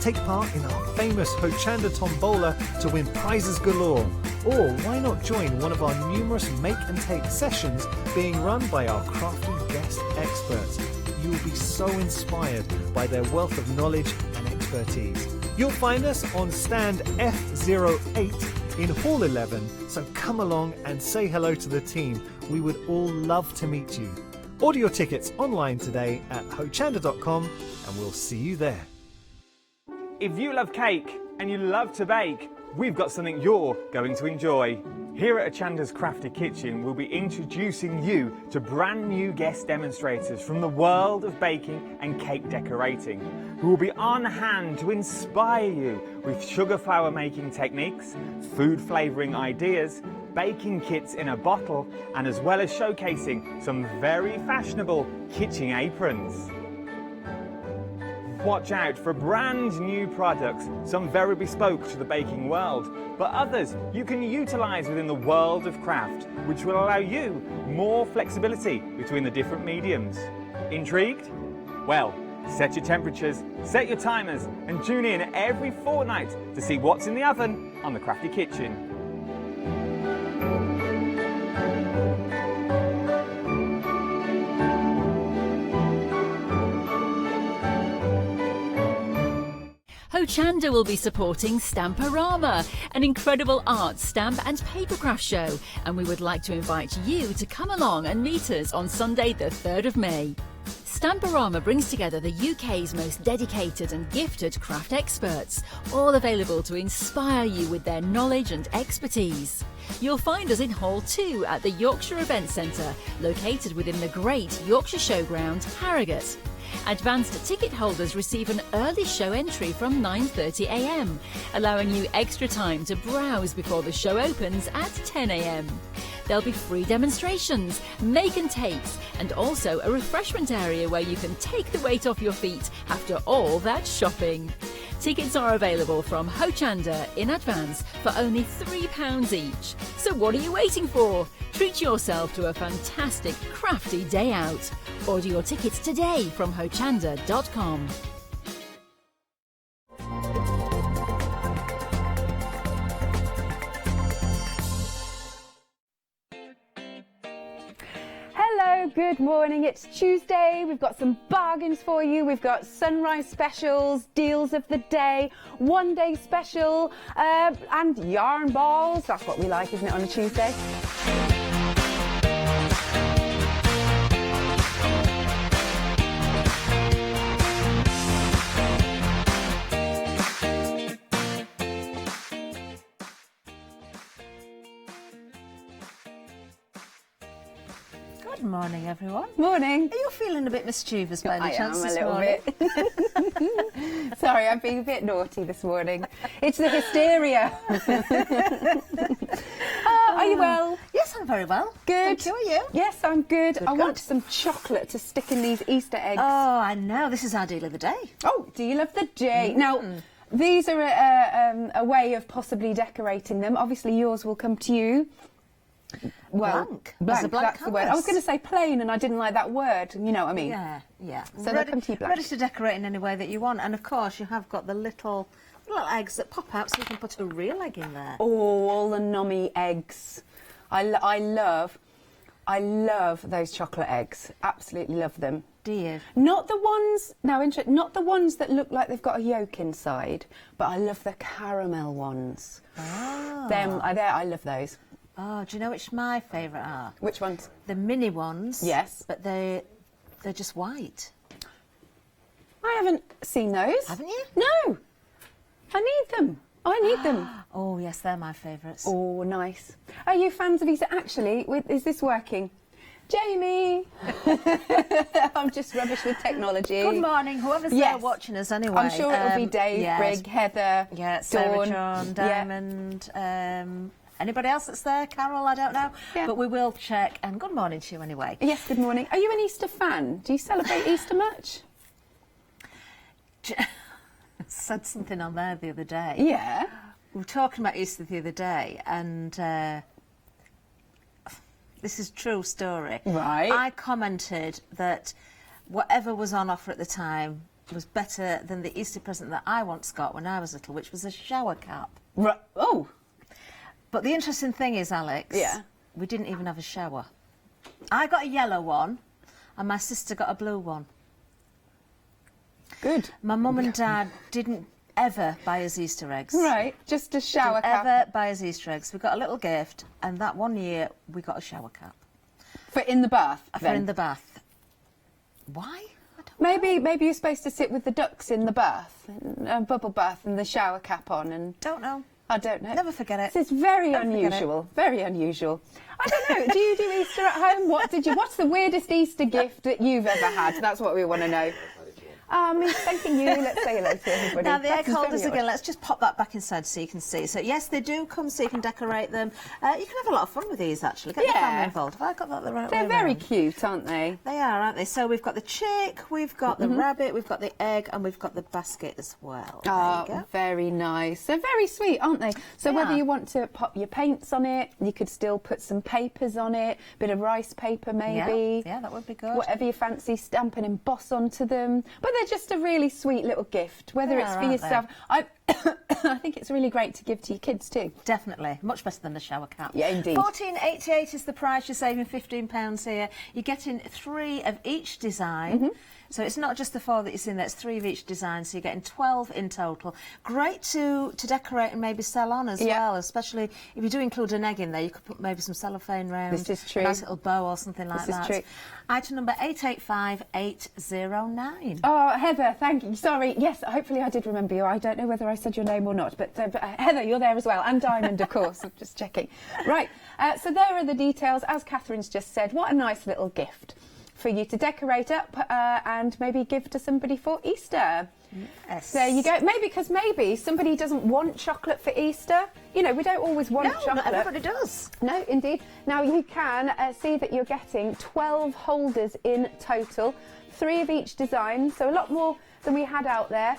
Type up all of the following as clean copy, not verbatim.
Take part in our famous Hochanda Tombola to win prizes galore. Or why not join one of our numerous make and take sessions being run by our crafty guest experts. You will be so inspired by their wealth of knowledge and expertise. You'll find us on stand F08 in Hall 11, so come along and say hello to the team. We would all love to meet you. Order your tickets online today at hochanda.com and we'll see you there. If you love cake and you love to bake, we've got something you're going to enjoy. Here at Hochanda's Crafty Kitchen, we'll be introducing you to brand new guest demonstrators from the world of baking and cake decorating, who will be on hand to inspire you with sugar flour making techniques, food flavouring ideas, baking kits in a bottle, and as well as showcasing some very fashionable kitchen aprons. Watch out for brand new products, some very bespoke to the baking world, but others you can utilise within the world of craft, which will allow you more flexibility between the different mediums. Intrigued? Well, set your temperatures, set your timers, and tune in every fortnight to see what's in the oven on the Crafty Kitchen. Hochanda will be supporting Stamporama, an incredible art, stamp and papercraft show, and we would like to invite you to come along and meet us on Sunday the 3rd of May. Stamporama brings together the UK's most dedicated and gifted craft experts, all available to inspire you with their knowledge and expertise. You'll find us in Hall 2 at the Yorkshire Event Centre, located within the great Yorkshire Showground, Harrogate. Advanced ticket holders receive an early show entry from 9:30 a.m, allowing you extra time to browse before the show opens at 10 a.m. There'll be free demonstrations, make and takes, and also a refreshment area where you can take the weight off your feet after all that shopping. Tickets are available from Hochanda in advance for only £3 each. So what are you waiting for? Treat yourself to a fantastic crafty day out. Order your tickets today from hochanda.com. Hello, good morning. It's Tuesday. We've got some bargains for you. We've got sunrise specials, deals of the day, one day special, and yarn balls. That's what we like, isn't it, on a Tuesday? Good morning, everyone. Morning. Are you feeling a bit mischievous by any chance this I am a morning? little bit. Sorry, I'm being a bit naughty this morning. It's the hysteria. Are you well? Yes, I'm very well. Good. Thank you. Are you? Yes, I'm good. Good, I good. want some chocolate to stick in these Easter eggs. Oh, I know. This is our deal of the day. Oh, deal of the day. Now, these are a way of possibly decorating them. Obviously, yours will come to you. Well, Blank. There's a blank that's the word. I was going to say plain, and I didn't like that word. You know what I mean? Yeah, yeah. So they'll come to you blank. Ready to decorate in any way that you want. And, of course, you have got the little eggs that pop out so you can put a real egg in there. Oh, all the nummy eggs. I love those chocolate eggs. Absolutely love them. Do you? Not the ones, not the ones that look like they've got a yolk inside, but I love the caramel ones. Oh. I love those. Oh, do you know which my favourite are? Which ones? The mini ones. Yes. But they're just white. I haven't seen those. Haven't you? No. I need them. I need them. Oh, yes, they're my favourites. Oh, nice. Are you fans of Easter? Actually, is this working? Jamie! I'm just rubbish with technology. Good morning, whoever's there watching us anyway. I'm sure it'll be Dave, yes. Brig, Heather, Sarah, Dawn, John, Diamond, anybody else that's there? Carol, I don't know. Yeah. But we will check. And good morning to you anyway. Yes, good morning. Are you an Easter fan? Do you celebrate Easter much? Said something on there the other day. Yeah. We were talking about Easter the other day, and this is a true story. Right. I commented that whatever was on offer at the time, was better than the Easter present that I once got when I was little, which was a shower cap. Right. Oh. But the interesting thing is, Alex, Yeah. we didn't even have a shower. I got a yellow one, and my sister got a blue one. Good. My mum and dad didn't ever buy us Easter eggs. Right. Just a shower cap. Ever buy us Easter eggs. We got a little gift, and that one year we got a shower cap. For in the bath. For then? in the bath. Why? I don't Maybe you're supposed to sit with the ducks in the bath, bubble bath, and the shower cap on, and Don't know. I don't know. Never forget it. This is very Never forget it. unusual. Very unusual. I don't know. Do you do Easter at home? What's the weirdest Easter gift that you've ever had? That's what we want to know. Thanking you. Let's say hello to everybody. Now, the That egg is holders very again, odd. let's just pop that back inside so you can see. So, yes, they do come so you can decorate them. You can have a lot of fun with these, actually. Get the Yeah. family involved. Have I got that the right way They're very around? cute, aren't they? They are, aren't they? So we've got the chick, we've got the rabbit, we've got the egg, and we've got the basket as well. There you go. Very nice. They're very sweet, aren't they? So They whether are. you want to pop your paints on it, you could still put some papers on it, bit of rice paper maybe. Yeah, that would be good. Whatever you fancy, stamp and emboss onto them. But they're just a really sweet little gift, whether They it's are, for aren't yourself. I think it's really great to give to your kids too. Definitely. Much better than the shower cap. Yeah, indeed. £14.88 is the price. You're saving £15 here. You're getting 3 of each design. So it's not just the 4 that you've seen, that's 3 of each design, so you're getting 12 in total. Great to decorate and maybe sell on as Yeah. well, especially if you do include an egg in there, you could put maybe some cellophane round. This is true. A nice little bow or something like This is that. true. Item number 885809. Oh, Heather, thank you. Sorry. Yes, hopefully I did remember you. I don't know whether I said your name or not, but Heather, you're there as well. And Diamond, of course. I'm just checking. Right. So there are the details. As Catherine's just said, what a nice little gift for you to decorate up and maybe give to somebody for Easter. Yes. There you go. Maybe somebody doesn't want chocolate for Easter. You know, we don't always want No, chocolate. not everybody does. No, indeed. Now you can see that you're getting 12 holders in total, 3 of each design, so a lot more than we had out there.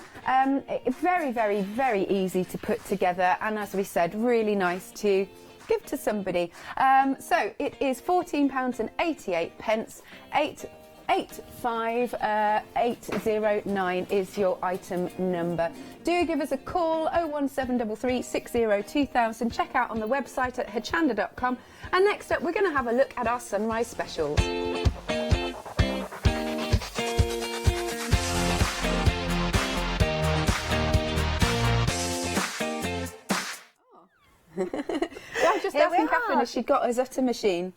Very, very, very easy to put together, and as we said, really nice to give to somebody. So it is £14.88. 85809 is your item number. Do give us a call, 01733 60 2000. Check out on the website at hochanda.com. And next up, we're going to have a look at our sunrise specials. I was just Here we asking Catherine are. if she got a Zutter machine.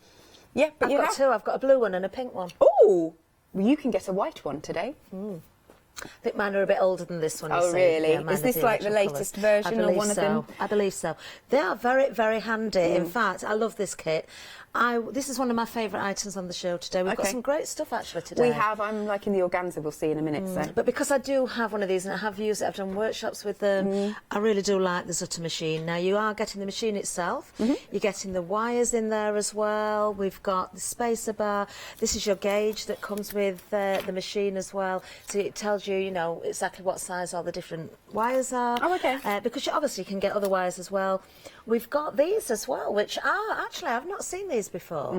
Yeah, but I've you got have. 2. I've got a blue one and a pink one. Oh, well, you can get a white one today. I think mine are a bit older than this one. You Oh, see. really? Yeah, mine Is are this like the original latest colours. version I or believe one of so. them? I believe so. They are very, very handy. In fact, I love this kit. This is one of my favourite items on the show today. We've got Okay. some great stuff actually today. We have. I'm like in the Organza. We'll see in a minute. So. But because I do have one of these and I have used it, I've done workshops with them, I really do like the Zutter machine. Now, you are getting the machine itself. You're getting the wires in there as well. We've got the spacer bar. This is your gauge that comes with the machine as well. So it tells you, you know, exactly what size all the different wires are. Oh, okay. Because you obviously can get other wires as well. We've got these as well, which are, actually, I've not seen these before.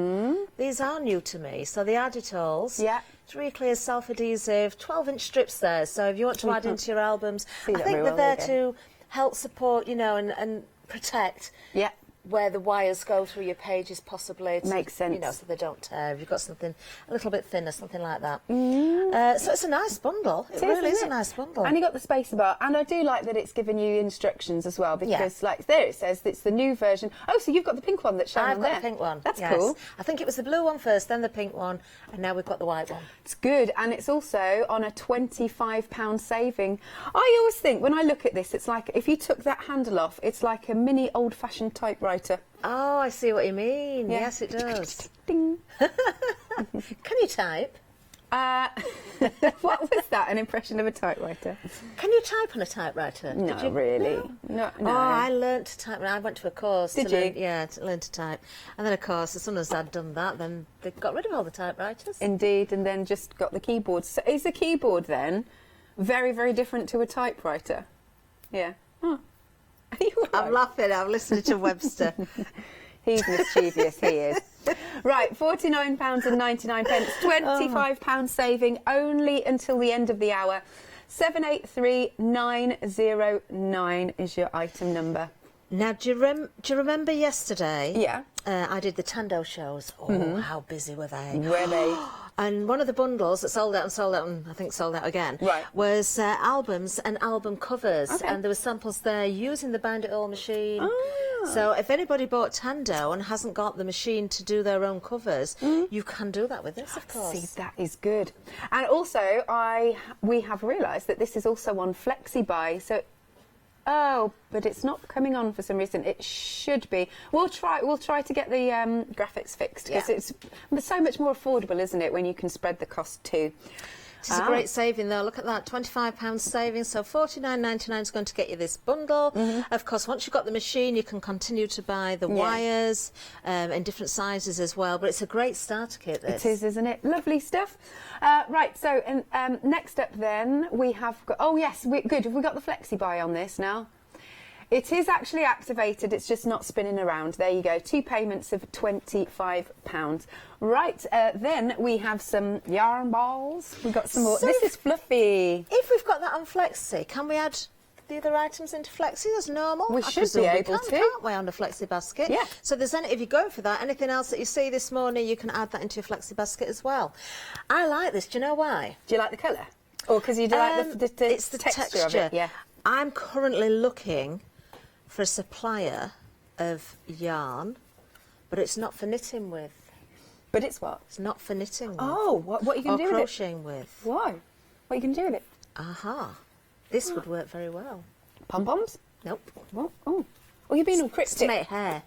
These are new to me. So the Aditals. Yeah. 3 clear self-adhesive, 12-inch strips there. So if you want to add into your albums, See I that think very they're well there there to help support, you know, and protect Yeah. where the wires go through your pages possibly. To, Makes sense. You know, so they don't tear. If you've got something a little bit thinner, something like that. So it's a nice bundle. It really is a nice bundle. And you got the spacer bar, and I do like that it's given you instructions as well, because Yeah. like there it says it's the new version. Oh, so you've got the pink one that's shown I've on got there. the pink one. That's yes. cool. I think it was the blue one first, then the pink one, and now we've got the white one. It's good, and it's also on a £25 saving. I always think when I look at this, it's like if you took that handle off, it's like a mini old-fashioned typewriter. Oh, I see what you mean. Yeah. Yes, it does. Ding. Can you type? What was that? An impression of a typewriter? Can you type on a typewriter? No, Did you? really. No. Oh, I learnt to type. I went to a course. Did to learn, you? Yeah, to learn to type. And then, of course, as soon as I'd done that, then they got rid of all the typewriters. Indeed, and then just got the keyboard. So is a keyboard then very, very different to a typewriter? Yeah. Oh. Are you all I'm right? laughing. I'm listening to Webster. He's mischievous, he is. Right, £49.99, £25 saving only until the end of the hour. 783909 is your item number. Now, do you remember yesterday? Yeah. I did the Tando shows. Oh, how busy were they? Were they? And one of the bundles that sold out and I think sold out again, Right. was albums and album covers. Okay. And there were samples there using the Bind It All machine. Ah. So if anybody bought Tando and hasn't got the machine to do their own covers, you can do that with this, of course. See, that is good. And also, we have realised that this is also on Flexi buy. So, but it's not coming on for some reason. It should be. We'll try to get the graphics fixed because it's so much more affordable, isn't it, when you can spread the cost too. It's a great saving though. Look at that, £25 saving. So $49.99 is going to get you this bundle. Of course, once you've got the machine, you can continue to buy the wires in different sizes as well. But it's a great starter kit, this. It is, isn't it? Lovely stuff. Right, so next up then we have got, good. Have we got the Flexi buy on this now? It is actually activated, it's just not spinning around. There you go, 2 payments of £25. Right, then we have some yarn balls. We've got some more. So this is fluffy. If we've got that on Flexi, can we add the other items into Flexi as normal? We should be able to. Can't we, on a Flexi basket? Yeah. So if you go for that, anything else that you see this morning, you can add that into your Flexi basket as well. I like this. Do you know why? Do you like the colour? Or because you do like the it's the texture of it? Yeah. I'm currently looking for a supplier of yarn, but it's not for knitting with. But it's what? It's not for knitting with. Oh, what are you going to do with it? Or crocheting with. Why? What are you going to do with it? Aha. This would work very well. Pom-poms? Nope. What? Oh, you're being all cryptic. To make hair.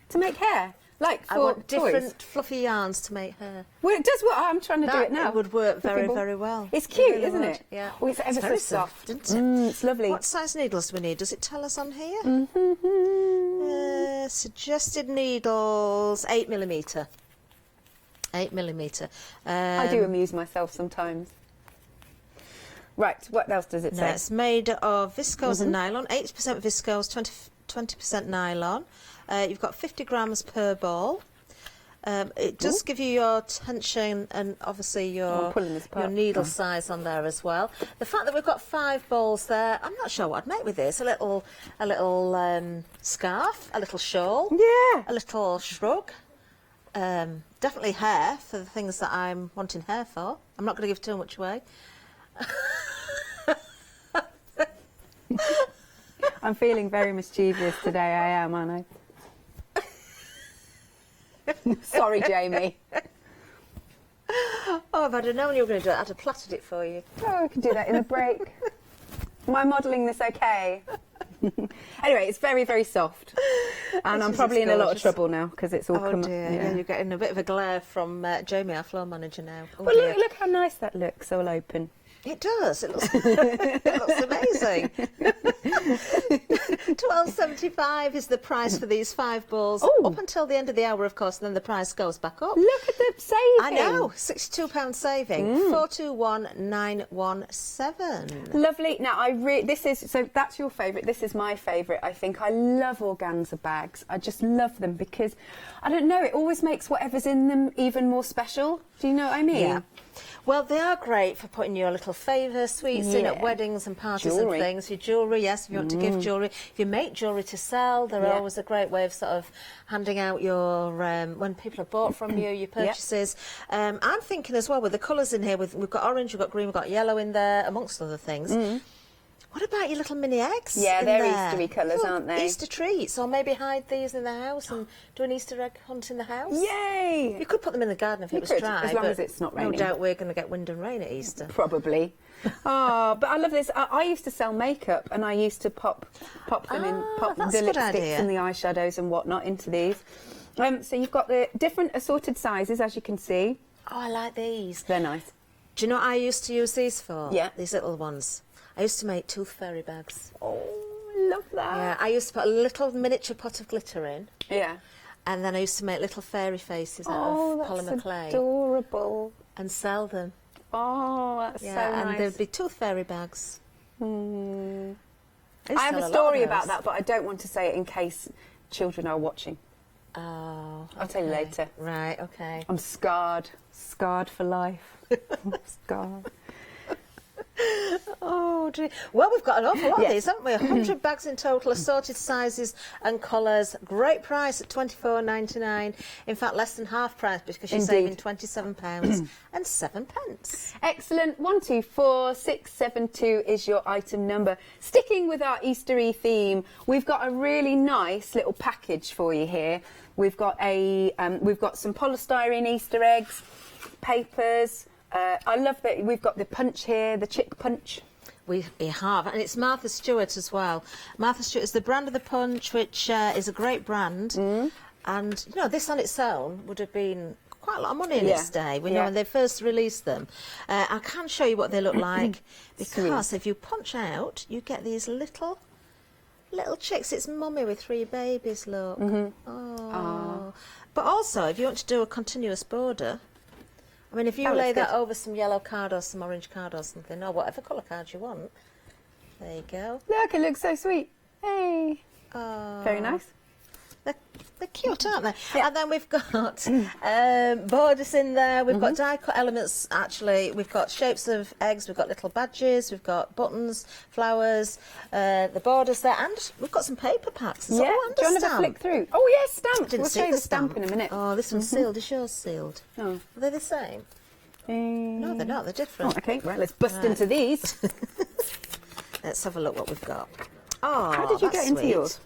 To make hair? Like for I want toys? different fluffy yarns to make hair. Well, it does work. I'm trying to do it now. It would work For very, people. very well. It's cute, really isn't would. it? Yeah. Oh, it's ever so very soft. isn't it? It's lovely. What size needles do we need? Does it tell us on here? Suggested needles, 8mm. 8mm. I do amuse myself sometimes. Right, what else does it say? It's made of viscose and nylon, 80% viscose, 20% nylon. You've got 50 grams per ball. It does give you your tension and obviously your needle size on there as well. The fact that we've got 5 balls there, I'm not sure what I'd make with this. A little scarf, a little shawl, a little shrug. Definitely hair for the things that I'm wanting hair for. I'm not going to give too much away. I'm feeling very mischievous today, I am, aren't I? Sorry, Jamie. Oh, if I'd have known you were going to do it, I'd have plaited it for you. Oh, we can do that in the break. Am I modelling this okay? Anyway, it's very, very soft. And I'm probably in a lot of trouble now because it's all come up. Yeah, you're getting a bit of a glare from Jamie, our floor manager now. Oh, well, look how nice that looks, all open. It does. It looks, it looks amazing. £12.75 is the price for these 5 balls. Up until the end of the hour, of course, and then the price goes back up. Look at the saving. I know. £62 saving. 421917. Lovely. Now, so that's your favourite. This is my favourite, I think. I love organza bags. I just love them because, I don't know, it always makes whatever's in them even more special. Do you know what I mean? Yeah. Well, they are great for putting your little favour sweets in at weddings and parties and things. Your jewellery, yes, if you want to give jewellery. If you make jewellery to sell, they're always a great way of sort of handing out your, when people have bought from you, your purchases. I'm thinking as well with the colours in here, we've got orange, we've got green, we've got yellow in there, amongst other things. What about your little mini eggs? Yeah, they're there? Eastery colours, aren't they? Easter treats, or maybe hide these in the house and do an Easter egg hunt in the house. Yay! You could put them in the garden if it was dry. As long as it's not raining. No doubt we're going to get wind and rain at Easter. Probably. But I love this. I used to sell makeup and I used to pop them in, pop the lipsticks and the eyeshadows and whatnot into these. So you've got the different assorted sizes, as you can see. Oh, I like these. They're nice. Do you know what I used to use these for? Yeah. These little ones. I used to make tooth fairy bags. Oh, love that. Yeah, I used to put a little miniature pot of glitter in. Yeah. And then I used to make little fairy faces out of polymer clay. Adorable. And sell them. Oh, that's so nice. And there'd be tooth fairy bags. I have a story about that, but I don't want to say it in case children are watching. Oh, okay. I'll tell you later. Right, okay. I'm scarred for life. I'm scarred. Oh, dear. Well, we've got an awful lot of Yes. these, haven't we? 100 bags in total, assorted sizes and colours. Great price at £24.99. In fact, less than half price because you're saving Indeed. £27 and 7 pence. Excellent. 124672 is your item number. Sticking with our Eastery theme, we've got a really nice little package for you here. We've got some polystyrene Easter eggs, papers. I love that we've got the punch here, the chick punch. We have, and it's Martha Stewart as well. Martha Stewart is the brand of the punch, which is a great brand. And, you know, this on its own would have been quite a lot of money in its day when, when they first released them. I can show you what they look like because if you punch out, you get these little chicks. It's mummy with 3 babies, look. Oh. But also, if you want to do a continuous border, I mean, if you lay that over some yellow card or some orange card or something, or whatever colour card you want, there you go. Look, it looks so sweet. Hey. Oh. Very nice. They're cute, aren't they? Yeah. And then we've got borders in there. We've got die-cut elements, actually. We've got shapes of eggs. We've got little badges. We've got buttons, flowers, the borders there. And we've got some paper packs. Yeah, do you want to have a flick through? Oh, yes, stamped. Didn't We'll see show you the the stamp in a minute. Oh, this one's sealed. Is yours sealed? Oh. Are they the same? No, they're not. They're different. Oh, okay, right, let's bust into these. Let's have a look what we've got. Oh, How did you get into yours?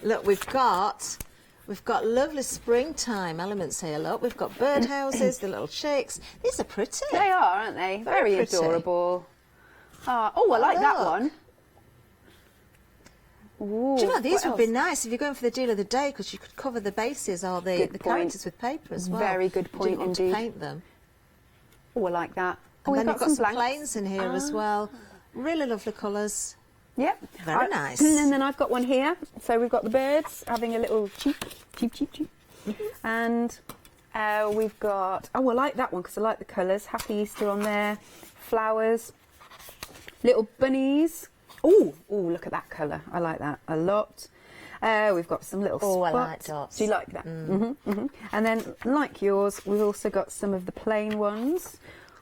Look, we've got lovely springtime elements here. Look, we've got birdhouses, the little chicks. These are pretty. They are, aren't they? Very pretty. adorable. Oh, I like that one. Ooh, Do you know, these what would be else? nice if you're going for the deal of the day because you could cover the bases or the characters with paper as well. Very good point You didn't want indeed. to paint them. Oh, I like that. And then we've you've got some blanks. planes in here as well. Really lovely colours. Yep. Very nice. And then I've got one here. So we've got the birds having a little cheep. And we've got, I like that one because I like the colours. Happy Easter on there. Flowers. Little bunnies. Oh, look at that colour. I like that a lot. We've got some little spots. Oh, I like dots. Do you like that? And then, like yours, we've also got some of the plain ones.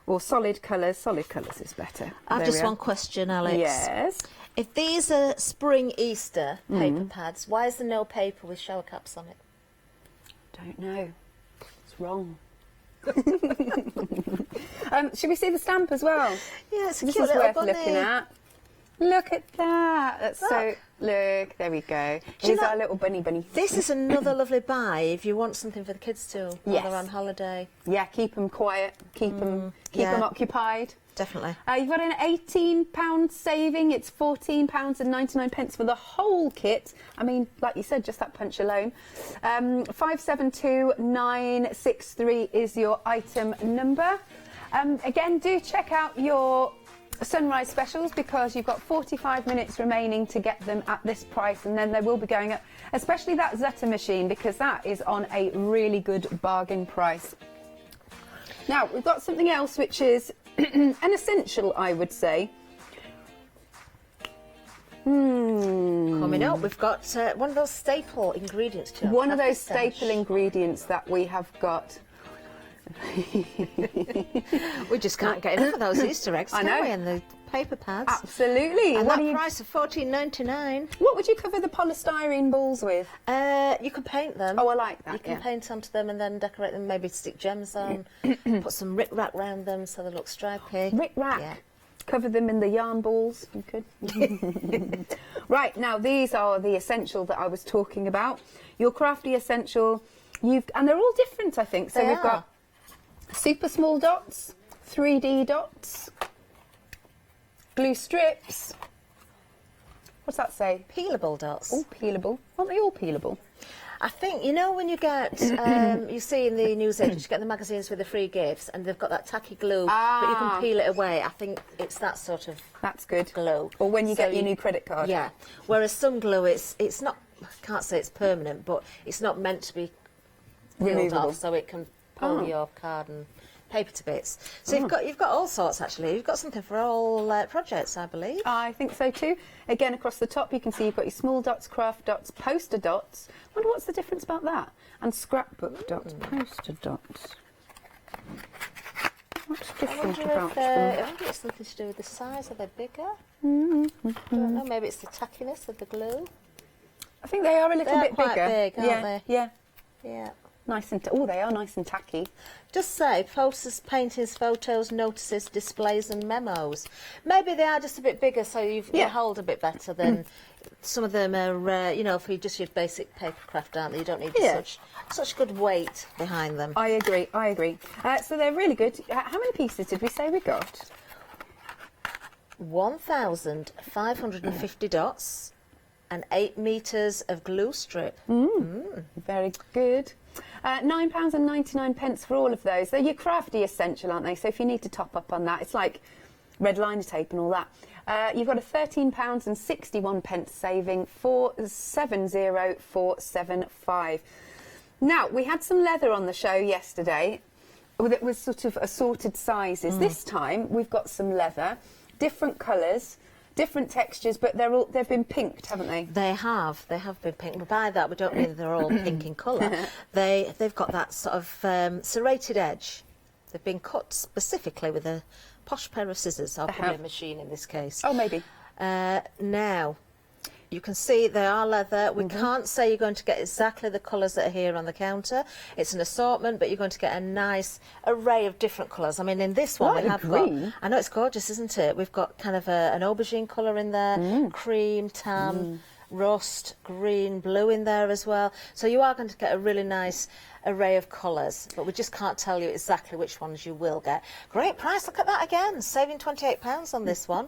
Or solid colours. Solid colours is better. I've There just we are. one question, Alex. Yes. If these are spring Easter paper pads, why is there no paper with shower caps on it? Don't know. It's wrong. Should we see the stamp as well? Yeah, it's a This cute is little worth bunny. looking at. Look at that. That's so. Look, there we go. you Here's know- our little bunny. This is another lovely buy if you want something for the kids too while Yes. they're on holiday. Yeah, keep them quiet. Keep them occupied. Definitely. You've got an £18 saving. It's £14.99 for the whole kit. I mean, like you said, just that punch alone. 572963 is your item number. Again, do check out your sunrise specials because you've got 45 minutes remaining to get them at this price, and then they will be going up, especially that Zutter machine, because that is on a really good bargain price. Now, we've got something else which is an essential, I would say. Coming up, we've got one of those staple ingredients to our One of crafty those stash. staple ingredients that we have got. We just can't get enough of those Easter eggs, I can know. we? And the paper pads. Absolutely. And What that do you- price of $14.99. What would you cover the polystyrene balls with? You can paint them. Oh, I like that, You can yeah. paint onto them and then decorate them, maybe stick gems on, put some rick-rack round them so they look stripy. Rick-rack. Yeah. Cover them in the yarn balls. You could. Right, now these are the essential that I was talking about. Your crafty essential. And they're all different, I think. So They we've are. got super small dots, 3D dots, glue strips. What's that say? Peelable dots. All peelable. Aren't they all peelable? I think, you know, when you get, you see in the newsagents, you get the magazines with the free gifts and they've got that tacky glue, but you can peel it away. I think it's that sort of That's good. glue. Or when you So get your new credit card. Yeah. Whereas some glue, it's not, I can't say it's permanent, but it's not meant to be peeled Removable. off, so it can pull your card and paper to bits. So you've got all sorts, actually. You've got something for all projects, I believe. I think so too. Again, across the top you can see you've got your small dots, craft dots, poster dots. Wonder what's the difference about that? And scrapbook dots, poster dots. What's I different wonder about if them? I think it's something to do with the size. Are they bigger? I don't know. Maybe it's the tackiness of the glue. I think they are a little They're bit quite bigger. big, aren't yeah, they? yeah. Yeah. Nice and oh, they are nice and tacky. Just say posters, paintings, photos, notices, displays, and memos. Maybe they are just a bit bigger, so you hold a bit better than some of them are. You know, if you just use basic papercraft, aren't they? You don't need such good weight behind them. I agree. I agree. So they're really good. How many pieces did we say we got? 1,550 dots and 8 metres of glue strip. Very good. £9.99 for all of those. They're your crafty essential, aren't they? So if you need to top up on that, it's like red liner tape and all that. You've got a £13.61 saving for 70475. Now, we had some leather on the show yesterday that was sort of assorted sizes. This time we've got some leather, different colours, different textures, but they've been pinked, haven't they? They have been pink. But by that, we don't mean they're all pink in colour. They've got that sort of serrated edge. They've been cut specifically with a posh pair of scissors, or probably a machine in this case. Oh, maybe. Now, you can see they are leather. We can't say you're going to get exactly the colours that are here on the counter. It's an assortment, but you're going to get a nice array of different colours. I mean, in this one, we have green. I know it's gorgeous, isn't it? We've got kind of an aubergine colour in there, cream, tan, rust, green, blue in there as well. So you are going to get a really nice array of colours, but we just can't tell you exactly which ones you will get. Great price, look at that again, saving £28 on this one,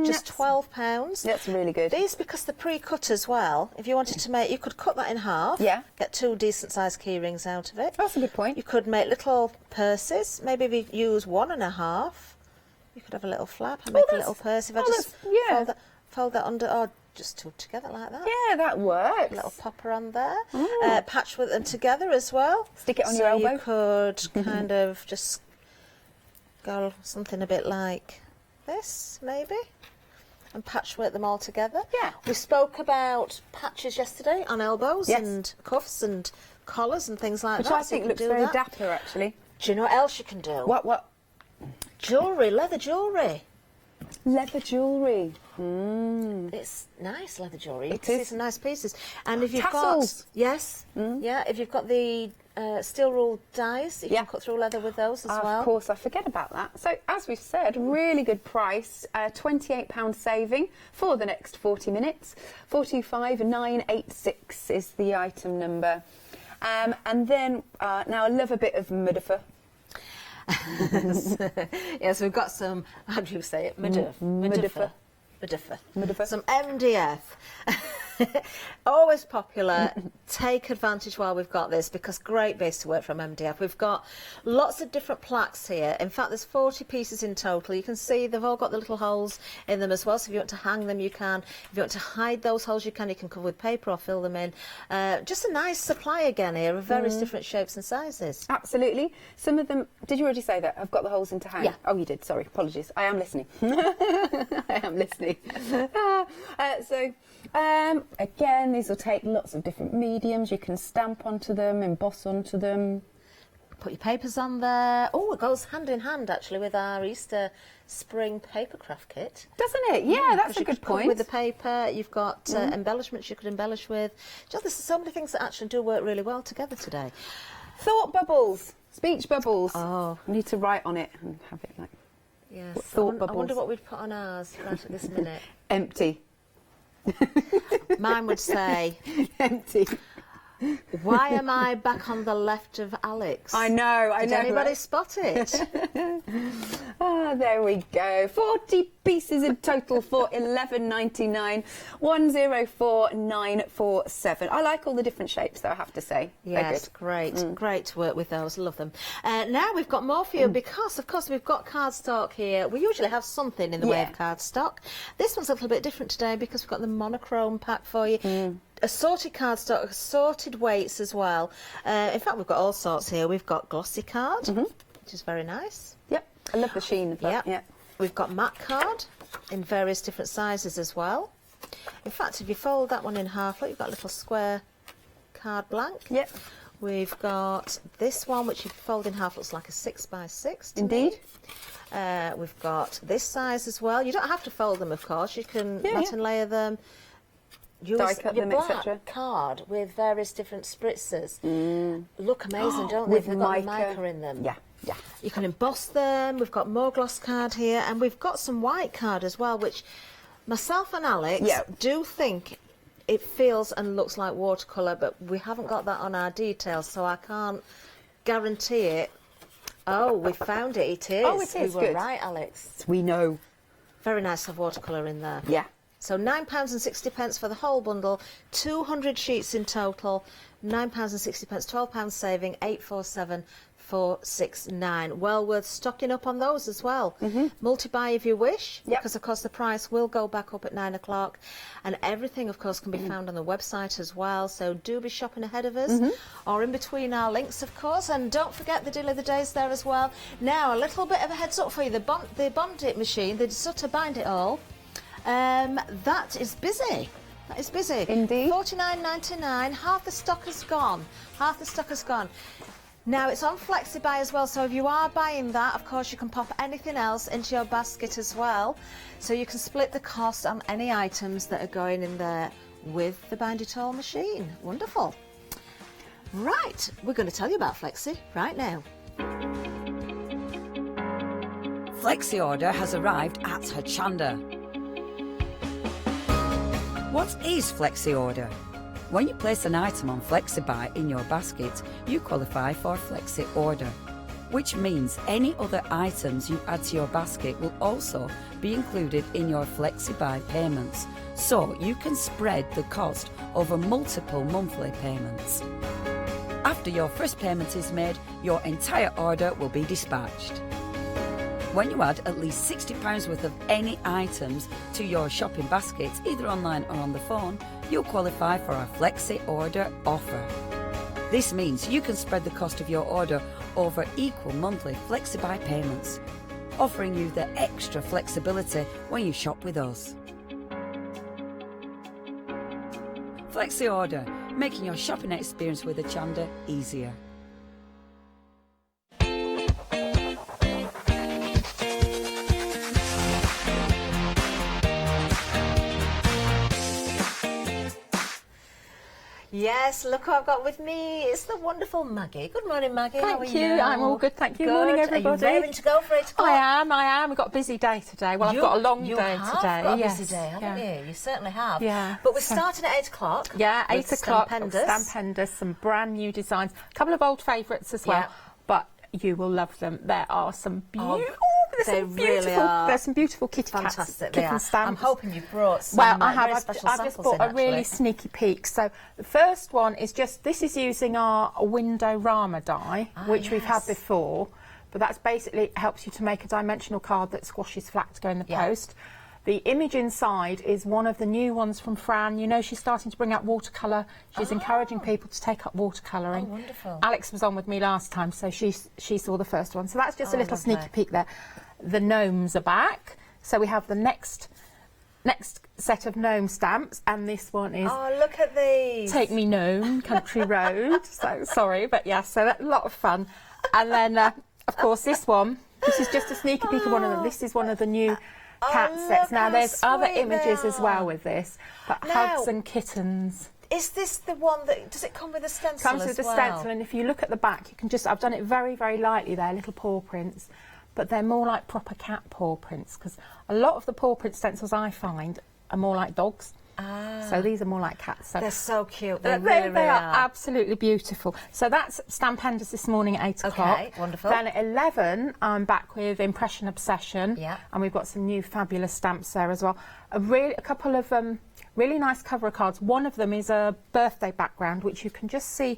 just £12. That's really good. These, because they're pre-cut as well, if you wanted to make, you could cut that in half, get 2 decent sized key rings out of it. That's a good point. You could make little purses, maybe if you use 1.5, you could have a little flap and make a little purse. If I just fold that under, just two together like that. Yeah, that works. A little popper on there. Patch with them together as well. Stick it on your elbow. You could kind of just go something a bit like this, maybe, and patchwork them all together. Yeah. We spoke about patches yesterday on elbows and cuffs and collars and things like that. Which I think looks very dapper, actually. Do you know what else you can do? What? Jewellery, leather jewellery. Leather jewellery. It's nice leather jewellery. It is. Some nice pieces. And if you've Tassels. if you've got the steel rule dies, you can cut through leather with those as well. Of course, I forget about that. So, as we've said, really good price, £28 saving for the next 40 minutes. 425,986 is the item number. And then, now I love a bit of muddifer. Yes, we've got some, how do you say it? Muddifer. Some MDF. Always popular. Take advantage while we've got this, because great base to work from MDF. We've got lots of different plaques here. In fact, there's 40 pieces in total. You can see they've all got the little holes in them as well, so if you want to hang them, you can. If you want to hide those holes, you can cover with paper or fill them in. Just a nice supply again here of various different shapes and sizes. Absolutely. Some of them, did you already say that? I've got the holes in to hang? Yeah. Oh, you did, sorry, apologies. I am listening. I am listening. Again, these will take lots of different mediums. You can stamp onto them, emboss onto them. Put your papers on there. Oh, it goes hand in hand actually with our Easter spring papercraft kit. Doesn't it? Yeah, that's a good point. With the paper, you've got embellishments you could embellish with. Just there's so many things that actually do work really well together today. Thought bubbles, speech bubbles. Oh, I need to write on it and have it like. Yes. Thought bubbles. I wonder what we'd put on ours right at this minute. Empty. Mine would say empty. Why am I back on the left of Alex? I know. Did anybody spot it? There we go. 40 pieces in total for £11.99. 104947. I like all the different shapes, though, I have to say. Yes, great. Great to work with those. Love them. Now we've got more for you because, of course, we've got cardstock here. We usually have something in the way of cardstock. This one's a little bit different today because we've got the monochrome pack for you. Assorted cardstock, assorted weights as well. In fact, we've got all sorts here. We've got glossy card, which is very nice. Yep, I love the sheen of that. Yep. We've got matte card in various different sizes as well. In fact, if you fold that one in half, look, you've got a little square card blank. Yep. We've got this one, which you fold in half, looks like a 6x6 to Indeed. me. We've got this size as well. You don't have to fold them, of course. You can mat and layer them. Use Die cut your them, black etc. card with various different spritzers. Look amazing, don't they? With They've got the mica. mica in them. Yeah, yeah. You can emboss them. We've got more gloss card here, and we've got some white card as well, which myself and Alex do think it feels and looks like watercolour, but we haven't got that on our details, so I can't guarantee it. Oh, we found it. It is. Oh, it is. We were Good. right, Alex. We know. Very nice to have watercolour in there. Yeah. So £9.60 for the whole bundle, 200 sheets in total, £9.60, £12 saving, 847,469. Well worth stocking up on those as well. Multi-buy if you wish, because of course the price will go back up at 9 o'clock. And everything, of course, can be found on the website as well. So do be shopping ahead of us, or in between our links, of course. And don't forget the deal of the days there as well. Now, a little bit of a heads up for you. The bond it machine, the Zutter bind it all. That is busy. That is busy. Indeed. $49.99. Half the stock has gone. Half the stock has gone. Now it's on Flexi buy as well. So if you are buying that, of course, you can pop anything else into your basket as well. So you can split the cost on any items that are going in there with the bind it all machine. Wonderful. Right, we're going to tell you about Flexi right now. Flexi order has arrived at Hochanda. What is Flexi order? When you place an item on Flexi buy in your basket, you qualify for Flexi order, which means any other items you add to your basket will also be included in your Flexi buy payments, so you can spread the cost over multiple monthly payments. After your first payment is made, your entire order will be dispatched. When you add at least £60 worth of any items to your shopping basket, either online or on the phone, you'll qualify for our Flexi order offer. This means you can spread the cost of your order over equal monthly Flexi buy payments, offering you the extra flexibility when you shop with us. Flexi order, making your shopping experience with Hochanda easier. Yes, look who I've got with me. It's the wonderful Maggie. Good morning, Maggie. How are Thank you. I'm all good, thank you. Good. Morning, everybody. Are you raring to go for 8 o'clock? I am. We've got a busy day today. Well, I've got a long day you today. have got a Yes. busy day, haven't you? You certainly have. Yeah. But we're starting at 8 o'clock. Yeah, with 8 o'clock. Stampenders. Stampenders, some brand new designs. A couple of old favourites as well. Yeah. But you will love them. There are some beautiful. They really are. There's some beautiful kitty cats. Fantastic, they kitten are. stamps. I'm hoping you've brought some Well, I very have. special I've just samples bought in, a really actually. sneaky peek. So the first one is just, this is using our window rama die, which we've had yes. before. But that's basically helps you to make a dimensional card that squashes flat to go in the post. The image inside is one of the new ones from Fran. You know, she's starting to bring out watercolour. She's encouraging people to take up watercolouring. Oh, wonderful. Alex was on with me last time, so she saw the first one. So that's just a little lovely. sneaky peek there. The gnomes are back. So we have the next set of gnome stamps, and this one is Oh, look at these. Take Me Gnome, Country Road. So sorry, but yeah, so that's a lot of fun. And then, of course, this is just a sneaky peek of one of them. This is one of the new cat sets. look Now, how there's other sweet they images as well are. with this, but Now- hugs and kittens. Is this the one that, does it come with a stencil Comes as with the well? stencil, and if you look at the back, you can just, I've done it very, very lightly there, little paw prints, but they're more like proper cat paw prints, because a lot of the paw print stencils I find are more like dogs. So these are more like cats. So They're so cute. They are absolutely beautiful. So that's Stampenders this morning at 8 o'clock. Okay, wonderful. Then at 11, I'm back with Impression Obsession. Yeah. And we've got some new fabulous stamps there as well. A couple of really nice cover cards. One of them is a birthday background, which you can just see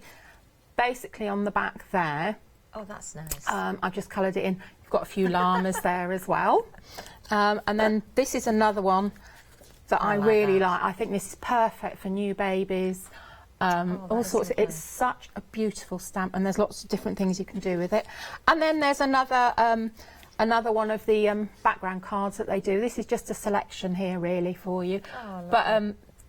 basically on the back there. Oh, that's nice. I've just coloured it in. You've got a few llamas there as well. And then this is another one that I like really that. like. I think this is perfect for new babies. All sorts. It's such a beautiful stamp, and there's lots of different things you can do with it. And then there's another one of the background cards that they do. This is just a selection here, really, for you. But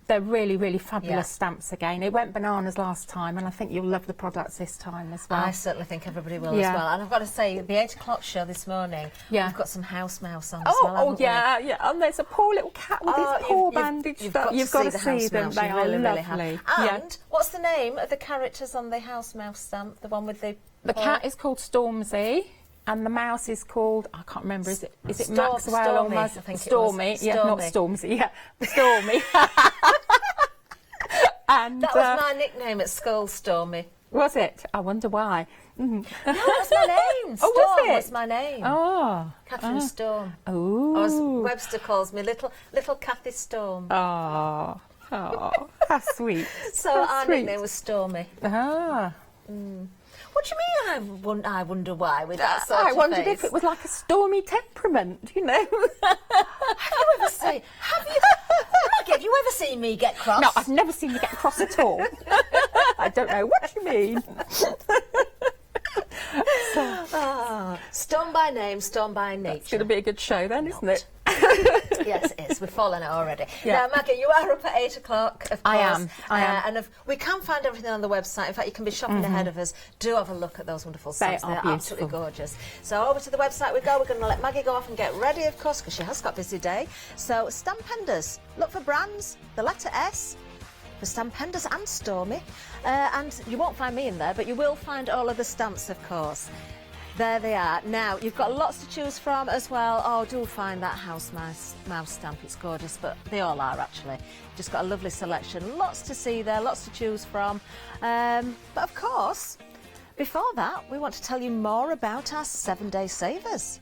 They're really, really fabulous Yeah. stamps again. It went bananas last time, and I think you'll love the products this time as well. I certainly think everybody will Yeah. as well. And I've got to say, the 8 o'clock show this morning, Yeah. we've got some house mouse on as Oh, well, haven't we? yeah. And there's a poor little cat with Oh, his paw you've bandaged got up. to You've got to the see house them. mouse. They You are really, lovely. really have. And what's the name of the characters on the house mouse stamp? The one with the The paw? cat is called Stormzy, and the mouse is called, I can't remember, is it Maxwell Stormy, or I think it was. Stormy? Yeah, not Stormy. Stormzy, yeah. Stormy. And, That was my nickname at school, Stormy. was it? I wonder why. No, that's my name. Oh, Storm was it? was my name. Oh. Catherine Storm. Oh. Or as Webster calls me, little Cathy Storm. Oh. Oh. How sweet. So How our sweet. nickname was Stormy. Ah. What do you mean? I wonder why with that sort I of wondered face? if it was like a stormy temperament, you know. Have you ever seen? Maggie, have you ever seen me get cross? No, I've never seen you get cross at all. I don't know what you mean. Storm by name, storm by nature. It's going to be a good show then, isn't it? Yes, it is. We've fallen it already. Yeah. Now, Maggie, you are up at 8 o'clock, of course. I am. And we can find everything on the website. In fact, you can be shopping ahead of us. Do have a look at those wonderful stamps. are They're absolutely beautiful. gorgeous. So over to the website we go. We're going to let Maggie go off and get ready, of course, because she has got a busy day. So Stampenders. Look for brands, the letter S, for Stampenders and Stormy. And you won't find me in there, but you will find all of the stamps, of course. There they are. Now, you've got lots to choose from as well. Oh, do find that house mouse stamp. It's gorgeous, but they all are, actually. Just got a lovely selection. Lots to see there, lots to choose from. But, of course, before that, we want to tell you more about our 7-day savers.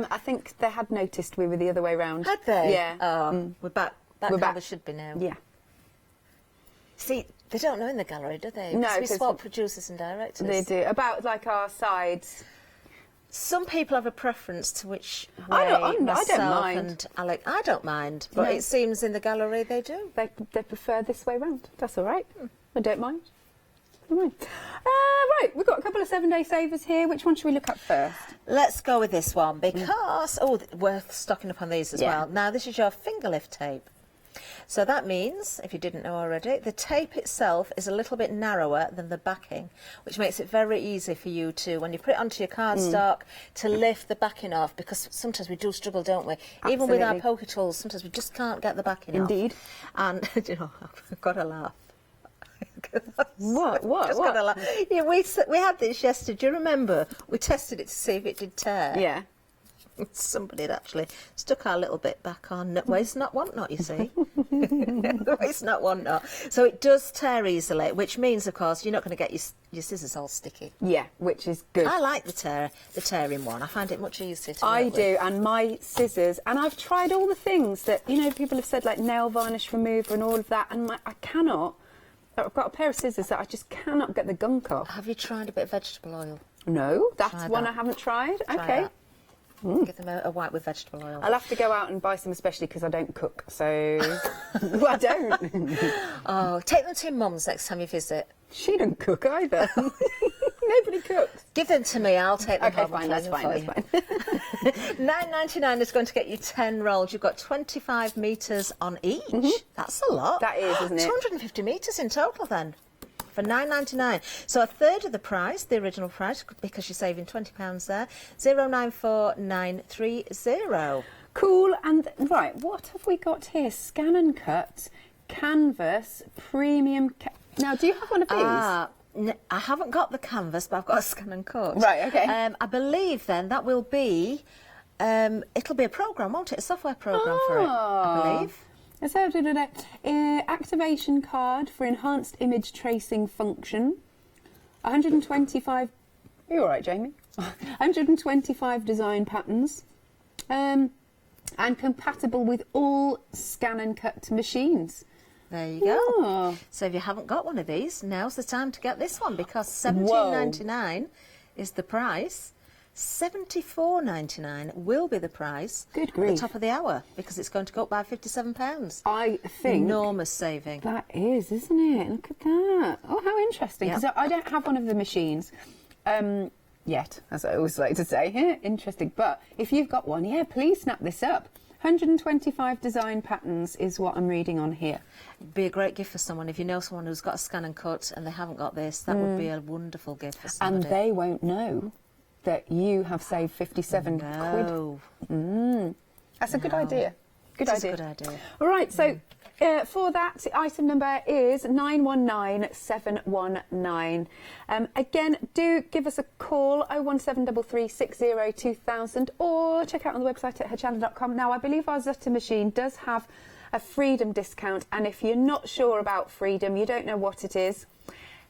I think they had noticed we were the other way round. Had they? Yeah. Oh, we're back. Back We're how back. they should be now. Yeah. See, they don't know in the gallery, do they? No, Because we 'cause swap producers and directors. They do. About like our sides. Some people have a preference to which way I don't myself mind. and Alec. I don't mind, but No. it seems in the gallery they do. They prefer this way round. That's all right. I don't mind. All right. Right, we've got a couple of 7-day savers here. Which one should we look at first? Let's go with this one because, worth stocking up on these as Yeah. well. Now, this is your finger lift tape. So that means, if you didn't know already, the tape itself is a little bit narrower than the backing, which makes it very easy for you to, when you put it onto your cardstock, to lift the backing off, because sometimes we do struggle, don't we? Even with our Absolutely. poker tools, sometimes we just can't get the backing off. Indeed. And, you know, I've got to laugh. What? Just gotta laugh. Yeah, we had this yesterday. Do you remember? We tested it to see if it did tear. Yeah. Somebody had actually stuck our little bit back on. Waste not, want not, you see. Waste not, want not. So it does tear easily, which means, of course, you're not going to get your scissors all sticky. Yeah, which is good. I like the tearing one. I find it much easier to I work do, with. and my scissors, and I've tried all the things that, you know, people have said, like nail varnish remover and all of that, and I cannot. I've got a pair of scissors that I just cannot get the gunk off. Have you tried a bit of vegetable oil? No, that's Try one that. I haven't tried. Try Okay. that. Give them a wipe with vegetable oil. I'll have to go out and buy some, especially because I don't cook, so... Well, I don't. Oh, take them to your mum's next time you visit. She don't cook either. Nobody cooks. Give them to me, I'll take them Okay, home fine, and that's clean fine, them that's for fine. you. £9.99 is going to get you 10 rolls. You've got 25 metres on each. That's a lot. That is, isn't it? 250 metres in total then. For £9.99. So a third of the price, the original price, because you're saving £20 there. 094930. Cool, and right, what have we got here? Scan and cut, canvas, premium... Now, do you have one of these? I haven't got the canvas, but I've got a scan and cut. Right, okay. I believe then that will be... it'll be a programme, won't it? A software programme for it, I believe. So, activation card for enhanced image tracing function. 125... Are you all right, Jamie? 125 design patterns. And compatible with all scan and cut machines. There you go. Oh. So if you haven't got one of these, now's the time to get this one, because $17.99 is the price. $74.99 will be the price Good at grief. the top of the hour, because it's going to go up by £57. I think... Enormous saving. That is, isn't it? Look at that. Oh, how interesting. Yep. Because I don't have one of the machines. yet, as I always like to say. Yeah, interesting. But if you've got one, yeah, please snap this up. 125 design patterns is what I'm reading on here. Be a great gift for someone. If you know someone who's got a scan and cut and they haven't got this, that would be a wonderful gift for somebody. And they won't know that you have saved 57 quid. That's a good idea. Good idea. Good idea. All right, so for that, item number is 919719. Again, do give us a call, 01733 60 2000, or check out on the website at hochanda.com. Now, I believe our Zutter machine does have a Freedom discount, and if you're not sure about Freedom, you don't know what it is.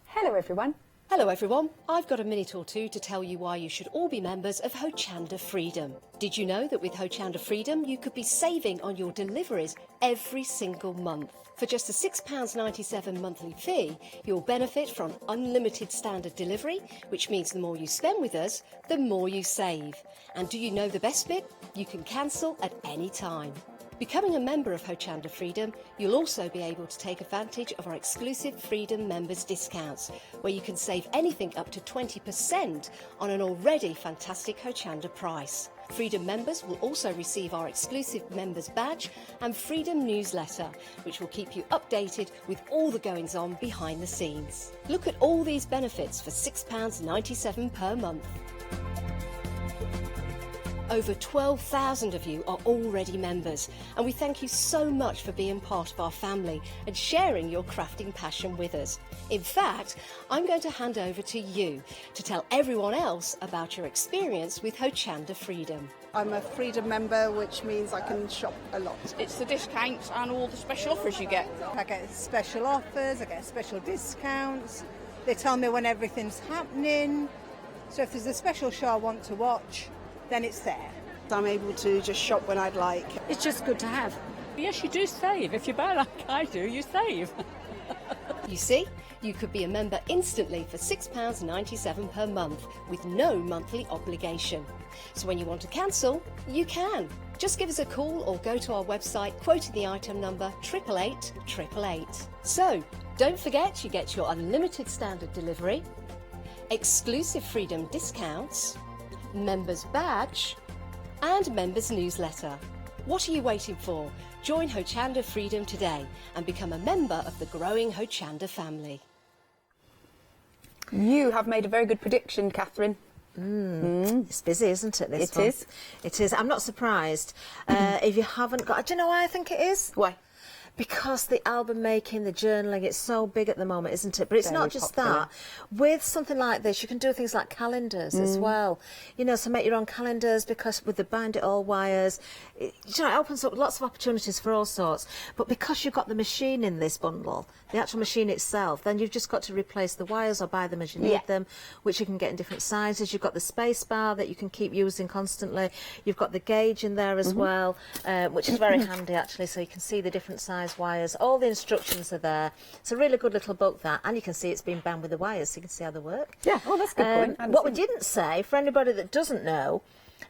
Hello, everyone. Hello everyone, I've got a minute or two to tell you why you should all be members of Hochanda Freedom. Did you know that with Hochanda Freedom you could be saving on your deliveries every single month? For just a £6.97 monthly fee, you'll benefit from unlimited standard delivery, which means the more you spend with us, the more you save. And do you know the best bit? You can cancel at any time. Becoming a member of Hochanda Freedom, you'll also be able to take advantage of our exclusive Freedom members discounts, where you can save anything up to 20% on an already fantastic Hochanda price. Freedom members will also receive our exclusive members badge and Freedom newsletter, which will keep you updated with all the goings on behind the scenes. Look at all these benefits for £6.97 per month. Over 12,000 of you are already members, and we thank you so much for being part of our family and sharing your crafting passion with us. In fact, I'm going to hand over to you to tell everyone else about your experience with Hochanda Freedom. I'm a Freedom member, which means I can shop a lot. It's the discounts and all the special offers you get. I get special offers, I get special discounts. They tell me when everything's happening. So if there's a special show I want to watch, then it's there. I'm able to just shop when I'd like. It's just good to have. Yes, you do save. If you buy like I do, you save. You see, you could be a member instantly for £6.97 per month with no monthly obligation. So when you want to cancel, you can. Just give us a call or go to our website quoting the item number 888 So, don't forget you get your unlimited standard delivery, exclusive Freedom discounts, members badge and members newsletter. What are you waiting for? Join Hochanda Freedom today and become a member of the growing Hochanda family. You have made a very good prediction, Catherine. It's busy, isn't it, this It one? is. It is. I'm not surprised if you haven't got... Do you know why I think it is? Why? Because the album making, the journaling, it's so big at the moment, isn't it? But it's Very not just popular. that. With something like this, you can do things like calendars as well. You know, so make your own calendars, because with the bind it all wires, it opens up lots of opportunities for all sorts. But because you've got the machine in this bundle, the actual machine itself, then you've just got to replace the wires or buy them as you need them, which you can get in different sizes. You've got the space bar that you can keep using constantly. You've got the gauge in there as well, which is very handy actually, so you can see the different size wires. All the instructions are there. It's a really good little book, that, and you can see it's been bound with the wires, so you can see how they work. Yeah, well, that's a good point. What we didn't say, for anybody that doesn't know,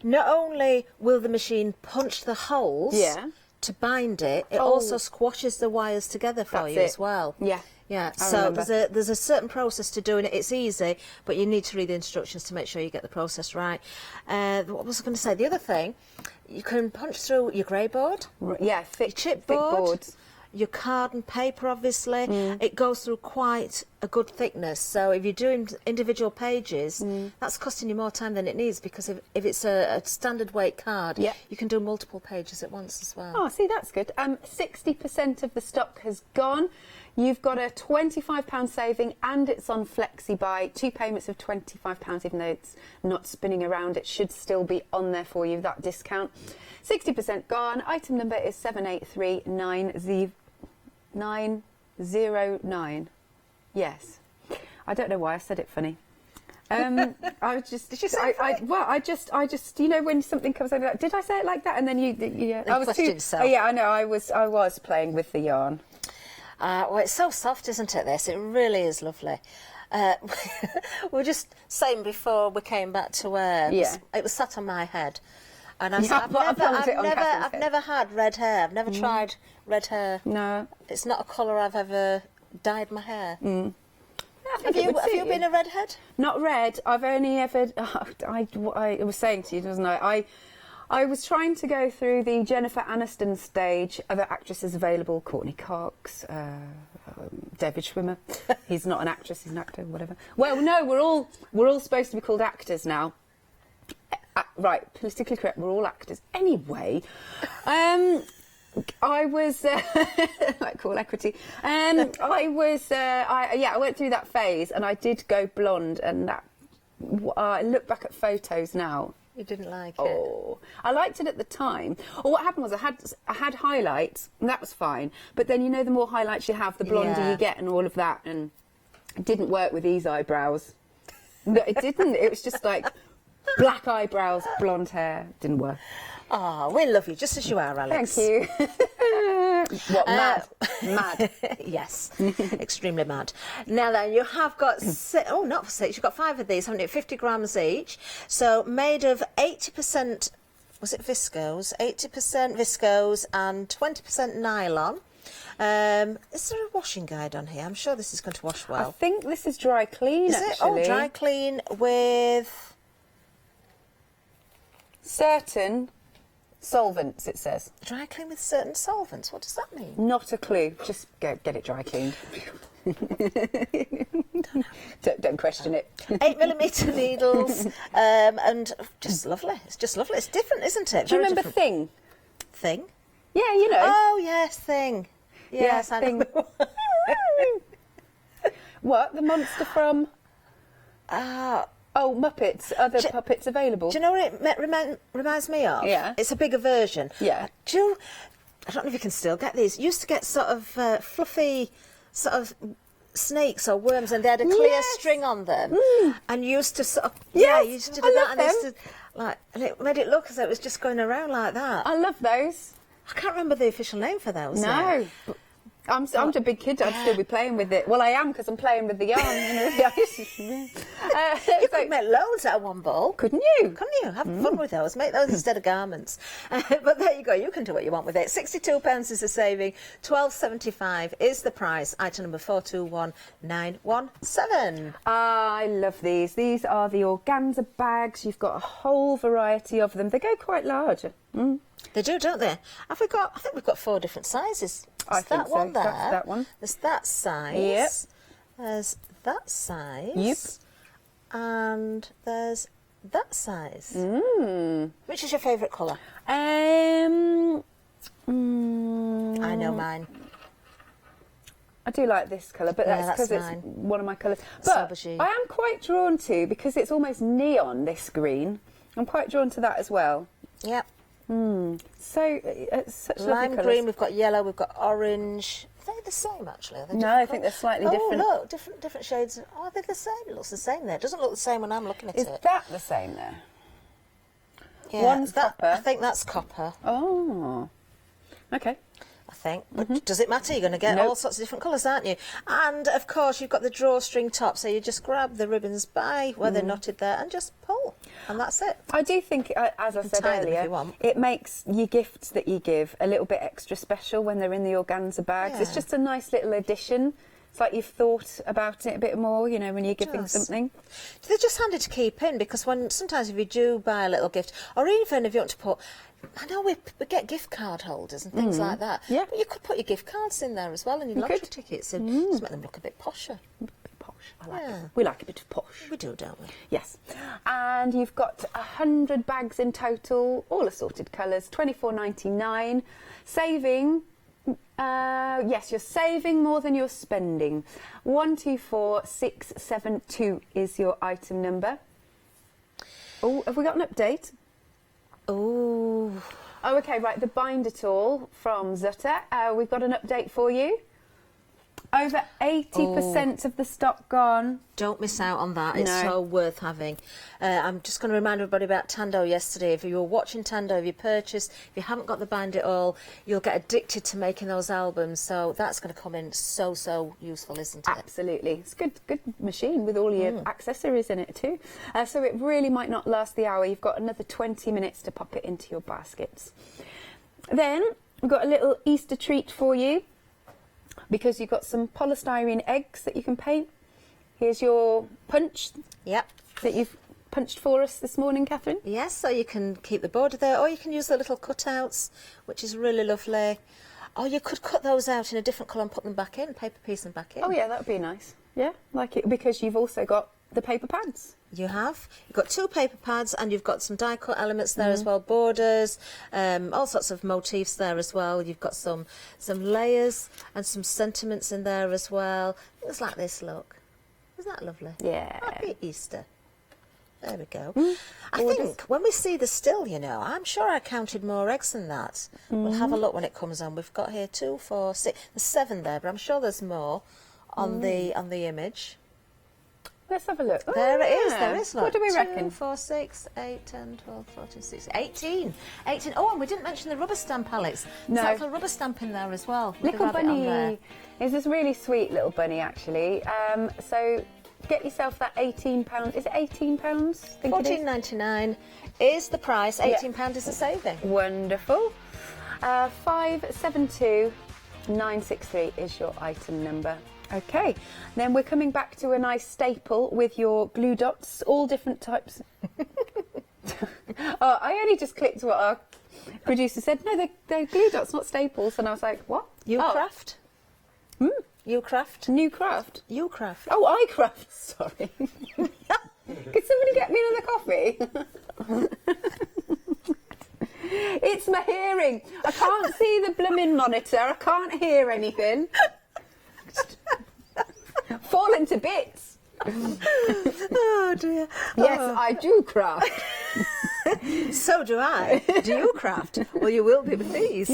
not only will the machine punch the holes to bind it, it also squashes the wires together for you as well. Yeah. Yeah, I so remember. there's a certain process to doing it. It's easy, but you need to read the instructions to make sure you get the process right. What was I going to say? The other thing, you can punch through your grey board, Yeah, thick chipboard, boards. your card and paper, obviously. It goes through quite a good thickness. So if you're doing individual pages, that's costing you more time than it needs, because if it's a standard weight card, you can do multiple pages at once as well. Oh, see, that's good. 60% of the stock has gone. You've got a £25 saving, and it's on Flexi buy. 2 payments of £25, even though it's not spinning around, it should still be on there for you, that discount. 60% gone. Item number is 783909. Yes. I don't know why I said it funny. I just, did you say I just, you know, when something comes over, like, did I say it like that? And then I was too. Oh, yeah, I know. I was playing with the yarn. Well, it's so soft, isn't it, this? It really is lovely. We were just saying before we came back to where it was sat on my head. And I've never had red hair. I've never tried red hair. No. It's not a colour I've ever dyed my hair. Have you been a redhead? Not red. I've only ever. I was saying to you, wasn't I? I was trying to go through the Jennifer Aniston stage. Other actresses available: Courtney Cox, David Schwimmer. He's not an actress; he's an actor. Whatever. Well, no, we're all supposed to be called actors now. Right, politically correct. We're all actors anyway. I was like call equity. I went through that phase, and I did go blonde. And that I look back at photos now. You didn't like it? Oh, I liked it at the time. Or what happened was I had highlights, and that was fine. But then the more highlights you have, the blonder you get, and all of that. And it didn't work with these eyebrows. No, it didn't. It was just like black eyebrows, blonde hair. Didn't work. Oh, we love you just as you are, Alex. Thank you. What, mad? Mad. Yes, extremely mad. Now then, you have got, not 6, you've got 5 of these, haven't you? 50 grams each. So made of 80%, was it viscose? 80% viscose and 20% nylon. Is there a washing guide on here? I'm sure this is going to wash well. I think this is dry clean, actually. Oh, dry clean with certain solvents, it says. Dry clean with certain solvents. What does that mean? Not a clue. Just get it dry cleaned. don't question it. 8mm needles, and just lovely. It's just lovely. It's different, isn't it? Do you remember Thing? Thing? Yeah, you know. Oh, yes, Thing. Yes, I Thing. know. What? The monster from? Oh, Muppets. Other puppets available. Do you know what it reminds me of? Yeah. It's a bigger version. Yeah. I don't know if you can still get these. You used to get sort of fluffy sort of snakes or worms, and they had a clear string on them. And you used to sort of... Yes, you used to do that. And it made it look as though it was just going around like that. I love those. I can't remember the official name for those. No. I'm a big kid. I'd still be playing with it. Well, I am, because I'm playing with the yarn. You could make loads out of one ball. Couldn't you? Couldn't you? Have fun with those. Make those instead of garments. But there you go. You can do what you want with it. £62 is the saving. £12.75 is the price. Item number 421917. I love these. These are the organza bags. You've got a whole variety of them. They go quite large. They do, don't they? I think we've got 4 different sizes. I think that one so. there. That's that one. There's that size. Yep. There's that size. Yep. And there's that size. Which is your favourite colour? I know mine. I do like this colour, but that's because it's one of my colours. But I am quite drawn to, because it's almost neon, this green, I'm quite drawn to that as well. Yep. So it's such lime lovely green, we've got yellow, we've got orange. Are they the same, actually? No, I think they're slightly different. Oh, look, different shades. Oh, they're the same. It looks the same there. It doesn't look the same when I'm looking at it. Is that the same there? Yeah, one's copper. I think that's copper. Oh, okay. I think. But does it matter? You're going to get all sorts of different colours, aren't you? And, of course, you've got the drawstring top, so you just grab the ribbons by where they're knotted there and just pull, and that's it. I do think, as I said earlier, it makes your gifts that you give a little bit extra special when they're in the organza bags. Yeah. It's just a nice little addition. It's like you've thought about it a bit more, when you're giving something. They're just handy to keep in, because sometimes if you do buy a little gift, or even if you want to put... I know we get gift card holders and things like that. Yeah. But you could put your gift cards in there as well, and your lottery tickets, and just make them look a bit posher. Posh. I like it. We like a bit of posh. We do, don't we? Yes. And you've got 100 bags in total, all assorted colours, £24.99. Saving... yes, you're saving more than you're spending. 124672 is your item number. Oh, have we got an update? Oh, okay, right. The Bind It All from Zutter. We've got an update for you. Over 80% of the stock gone. Don't miss out on that. It's so worth having. I'm just going to remind everybody about Tando yesterday. If you were watching Tando, if you purchased, if you haven't got the Bind It All, you'll get addicted to making those albums. So that's going to come in so useful, isn't it? Absolutely. It's a good machine with all your accessories in it too. So it really might not last the hour. You've got another 20 minutes to pop it into your baskets. Then we've got a little Easter treat for you, because you've got some polystyrene eggs that you can paint. Here's your punch. Yep. That you've punched for us this morning, Catherine. Yes, so you can keep the border there, or you can use the little cutouts, which is really lovely. Or you could cut those out in a different colour and put them back in, paper piece them back in. Oh yeah, that would be nice. Yeah, like it, because you've also got the paper pads. You have. You've got 2 paper pads, and you've got some die cut elements there as well, borders, all sorts of motifs there as well. You've got some layers and some sentiments in there as well. Things like this, look. Isn't that lovely? Yeah. Happy Easter. There we go. I think when we see the still, you know, I'm sure I counted more eggs than that. We'll have a look when it comes on. We've got here 2, 4, 6. There's 7 there, but I'm sure there's more on the image. Let's have a look. There it is. There is. Look. What do we 2, reckon? 4, 6, 8, 10, 12, 14, 16, 18. 18. Oh, and we didn't mention the rubber stamp, Alex. No. There's a little rubber stamp in there as well. With the Little rabbit on there. bunny. Is this really sweet little bunny, actually? So get yourself that £18. Is it £18? £14.99 is the price. £18 is the saving. Wonderful. 572963 is your item number. Okay, then we're coming back to a nice staple with your glue dots, all different types. Oh, I only just clicked what our producer said. No, they're glue dots, not staples. And I was like, what? U-craft. U-craft. New craft. U-craft. Oh, I craft. Sorry. Could somebody get me another coffee? It's my hearing. I can't see the blooming monitor. I can't hear anything. Falling to bits. Oh dear. Yes, I do craft. So do I. Do you craft? Well, you will be with these.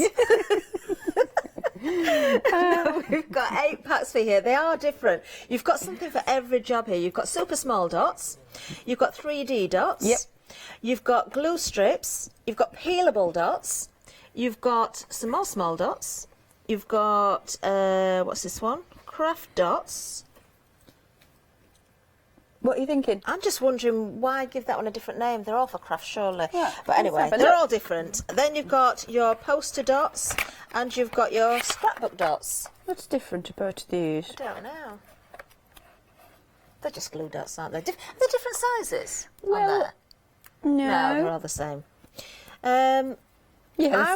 We've got 8 packs for here. They are different. You've got something for every job here. You've got super small dots. You've got 3D dots. Yep. You've got glue strips. You've got peelable dots. You've got some more small dots. You've got, what's this one? Craft dots. What are you thinking? I'm just wondering why give that one a different name. They're all for craft, surely. Yeah, but anyway, let's have a they're look. all different. Then you've got your poster dots and you've got your scrapbook dots. What's different about these? I don't know. They're just glue dots, aren't they? They're different sizes on Well, there. No. No, they're all the same. Yeah, I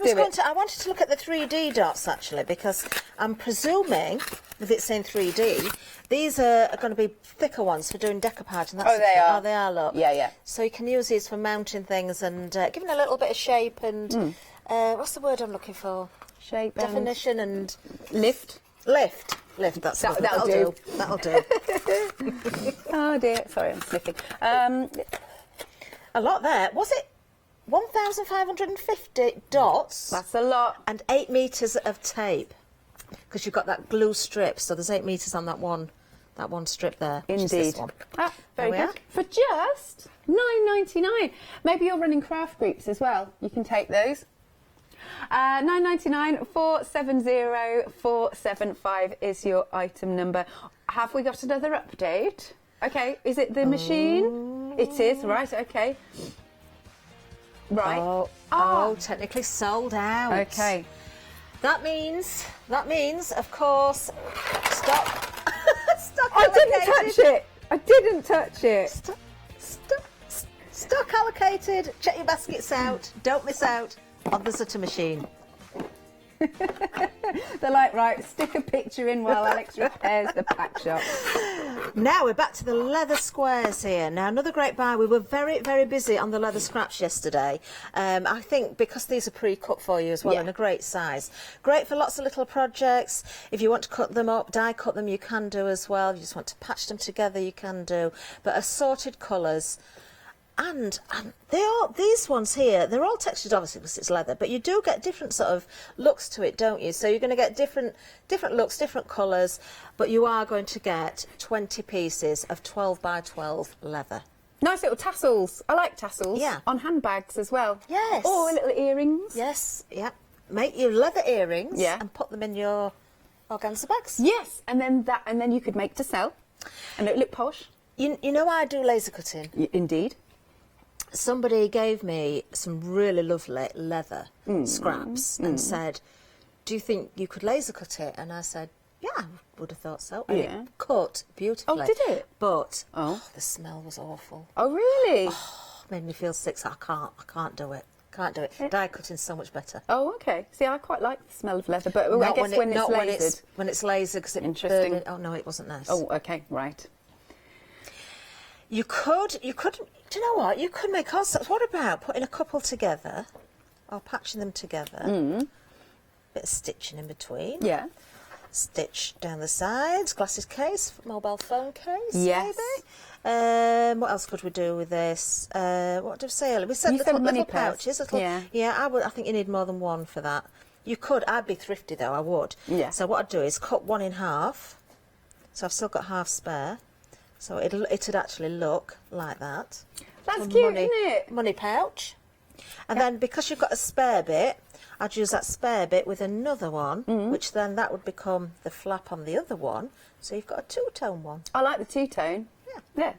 wanted to look at the 3D dots actually, because I'm presuming if it's in 3D, these are going to be thicker ones for doing decoupage. And that's Oh, they are. Oh, they are. Look. Yeah, yeah. So you can use these for mounting things and giving a little bit of shape and what's the word I'm looking for? Shape. Definition and Lift. Lift. That's That'll do. do. That'll do. Oh dear. Sorry, I'm sniffing. A lot there. Was it 1,550 dots? That's a lot. And 8 metres of tape, because you've got that glue strip, so there's 8 metres on that one strip there. which is this Indeed. one. Ah, very There we good. For just £9.99. Maybe you're running craft groups as well. You can take those. £9.99 470 475 is your item number. Have we got another update? Okay, is it the machine? It is, right, okay. Right. Oh, technically sold out. Okay. That means, of course, stock. Stock I didn't allocated. touch it. I didn't touch it. Stock allocated. Check your baskets out. Don't miss out on the Zutter machine. They're like, right, stick a picture in while Alex repairs the pack shop. Now we're back to the leather squares here. Now another great buy. We were very, very busy on the leather scraps yesterday. I think because these are pre-cut for you as well, Yeah. in a great size. Great for lots of little projects. If you want to cut them up, die cut them, you can do as well. If you just want to patch them together, you can do. But assorted colours. And these ones here, they're all textured obviously because it's leather, but you do get different sort of looks to it, don't you? So you're going to get different looks, different colours, but you are going to get 20 pieces of 12 by 12 leather. Nice little tassels. I like tassels. Yeah. On handbags as well. Yes. Or little earrings. Yes, yeah. Make your leather earrings and put them in your organza bags. Yes, and then you could make to sell, and it look posh. You know I do laser cutting. Indeed. Somebody gave me some really lovely leather scraps and said, do you think you could laser cut it? And I said, Yeah, I would have thought so. And Yeah. it cut beautifully. Oh, did it? But Oh. the smell was awful. Oh, really? Made me feel sick. So I can't do it. Can't do it. Die cutting's so much better. Oh, okay. See, I quite like the smell of leather, but I Not guess when it's not lasered. when it's lasered, because it Interesting. burned. Oh no, it wasn't nice. Oh, okay, right. You could. Do you know what? You could make all sorts. What about putting a couple together, or patching them together? Bit of stitching in between. Yeah. Stitch down the sides. Glasses case, mobile phone case. Yes. Maybe. What else could we do with this? What did we say earlier? We said You said money little purse. pouches. Little, Yeah. I think you need more than one for that. You could. I'd be thrifty though. I would. Yeah. So what I'd do is cut one in half. So I've still got half spare. So it'd actually look like that. That's A cute, money, isn't it? Money pouch. And then because you've got a spare bit, I'd use that spare bit with another one, which then that would become the flap on the other one. So you've got a two-tone one. I like the two-tone. Yeah.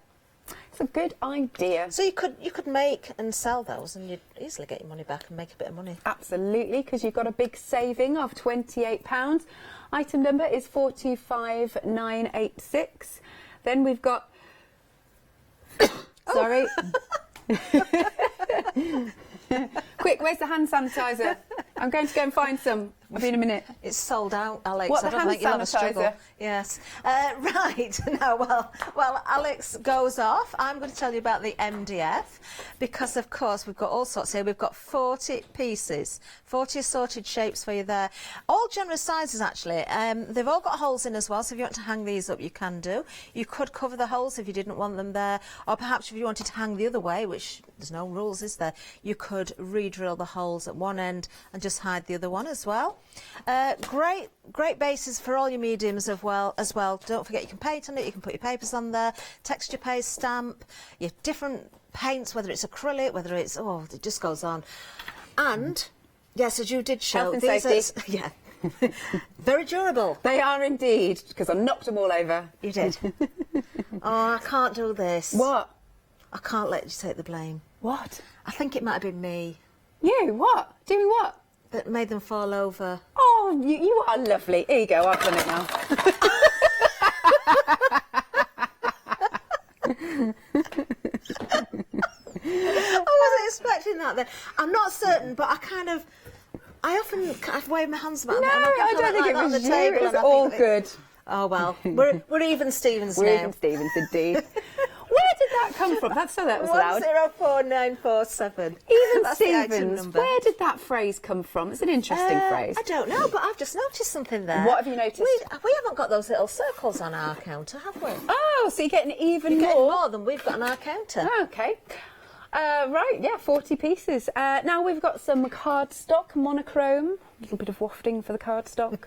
It's a good idea. So you could make and sell those, and you'd easily get your money back and make a bit of money. Absolutely, because you've got a big saving of £28. Item number is 42986. Then we've got... Sorry. Quick, where's the hand sanitizer? I'm going to go and find some. I'll be in a minute. It's sold out, Alex. What, I the don't hand think you'll have a struggle. sanitizer? Yes. Right. No, well, Alex goes off. I'm going to tell you about the MDF because, of course, we've got all sorts here. We've got 40 pieces, 40 assorted shapes for you there. All generous sizes, actually. They've all got holes in as well, so if you want to hang these up, you can do. You could cover the holes if you didn't want them there, or perhaps if you wanted to hang the other way, which there's no rules, is there? You could re-drill the holes at one end and just hide the other one as well. Great bases for all your mediums as well. Don't forget you can paint on it, you can put your papers on there, texture paste, stamp, your different paints, whether it's acrylic, whether it's, it just goes on. And, yes, as you did show, Health and safety. yeah, very durable. They are indeed, because I knocked them all over. You did. Oh, I can't do this. What? I can't let you take the blame. What? I think it might have been me You? What? Doing what? that made them fall over. Oh, you are lovely. Here you go, I've done it now. I wasn't expecting that then. I'm not certain, but I often wave my hands about No, and I don't think it on was the you. table It was and I all think good. Oh well, we're even Stevens We're now. even Stevens, indeed. Where did that come from? That was loud. 104947. Even That's the item Stevens. number. Where did that phrase come from? It's an interesting phrase. I don't know, but I've just noticed something there. What have you noticed? We haven't got those little circles on our counter, have we? Oh, so you're getting even You're more. getting more than we've got on our counter. Okay. Right, yeah, 40 pieces. Now we've got some cardstock, monochrome. A little bit of wafting for the cardstock.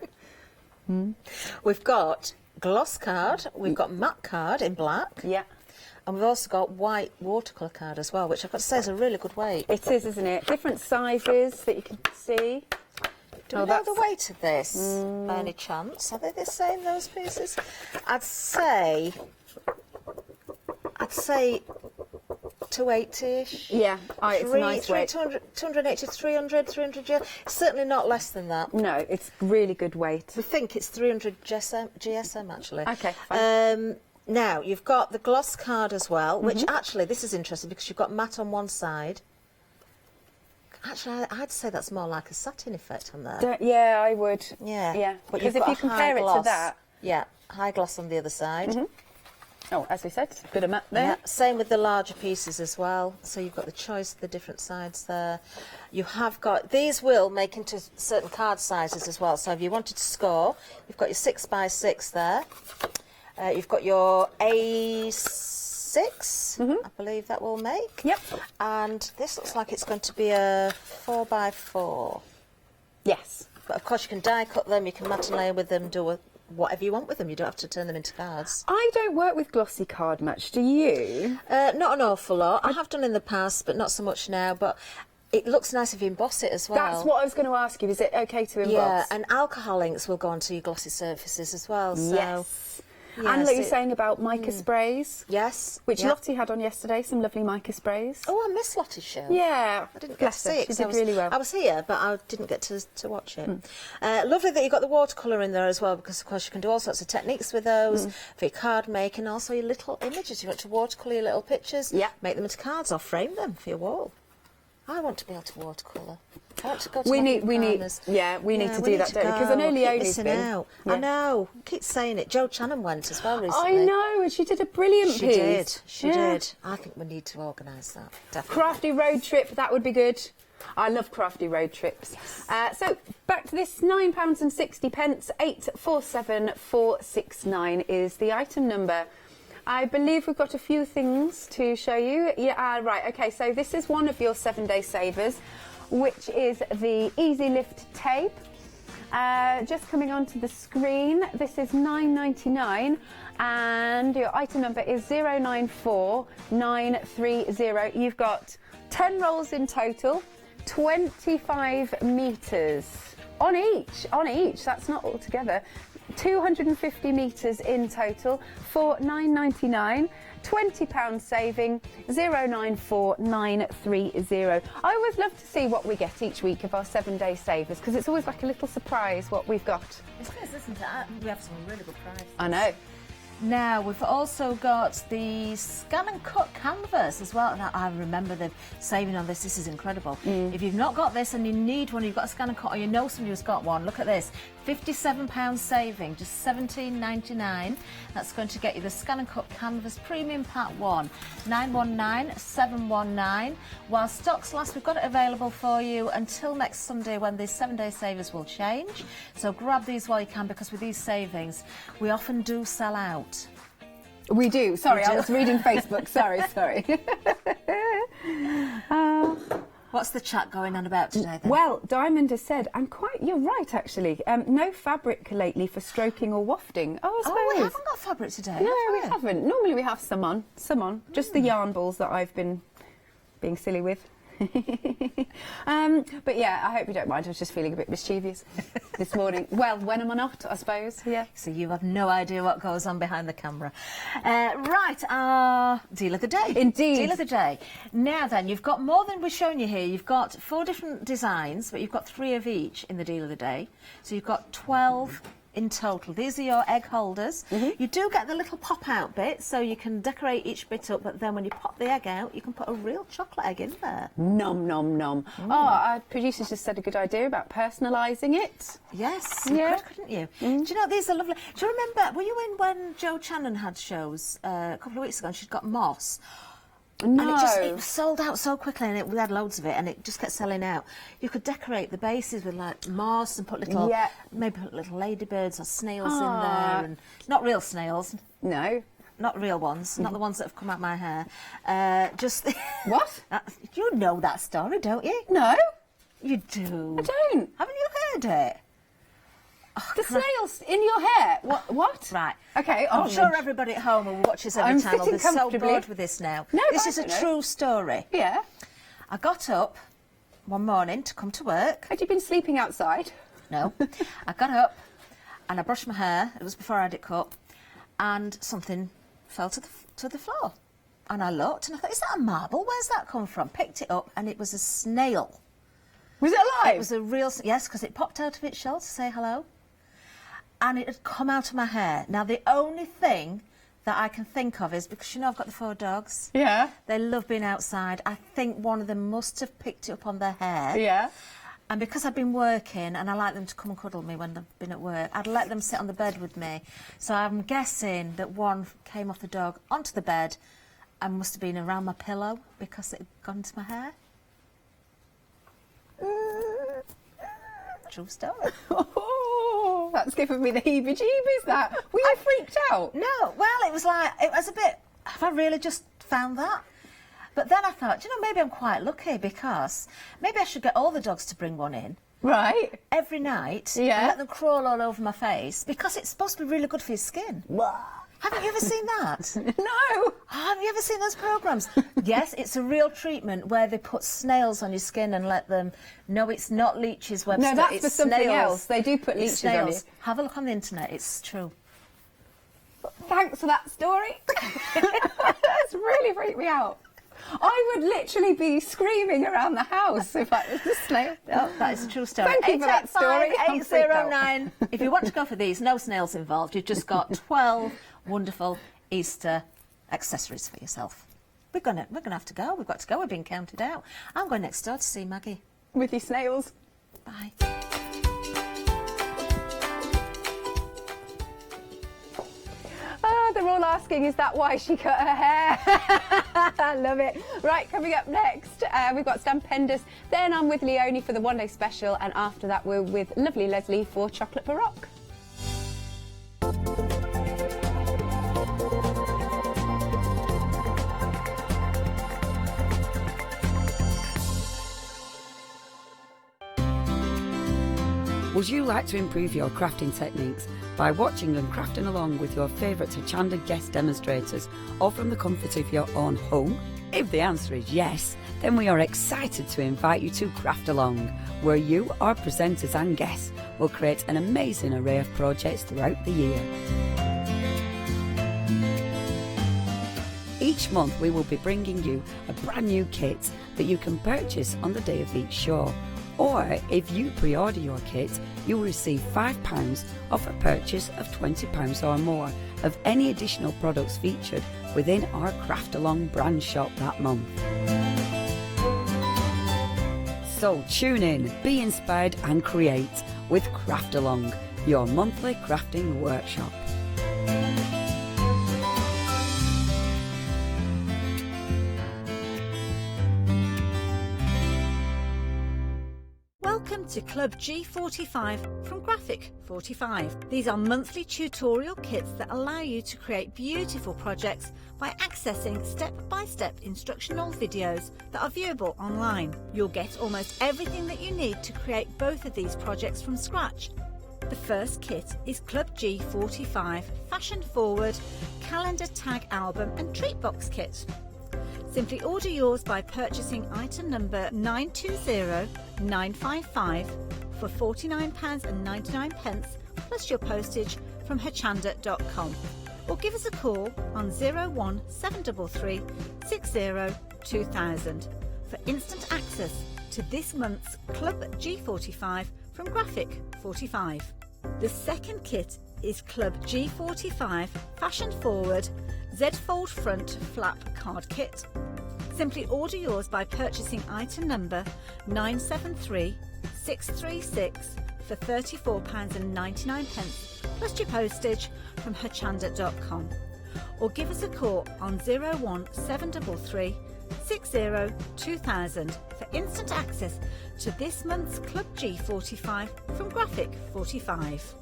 We've got gloss card, we've got matte card in black, Yeah. and we've also got white watercolour card as well, which I've got to say is a really good weight. It is, isn't it? Different sizes that you can see. Do we know the weight of this by any chance? Are they the same, those pieces? I'd say 280-ish. Yeah, it's a nice weight. 280, 300, yeah. It's certainly not less than that. No, it's really good weight. We think it's 300 GSM actually. Okay, fine. Now, you've got the gloss card as well, which actually, this is interesting because you've got matte on one side. Actually, I'd say that's more like a satin effect on there. Yeah, I would. Yeah. Yeah, But because you've if got you a compare high it to gloss. that... Yeah, high gloss on the other side. Oh, as we said, a bit of matte there. Yeah, same with the larger pieces as well. So you've got the choice of the different sides there. You have got, these will make into certain card sizes as well. So if you wanted to score, you've got your 6x6 there. You've got your A6, I believe that will make. Yep. And this looks like it's going to be a 4x4. Yes. But of course you can die cut them, you can matte and layer with them, do whatever you want with them. You don't have to turn them into cards. I don't work with glossy card much, do you? Not an awful lot. I have done in the past, but not so much now. But it looks nice if you emboss it as well. That's what I was going to ask you. Is it okay to emboss? Yeah, and alcohol inks will go onto your glossy surfaces as well. So. Yes. And like you're saying about mica sprays. Yes. Which Lottie had on yesterday, some lovely mica sprays. Oh, I missed Lottie's show. Yeah. I didn't get to see it. She did really well. I was here, but I didn't get to watch it. Lovely that you've got the watercolour in there as well, because of course you can do all sorts of techniques with those for your card making, also your little images. You want to watercolour your little pictures, make them into cards or frame them for your wall. I want to be able to watercolour. I want to go to we need to do that, don't we? Because I know Leonie's been. Out. I know. I keep saying it. Jo Channon went as well recently. I know, and she did a brilliant piece. She did. I think we need to organise that. Definitely. Crafty road trip, that would be good. I love crafty road trips. Yes. So back to this, £9.60, 847469 is the item number. I believe we've got a few things to show you. Yeah, right, okay, so this is one of your 7-day savers, which is the Easy Lift tape. Just coming onto the screen, this is £9.99 and your item number is 094930. You've got 10 rolls in total, 25 metres on each, that's not all together. 250 metres in total for £9.99, £20 saving, 094930. I always love to see what we get each week of our 7-day savers, because it's always like a little surprise what we've got. It is, isn't it? We have some really good prizes. I know. Now, we've also got the scan and cut canvas as well. Now, I remember the saving on this. This is incredible. If you've not got this and you need one, you've got a scan and cut, or you know somebody who's got one, look at this. £57 saving, just £17.99. That's going to get you the scan and cut canvas premium pack 1, 919719. While stocks last, we've got it available for you until next Sunday, when the 7-day savers will change. So grab these while you can, because with these savings, we often do sell out. We do. Sorry, I was reading Facebook. Sorry. What's the chat going on about today, then? Well, Diamond has said, you're right, actually, no fabric lately for stroking or wafting. Oh, I suppose. Oh, we haven't got fabric today, No, we haven't. Normally we have some on. Just the yarn balls that I've been being silly with. But yeah, I hope you don't mind. I was just feeling a bit mischievous this morning. Well, when am I not, I suppose? Yeah. So you have no idea what goes on behind the camera. Right, our deal of the day. Indeed. Deal of the day. Now then, you've got more than we're showing you here. You've got 4 different designs, but you've got 3 of each in the deal of the day. So you've got 12 in total. These are your egg holders. You do get the little pop-out bit, so you can decorate each bit up, but then when you pop the egg out, you can put a real chocolate egg in there. Nom, nom, nom. Oh, our producers just said a good idea about personalising it. Yes, you could, couldn't you? Do you know, these are lovely. Do you remember, were you in when Jo Channon had shows a couple of weeks ago, and she'd got moss? No. And it was sold out so quickly, and we had loads of it, and it just kept selling out. You could decorate the bases with like moss and put little, maybe put little ladybirds or snails in there, and not real snails. No. Not real ones, not the ones that have come out my hair. Just what? You know that story, don't you? No. You do. I don't. Haven't you heard it? Oh, the snails in your hair? What? Right. Okay. I'm sure everybody at home who watches every channel is so bored with this now. No, this is a true story. Yeah. I got up one morning to come to work. Had you been sleeping outside? No. I got up and I brushed my hair. It was before I had it cut, and something fell to the floor. And I looked and I thought, is that a marble? Where's that come from? Picked it up and it was a snail. Was it alive? It was a real... Yes, because it popped out of its shell to say hello. And it had come out of my hair. Now, the only thing that I can think of is, because, you know, I've got the 4 dogs. Yeah. They love being outside. I think one of them must have picked it up on their hair. Yeah. And because I've been working and I like them to come and cuddle me when I've been at work, I'd let them sit on the bed with me. So I'm guessing that one came off the dog onto the bed and must have been around my pillow because it had gone into my hair. True story. Oh, that's given me the heebie-jeebies, that. Were you freaked out? No, well, it was a bit, have I really just found that? But then I thought, you know, maybe I'm quite lucky, because maybe I should get all the dogs to bring one in. Right. Every night. Yeah. And let them crawl all over my face, because it's supposed to be really good for your skin. Haven't you ever seen that? No. Oh, have you ever seen those programmes? Yes, it's a real treatment where they put snails on your skin and let them... No, it's not leeches, Webster. No, that's it's for something snails. else. They do put leeches on you. Have a look on the internet. It's true. Thanks for that story. That's really freaked me out. I would literally be screaming around the house if I was the snail. Oh, that is a true story. Thank you for that story. 809. If you want to go for these, no snails involved. You've just got 12 wonderful Easter accessories for yourself. We're gonna have to go. We've got to go. We're being counted out. I'm going next door to see Maggie. With your snails. Bye. Oh, they're all asking, is that why she cut her hair? I love it. Right, coming up next, we've got Stampendous. Then I'm with Leonie for the one-day special, and after that we're with lovely Leslie for Chocolate Baroque. Would you like to improve your crafting techniques by watching and crafting along with your favourite Hochanda guest demonstrators, or from the comfort of your own home? If the answer is yes, then we are excited to invite you to Craft Along, where you, our presenters and guests, will create an amazing array of projects throughout the year. Each month we will be bringing you a brand new kit that you can purchase on the day of each show. Or if you pre-order your kit, you will receive £5 off a purchase of £20 or more of any additional products featured within our Craft Along brand shop that month. So tune in, be inspired and create with Craft Along, your monthly crafting workshop. Welcome to Club G45 from Graphic 45. These are monthly tutorial kits that allow you to create beautiful projects by accessing step-by-step instructional videos that are viewable online. You'll get almost everything that you need to create both of these projects from scratch. The first kit is Club G45 Fashion Forward Calendar Tag Album and Treat Box Kit. Simply order yours by purchasing item number 920955 for £49.99 plus your postage from hochanda.com, or give us a call on 01733 60 2000 for instant access to this month's Club G45 from Graphic 45. The second kit is Club G45 Fashion Forward Z-Fold Front Flap Card Kit. Simply order yours by purchasing item number 973636 for £34.99 plus your postage from hochanda.com, or give us a call on 01733 60 2000 for instant access to this month's Club G45 from Graphic 45.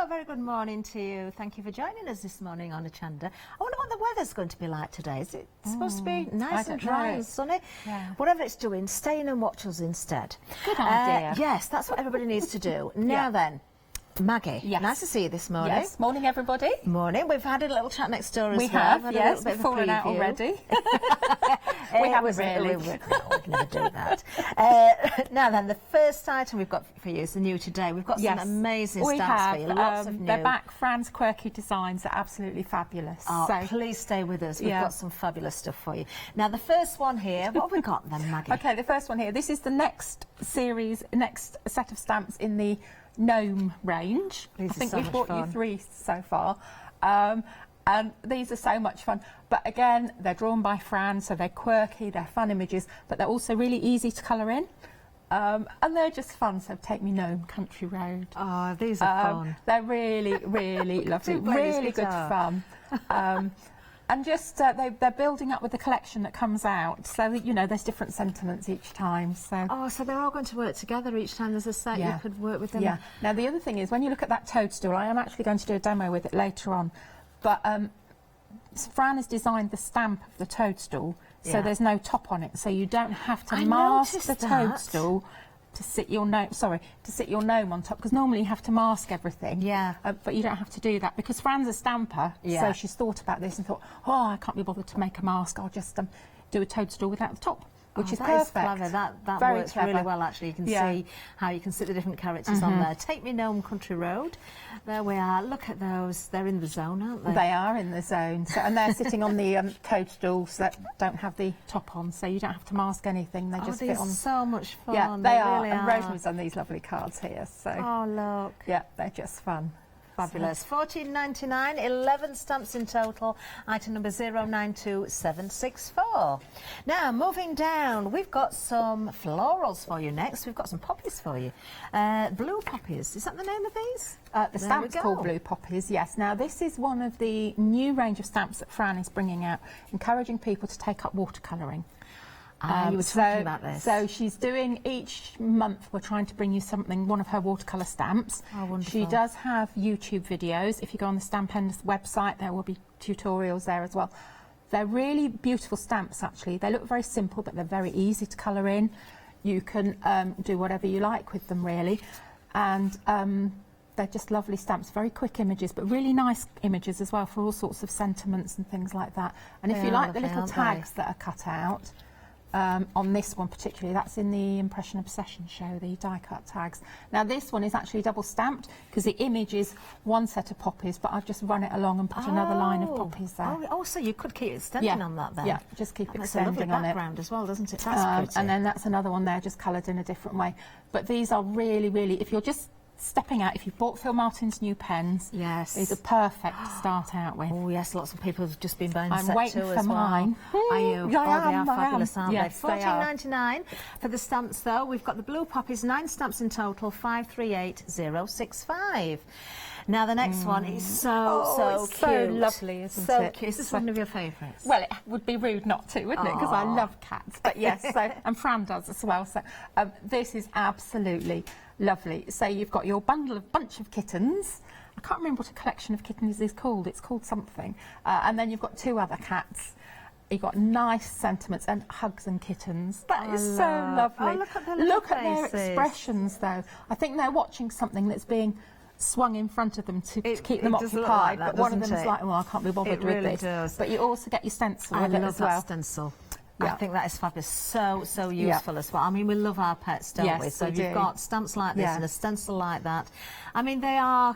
Very good morning to you. Thank you for joining us this morning on Hochanda. I wonder what the weather's going to be like today. Is it supposed to be nice and dry and sunny? Yeah. Whatever it's doing, stay in and watch us instead. Good idea. Yes, that's what everybody needs to do. Now then, Maggie, Yes. nice to see you this morning. Yes, morning everybody. Morning. We've had a little chat next door as We well. have, Had a yes, little bit we've of a fallen out preview. already. We haven't really. We'd never do that. Now then, the first item we've got for you is the new today. We've got some amazing we stamps have, for you. Lots of new. They're back. Fran's quirky designs are absolutely fabulous. Oh, so please stay with us. We've got some fabulous stuff for you. Now, the first one here, what have we got then, Maggie? Okay, the first one here. This is the next series, next set of stamps in the Gnome range. These I think are so we've much bought fun. you 3 so far. And these are so much fun. But again, they're drawn by Fran, so they're quirky, they're fun images, but they're also really easy to colour in. And they're just fun, so take me Gnome Country Road. Oh, these are fun. They're really, really lovely, Do play this really good guitar. fun. And just they're building up with the collection that comes out, so you know there's different sentiments each time. So Oh, so they're all going to work together each time there's a set. You could work with them. yeah. Now the other thing is when you look at that toadstool, I am actually going to do a demo with it later on, but Fran has designed the stamp of the toadstool, so Yeah. there's no top on it, so you don't have to I mask noticed the that. toadstool to sit your gnome on top, because normally you have to mask everything. Yeah. But you don't have to do that, because Fran's a stamper, so she's thought about this and thought, oh, I can't be bothered to make a mask, I'll just do a toadstool without the top, which is perfect. That is clever. That Very works clever. really well, actually. You can see how you can sit the different characters on there. Take Me Gnome Country Road. There we are. Look at those. They're in the zone, aren't they? They are in the zone. So, and they're sitting on the toadstools that don't have the top on, so you don't have to mask anything. They just fit on. So much fun. Yeah, they are. Really and are. Rosemary's done these lovely cards here. So. Oh, look. Yeah, they're just fun. Fabulous. $14.99, 11 stamps in total. Item number 092764. Now, moving down, we've got some florals for you next. We've got some poppies for you. Blue poppies. Is that the name of these? The stamp's called Blue Poppies, yes. Now, this is one of the new range of stamps that Fran is bringing out, encouraging people to take up watercolouring. You were talking about this. So she's doing, each month we're trying to bring you something, one of her watercolour stamps. Oh, wonderful. She does have YouTube videos. If you go on the Stamp End's website, there will be tutorials there as well. They're really beautiful stamps, actually. They look very simple, but they're very easy to colour in. You can do whatever you like with them, really. And they're just lovely stamps, very quick images, but really nice images as well for all sorts of sentiments and things like that. And if you like the little tags that are cut out, on this one particularly, that's in the Impression Obsession show, the die-cut tags. Now this one is actually double stamped, because the image is one set of poppies, but I've just run it along and put another line of poppies there. Oh, so you could keep extending on that then? Yeah, just keep extending on it. That's a lovely background as well, doesn't it? That's pretty. And then that's another one there, just coloured in a different way. But these are really, really, if you're just stepping out, if you've bought Phil Martin's new pens, these are perfect to start out with. Oh yes, lots of people have just been buying I'm waiting for mine. Are you? Yeah, they are fabulous, aren't yes, they? $14.99 for the stamps though. We've got the Blue Poppies, 9 stamps in total, 538065. Now the next one is so cute. So lovely, isn't it? So cute. Is this one of your favourites? Well, it would be rude not to, wouldn't it? Because I love cats. But yes, so, and Fran does as well. So this is absolutely lovely. So you've got your bunch of kittens. I can't remember what a collection of kittens is called. It's called something. And then you've got 2 other cats. You've got nice sentiments and hugs and kittens. That is so lovely. Oh, look at their expressions, though. I think they're watching something that's being swung in front of them to keep them occupied. Like that, but one of them's like, well, I can't be bothered with really this. Does. But you also get your stencil with I it love as well. that stencil. Yeah. I think that is fabulous. So useful as well. I mean, we love our pets, don't we? So you've got stamps like this and a stencil like that. I mean, they are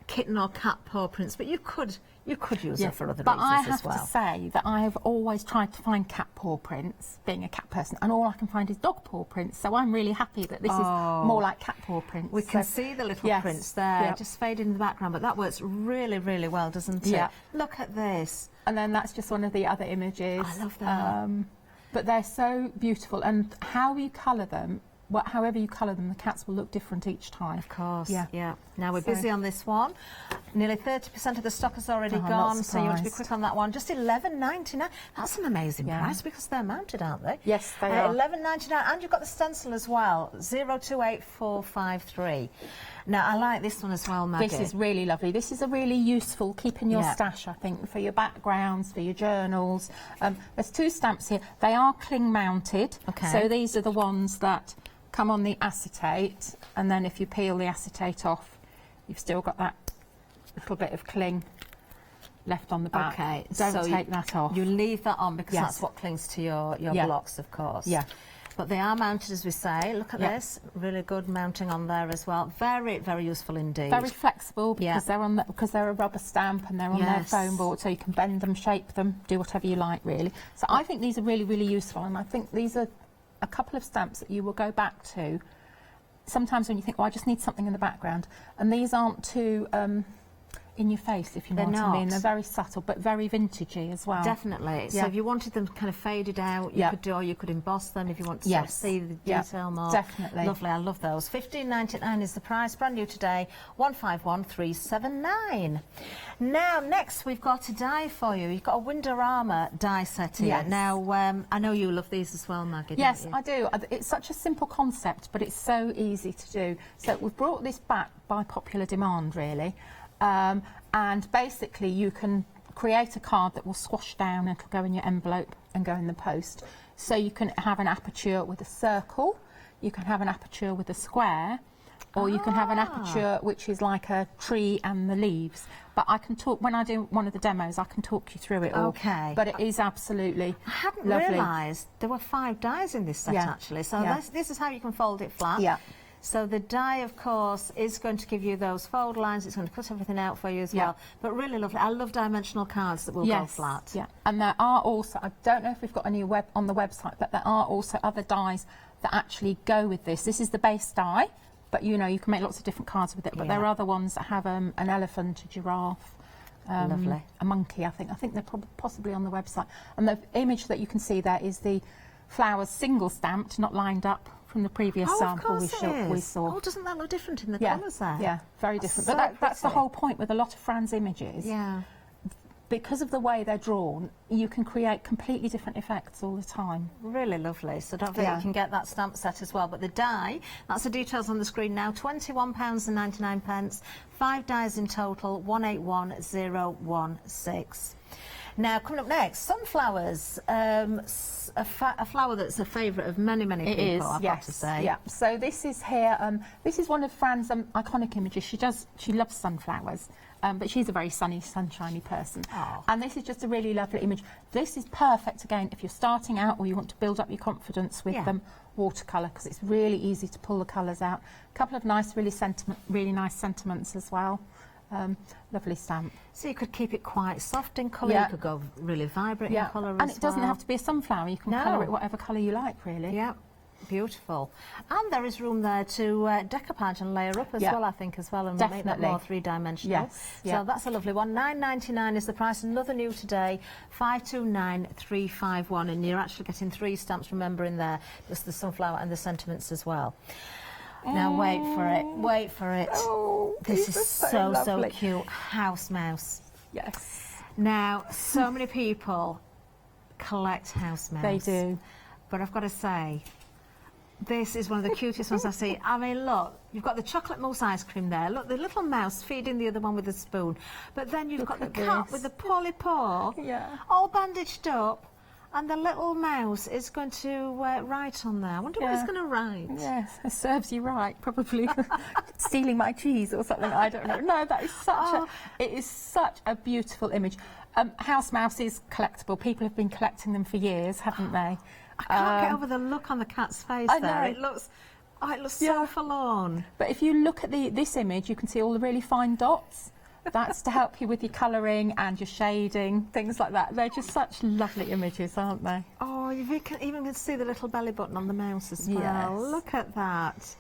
kitten or cat paw prints, but you could use it for other reasons as well. But I have to say that I have always tried to find cat paw prints, being a cat person, and all I can find is dog paw prints. So I'm really happy that this is more like cat paw prints. We can see the little prints there, just fading in the background, but that works really, really well, doesn't it? Yeah. Look at this. And then that's just one of the other images. I love that. But they're so beautiful, and how you colour them, however you colour them, the cats will look different each time. Of course, yeah. Now we're busy on this one. Nearly 30% of the stock has already gone, so you want to be quick on that one. Just $11.99. That's an amazing price because they're mounted, aren't they? Yes, they are. $11.99, and you've got the stencil as well. 028453. Now I like this one as well, Maggie. This is really lovely. This is a really useful, keep in your stash, I think, for your backgrounds, for your journals. There's 2 stamps here. They are cling mounted. Okay. So these are the ones that come on the acetate, and then if you peel the acetate off, you've still got that little bit of cling left on the back. Okay, Don't so take that off. You leave that on because that's what clings to your blocks, of course. Yeah. But they are mounted, as we say. Look at this, really good mounting on there as well. Very, very useful indeed. Very flexible because they're a rubber stamp and they're on their foam board, so you can bend them, shape them, do whatever you like, really. So I think these are really, really useful, and I think these are a couple of stamps that you will go back to sometimes when you think, well, I just need something in the background, and these aren't too in your face, if you know what I mean. They're very subtle, but very vintagey as well. Definitely. So if you wanted them kind of faded out, you could do, or you could emboss them if you want to sort of see the detail more. Definitely. Lovely, I love those. $15.99 is the price, brand new today, 151379. Now, next we've got a die for you. You've got a Windorama die set here. Yes. Now, I know you love these as well, Maggie. Yes, don't you? I do. It's such a simple concept, but it's so easy to do. So we've brought this back by popular demand, really. And basically you can create a card that will squash down and it'll go in your envelope and go in the post. So you can have an aperture with a circle. you can have an aperture with a square, or you can have an aperture which is like a tree and the leaves. But I can talk, when I do one of the demos, I can talk you through it all. Okay. But it is absolutely I hadn't lovely. realised there were 5 dies in this set, actually. So this is how you can fold it flat. Yeah. So the die, of course, is going to give you those fold lines. It's going to cut everything out for you as well. But really lovely. I love dimensional cards that will go flat. Yeah, and there are also, I don't know if we've got any on the website, but there are also other dies that actually go with this. This is the base die, but you know, you can make lots of different cards with it. But there are other ones that have an elephant, a giraffe, lovely, a monkey. I think they're possibly on the website. And the image that you can see there is the flowers single stamped, not lined up from the previous sample we saw. Oh, doesn't that look different in the colours there? Yeah, very different. So but that's the whole point with a lot of Fran's images. Yeah. Because of the way they're drawn, you can create completely different effects all the time. Really lovely. So don't forget you can get that stamp set as well. But the die, that's the details on the screen now, £21.99. 5 dies in total, 181016. Now, coming up next, sunflowers. A flower that's a favourite of many, many people, I've got to say. Yeah. So this is here. This is one of Fran's iconic images. She loves sunflowers, but she's a very sunny, sunshiny person. Oh. And this is just a really lovely image. This is perfect, again, if you're starting out or you want to build up your confidence with watercolour, because it's really easy to pull the colours out. A couple of nice, really nice sentiments as well. Lovely stamp. So you could keep it quite soft in colour, you could go really vibrant in colour as well. And it doesn't have to be a sunflower, you can colour it whatever colour you like, really. Yeah, beautiful. And there is room there to decoupage and layer up as well, I think, as well, and make that more three-dimensional. Yes. So that's a lovely one. £9.99 is the price. Another new today, 529351, and you're actually getting 3 stamps, remember, in there. There's the sunflower and the sentiments as well. Now wait for it, wait for it. Oh, this is so cute. House mouse. Yes. Now, so many people collect house mouse. They do. But I've got to say, this is one of the cutest ones I've seen. I mean, look, you've got the chocolate mousse ice cream there. Look, the little mouse feeding the other one with a spoon. But then you've got the cat with the poorly paw, all bandaged up. And the little mouse is going to write on there. I wonder what it's going to write. Yes, it serves you right. Probably stealing my cheese or something. I don't know. No, that is it is such a beautiful image. House mouse is collectible. People have been collecting them for years, haven't they? I can't get over the look on the cat's face there. It looks so forlorn. But if you look at this image, you can see all the really fine dots. That's to help you with your colouring and your shading, things like that. They're just such lovely images, aren't they? Oh, you can even see the little belly button on the mouse as well. Yes. Look at that.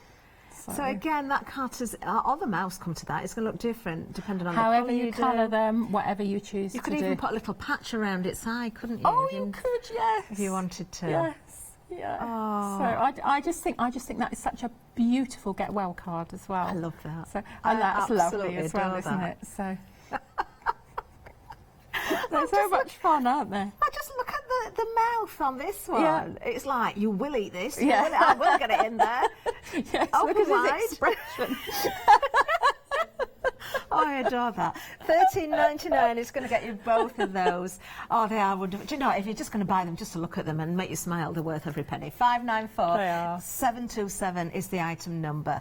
So again, that cat is, or the mouse come to that, it's going to look different depending on however the colour you colour them, whatever you choose to do. You could even put a little patch around its eye, couldn't you? Oh, you could, yes. If you wanted to. Yes. Yeah. Oh. So I just think that is such a beautiful get well card as well. I love that. So and that's lovely as well, isn't it? So they're so much fun, aren't they? I just look at the mouth on this one. Yeah. It's like, you will eat this. Yeah. I will get it in there. Yes, Open look at wide. his expression. Oh, I adore that. £13.99 is going to get you both of those. Oh, they are wonderful. Do you know, if you're just going to buy them just to look at them and make you smile, they're worth every penny. 594-727 is the item number.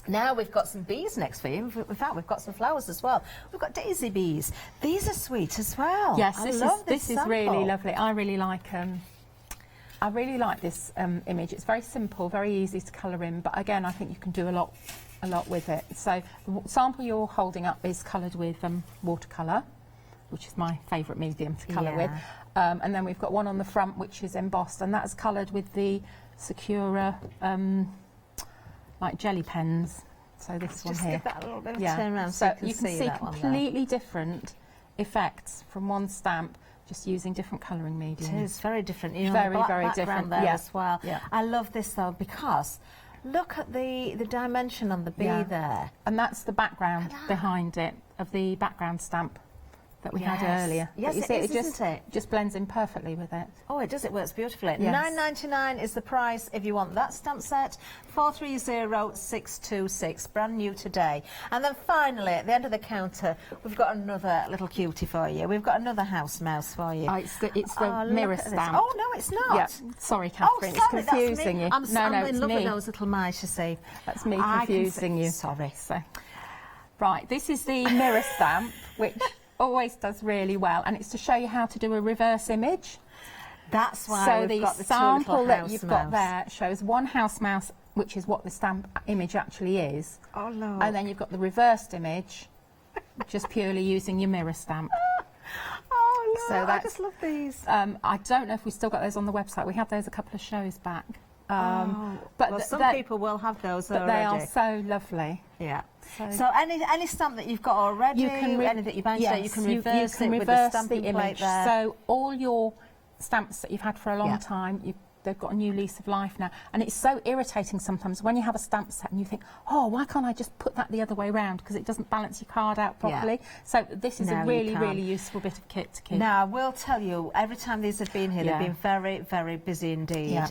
Now we've got some bees next for you. In fact, we've got some flowers as well. We've got daisy bees. These are sweet as well. Yes, this is really lovely. I really like this image. It's very simple, very easy to colour in, but again, I think you can do a lot with it. So the sample you're holding up is coloured with watercolour, which is my favourite medium to colour with. And then we've got one on the front which is embossed, and that's coloured with the Sakura like jelly pens. So this one here. Just give that a little bit of turn around so you can see completely different effects from one stamp, just using different colouring mediums. It is very different. You know, very, the very black different there as well. Yeah. I love this though because look at the dimension on the bee there. And that's the background behind it, of the background stamp. that we had earlier. Yes, you it see, is, just, isn't it? just blends in perfectly with it. Oh, it does. It works beautifully. Yes. £9.99 is the price if you want that stamp set. 430626, brand new today. And then finally, at the end of the counter, we've got another little cutie for you. We've got another house mouse for you. Oh, it's the mirror stamp. Oh no, it's not. Yeah. Sorry, Catherine, sorry, it's confusing you. I'm it's in love me. with those little mice, you see. That's me confusing you. Sorry. So, right, this is the mirror stamp, which always does really well, and it's to show you how to do a reverse image. That's why so we've the got the sample that you've got mouse. there shows one house mouse, which is what the stamp image actually is. Oh, no. And then you've got the reversed image, just purely using your mirror stamp. Oh, no, so I just love these. I don't know if we still got those on the website. We had those a couple of shows back. But some people will have those but already. they are so lovely. Yeah. So any stamp that you've got already, any that you've managed, yes, you can reverse it with the reverse stamping plate image. there. So all your stamps that you've had for a long time, they've got a new lease of life now. And it's so irritating sometimes when you have a stamp set and you think, oh, why can't I just put that the other way around, because it doesn't balance your card out properly. So this is a really, really useful bit of kit to keep. Now, I will tell you, every time these have been here, they've been very, very busy indeed.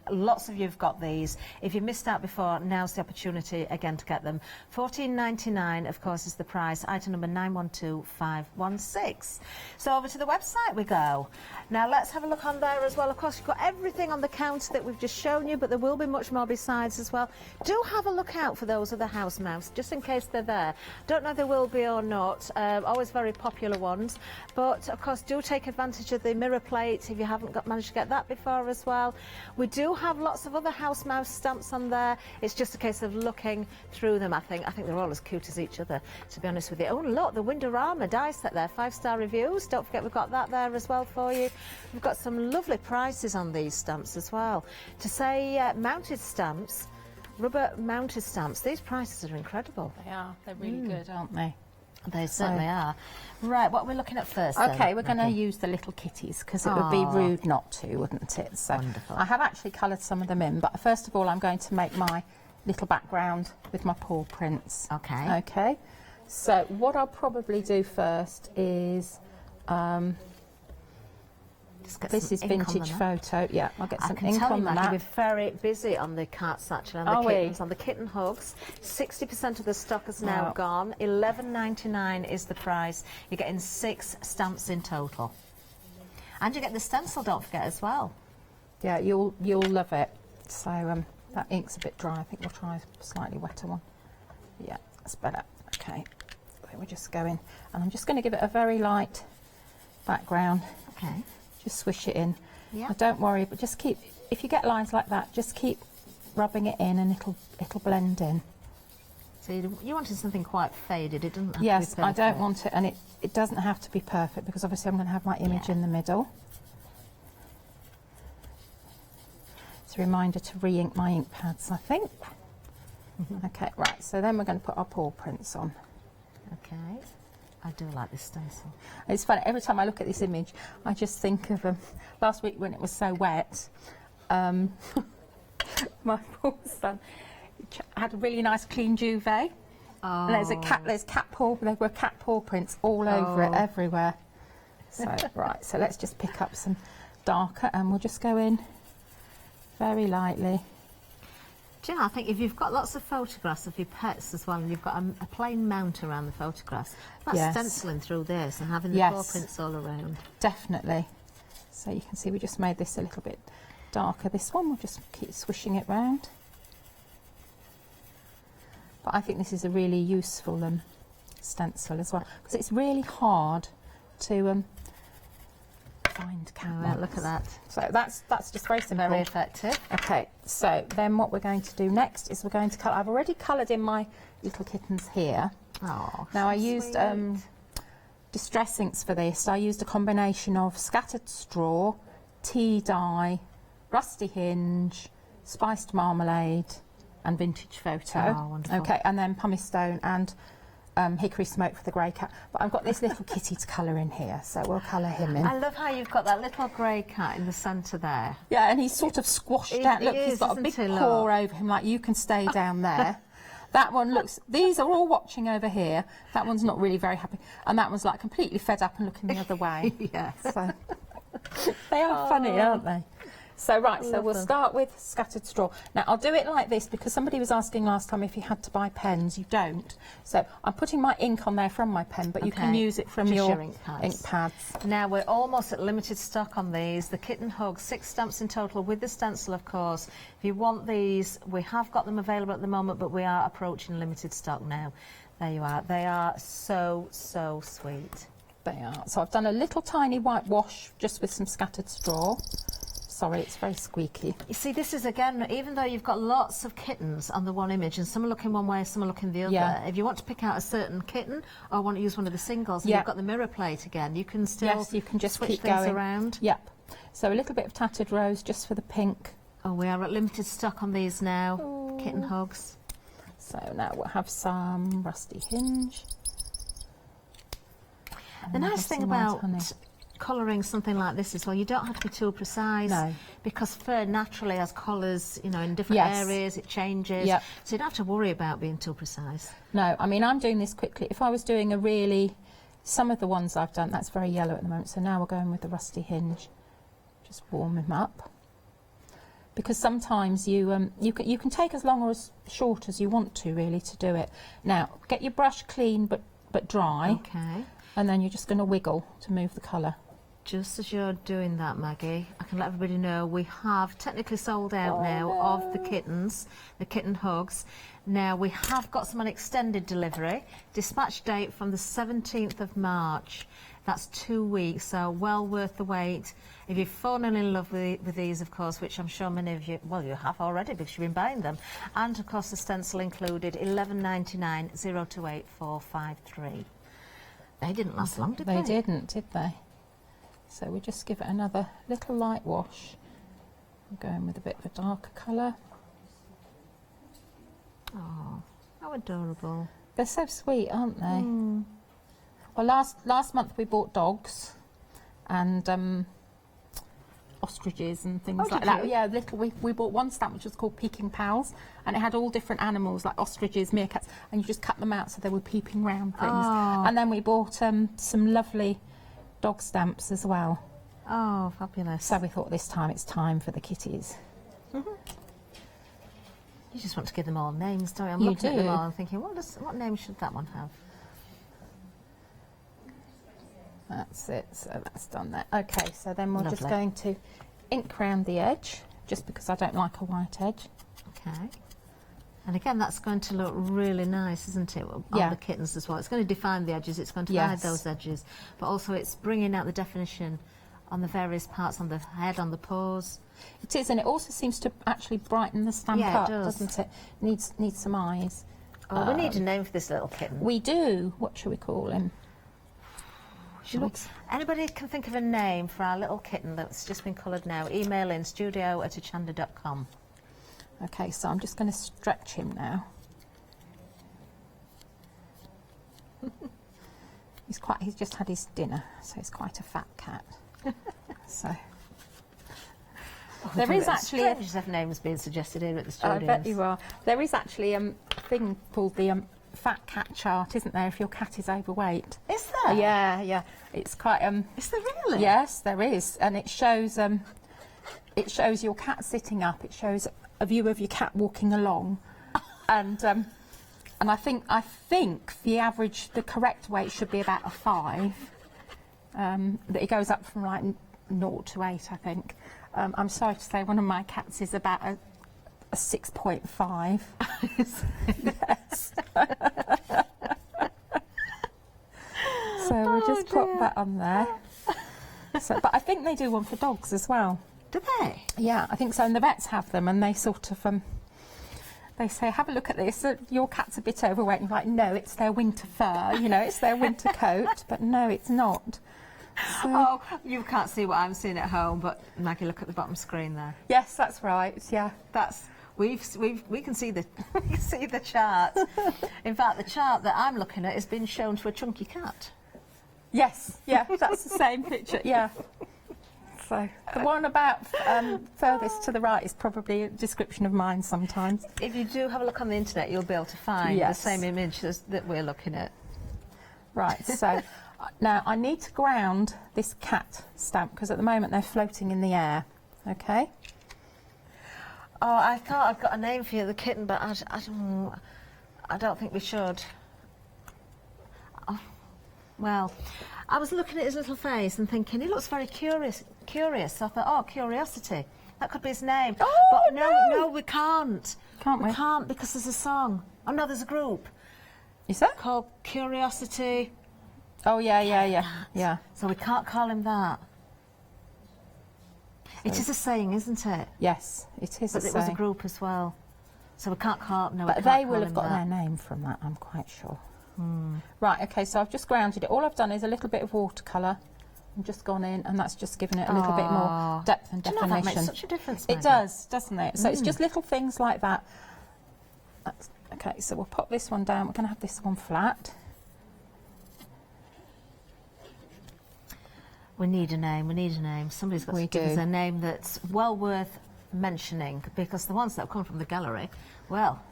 Lots of you have got these. If you missed out before, now's the opportunity again to get them. £14.99, of course, is the price. Item number 912516. So over to the website we go. Now, let's have a look on there as well. Of course, you've got everything on the counter that we've just shown you, but there will be much more besides as well. Do have a look out for those other house mouse, just in case they're there. Don't know if there will be or not. Always very popular ones. But, of course, do take advantage of the mirror plate if you haven't managed to get that before as well. We do have lots of other house mouse stamps on there. It's just a case of looking through them, I think. I think they're all as cute as each other, to be honest with you. Oh, look, the Arama die set there. 5-star reviews. Don't forget we've got that there as well for you. We've got some lovely prices on these stamps as well. To say mounted stamps, rubber mounted stamps, these prices are incredible. They are. They're really good, aren't they? They certainly are. Right, what are we looking at first Okay, then? we're going to use the little kitties, because it would be rude not to, wouldn't it? So wonderful. I have actually coloured some of them in, but first of all I'm going to make my little background with my paw prints. Okay. Okay. So what I'll probably do first is this is vintage photo. Yeah, I'll get some ink on the mat. We're very busy on the carts actually, on the kittens, on the kitten hugs. 60% of the stock is now gone. £11.99 is the price. You're getting 6 stamps in total, and you get the stencil. Don't forget as well. Yeah, you'll love it. So that ink's a bit dry. I think we'll try a slightly wetter one. Yeah, that's better. Okay, so we're just going, and I'm just going to give it a very light background. Okay. Just swish it in. Yeah. Don't worry, but just keep, if you get lines like that, just keep rubbing it in and it'll blend in. So you wanted something quite faded, it doesn't have to be Yes, perfect. I don't want it, and it doesn't have to be perfect, because obviously I'm going to have my image in the middle. It's a reminder to re-ink my ink pads, I think. Okay, right, so then we're going to put our paw prints on. Okay. I do like this stencil. It's funny, every time I look at this image, I just think of last week when it was so wet. My poor son had a really nice clean duvet. Oh. And there were cat paw prints all over it, everywhere. So, right, so let's just pick up some darker, and we'll just go in very lightly. Do you know, I think if you've got lots of photographs of your pets as well, and you've got a plain mount around the photographs, that's stenciling through this and having the paw prints all around. Definitely. So you can see we just made this a little bit darker. This one, we'll just keep swishing it round. But I think this is a really useful stencil as well, because it's really hard to find cat. Look at that. So that's just very simple. Very effective. Okay, so then what we're going to do next is we're going to colour. I've already coloured in my little kittens here. Oh, now I used distress inks for this. I used a combination of scattered straw, tea dye, rusty hinge, spiced marmalade, and vintage photo. Oh, wonderful. Okay, and then pumice stone and hickory smoke for the grey cat. But I've got this little kitty to colour in here, so we'll colour him in. I love how you've got that little grey cat in the centre there. Yeah, and he's sort of squashed down. Look, he's got a big paw over him, like you can stay down there. That one looks, these are all watching over here. That one's not really very happy. And that one's like completely fed up and looking the other way. Yes. So, they are funny, aren't they? So right, so we'll start with scattered straw. Now I'll do it like this because somebody was asking last time if you had to buy pens. You don't. So I'm putting my ink on there from my pen, but you can use it from your ink pads. Now we're almost at limited stock on these. The Kitten Hug, 6 stamps in total with the stencil, of course. If you want these, we have got them available at the moment, but we are approaching limited stock now. There you are. They are so, so sweet. They are. So I've done a little tiny whitewash just with some scattered straw. Sorry, it's very squeaky. You see, this is, again, even though you've got lots of kittens on the one image, and some are looking one way, some are looking the other, if you want to pick out a certain kitten or want to use one of the singles, and you've got the mirror plate again, you can still you can just switch keep things going around. Yep. So a little bit of tattered rose just for the pink. Oh, we are at limited stock on these now. Ooh. Kitten Hugs. So now we'll have some rusty hinge. The nice thing about colouring something like this as well, you don't have to be too precise. No. Because fur naturally has colours, you know, in different areas, it changes. Yep. So you don't have to worry about being too precise. No, I mean, I'm doing this quickly. If I was doing a really, some of the ones I've done, that's very yellow at the moment. So now we're going with the rusty hinge. Just warm him up. Because sometimes you can take as long or as short as you want to, really, to do it. Now, get your brush clean but dry. Okay. And then you're just going to wiggle to move the colour. Just as you're doing that, Maggie, I can let everybody know we have technically sold out now of the kittens, the Kitten Hugs. Now, we have got some on extended delivery. Dispatch date from the 17th of March. That's 2 weeks, so well worth the wait. If you've fallen in love with these, of course, which I'm sure many of you, well, you have already because you've been buying them. And, of course, the stencil included, $11.99, 028453. They didn't last long, did they? They didn't, did they? So we just give it another little light wash. I'm going with a bit of a darker colour. Oh, how adorable. They're so sweet, aren't they? Well, last month we bought dogs and ostriches and things like that. Yeah, we bought one stamp which was called Peeking Pals, and it had all different animals like ostriches, meerkats, and you just cut them out so they were peeping round things. And then we bought some lovely dog stamps as well. Oh, fabulous. So we thought this time it's time for the kitties. You just want to give them all names, don't you? I'm looking at them all and thinking, what name should that one have? That's it, so that's done that. Okay, so then we're just going to ink round the edge, just because I don't like a white edge. Okay. And again, that's going to look really nice, isn't it, on the kittens as well. It's going to define the edges, it's going to hide those edges, but also it's bringing out the definition on the various parts, on the head, on the paws. It is, and it also seems to actually brighten the stamp up, doesn't it? Needs some eyes. Oh, we need a name for this little kitten. We do. What shall we call him? Anybody can think of a name for our little kitten that's just been coloured now, email in studio@hochanda.com. Okay, so I'm just going to stretch him now. He's just had his dinner, so he's quite a fat cat. So there is actually a names being suggested here at the studios. I bet you are. There is actually a thing called the fat cat chart, isn't there? If your cat is overweight. Is there? Yeah. It's quite. Is there really? Yes, there is, and it shows your cat sitting up. It shows a view of your cat walking along, and I think the correct weight should be about a 5. That it goes up from like 0 to 8, I think. I'm sorry to say, one of my cats is about a 6.5. Yes. So we'll just put that on there. So, but I think they do one for dogs as well. Do they? Yeah, I think so. And the vets have them, and they sort of they say, have a look at this. Your cat's a bit overweight. And you're like, no, it's their winter fur. You know, it's their winter coat. But no, it's not. So, oh, you can't see what I'm seeing at home, but Maggie, look at the bottom screen there. Yes, that's right. Yeah, that's we can see the the chart. In fact, the chart that I'm looking at is being shown to a chunky cat. Yes, yeah, that's the same picture. Yeah. So the one about furthest to the right is probably a description of mine sometimes. If you do have a look on the internet, you'll be able to find Yes. the same image that we're looking at. Right, so now I need to ground this cat stamp because at the moment they're floating in the air. Okay. Oh, I thought I've got a name for you, the kitten, but I don't think we should. Oh, well, I was looking at his little face and thinking he looks very curious. So I thought, oh, Curiosity. That could be his name. Oh, but no, we can't. Can't we? We can't because there's a song. Oh no, there's a group. Is that called Curiosity? Oh yeah. So we can't call him that. It is a saying, isn't it? Yes, it is. But it was a group as well. So we can't call. No, but they will have got their name from that. I'm quite sure. Right. Okay. So I've just grounded it. All I've done is a little bit of watercolour. I've just gone in, and that's just given it a little bit more depth and definition. Do you know that makes such a difference? It does, doesn't it? So it's just little things like that. That's, okay. So we'll pop this one down. We're going to have this one flat. We need a name. We need a name. Somebody's got to give us a name that's well worth mentioning, because the ones that have come from the gallery, well.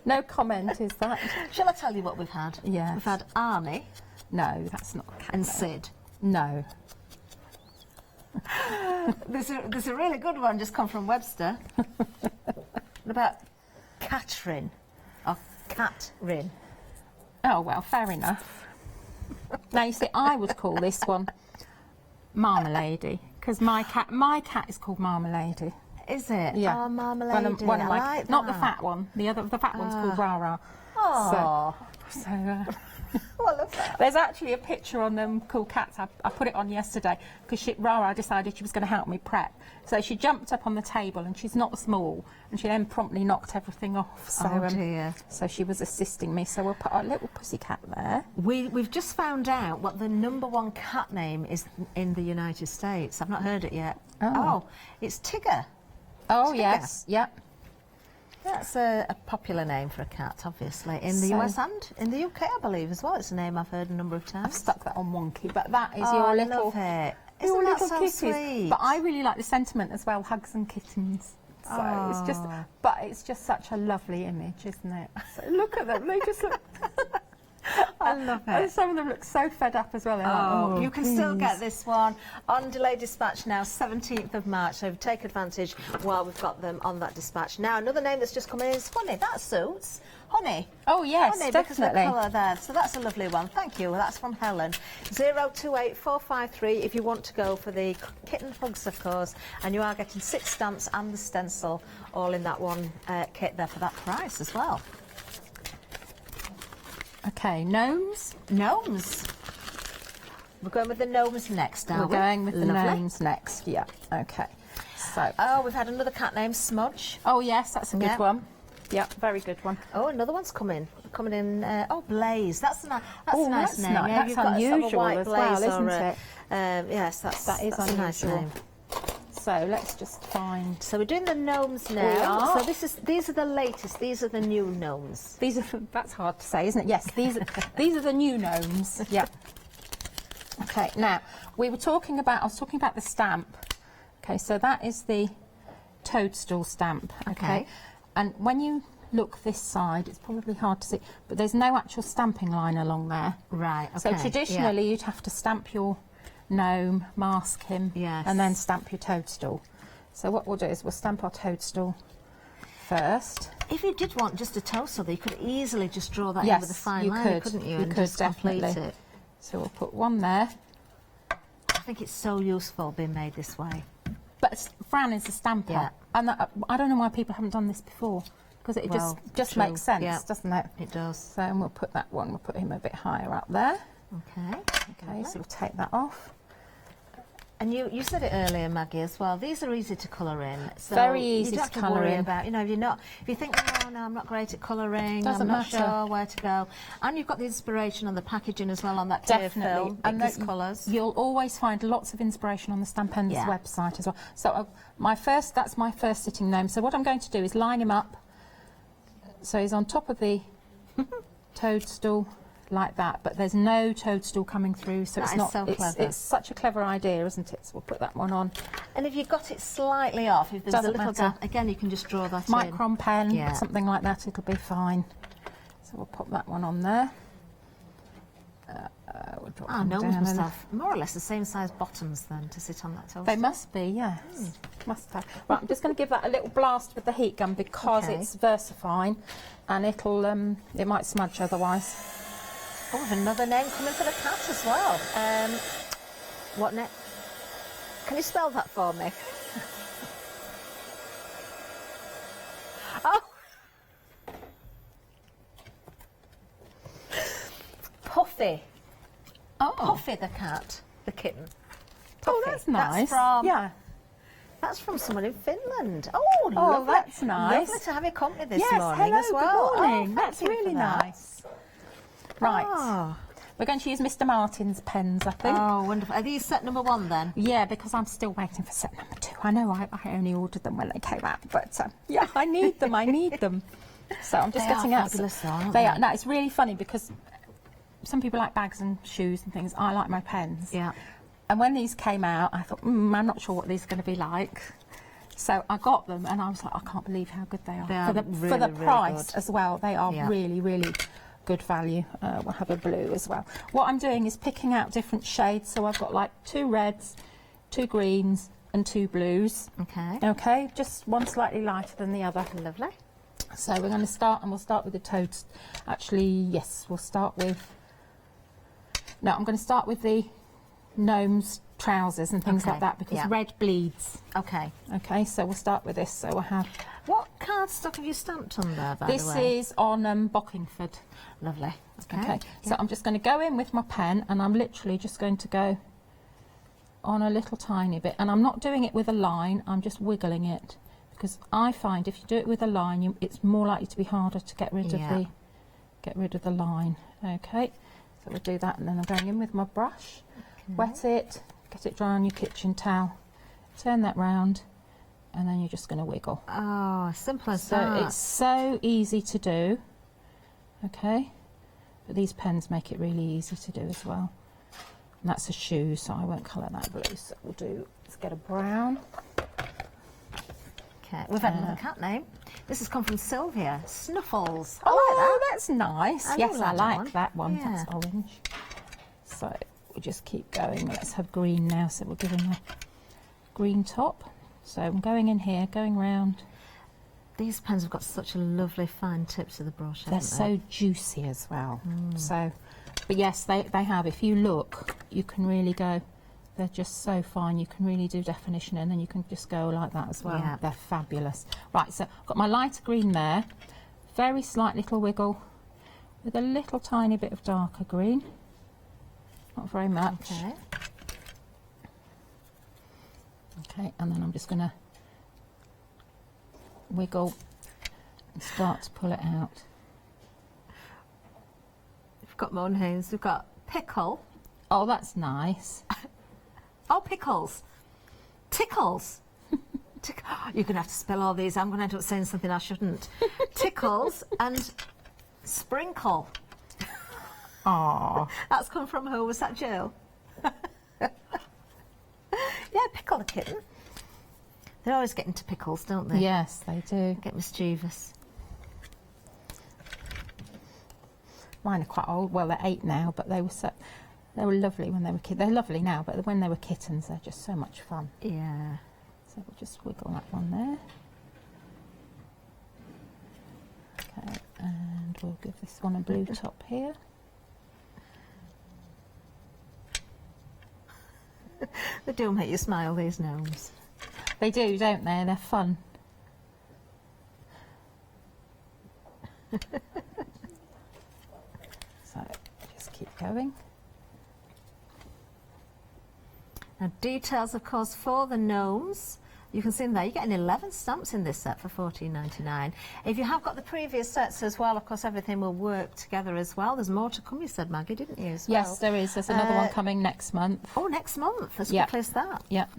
No comment, is that? Shall I tell you what we've had? Yeah. We've had Arnie. No, that's not. And Sid. No. There's a really good one just come from Webster. About Catrin. Or Catrin. Oh, well, fair enough. Now, you see, I would call this one Marmalady, because my cat is called Marmalady. Is it? Yeah. Oh, Marmalady. One of my, I like not that. the fat one. The fat one's called Rara. Oh. So Oh, I love that. There's actually a picture on them cool cats. I put it on yesterday because Rara decided she was going to help me prep. So she jumped up on the table, and she's not small, and she then promptly knocked everything off. So, oh dear. So she was assisting me. So we'll put our little pussycat there. We've just found out what the #1 cat name is in the United States. I've not heard it yet. Oh, it's Tigger. Oh, Tigger. yes. Yep. That's a popular name for a cat, obviously, in the US and in the UK, I believe, as well. It's a name I've heard a number of times. I've stuck that on Wonky, but that is Oh, your I little, love it. your Isn't that little so kitties. sweet? But I really like the sentiment as well, hugs and kittens. So it's just such a lovely image, isn't it? So look at them, they just look. I love it. And some of them look so fed up as well. They're like, you can still get this one on delayed dispatch now, 17th of March. So take advantage while we've got them on that dispatch. Now, another name that's just come in is Honey. That suits. Honey. Oh, yes, Honey, definitely. because of the colour there. So that's a lovely one. Thank you. That's from Helen. 028453 if you want to go for the kitten hugs, of course. And you are getting 6 stamps and the stencil all in that one kit there for that price as well. Okay, gnomes. Gnomes. We're going with the gnomes next, aren't we? We're going with the Lovely. gnomes next, yeah. Okay. So. Oh, we've had another cat named Smudge. Oh, yes, that's a good Yeah. one. Yeah, very good one. Oh, another one's coming in. Oh, Blaze. That's a nice that's name. nice. Yeah, That's you've got a sort of a unusual white as blaze well, isn't or it? Yes, that is a nice unusual. name. So let's just find. So we're doing the gnomes now. We are. So these are the latest. These are the new gnomes. These are. That's hard to say, isn't it? Yes, these are the new gnomes. Yeah. Okay. Now I was talking about the stamp. Okay, so that is the toadstool stamp. Okay. And when you look this side, it's probably hard to see, but there's no actual stamping line along there. Right. Okay. So traditionally, you'd have to stamp your gnome, mask him, and then stamp your toadstool. So what we'll do is we'll stamp our toadstool first. If you did want just a toadstool, you could easily just draw that in with a fine line, couldn't you? You and could just complete definitely. it. So we'll put one there. I think it's so useful being made this way. But Fran is a stamper, and I don't know why people haven't done this before, because it just true. makes sense, doesn't it? It does. So and we'll put that one. We'll put him a bit higher up there. Okay. Okay. So we'll take that off. And you said it earlier, Maggie, as well. These are easy to colour in. So Very easy you don't to have colour worry in. about, if you think, oh no, I'm not great at colouring, Doesn't I'm not matter. sure where to go. And you've got the inspiration on the packaging as well on that clear film. And those colours. You'll always find lots of inspiration on the Stampenders website as well. So that's my first sitting gnome. So what I'm going to do is line him up. So he's on top of the toadstool. like that, but there's no toadstool coming through, so That it's is not. so clever. It's such a clever idea, isn't it? So we'll put that one on. And if you've got it slightly off, if there's Doesn't a little matter. gap, again, you can just draw that in. Micron pen, Yeah. something like that, it'll be fine. So we'll put that one on there. We'll drop them Gnomes down must and- have more or less the same size bottoms then to sit on that toaster. They must be, yes. Must have. Right, I'm just going to give that a little blast with the heat gun because Okay. it's VersaFine and it'll it might smudge otherwise. Oh, we've another name coming for the cat as well. What name? Can you spell that for me? Oh! Puffy. Oh, Puffy the cat, the kitten. oh, Puffy. that's nice. That's from, yeah. That's from someone in Finland. Oh, lovely. that's nice. Lovely to have your company this Yes, morning hello, as well. good morning. Oh, That's thank you really for that. nice. Right. Oh. We're going to use Mr. Martin's pens, I think. Oh, wonderful. Are these set number 1 then? Yeah, because I'm still waiting for set number 2. I know I only ordered them when they came out, but yeah, I need them. I need them. So I'm just They getting are out. fabulous though, aren't They they? are. No, it's really funny because some people like bags and shoes and things. I like my pens. Yeah. And when these came out, I thought, I'm not sure what these are going to be like. So I got them, and I was like, I can't believe how good they are. They are for the really price good. as well. They are Yeah. really, really good value. We'll have a blue as well. What I'm doing is picking out different shades. So I've got like 2 reds, 2 greens, and 2 blues. Okay. Okay, just one slightly lighter than the other. Lovely. So we're going to start, and we'll start with the toads. Actually, yes, we'll start with. No, I'm going to start with the gnomes trousers and things Okay, like that because yeah. red bleeds. Okay. Okay, so we'll start with this. So we'll have. What cardstock have you stamped on there, by This the way? is on Bockingford. Lovely. Okay, so I'm just going to go in with my pen, and I'm literally just going to go on a little tiny bit, and I'm not doing it with a line. I'm just wiggling it because I find if you do it with a line, it's more likely to be harder to get rid of the line. Okay, so we'll do that, and then I'm going in with my brush, wet it, get it dry on your kitchen towel, turn that round, and then you're just going to wiggle. Oh, simple as So that. it's so easy to do. Okay, but these pens make it really easy to do as well. And that's a shoe, so I won't colour that blue. So we'll do. Let's get a brown. Okay, we've had another cat name. This has come from Sylvia. Snuffles. I Oh, like that's nice. I do Yes, I like that like one. that one. Yeah. That's orange. So we'll just keep going. Let's have green now. So we'll give him a green top. So I'm going in here, going round. that. These pens have got such a lovely fine tip to the brush. They're haven't they? so juicy as well. So, but yes, they have. If you look, you can really go. They're just so fine. You can really do definition, and then you can just go like that as well. Yeah. They're fabulous. Right, so I've got my lighter green there. Very slight little wiggle with a little tiny bit of darker green. Not very much. Okay. Okay, and then I'm just going to wiggle and start to pull it out. We've got more names. We've got Pickle. Oh, that's nice. Oh, Pickles. Tickles. You're going to have to spell all these. I'm going to end up saying something I shouldn't. Tickles and Sprinkle. Oh, That's come from who? Was that Jill? Yeah, Pickle the kitten. They always get into pickles, don't they? yes, they do. Get mischievous. Mine are quite old. Well, they're 8 now, but they were lovely when they were kids. They're lovely now, but when they were kittens, they're just so much fun. Yeah. So we'll just wiggle that one there. Okay, and we'll give this one a blue top here. They do make you smile, these gnomes. They do, don't they? They're fun. So just keep going. Now, details, of course, for the gnomes. You can see them there. You're getting 11 stamps in this set for $14.99. If you have got the previous sets as well, of course, everything will work together as well. There's more to come, you said, Maggie, didn't you, as well? Yes, there is. There's another one coming next month. Oh, next month, as Yep. quickly as that. Yep.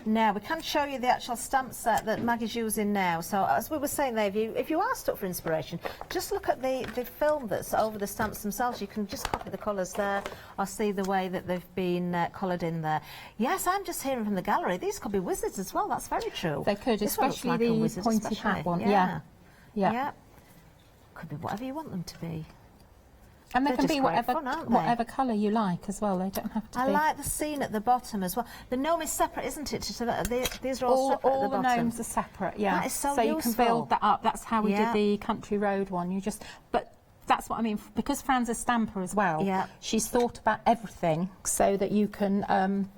Now, we can show you the actual stamp set that Maggie's using now. So, as we were saying there, if you are stuck for inspiration, just look at the film that's over the stamps themselves. You can just copy the colours there or see the way that they've been coloured in there. Yes, I'm just hearing from the gallery, these could be wizards as well. That's very true. They could, this especially like the pointed hat one. Yeah. Could be whatever you want them to be. And they can be whatever fun, whatever colour you like as well. They don't have to be. I like the scene at the bottom as well. The gnome is separate, isn't it? So these are all separate at the bottom. All the gnomes are separate, yeah. That is so useful. useful. You can build that up. That's how we did the Country Road one. But that's what I mean. Because Fran's a stamper as well, she's thought about everything so that you can,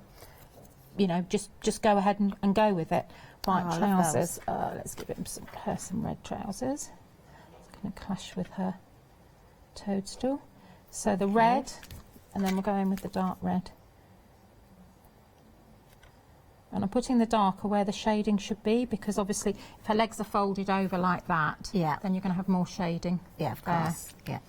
you know, just go ahead and go with it. Right, trousers. Let's give her some red trousers. It's going to clash with her toadstool. So the red, and then we'll go in with the dark red. And I'm putting the darker where the shading should be, because obviously if her legs are folded over like that, then you're going to have more shading. Yeah, of course. Yeah.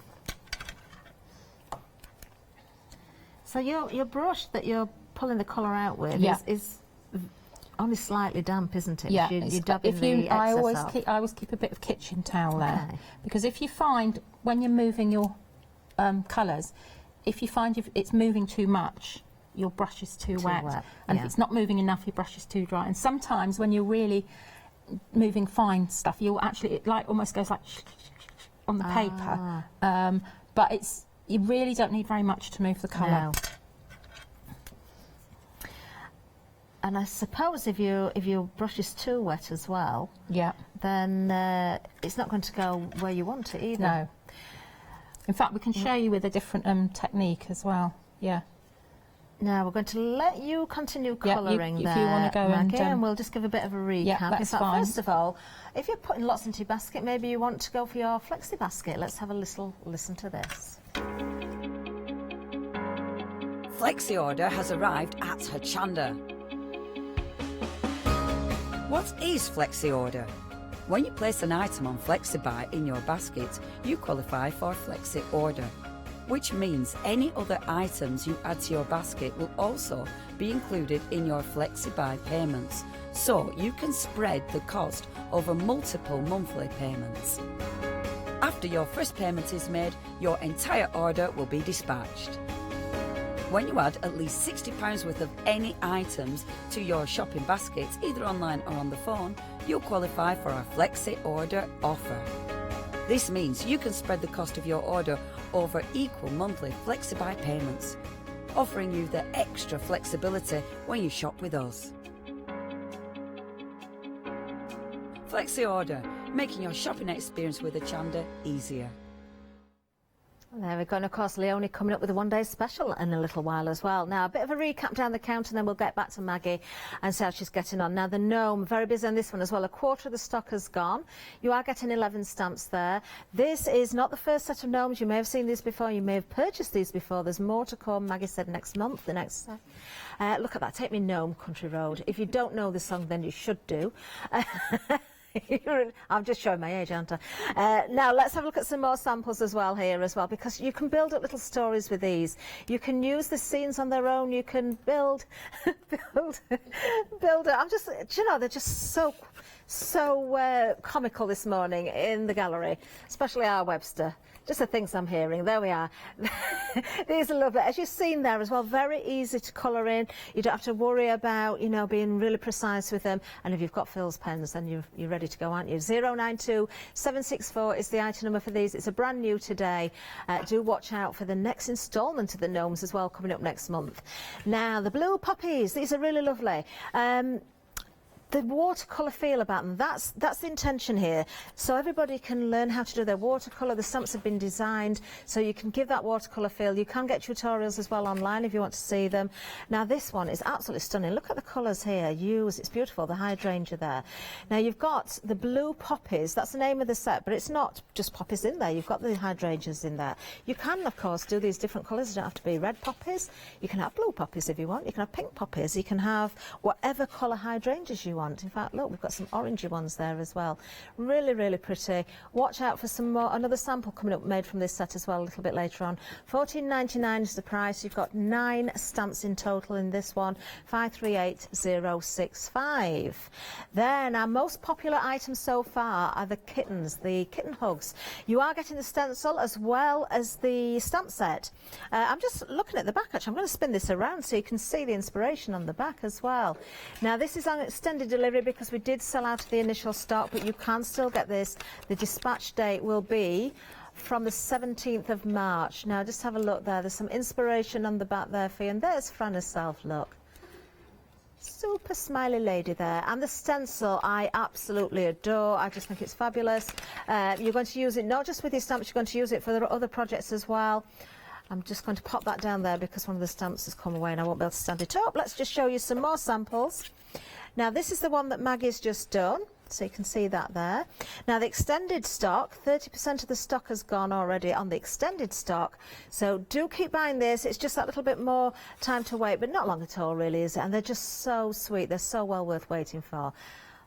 So your brush that you're pulling the colour out with is only slightly damp, isn't it? Yeah, I always keep a bit of kitchen towel there, because if you find when you're moving your colours, if you find it's moving too much, your brush is too wet. And if it's not moving enough, your brush is too dry. And sometimes when you're really moving fine stuff, you'll actually, it like almost goes like on the paper. But you really don't need very much to move the colour. No. And I suppose if your brush is too wet as well, then it's not going to go where you want it either. No. In fact, we can show you with a different technique as well. Yeah. Now we're going to let you continue colouring there, if you want to go Maggie, and we'll just give a bit of a recap. Yeah, that's fine. First of all, if you're putting lots into your basket, maybe you want to go for your Flexi basket. Let's have a little listen to this. Flexi order has arrived at Hochanda. What is Flexi order? When you place an item on FlexiBuy in your basket, you qualify for Flexi order, which means any other items you add to your basket will also be included in your FlexiBuy payments, so you can spread the cost over multiple monthly payments. After your first payment is made, your entire order will be dispatched. When you add at least £60 worth of any items to your shopping basket, either online or on the phone, you'll qualify for our Flexi order offer. This means you can spread the cost of your order over equal monthly FlexiBuy payments, offering you the extra flexibility when you shop with us. Flexi order, making your shopping experience with Hochanda easier. There we go, and of course Leonie coming up with a one-day special in a little while as well. Now a bit of a recap down the count and then we'll get back to Maggie and see how she's getting on. Now the gnome, very busy on this one as well. A quarter of the stock has gone. You are getting 11 stamps there. This is not the first set of gnomes. You may have seen these before, you may have purchased these before. There's more to come. Maggie said next month, the next set. Look at that, Take Me Gnome, Country Road. If you don't know the song, then you should do. I'm just showing my age, aren't I? Now let's have a look at some more samples as well here as well, because you can build up little stories with these. You can use the scenes on their own. You can build it. I'm just, do you know, they're just so comical this morning in the gallery, especially our Webster. Just the things I'm hearing. There we are. These are lovely. As you've seen there as well, very easy to colour in. You don't have to worry about, you know, being really precise with them. And if you've got Phil's pens, then you're ready to go, aren't you? 092764 is the item number for these. It's a brand new today. Do watch out for the next instalment of the gnomes as well, coming up next month. Now, the blue poppies. These are really lovely. The watercolour feel about them, that's the intention here. So everybody can learn how to do their watercolour. The stamps have been designed so you can give that watercolour feel. You can get tutorials as well online if you want to see them. Now this one is absolutely stunning. Look at the colours here used. It's beautiful, the hydrangea there. Now you've got the blue poppies, that's the name of the set, but it's not just poppies in there. You've got the hydrangeas in there. You can, of course, do these different colours. You don't have to be red poppies. You can have blue poppies if you want. You can have pink poppies. You can have whatever colour hydrangeas you want. want. In fact, look, we've got some orangey ones there as well. Really, really pretty. Watch out for some more, another sample coming up made from this set as well a little bit later on. £14.99 is the price. You've got 9 stamps in total in this one, 538065. Then our most popular items so far are the kittens, the kitten hugs. You are getting the stencil as well as the stamp set. I'm just looking at the back actually. I'm going to spin this around so you can see the inspiration on the back as well. Now this is on extended delivery because we did sell out of the initial stock, but you can still get this. The dispatch date will be from the 17th of March. Now just have a look there. There's some inspiration on the back there for you. And there's Fran herself, look. Super smiley lady there. And the stencil I absolutely adore. I just think it's fabulous. You're going to use it not just with your stamps, you're going to use it for the other projects as well. I'm just going to pop that down there because one of the stamps has come away and I won't be able to stand it up. Let's just show you some more samples. Now this is the one that Maggie's just done, so you can see that there. Now the extended stock, 30% of the stock has gone already on the extended stock, so do keep buying this. It's just that little bit more time to wait, but not long at all really, is it? And they're just so sweet, they're so well worth waiting for.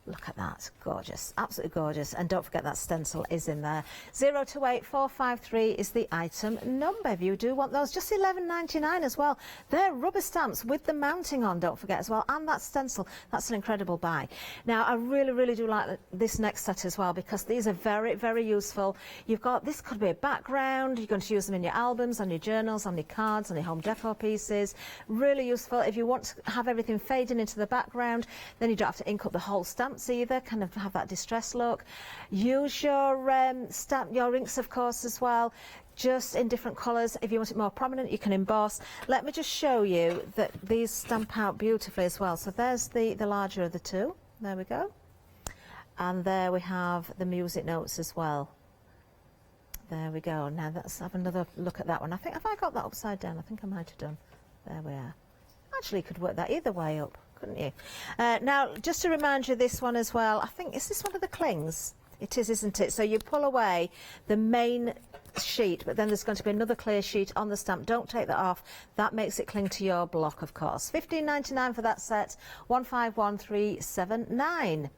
Look at that, gorgeous, absolutely gorgeous. And don't forget that stencil is in there. 028453 is the item number if you do want those. Just £11.99 as well. They're rubber stamps with the mounting on, don't forget as well. And that stencil, that's an incredible buy. Now, I really, really do like this next set as well because these are very, very useful. You've got, this could be a background. You're going to use them in your albums, on your journals, on your cards, on your home decor pieces. Really useful. If you want to have everything fading into the background, then you don't have to ink up the whole stamp either, kind of have that distressed look. Use your your inks of course as well, just in different colours. If you want it more prominent you can emboss. Let me just show you that these stamp out beautifully as well. So there's the larger of the two, there we go, and there we have the music notes as well. There we go. Now let's have another look at that one. I think, have I got that upside down? I think I might have done. There we are. Actually you could work that either way up, couldn't you? Now, just to remind you, this one as well, I think, is this one of the clings? It is, isn't it? So you pull away the main sheet, but then there's going to be another clear sheet on the stamp. Don't take that off. That makes it cling to your block, of course. £15.99 for that set, 151379.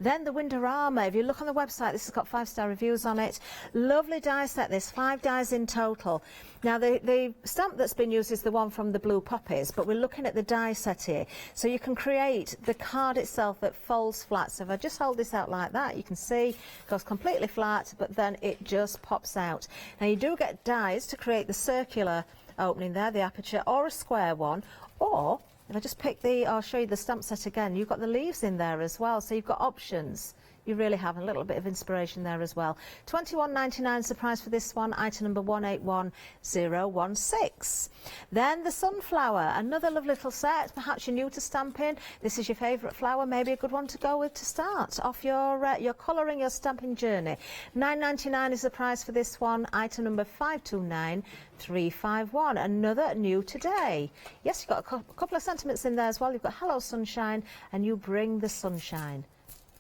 Then the Windorama, if you look on the website, this has got 5-star reviews on it. Lovely die set, there's 5 dies in total. Now the stamp that's been used is the one from the Blue Poppies, but we're looking at the die set here. So you can create the card itself that folds flat. So if I just hold this out like that, you can see it goes completely flat, but then it just pops out. Now you do get dies to create the circular opening there, the aperture, or a square one, or if I just pick I'll show you the stamp set again, you've got the leaves in there as well, so you've got options. You really have a little bit of inspiration there as well. £21.99 is the price for this one, item number 181016. Then the sunflower, another lovely little set. Perhaps you're new to stamping. This is your favourite flower, maybe a good one to go with to start off your colouring, your stamping journey. £9.99 is the price for this one, item number 529351. Another new today. Yes, you've got a couple of sentiments in there as well. You've got hello sunshine and you bring the sunshine.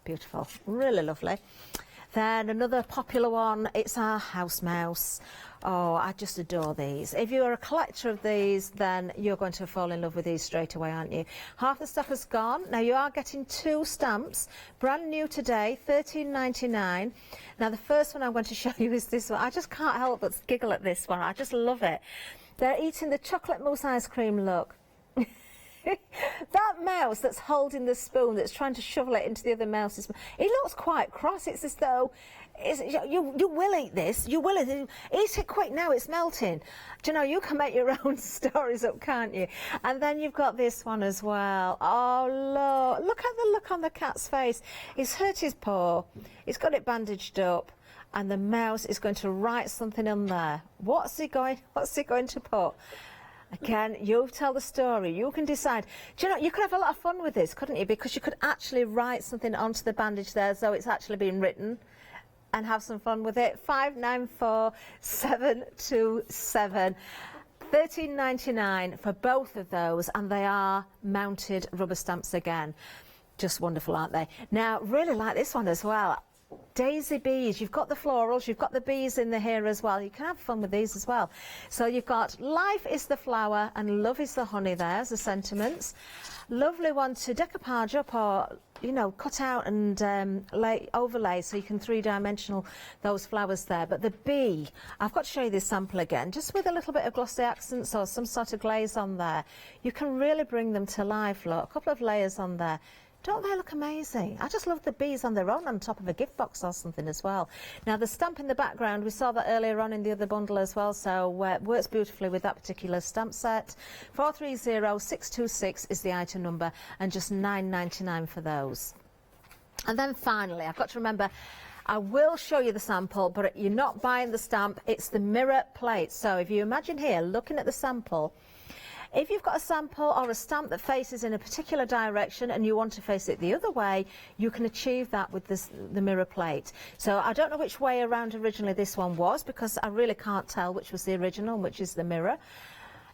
Beautiful, really lovely. Then another popular one, it's our house mouse. Oh, I just adore these. If you're a collector of these, then you're going to fall in love with these straight away, aren't you? Half the stock has gone. Now you are getting 2 stamps, brand new today, £13.99. Now the first one I'm going to show you is this one. I just can't help but giggle at this one. I just love it. They're eating the chocolate mousse ice cream, look. That mouse that's holding the spoon, that's trying to shovel it into the other mouse's mouth, it looks quite cross. It's as though you will eat this, you will eat it quick now, it's melting. Do you know, you can make your own stories up, can't you? And then you've got this one as well. Oh look at the look on the cat's face. He's hurt his paw, he's got it bandaged up, and the mouse is going to write something on there. What's he going to put? Again, you tell the story, you can decide. Do you know, you could have a lot of fun with this, couldn't you? Because you could actually write something onto the bandage there, so it's actually been written, and have some fun with it. 594727. £13.99 for both of those, and they are mounted rubber stamps again. Just wonderful, aren't they? Now, really like this one as well. Daisy bees, you've got the florals, you've got the bees in the here as well. You can have fun with these as well. So you've got life is the flower and love is the honey. There's the sentiments. Lovely one to decoupage up or you know, cut out and overlay so you can three-dimensional those flowers there. But the bee, I've got to show you this sample again, just with a little bit of glossy accents or some sort of glaze on there. You can really bring them to life. Look, a couple of layers on there. Don't they look amazing? I just love the bees on their own on top of a gift box or something as well. Now the stamp in the background, we saw that earlier on in the other bundle as well, so works beautifully with that particular stamp set. 430626 is the item number and just £9.99 for those. And then finally, I've got to remember, I will show you the sample, but you're not buying the stamp, it's the mirror plate. So if you imagine here, looking at the sample, if you've got a sample or a stamp that faces in a particular direction and you want to face it the other way, you can achieve that with the mirror plate. So I don't know which way around originally this one was, because I really can't tell which was the original and which is the mirror.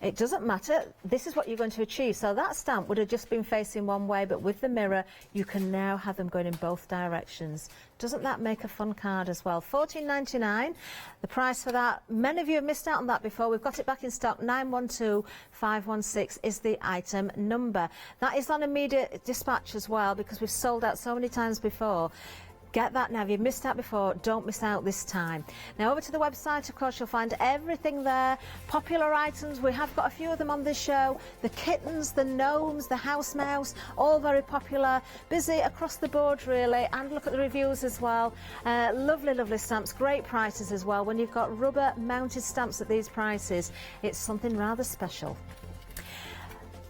It doesn't matter, this is what you're going to achieve. So that stamp would have just been facing one way, but with the mirror you can now have them going in both directions. Doesn't that make a fun card as well? £14.99, the price for that. Many of you have missed out on that before. We've got it back in stock. 912516 is the item number. That is on immediate dispatch as well, because we've sold out so many times before. Get that now. If you've missed out before, don't miss out this time. Now over to the website, of course, you'll find everything there. Popular items, we have got a few of them on this show. The kittens, the gnomes, the house mouse, all very popular. Busy across the board, really. And look at the reviews as well. Lovely, lovely stamps. Great prices as well. When you've got rubber mounted stamps at these prices, it's something rather special.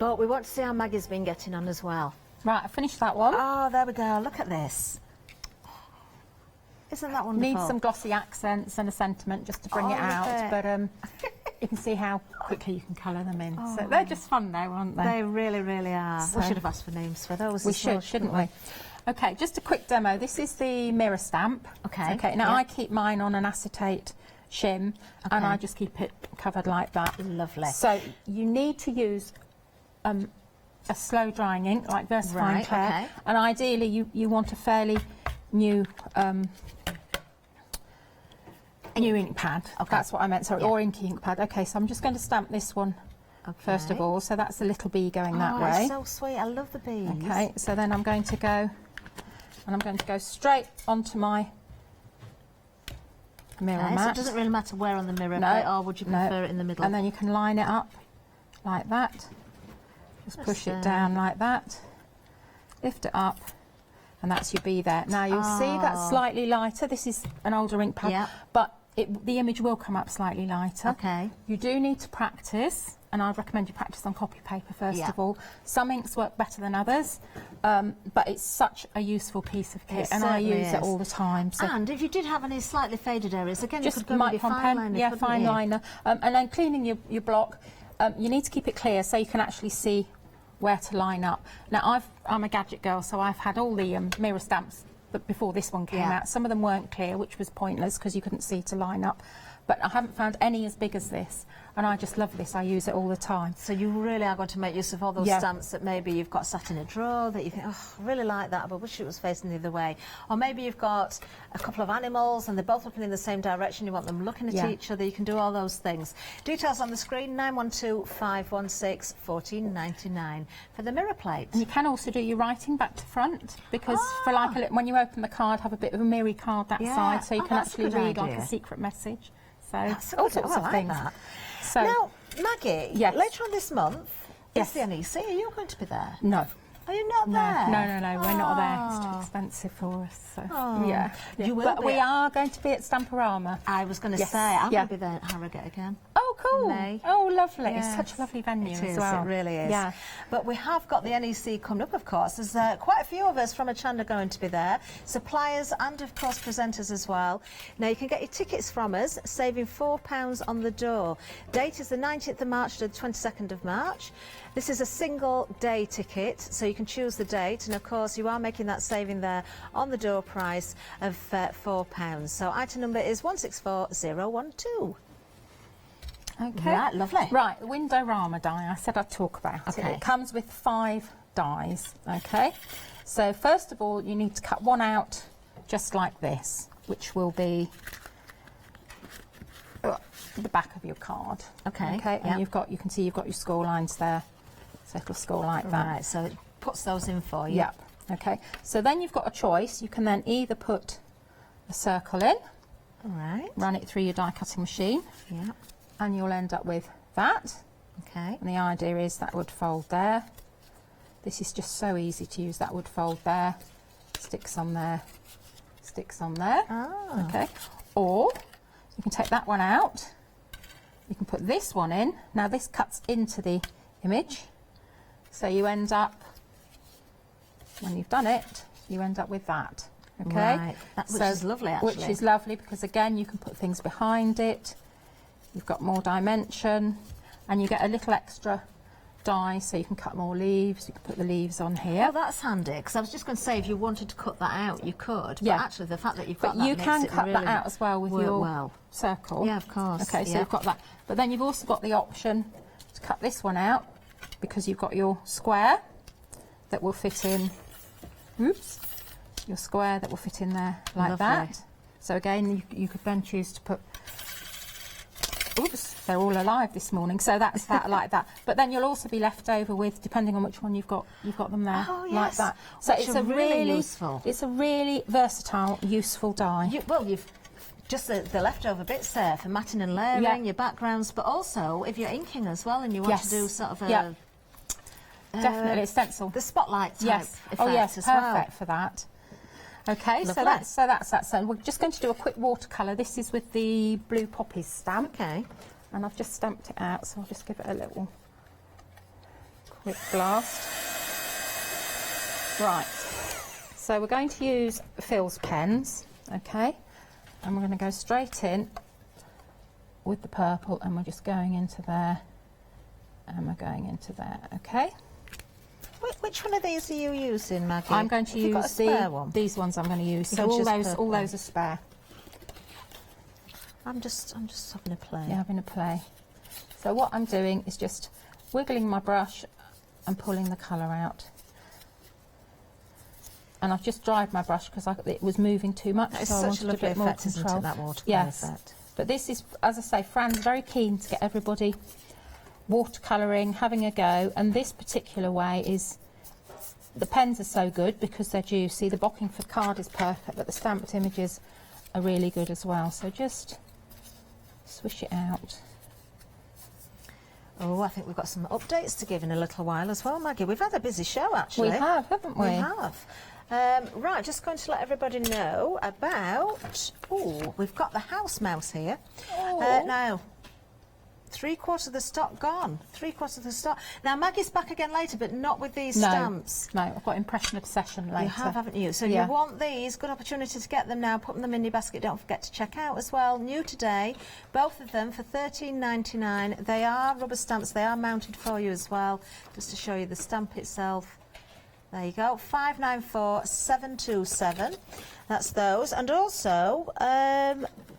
But we want to see how Maggie's been getting on as well. Right, I finished that one. Oh, there we go. Look at this. Isn't that wonderful? Need some glossy accents and a sentiment just to bring it out, but you can see how quickly you can colour them in. Oh. So they're just fun though, aren't they? They really, really are. So we should have asked for names for those. We should, shouldn't we? Okay, just a quick demo. This is the mirror stamp. Okay. Okay. Now I keep mine on an acetate shim, and I just keep it covered like that. Lovely. So you need to use a slow drying ink like VersaFine Claire, and ideally you want a fairly new new ink pad. That's what I meant, sorry, or inky ink pad. Okay, so I'm just going to stamp this one first of all. So that's the little bee going that way. It's so sweet. I love the bees. Okay, so then I'm going to go, and I'm going to go straight onto my mirror mat. So it doesn't really matter where on the mirror, or would you prefer it in the middle? And then you can line it up like that. Just push it down like that. Lift it up. And that's your bee there. Now you'll see that's slightly lighter. This is an older ink pad, but the image will come up slightly lighter. Okay. You do need to practice, and I'd recommend you practice on copy paper first of all. Some inks work better than others, but it's such a useful piece of kit, and I use it all the time. So and if you did have any slightly faded areas, again, just you could go with your fine liner. Yeah, fine liner. And then cleaning your block, you need to keep it clear so you can actually see where to line up. Now I'm a gadget girl, so I've had all the mirror stamps that before this one came out. Some of them weren't clear, which was pointless because you couldn't see to line up, but I haven't found any as big as this, and I just love this. I use it all the time. So you really are going to make use of all those stamps that maybe you've got sat in a drawer that you think, oh, I really like that, but I wish it was facing the other way. Or maybe you've got a couple of animals and they're both looking in the same direction, you want them looking at each other. You can do all those things. Details on the screen, 912516 14.99 for the mirror plate. And you can also do your writing back to front, because for like when you open the card, have a bit of a mirror card that side, so you can actually read like a secret message. So all sorts of things. So now, Maggie, later on this month is the NEC. Are you going to be there? No. Are you not there? No, we're not there. It's too expensive for us. So yeah. You will but we are going to be at Stamporama. I was going to say, I'm going to be there at Harrogate again. Oh, cool. Oh, lovely. Yes. It's such a lovely venue as well. It really is. Yeah. But we have got the NEC coming up, of course. There's quite a few of us from Hochanda going to be there. Suppliers and, of course, presenters as well. Now, you can get your tickets from us, saving £4 on the door. Date is the 19th of March to the 22nd of March. This is a single day ticket, so you can choose the date, and of course you are making that saving there on the door price of £4. So item number is 164012. Okay. Right, lovely. Right, the Windorama die, I said I'd talk about it. It comes with 5 dies, okay? So first of all, you need to cut one out just like this, which will be the back of your card. Okay. And you can see you've got your score lines there. So it'll score like that. Right, so it puts those in for you. Yep. Okay, so then you've got a choice. You can then either put a circle in, All right. run it through your die cutting machine, Yeah. and you'll end up with that. Okay. And the idea is that would fold there. This is just so easy to use. That would fold there, sticks on there, sticks on there. Ah. Okay, or you can take that one out. You can put this one in. Now this cuts into the image, so you end up, when you've done it, you end up with that. Okay, Right. Which is lovely, actually. Which is lovely because again, you can put things behind it. You've got more dimension, and you get a little extra die, so you can cut more leaves. You can put the leaves on here. Oh, that's handy, because I was just going to say, if you wanted to cut that out, you could. Yeah. But actually, the fact that you've But got that you makes can it cut really that out as well with work your well. circle. Yeah, of course. Okay, so yeah. you've got that. But then you've also got the option to cut this one out, because you've got your square that will fit in. Oops. Your square that will fit in there like Lovely. that. So again, you could then choose to put. Oops, they're all alive this morning. So that's that like that. But then you'll also be left over with, depending on which one you've got them there Oh, like yes. that. So Which it's are a really useful. It's a really versatile, useful die. You've just the leftover bits there for matting and layering, Yeah. your backgrounds, but also if you're inking as well and you want Yes. to do sort of a... Yeah. Definitely a stencil. The spotlight type Yes. effect Oh yes, as perfect well. for that. Okay, so Lovely. that's that. So we're just going to do a quick watercolour. This is with the blue poppies stamp. Okay. And I've just stamped it out, so I'll just give it a little quick blast. Right, so we're going to use Phil's pens, okay, and we're going to go straight in with the purple, and we're just going into there, and we're going into there, okay. Which one of these are you using, Maggie? I'm going to Have you got a use spare one? these ones. I'm going to use. You So can all choose all purple. those are spare. I'm just having a play. Yeah, having a play. So what I'm doing is just wiggling my brush and pulling the colour out. And I've just dried my brush because it was moving too much. It's so I such wanted a lovely bit more effect, isn't control. it, that watercolour Yes. effect? But this is, as I say, Fran's very keen to get everybody watercolouring, having a go. And this particular way is, the pens are so good because they're juicy. The Bockingford card is perfect, but the stamped images are really good as well. So just swish it out. Oh, I think we've got some updates to give in a little while as well, Maggie. We've had a busy show, actually. We have, haven't we? We have. Right, just going to let everybody know about... Oh, we've got the house mouse here. Now, 3/4 of the stock gone. 3/4 of the stock. Now, Maggie's back again later, but not with these stamps. No, I've got Impression Obsession later. You have, haven't you? So Yeah. you want these, good opportunity to get them now, put them in your basket, don't forget to check out as well. New today, both of them for $13.99. They are rubber stamps, they are mounted for you as well, just to show you the stamp itself. There you go, 594727. That's those. And also,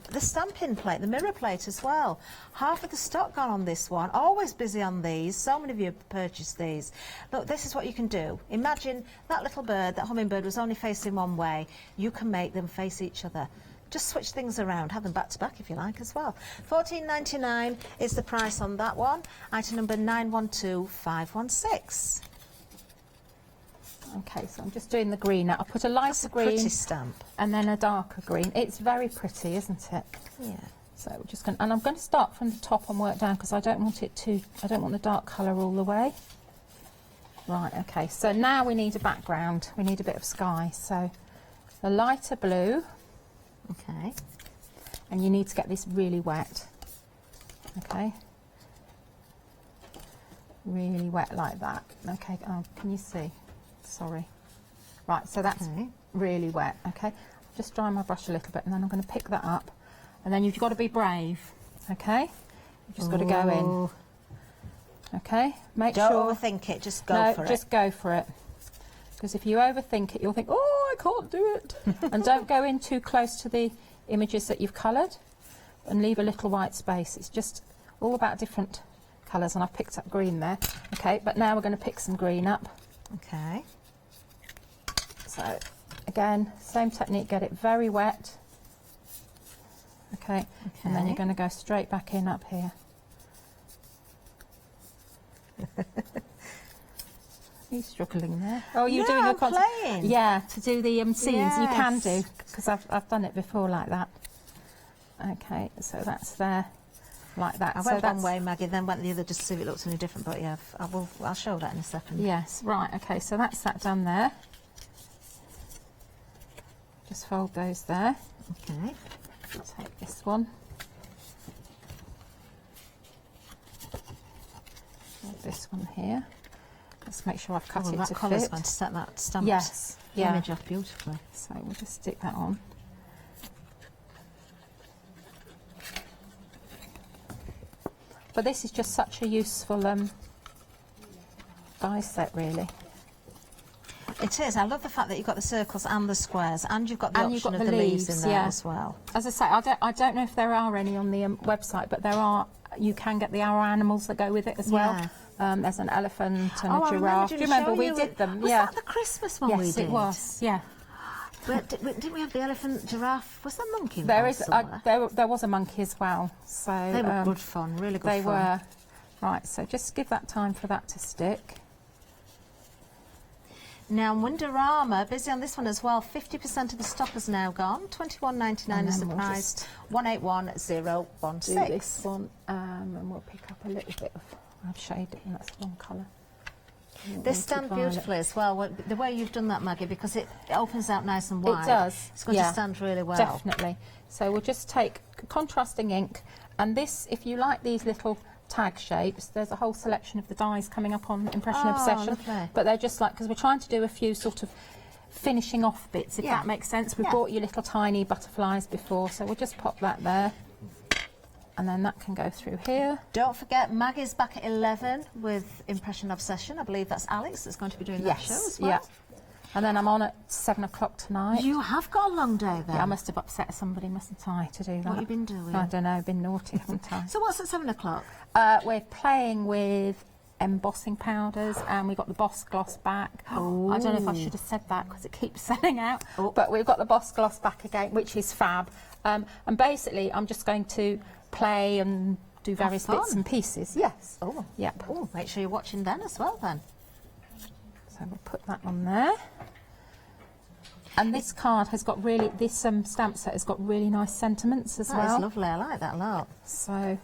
the stamping plate, the mirror plate as well. Half of the stock gone on this one. Always busy on these. So many of you have purchased these. Look, this is what you can do. Imagine that little bird, that hummingbird was only facing one way. You can make them face each other. Just switch things around. Have them back to back if you like as well. $14.99 is the price on that one. Item number 912516. Okay, so I'm just doing the green now. I put a lighter green Pretty stamp. and then a darker green. It's very pretty, isn't it? Yeah. So we're just going, and I'm going to start from the top and work down because I don't want it to. I don't want the dark colour all the way. Right. Okay. So now we need a background. We need a bit of sky. So the lighter blue. Okay. And you need to get this really wet. Okay. Really wet like that. Okay. Oh, can you see? Sorry. Right, so that's really wet, okay? Just dry my brush a little bit and then I'm going to pick that up. And then you've got to be brave, okay? You've just got to go in. Okay? Make Don't sure... overthink it, just go for it. just go for it. Because if you overthink it, you'll think, oh, I can't do it. And don't go in too close to the images that you've coloured and leave a little white space. It's just all about different colours, and I've picked up green there. Okay, but now we're going to pick some green up. Okay. So, again, same technique, get it very wet. Okay, and then you're going to go straight back in up here. you struggling there? Oh, you're No, doing a I'm playing. Yeah, to do the scenes. You can Yes. do, because I've done it before like that. Okay, so that's there, like that. I so went that's, one way, Maggie, then went the other just to see if it looked any different. But yeah, I'll show that in a second. Yes, right. Okay, so that's that done there. Just fold those there. Okay. Take this one. Fold this one here. Let's make sure I've cut Oh, it that to collar's fit. going to set that stamped Yes, yeah. image off beautifully. So we'll just stick that on. But this is just such a useful die set, really. It is. I love the fact that you've got the circles and the squares, and you've got the And you've option got of the the leaves leaves, in there yeah. as well. As I say, I don't know if there are any on the website, but there are. You can get the our animals that go with it as well. There's an elephant and Oh, a I giraffe. Do you remember we did them? Was yeah. that the Christmas one Yes, we did? it was. Yeah. But didn't we have the elephant, giraffe? Was there a monkey There involved is. somewhere? There was a monkey as well. So They were good fun, really good they fun. were. Right. So just give that time for that to stick. Now, Wonderama, busy on this one as well. 50% of the stock is now gone. $21.99 is the we'll price. just 181016. Do this one, and we'll pick up a little bit of. I've shaded it, and that's the wrong colour. This stand beautifully as well. The way you've done that, Maggie, because it opens out nice and wide. It does. It's going to stand really well. Definitely. So we'll just take contrasting ink, and this, if you like these little tag shapes, there's a whole selection of the dies coming up on Impression Obsession. Lovely. But they're just like, because we're trying to do a few sort of finishing off bits, if Yeah. that makes sense. We Yeah. bought you little tiny butterflies before, so we'll just pop that there. And then that can go through here. Don't forget, Maggie's back at 11 with Impression Obsession. I believe that's Alex that's going to be doing that show as well. Yeah. And then I'm on at 7 o'clock tonight. You have got a long day then. Yeah, I must have upset somebody, mustn't I, to do that? What have you been doing? I don't know, been naughty, haven't I? So what's at 7 o'clock? We're playing with embossing powders, and we've got the Boss Gloss back. I don't know if I should have said that because it keeps selling out. But we've got the Boss Gloss back again, which is fab. And basically, I'm just going to play and do various bits and pieces. Yes. Oh. Yep. Oh, make sure you're watching then as well then. So we'll put that on there. And this card has got really, this stamp set has got really nice sentiments as well. That is lovely. I like that a lot. So,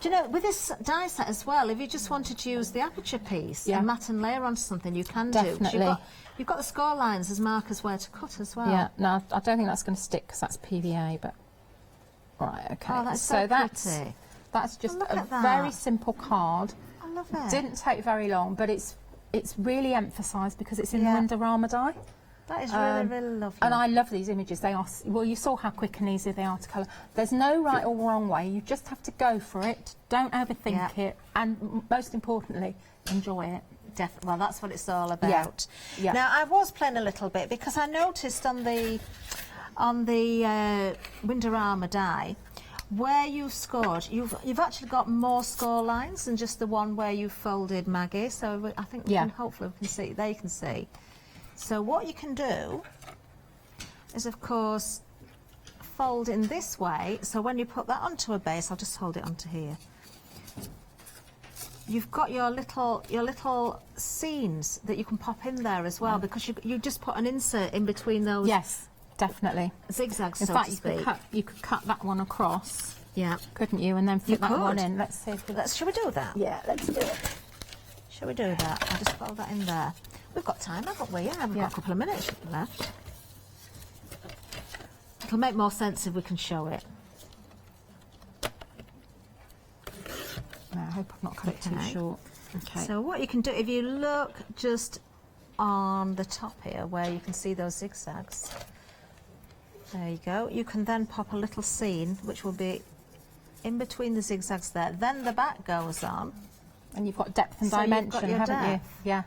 do you know, with this die set as well, if you just wanted to use the aperture piece and matte and layer onto something, you can do. Definitely. You've got the score lines as markers where to cut as well. yeah, no, I don't think that's going to stick because that's PVA, but right, okay. Oh, that's so pretty. That's just look a at that. very simple card. I love it. Didn't take very long, but it's really emphasised because it's in the Wonderama die. That is really, really lovely. And I love these images. They are, well, you saw how quick and easy they are to colour. There's no right or wrong way. You just have to go for it. Don't overthink it. And most importantly, enjoy it. Well, that's what it's all about. Yeah. Now, I was playing a little bit because I noticed on the Wonderama die, where you've scored, you've actually got more score lines than just the one where you folded, Maggie. So I think we can, hopefully we can see. There you can see. So what you can do is, of course, fold in this way. So when you put that onto a base, I'll just hold it onto here. You've got your little scenes that you can pop in there as well, because you just put an insert in between those. Yes, definitely. Zigzags, in so fact, to speak. you could cut that one across. Yeah. Couldn't you? And then fit that one in. Let's see if Shall we do that? Yeah, let's do it. Shall we do that? I'll just fold that in there. We've got time, haven't we? Yeah, we've got a couple of minutes left. It'll make more sense if we can show it. No, I hope I've not cut it too short. Okay. So what you can do, if you look just on the top here where you can see those zigzags, there you go. You can then pop a little scene which will be in between the zigzags there. Then the back goes on. And you've got depth and So you've dimension, got your haven't depth. you? Yeah.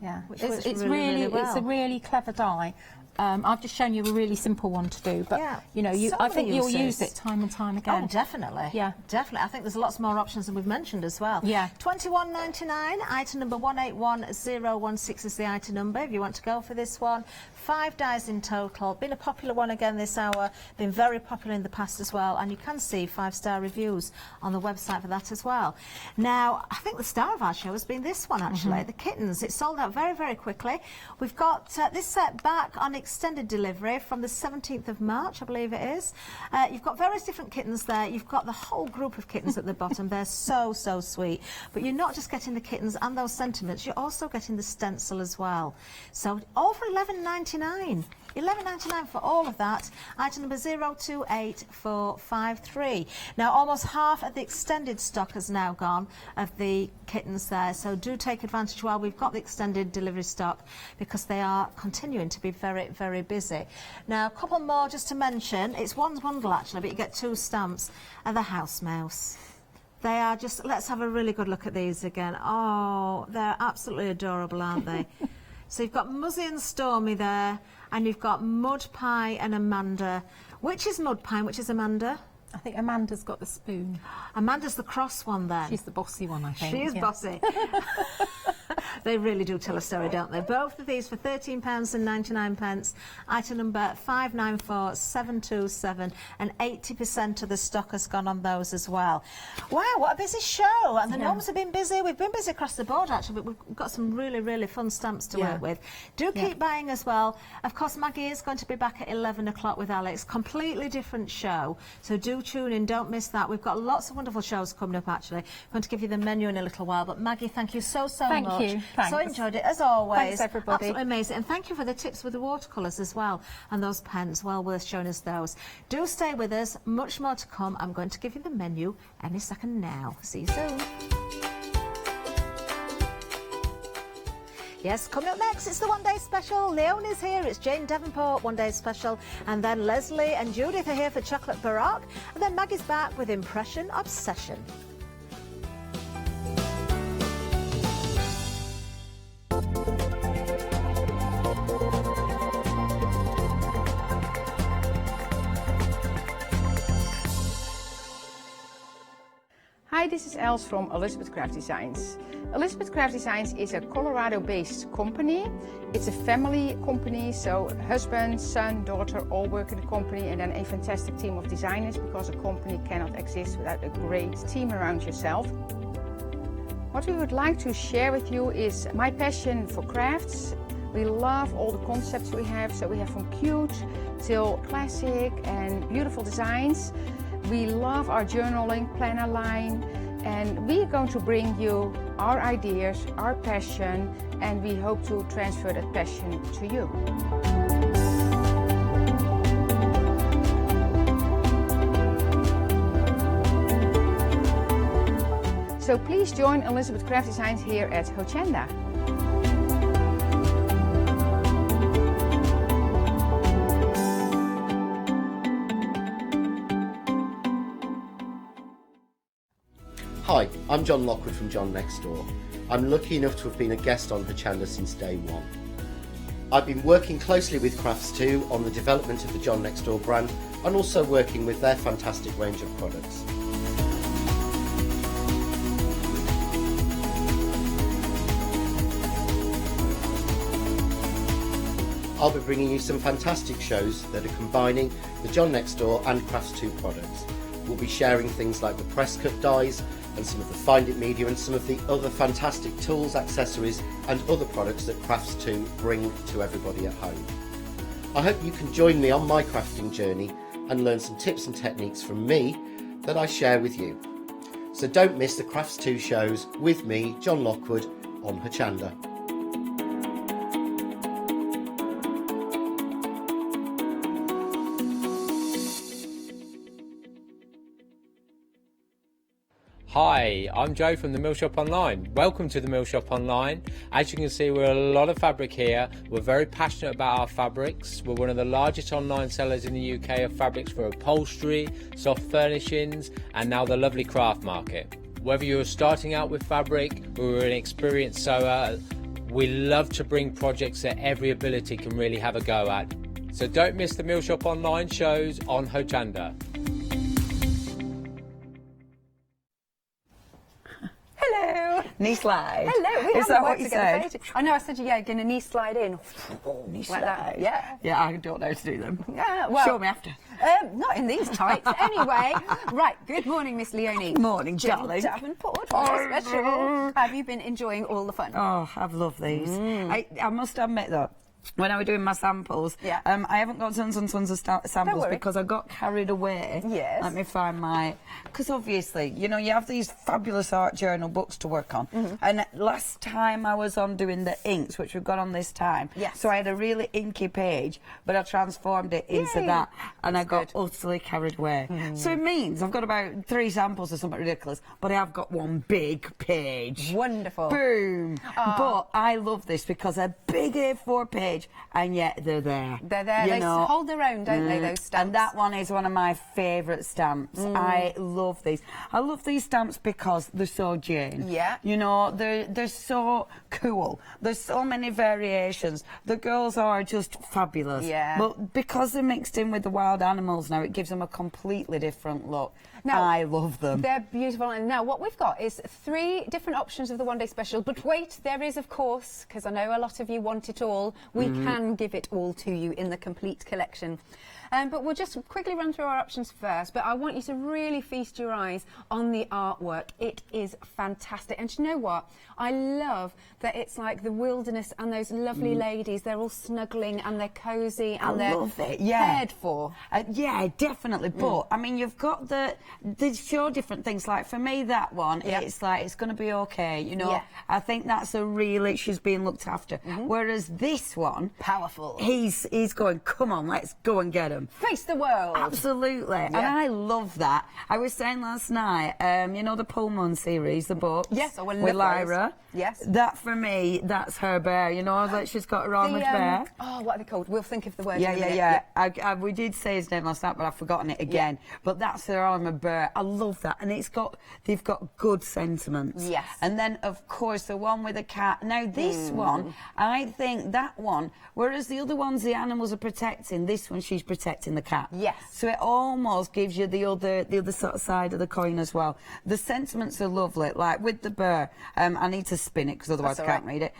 Yeah. Which It's works really, really well. it's a really clever die. I've just shown you a really simple one to do, but you know, so I think many you'll uses. use it time and time again. Oh, definitely. Yeah. Definitely. I think there's lots more options than we've mentioned as well. Yeah. $21.99, item number 181016 is the item number if you want to go for this one. 5 dies in total. Been a popular one again this hour, been very popular in the past as well, and you can see 5-star reviews on the website for that as well. Now, I think the star of our show has been this one actually, the kittens. It sold out very, very quickly. We've got this set back on extended delivery from the 17th of March, I believe it is. You've got various different kittens there. You've got the whole group of kittens at the bottom. They're so, so sweet. But you're not just getting the kittens and those sentiments, you're also getting the stencil as well. So all for $11.99. $11.99 for all of that. Item number 028453. Now, almost half of the extended stock has now gone of the kittens there, so do take advantage while we've got the extended delivery stock, because they are continuing to be very, very busy. Now, a couple more just to mention. It's one bundle actually, but you get 2 stamps and the house mouse. They are just, let's have a really good look at these again. Oh, they're absolutely adorable, aren't they? So you've got Muzzy and Stormy there, and you've got Mud Pie and Amanda. Which is Mud Pie and which is Amanda? I think Amanda's got the spoon. Amanda's the cross one then. She's the bossy one, I think. She is bossy. They really do tell a story, don't they? Both of these for £13.99. Item number 594727, and 80% of the stock has gone on those as well. Wow, what a busy show! And the gnomes have been busy. We've been busy across the board actually, but we've got some really, really fun stamps to work with. Do keep buying as well. Of course, Maggie is going to be back at 11 o'clock with Alex. Completely different show, so do tune in. Don't miss that. We've got lots of wonderful shows coming up actually. I'm going to give you the menu in a little while, but Maggie, thank you so much. Thank you. Thanks. So enjoyed it as always. Thanks everybody. Absolutely amazing. And thank you for the tips with the watercolours as well, and those pens. Well worth showing us those. Do stay with us. Much more to come. I'm going to give you the menu any second now. See you soon. Yes, coming up next, it's the one-day special. Leonie's here, it's Jane Devonport, one-day special, and then Leslie and Judith are here for Chocolate Baroque, and then Maggie's back with Impression Obsession. Hi, this is Els from Elizabeth Craft Designs. Elizabeth Craft Designs is a Colorado-based company. It's a family company, so husband, son, daughter all work in the company, and then a fantastic team of designers, because a company cannot exist without a great team around yourself. What we would like to share with you is my passion for crafts. We love all the concepts we have, so we have from cute till classic and beautiful designs. We love our journaling planner line, and we are going to bring you our ideas, our passion, and we hope to transfer that passion to you. So please join Elizabeth Craft Designs here at Hochanda. Hi, I'm John Lockwood from John Next Door. I'm lucky enough to have been a guest on Hochanda since day one. I've been working closely with Crafts2 on the development of the John Next Door brand, and also working with their fantastic range of products. I'll be bringing you some fantastic shows that are combining the John Next Door and Crafts2 products. We'll be sharing things like the press cut dies, and some of the Find It media, and some of the other fantastic tools, accessories and other products that Crafts2 bring to everybody at home. I hope you can join me on my crafting journey and learn some tips and techniques from me that I share with you. So don't miss the Crafts2 shows with me, John Lockwood, on Hochanda. Hi, I'm Joe from the Mill Shop Online. Welcome to the Mill Shop Online. As you can see, we're a lot of fabric here. We're very passionate about our fabrics. We're one of the largest online sellers in the UK of fabrics for upholstery, soft furnishings, and now the lovely craft market. Whether you're starting out with fabric or an experienced sewer, we love to bring projects that every ability can really have a go at. So don't miss the Mill Shop Online shows on Hochanda. Hello. Knee slide. Hello, we Is haven't that what worked you together said? for ages. I know, I said, yeah, going to knee slide in. Knee Like slide. that. Yeah. Yeah, I don't know how to do them. Yeah, well, Show me after. Not in these tights. Anyway, right. Good morning, Miss Leonie. Morning, Jill darling. Davenport. What a special. Have you been enjoying all the fun? Oh, I've loved these. I must admit though, when I was doing my samples, I haven't got tons and tons of samples because I got carried away. Yes. Let me find my... Because obviously, you know, you have these fabulous art journal books to work on. And last time I was on doing the inks, which we've got on this time. Yes. So I had a really inky page, but I transformed it into Yay. that. And That's I got good. utterly carried away. So it means I've got about 3 samples or something ridiculous, but I have got one big page. Wonderful. Boom. Oh. But I love this because a big A4 page, and yet they're there. They're there. You They know. hold their own, don't they, those stamps? And that one is one of my favourite stamps. I love these. I love these stamps because they're so Jane. Yeah. You know, they're so cool. There's so many variations. The girls are just fabulous. Yeah. But because they're mixed in with the wild animals now, it gives them a completely different look. Now, I love them. They're beautiful. And now what we've got is 3 different options of the one-day special. But wait, there is, of course, because I know a lot of you want it all, we can give it all to you in the complete collection. But we'll just quickly run through our options first. But I want you to really feast your eyes on the artwork. It is fantastic. And do you know what? I love that it's like the wilderness and those lovely ladies. They're all snuggling and they're cosy and I they're love it, yeah. cared for. Yeah, definitely. But I mean, you've got they show different things. Like for me, that one, it's like it's going to be okay. You know, I think that's a really she's being looked after. Whereas this one, powerful. He's going. Come on, let's go and get him. Face the world. Absolutely, and I love that. I was saying last night, you know, the Pullman series, the book. Yes, I will with love Lyra. those. Yes. That for me, that's her bear. You know, like she's got her armoured bear. Oh, what are they called? We'll think of the word. Yeah, in a minute. yeah. We did say his name last night, but I've forgotten it again. But that's her armoured bear. I love that, and they've got good sentiments. Yes. And then of course the one with the cat. Now this one, I think that one, whereas the other ones the animals are protecting, this one she's protecting the cat. Yes. So it almost gives you the other sort of side of the coin as well. The sentiments are lovely. Like with the bear, I need to spin it because otherwise I can't read it.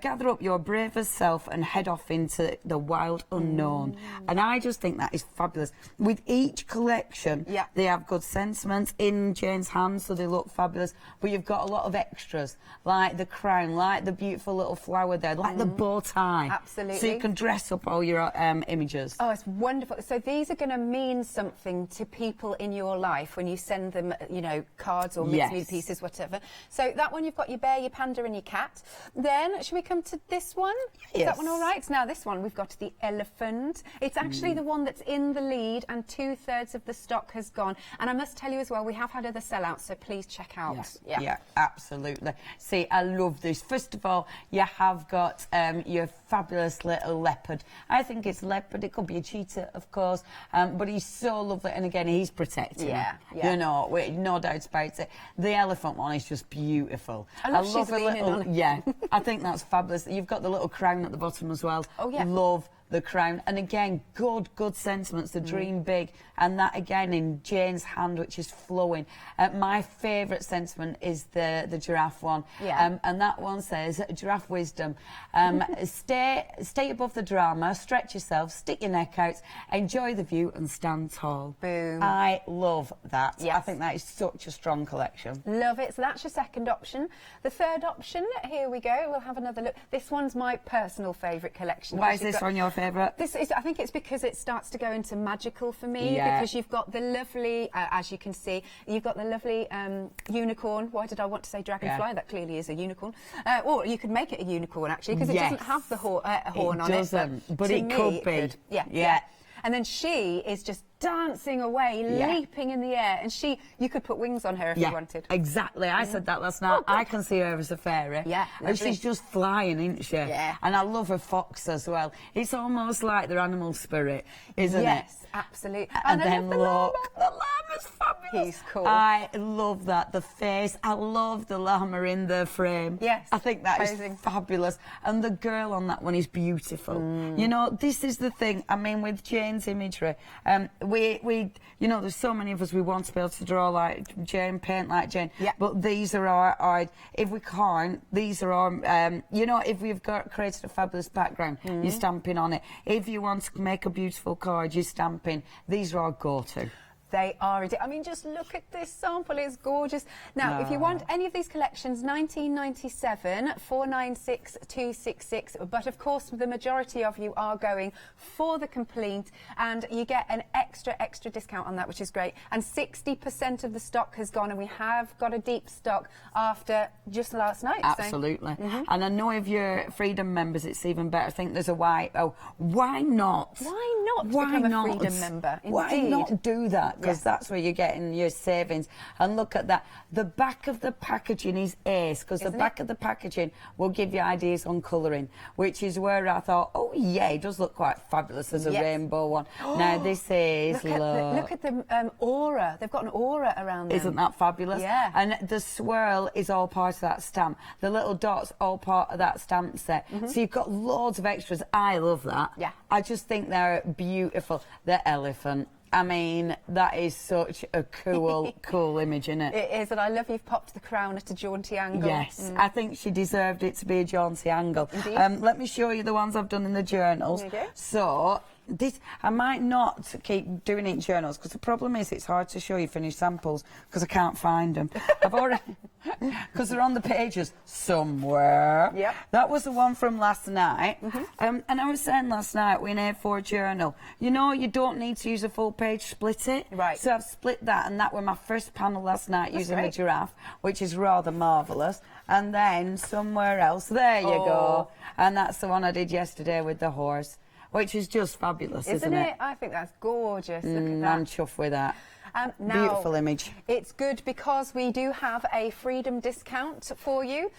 Gather up your bravest self and head off into the wild unknown. And I just think that is fabulous. With each collection, they have good sentiments in Jane's hands, so they look fabulous. But you've got a lot of extras, like the crown, like the beautiful little flower there, like the bow tie. Absolutely. So you can dress up all your images. Oh, it's wonderful. So these are going to mean something to people in your life when you send them, you know, cards or mixed media pieces, whatever. So that one, you've got your bear, your panda and your cat. Then, should we come to this one? Is that one all right? Now, this one, we've got the elephant. It's actually the one that's in the lead, and 2/3 of the stock has gone. And I must tell you as well, we have had other sellouts, so please check out. Yes. Yeah, absolutely. See, I love this. First of all, you have got your fabulous little leopard. I think it's leopard. It could be a cheetah, of course, but he's so lovely. And again, he's protecting her. You know, no doubt about it. The elephant one is just beautiful. I love she's a leaning little. on it. Yeah, I think that's fabulous. You've got the little crown at the bottom as well. Oh yeah. Love the crown, and again, good sentiments. The dream big, and that again in Jane's hand, which is flowing. My favourite sentiment is the giraffe one, and that one says, "Giraffe wisdom, stay above the drama, stretch yourself, stick your neck out, enjoy the view, and stand tall." Boom. I love that. Yes. I think that is such a strong collection. Love it. So that's your second option. The third option, here we go. We'll have another look. This one's my personal favourite collection. Why is this one your favourite? This is, I think it's because it starts to go into magical for me, because you've got the lovely, as you can see, you've got the lovely unicorn. Why did I want to say dragonfly? That clearly is a unicorn. Or you could make it a unicorn, actually, because it doesn't have the horn on it. It doesn't, but it could be. Yeah. And then she is just dancing away, leaping in the air, and you could put wings on her if you wanted. Exactly. I said that last night. I can see her as a fairy. Yeah, and lovely. she's just flying, isn't she? Yeah. And I love her fox as well. It's almost like their animal spirit, isn't it? Yes, absolutely. And then look, the llama's fabulous. He's cool. I love that. The face. I love the llama in the frame. Yes. I think that Amazing. is fabulous. And the girl on that one is beautiful. You know, this is the thing. I mean, with Jane's imagery, we you know, there's so many of us, we want to be able to draw like Jane, paint like Jane. Yeah. But these are our if we can't, these are our, you know, if we've created a fabulous background, you're stamping on it. If you want to make a beautiful card, you're stamping. These are our go-to. They are. I mean, just look at this sample. It's gorgeous. Now, if you want any of these collections, 1997, 496 266. But of course, the majority of you are going for the complete, and you get an extra discount on that, which is great. And 60% of the stock has gone, and we have got a deep stock after just last night. Absolutely. And I know if you're Freedom members, it's even better. I think there's a why. Oh, why not? Why not become a Freedom member? Why Indeed. not do that? Because Yes. that's where you're getting your savings. And look at that. The back of the packaging is ace, because the back of the packaging will give you ideas on colouring, which is where I thought, oh yeah, it does look quite fabulous as a rainbow one. Now this is, look at the aura. They've got an aura around them. Isn't that fabulous? Yeah. And the swirl is all part of that stamp. The little dots all part of that stamp set. So you've got loads of extras. I love that. Yeah. I just think they're beautiful. The elephant. I mean, that is such a cool image, isn't it? It is, and I love you've popped the crown at a jaunty angle. Yes, I think she deserved it to be a jaunty angle. Indeed. Let me show you the ones I've done in the journals. There you go. So, this, I might not keep doing it in journals, because the problem is it's hard to show you finished samples because I can't find them. I've already, because they're on the pages somewhere. Yep. That was the one from last night. And I was saying last night in A4 journal, you know, you don't need to use a full page, split it. Right. So I've split that, and that was my first panel last night using great. the giraffe, which is rather marvellous. And then somewhere else, there you go. And that's the one I did yesterday with the horse, which is just fabulous, isn't it? I think that's gorgeous. Look at that. I'm chuffed with that. Now, Beautiful image. It's good because we do have a Freedom discount for you.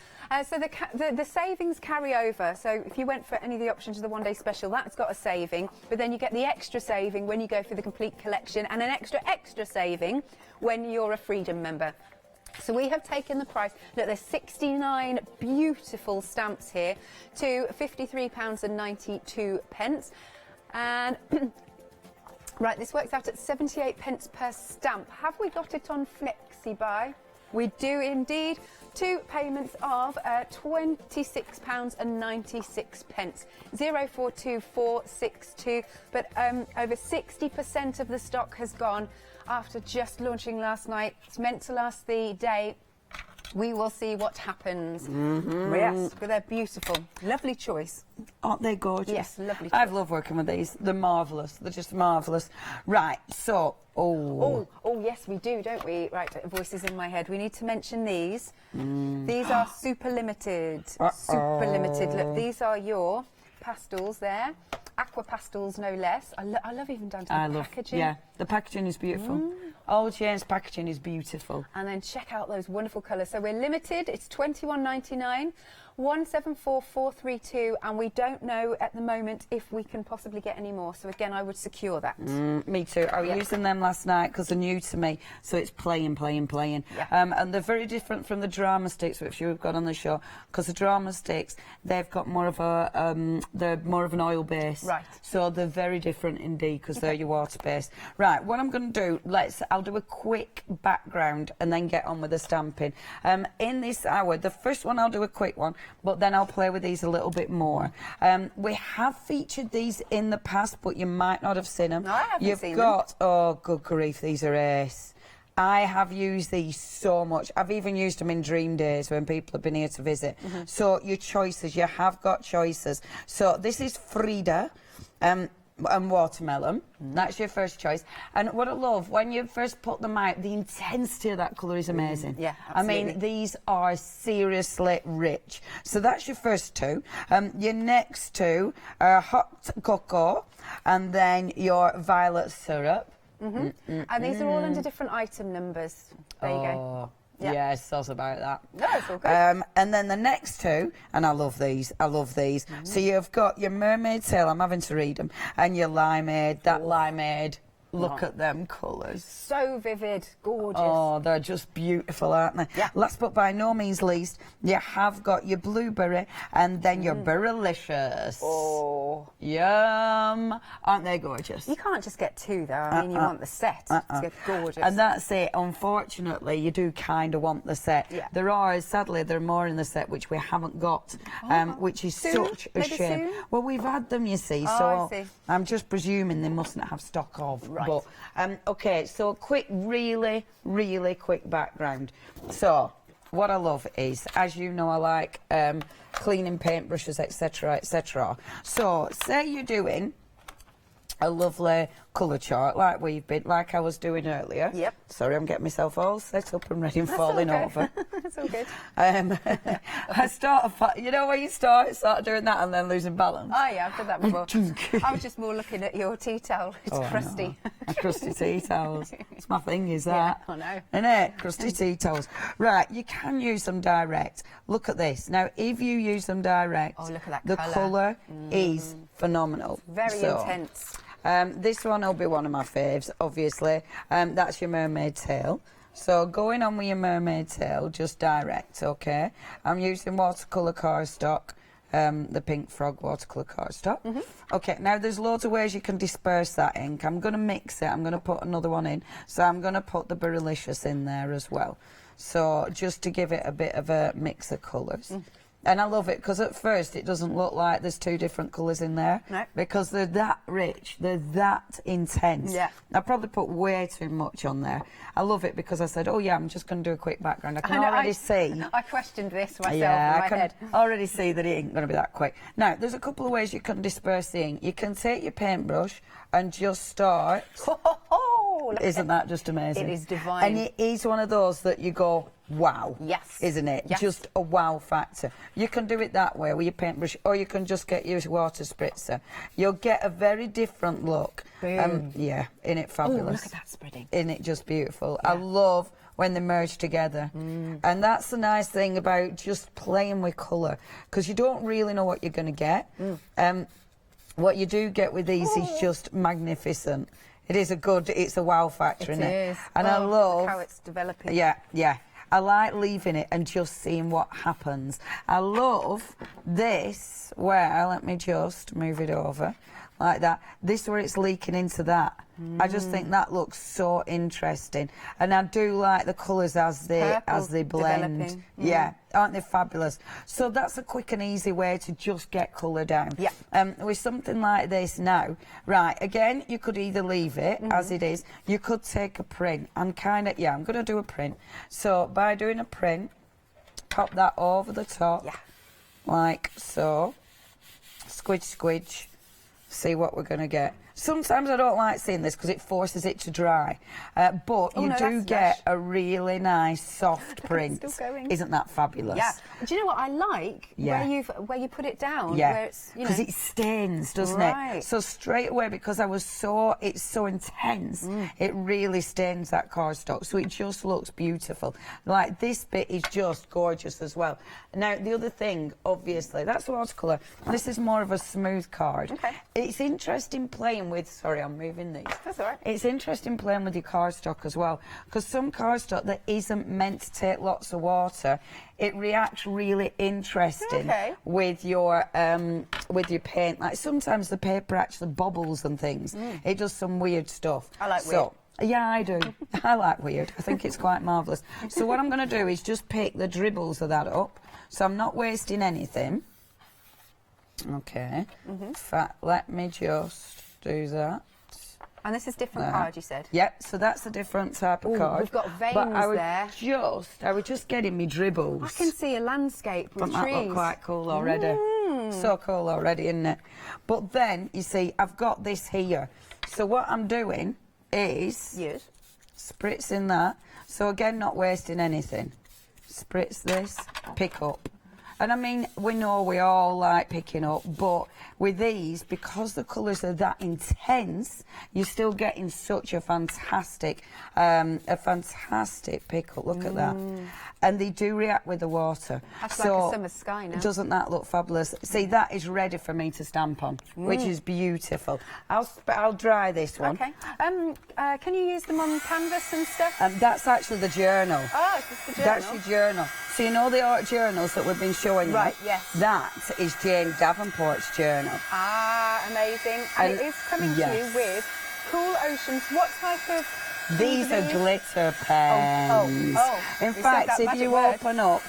So the savings carry over. So if you went for any of the options of the one-day special, that's got a saving. But then you get the extra saving when you go for the complete collection, and an extra saving when you're a Freedom member. So we have taken the price, look, there's 69 beautiful stamps here, to £53.92. And right, this works out at 78p per stamp. Have we got it on Flexi buy? We do indeed. 2 payments of £26.96. 042462. But over 60% of the stock has gone after just launching last night. It's meant to last the day. We will see what happens. Yes, but they're beautiful. Lovely choice. Aren't they gorgeous? Yes, lovely choice. I've loved working with these. They're marvellous. They're just marvellous. Right, so, Oh, yes, we do, don't we? Right, voices in my head. We need to mention these. These are super limited. Super limited. Look, these are your pastels there. Aqua pastels, no less. I love even down to the packaging. Yeah, the packaging is beautiful. Old Jane's packaging is beautiful. And then check out those wonderful colours. So we're limited. It's £21.99. 174432, and we don't know at the moment if we can possibly get any more. So again, I would secure that. Me too. I was using them last night because they're new to me, so it's playing. Yeah. And they're very different from the drama sticks, which you've got on the show, because the drama sticks, they've got more of a they're more of an oil base. Right. So they're very different indeed, because they're your water base. Right. What I'm going to do, I'll do a quick background and then get on with the stamping. In this hour, the first one I'll do a quick one, but then I'll play with these a little bit more. We have featured these in the past, but you might not have seen them. No, I haven't seen them. You've got, oh, good grief, these are ace. I have used these so much. I've even used them in dream days when people have been here to visit. So your choices, you have got choices. So this is Frida. And watermelon. That's your first choice. And what I love, when you first put them out, the intensity of that colour is amazing. Yeah, absolutely. I mean, these are seriously rich. So that's your first two. Your next two are hot cocoa, and then your violet syrup. And these are all under different item numbers. There you go. Yeah. Yes, that's about that. No, it's all good. And then the next two, and I love these. So you've got your mermaid tail, I'm having to read them, and your limeade. That limeade, Look at them colours. So vivid, gorgeous. Oh, they're just beautiful, aren't they? Yeah. Last but by no means least, you have got your blueberry and then your berrylicious. Oh. Yum. Aren't they gorgeous? You can't just get two, though. I mean, you want the set. It's gorgeous. And that's it. Unfortunately, you do kind of want the set. Yeah. Sadly, there are more in the set which we haven't got, which is such a Maybe shame. soon? Well, we've had them, you see, Oh, so I see. I'm just presuming they mustn't have stock of. Right. But, okay, so really quick background. So, what I love is, as you know, I like cleaning paintbrushes, etc., etc. So, say you're doing a lovely colour chart like I was doing earlier. Yep. Sorry, I'm getting myself all set up and ready and falling over. That's all good. I start, you know when you start doing that and then losing balance? Oh, yeah, I've done that before. I was just more looking at your tea towel. It's crusty. Crusty tea towels. It's my thing, is that? Yeah, I know. Isn't it? Crusty tea towels. Right, you can use them direct. Look at this. Now, if you use them direct, oh, look at that the colour is phenomenal. Very intense. This one will be one of my faves, obviously. That's your mermaid tail. So going on with your mermaid tail, just direct, okay? I'm using watercolour cardstock, the Pink Frog watercolour cardstock. Okay, now there's loads of ways you can disperse that ink. I'm going to mix it. I'm going to put another one in. So I'm going to put the berylicious in there as well. So just to give it a bit of a mix of colours. And I love it because at first it doesn't look like there's two different colours in there. No. Because they're that rich, they're that intense. Yeah. I probably put way too much on there. I love it because I said, oh yeah, I'm just going to do a quick background. I can already see. I questioned this myself Yeah, in my I can head. already see that it ain't going to be that quick. Now, there's a couple of ways you can disperse the ink. You can take your paintbrush and just start. Isn't that just amazing? It is divine. And it is one of those that you go, wow. Yes. Isn't it? Yes. Just a wow factor. You can do it that way with your paintbrush, or you can just get your water spritzer. You'll get a very different look. Boom. Yeah, isn't it fabulous? Oh, look at that spreading. Isn't it just beautiful? Yeah. I love when they merge together. And that's the nice thing about just playing with colour, because you don't really know what you're going to get. What you do get with these is just magnificent. It's a wow factor, isn't it? It is. And I love how it's developing. Yeah. I like leaving it and just seeing what happens. I love this where, let me just move it over like that. This where it's leaking into that. I just think that looks so interesting. And I do like the colours as they blend. Developing. Yeah, aren't they fabulous? So that's a quick and easy way to just get colour down. Yeah. With something like this now, right, again, you could either leave it as it is. You could take a print and I'm going to do a print. So by doing a print, pop that over the top. Yeah. Like so. Squidge. See what we're going to get. Sometimes I don't like seeing this because it forces it to dry, but you do get a really nice soft print. It's still going. Isn't that fabulous? Yeah. Do you know what I like? Yeah. Where you put it down. Yeah. Where it's, you know. Because it stains, doesn't Right. it? So straight away, because it's so intense, it really stains that cardstock. So it just looks beautiful. Like this bit is just gorgeous as well. Now the other thing, obviously, that's watercolour. This is more of a smooth card. Okay. It's interesting playing with. Sorry, I'm moving these. That's all right. It's interesting playing with your cardstock as well, because some cardstock that isn't meant to take lots of water, it reacts really interesting with your paint. Like sometimes the paper actually bobbles and things. It does some weird stuff. I like weird. Yeah, I do. I like weird. I think it's quite marvellous. So what I'm going to do is just pick the dribbles of that up. So I'm not wasting anything. Okay. In fact, let me just do that. And this is different card, you said? Yep, so that's a different type of card. We've got veins but I was just getting me dribbles. I can see a landscape with That trees. look quite cool already. So cool already, isn't it? But then, you see, I've got this here. So what I'm doing is spritzing that. So again, not wasting anything. Spritz this, pick up. And I mean, we know we all like picking up, but with these, because the colours are that intense, you're still getting such a fantastic pickup. Look at that. And they do react with the water. That's so like a summer sky now. Doesn't that look fabulous? See, that is ready for me to stamp on, which is beautiful. I'll dry this one. Okay. Can you use them on canvas and stuff? That's actually the journal. Oh, it's just the journal. That's your journal. So you know the art journals that we've been showing Right, you? yes. That is Jane Davenport's journal. Ah, amazing. And it is coming to you with Cool Oceans. What type of... These are glitter pens. In fact, if you open up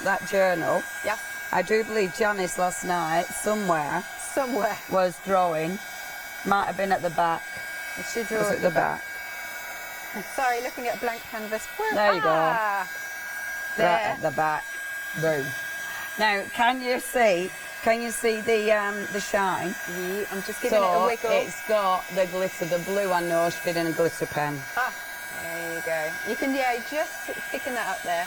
that journal, I do believe Janice last night somewhere was drawing. Might have been at the back. She drew at the back. Sorry, looking at a blank canvas. There you go. There. Right at the back. Boom. Now, can you see the shine? Yeah, I'm just giving it a wiggle. It's got the glitter, the blue I know should fit in a glitter pen. There you go. You can, just thicken that up there.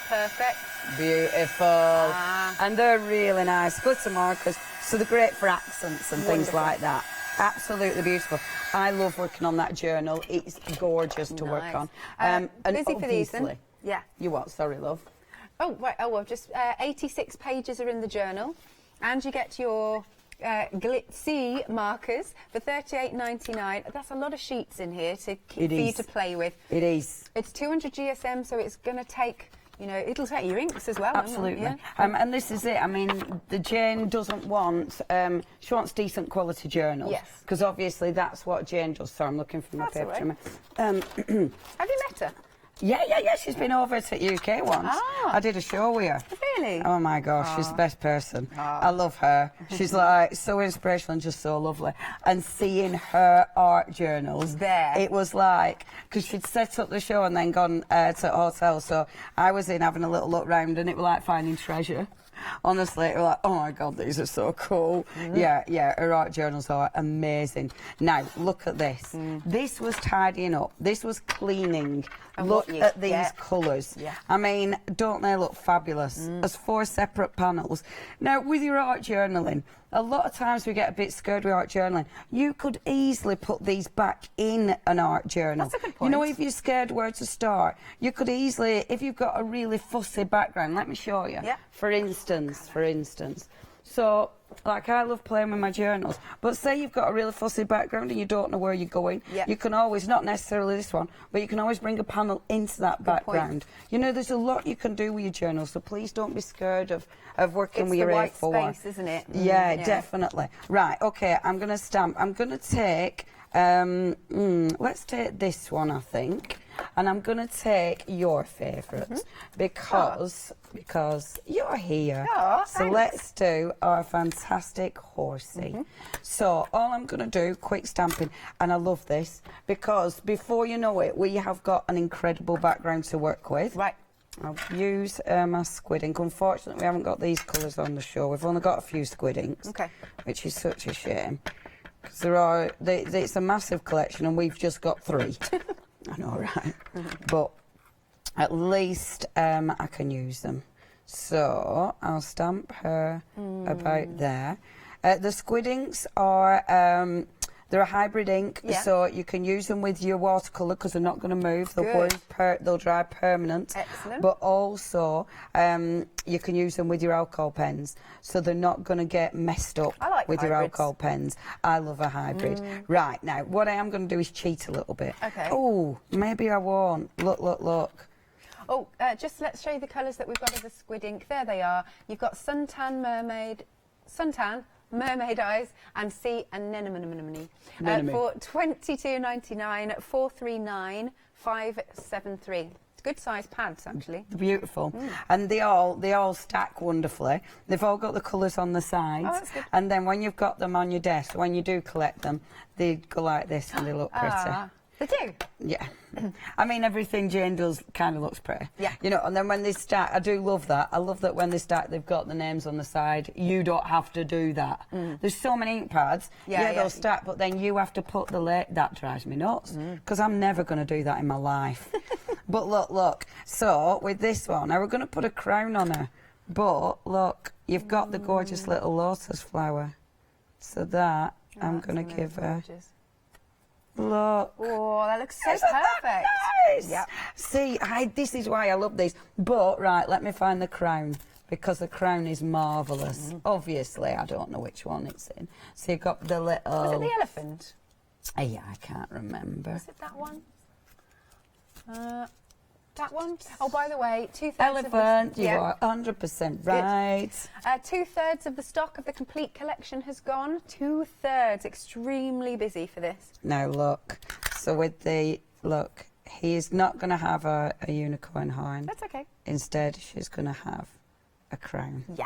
Perfect. Beautiful. And they're really nice. Glitter markers, so they're great for accents and things like that. Absolutely beautiful. I love working on that journal. It's gorgeous to work on. And busy for these then? Yeah. You what? Sorry, love. Oh, right. Oh, well, just 86 pages are in the journal. And you get your glitzy markers for $38.99. That's a lot of sheets in here for you to play with. It is. It's 200 GSM, so it's going to take, it'll take your inks as well. Absolutely. Yeah. And this is it. I mean, the Jane doesn't want, she wants decent quality journals. Yes. Because obviously that's what Jane does. So I'm looking for my paper trimmer. Have you met her? Yeah, she's been over to UK once. I did a show with her. Really? Oh my gosh, she's the best person. I love her. She's like so inspirational and just so lovely. And seeing her art journals, it was like, because she'd set up the show and then gone to a hotel, so I was in having a little look round and it was like finding treasure. Honestly, it was like, oh my God, these are so cool. Yeah, her art journals are amazing. Now, look at this. This was tidying up. This was cleaning. Look at these colours. I mean, don't they look fabulous? There's 4 separate panels. Now, with your art journaling, a lot of times we get a bit scared with art journaling. You could easily put these back in an art journal. That's a good point. You know, if you're scared where to start, you could easily, if you've got a really fussy background, let me show you. For instance. So, like, I love playing with my journals, but say you've got a really fussy background and you don't know where you're going, you can always, not necessarily this one, but you can always bring a panel into that background. You know, there's a lot you can do with your journal, so please don't be scared of working with your A4. It's the white space, isn't it? Yeah, definitely. Right, okay, I'm going to stamp. I'm going to take, let's take this one, I think. And I'm going to take your favourites because you're here. So let's do our fantastic horsey. So all I'm going to do, quick stamping, and I love this because before you know it, we have got an incredible background to work with. Right. I'll use my squid ink. Unfortunately, we haven't got these colours on the show. We've only got a few squid inks, which is such a shame. Because it's a massive collection and we've just got 3. I know, right? But at least I can use them. So I'll stamp her about there. The squid inks are, they're a hybrid ink, so you can use them with your watercolour because they're not going to move. They'll dry permanent. Excellent. But also, you can use them with your alcohol pens, so they're not going to get messed up with your alcohol pens. I love a hybrid. Right, now, what I am going to do is cheat a little bit. Okay. Oh, maybe I won't. Look. Oh, just let's show you the colours that we've got of the squid ink. There they are. You've got suntan, mermaid eyes, and sea anemone. For $22.99, 439,573. Good size pads, actually. Beautiful. And they all stack wonderfully. They've all got the colours on the sides. Oh, that's good. And then when you've got them on your desk, when you do collect them, they go like this and they look pretty. They do? Yeah. I mean, everything Jane does kind of looks pretty. Yeah. You know, and then when they stack, I do love that. I love that when they stack, they've got the names on the side. You don't have to do that. There's so many ink pads. They'll stack, but then you have to put the that drives me nuts, because I'm never going to do that in my life. But look. So, with this one, now we're going to put a crown on her. But look, you've got the gorgeous little lotus flower. So that I'm going to give her. Look. Oh, that looks so Isn't that perfect. nice? Yep. See, this is why I love these. But, right, let me find the crown, because the crown is marvellous. Obviously, I don't know which one it's in. So you've got the little... Was it the elephant? Yeah, I can't remember. Was it that one? That one? Oh, by the way, 2/3 Elephant, of the, you are 100% right. 2/3 of the stock of the complete collection has gone. 2/3. Extremely busy for this. Now, look. So with the... Look, he's not going to have a unicorn horn. That's okay. Instead, she's going to have a crown. Yeah.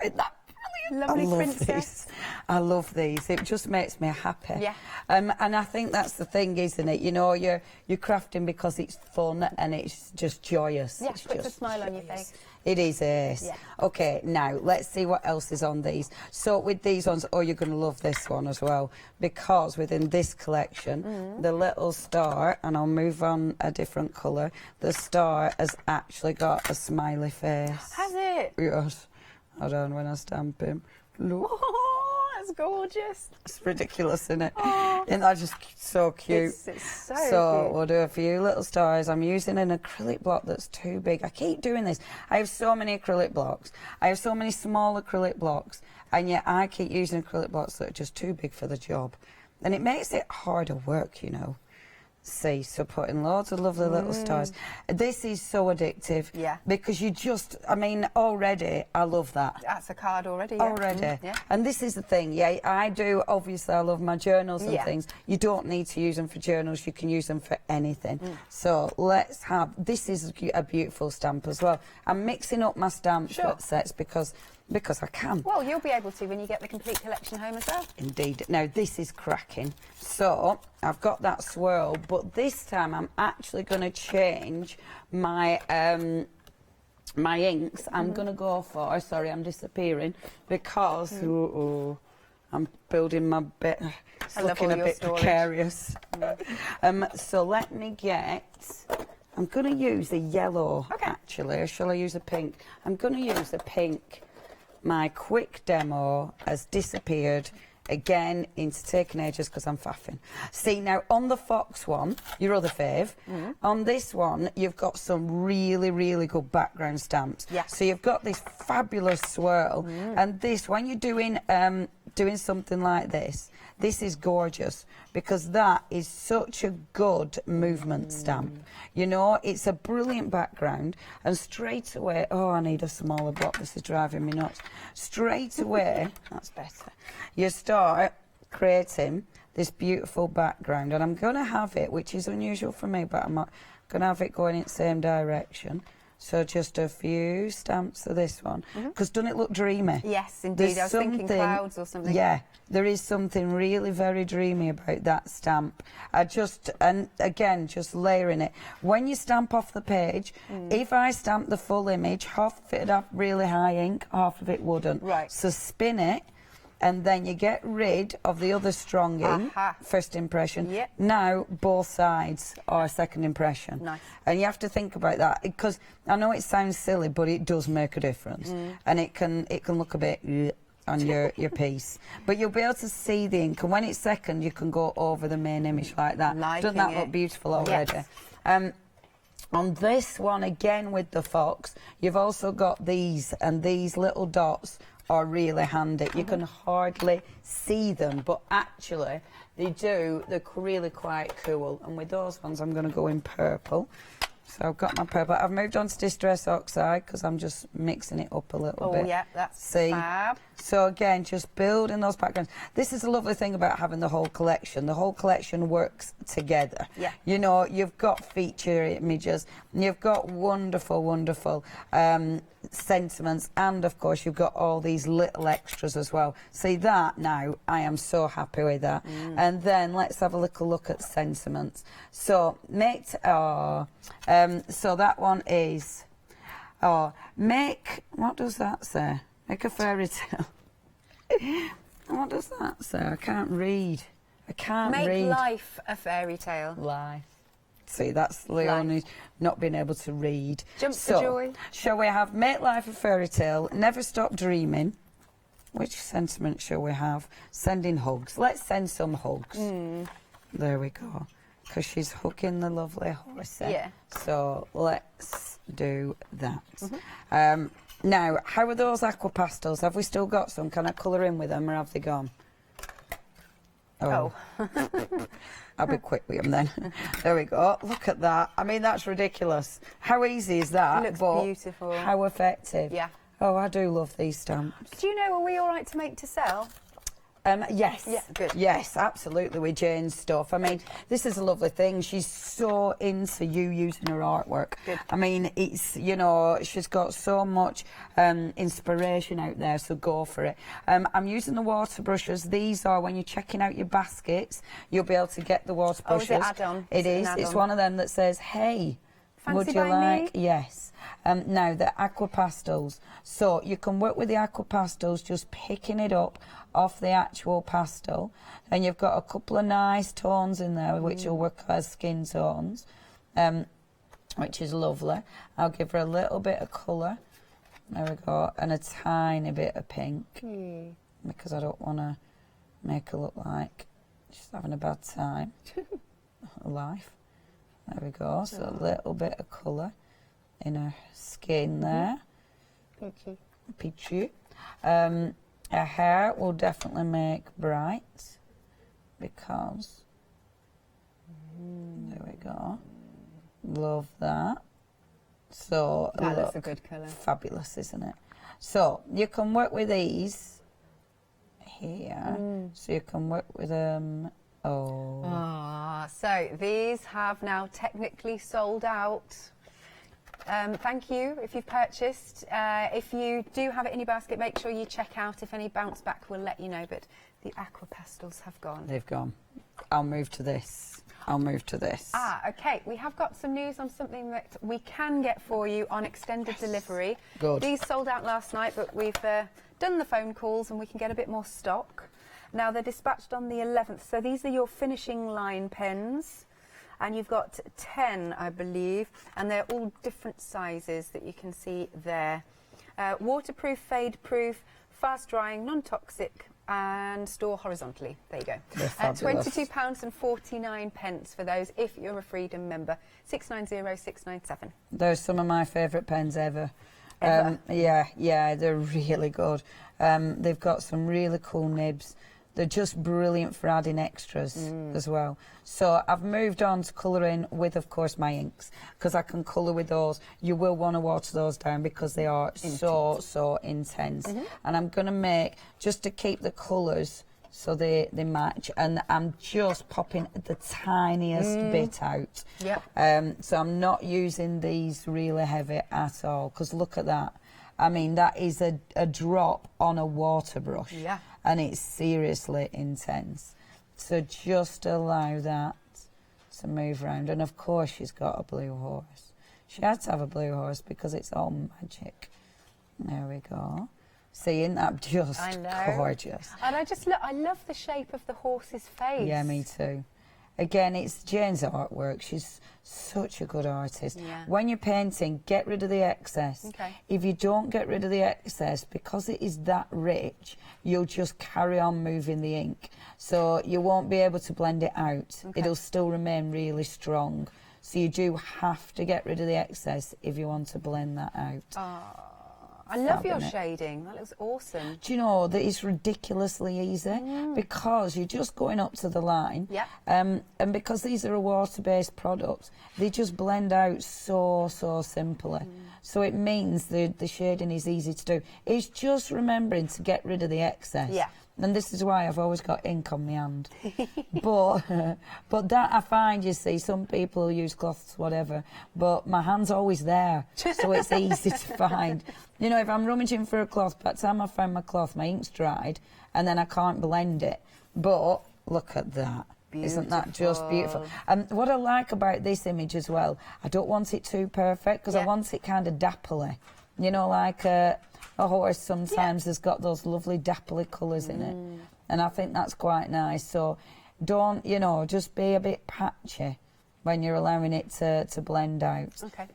Isn't that brilliant? Lovely I love princess. these. I love these. It just makes me happy. Yeah. And I think that's the thing, isn't it? You know, you're crafting because it's fun and it's just joyous. Yeah, it's puts just a smile on your face. It is ace. Yeah. Okay, now let's see what else is on these. So with these ones, oh, you're going to love this one as well, because within this collection, the little star, and I'll move on a different colour, the star has actually got a smiley face. Has it? Yes. Hold on, when I stamp him. Look. Oh, that's gorgeous. It's ridiculous, isn't it? Isn't that just so cute? It's so cute. We'll do a few little stars. I'm using an acrylic block that's too big. I keep doing this. I have so many acrylic blocks. I have so many small acrylic blocks, and yet I keep using acrylic blocks that are just too big for the job. And it makes it harder work, you know. See, so putting loads of lovely little stars. This is so addictive. Yeah. Because you just, I mean, already, I love that. That's a card already. Already. Yeah. And this is the thing, yeah, I do, obviously I love my journals and Yeah. things. You don't need to use them for journals, you can use them for anything. So let's have, this is a beautiful stamp as well. I'm mixing up my stamp sets because I can. Well, you'll be able to when you get the complete collection home as well. Indeed. Now, this is cracking. So, I've got that swirl, but this time I'm actually going to change my my inks. I'm going to go for, sorry, I'm disappearing, because I'm building my bit. It's looking a bit precarious. So, let me get... I'm going to use a yellow, actually, or shall I use a pink? I'm going to use a pink. My quick demo has disappeared again into taking ages because I'm faffing. See, now on the Fox one, your other fave, on this one you've got some really, really good background stamps. Yeah. So you've got this fabulous swirl, and this, when you're doing something like this is gorgeous, because that is such a good movement stamp. You know, it's a brilliant background, and straight away, oh, I need a smaller block, this is driving me nuts. Straight away, that's better, you start creating this beautiful background, and I'm going to have it, which is unusual for me, but I'm going to have it going in the same direction. So just a few stamps of this one, because doesn't it look dreamy? Yes, indeed. I was thinking clouds or something. Yeah, there is something really very dreamy about that stamp. And again, just layering it. When you stamp off the page, if I stamp the full image, half of it would have really high ink, half of it wouldn't. Right. So spin it, and then you get rid of the other strong ink, first impression. Yep. Now both sides are second impression. Nice. And you have to think about that, because I know it sounds silly, but it does make a difference. And it can look a bit on your piece. But you'll be able to see the ink, and when it's second, you can go over the main image like that. Doesn't that look beautiful already? Yes. On this one, again with the Fox, you've also got these, and these little dots are really handy. You can hardly see them, but actually they're really quite cool. And with those ones, I'm going to go in purple. So I've got my purple. I've moved on to Distress Oxide because I'm just mixing it up a little bit. Oh, yeah, that's See? fab. So again, just building those backgrounds. This is a lovely thing about having the whole collection. The whole collection works together. Yeah. You know, you've got feature images, you've got wonderful, wonderful sentiments, and of course you've got all these little extras as well. See that now, I am so happy with that. And then let's have a little look at sentiments. So so that one is, what does that say? Make a fairy tale. What does that say? I can't read. I can't read. Make life a fairy tale. Life. See, that's Leonie not being able to read. Jump for joy. Shall we have Make Life a Fairy Tale, Never Stop Dreaming? Which sentiment shall we have? Sending hugs. Let's send some hugs. There we go. Because she's hooking the lovely horse. Yeah. So let's do that. Now, how are those aqua pastels? Have we still got some? Can I colour in with them or have they gone? Oh. I'll be quick with them then. There we go. Look at that. I mean, that's ridiculous. How easy is that? It looks but beautiful. How effective. Yeah. Oh, I do love these stamps. Do you know, are we all right to make to sell? Yes. Yeah, good. Yes, absolutely, with Jane's stuff. I mean, this is a lovely thing. She's so into you using her artwork. Good. I mean, it's, you know, she's got so much inspiration out there, so go for it. I'm using the water brushes. These are, when you're checking out your baskets, you'll be able to get the water brushes. Oh, is it add-on? It is. It's one of them that says, hey, would you like? Yes. Now, the aqua pastels. So you can work with the aqua pastels, just picking it up off the actual pastel. And you've got a couple of nice tones in there, which will work as skin tones, which is lovely. I'll give her a little bit of colour. There we go. And a tiny bit of pink, because I don't want to make her look like she's having a bad time. Life. There we go. So a little bit of colour in her skin there. Peachy. Peachy. Her hair will definitely make bright, because there we go. Love that. So That looks a good colour. Fabulous, isn't it? So you can work with these here. So you can work with them. So these have now technically sold out. Thank you if you've purchased. If you do have it in your basket, make sure you check out. If any bounce back, we'll let you know. But the aqua pastels have gone. They've gone. I'll move to this. Okay. We have got some news on something that we can get for you on extended delivery. Good. These sold out last night, but we've done the phone calls and we can get a bit more stock. Now, they're dispatched on the 11th. So these are your finishing line pens. And you've got 10, I believe, and they're all different sizes that you can see there. Waterproof, fade-proof, fast-drying, non-toxic, and store horizontally. There you go. £22.49 for those if you're a Freedom member. 690697. Those are some of my favourite pens ever. Yeah, they're really good. They've got some really cool nibs. They're just brilliant for adding extras as well. So I've moved on to colouring with, of course, my inks, because I can colour with those. You will want to water those down because they are so intense. And I'm going to make, just to keep the colours so they match, and I'm just popping the tiniest bit out. So I'm not using these really heavy at all, because look at that. I mean, that is a drop on a water brush. And it's seriously intense. So just allow that to move around. And of course she's got a blue horse. She had to have a blue horse because it's all magic. There we go. See, isn't that just gorgeous? And I love the shape of the horse's face. Yeah, me too. Again, it's Jane's artwork. She's such a good artist. When you're painting, get rid of the excess. If you don't get rid of the excess, because it is that rich, you'll just carry on moving the ink. So you won't be able to blend it out. It'll still remain really strong. So you do have to get rid of the excess if you want to blend that out. I love your shading. That looks awesome. Do you know that it's ridiculously easy because you're just going up to the line. And because these are a water-based product, they just blend out so simply. So it means the shading is easy to do. It's just remembering to get rid of the excess. And this is why I've always got ink on my hand. but that I find, you see, some people use cloths, whatever, but my hand's always there, so it's easy to find. You know, if I'm rummaging for a cloth, by the time I find my cloth, my ink's dried, and then I can't blend it. But look at that. Beautiful. Isn't that just beautiful? And what I like about this image as well, I don't want it too perfect, because I want it kind of dapperly. You know, like a horse sometimes has got those lovely dapperly colours in it. And I think that's quite nice. So don't, you know, just be a bit patchy. when you're allowing it to blend out. Okay.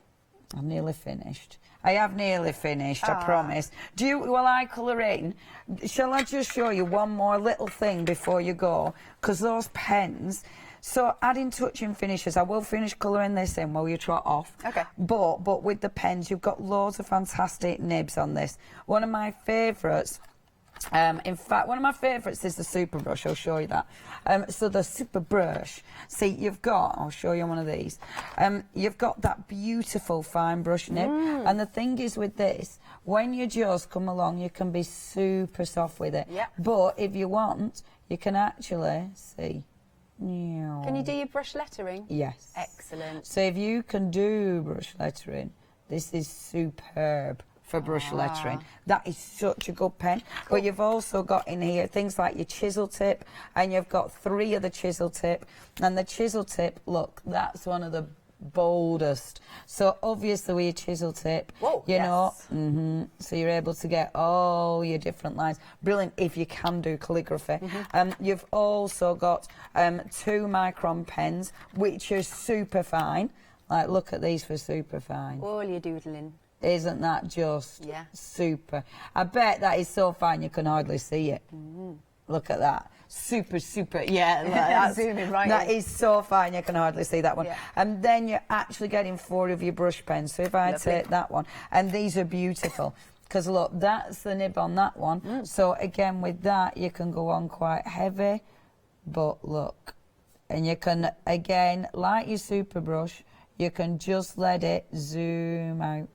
I'm nearly finished. I have nearly finished, I promise. Will I colour in? Shall I just show you one more little thing before you go? Because those pens... So, adding touching finishes, I will finish colouring this in while you trot off. Okay. But with the pens, you've got loads of fantastic nibs on this. One of my favourites, in fact, one of my favourites is the super brush. I'll show you that. So the super brush, see, you've got, I'll show you one of these. You've got that beautiful fine brush nib. And the thing is with this, when you just come along, you can be super soft with it. Yeah. But if you want, you can actually, see, can you do your brush lettering? yes. Excellent. So if you can do brush lettering, this is superb for brush lettering. That is such a good pen. Cool. But you've also got in here things like your chisel tip, and you've got 3 of the chisel tip. And the chisel tip, look, that's one of the boldest. So obviously with your chisel tip, you know, so you're able to get all your different lines. Brilliant if you can do calligraphy. You've also got 2 Monochrome pens, which are super fine. Like, look at these for super fine. All your doodling. Isn't that just super? I bet that is so fine you can hardly see it. Look at that. Super, yeah. Zooming right That in. is so fine, you can hardly see that one. Yeah. And then you're actually getting 4 of your brush pens. So if I take that one, and these are beautiful. Because look, that's the nib on that one. So again, with that, you can go on quite heavy. But look, and you can, again, like your super brush, you can just let it zoom out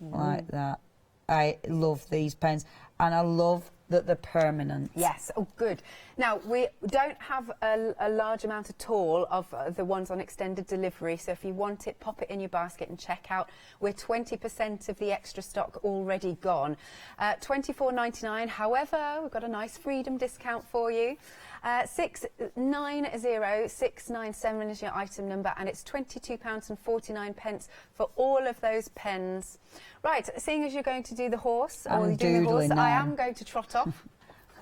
like that. I love these pens, and I love that they're permanent. Yes, oh good. Now, we don't have a large amount at all of the ones on extended delivery, so if you want it, pop it in your basket and check out. We're 20% of the extra stock already gone. $24.99, however, we've got a nice freedom discount for you. 690697 is your item number, and it's £22.49 for all of those pens. Right, seeing as you're going to do the horse, or you're doing the horse, I am going to trot off.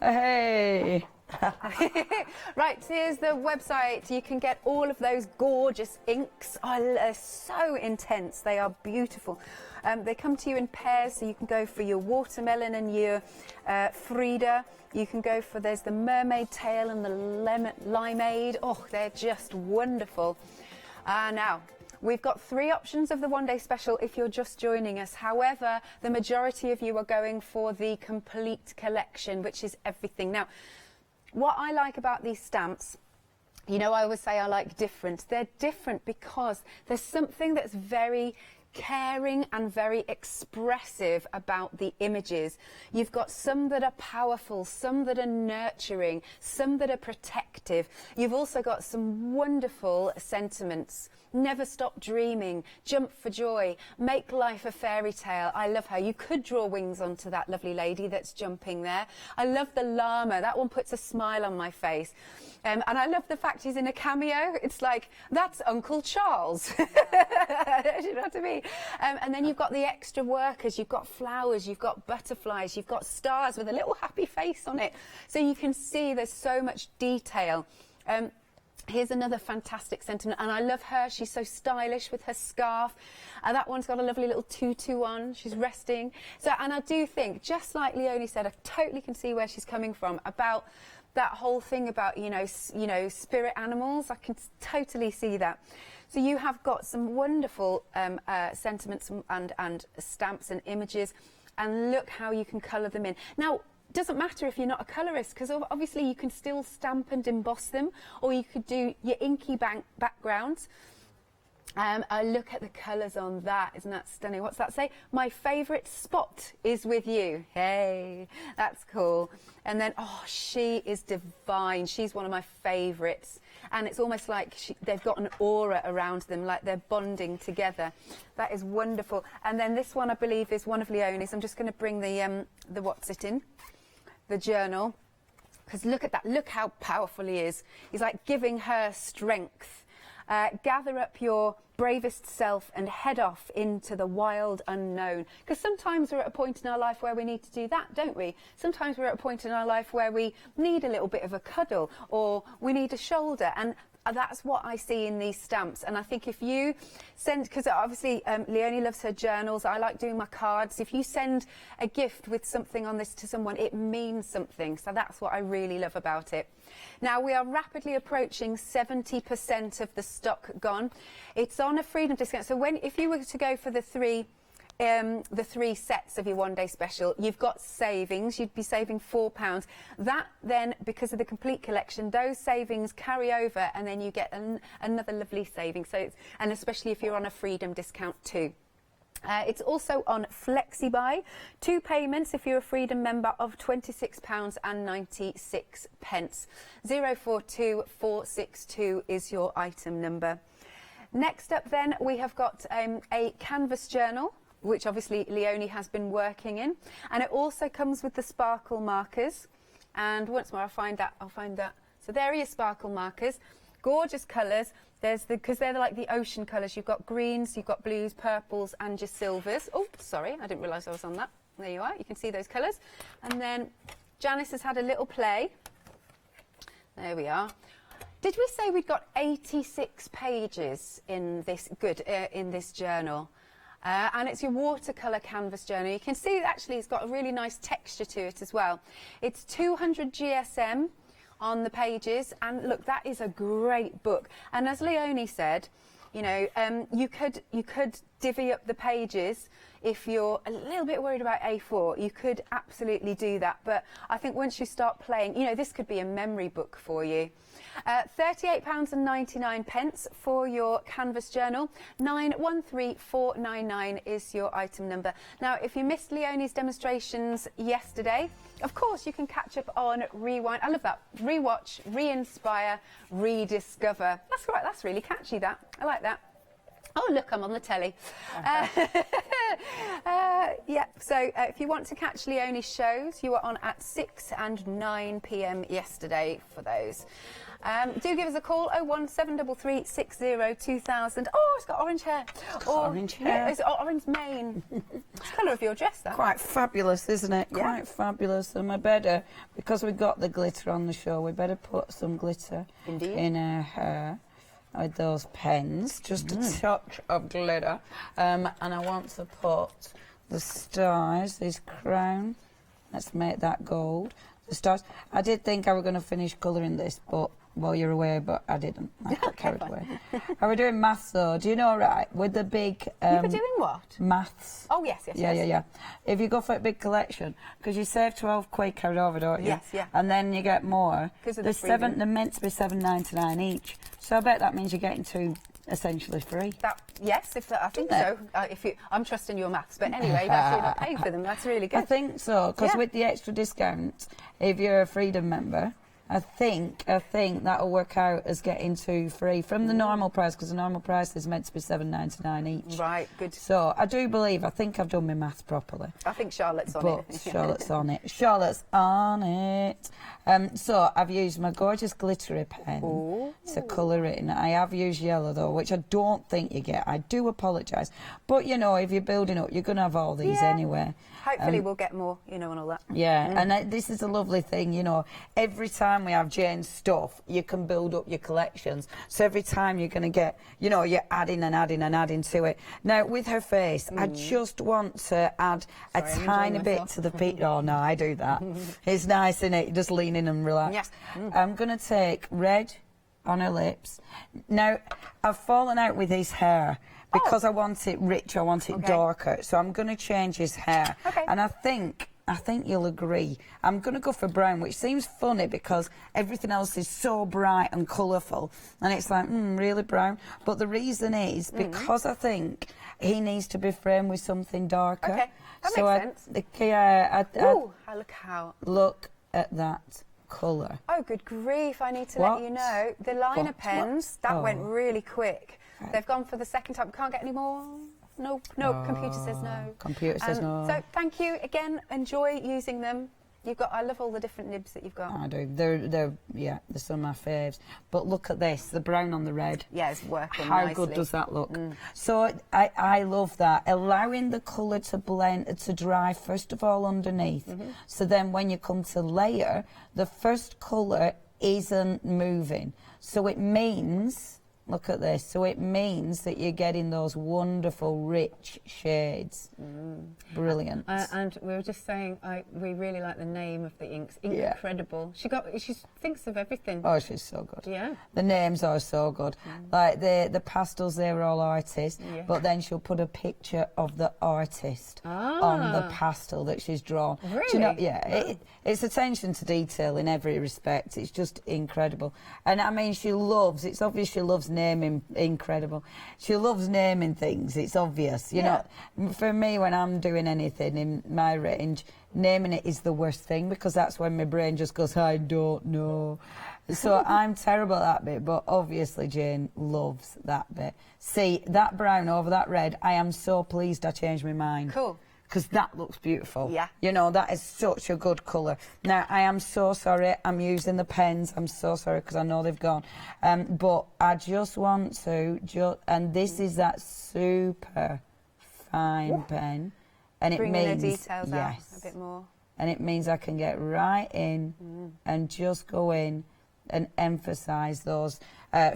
Hey! Right, here's the website. You can get all of those gorgeous inks. Oh, they're so intense. They are beautiful. They come to you in pairs, so you can go for your watermelon and your Frida. You can go for, there's the mermaid tail and the limeade. Oh, they're just wonderful. Now, we've got 3 options of the one-day special if you're just joining us. However, the majority of you are going for the complete collection, which is everything. Now, what I like about these stamps, you know, I always say I like different. They're different because there's something that's very caring and very expressive about the images. You've got some that are powerful, some that are nurturing, some that are protective. You've also got some wonderful sentiments. Never stop dreaming, jump for joy, make life a fairy tale. I love her. You could draw wings onto that lovely lady that's jumping there. I love the llama. That one puts a smile on my face. And I love the fact he's in a cameo. It's like, that's Uncle Charles. You know what I mean? And then you've got the extra workers. You've got flowers. You've got butterflies. You've got stars with a little happy face on it. So you can see there's so much detail. Here's another fantastic sentiment, and I love her. She's so stylish with her scarf. That one's got a lovely little tutu on. She's resting. So, and I do think, just like Leonie said, I totally can see where she's coming from about that whole thing about, you know, spirit animals. I can totally see that. So you have got some wonderful sentiments and stamps and images, and look how you can colour them in. Now, doesn't matter if you're not a colourist, because obviously you can still stamp and emboss them, or you could do your inky backgrounds. I look at the colours on that. Isn't that stunning? What's that say? My favourite spot is with you. Hey, that's cool. And then, oh, she is divine. She's one of my favourites. And it's almost like they've got an aura around them, like they're bonding together. That is wonderful. And then this one, I believe, is one of Leonie's. I'm just going to bring the what's it in? The journal. Because look at that. Look how powerful he is. He's like giving her strength. Gather up your bravest self and head off into the wild unknown. Because sometimes we're at a point in our life where we need to do that, don't we? Sometimes we're at a point in our life where we need a little bit of a cuddle, or we need a shoulder. And that's what I see in these stamps. And I think if you send, because obviously Leonie loves her journals, I like doing my cards. If you send a gift with something on this to someone, it means something. So that's what I really love about it. Now we are rapidly approaching 70% of the stock gone. It's on a freedom discount. So if you were to go for the three sets of your one-day special, you've got savings. You'd be saving £4. That then, because of the complete collection, those savings carry over, and then you get another lovely saving. So, and especially if you're on a freedom discount too. It's also on Flexi Buy. 2 payments if you're a Freedom member of £26.96. 042462 is your item number. Next up then, we have got a canvas journal, which obviously Leonie has been working in, and it also comes with the sparkle markers. And once more, I'll find that. So there are your sparkle markers, gorgeous colours. Because they're like the ocean colours. You've got greens, you've got blues, purples, and your silvers. Oh, sorry, I didn't realise I was on that. There you are. You can see those colours. And then Janice has had a little play. There we are. Did we say we'd got 86 pages in this in this journal? And it's your watercolour canvas journal. You can see actually it's got a really nice texture to it as well. It's 200 GSM on the pages, and look, that is a great book. And as Leonie said, you know, you could divvy up the pages if you're a little bit worried about A4. You could absolutely do that, but I think once you start playing, you know, this could be a memory book for you. £38.99 for your canvas journal. 913499 is your item number. Now, if you missed Leonie's demonstrations yesterday, of course you can catch up on Rewind. I love that. Rewatch, re-inspire, rediscover. That's right. That's really catchy. That I like that. Oh, look, I'm on the telly. Yeah, so if you want to catch Leonie's shows, you were on at 6 and 9 p.m. yesterday for those. Do give us a call, 01733 60 2000. Oh, it's got orange hair. Orange hair. It's orange mane. It's the colour of your dress, that. Quite fabulous, isn't it? Yeah. Quite fabulous. And we better, because we've got the glitter on the show, we better put some glitter in her hair. With those pens, just a touch of glitter, and I want to put the stars, this crown, let's make that gold, the stars. I did think I was going to finish colouring this, but while you're away, but I didn't. I got carried away. I was doing maths though, do you know, right, with the big... you were doing what? Maths. Oh, yes. Yeah. If you go for a big collection, because you save 12 quid carried over, don't you? Yes, yeah. And then you get more. Because of the freedom. They're meant to be £7.99 each. So I bet that means you're getting 2 essentially free. Yes, I think so. I'm trusting your maths, but anyway, that's you're not paying for them. That's really good. I think so, because with the extra discount, if you're a Freedom member, I think that'll work out as getting 2 free from the normal price, because the normal price is meant to be £7.99 each. Right, good. So I think I've done my maths properly. I think Charlotte's on it. Charlotte's on it. Charlotte's on it. So I've used my gorgeous glittery pen to colour it in. I have used yellow though, which I don't think you get. I do apologise. But you know, if you're building up, you're going to have all these anyway. Hopefully we'll get more, you know, and all that. Yeah, and this is a lovely thing, you know. Every time we have Jane's stuff, you can build up your collections. So every time you're going to get, you know, you're adding and adding and adding to it. Now, with her face, I just want to add a tiny bit to the peak. Oh, no, I do that. It's nice, isn't it? Just lean in and relax. Yes. I'm going to take red on her lips. Now, I've fallen out with his hair. Because I want it rich, I want it darker, so I'm going to change his hair. And I think you'll agree. I'm going to go for brown, which seems funny because everything else is so bright and colourful, and it's like, really brown. But the reason is because I think he needs to be framed with something darker. Okay, that makes sense. Look at that colour. Oh, good grief, I need to let you know. The liner pens, that went really quick. They've gone for the second time. Can't get any more. No, computer says no. Computer says no. So thank you again. Enjoy using them. I love all the different nibs that you've got. I do. They're some of my faves. But look at this, the brown on the red. Yeah, it's working How nicely. good does that look? So I love that. Allowing the colour to blend, to dry first of all underneath. So then when you come to layer, the first colour isn't moving. So it means, look at this, so it means that you're getting those wonderful, rich shades. Brilliant. And we were just saying, we really like the name of the inks. Incredible. She thinks of everything. Oh, she's so good. Yeah. The names are so good. Like the pastels, they're all artists, but then she'll put a picture of the artist on the pastel that she's drawn. Really? Do you know, it's attention to detail in every respect. It's just incredible. And I mean, it's obvious she loves naming. Incredible. She loves naming things. It's obvious. You know, for me, when I'm doing anything in my range, naming it is the worst thing, because that's when my brain just goes, I don't know. So I'm terrible at that bit, but obviously Jane loves that bit. See, that brown over that red, I am so pleased I changed my mind. Cool. Because that looks beautiful. Yeah. You know, that is such a good colour. Now, I am so sorry I'm using the pens. I'm so sorry, because I know they've gone. But I just want to, and this is that super fine pen. And it means, the details out a bit more. And it means I can get right in and just go in and emphasise those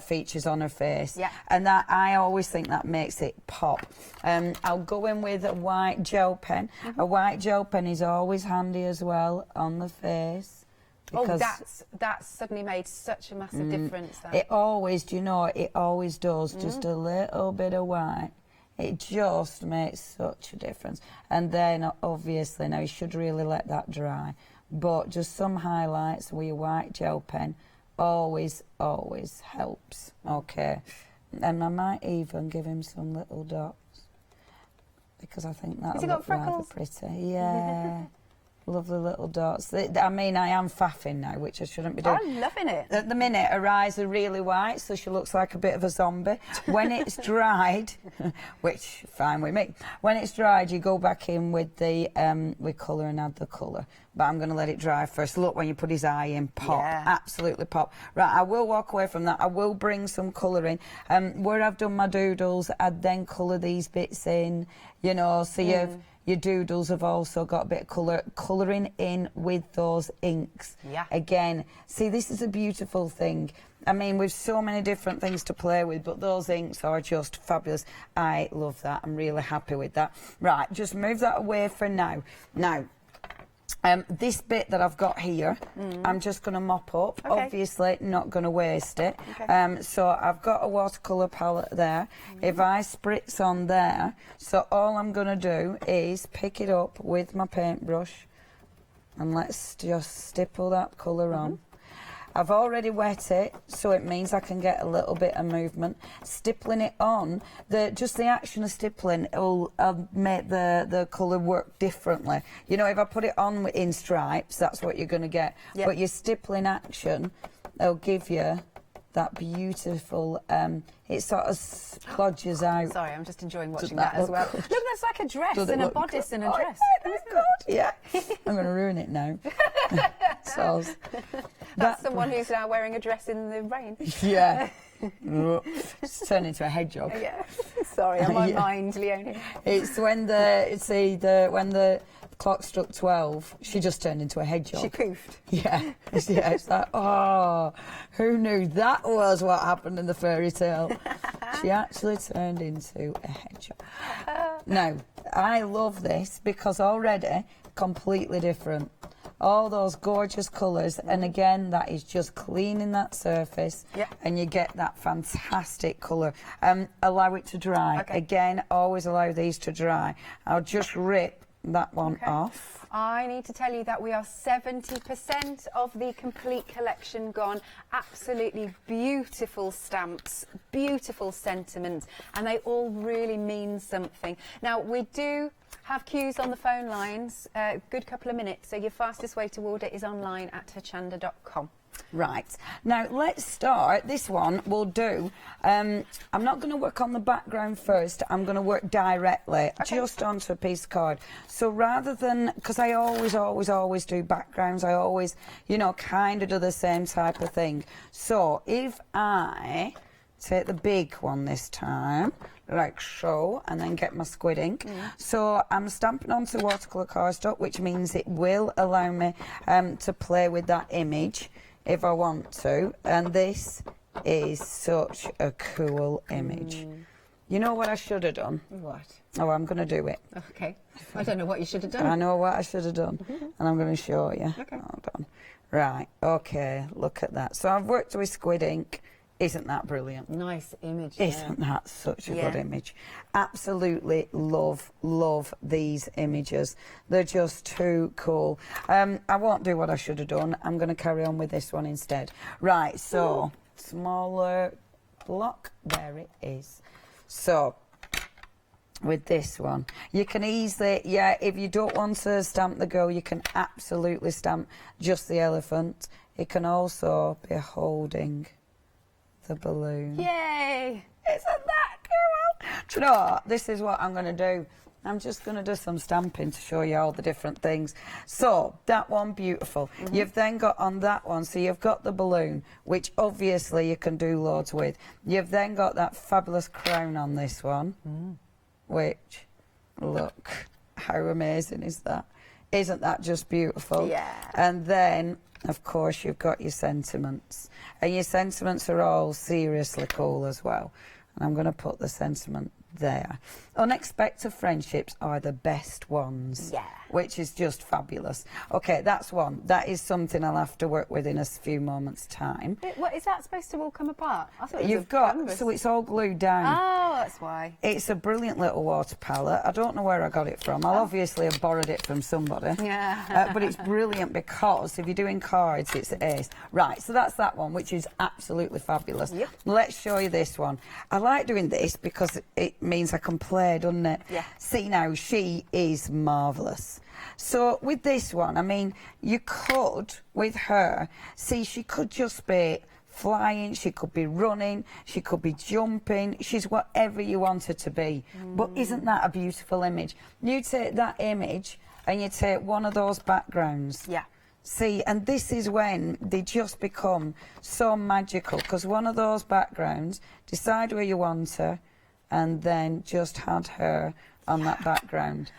features on her face. Yeah. And that, I always think that makes it pop. I'll go in with a white gel pen. A white gel pen is always handy as well on the face. Oh, that's suddenly made such a massive difference. That. It always, do you know, it always does. Just a little bit of white. It just makes such a difference. And then, obviously, now you should really let that dry. But just some highlights with your white gel pen always helps. Okay. And I might even give him some little dots, because I think that'll look rather pretty. Yeah. Lovely little dots. I mean, I am faffing now, which I shouldn't be doing. I'm loving it. At the minute, her eyes are really white, so she looks like a bit of a zombie. When it's dried, which, fine with me. When it's dried, you go back in with the with colour and add the colour. But I'm going to let it dry first. Look, when you put his eye in, pop. Yeah. Absolutely pop. Right, I will walk away from that. I will bring some colour in. Where I've done my doodles, I'd then colour these bits in, you know, so your doodles have also got a bit of colouring in with those inks. Yeah. Again, see, this is a beautiful thing. I mean, we've so many different things to play with, but those inks are just fabulous. I love that. I'm really happy with that. Right, just move that away for now. Now, this bit that I've got here, I'm just going to mop up. Okay. Obviously, not going to waste it. Okay. So I've got a watercolour palette there. If I spritz on there, so all I'm going to do is pick it up with my paintbrush, and let's just stipple that colour on. I've already wet it, so it means I can get a little bit of movement. Stippling it on, just the action of stippling will make the colour work differently. You know, if I put it on in stripes, that's what you're going to get. Yep. But your stippling action will give you that beautiful, it sort of splodges out. Sorry, I'm just enjoying watching that as well. Good? Look, that's like a dress Does it and a look bodice good? and a dress. Oh, God, yeah. I'm going to ruin it now. So, That's someone who's now wearing a dress in the rain. Yeah. It's turned into a hedgehog. Yeah. Sorry, I'm on mind, Leonie. It's when the clock struck 12, she just turned into a hedgehog. She poofed. Yeah. Yeah, it's like, oh, who knew that was what happened in the fairy tale? She actually turned into a hedgehog. Now, I love this because already completely different. All those gorgeous colours, and again, that is just cleaning that surface, and you get that fantastic colour. Allow it to dry. Okay. Again, always allow these to dry. I'll just rip that one off. I need to tell you that we are 70% of the complete collection gone. Absolutely beautiful stamps, beautiful sentiments, and they all really mean something. Now, we do have queues on the phone lines, a good couple of minutes, so your fastest way to order is online at hochanda.com. Right. Now, let's start. This one we'll do. I'm not going to work on the background first. I'm going to work directly just onto a piece of card. So rather than, because I always do backgrounds, I always, you know, kind of do the same type of thing. So if I take the big one this time, like so, and then get my squid ink. So I'm stamping onto watercolour cardstock, which means it will allow me to play with that image if I want to. And this is such a cool image. You know what I should have done? What? Oh, I'm going to do it. Okay. I don't know what you should have done. I know what I should have done, and I'm going to show you. Okay. Hold on. Right, okay, look at that. So I've worked with squid ink. Isn't that brilliant? Nice image. Isn't that such a good image? Absolutely love these images. They're just too cool. I won't do what I should have done. I'm going to carry on with this one instead. Right, so smaller block. There it is. So with this one, you can easily, if you don't want to stamp the girl, you can absolutely stamp just the elephant. It can also be holding the balloon. Yay! Isn't that cool? Do you know what? This is what I'm going to do. I'm just going to do some stamping to show you all the different things. So, that one, beautiful. You've then got on that one, so you've got the balloon, which obviously you can do loads with. You've then got that fabulous crown on this one, which, look, how amazing is that? Isn't that just beautiful? Yeah. And then, of course, you've got your sentiments. And your sentiments are all seriously cool as well. And I'm going to put the sentiment there. Unexpected friendships are the best ones. Yeah. Which is just fabulous. Okay, that's one. That is something I'll have to work with in a few moments' time. What, is that supposed to all come apart? I thought it was You've a got, canvas. so it's all glued down. Oh, that's why. It's a brilliant little water palette. I don't know where I got it from. I'll obviously have borrowed it from somebody. Yeah. But it's brilliant because if you're doing cards, it's ace. Right, so that's that one, which is absolutely fabulous. Yep. Let's show you this one. I like doing this because it means I can play, doesn't it? Yeah. See now, she is marvellous. So with this one, I mean, you could, with her, see she could just be flying, she could be running, she could be jumping, she's whatever you want her to be. But isn't that a beautiful image? You take that image and you take one of those backgrounds. Yeah. See, and this is when they just become so magical, because one of those backgrounds, decide where you want her, and then just had her on that background.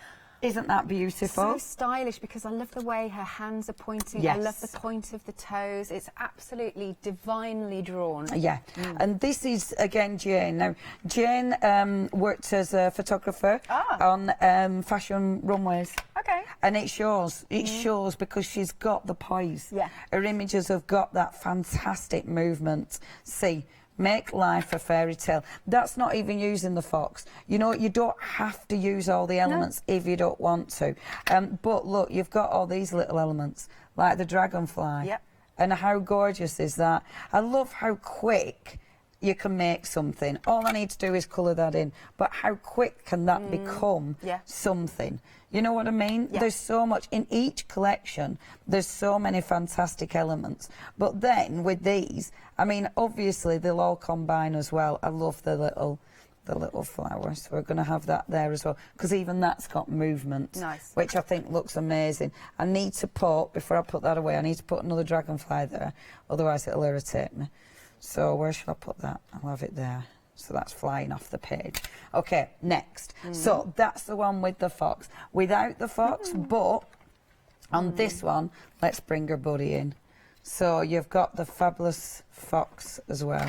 Isn't that beautiful? So stylish, because I love the way her hands are pointing. Yes. I love the point of the toes. It's absolutely divinely drawn. Yeah, and this is, again, Jane. Now, Jane worked as a photographer on fashion runways. Okay. And it shows. It shows because she's got the poise. Yeah. Her images have got that fantastic movement. See, make life a fairy tale. That's not even using the fox. You know, you don't have to use all the elements if you don't want to. But look, you've got all these little elements, like the dragonfly. Yep. And how gorgeous is that? I love how quick you can make something. All I need to do is colour that in. But how quick can that become something? You know what I mean? Yeah. There's so much in each collection. There's so many fantastic elements. But then with these, I mean, obviously they'll all combine as well. I love the little flower, so we're going to have that there as well, because even that's got movement. Nice. Which I think looks amazing. I need to put, before I put that away, I need to put another dragonfly there, otherwise it'll irritate me. So where shall I put that? I'll have it there. So that's flying off the page. Okay, next. So that's the one with the fox. Without the fox, but on this one, let's bring her buddy in. So you've got the fabulous fox as well,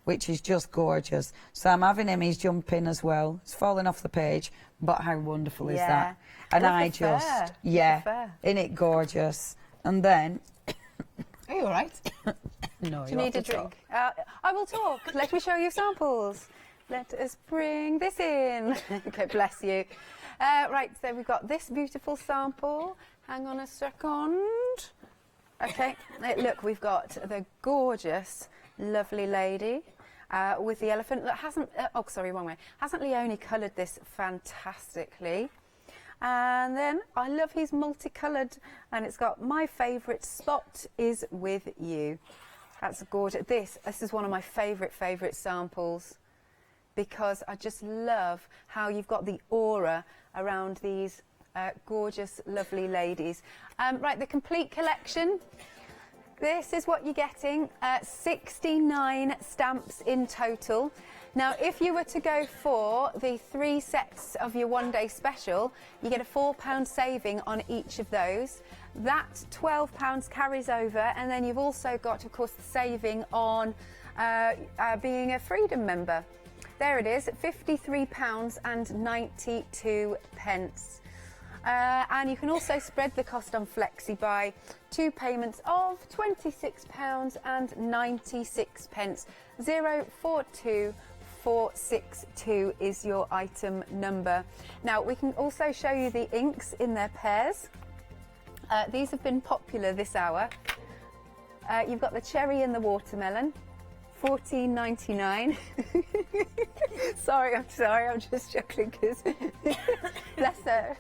which is just gorgeous. So I'm having him, he's jumping as well. It's falling off the page, but how wonderful is that? And I just, isn't it gorgeous? And then... Are you all right? No, Do you need a drink? I will talk. Let me show you samples. Let us bring this in. Okay, bless you. Right, so we've got this beautiful sample. Hang on a second. Okay, look, we've got the gorgeous, lovely lady with the elephant that hasn't... oh, sorry, wrong way. Hasn't Leonie coloured this fantastically? And then I love he's multicoloured, and it's got my favourite spot is with you. That's gorgeous. This is one of my favourite samples, because I just love how you've got the aura around these gorgeous, lovely ladies. Right, the complete collection. This is what you're getting. 69 stamps in total. Now, if you were to go for the 3 sets of your one-day special, you get a £4 saving on each of those. That £12 carries over, and then you've also got, of course, the saving on being a Freedom member. There it is, £53.92. And you can also spread the cost on Flexi by 2 payments of £26.96. 042462 is your item number. Now we can also show you the inks in their pairs. These have been popular this hour. You've got the cherry and the watermelon, $14.99. sorry, I'm just chuckling because bless her.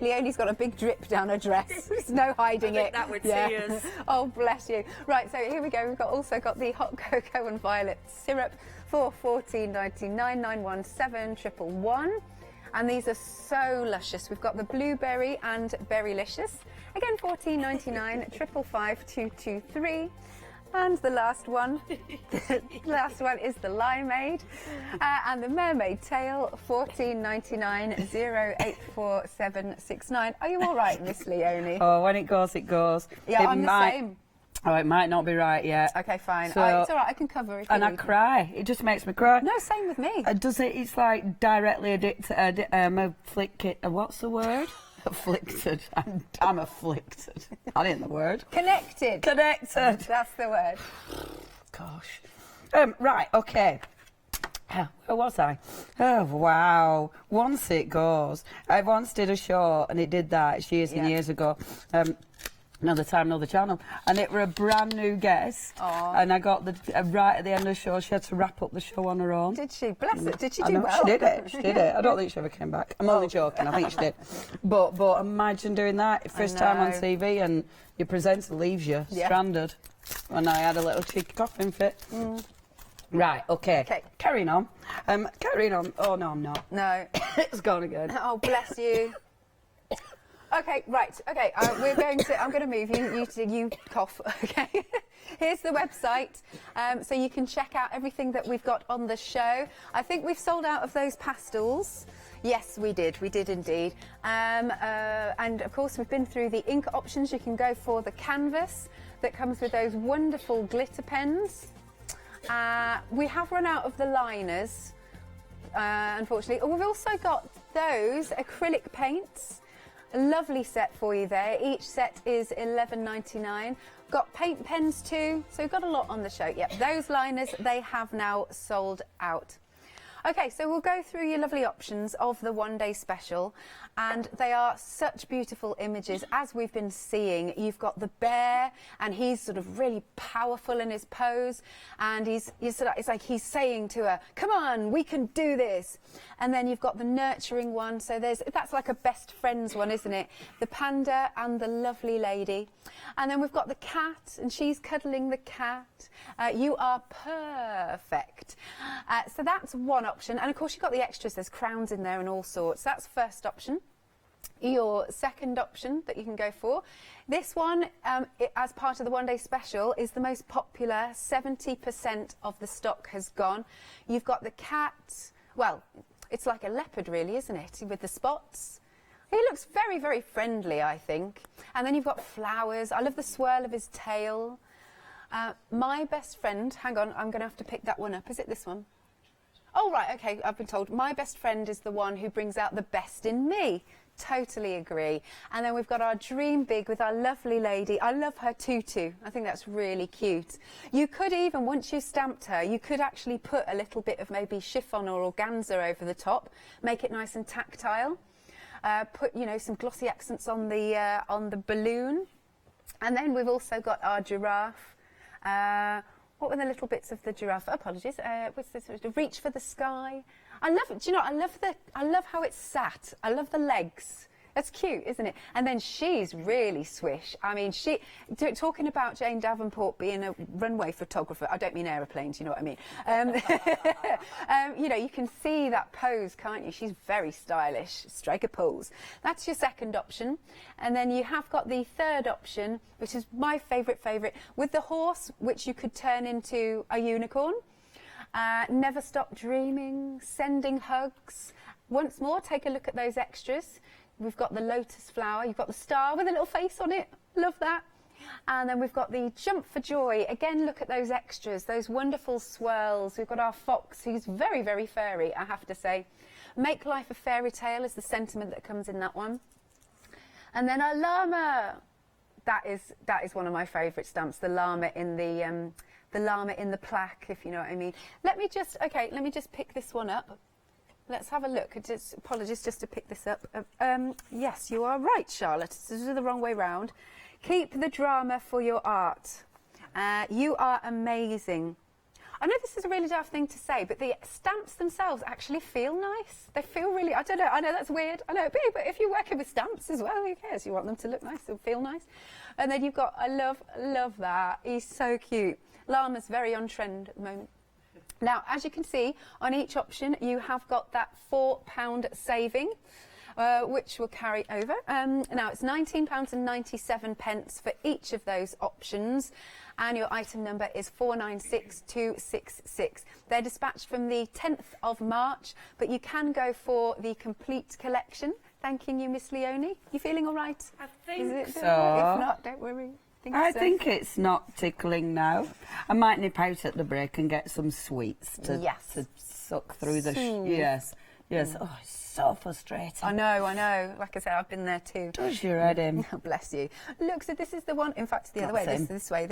Leonie's got a big drip down her dress. There's no hiding it. That with tears. Oh, bless you. Right, so here we go. We've also got the hot cocoa and violet syrup for $14.99, 917111. And these are so luscious. We've got the blueberry and berrylicious. Again, $14.99, 555223. And the last one, is the limeade, and the mermaid tail, $14.99, 084769. Are you all right, Miss Leonie? Oh, when it goes, it goes. Yeah, I'm the same. Oh, it might not be right yet. Okay, fine. So, it's all right. I can cover it. And I cry. It just makes me cry. No, same with me. Does it? It's like directly addicted. Afflicted. What's the word? Afflicted. I'm afflicted. That ain't the word. Connected. Connected. That's the word. Gosh. Right. Okay. Where was I? Oh, wow. Once it goes. I once did a show and it did that. It's years and years ago. Another time, another channel, and it were a brand new guest. Aww. And I got the right at the end of the show. She had to wrap up the show on her own. Did she? Bless her. Did she I do know, well? She did it. She did it. I don't think she ever came back. I'm only joking. I think she did. But imagine doing that first time on TV and your presenter leaves you stranded. And I had a little cheeky coughing fit. Right. Okay. Carrying on. Carrying on. Oh no, I'm not. No. It's gone again. Oh, bless you. Okay, right. Okay, I'm going to move you. You cough. Okay. Here's the website, so you can check out everything that we've got on the show. I think we've sold out of those pastels. Yes, we did. We did indeed. And of course, we've been through the ink options. You can go for the canvas that comes with those wonderful glitter pens. We have run out of the liners, unfortunately. Oh, we've also got those acrylic paints. A lovely set for you there. Each set is $11.99. Got paint pens too, so we've got a lot on the show. Yep, those liners, they have now sold out. Okay, so we'll go through your lovely options of the one-day special, and they are such beautiful images. As we've been seeing, you've got the bear, and he's sort of really powerful in his pose, and it's like he's saying to her, come on, we can do this. And then you've got the nurturing one, so that's like a best friends one, isn't it? The panda and the lovely lady. And then we've got the cat, and she's cuddling the cat. You are perfect. So that's one option. And of course, you've got the extras. There's crowns in there and all sorts. That's first option. Your second option that you can go for. This one, as part of the one-day special, is the most popular. 70% of the stock has gone. You've got the cat. Well, it's like a leopard, really, isn't it? With the spots. He looks very, very friendly, I think. And then you've got flowers. I love the swirl of his tail. My best friend, hang on, I'm going to have to pick that one up. Is it this one? Oh, right, OK, I've been told. My best friend is the one who brings out the best in me. Totally agree. And then we've got our dream big with our lovely lady. I love her tutu. I think that's really cute. You could even, once you've stamped her, you could actually put a little bit of maybe chiffon or organza over the top, make it nice and tactile. Put, you know, some glossy accents on the balloon. And then we've also got our giraffe. What were the little bits of the giraffe? Apologies. What's this? Reach for the sky. I love it. Do you know? I love how it's sat. I love the legs. That's cute, isn't it? And then she's really swish. I mean, talking about Jane Davenport being a runway photographer. I don't mean aeroplanes, you know what I mean. You know, you can see that pose, can't you? She's very stylish. Strike a pose. That's your second option. And then you have got the third option, which is my favourite, with the horse, which you could turn into a unicorn. Never stop dreaming, sending hugs. Once more, take a look at those extras. We've got the lotus flower, you've got the star with a little face on it. Love that. And then we've got the Jump for Joy. Again, look at those extras, those wonderful swirls. We've got our fox, who's very, very fairy, I have to say. Make life a fairy tale is the sentiment that comes in that one. And then our llama. That is one of my favourite stamps, the llama in the plaque, if you know what I mean. Let me just pick this one up. Let's have a look. Apologies just to pick this up. Yes, you are right, Charlotte. This is the wrong way round. Keep the drama for your art. You are amazing. I know this is a really daft thing to say, but the stamps themselves actually feel nice. They feel really, I don't know, I know that's weird, I know, but if you're working with stamps as well, who cares? You want them to look nice and feel nice. And then you've got, I love that. He's so cute. Llama's very on trend at the moment. Now, as you can see, on each option, you have got that £4 saving. Which will carry over. Now it's £19.97 for each of those options, and your item number is 496266. They're dispatched from the 10th of March, but you can go for the complete collection. Thanking you, Miss Leonie. You feeling all right? I think so. If not, don't worry. I think it's not tickling now. I might nip out at the break and get some sweets to suck through the... Yes. Oh, it's so frustrating. I know. Like I said, I've been there too. Does your head in? Bless you. Look, so this is the one, in fact, the other way. This way.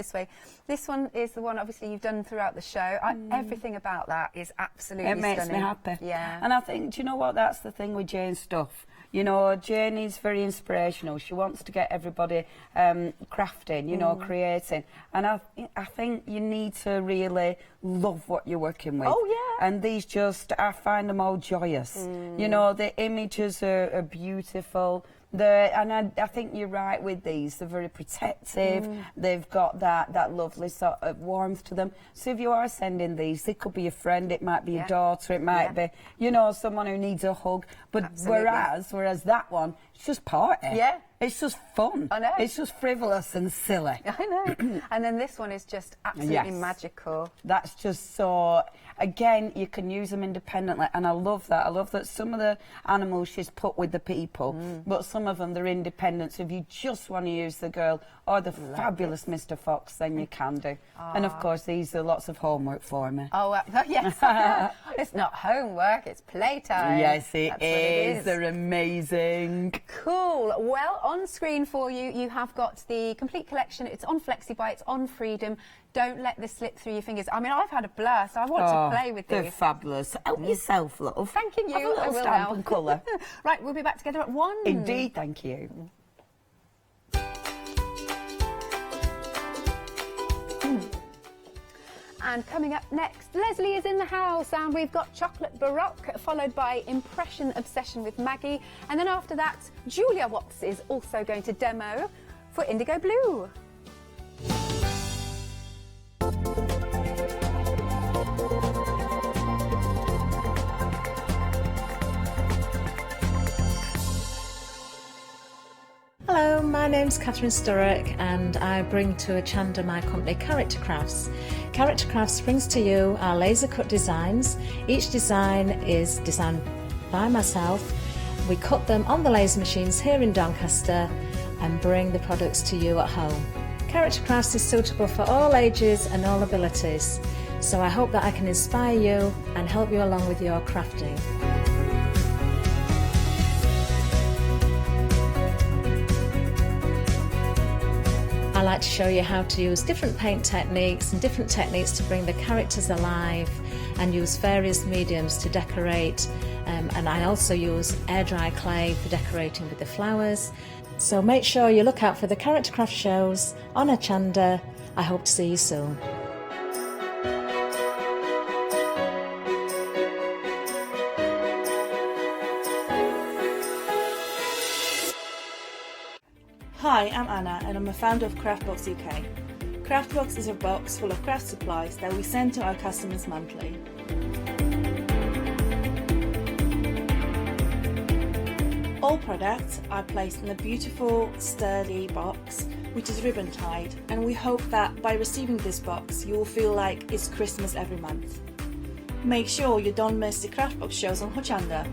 This one is the one, obviously, you've done throughout the show. Everything about that is absolutely stunning. It makes me happy. Yeah. And I think, do you know what? That's the thing with Jane's stuff. You know, Jane is very inspirational. She wants to get everybody crafting, you know, creating. And I think you need to really love what you're working with. Oh, yeah. And these just, I find them all joyous. You know, the images are beautiful. And I think you're right with these. They're very protective. They've got that lovely sort of warmth to them. So if you are sending these, it could be a friend, it might be a daughter, it might be, you know, someone who needs a hug. But whereas that one, it's just party. Yeah. It's just fun. I know. It's just frivolous and silly. I know. And then this one is just absolutely magical. That's just so... Again, you can use them independently, and I love that. I love that some of the animals she's put with the people, but some of them, they're independent. So if you just want to use the girl or the fabulous Mr. Fox, then you can do. And of course, these are lots of homework for me. Oh, yes. It's not homework, it's playtime. Yes, it is. They're amazing. Cool. Well, on screen for you, you have got the complete collection. It's on Flexi Buy, it's on Freedom. Don't let this slip through your fingers. I mean, I've had a blast. I want to play with these. They're fabulous. Help yourself, love. Thanking you. Have a little stamp and colour. Right, we'll be back together at 1. Indeed, thank you. And coming up next, Leslie is in the house, and we've got Chocolate Baroque, followed by Impression Obsession with Maggie. And then after that, Julia Watts is also going to demo for Indigo Blue. Hello, my name's Catherine Sturrock, and I bring to Hochanda my company Character Crafts. Character Crafts brings to you our laser cut designs. Each design is designed by myself. We cut them on the laser machines here in Doncaster and bring the products to you at home. Character Crafts is suitable for all ages and all abilities, so I hope that I can inspire you and help you along with your crafting. I like to show you how to use different paint techniques and different techniques to bring the characters alive, and use various mediums to decorate, and I also use air dry clay for decorating with the flowers. So make sure you look out for the Character Craft shows on Hochanda. I hope to see you soon. Hi, I'm Anna, and I'm a founder of Craftbox UK. Craftbox is a box full of craft supplies that we send to our customers monthly. All products are placed in a beautiful, sturdy box, which is ribbon tied, and we hope that by receiving this box, you will feel like it's Christmas every month. Make sure you don't miss the Craftbox shows on Hochanda.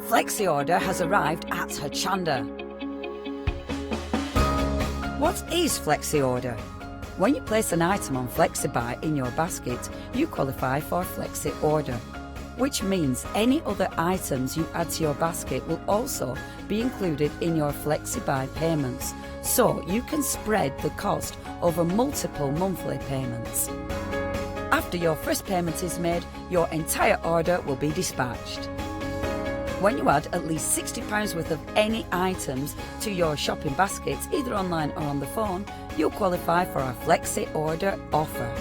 Flexi order has arrived at Hochanda. What is Flexi order? When you place an item on Flexi Buy in your basket, you qualify for Flexi order, which means any other items you add to your basket will also be included in your Flexi Buy payments, so you can spread the cost over multiple monthly payments. After your first payment is made, your entire order will be dispatched. When you add at least £60 worth of any items to your shopping basket, either online or on the phone, you'll qualify for our Flexi order offer.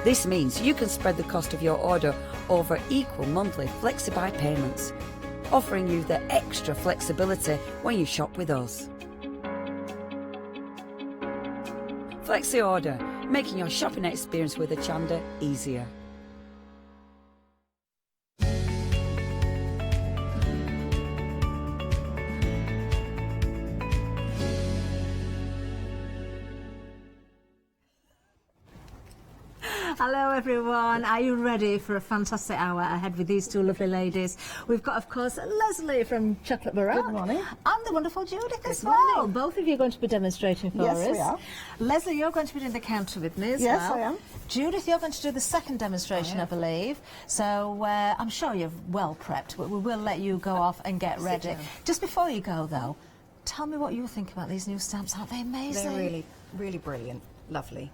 This means you can spread the cost of your order over equal monthly Flexi Buy payments, offering you the extra flexibility when you shop with us. Flexi order, making your shopping experience with Hochanda easier. Hello everyone, are you ready for a fantastic hour ahead with these two lovely ladies? We've got, of course, Leslie from Chocolate Baroque. Good morning. And the wonderful Judith as well. Both of you are going to be demonstrating for us. Yes, we are. Leslie, you're going to be doing the counter with me as well. Yes, I am. Judith, you're going to do the second demonstration, I believe. So I'm sure you're well prepped. We will let you go off and get ready. Just before you go, though, tell me what you think about these new stamps. Aren't they amazing? They're really, really brilliant. Lovely.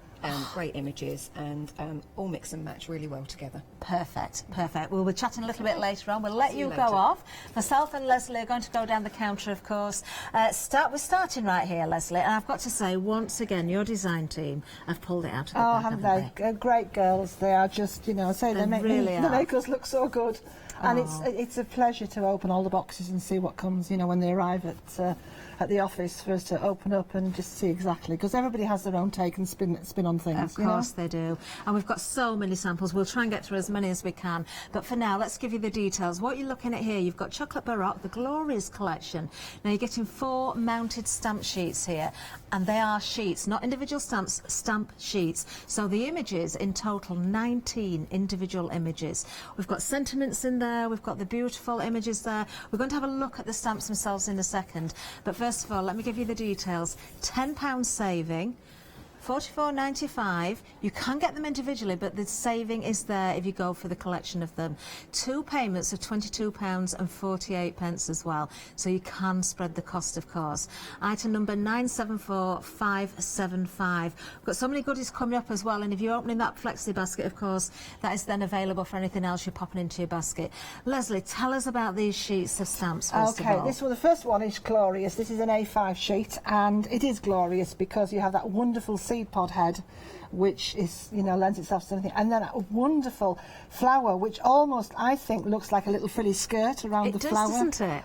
Great images and all mix and match really well together. Perfect, perfect. We'll be chatting a little bit later on. We'll let you go later. off. Myself and Leslie are going to go down the counter, of course. We're starting right here, Leslie, and I've got to say, once again, your design team have pulled it out of the bag, haven't they? Great girls. They are just, you know, I say they make us look so good. And it's a pleasure to open all the boxes and see what comes, you know, when they arrive at the office, for us to open up and just see exactly, because everybody has their own take and spin on things. Of course they do. And we've got so many samples. We'll try and get through as many as we can. But for now, let's give you the details. What you're looking at here, you've got Chocolate Baroque, the Glorious collection. Now, you're getting 4 mounted stamp sheets here. And they are sheets, not individual stamps, stamp sheets. So the images, in total, 19 individual images. We've got sentiments in there. We've got the beautiful images there. We're going to have a look at the stamps themselves in a second. But first of all, let me give you the details. £10 saving. $44.95. You can get them individually, but the saving is there if you go for the collection of them. 2 payments of £22.48 as well, so you can spread the cost, of course. Item number 974575. We've got so many goodies coming up as well, and if you're opening that Flexi basket, of course, that is then available for anything else you're popping into your basket. Leslie, tell us about these sheets of stamps first of all. The first one is glorious. This is an A5 sheet, and it is glorious because you have that wonderful seed pod head, which is, you know, lends itself to anything, and then a wonderful flower, which almost, I think, looks like a little frilly skirt around the flower. It does, doesn't it?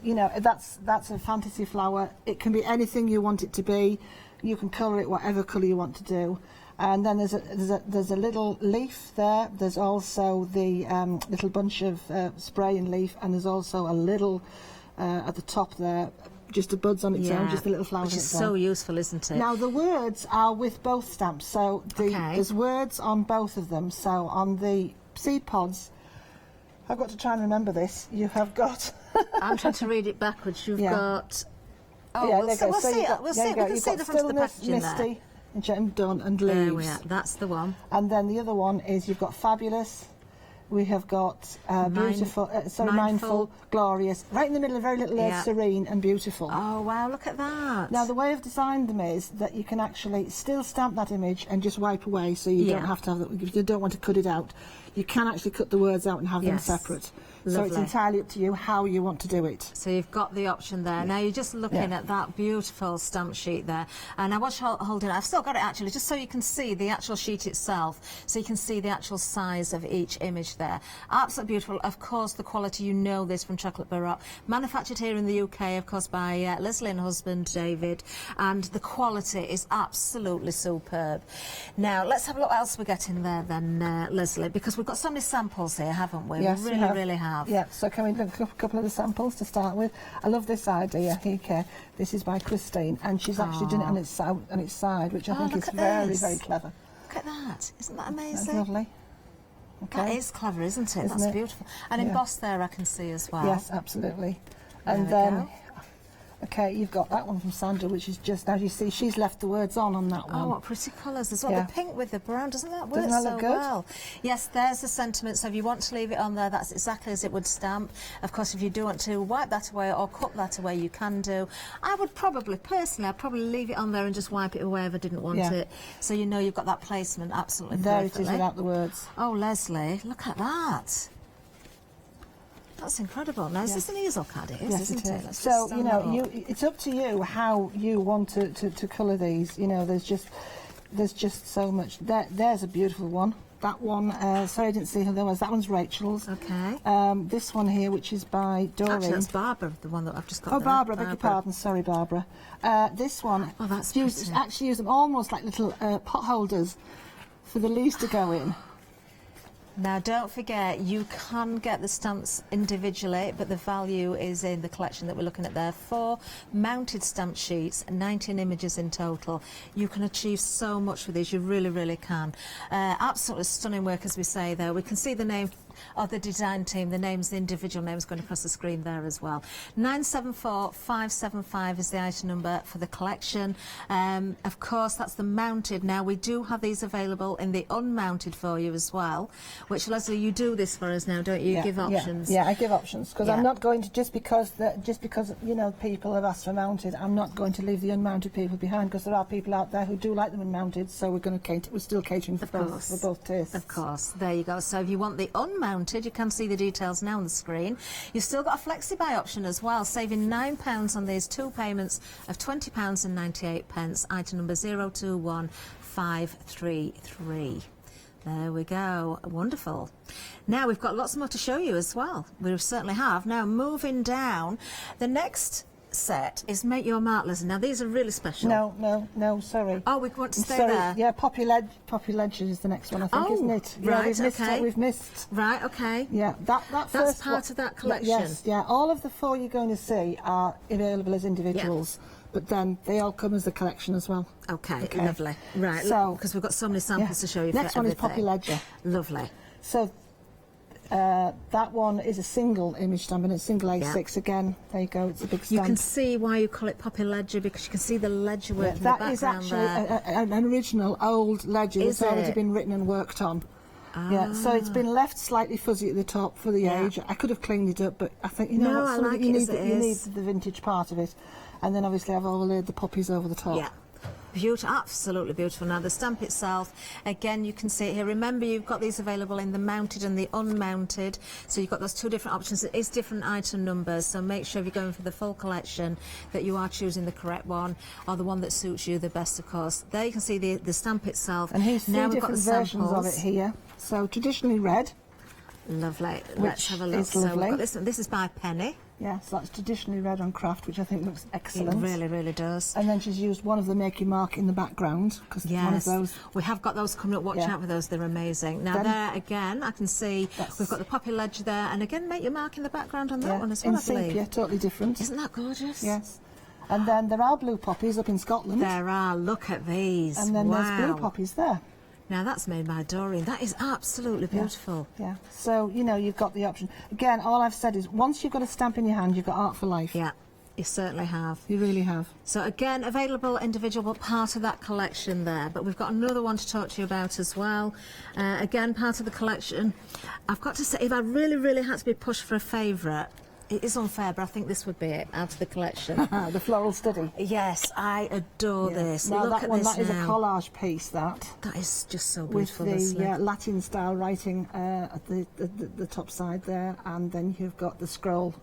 You know, that's a fantasy flower. It can be anything you want it to be. You can colour it whatever colour you want to do. And then there's a little leaf there. There's also the little bunch of spray and leaf, and there's also a little at the top there, just a buds on its own, just a little flower. Which is so useful, isn't it? Now the words are with both stamps, so there's words on both of them. So on the seed pods, I've got to try and remember this. You have got. I'm trying to read it backwards. You've got. Oh, yeah, we'll see. We can see the front of the packaging misty, and done, and leaves. There we are. That's the one. And then the other one is you've got fabulous. We have got beautiful, mindful, glorious. Right in the middle, a very little serene and beautiful. Oh, wow, look at that. Now, the way I've designed them is that you can actually still stamp that image and just wipe away, so you don't have to have it, you don't want to cut it out. You can actually cut the words out and have them separate. Lovely. So it's entirely up to you how you want to do it. So you've got the option there. Now you're just looking at that beautiful stamp sheet there. And I was holding it. I've still got it actually, just so you can see the actual sheet itself. So you can see the actual size of each image there. Absolutely beautiful. Of course, the quality, you know this from Chocolate Baroque. Manufactured here in the UK, of course, by Leslie and husband David. And the quality is absolutely superb. Now, let's have a look what else we get in there then, Leslie, because we've got so many samples here, haven't we? Yes, we really have. Yeah, so can we look a couple of the samples to start with? I love this idea here. This is by Christine, and she's actually done it on its side, which I think is very, very clever. Look at that. Isn't that amazing? That's lovely. Okay. That is clever, isn't it? Isn't That's it? beautiful. And embossed there I can see as well. Yes, absolutely. There And we then, go. okay, you've got that one from Sandra, which is just, as you see, she's left the words on that one. Oh, what pretty colours as well. Yeah. The pink with the brown, doesn't that work Doesn't that so look good? well? Yes, there's the sentiment. So if you want to leave it on there, that's exactly as it would stamp. Of course, if you do want to wipe that away or cut that away, you can do. I would probably, personally, I'd probably leave it on there and just wipe it away if I didn't want Yeah. it. So you know you've got that placement absolutely There perfectly. it is without the words. Oh, Leslie, look at that. That's incredible. Now, is this an easel card? It is, Yes, isn't it it? is. Let's just So, stand you that know, up. it's up to you how you want to colour these. You know, there's just so much. There's a beautiful one. That one, sorry I didn't see who there was. That one's Rachel's. Okay. This one here, which is by Doreen. Actually, that's Barbara, the one that I've just got Oh, there. Barbara, beg your pardon. Sorry, Barbara. This one, Oh, that's actually use them almost like little pot holders for the leaves to go in. Now, don't forget, you can get the stamps individually, but the value is in the collection that we're looking at there. 4 mounted stamp sheets, 19 images in total. You can achieve so much with these, you really, really can. Absolutely stunning work, as we say there. We can see the name of the design team, the names, the individual names going across the screen there as well. 974575 is the item number for the collection. Of course, that's the mounted. Now, we do have these available in the unmounted for you as well, which, Leslie, you do this for us now, don't you? You give options. Yeah, I give options because Yeah. I'm not going to just because you know people have asked for mounted. I'm not going to leave the unmounted people behind because there are people out there who do like them unmounted. So we're going to we're still catering for both tastes. Of course, there you go. So if you want the unmounted, you can see the details now on the screen. You've still got a Flexi buy option as well, saving £9 on these 2 payments of £20.98. Item number 021533. There we go. Wonderful. Now we've got lots more to show you as well. We certainly have. Now moving down, the next set is Make Your Mark, Leslie. Now these are really special. No, sorry. Oh, we want to stay sorry. there. Yeah, Poppy Ledger is the next one, I think, isn't it? Yeah, Right, we've missed. Right, okay. Yeah, that's That's part of that collection. Yes, yeah. All of the 4 you're going to see are available as individuals, but then they all come as a collection as well. Okay, lovely. Right, so because we've got so many samples to show you. Next for one is everything. Poppy Ledger. Lovely. So that one is a single image stamp and it's single A6 again. There you go, it's a big stamp. You can see why you call it Poppy Ledger, because you can see the ledger work in the that is background actually there. an original old ledger Is that's already it? been written and worked on. Yeah, so it's been left slightly fuzzy at the top for the age. I could have cleaned it up, but I think, you know, No, what, I some of like you it need as it you need is. the vintage part of it. And then obviously I've overlaid the poppies over the top. Yeah. Beautiful, absolutely beautiful. Now the stamp itself, again, you can see it here. Remember, you've got these available in the mounted and the unmounted, so you've got those 2 different options. It is different item numbers, so make sure if you're going for the full collection that you are choosing the correct one, or the one that suits you the best, of course. There you can see the stamp itself. And here's 3 now we've got different the versions of samples. it here. So traditionally red. Lovely. Let's Which have a look. is So we've lovely. got this one. This is by Penny. Yeah, so that's traditionally red on craft, which I think looks excellent. It really, really does. And then she's used one of the Make Your Mark in the background, because one of those... we have got those coming up. Watch Yeah. out for those, they're amazing. Now Then- there again, I can see we've got the Poppy Ledger there, and again, Make Your Mark in the background on that one as well, in I believe. sepia, totally different. Isn't that gorgeous? Yes. And then there are blue poppies up in Scotland. There are, look at these. And then wow. there's blue poppies there. Now that's made by Doreen. That is absolutely beautiful. Yeah. So, you know, you've got the option. Again, all I've said is once you've got a stamp in your hand, you've got art for life. Yeah, you certainly have. You really have. So again, available individual, but part of that collection there. But we've got another one to talk to you about as well. Again, part of the collection. I've got to say, if I really, really had to be pushed for a favourite, it is unfair, but I think this would be it out of the collection. The floral study. Yes, I adore this. Now Look that at one, this that is a now. collage piece, that. That is just so With beautiful. the Leslie. Latin style writing at the top side there, and then you've got the scroll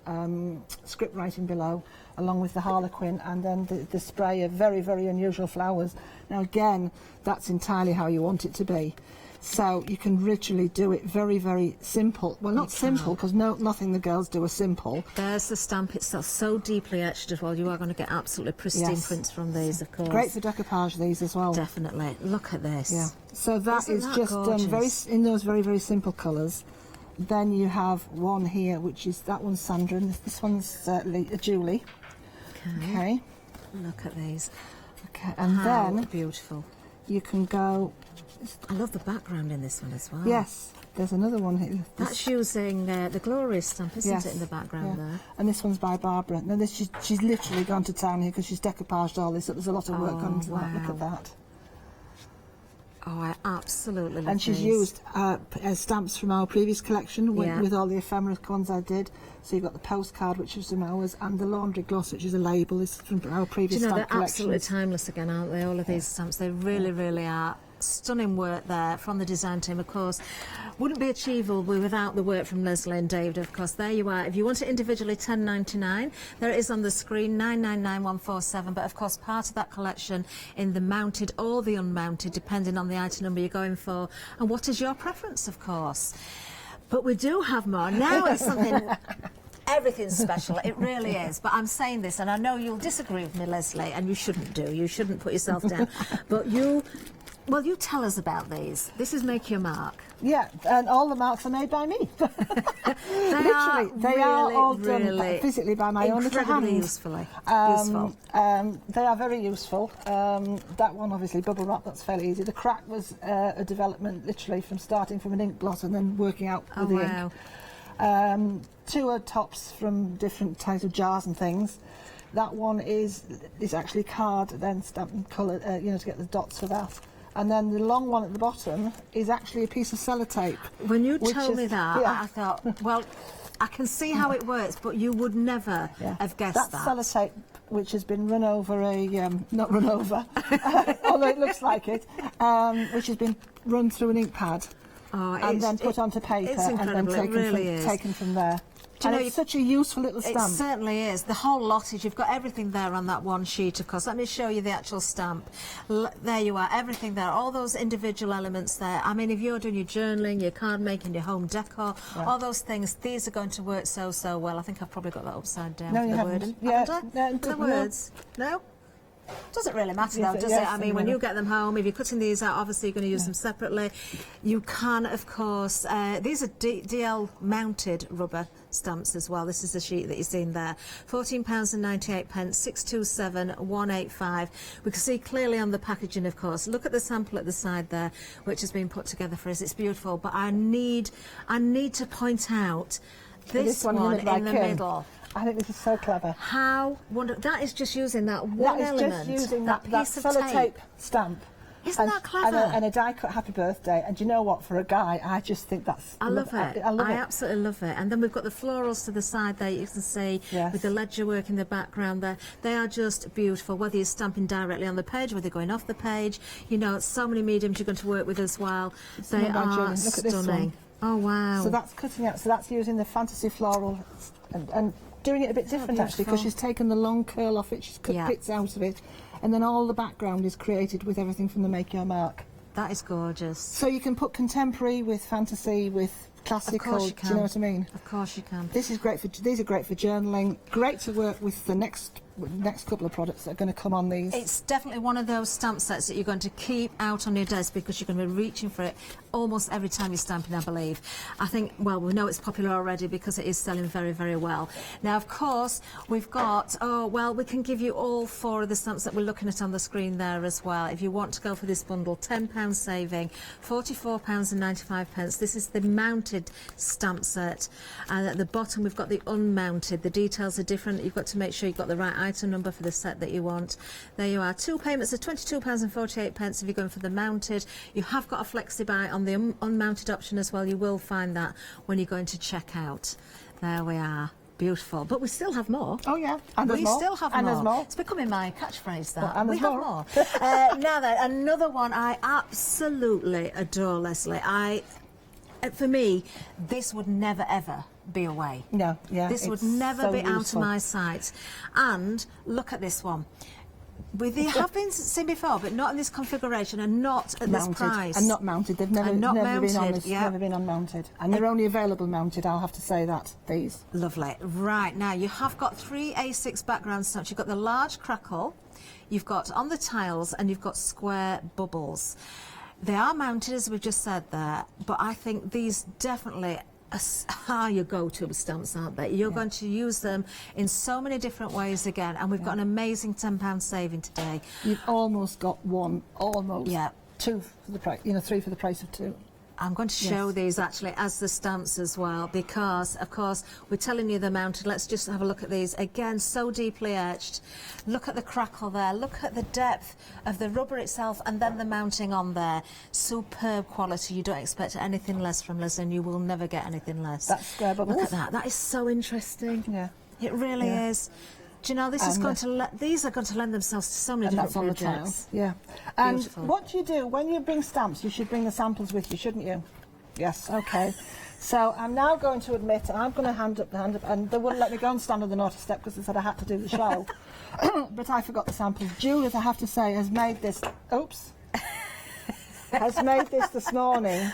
script writing below, along with the harlequin, and then the spray of very, very unusual flowers. Now again, that's entirely how you want it to be. So you can literally do it very, very simple. Well, not simple, because nothing the girls do are simple. There's the stamp itself, so deeply etched as well. You are going to get absolutely pristine Yes. prints from these, of course. Great for decoupage, these as well. Definitely. Look at this. Yeah. So that Isn't is that just done very gorgeous? in those very, very simple colours. Then you have one here, which is that one's Sandra, and this one's Julie. Okay. Look at these. Okay. And How then beautiful. you can go. I love the background in this one as well. Yes. There's another one here. That's using the Glory stamp, isn't it, in the background there? And this one's by Barbara. Now she's literally gone to town here because she's decoupaged all this. So there's a lot of work gone into that. Look at that. Oh, I absolutely love And she's these. used stamps from our previous collection with all the ephemera ones I did. So you've got the postcard, which is from ours, and the laundry gloss, which is a label. This is from our previous Do you know, stamp they're collection. absolutely timeless again, aren't they? All of these stamps, they really, really are. Stunning work there from the design team, of course. Wouldn't be achievable without the work from Leslie and David, of course. There you are. If you want it individually, $10.99. There it is on the screen, $999,147. But of course, part of that collection in the mounted or the unmounted, depending on the item number you're going for, and what is your preference, of course. But we do have more. Now it's something. Everything's special, it really is. But I'm saying this, and I know you'll disagree with me, Leslie, and you shouldn't do. You shouldn't put yourself down. But you tell us about these. This is Make Your Mark. Yeah, and all the marks are made by me. Literally, they are all done physically by my own little hands. Useful. They are very useful. That one, obviously, bubble wrap, that's fairly easy. The crack was a development, literally, from starting from an ink blot and then working out with the ink. Two are tops from different types of jars and things. That one is actually card, then stamped and coloured, to get the dots for that. And then the long one at the bottom is actually a piece of sellotape. When you told me that, I thought, well, I can see how it works, but you would never have guessed that. That's sellotape, which has been run over not run over, although it looks like it, which has been run through an ink pad and then put onto paper and then taken from there. Do you know, it's such a useful little stamp. It certainly is. The whole lot is, you've got everything there on that one sheet, of course. Let me show you the actual stamp. There you are, everything there, all those individual elements there. I mean, if you're doing your journaling, your card making, your home decor, all those things, these are going to work so well. I think I've probably got that upside down for the wording. The words. No? Doesn't really matter though, does it? I mean, when you get them home, if you're cutting these out, obviously you're going to use them separately. You can, of course, these are DL mounted rubber stamps as well. This is the sheet that you're seeing there. £14.98, 627 185. We can see clearly on the packaging, of course. Look at the sample at the side there, which has been put together for us. It's beautiful, but I need to point out this one in the middle. I think this is so clever. How wonderful. That is just using that one element. That is just using that piece of sellotape stamp. Isn't that clever? And a die cut happy birthday. And do you know what? For a guy, I just think that's... I love it. I absolutely love it. And then we've got the florals to the side there, you can see, with the ledger work in the background there. They are just beautiful, whether you're stamping directly on the page, whether you're going off the page. You know, so many mediums you're going to work with as well. They are stunning. Oh, wow. So that's cutting out. So that's using the fantasy floral and doing it a bit different, actually, because she's taken the long curl off it, she's cut bits out of it, and then all the background is created with everything from the Make Your Mark. That is gorgeous. So you can put contemporary with fantasy, with classical, do you know what I mean? Of course you can. This is great for, these are great for journaling, great to work with the next couple of products that are going to come on these. It's definitely one of those stamp sets that you're going to keep out on your desk because you're going to be reaching for it almost every time you're stamping, I believe. I think, well, we know it's popular already because it is selling very, very well. Now, of course, we've got, we can give you all four of the stamps that we're looking at on the screen there as well. If you want to go for this bundle, £10 saving, £44.95. This is the mounted stamp set. And at the bottom, we've got the unmounted. The details are different. You've got to make sure you've got the right item number for the set that you want. There you are. Two payments of £22.48 if you're going for the mounted. You have got a Flexi buy on the unmounted option as well. You will find that when you're going to check out. There we are. Beautiful. But we still have more. Oh, yeah. And we still have more. There's more. It's becoming my catchphrase, that. And we have more. Now then, another one I absolutely adore, Leslie. For me, this would never, ever be away. No, yeah. This would never be out of my sight. And look at this one. They have been seen before, but not in this configuration and not at this price. And not mounted. They've never been on this, never been unmounted. And they're only available mounted, I'll have to say that, these. Lovely. Right, now you have got 3 A6 background stamps. You've got the large crackle, you've got on the tiles, and you've got square bubbles. They are mounted, as we've just said there, but I think these definitely are your go-to stamps, aren't they? You're going to use them in so many different ways again, and we've got an amazing £10 saving today. You've almost got one, almost. Yeah. 2 for the price, 3 for the price of 2. I'm going to show these actually as the stamps as well, because of course we're telling you they're mounted. Let's just have a look at these again, so deeply etched. Look at the crackle there, look at the depth of the rubber itself, and then the mounting on there. Superb quality. You don't expect anything less from Leslie, and you will never get anything less. That's square bubbles. Look at that. That is so interesting. Yeah, it really is. Do you know, this is going to these are going to lend themselves to so many different projects. Yeah. And Beautiful. what do you do when you bring stamps? You should bring the samples with you, shouldn't you? Yes. Okay. So I'm now going to admit I'm going to hand up, and they wouldn't let me go and stand on the naughty step because they said I had to do the show. But I forgot the samples. Judith, I have to say, has made this. Oops. Has made this morning.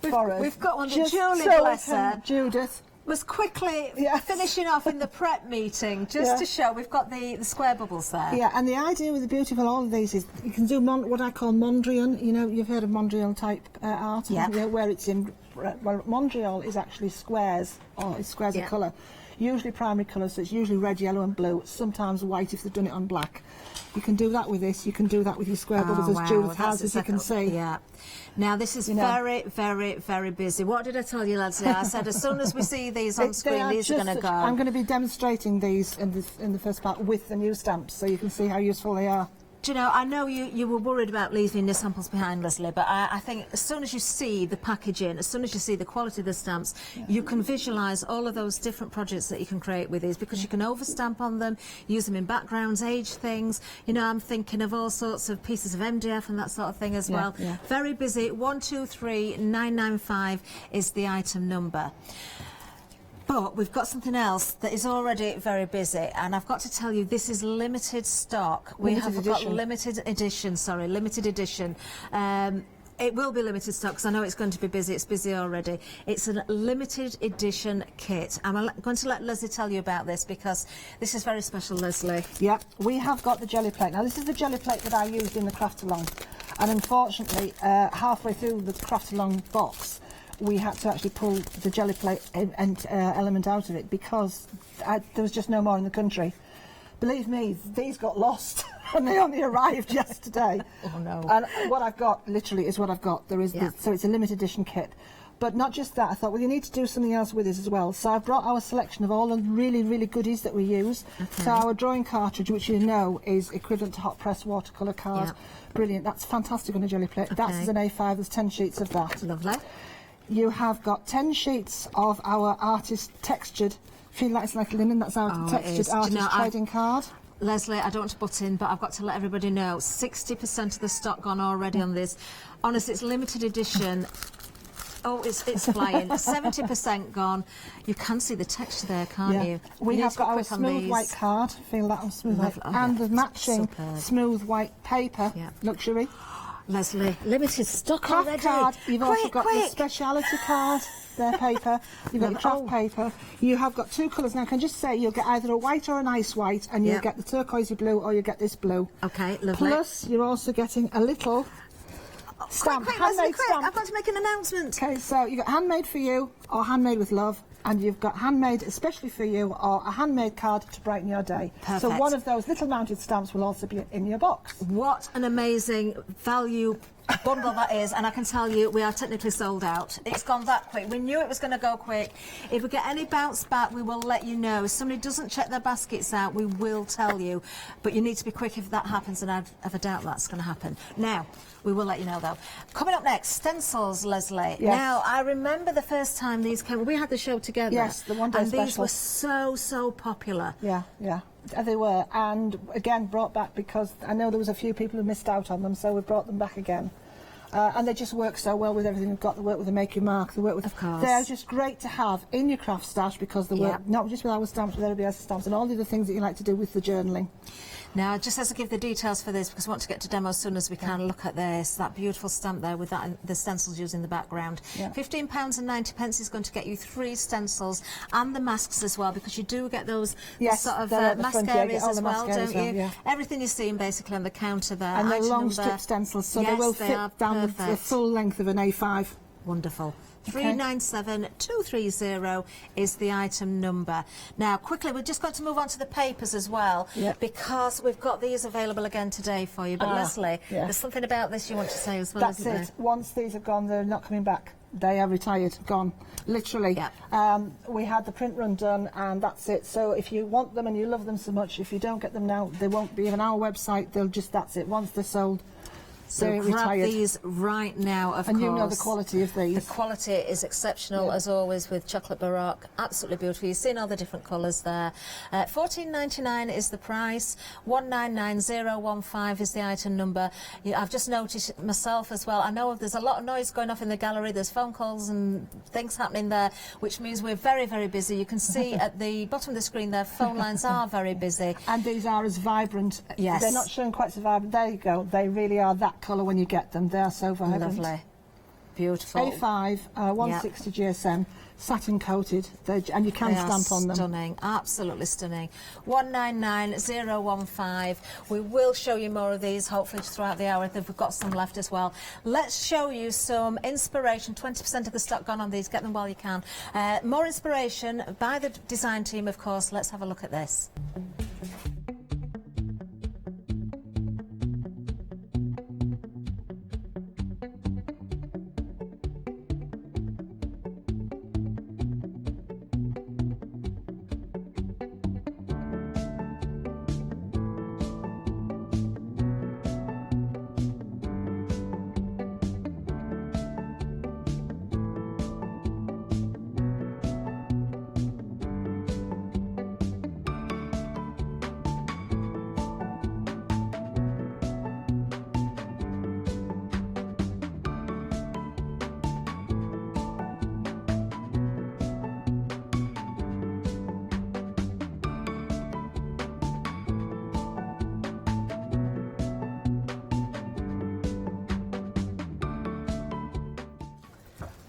We've got one that Julie, bless her, Judith was quickly finishing off in the prep meeting just to show we've got the square bubbles there. Yeah, and the idea with the beautiful all of these is you can do what I call Mondrian. You know, you've heard of Mondrian type art, where it's in. Well, Mondrian is actually squares, or it's squares of colour. Usually primary colours, so it's usually red, yellow and blue, sometimes white if they've done it on black. You can do that with this, you can do that with your square bubbles, as Judith has, as you can see. Yeah. Now this is very, very, very busy. What did I tell you, Leslie? I said as soon as we see these on screen, these are going to go. I'm going to be demonstrating these in the first part with the new stamps, so you can see how useful they are. Do you know, I know you were worried about leaving your samples behind, Leslie, but I think as soon as you see the packaging, as soon as you see the quality of the stamps, you can visualise all of those different projects that you can create with these, because you can overstamp on them, use them in backgrounds, age things. You know, I'm thinking of all sorts of pieces of MDF and that sort of thing as well. Yeah. Very busy. 123995 is the item number. But we've got something else that is already very busy, and I've got to tell you, this is limited stock. We have got limited edition. It will be limited stock because I know it's going to be busy. It's busy already. It's a limited edition kit. I'm going to let Leslie tell you about this because this is very special, Leslie. Yeah, we have got the jelly plate. Now, this is the jelly plate that I used in the craft-along, and unfortunately, halfway through the craft-along box, we had to actually pull the jelly plate element out of it because there was just no more in the country. Believe me, these got lost and they only arrived yesterday. Oh no. And what I've got literally is what I've got. There is so it's a limited edition kit. But not just that, I thought, well, you need to do something else with this as well. So I've brought our selection of all the really, really goodies that we use. Okay. So our drawing cartridge, which you know is equivalent to hot press watercolour card. Yep. Brilliant. That's fantastic on a jelly plate. Okay. That's an A5. There's 10 sheets of that. Lovely. You have got 10 sheets of our artist textured, feel like it's like linen, that's our textured artist trading card. Leslie, I don't want to butt in, but I've got to let everybody know, 60% of the stock gone already on this. Honestly, it's limited edition. Oh, it's flying. 70% gone. You can see the texture there, can't you? We have got our smooth white card, feel that on smooth white, and the matching smooth white paper, luxury. Leslie, limited stock craft already. Card. You've also got the speciality card, their paper. You've got the craft paper. You have got two colours. Now, I can just say you'll get either a white or an ice white, and you'll get the turquoisey blue or you'll get this blue. Okay, lovely. Plus, you're also getting a little stamp, handmade stamp. I've got to make an announcement. Okay, so you've got handmade for you or handmade with love. And you've got handmade especially for you or a handmade card to brighten your day. Perfect. So one of those little mounted stamps will also be in your box. What an amazing value bundle that is, and I can tell you we are technically sold out. It's gone that quick. We knew it was going to go quick. If we get any bounce back, we will let you know. If somebody doesn't check their baskets out, we will tell you. But you need to be quick if that happens, and I have a doubt that's going to happen. Now, we will let you know, though. Coming up next, stencils, Leslie. Yes. Now, I remember the first time these came, we had the show together. Yes, the one day and special. These were so popular. Yeah. They were, and again brought back because I know there was a few people who missed out on them, so we brought them back again. And they just work so well with everything we've got. They work with the Make Your Mark. They work with. Of course. They're just great to have in your craft stash because they work not just with our stamps, with everybody else's stamps and all the other things that you like to do with the journaling. Now, just as I give the details for this, because we want to get to demo as soon as we can, look at this, that beautiful stamp there with that the stencils used in the background. £15.90 is going to get you 3 stencils and the masks as well, because you do get those sort of mask areas as well, don't you? Yeah. Everything you're seeing basically on the counter there. And they're long strip stencils, so they will fit down the full length of an A5. Wonderful. 397230 is the item number. Now, quickly, we're just going to move on to the papers as well, because we've got these available again today for you. But Leslie, there's something about this you want to say as well, That's it. Once these are gone, they're not coming back. They are retired, gone, literally. We had the print run done, and that's it. So if you want them and you love them so much, if you don't get them now, they won't be on our website. They'll just, that's it. Once they're sold, so they're grab retired. these right now, of course. And you know the quality of these. The quality is exceptional, as always, with Chocolate Baroque. Absolutely beautiful. You've seen all the different colours there. $14.99 is the price. 199015 is the item number. I've just noticed myself as well. I know there's a lot of noise going off in the gallery. There's phone calls and things happening there, which means we're very, very busy. You can see at the bottom of the screen there, phone lines are very busy. And these are as vibrant. Yes. They're not showing quite so vibrant. There you go. They really are that colour when you get them. They are so vibrant. Lovely. Beautiful. A5, 160 GSM, satin coated, and you can stamp on them. Stunning, absolutely stunning. 199015. We will show you more of these hopefully throughout the hour. We've got some left as well. Let's show you some inspiration. 20% of the stock gone on these. Get them while you can. More inspiration by the design team, of course. Let's have a look at this.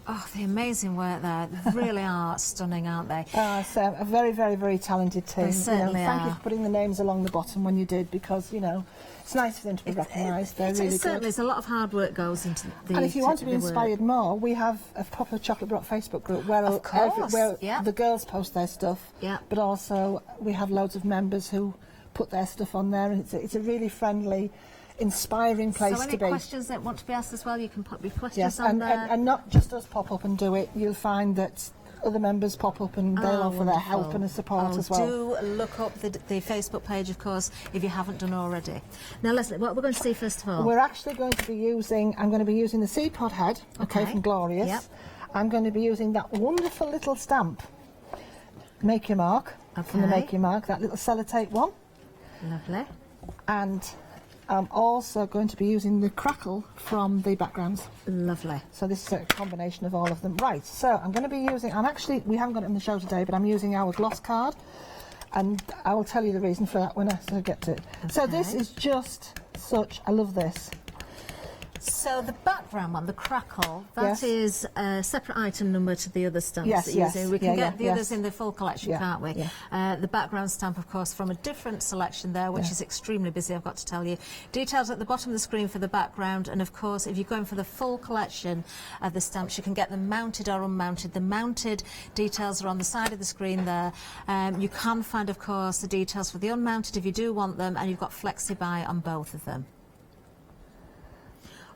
Oh, the amazing work there. They really are stunning, aren't they? It's a very, very, very talented team. They certainly Thank are. you for putting the names along the bottom when you did, because, it's nice for them to be recognised. They're really certainly good. There's a lot of hard work goes into the And if you want to be work. inspired more, we have a proper Chocolate Baroque Facebook group where, Of course, where the girls post their stuff, Yeah. but also we have loads of members who put their stuff on there, and it's a really friendly, inspiring place so to any be. questions that want to be asked as well, you can put your questions Yes, on and, there. and not just us pop up and do it. You'll find that other members pop up and they'll offer their help wonderful. and support as well. Do look up the Facebook page, of course, if you haven't done already. Now, Leslie, what we're going to see first of all? We're actually going to be using, I'm going to be using the seed pod head, Okay. from Glorious. Yep. I'm going to be using that wonderful little stamp, Make Your Mark, from the Okay. Make Your Mark, that little sellotape one. Lovely. And I'm also going to be using the crackle from the backgrounds. Lovely. So this is a combination of all of them. Right, so I'm going to be using, we haven't got it in the show today, but I'm using our gloss card, and I will tell you the reason for that when I get to it. So this is just I love this. So the background one, the crackle, that Yes. is a separate item number to the other stamps Yes, that you're yes. using. We can Yeah, get the yeah, others yes. in the full collection, Yeah, can't we? yeah. The background stamp, of course, from a different selection there, which is extremely busy, I've got to tell you. Details at the bottom of the screen for the background, and of course, if you're going for the full collection of the stamps, you can get them mounted or unmounted. The mounted details are on the side of the screen there. You can find, of course, the details for the unmounted if you do want them, and you've got Flexi buy on both of them.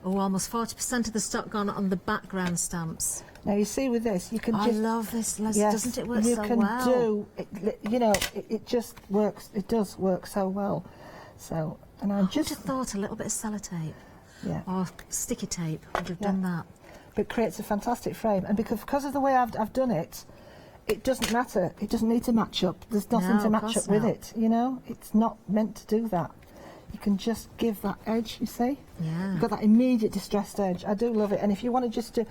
Oh, almost 40% of the stock gone on the background stamps. Now you see with this, you can I just... love this, Leslie. Doesn't it work you so can well? do, it just works, it does work so well. So, and I just... Would have thought a little bit of sellotape or sticky tape would have done that. But it creates a fantastic frame, and because of the way I've done it, it doesn't matter. It doesn't need to match up. There's nothing No, to of match course up with not. it, It's not meant to do that. You can just give that edge, you see? Yeah. You've got that immediate distressed edge. I do love it. And if you want to just do...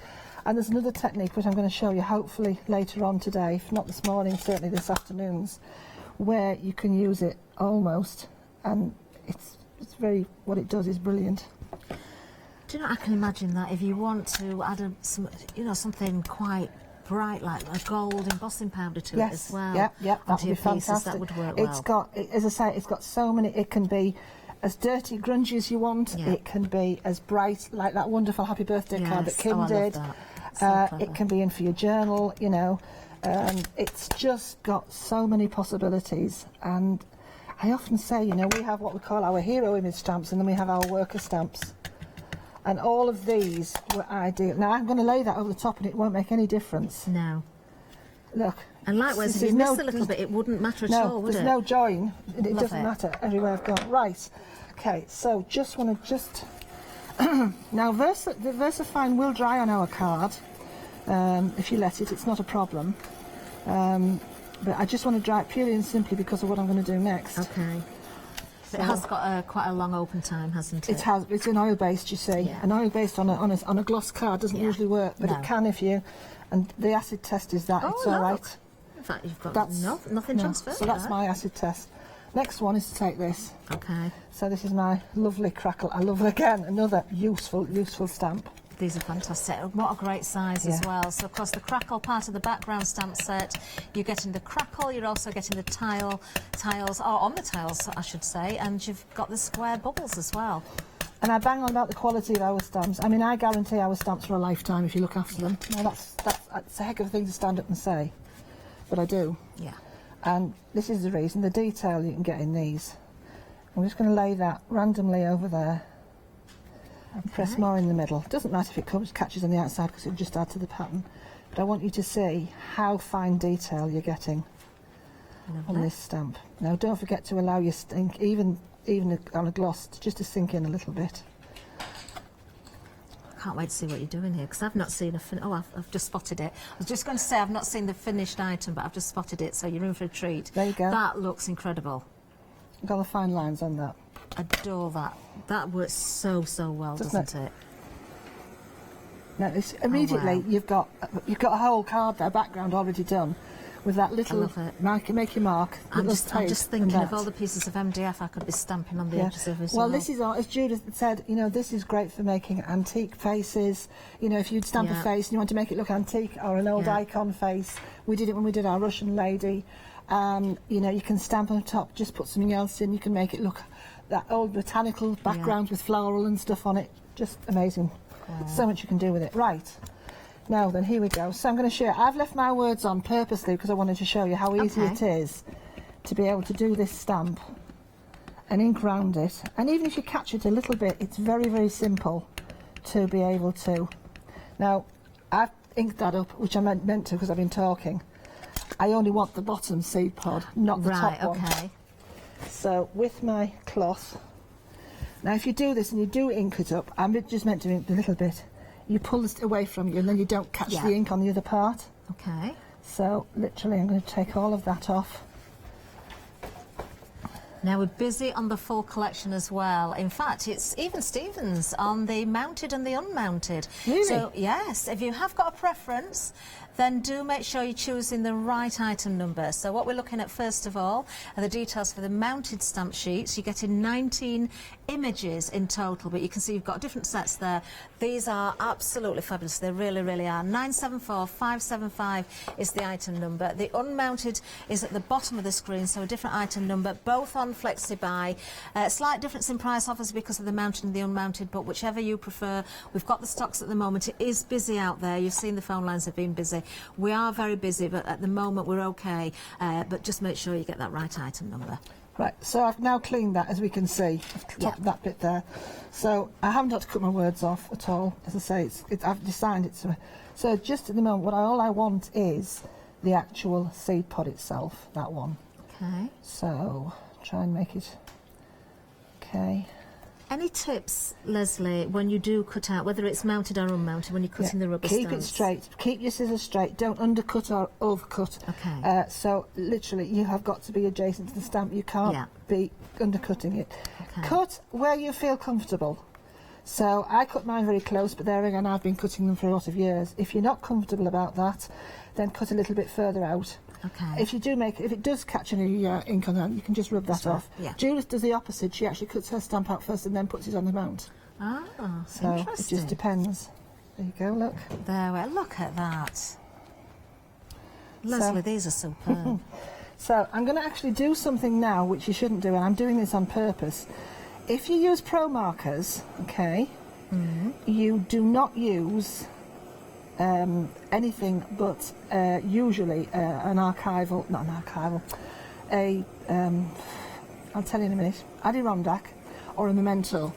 And there's another technique which I'm going to show you hopefully later on today, if not this morning, certainly this afternoon's, where you can use it almost. And it's very... What it does is brilliant. Do you know, I can imagine that if you want to add something quite bright, like a gold embossing powder to it as well. Yep, that onto would your be pieces, fantastic. that would work It's well. got, as I say, it's got so many. It can be as dirty, grungy as you want. Yeah. It can be as bright, like that wonderful happy birthday card that Yes, Kim I love did. that. It can be in for your journal, you know. It's just got so many possibilities, and I often say, you know, we have what we call our hero image stamps, and then we have our worker stamps, and all of these were ideal. Now I'm going to lay that over the top and it won't make any difference. No. Look. And likewise, if you miss a little bit, it wouldn't matter at all, would it? There's no join. It doesn't matter everywhere I've gone. Right. Okay, so just want to now the VersaFine will dry on our card if you let it. It's not a problem. But I just want to dry it purely and simply because of what I'm going to do next. Okay. So it has got quite a long open time, hasn't it? It has. It's an oil-based, you see. Yeah. An oil-based on a gloss card doesn't usually work, but No. it can if you. And the acid test is that. Oh, it's all right. look. In fact, you've got nothing transferred. So that's there. my acid test. Next one is to take this. Okay. So this is my lovely crackle. I love, again, another useful These stamp. are fantastic. What a great size as well. So, of course, the crackle part of the background stamp set, you're getting the crackle, you're also getting the tiles, or on the tiles, I should say, and you've got the square bubbles as well. And I bang on about the quality of our stamps. I mean, I guarantee our stamps for a lifetime if you look after them. Now, that's a heck of a thing to stand up and say, but I do. Yeah. And this is the reason, the detail you can get in these. I'm just going to lay that randomly over there. And press more in the middle. Doesn't matter if it catches on the outside because it'll just add to the pattern. But I want you to see how fine detail you're getting on this stamp. Now don't forget to allow your ink, even on a gloss, just to sink in a little bit. Can't wait to see what you're doing here because I've not seen I've just spotted it. I was just going to say I've not seen the finished item, but I've just spotted it, so you're in for a treat. There you go. That looks incredible. Got the fine lines on that. Adore that. That works so well, doesn't it? Now immediately you've got a whole card there, background already done, with that little make your mark. I'm just thinking of all the pieces of MDF I could be stamping on the edges of as well. Well, this is, as Judith said, you know, this is great for making antique faces. You know, if you'd stamp a face and you want to make it look antique or an old icon face, we did it when we did our Russian lady. You know, you can stamp on the top, just put something else in, you can make it look that old botanical background with floral and stuff on it. Just amazing. So much you can do with it. Right. Now then, here we go. So I'm going to share. I've left my words on purposely because I wanted to show you how easy it is to be able to do this stamp and ink round it. And even if you catch it a little bit, it's very simple to be able to. Now, I've inked that up, which I meant to because I've been talking. I only want the bottom seed pod, not the top one. Okay. So with my cloth, now if you do this and you do ink it up, I'm just meant to ink a little bit. You pull this away from you and then you don't catch the ink on the other part. Okay. So literally I'm going to take all of that off. Now we're busy on the full collection as well. In fact, it's even Stevens on the mounted and the unmounted. Really? So yes, if you have got a preference, then do make sure you're choosing the right item number. So what we're looking at first of all are the details for the mounted stamp sheets. You're getting 19 images in total, but you can see you've got different sets there. These are absolutely fabulous. They really are. 974575 is the item number. The unmounted is at the bottom of the screen, so a different item number, both on Flexi buy. Slight difference in price, obviously, because of the mounted and the unmounted, but whichever you prefer. We've got the stocks at the moment. It is busy out there. You've seen the phone lines have been busy. We are very busy, but at the moment we're okay. But just make sure you get that right item number. Right, so I've now cleaned that, as we can see. I've topped that bit there. So I haven't had to cut my words off at all. As I say, I've designed it. So just at the moment, all I want is the actual seed pod itself, that one. Okay. So try and make it okay. Any tips, Leslie, when you do cut out, whether it's mounted or unmounted, when you're cutting the rubber Keep stamps? it straight. Keep your scissors straight. Don't undercut or overcut. Okay. So literally, you have got to be adjacent to the stamp. You can't be undercutting it. Okay. Cut where you feel comfortable. So I cut mine very close, but there again, I've been cutting them for a lot of years. If you're not comfortable about that, then cut a little bit further out. Okay. If it does catch any ink on that, you can just rub that off. Yeah. Judith does the opposite. She actually cuts her stamp out first and then puts it on the mount. Ah, So interesting. it just depends. There you go, look. There we are. Look at that. Leslie, these are superb. So I'm going to actually do something now which you shouldn't do, and I'm doing this on purpose. If you use pro markers, okay, you do not use anything but usually not an archival, I'll tell you in a minute, Adirondack or a Memento,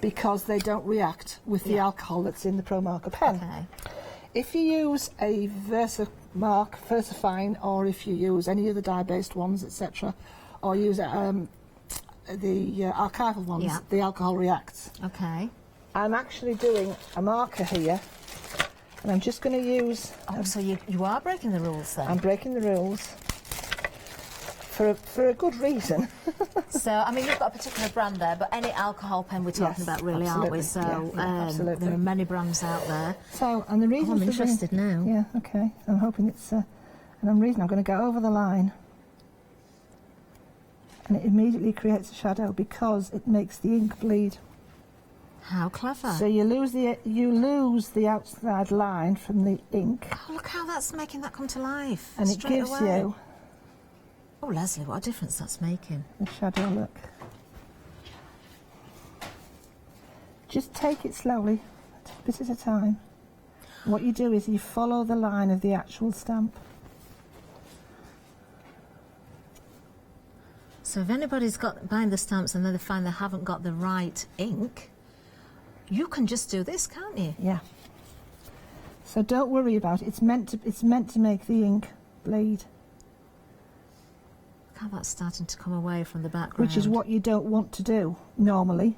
because they don't react with the alcohol that's in the Pro Marker pen. Okay. If you use a VersaFine, or if you use any other dye-based ones, etc., or use the archival ones, the alcohol reacts. Okay. I'm actually doing a marker here, and I'm just going to use... Oh, so you are breaking the rules then? I'm breaking the rules for a good reason. So, I mean, you've got a particular brand there, but any alcohol pen we're talking about, really, aren't we? So, absolutely. there are many brands out there. So, and the reason... I'm interested now. Yeah, okay. I'm hoping it's... and the reason I'm going to go over the line, and it immediately creates a shadow because it makes the ink bleed. How clever. So you lose the outside line from the ink. Oh, look how that's making that come to life. And straight it gives away. you... Oh, Leslie, what a difference that's making. The shadow look. Just take it slowly, a bit at a time. What you do is you follow the line of the actual stamp. So if anybody's buying the stamps and then they find they haven't got the right ink, you can just do this, can't you? Yeah. So don't worry about it. It's meant to make the ink bleed. Look how that's starting to come away from the background. Which is what you don't want to do normally,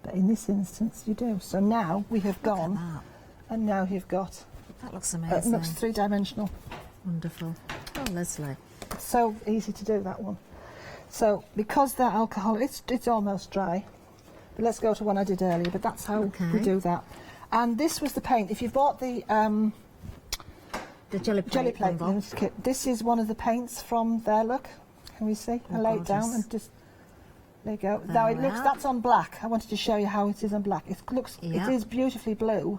but in this instance you do. So now we have gone, and now you've got... That looks amazing. It looks three-dimensional. Wonderful. Oh, Leslie. It's so easy to do, that one. So because that alcohol, it's almost dry. But let's go to one I did earlier, but that's how we do that. And this was the paint. If you bought the jelly plate kit, this is one of the paints from there, look. Can we see? I lay it down and just... There you go. Now it looks... That's on black. I wanted to show you how it is on black. It looks... It is beautifully blue,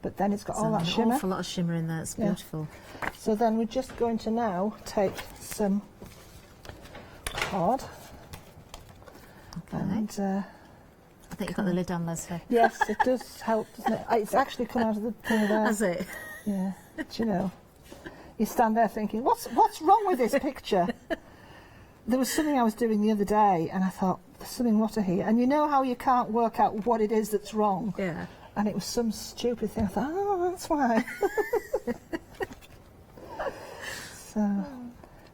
but then it's got all that shimmer. An awful lot of shimmer in there. It's beautiful. So then we're just going to now take some card. Okay. And... I think you've got the lid on, Leslie. Yes, it does help, doesn't it? It's actually come out of the thing there. Has it? Yeah. Do you know? You stand there thinking, what's wrong with this picture? There was something I was doing the other day, and I thought, there's something rotter here. And you know how you can't work out what it is that's wrong? Yeah. And it was some stupid thing. I thought, oh, that's why.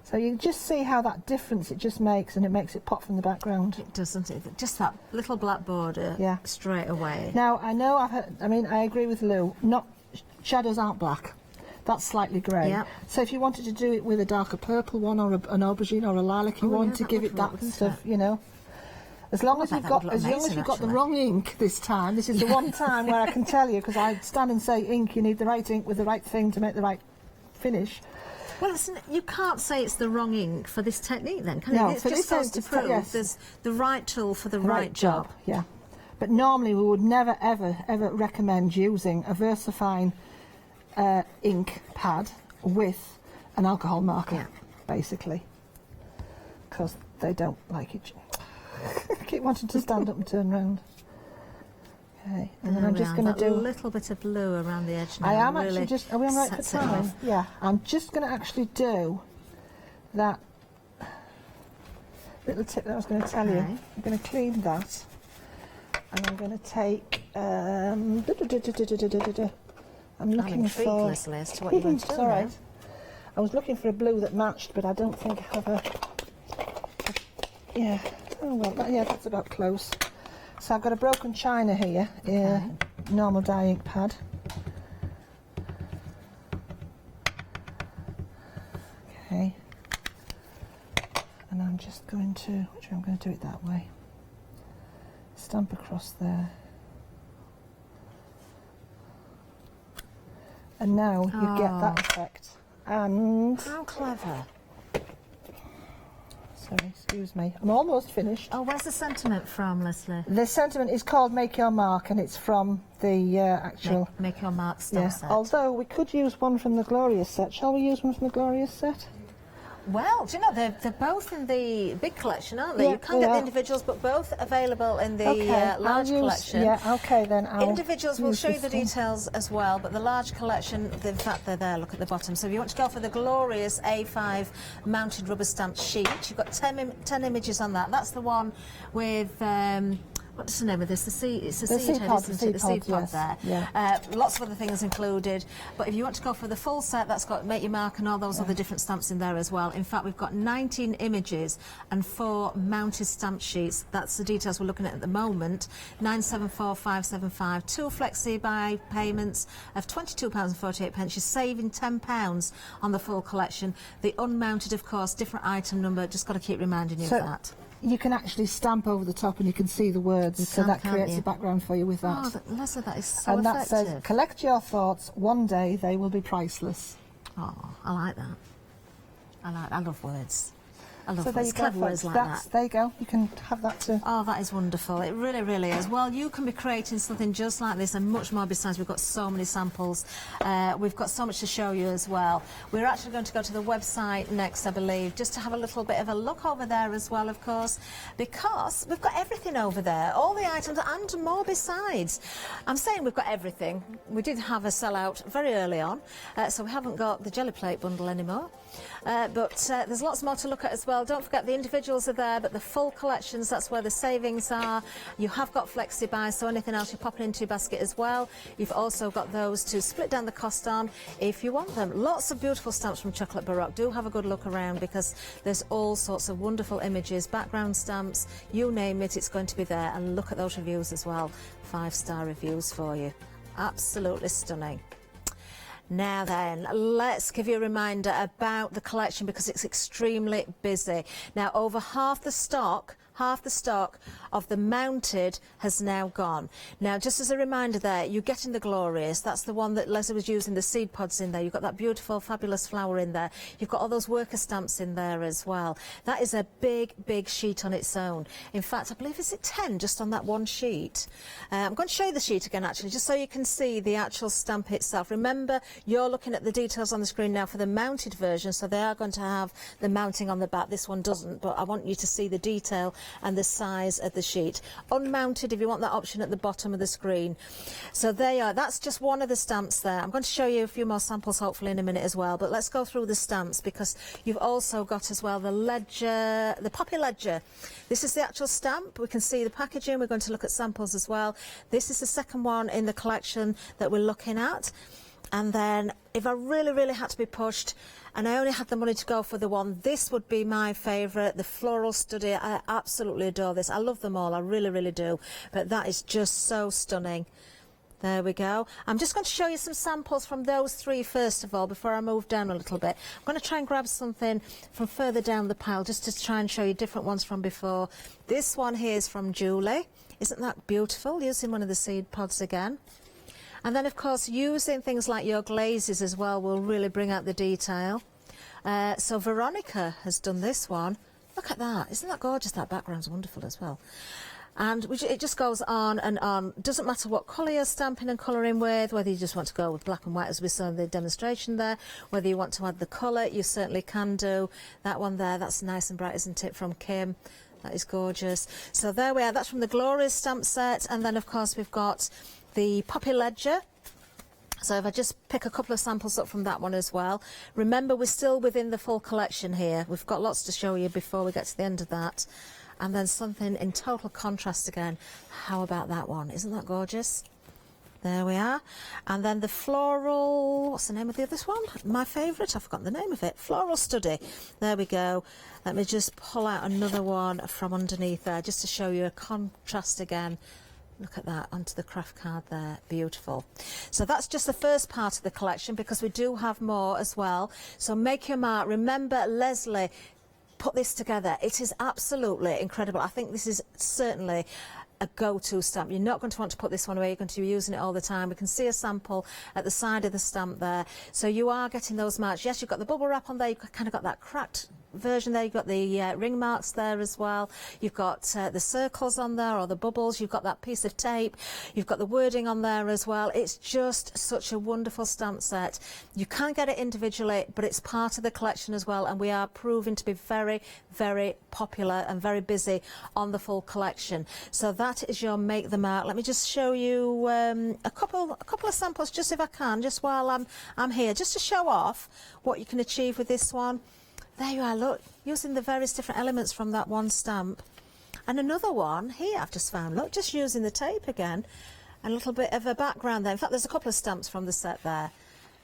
So you just see how that difference it just makes, and it makes it pop from the background. It doesn't it? Just that little black border straight away. Now, I know I agree with Lou, shadows aren't black. That's slightly grey. Yep. So if you wanted to do it with a darker purple one, or an aubergine or a lilac one to give it that stuff, you know. As long as you've got the wrong ink this time, this is the one time where I can tell you, because I stand and say ink, you need the right ink with the right thing to make the right finish. Well, you can't say it's the wrong ink for this technique then, can you? No, It just goes to prove there's the right tool for the right job. Yeah. But normally we would never, ever, ever recommend using a VersaFine ink pad with an alcohol marker, basically, because they don't like it. I keep wanting to stand up and turn round. Okay, and then I'm just going to do a little bit of blue around the edge now. I am really actually just... Are we on right for time? Yeah, I'm just going to actually do that little tip that I was going to tell you. I'm going to clean that, and I'm going to take... I'm looking for... Leslie, as to what you're going to do. It's all right. I was looking for a blue that matched, but I don't think I have a... Yeah. Oh, well, that's about close. So I've got a broken china here, normal dye ink pad. Okay. And I'm just going to, I'm going to do it that way. Stamp across there. And now you get that effect. And... How clever. Sorry, excuse me. I'm almost finished. Oh, where's the sentiment from, Leslie? The sentiment is called Make Your Mark, and it's from the actual... Make Your Mark stamp set. Although we could use one from the Glorious set. Shall we use one from the Glorious set? Well, do you know, they're both in the big collection, aren't they? Yeah, you can get the individuals, but both available in the large collection. Yeah, okay then. Individuals will show you the details as well, but the large collection, in fact, they're there, look at the bottom. So if you want to go for the glorious A5 mounted rubber stamped sheet, you've got 10 images on that. That's the one with... what's the name of this? It's the seed pod, isn't it? The seed pod there. Yeah. Lots of other things included. But if you want to go for the full set, that's got Make Your Mark and all those other different stamps in there as well. In fact, we've got 19 images and 4 mounted stamp sheets. That's the details we're looking at the moment. 974575. 2 Flexi buy payments of £22.48. You're saving £10 on the full collection. The unmounted, of course, different item number. Just got to keep reminding you of that. You can actually stamp over the top and you can see the words, so that creates a background for you with that. Oh, Leslie, that is so and effective. that says, collect your thoughts, one day they will be priceless. Oh, I like that. I love words. I love So there words. you go, Clever words folks. like that. There you go. You can have that too. Oh, that is wonderful. It really, really is. Well, you can be creating something just like this and much more besides. We've got so many samples. We've got so much to show you as well. We're actually going to go to the website next, I believe, just to have a little bit of a look over there as well, of course, because we've got everything over there, all the items and more besides. I'm saying we've got everything. We did have a sellout very early on, so we haven't got the jelly plate bundle anymore. But there's lots more to look at as well. Don't forget the individuals are there, but the full collections, that's where the savings are. You have got Flexi buys, so anything else you're popping into your basket as well. You've also got those to split down the cost on if you want them. Lots of beautiful stamps from Chocolate Baroque. Do have a good look around because there's all sorts of wonderful images, background stamps, you name it, it's going to be there. And look at those reviews as well. 5-star reviews for you. Absolutely stunning. Now then, let's give you a reminder about the collection because it's extremely busy. Now, over half the stock of the mounted has now gone. Now, just as a reminder there, you're getting the glorious. That's the one that Leslie was using the seed pods in there. You've got that beautiful, fabulous flower in there. You've got all those worker stamps in there as well. That is a big, big sheet on its own. In fact, I believe, is it 10 just on that one sheet? I'm going to show you the sheet again, actually, just so you can see the actual stamp itself. Remember, you're looking at the details on the screen now for the mounted version, so they are going to have the mounting on the back. This one doesn't, but I want you to see the detail and the size of the sheet. Unmounted, if you want that option at the bottom of the screen. So there you are. That's just one of the stamps there. I'm going to show you a few more samples hopefully in a minute as well, but let's go through the stamps because you've also got as well the ledger, the Poppy Ledger. This is the actual stamp. We can see the packaging. We're going to look at samples as well. This is the second one in the collection that we're looking at. And then if I really, really had to be pushed and I only had the money to go for the one, this would be my favourite, the Floral Study. I absolutely adore this. I love them all. I really, really do. But that is just so stunning. There we go. I'm just going to show you some samples from those 3 first of all before I move down a little bit. I'm going to try and grab something from further down the pile just to try and show you different ones from before. This one here is from Julie. Isn't that beautiful? Using one of the seed pods again. And then, of course, using things like your glazes as well will really bring out the detail. So Veronica has done this one. Look at that. Isn't that gorgeous? That background's wonderful as well. And it just goes on and on. Doesn't matter what colour you're stamping and colouring with, whether you just want to go with black and white as we saw in the demonstration there, whether you want to add the colour, you certainly can do. That one there, that's nice and bright, isn't it, from Kim? That is gorgeous. So there we are. That's from the Glorious stamp set. And then, of course, we've got the Poppy Ledger. So if I just pick a couple of samples up from that one as well. Remember, we're still within the full collection here. We've got lots to show you before we get to the end of that. And then something in total contrast again. How about that one? Isn't that gorgeous? There we are. And then the Floral, what's the name of the other one? My favourite, I've forgotten the name of it. Floral Study. There we go. Let me just pull out another one from underneath there just to show you a contrast again. Look at that, onto the craft card there. Beautiful. So that's just the first part of the collection because we do have more as well. So make your mark. Remember, Leslie put this together. It is absolutely incredible. I think this is certainly a go-to stamp. You're not going to want to put this one away. You're going to be using it all the time. We can see a sample at the side of the stamp there. So you are getting those marks. Yes, you've got the bubble wrap on there. You've kind of got that cracked version there. You've got the ring marks there as well. You've got the circles on there, or the bubbles. You've got that piece of tape. You've got the wording on there as well. It's just such a wonderful stamp set. You can get it individually, but it's part of the collection as well, and we are proving to be very, very popular and very busy on the full collection. So that is your Make the Mark. Let me just show you a couple of samples, just if I can, just while I'm here, just to show off what you can achieve with this one. There you are, look, using the various different elements from that one stamp. And another one here I've just found, look, just using the tape again, and a little bit of a background there. In fact, there's a couple of stamps from the set there.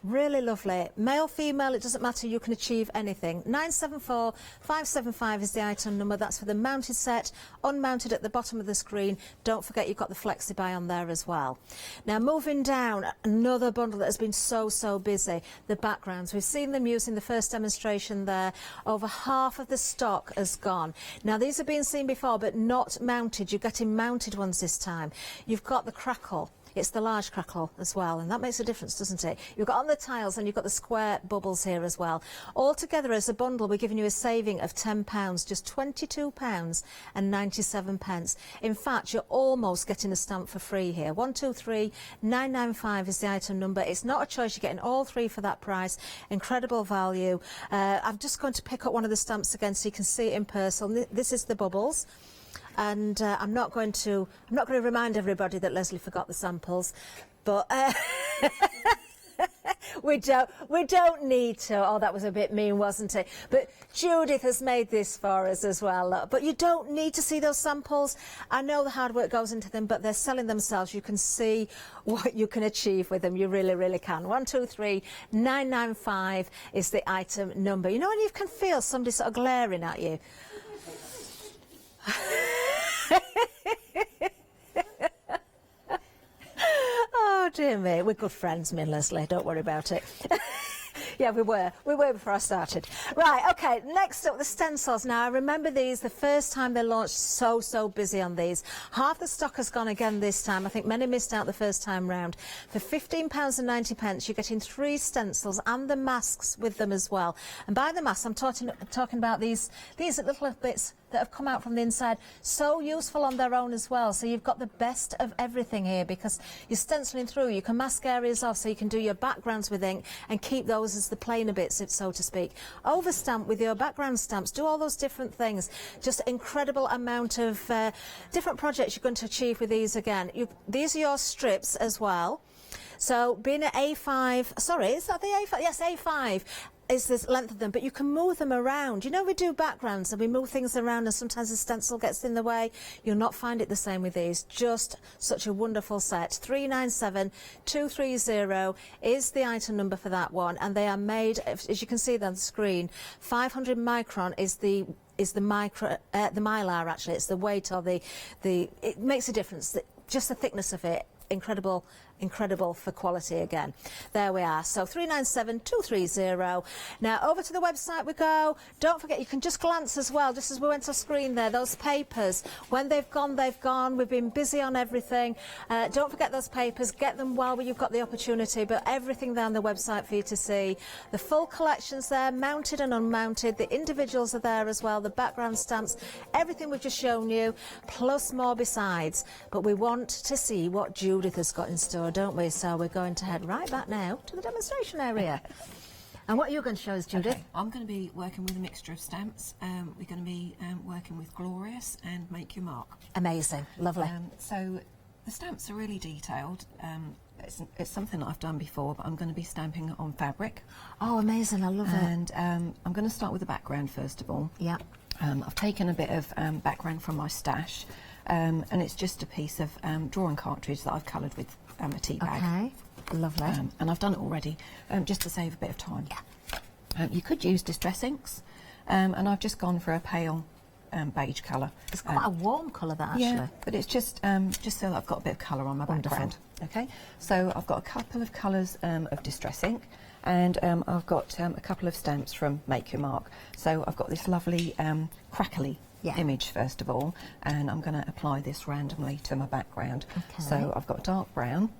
Really lovely. Male, female, it doesn't matter, you can achieve anything. 974575 is the item number. That's for the mounted set. Unmounted at the bottom of the screen. Don't forget you've got the Flexi buy on there as well. Now moving down, another bundle that has been so busy, the backgrounds. We've seen them using the first demonstration there. Over half of the stock has gone. Now these have been seen before, but not mounted. You're getting mounted ones this time. You've got the crackle. It's the large crackle as well, and that makes a difference, doesn't it? You've got on the tiles, and you've got the square bubbles here as well. All together as a bundle, we're giving you a saving of £10, just £22.97. In fact, you're almost getting a stamp for free here. 123995 is the item number. It's not a choice, you're getting all three for that price. Incredible value. I'm just going to pick up one of the stamps again so you can see it in person. This is the bubbles. And I'm not going to remind everybody that Leslie forgot the samples, but we don't need to. Oh, that was a bit mean, wasn't it? But Judith has made this for us as well. Look. But you don't need to see those samples. I know the hard work goes into them, but they're selling themselves. You can see what you can achieve with them. You really, really can. 123995 is the item number. You know when you can feel somebody sort of glaring at you? Oh dear me, we're good friends, me and Leslie, don't worry about it. Yeah, we were before I started. Right, okay, next up, the stencils. Now, I remember these the first time they launched, so busy on these. Half the stock has gone again this time. I think many missed out the first time round. For £15.90, you're getting 3 stencils and the masks with them as well. And by the masks, I'm talking about these little bits that have come out from the inside, so useful on their own as well. So you've got the best of everything here, because you're stenciling through, you can mask areas off, so you can do your backgrounds with ink and keep those as the plainer bits, so to speak. Overstamp with your background stamps, do all those different things. Just incredible amount of different projects you're going to achieve with these again. These are your strips as well. So being at A5, sorry, is that the A5? Yes, A5. Is this length of them, but you can move them around. You know, we do backgrounds and we move things around, and sometimes the stencil gets in the way. You'll not find it the same with these. Just such a wonderful set. 397230 is the item number for that one, and they are made, as you can see on the screen, 500 micron is the mylar. Actually, it's the weight or the it makes a difference. Just the thickness of it. Incredible for quality again. There we are. So 397230. Now over to the website we go. Don't forget, you can just glance as well, just as we went off screen there, those papers. When they've gone, they've gone. We've been busy on everything. Don't forget those papers. Get them while you've got the opportunity, but everything there on the website for you to see. The full collection's there, mounted and unmounted. The individuals are there as well, the background stamps, everything we've just shown you, plus more besides. But we want to see what Judith has got in store, don't we? So we're going to head right back now to the demonstration area. And what are you going to show us, Judith? Okay, I'm going to be working with a mixture of stamps. We're going to be working with Glorious and Make Your Mark. Amazing, lovely. So the stamps are really detailed. It's something that I've done before, but I'm going to be stamping on fabric. Oh, amazing, I love it. And I'm going to start with the background first of all. Yeah. I've taken a bit of background from my stash, and it's just a piece of drawing cartridge that I've coloured with a tea bag. Okay, lovely. And I've done it already, just to save a bit of time. Yeah. You could use distress inks, and I've just gone for a pale beige colour. It's quite a warm colour, that, actually. Yeah, but it's just so that I've got a bit of colour on my background. Okay, so I've got a couple of colours of distress ink, and I've got a couple of stamps from Make Your Mark. So I've got this lovely crackly image first of all, and I'm going to apply this randomly to my background. Okay. So I've got dark brown,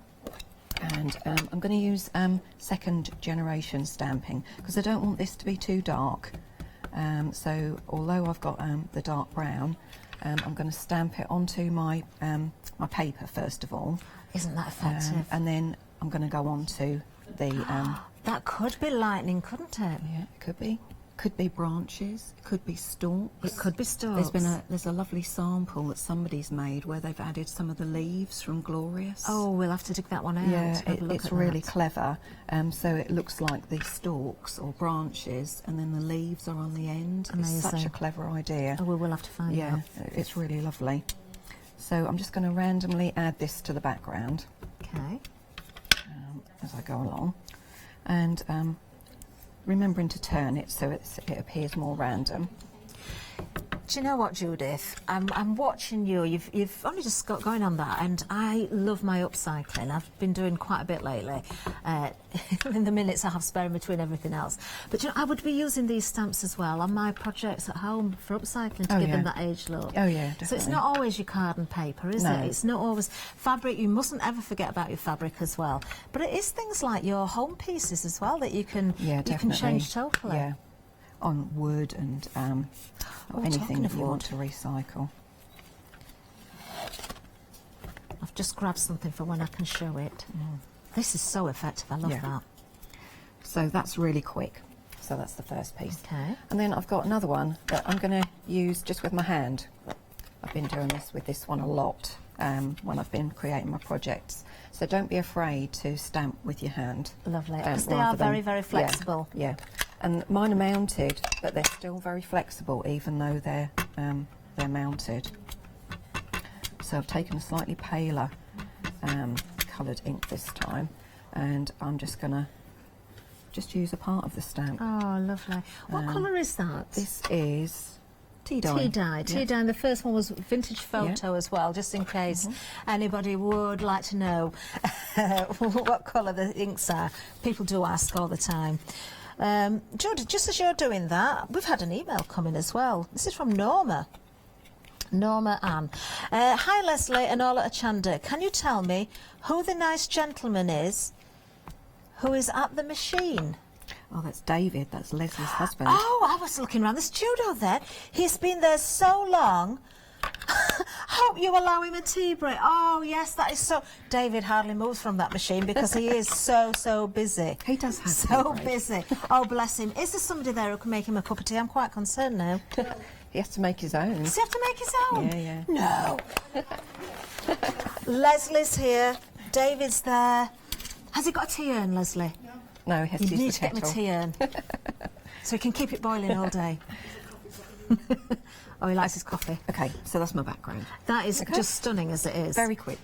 and I'm going to use second generation stamping, because I don't want this to be too dark. So although I've got the dark brown, I'm going to stamp it onto my my paper first of all. Isn't that effective? And then I'm going to go on to the... that could be lightning, couldn't it? Yeah, it could be. Could be branches, it could be stalks. It could be stalks. There's a lovely sample that somebody's made where they've added some of the leaves from Glorious. Oh, we'll have to dig that one out. Yeah, it's really clever. So it looks like the stalks or branches, and then the leaves are on the end. Amazing. It's such a clever idea. Oh, we will have to find out. Yeah, it's really lovely. So I'm just going to randomly add this to the background. Okay. As I go along, and remembering to turn it so it appears more random. Do you know what, Judith? I'm watching you. You've only just got going on that, and I love my upcycling. I've been doing quite a bit lately, in the minutes I have spare in between everything else. But you know, I would be using these stamps as well on my projects at home for upcycling to give them that age look. Oh yeah, definitely. So it's not always your card and paper, is it? It's not always fabric. You mustn't ever forget about your fabric as well. But it is things like your home pieces as well that you can change totally. Yeah. On wood and anything that you want to recycle. I've just grabbed something for when I can show it. This is so effective. I love that. So that's really quick. So that's the first piece. Okay. And then I've got another one that I'm going to use just with my hand. I've been doing this with this one a lot when I've been creating my projects. So don't be afraid to stamp with your hand. Lovely. Because they are very, very flexible. Yeah. And mine are mounted, but they're still very flexible, even though they're mounted. So I've taken a slightly paler coloured ink this time, and I'm just going to use a part of the stamp. Oh, lovely. What colour is that? This is tea dye. Tea dye. Tea dye. And the first one was vintage photo as well, just in case anybody would like to know what colour the inks are. People do ask all the time. Judith, just as you're doing that, we've had an email coming as well. This is from Norma. Norma Ann. Hi Leslie and all at Hochanda. Can you tell me who the nice gentleman is who is at the machine? Oh, that's David. That's Leslie's husband. Oh, I was looking around the studio then. He's been there so long. Hope you allow him a tea break. Oh, yes, that is so... David hardly moves from that machine because he is so busy. He does have so busy. Oh, bless him. Is there somebody there who can make him a cup of tea? I'm quite concerned now. He has to make his own. Does he have to make his own? Yeah. No. Leslie's here. David's there. Has he got a tea urn, Leslie? No, he has to use the kettle. You need to get him a tea urn so he can keep it boiling all day. Oh, he likes his coffee. Okay, so that's my background. That is just stunning as it is. Very quick.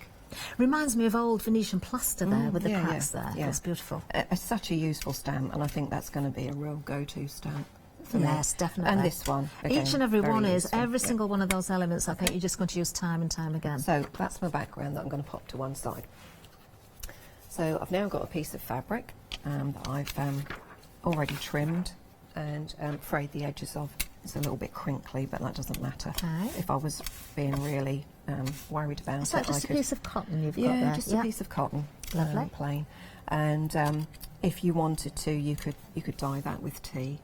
Reminds me of old Venetian plaster there with the cracks there. Yeah. That's beautiful. It's such a useful stamp, and I think that's going to be a real go-to stamp for me. Yes, definitely. And this one. Again, each and every one is. useful. Every single one of those elements, I think you're just going to use time and time again. So that's my background that I'm going to pop to one side. So I've now got a piece of fabric that I've already trimmed and frayed the edges of. It's a little bit crinkly, but that doesn't matter. Okay. If I was being really worried about Is that just a piece of cotton you've got there? Yeah, just a piece of cotton. Lovely. Plain. And if you wanted to, you could dye that with tea.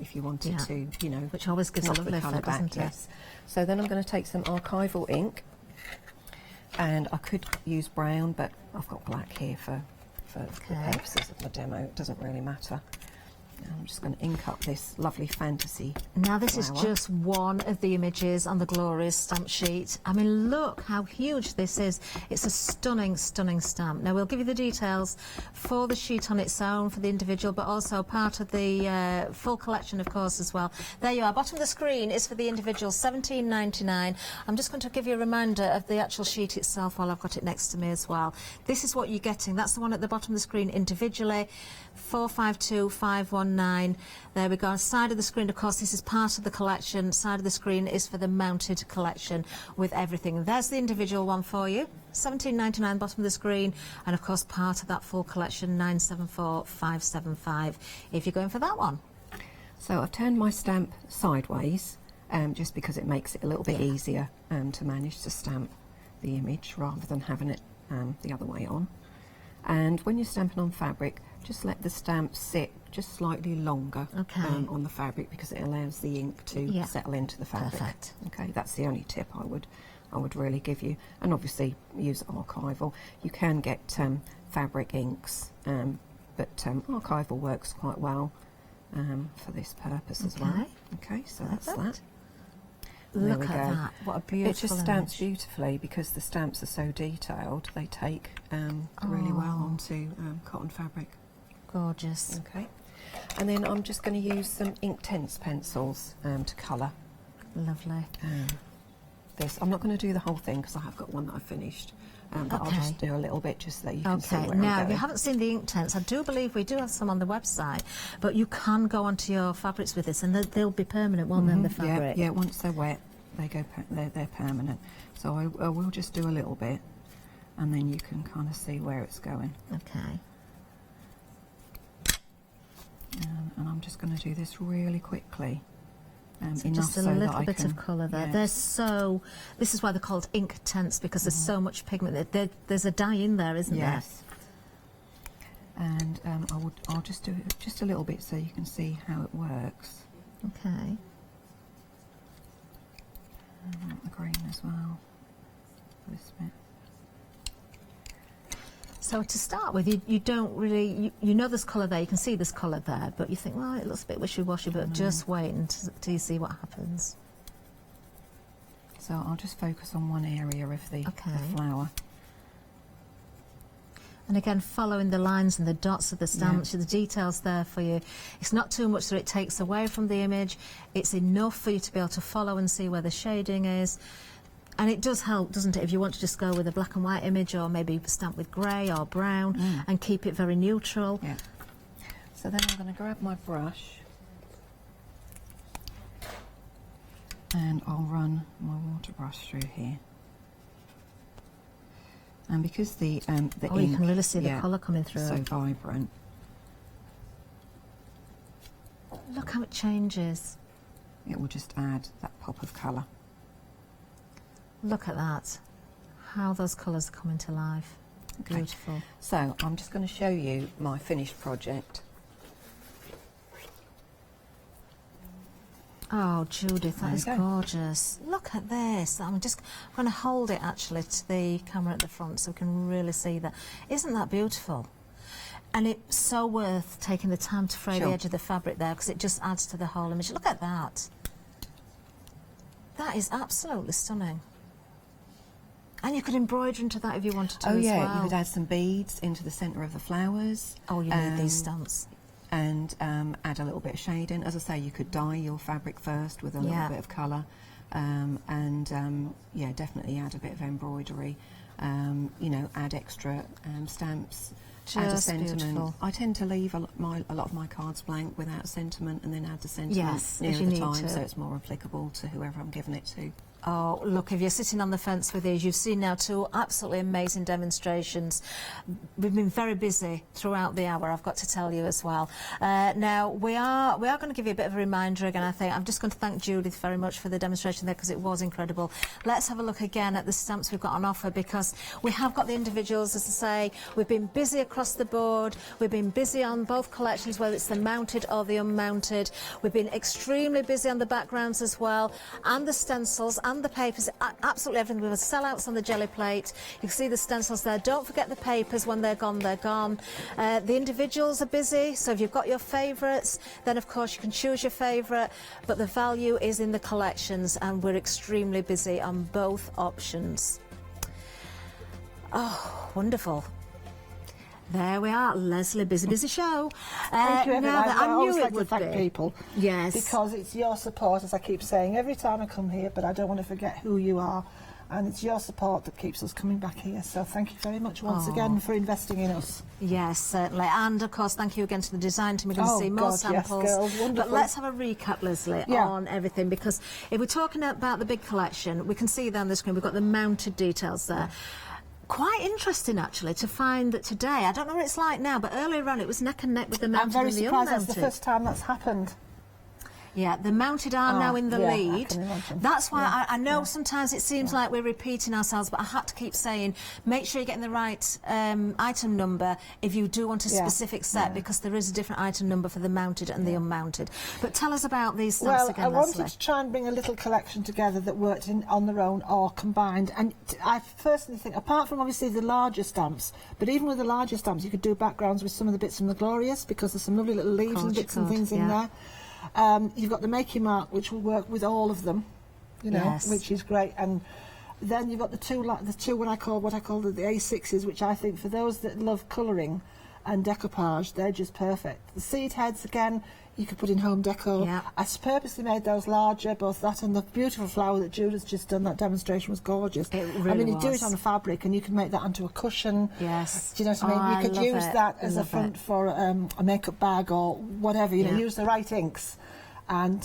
If you wanted to, you know, which always gives knock a the lovely colour effect, back. doesn't it? Yes. So then I'm going to take some archival ink, and I could use brown, but I've got black here for the purposes of my demo. It doesn't really matter. I'm just going to ink up this lovely fantasy Now this flower. is just one of the images on the Glorious stamp sheet. I mean, look how huge this is. It's a stunning stamp. Now we'll give you the details for the sheet on its own for the individual, but also part of the full collection, of course, as well. There you are. Bottom of the screen is for the individual, $17.99. I'm just going to give you a reminder of the actual sheet itself while I've got it next to me as well. This is what you're getting. That's the one at the bottom of the screen individually. 452519. There we go. Side of the screen, of course, this is part of the collection. Side of the screen is for the mounted collection with everything. There's the individual one for you. $17.99 bottom of the screen, and of course part of that full collection, $974,575 if you're going for that one. So I've turned my stamp sideways just because it makes it a little bit easier to manage to stamp the image rather than having it the other way on. And when you're stamping on fabric, just let the stamp sit just slightly longer on the fabric, because it allows the ink to settle into the fabric. Perfect. Okay, that's the only tip I would really give you. And obviously use archival. You can get fabric inks, but archival works quite well for this purpose as well. Okay, so that's that. Look at that, what a beautiful It just stamps image. beautifully, because the stamps are so detailed. They take really well onto cotton fabric. Gorgeous. Okay, and then I'm just going to use some Inktense pencils to colour. Lovely. This. I'm not going to do the whole thing because I have got one that I finished. But I'll just do a little bit just so that you can see where now I'm if you going. haven't seen the Inktense, I do believe we do have some on the website, but you can go onto your fabrics with this and they'll be permanent, won't they, on the fabric? Yeah, once they're wet, they go. They're permanent. So I will just do a little bit, and then you can kind of see where it's going. Okay. And I'm just going to do this really quickly. So just a little bit of colour there. They're so. This is why they're called Inktense, because there's so much pigment. There's a dye in there, isn't there? Yes. And I'll just do it just a little bit so you can see how it works. Okay. And I want the green as well. This bit. So to start with, you don't really, you know there's colour there, you can see there's colour there, but you think, well, it looks a bit wishy-washy, but just wait until you see what happens. So I'll just focus on one area of the flower. And again, following the lines and the dots of the stamps, the details there for you. It's not too much that it takes away from the image. It's enough for you to be able to follow and see where the shading is. And it does help, doesn't it, if you want to just go with a black and white image, or maybe stamp with grey or brown and keep it very neutral. Yeah. So then I'm going to grab my brush and I'll run my water brush through here. And because the ink, you can really see the colour coming through. So vibrant. Look how it changes. It will just add that pop of colour. Look at that. How those colours are coming to life. Okay. Beautiful. So I'm just going to show you my finished project. Oh, Judith, that is gorgeous. Look at this. I'm just going to hold it actually to the camera at the front so we can really see that. Isn't that beautiful? And it's so worth taking the time to fray the edge of the fabric there, because it just adds to the whole image. Look at that. That is absolutely stunning. And you could embroider into that if you wanted to as well. You could add some beads into the centre of the flowers. Oh, you need these stamps. And add a little bit of shading. As I say, you could dye your fabric first with a little bit of colour. Yeah, definitely add a bit of embroidery. You know, add extra stamps. Add a sentiment. Beautiful. I tend to leave a lot of my cards blank without a sentiment, and then add the sentiment near the time, so it's more applicable to whoever I'm giving it to. Oh, look, if you're sitting on the fence with these, you've seen now two absolutely amazing demonstrations. We've been very busy throughout the hour, I've got to tell you as well. Now, we are going to give you a bit of a reminder again, I think. I'm just going to thank Judith very much for the demonstration there, because it was incredible. Let's have a look again at the stamps we've got on offer, because we have got the individuals, as I say. We've been busy across the board. We've been busy on both collections, whether it's the mounted or the unmounted. We've been extremely busy on the backgrounds as well, and the stencils, and the papers, absolutely everything. We have sellouts on the jelly plate. You can see the stencils there. Don't forget the papers. When they're gone, they're gone. The individuals are busy, so if you've got your favourites, then of course you can choose your favourite, but the value is in the collections, and we're extremely busy on both options. Oh, wonderful. There we are, Leslie, busy show. Thank you, everyone. I always like to thank be. people. Yes. Because it's your support, as I keep saying, every time I come here, but I don't want to forget who you are. And it's your support that keeps us coming back here. So thank you very much once again for investing in us. Yes, certainly. And, of course, thank you again to the design team. We're going to see more samples. Yes, girls, wonderful. But let's have a recap, Leslie, on everything, because if we're talking about the big collection, we can see there on the screen, we've got the mounted details there. Quite interesting, actually, to find that today, I don't know what it's like now, but earlier on it was neck and neck with the mounted and the unmounted. I'm very surprised that's the first time that's happened. Yeah, the mounted are now in the yeah, lead. I can imagine. That's why I know sometimes it seems like we're repeating ourselves, but I had to keep saying, make sure you're getting the right item number if you do want a specific set, because there is a different item number for the mounted and the unmounted. But tell us about these stamps again, I wanted Leslie. to try and bring a little collection together that worked on their own or combined. And I personally think, apart from obviously the larger stamps, but even with the larger stamps, you could do backgrounds with some of the bits from the Glorious, because there's some lovely little leaves and bits and things in there. You've got the Make Your Mark, which will work with all of them, you know, which is great. And then you've got the two what I call the A6s, which I think for those that love colouring and decoupage, they're just perfect. The seed heads, again, you could put in home decor. Yeah. I purposely made those larger, both that and the beautiful flower that Judith's just done. That demonstration was gorgeous. It really I mean, you was. do it on a fabric and you can make that into a cushion. Yes. Do you know what I mean? You could use that as a front for a makeup bag or whatever. You know, use the right inks and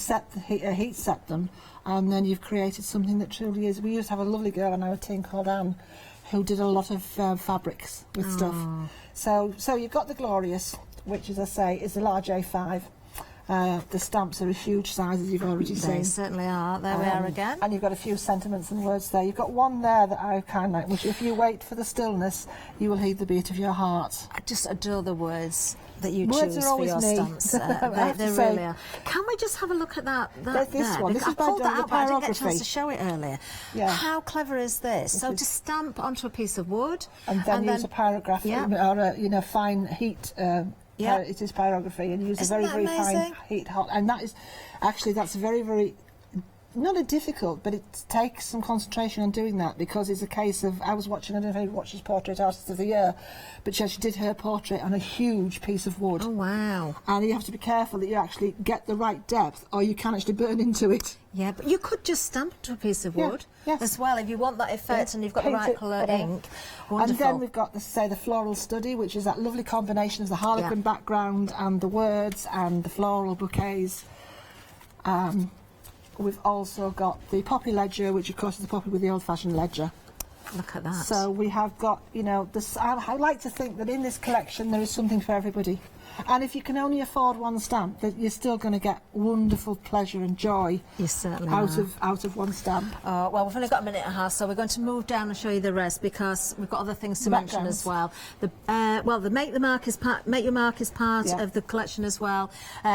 heat set them, and then you've created something that truly is. We used to have a lovely girl on our team called Anne, who did a lot of fabrics with stuff. So you've got the Glorious, which, as I say, is a large A5. The stamps are a huge size, as you've already seen. They certainly are. There we are again. And you've got a few sentiments and words there. You've got one there that I kind of like, which if you wait for the stillness, you will heed the beat of your heart. I just adore the words that you Words choose are for your always me. stamps. They really are. Can we just have a look at that There's this there? one. This I is by pulled that the out, but I didn't get a chance pyrography. to show it earlier. Yeah. How clever is this? So to stamp onto a piece of wood, and then use a pyrograph or a fine heat. It is pyrography, and use a very, very fine heat hot. And that is actually, that's very, very, not a difficult, but it takes some concentration on doing that, because it's a case of, I was watching, I don't know if you watched Portrait Artist of the Year, but she actually did her portrait on a huge piece of wood. Oh, wow. And you have to be careful that you actually get the right depth, or you can actually burn into it. Yeah, but you could just stamp to a piece of wood as well if you want that effect and you've got the right colour ink. Wonderful. And then we've got, the Floral Study, which is that lovely combination of the Harlequin background and the words and the floral bouquets. We've also got the Poppy Ledger, which of course is the poppy with the old-fashioned ledger. Look at that. So we have got, I like to think that in this collection there is something for everybody. And if you can only afford one stamp, that you're still going to get wonderful pleasure and joy out of one stamp. Well, we've only got a minute and a half, so we're going to move down and show you the rest, because we've got other things to mention as well. The Make Your Mark is part of the collection as well.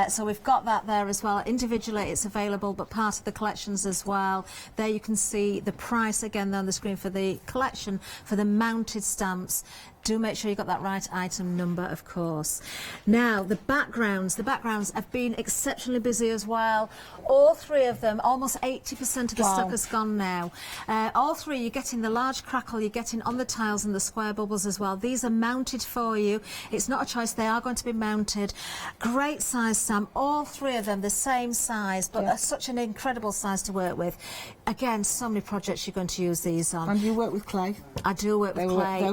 So we've got that there as well. Individually, it's available, but part of the collections as well. There you can see the price again there on the screen for the collection for the mounted stamps. Do make sure you've got that right item number, of course. Now, the backgrounds have been exceptionally busy as well. All three of them, almost 80% of the stock has gone now. All three, you're getting the large crackle, you're getting on the tiles and the square bubbles as well. These are mounted for you. It's not a choice, they are going to be mounted. Great size stamp, all three of them the same size, but such an incredible size to work with. Again, so many projects you're going to use these on. And you work with clay? I do work with clay.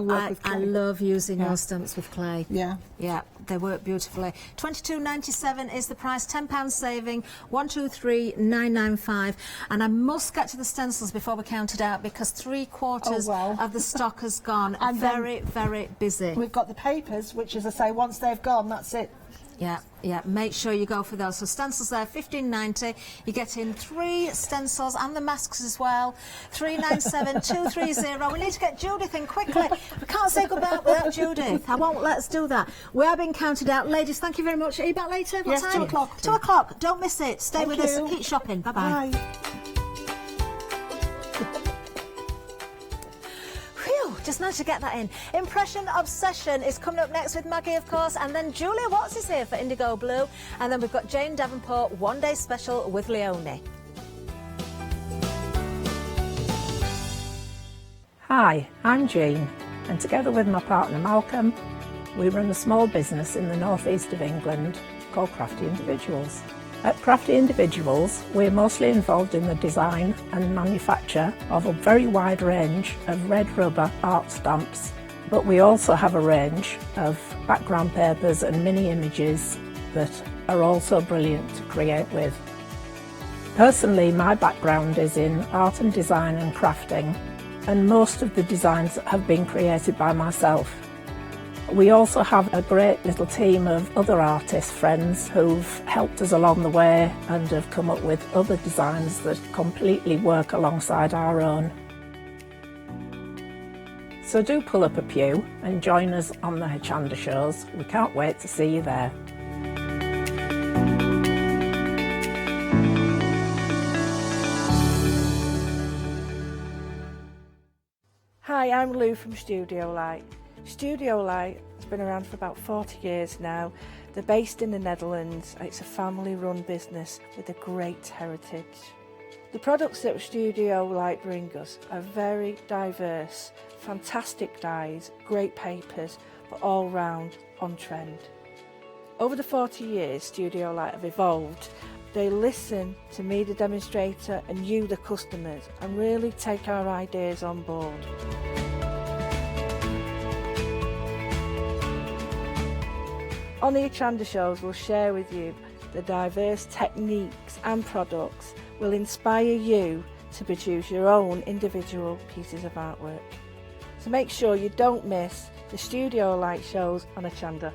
I love using your stamps with clay. Yeah. Yeah, they work beautifully. £22.97 is the price, £10 saving, 123,995. And I must get to the stencils before we count it out, because 3/4 of the stock has gone. And very, very busy. We've got the papers, which, as I say, once they've gone, that's it. Yeah, make sure you go for those. So stencils there, £15.90. You get in 3 stencils and the masks as well. 397 230. We need to get Judith in quickly. We can't say goodbye without Judith. I won't let us do that. We are being counted out. Ladies, thank you very much. Are you back later? What time? 2 o'clock. 2 o'clock. Don't miss it. Stay with us. Keep shopping. Bye-bye. Bye. Just managed to get that in. Impression Obsession is coming up next with Maggie, of course, and then Julia Watts is here for Indigo Blue, and then we've got Jane Davenport, One Day Special with Leonie. Hi, I'm Jane, and together with my partner Malcolm, we run a small business in the northeast of England called Crafty Individuals. At Crafty Individuals, we're mostly involved in the design and manufacture of a very wide range of red rubber art stamps, but we also have a range of background papers and mini images that are also brilliant to create with. Personally, my background is in art and design and crafting, and most of the designs have been created by myself. We also have a great little team of other artist friends who've helped us along the way and have come up with other designs that completely work alongside our own. So do pull up a pew and join us on the Hochanda shows. We can't wait to see you there. Hi, I'm Lou from Studio Light. Studio Light has been around for about 40 years now. They're based in the Netherlands. It's a family-run business with a great heritage. The products that Studio Light bring us are very diverse, fantastic dyes, great papers, but all round on trend. Over the 40 years Studio Light have evolved. They listen to me, the demonstrator, and you, the customers, and really take our ideas on board. On the Hochanda shows, we'll share with you the diverse techniques and products will inspire you to produce your own individual pieces of artwork. So make sure you don't miss the Studio Light shows on Hochanda.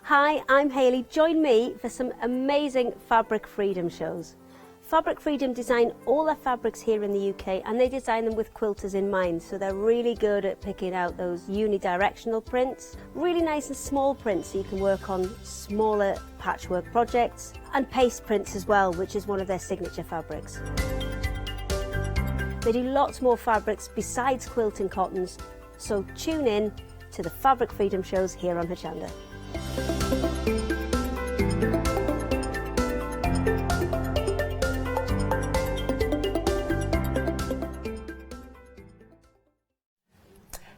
Hi, I'm Hayley. Join me for some amazing Fabric Freedom shows. Fabric Freedom design all their fabrics here in the UK, and they design them with quilters in mind, so they're really good at picking out those unidirectional prints, really nice and small prints so you can work on smaller patchwork projects, and paste prints as well, which is one of their signature fabrics. They do lots more fabrics besides quilting cottons, so tune in to the Fabric Freedom shows here on Hochanda.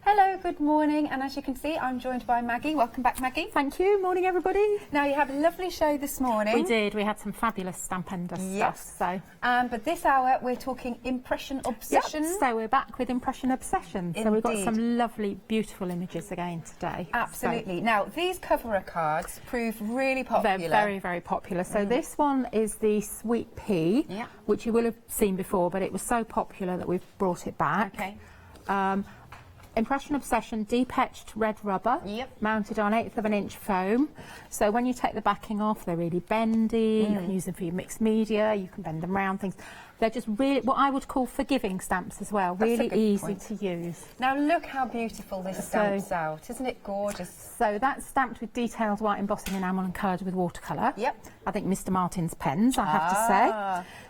Hello, good morning, and as you can see I'm joined by Maggie. Welcome back, Maggie. Thank you. Morning everybody. Now you had a lovely show this morning. We did. We had some fabulous stamp ender stuff. So, but this hour we're talking impression obsession. Yep, so we're back with impression obsession. So we've got some lovely, beautiful images again today. Absolutely. So, now these cover cards prove really popular. They're very, very popular. So this one is the Sweet Pea, which you will have seen before, but it was so popular that we've brought it back. Okay. Impression Obsession deep etched red rubber, mounted on 1/8 of an inch foam. So when you take the backing off, they're really bendy. You can use them for your mixed media. You can bend them round things. They're just really what I would call forgiving stamps as well. That's really easy to use. Now look how beautiful this stamps out. Isn't it gorgeous? So that's stamped with detailed white embossing enamel and coloured with watercolour. Yep. I think Mr. Martin's pens, I have to say.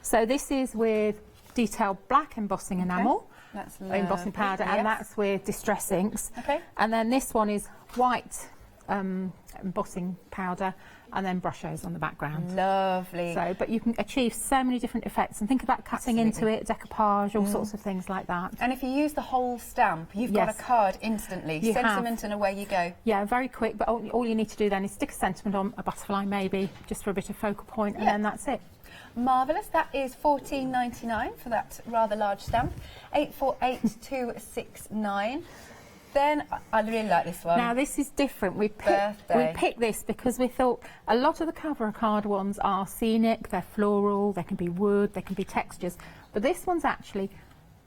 So this is with detailed black embossing enamel. That's embossing powder, and that's with distress inks. Okay. And then this one is white embossing powder, and then brushos on the background. Lovely. So, but you can achieve so many different effects, and think about cutting into it, decoupage, all sorts of things like that. And if you use the whole stamp, you've got a card instantly. Sentiment and away you go. Yeah, very quick, but all you need to do then is stick a sentiment on, a butterfly maybe, just for a bit of focal point, and then that's it. Marvellous. That is $14.99 for that rather large stamp. 848269. Then I really like this one. Now this is different. We picked this because we thought a lot of the cover card ones are scenic, they're floral, they can be wood, they can be textures, but this one's actually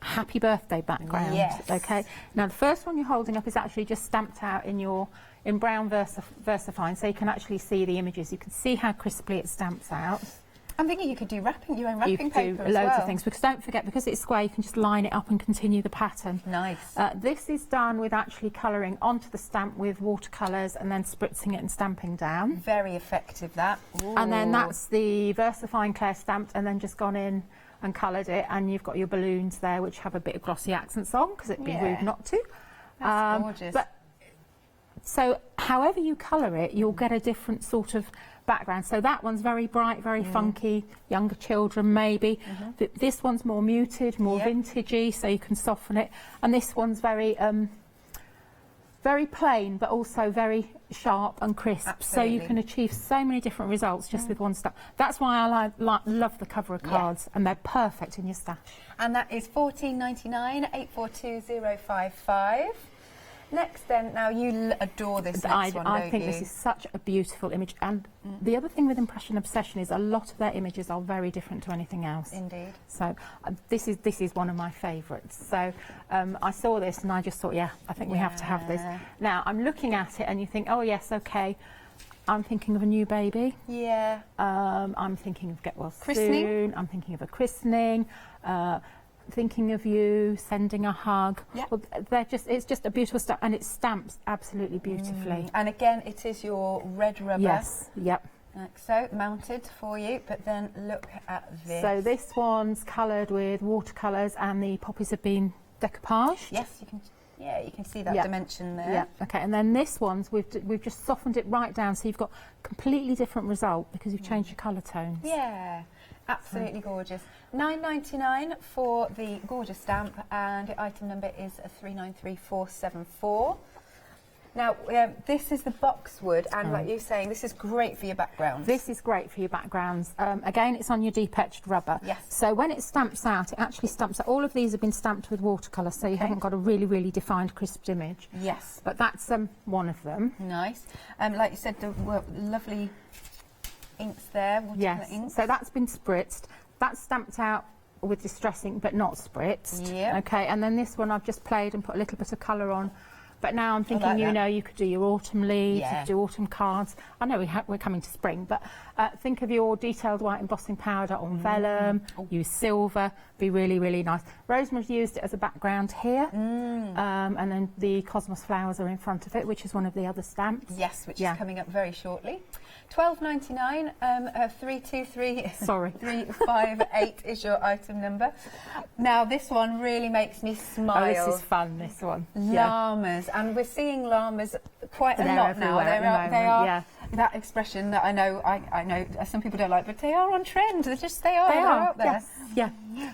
happy birthday background. Yes. Okay. Now the first one you're holding up is actually just stamped out in brown VersaFine, so you can actually see the images. You can see how crisply it stamps out. I'm thinking you could do your own wrapping paper You could do as loads well. of things, because don't forget, because it's square, you can just line it up and continue the pattern. Nice. This is done with actually colouring onto the stamp with watercolours and then spritzing it and stamping down. Very effective, that. Ooh. And then that's the VersaFine Claire stamped and then just gone in and coloured it, and you've got your balloons there which have a bit of glossy accents on, because it'd be rude not to. That's gorgeous. So however you colour it, you'll get a different sort of background. So that one's very bright, very funky, younger children maybe. This one's more muted, more vintagey, so you can soften it. And this one's very very plain, but also very sharp and crisp. Absolutely. So you can achieve so many different results just with one stamp. That's why I love the cover of cards, and they're perfect in your stash. And that is $14.99, 842055. Next then, now you adore this next one, I don't think you? this is such a beautiful image, and the other thing with Impression Obsession is a lot of their images are very different to anything else. Indeed. So this is one of my favourites. So I saw this and I just thought, yeah, I think we have to have this. Now I'm looking at it and you think, oh yes, okay. I'm thinking of a new baby. Yeah. I'm thinking of get well Christening. soon. I'm thinking of a christening. Thinking of you, sending a hug. Yeah. Well, it's just a beautiful stuff, and it stamps absolutely beautifully. And again, it is your red rubber. Yes. Yep. Like so, mounted for you, but then look at this. So this one's coloured with watercolours, and the poppies have been decoupaged. Yes, you can. Yeah, you can see that Yeah. dimension there. Yeah. Okay. And then this one's we've just softened it right down, so you've got completely different result because you've changed your colour tones. Yeah, absolutely gorgeous. £9.99 for the gorgeous stamp, and your item number is 393474. Now, this is the boxwood, and like you're saying, this is great for your backgrounds. This is great for your backgrounds. Again, it's on your deep etched rubber. Yes. So when it stamps out, it actually stamps out. All of these have been stamped with watercolour, so you haven't got a really, really defined, crisp image. Yes. But that's one of them. Nice. Like you said, the lovely inks there. Yes. Inks. So that's been spritzed. That's stamped out with distress ink, but not spritzed. Yeah. Okay. And then this one I've just played and put a little bit of colour on. But now I'm thinking, like you could do your autumn leaves, Yeah. you could do autumn cards. I know we're coming to spring, but think of your detailed white embossing powder on vellum, use silver, be really, really nice. Rosemary's used it as a background here, and then the Cosmos flowers are in front of it, which is one of the other stamps. Yes, which is coming up very shortly. £12.99, 323 Sorry. 358 is your item number. Now this one really makes me smile. Oh, this is fun, this one. Llamas, and we're seeing llamas quite a lot now. They are that expression that I know some people don't like, but they are on trend. They are. They're out there. Yes. Yeah.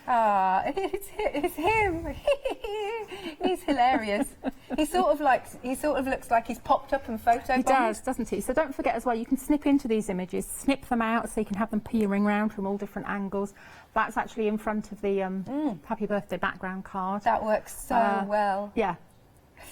Ah, it's him. He's hilarious. He sort of looks like he's popped up and photobombed. He does, doesn't he? So don't forget as well, you can snip into these images, snip them out so you can have them peering around from all different angles. That's actually in front of the happy birthday background card. That works so well. Yeah.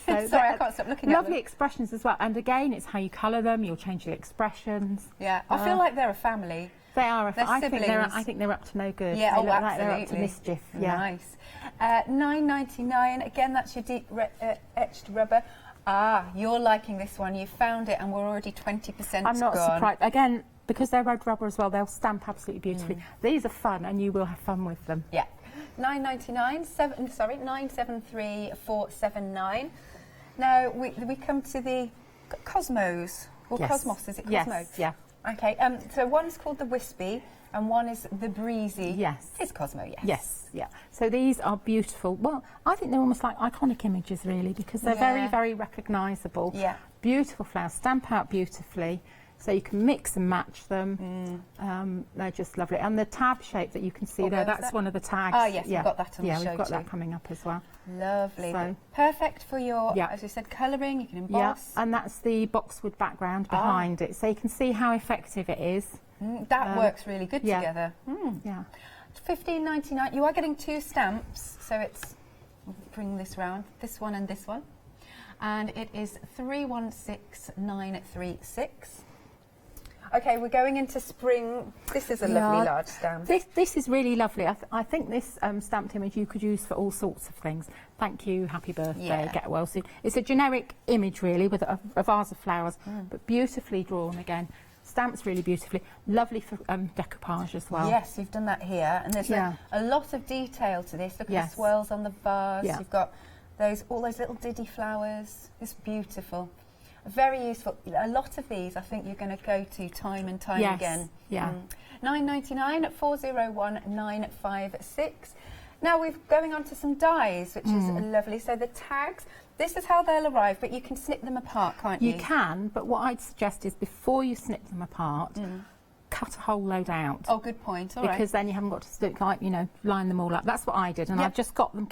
So sorry, I can't stop looking at them. Lovely expressions as well. And again, it's how you colour them, you'll change your expressions. Yeah, I feel like they're a family. They are. I siblings. think they're up to no good. Yeah, they look absolutely. like they're up to mischief. Yeah. Nice. £9.99. Again, that's your deep etched rubber. Ah, you're liking this one. You found it, and we're already 20% I'm not gone. surprised. Again, because they're red rubber as well, they'll stamp absolutely beautifully. These are fun, and you will have fun with them. Yeah. £9.79. Now we come to the Cosmos or Yes. Cosmos. Is it Cosmos? Yes. Yeah. Okay. So one's called the Wispy, and one is the Breezy. Yes. It's Cosmo. Yes. Yes. Yeah. So these are beautiful. Well, I think they're almost like iconic images, really, because they're very, very recognisable. Yeah. Beautiful flowers, stamp out beautifully. So you can mix and match them. They're just lovely. And the tab shape that you can see there, that's one of the tags. Ah, yes, we've got that on the show we've got too. that coming up as well. Lovely. So, perfect for your, as we said, colouring. You can emboss. yeah, and that's the boxwood background behind it. So you can see how effective it is. That works really good yeah. together. Yeah. £15.99. You are getting 2 stamps, so it's, we'll bring this round, this one and this one. And it is 316936. Okay, we're going into spring. This is a lovely large stamp. This is really lovely. I think this stamped image you could use for all sorts of things. Thank you, happy birthday, get well soon. It's a generic image really with a vase of flowers, but beautifully drawn again. Stamps really beautifully. Lovely for decoupage as well. Yes, you've done that here, and there's a lot of detail to this. Look at the swirls on the vase. Yeah. You've got all those little diddy flowers. It's beautiful. Very useful. A lot of these I think you're going to go to time and time again. Yeah. £9.99 at 401956. Now we're going on to some dies, which is lovely. So the tags, this is how they'll arrive, but you can snip them apart, can't you? You can, but what I'd suggest is before you snip them apart, cut a whole load out. Oh, good point. All right. Because then you haven't got to stick, line them all up. That's what I did, and I've just got them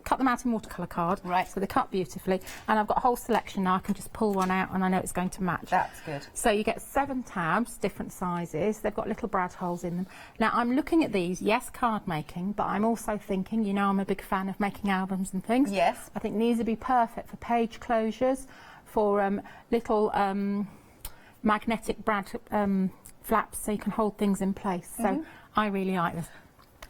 cut them out in watercolour card, right? So they cut beautifully, and I've got a whole selection now. I can just pull one out, and I know it's going to match. That's good. So you get 7 tabs, different sizes. They've got little brad holes in them. Now I'm looking at these. Yes, card making, but I'm also thinking, you know, I'm a big fan of making albums and things. Yes. I think these would be perfect for page closures, for little magnetic brad flaps, so you can hold things in place. So I really like this.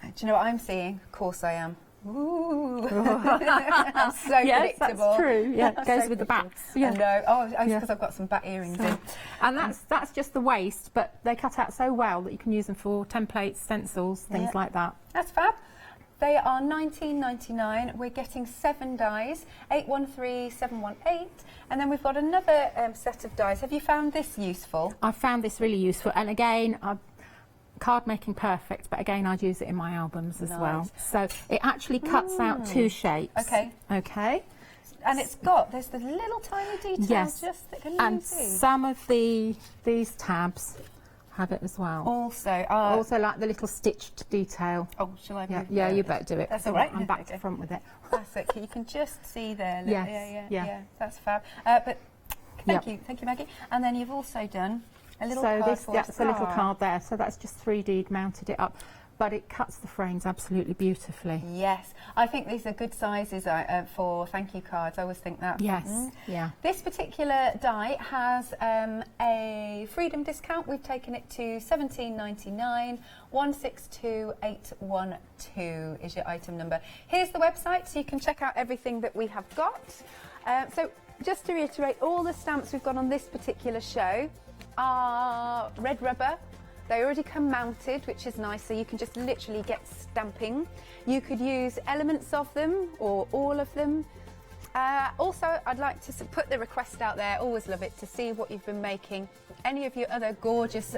Do you know what I'm seeing? Of course I am. Ooh. I'm so yes, predictable. That's true. Yeah, it goes So with the predictable. bats. Yeah. I know. Oh, it's because I've got some bat earrings in. And that's just the waist, but they cut out so well that you can use them for templates, stencils, things like that. That's fab. They are $19.99. We're getting 7 dies, 813718, and then we've got another set of dies. Have you found this useful? I found this really useful, and again, card making perfect, but again, I'd use it in my albums as well. So it actually cuts out 2 shapes. Okay. Okay. And there's the little tiny details. Yes. Just that And some of these tabs have it as well. Also like the little stitched detail. Oh, shall I do it? Yeah, you better do it. That's all right. I'm back to front with it. That's it. You can just see there. Look. Yes. Yeah. That's fab. But thank you, Maggie. And then you've also done a little card for us. That's a little card there. So that's just 3D'd mounted it up, but it cuts the frames absolutely beautifully. Yes, I think these are good sizes for thank you cards. I always think that. Yes. Yeah. This particular die has a Freedom discount. We've taken it to $17.99. 162812 is your item number. Here's the website, so you can check out everything that we have got. So just to reiterate, all the stamps we've got on this particular show are red rubber. They already come mounted, which is nice, so you can just literally get stamping. You could use elements of them or all of them. Also, I'd like to put the request out there, always love it, to see what you've been making. Any of your other gorgeous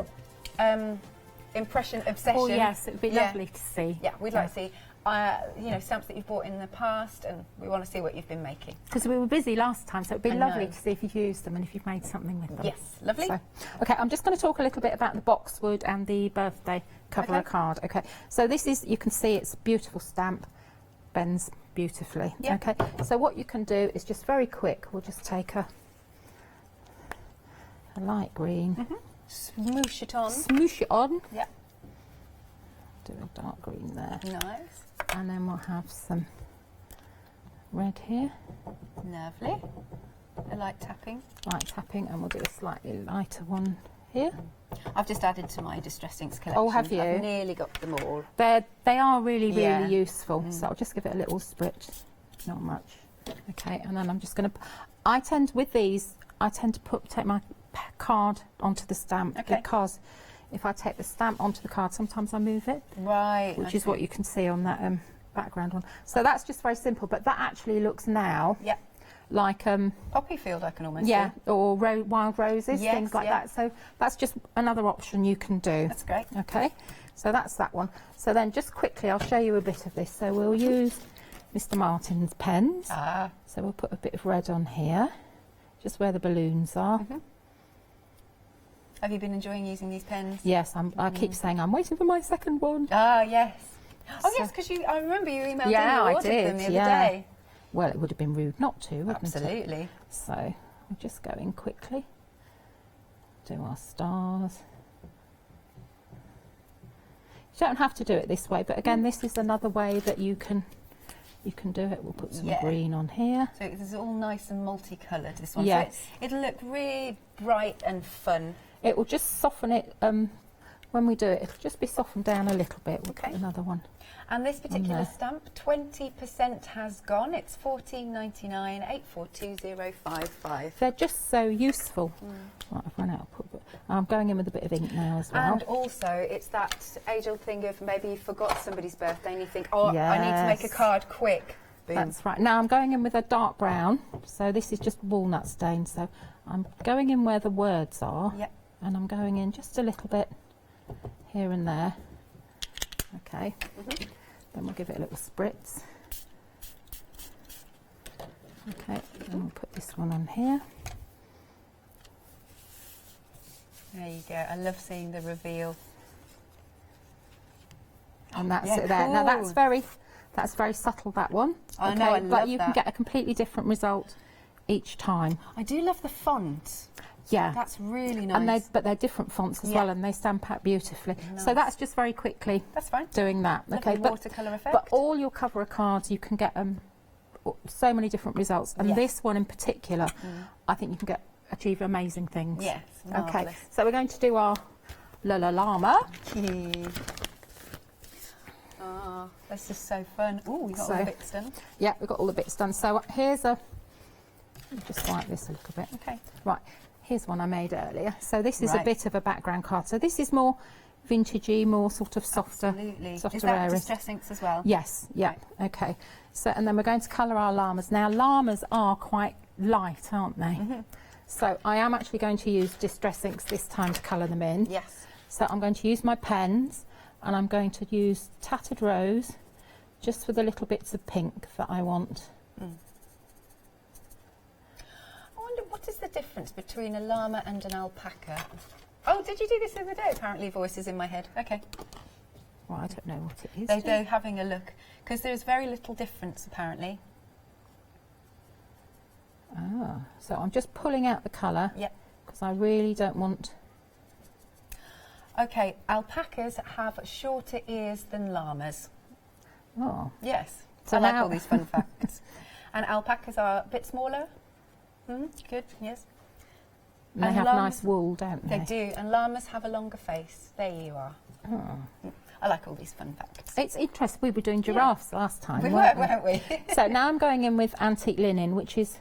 impression obsession. Oh yes, it would be lovely to see. Yeah, we'd like to see stamps that you've bought in the past, and we want to see what you've been making. Because we were busy last time, so it would be lovely to see if you've used them and if you've made something with them. Yes, lovely. So, okay, I'm just going to talk a little bit about the boxwood and the birthday cover card. Okay, so this is, you can see it's a beautiful stamp, bends beautifully. Yeah. Okay, so what you can do is just very quick, we'll just take a light green. Smoosh it on. Smoosh it on. Yeah. Do a dark green there. Nice. And then we'll have some red here. Lovely. A light tapping. Light tapping, and we'll do a slightly lighter one here. I've just added to my Distress Inks collection. Oh, have you? I've nearly got them all. They are really, really useful. So I'll just give it a little spritz, not much. Okay, and then I'm just going to. I tend to take my card onto the stamp because if I take the stamp onto the card, sometimes I move it. Right. Which is what you can see on that background one. So that's just very simple, but that actually looks now like poppy field, I can almost see. Or wild roses, yes, things like that. So that's just another option you can do. That's great. Okay, so that's that one. So then just quickly, I'll show you a bit of this. So we'll use Mr. Martin's pens. So we'll put a bit of red on here, just where the balloons are. Have you been enjoying using these pens? Yes, I keep saying I'm waiting for my second one. Ah, yes. Oh, yes, because I remember you emailed in you ordered them the other day. Well, it would have been rude not to, wouldn't it? Absolutely. So we'll just go in quickly, do our stars. You don't have to do it this way, but again, this is another way that you can do it. We'll put some green on here. So it's all nice and multicoloured, this one. Yes. So it'll look really bright and fun. It will just soften it when we do it. It'll just be softened down a little bit. We'll put another one. And this particular stamp, 20% has gone. It's $14.99, 842055. They're just so useful. Right, I've run out of put. I'm going in with a bit of ink now as well. And also, it's that age-old thing of maybe you forgot somebody's birthday and you think, oh, I need to make a card quick. Boom. That's right. Now I'm going in with a dark brown. So this is just walnut stain. So I'm going in where the words are. Yep. And I'm going in just a little bit here and there. Okay. Then we'll give it a little spritz. Okay, then we'll put this one on here. There you go. I love seeing the reveal. And that's it there. Now that's very That's very subtle, that one. I know, I love but you that. can get a completely different result each time. I do love the font. Yeah. That's really nice. But they're different fonts as well, and they stamp out beautifully. Nice. So that's just very quickly doing that. Lovely Okay, watercolour effect. But all your cover cards, you can get so many different results. And Yes. this one in particular, I think you can achieve amazing things. Yes, Okay, marvellous. so we're going to do our La La Llama. Oh, this is so fun. Oh, we got all the bits done. Yeah, we've got all the bits done. So here's a, just wipe this a little bit. Okay. Right, here's one I made earlier. So this is a Right. bit of a background card. So this is more vintagey, more sort of softer, Absolutely. softer Is that areas. distress inks as well? Yes, yeah, okay. So, and then we're going to colour our llamas. Now, llamas are quite light, aren't they? So I am actually going to use distress inks this time to colour them in. Yes. So I'm going to use my pens, and I'm going to use Tattered Rose, just for the little bits of pink that I want. I wonder, what is the difference between a llama and an alpaca? Oh, did you do this the other day? Apparently voices in my head. Okay. Well, I don't know what it is. They're having a look, because there's very little difference, apparently. Ah, so I'm just pulling out the colour. Yep. Because I really don't want... Okay, alpacas have shorter ears than llamas. Oh. Yes. So I like now- all these fun facts. And alpacas are a bit smaller. Good, yes. And they have nice wool, don't they? They do, and llamas have a longer face. There you are. Oh. I like all these fun facts. It's interesting. We were doing giraffes last time, We weren't weren't we? So now I'm going in with antique linen, which is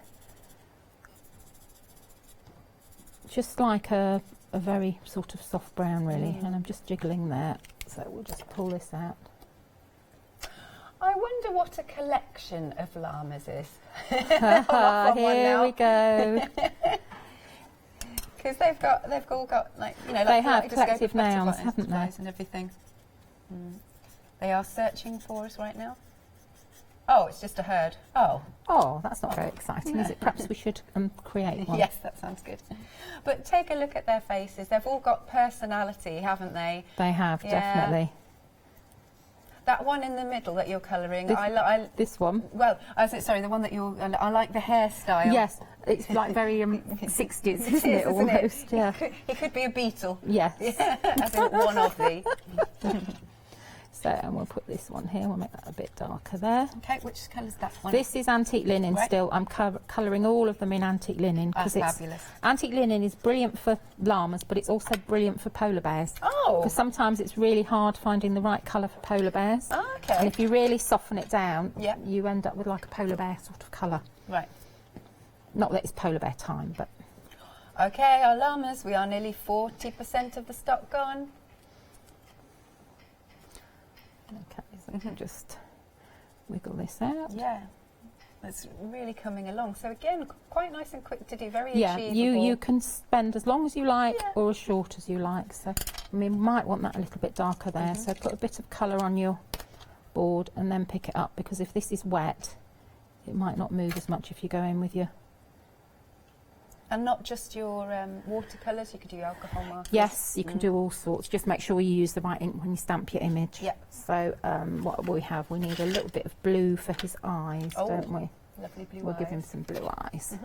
just like a very sort of soft brown, really. And I'm just jiggling there. So we'll just pull this out. I wonder what a collection of llamas is. Here we go. Because they've all got like, you know, like They have kaleidoscopic collective nouns, butterflies haven't they? and everything. They are searching for us right now. Oh, it's just a herd. Oh. Oh, that's not very exciting, is it? Perhaps we should create one. Yes, that sounds good. But take a look at their faces. They've all got personality, haven't they? They have, Yeah. definitely. That one in the middle that you're colouring, This one? Well, sorry, the one that you're... I like the hairstyle. Yes, it's like very 60s, isn't it, almost? Yeah. It could be a beetle. Yes. Yeah, as in one of the... So, and we'll put this one here, we'll make that a bit darker there. Okay, which colour's that one? This is antique linen Right. still. I'm colouring all of them in antique linen. That's it's fabulous. Antique linen is brilliant for llamas, but it's also brilliant for polar bears. Oh! Because sometimes it's really hard finding the right colour for polar bears. Oh, okay. And if you really soften it down, Yeah. you end up with like a polar bear sort of colour. Right. Not that it's polar bear time, but... Okay, our llamas, we are nearly 40% of the stock gone. Okay, so I can just wiggle this out. Yeah, it's really coming along. So again, quite nice and quick to do, very Yeah, achievable. you can spend as long as you like or as short as you like. So, I mean, you might want that a little bit darker there. So put a bit of colour on your board and then pick it up, because if this is wet, it might not move as much if you go in with your... And not just your watercolours, you could do alcohol markers. Yes, you can do all sorts. Just make sure you use the right ink when you stamp your image. Yep. So what will we have? We need a little bit of blue for his eyes, Oh, don't we? lovely blue We'll give him eyes. some blue eyes.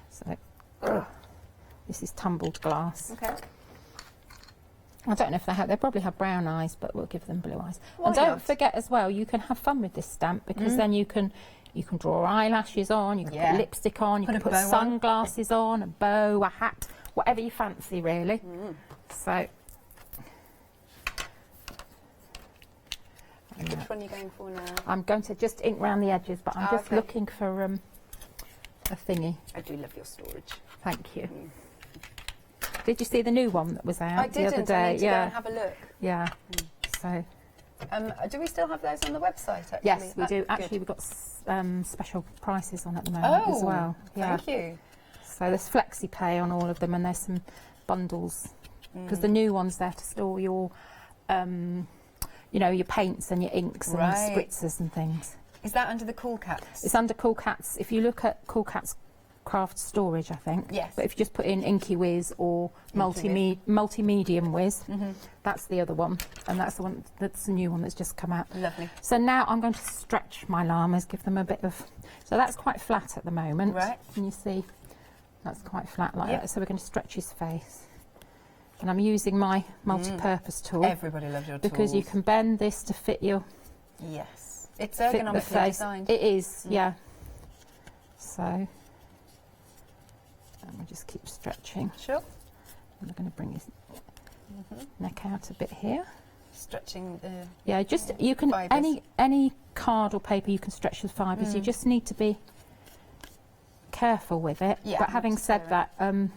So, this is tumbled glass. Okay. I don't know if they probably have brown eyes, but we'll give them blue eyes. Why and don't not? forget as well, you can have fun with this stamp, because then you can draw eyelashes on, you can put lipstick on, you Put can a put bow on. sunglasses on, a bow, a hat, whatever you fancy, really. So, Which one are you going for now? I'm going to just ink round the edges, but I'm just okay. looking for a thingy. I do love your storage. Thank you. Did you see the new one that was out I the other didn't. day? I need to go and have a look. Yeah. So. Do we still have those on the website, actually? Yes, we do. Good. Actually, we've got special prices on at the moment as well. Yeah. Thank you. So there's Flexi Pay on all of them, and there's some bundles, because the new one's there to store your, you know, your paints and your inks and Right. spritzers and things. Is that under the Cool Cats? It's under Cool Cats. If you look at Cool Cats papercraft storage, I think. Yes. But if you just put in Inky Wiz or Inky Multi-Medium Wiz, Mm-hmm. that's the other one. And that's the new one that's just come out. Lovely. So now I'm going to stretch my llamas, give them a bit of... So that's quite flat at the moment. Right. Can you see? That's quite flat like Yep. that. So we're going to stretch his face. And I'm using my multi-purpose tool. Everybody loves your because you tools. can bend this to fit your... Yes. It's fit the ergonomically face. designed. It is, yeah. So, and we'll just keep stretching. Sure. And we're going to bring his neck out a bit here. Stretching the... Yeah, just you can fibres. any card or paper you can stretch the fibres. You just need to be careful with it. Yeah, but having said necessarily. that,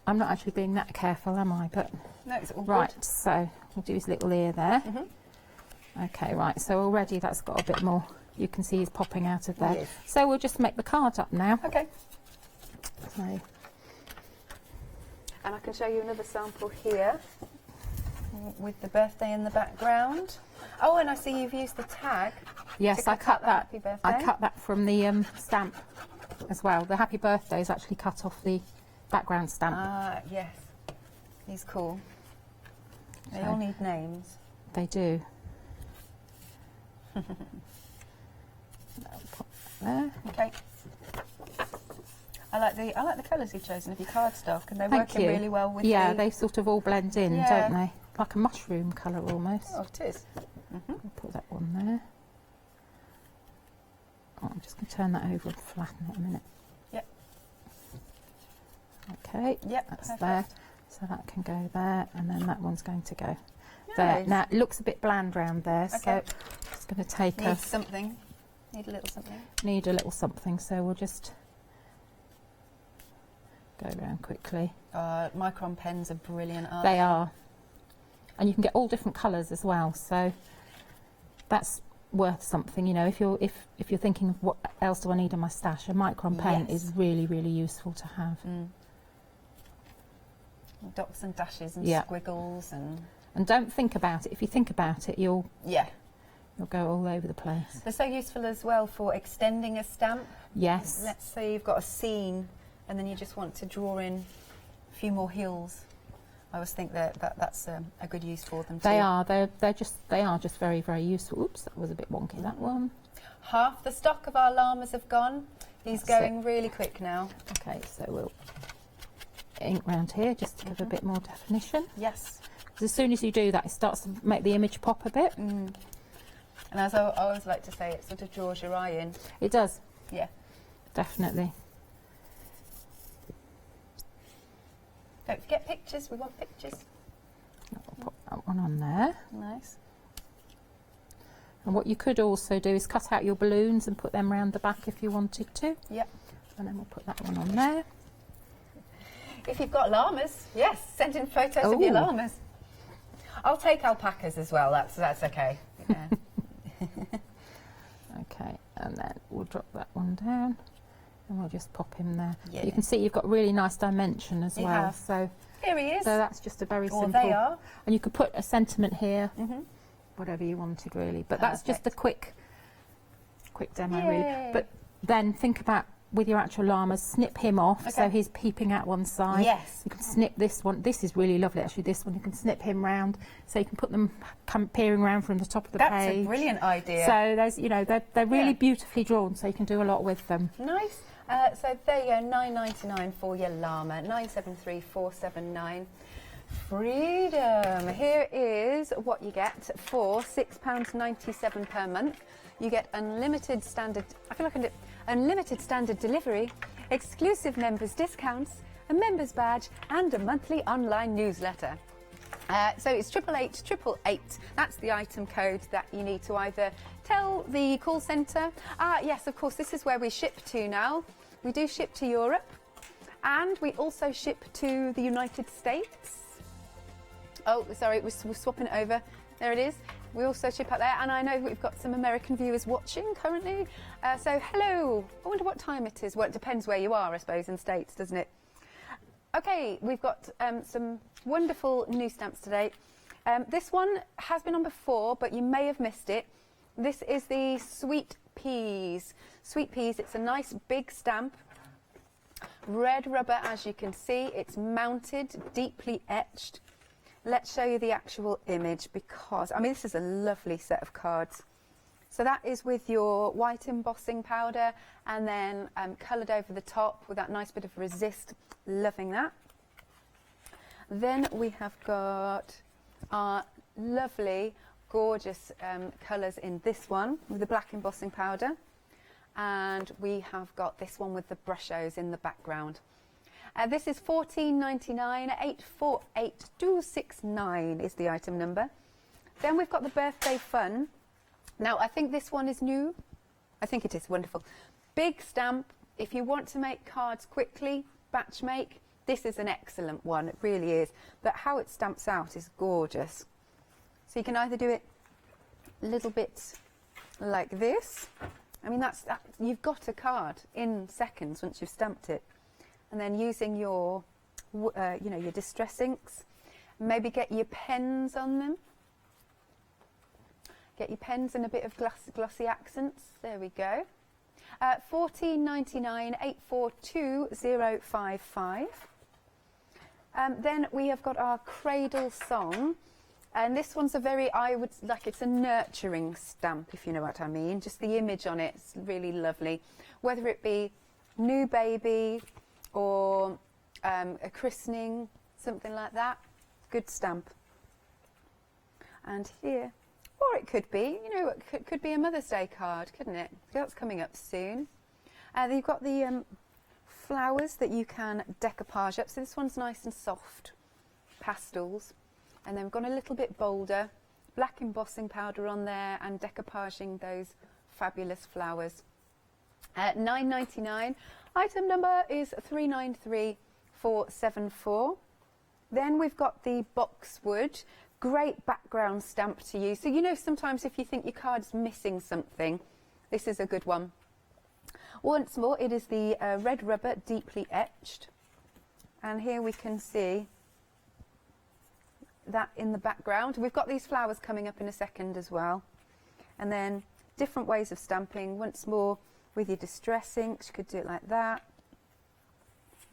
I'm not actually being that careful, am I? But No, it's all right, good. so we'll do his little ear there. Okay, right. So already that's got a bit more. You can see he's popping out of there. Yes. So we'll just make the card up now. Okay. So, And I can show you another sample here with the birthday in the background. Oh, and I see you've used the tag. yes, to I cut that. Happy birthday. I cut that from the stamp as well. The happy birthday is actually cut off the background stamp. Ah, yes. He's cool. They all need names. They do. There. Okay. I like the colours you've chosen of your cardstock, and they're Thank working you. really well with yeah, the... they sort of all blend in, Yeah. don't they? Like a mushroom colour almost. Oh, it is. I'll put that one there. Oh, I'm just going to turn that over and flatten it a minute. Yep. Okay, Yep, that's perfect. there. So that can go there, and then that one's going to go there. Nice. Now, it looks a bit bland round there, Okay. so I'm just going to take Need something. Need a little something. need a little something, so we'll just go around quickly. Monochrome pens are brilliant, aren't They are. And you can get all different colours as well, so that's worth something, you know. If you're thinking of what else do I need in my stash, a Monochrome pen Yes. is really, really useful to have. Dots and dashes and Yeah. squiggles and... And don't think about it. If you think about it, you'll go all over the place. They're so useful as well for extending a stamp. Yes. Let's say you've got a scene and then you just want to draw in a few more hills. I always think that's a good use for them too. They are. They are just very, very useful. Oops, that was a bit wonky. That one. Half the stock of our llamas have gone. He's That's going really quick now. Okay, so we'll ink round here just to give a bit more definition. Yes. 'Cause as soon as you do that, it starts to make the image pop a bit. And as I always like to say, it sort of draws your eye in. It does. Yeah. Definitely. Don't forget pictures. We want pictures. I'll put that one on there. Nice. And what you could also do is cut out your balloons and put them round the back if you wanted to. Yep. And then we'll put that one on there. If you've got llamas, yes, send in photos of your Ooh. llamas. I'll take alpacas as well. That's okay. Yeah. Okay, and then we'll drop that one down and we'll just pop him there. Yeah. You can see you've got really nice dimension as You well. have. So Here he is. So that's just a very Or simple. they are. And you could put a sentiment here, whatever you wanted really. But that's just a quick demo Yay. really. But then think about with your actual llamas, snip him off so Okay. he's peeping out one side. Yes. You can snip this one. This is really lovely actually. This one you can snip him round so you can put them peering around from the top of the That's page. a brilliant idea. So there's they're really Yeah. beautifully drawn, so you can do a lot with them. Nice. So there you go, $9.99 for your llama, 973-479. Freedom. Here is what you get for £6.97 per month. You get unlimited standard. I feel like I can do unlimited standard delivery, exclusive members discounts, a members badge, and a monthly online newsletter. So it's 88888. That's the item code that you need to either tell the call centre. Yes, of course, this is where we ship to now. We do ship to Europe, and we also ship to the United States. Oh, sorry, we're swapping it over. There it is. We also ship out there, and I know we've got some American viewers watching currently. So hello. I wonder what time it is. Well, it depends where you are, I suppose, in States, doesn't it? Okay, we've got some wonderful new stamps today. This one has been on before, but you may have missed it. This is the Sweet Peas. Sweet Peas, it's a nice big stamp. Red rubber, as you can see, it's mounted, deeply etched. Let's show you the actual image because, I mean, this is a lovely set of cards. So that is with your white embossing powder and then coloured over the top with that nice bit of resist. Loving that. Then we have got our lovely, gorgeous colours in this one with the black embossing powder. And we have got this one with the brushos in the background. This is $14.99, 848269 is the item number. Then we've got the Birthday Fun. Now, I think this one is new. I think it is wonderful. Big stamp. If you want to make cards quickly, batch make, this is an excellent one. It really is. But how it stamps out is gorgeous. So you can either do it a little bit like this. I mean, you've got a card in seconds once you've stamped it. And then using your, your distress inks, maybe get your pens on them. Get your pens and a bit of glossy accents. There we go. $14.99, 842055. Then we have got our Cradle Song. And this one's it's a nurturing stamp, if you know what I mean. Just the image on it's really lovely. Whether it be new baby or a christening, something like that. Good stamp. And here, or it could be, it could be a Mother's Day card, couldn't it? That's coming up soon. You've got the flowers that you can decoupage up. So this one's nice and soft, pastels. And then we've gone a little bit bolder, black embossing powder on there and decoupaging those fabulous flowers. $9.99. Item number is 393474. Then we've got the boxwood. Great background stamp to use. So sometimes if you think your card's missing something, this is a good one. Once more, it is the red rubber deeply etched. And here we can see that in the background. We've got these flowers coming up in a second as well. And then different ways of stamping. Once more with your distress inks, you could do it like that.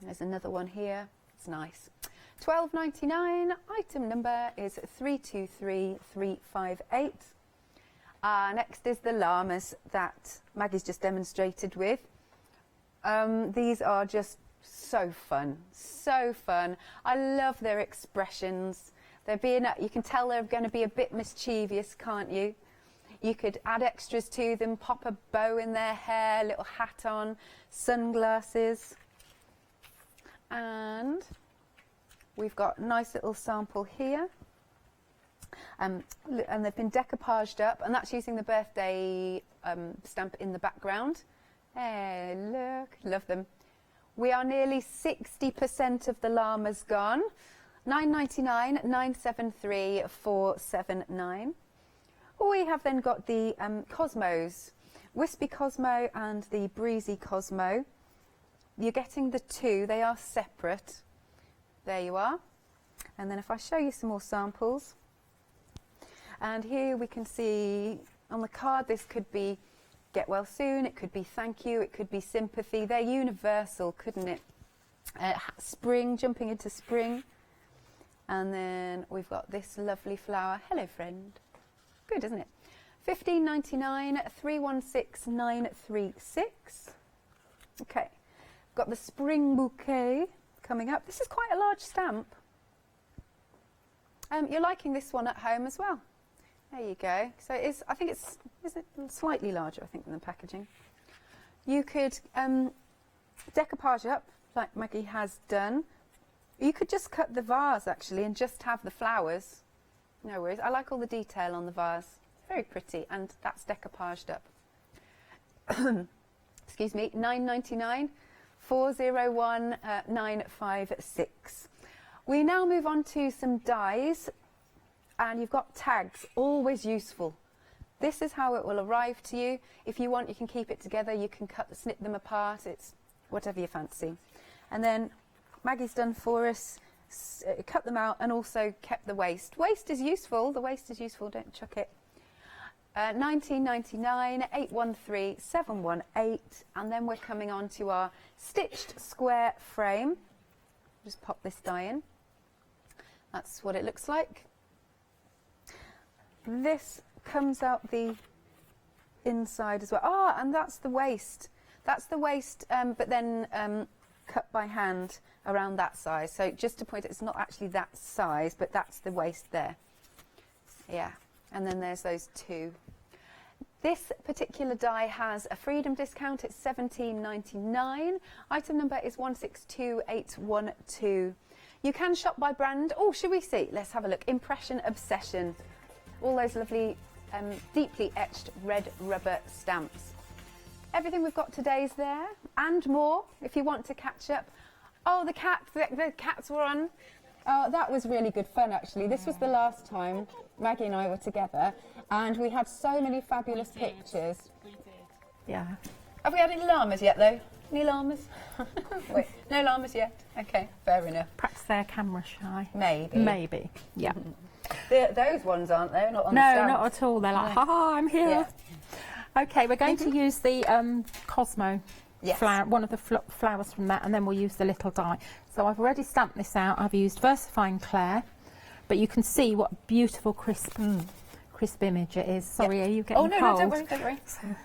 There's another one here. It's nice. $12.99. Item number is 323358. Next is the llamas that Maggie's just demonstrated with. These are just so fun, so fun. I love their expressions. You can tell they're going to be a bit mischievous, can't you? You could add extras to them, pop a bow in their hair, little hat on, sunglasses. And we've got a nice little sample here. And they've been decoupaged up, and that's using the birthday stamp in the background. Hey, look, love them. We are nearly 60% of the llamas gone. $9.99, 973479. We have then got the Cosmos, Wispy Cosmo and the Breezy Cosmo. You're getting the two, they are separate. There you are. And then if I show you some more samples. And here we can see on the card, this could be get well soon, it could be thank you, it could be sympathy. They're universal, couldn't it? Spring, jumping into spring. And then we've got this lovely flower. Hello, friend. Good, isn't it? $15.99, 316936. Okay, got the spring bouquet coming up. This is quite a large stamp. You're liking this one at home as well. There you go. So is it slightly larger, I think, than the packaging. You could decoupage up like Maggie has done. You could just cut the vase actually and just have the flowers. No worries. I like all the detail on the vase. Very pretty, and that's decoupaged up. Excuse me. $9.99, 401956. We now move on to some dies, and you've got tags. Always useful. This is how it will arrive to you. If you want, you can keep it together. You can snip them apart. It's whatever you fancy. And then Maggie's done for us, cut them out and also kept the waste. Waste is useful. The waste is useful. Don't chuck it. 1999 813 718, and then we're coming on to our stitched square frame. Just pop this die in. That's what it looks like. This comes out the inside as well. Ah, and that's the waist. That's the waist, but then cut by hand around that size. So just to point out, it's not actually that size, but that's the waist there. Yeah, and then there's those two. This particular die has a Freedom discount. It's £17.99. Item number is 162812. You can shop by brand. Oh, should we see? Let's have a look. Impression Obsession. All those lovely, deeply etched red rubber stamps. Everything we've got today's there, and more if you want to catch up. Oh, the cats were on. Oh, that was really good fun, actually. This was the last time Maggie and I were together, and we had so many fabulous pictures. Yeah. Have we had any llamas yet, though? Any llamas? Wait, no llamas yet? Okay, fair enough. Perhaps they're camera shy. Maybe. Maybe, yeah. Those ones aren't they? Not on the stamps. No, not at all. They're like, ha, I'm here. Yeah. Okay, we're going to use the Cosmo flower, one of the flowers from that, and then we'll use the little die. So I've already stamped this out. I've used Versifying Clair, but you can see what a beautiful crisp image it is. Sorry, are you getting cold? No, don't worry.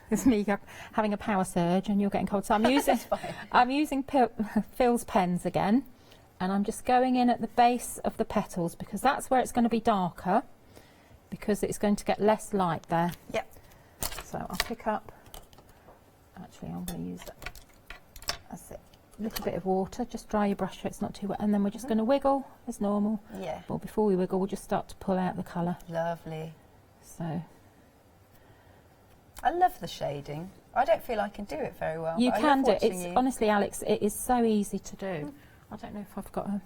It's me having a power surge and you're getting cold. So I'm using Phil's pens again, and I'm just going in at the base of the petals because that's where it's going to be darker, because it's going to get less light there. Yep. So I'll pick up, actually I'm going to use that. That's it. A little bit of water, just dry your brush so it's not too wet, and then we're just going to wiggle as normal. Yeah. Well, before we wiggle, we'll just start to pull out the colour. Lovely. So. I love the shading. I don't feel I can do it very well. You but can I love do it. watching It's you. honestly, Alex, it is so easy to do. I don't know if I've got a...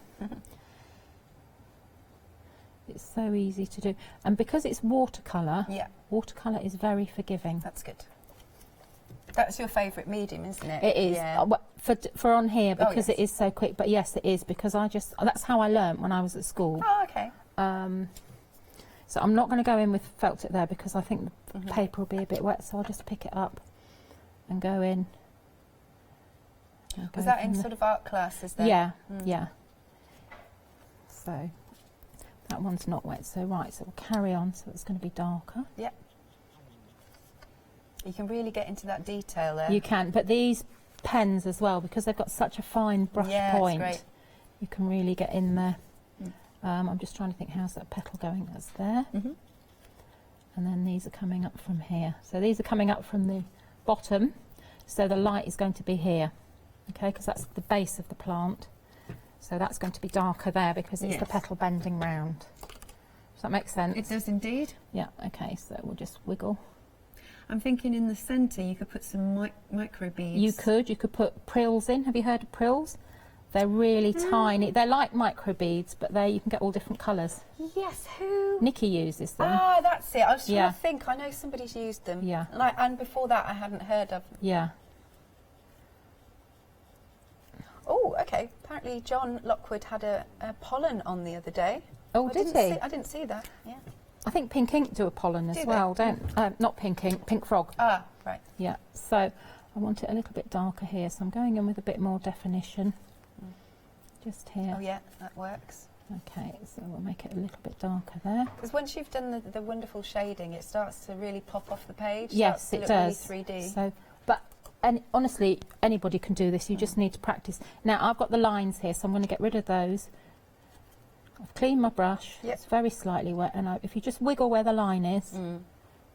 It's so easy to do. And because it's watercolour, watercolour is very forgiving. That's good. That's your favourite medium, isn't it? It is. Yeah. For on here, because yes. it is so quick. But yes, it is, because that's how I learnt when I was at school. Oh, okay. So I'm not going to go in with felt tip there because I think the paper will be a bit wet, so I'll just pick it up and go in. Was that in sort of art classes then? Yeah, yeah. So that one's not wet, so right, so we'll carry on, so it's going to be darker. Yep. You can really get into that detail there. You can, but these pens as well, because they've got such a fine brush point, it's great. You can really get in there. I'm just trying to think, how's that petal going? That's there. And then these are coming up from here. So these are coming up from the bottom, so the light is going to be here, okay, because that's the base of the plant. So that's going to be darker there because it's the petal bending round. Does that make sense? It does indeed. Yeah, okay, so we'll just wiggle. I'm thinking in the centre you could put some micro beads. You could put prills in. Have you heard of prills? They're really tiny. They're like micro beads, but you can get all different colours. Yes, who? Nikki uses them. Ah, that's it. I was trying to think. I know somebody's used them. Yeah. And before that I hadn't heard of. Yeah. Oh, okay. Apparently John Lockwood had a pollen on the other day. Oh, did he? I didn't see that. Yeah. I think Pink Ink do a pollen as well, don't? Not Pink Ink, Pink Frog. Ah, right. Yeah. So I want it a little bit darker here, so I'm going in with a bit more definition. Just here. Oh yeah, that works. Okay, so we'll make it a little bit darker there. Because once you've done the wonderful shading, it starts to really pop off the page. Yes, it does. Really 3D. So, and honestly, anybody can do this. You just need to practice. Now I've got the lines here, so I'm going to get rid of those. I've cleaned my brush. Yep. It's very slightly wet, and if you just wiggle where the line is,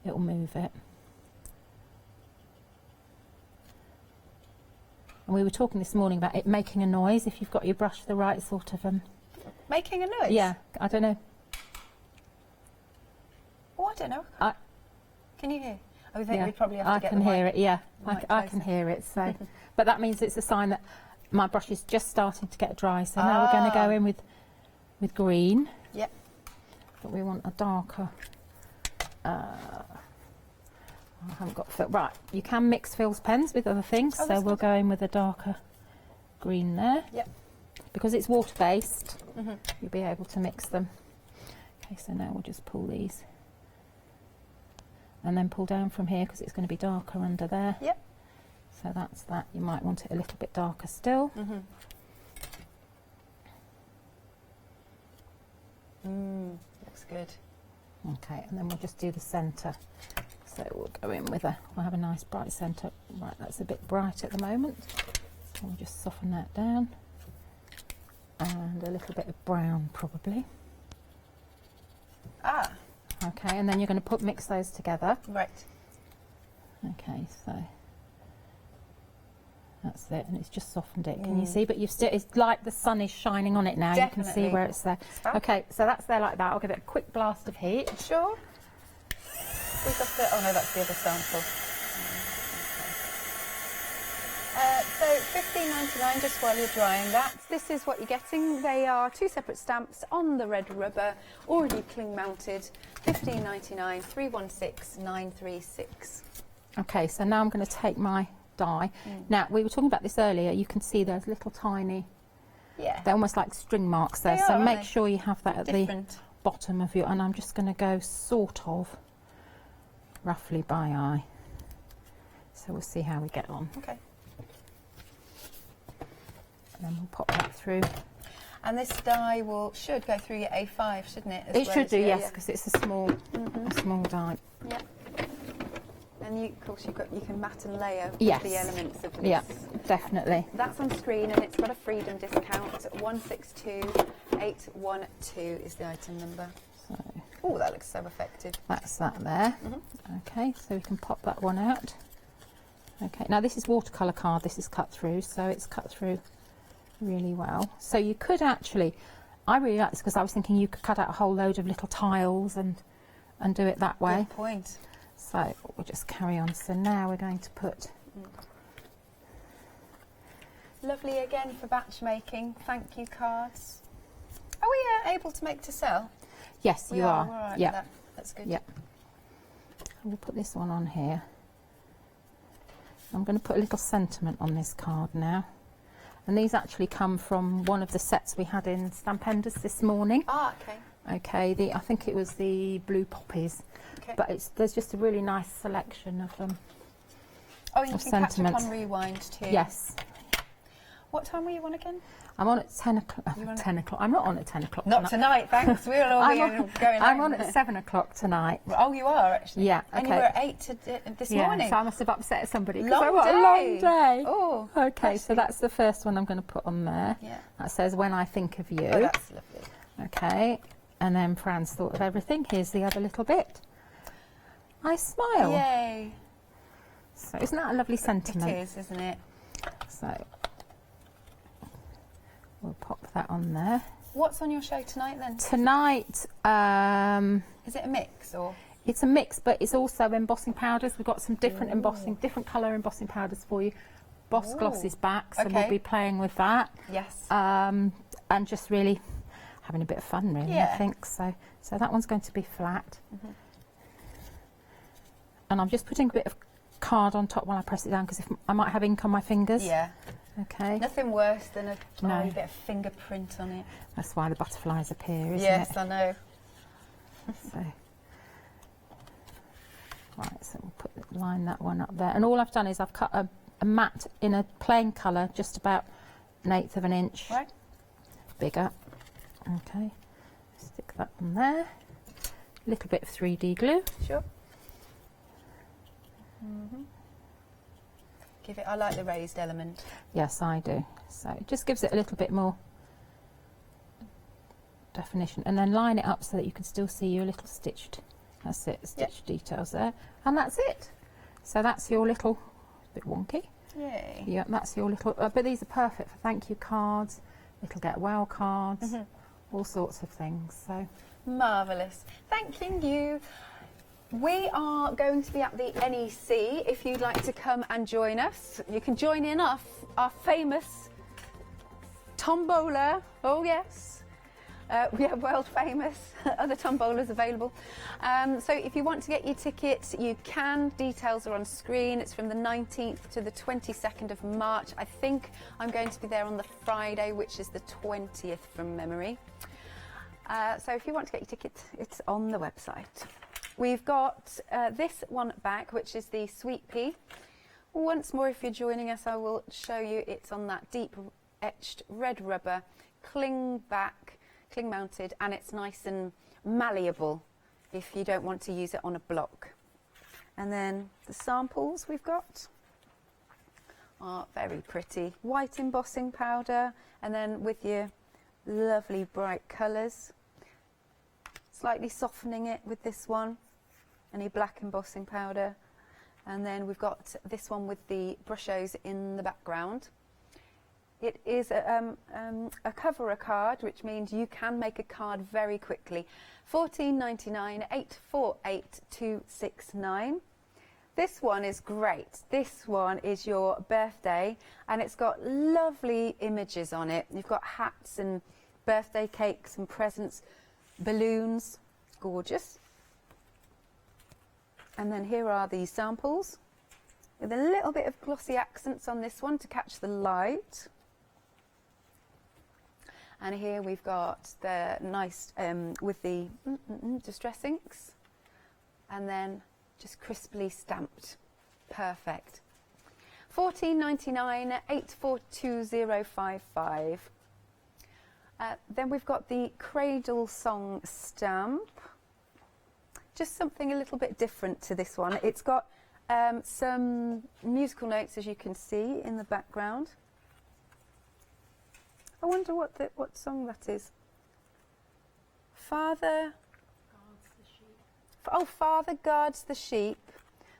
it'll move it. And we were talking this morning about it making a noise if you've got your brush the right sort of making a noise? Yeah, I don't know. Oh, I don't know. Can you hear? I think we probably have to get I can hear it, yeah. I can hear it, so. But that means it's a sign that my brush is just starting to get dry, so now we're going to go in with green. Yep. But we want a darker... I haven't got... Right, you can mix Phil's pens with other things, so we'll go in with a darker green there. Yep. Because it's water-based, you'll be able to mix them. Okay, so now we'll just pull these. and then pull down from here because it's going to be darker under there. Yep. So that's that. You might want it a little bit darker still. Looks good. Okay, and then we'll just do the centre. So we'll go in with we'll have a nice bright centre. Right, that's a bit bright at the moment. So we'll just soften that down. And a little bit of brown probably. Ah. Okay, and then you're going to mix those together. Right. Okay, so that's it, and it's just softened it. Can you see? But you've still, it's like the sun is shining on it now. Definitely. You can see where it's there. Okay, so that's there like that. I'll give it a quick blast of heat. Sure. We've got the, oh no, that's the other sample. So $15.99 just while you're drying that. This is what you're getting. They are 2 separate stamps on the red rubber, already cling mounted. $15.99, 316936. Okay, so now I'm going to take my die. Now, we were talking about this earlier. You can see there's little tiny, they're almost like string marks there. So make sure you have that at the bottom of your, and I'm just going to go sort of roughly by eye. So we'll see how we get on. Okay. And then we'll pop that through. And this die should go through your A5, shouldn't it? It should do, yes, because it's a small, die. Yeah. And you, of course, you can mat and layer Yes. the elements of this. Yeah, definitely. That's on screen, and it's got a freedom discount. 162812 is the item number. Oh, that looks so effective. That's that there. Okay, so we can pop that one out. Okay, now this is watercolour card. This is cut through, so it's cut through really well. So you could actually, I really like this because I was thinking you could cut out a whole load of little tiles and do it that way. Good point. So we'll just carry on. So now we're going to put. Lovely again for batch making. Thank you cards. Are we able to make to sell? Yes, you are. We're all right yeah, with that. That's good. Yeah. We'll put this one on here. I'm going to put a little sentiment on this card now. And these actually come from one of the sets we had in Stampenders this morning. Ah, okay. Okay, I think it was the blue poppies. Okay. But there's just a really nice selection of them. Oh, you can sentiment. catch up on rewind too. Yes. What time were you on again? I'm on at 10 o'clock. 10 o'clock. I'm not on at 10 o'clock. Not tonight, thanks. We'll all be going I'm home. on at 7 o'clock tonight. Oh, you are actually? Yeah. And okay. you were at 8 this morning? So I must have upset somebody. Long I've got day. a long day. Oh. Okay, so that's the first one I'm going to put on there. Yeah. That says, when I think of you. Oh, that's lovely. Okay. And then Fran's thought of everything. Here's the other little bit. I smile. Yay. So isn't that a lovely sentiment? It is, isn't it? So we'll pop that on there. What's on your show tonight then? Tonight, is it a mix or? It's a mix, but it's also embossing powders. We've got some different embossing, different colour embossing powders for you. Boss Gloss is back, so we'll be playing with that. Yes. And just really having a bit of fun, really. I think so. So that one's going to be flat. And I'm just putting a bit of card on top while I press it down because I might have ink on my fingers. Yeah. Okay. Nothing worse than a bit of fingerprint on it. That's why the butterflies appear, isn't it? Yes, I know. So, right, so we'll line that one up there. And all I've done is I've cut a mat in a plain colour, just about 1/8 of an inch. Right. Bigger. Okay. Stick that on there. A little bit of 3D glue. Sure. Give it. I like the raised element. Yes, I do. So it just gives it a little bit more definition, and then line it up so that you can still see your little stitched. That's it, stitched details there, and that's it. So that's your little bit wonky. Yay. Yeah, that's your little. But these are perfect for thank you cards, little get well cards, all sorts of things. So marvellous. Thanking you. We are going to be at the NEC. If you'd like to come and join us, you can join in our famous tombola. Oh yes, we have world famous other tombolas available. So if you want to get your tickets, you can. Details are on screen. It's from the 19th to the 22nd of March. I think I'm going to be there on the Friday, which is the 20th from memory. So if you want to get your tickets, it's on the website. We've got this one back, which is the Sweet Pea. Once more, if you're joining us, I will show you it's on that deep etched red rubber, cling mounted, and it's nice and malleable if you don't want to use it on a block. And then the samples we've got are very pretty. White embossing powder, and then with your lovely bright colours. Slightly softening it with this one, and your black embossing powder. And then we've got this one with the brushos in the background. It is a cover a card, which means you can make a card very quickly. $14.99, 848269. This one is great. This one is your birthday, and it's got lovely images on it. You've got hats and birthday cakes and presents, balloons, gorgeous. And then here are the samples with a little bit of glossy accents on this one to catch the light. And here we've got the nice with the distress inks, and then just crisply stamped. Perfect. $14.99, 842055. Then we've got the Cradle Song stamp. Just something a little bit different to this one. It's got some musical notes, as you can see in the background. I wonder what song that is. Father guards the sheep,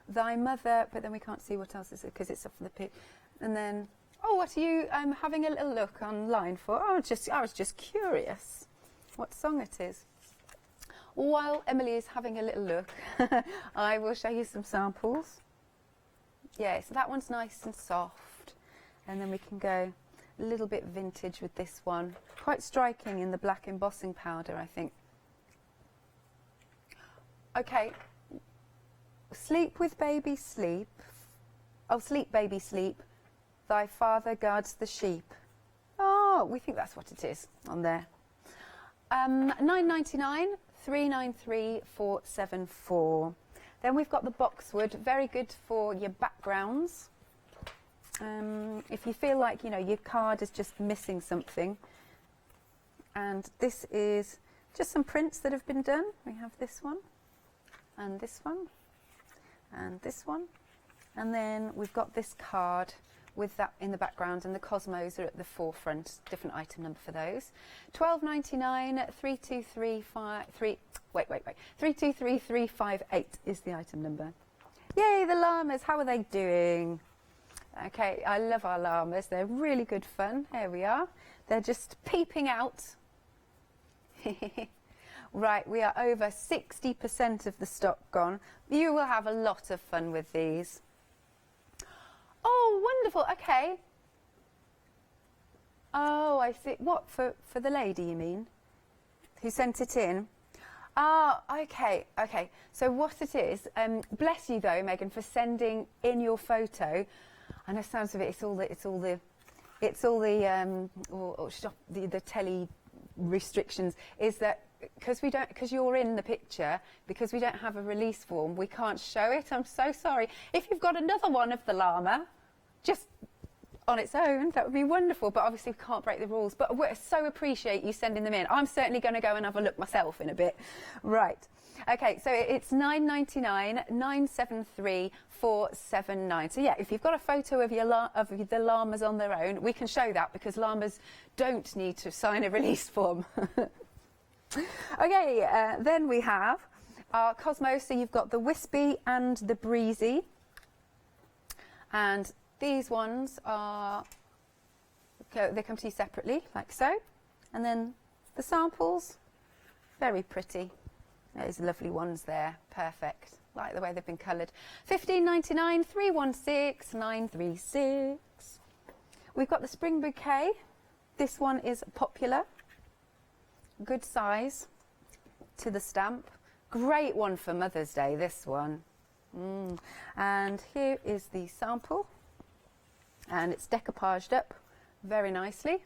thy mother, but then we can't see what else is it because it's up for the pit. And then, oh, what are you having a little look online for? I was just curious what song it is. While Emily is having a little look, I will show you some samples. Yeah, so that one's nice and soft, and then we can go a little bit vintage with this one. Quite striking in the black embossing powder, I think. Okay, sleep with baby sleep. Oh, sleep baby sleep. Thy father guards the sheep. Oh, we think that's what it is on there. $9.99, 393474. Then we've got the boxwood, very good for your backgrounds. If you feel like, you know, your card is just missing something. And this is just some prints that have been done. We have this one, and this one, and this one. And then we've got this card with that in the background, and the Cosmos are at the forefront. Different item number for those. $12.99, 323358 is the item number. Yay, the llamas! How are they doing? Okay, I love our llamas. They're really good fun. Here we are. They're just peeping out. Right, we are over 60% of the stock gone. You will have a lot of fun with these. Oh, wonderful. Okay. Oh, I see. What, for the lady, you mean? Who sent it in? Ah, okay, okay. So what it is, bless you though, Megan, for sending in your photo. I know sounds of it, it's all the telly restrictions, is that because you're in the picture, because we don't have a release form, we can't show it. I'm so sorry. If you've got another one of the llama, just on its own, that would be wonderful, but obviously we can't break the rules. But we so appreciate you sending them in. I'm certainly going to go and have a look myself in a bit. Right. Okay, so it's $9.99, 973479. So yeah, if you've got a photo of the llamas on their own, we can show that, because llamas don't need to sign a release form. Okay, then we have our Cosmos. So you've got the Wispy and the Breezy, and these ones are, they come to you separately, like so. And then the samples, very pretty. Those lovely ones there, perfect. Like the way they've been coloured. $15.99, 316936. We've got the Spring Bouquet. This one is popular. Good size to the stamp. Great one for Mother's Day, this one. And here is the sample. And it's decoupaged up very nicely.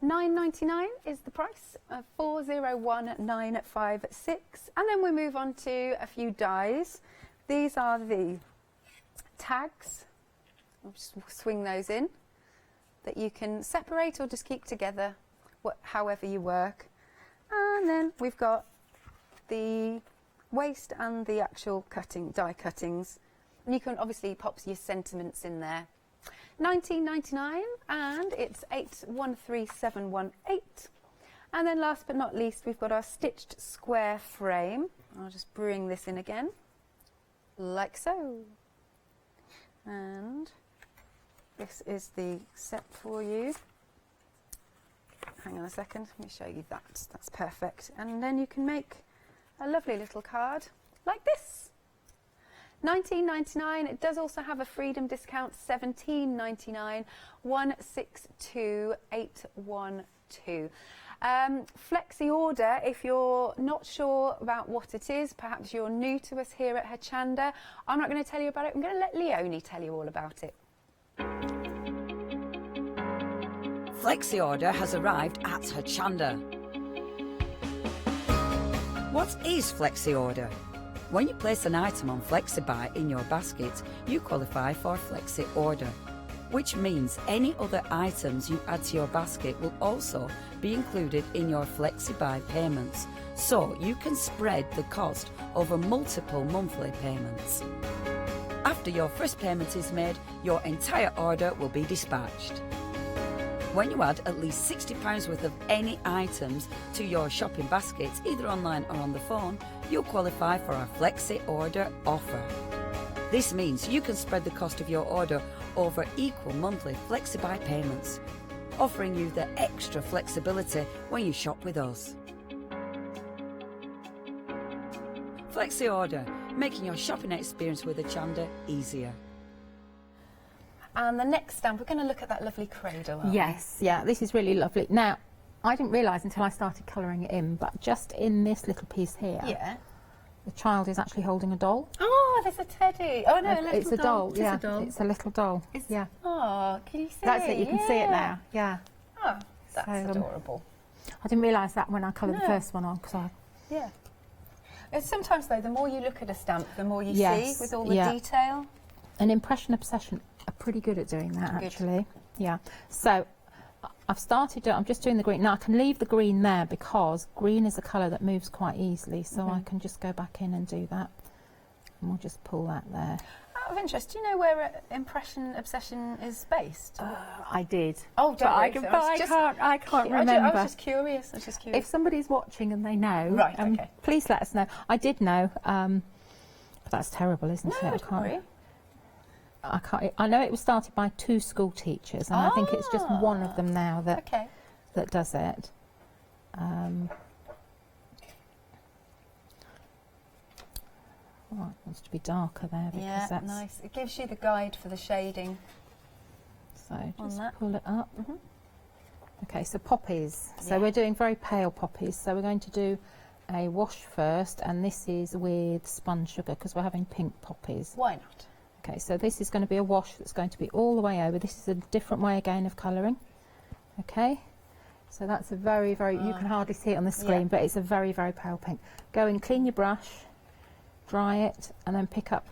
£9.99 is the price, 401956. And then we move on to a few dies. These are the tags. I'll just swing those in, that you can separate or just keep together, however you work. And then we've got the waste and the actual die cuttings. And you can obviously pop your sentiments in there. £19.99, and it's 813718. And then last but not least, we've got our stitched square frame. I'll just bring this in again, like so. And this is the set for you. Hang on a second, let me show you that. That's perfect. And then you can make a lovely little card like this. £19.99. It does also have a freedom discount, £17.99, 162812. Flexi order, if you're not sure about what it is, perhaps you're new to us here at Hochanda, I'm not going to tell you about it. I'm going to let Leonie tell you all about it. Flexi order has arrived at Hochanda. What is Flexi order? When you place an item on Flexi Buy in your basket, you qualify for Flexi order, which means any other items you add to your basket will also be included in your Flexi Buy payments, so you can spread the cost over multiple monthly payments. After your first payment is made, your entire order will be dispatched. When you add at least £60 worth of any items to your shopping basket, either online or on the phone, you'll qualify for our Flexi order offer. This means you can spread the cost of your order over equal monthly Flexi Buy payments, offering you the extra flexibility when you shop with us. Flexi order, making your shopping experience with Hochanda easier. And the next stamp, we're going to look at that lovely cradle. Yes, yeah, this is really lovely. Now, I didn't realise until I started colouring it in, but just in this little piece here, yeah, the child is actually holding a doll. Oh, there's a teddy. Oh no, a little it's a doll. Yeah, it's a doll. It's a little doll. Yeah. Oh, can you see That's it? it. You can see it now. Yeah. Oh, that's So, adorable. I didn't realise that when I coloured the No. first one on, because Yeah. Sometimes though, the more you look at a stamp, the more you Yes, see with all the yeah. detail. An Impression Obsession are pretty good at doing that, Good. actually. Yeah. So I've started. I'm just doing the green now. I can leave the green there because green is a colour that moves quite easily. So I can just go back in and do that, and we'll just pull that there. Out of interest, do you know where Impression Obsession is based? I did. Oh, but I can't remember. I was just curious. If somebody's watching and they know, Right, okay. please let us know. I did know, but that's terrible, isn't it? don't worry. I can't. I know it was started by 2 school teachers, and I think it's just one of them now that that does it. Oh, it wants to be darker there because Yeah, that's nice. It gives you the guide for the shading. So just that. pull it up. Okay, so poppies. So we're doing very pale poppies. So we're going to do a wash first, and this is with spun sugar because we're having pink poppies. Why not? Okay, so this is going to be a wash that's going to be all the way over. This is a different way again of colouring. Okay, so that's a very, very, you can hardly see it on the screen, but it's a very, very pale pink. Go and clean your brush, dry it, and then pick up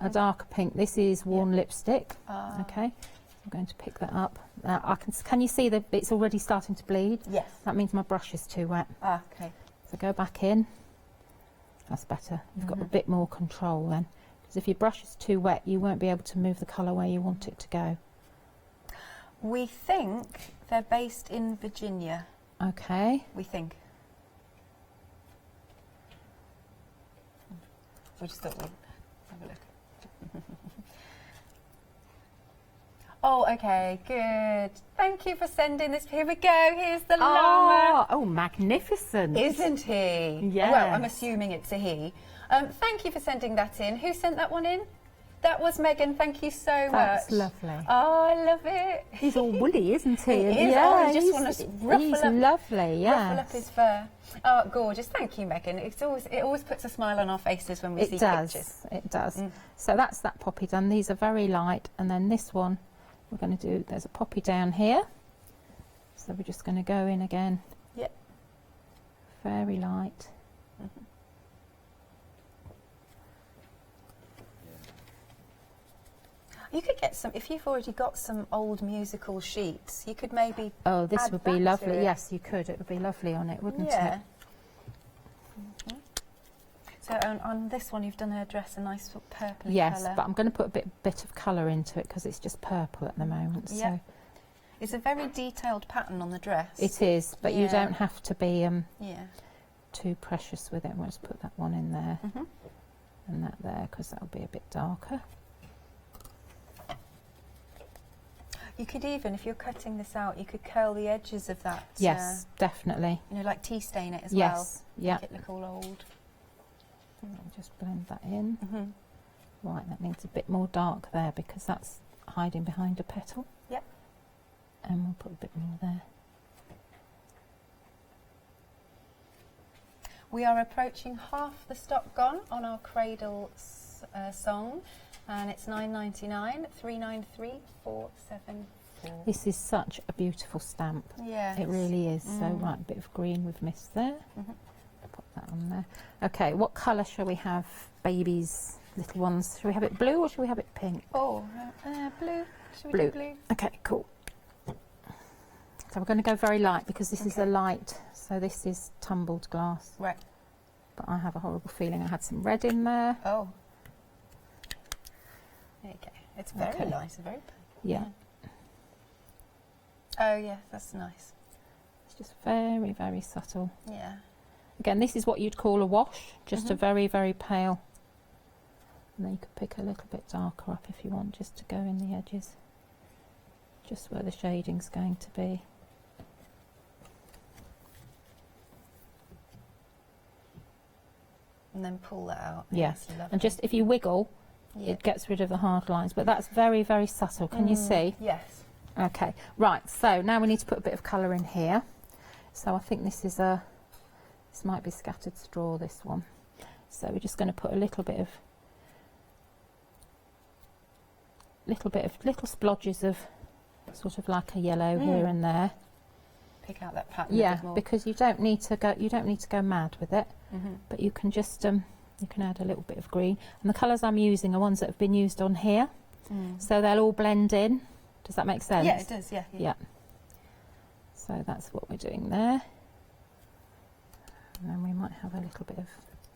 a darker pink. This is worn lipstick. Okay, I'm going to pick that up. Now I can you see that it's already starting to bleed? Yes. That means my brush is too wet. Okay. So go back in. That's better. You've got a bit more control then. Because if your brush is too wet, you won't be able to move the colour where you want it to go. We think they're based in Virginia. Okay. We think. We just thought we'd have a look. Oh, okay, good. Thank you for sending this. Here we go. Here's the llama. Oh, magnificent. Isn't he? Yes. Well, I'm assuming it's a he. Thank you for sending that in. Who sent that one in? That was Megan. Thank you so much. That's lovely. Oh, I love it. He's all woolly, isn't he? He is. Yeah, Oh, I just want to ruffle he's up, lovely, yeah. ruffle up his fur. Oh, gorgeous. Thank you, Megan. It always puts a smile on our faces when we see pictures. It does. So that's that poppy done. These are very light. And then this one, we're going to do, there's a poppy down here. So we're just going to go in again. Yep. Very light. You could get some, if you've already got some old musical sheets, you could maybe Oh, this add would be that to lovely. it. Yes, you could. It would be lovely on it, wouldn't Yeah. it? So on this one, you've done her dress a nice sort of purpley Yes, colour. but I'm going to put a bit of colour into it because it's just purple at the moment. Yeah. So It's a very detailed pattern on the dress. it is, but you Yeah. don't have to be Yeah. too precious with it. We'll just put that one in there and that there because that'll be a bit darker. You could even, if you're cutting this out, you could curl the edges of that. Yes, definitely. You know, like tea stain it as Yes, well. yeah. Make it look all old. I'll just blend that in. Right, that needs a bit more dark there because that's hiding behind a petal. Yep. And we'll put a bit more there. We are approaching half the stock gone on our cradle song, and it's £9.99, £3.93, £4.74. This is such a beautiful stamp. Yes. It really is. So, right, a bit of green we've missed there. Put that on there. Okay, what colour shall we have, babies, little ones? Shall we have it blue or shall we have it pink? Oh, blue. Should we Blue. do blue? Okay, cool. So we're going to go very light because this is a light, so this is tumbled glass. Right. But I have a horrible feeling I had some red in there. Oh. There you go. It's very Okay. nice, very pink. Yeah. Oh, yeah, that's nice. It's just very, very subtle. Yeah. Again, this is what you'd call a wash, just a very, very pale. And then you could pick a little bit darker up if you want, just to go in the edges. Just where the shading's going to be. And then pull that out. Yes, That's lovely. and just if you wiggle, it gets rid of the hard lines, but that's very, very subtle. Can you see? Yes. Okay, right, so now we need to put a bit of colour in here. So I think this is this might be scattered straw, this one. So we're just going to put a little splodges of sort of like a yellow here and there. Pick out that pattern. Yeah, a bit more. because you don't need to go mad with it, but you can just you can add a little bit of green. And the colours I'm using are ones that have been used on here, so they'll all blend in. Does that make sense? Yeah, it does. Yeah. Yeah. So that's what we're doing there. And then we might have a little bit of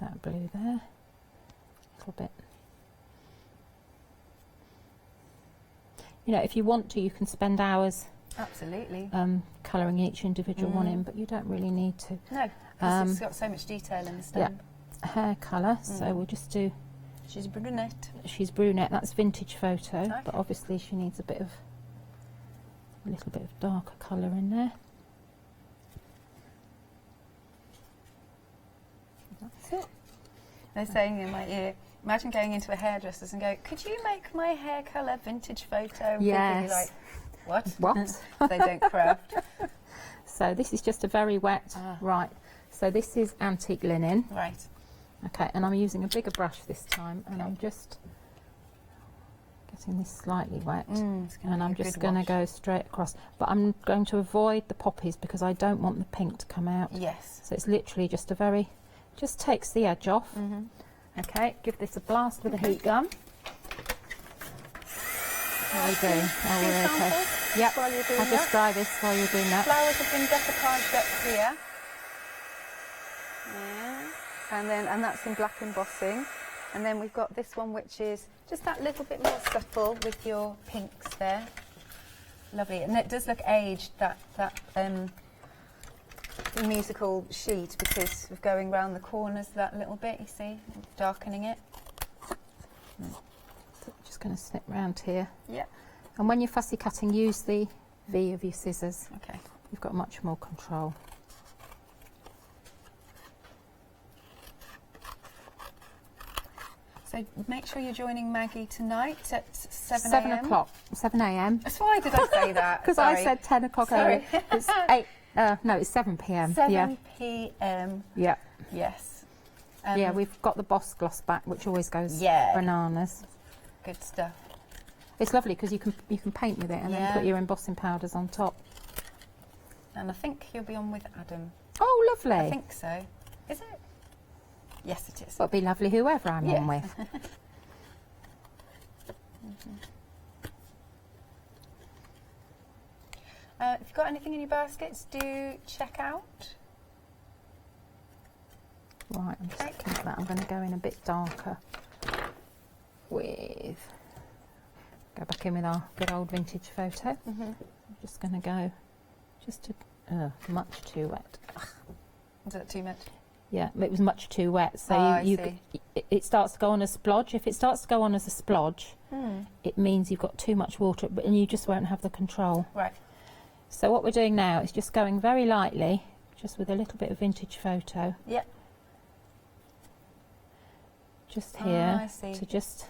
that blue there. A little bit. You know, if you want to, you can spend hours Absolutely. Colouring each individual one in, but you don't really need to. No, because it's got so much detail in the stamp. Yeah, hair colour, so we'll just do... She's brunette. She's brunette, that's vintage photo, but obviously she needs a little bit of darker colour in there. That's it. They're saying in my ear, imagine going into a hairdresser's and go, could you make my hair colour vintage photo? Yes. Like, what? What? They don't craft. So this is just a very wet, right, so this is antique linen. Right. Okay, and I'm using a bigger brush this time, and I'm just getting this slightly wet, and I'm just going to go straight across. But I'm going to avoid the poppies because I don't want the pink to come out. Yes. So it's literally just just takes the edge off. Okay, give this a blast with a heat gun. How are we doing? Oh, we're okay. Yep, while you're doing I'll just dry this while you're doing that. Flowers have been decoupaged up here. Yeah. And that's in black embossing. And then we've got this one, which is just that little bit more subtle with your pinks there. Lovely. And it does look aged, that musical sheet, because of going round the corners that little bit, you see, darkening it. Just going to snip round here. Yeah. And when you're fussy cutting, use the V of your scissors. Okay. You've got much more control. So make sure you're joining Maggie tonight at 7 7 o'clock. 7 a.m. So why did I say that? Because I said 10 o'clock earlier. It's 8. No, it's 7 p.m. 7 p.m. Yeah. Yes. Yeah, we've got the Boss gloss back, which always goes bananas. Good stuff. It's lovely because you can paint with it and then put your embossing powders on top. And I think you'll be on with Adam. Oh, lovely. I think so. Is it? Yes, it is. Well, it'd be lovely whoever I'm on with. If you've got anything in your baskets, do check out. Right, I'm just looking at that. I'm going to go in a bit darker with... Go back in with our good old vintage photo. I'm just going to go just to... much too wet. Is that too much? Yeah, it was much too wet. So it starts to go on a splodge. If it starts to go on as a splodge, it means you've got too much water, and you just won't have the control. Right. So what we're doing now is just going very lightly, just with a little bit of vintage photo. Yeah. Just here I see. to just...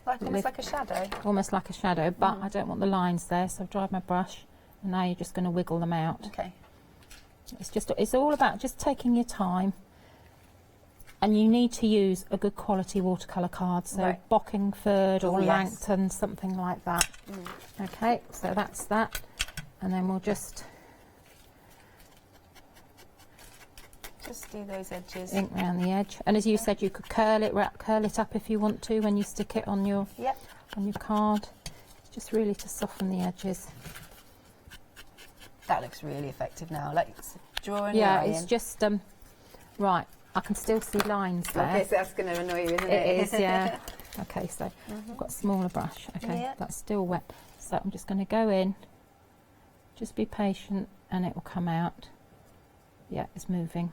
Almost like a shadow? Almost like a shadow, but I don't want the lines there, so I've dried my brush, and now you're just going to wiggle them out. Okay. It's all about just taking your time, and you need to use a good quality watercolour card, so Bockingford or Langton, something like that. Okay, so that's that, and then we'll just do those edges. Ink around the edge, and as you said, you could curl it up if you want to when you stick it on your card. It's just really to soften the edges. That looks really effective now. Let's draw in. Yeah, it's just right. I can still see lines there. Okay, so that's going to annoy you, isn't it? It is, yeah. Okay, so I've got a smaller brush. Okay, that's still wet. So I'm just going to go in. Just be patient, and it will come out. Yeah, it's moving.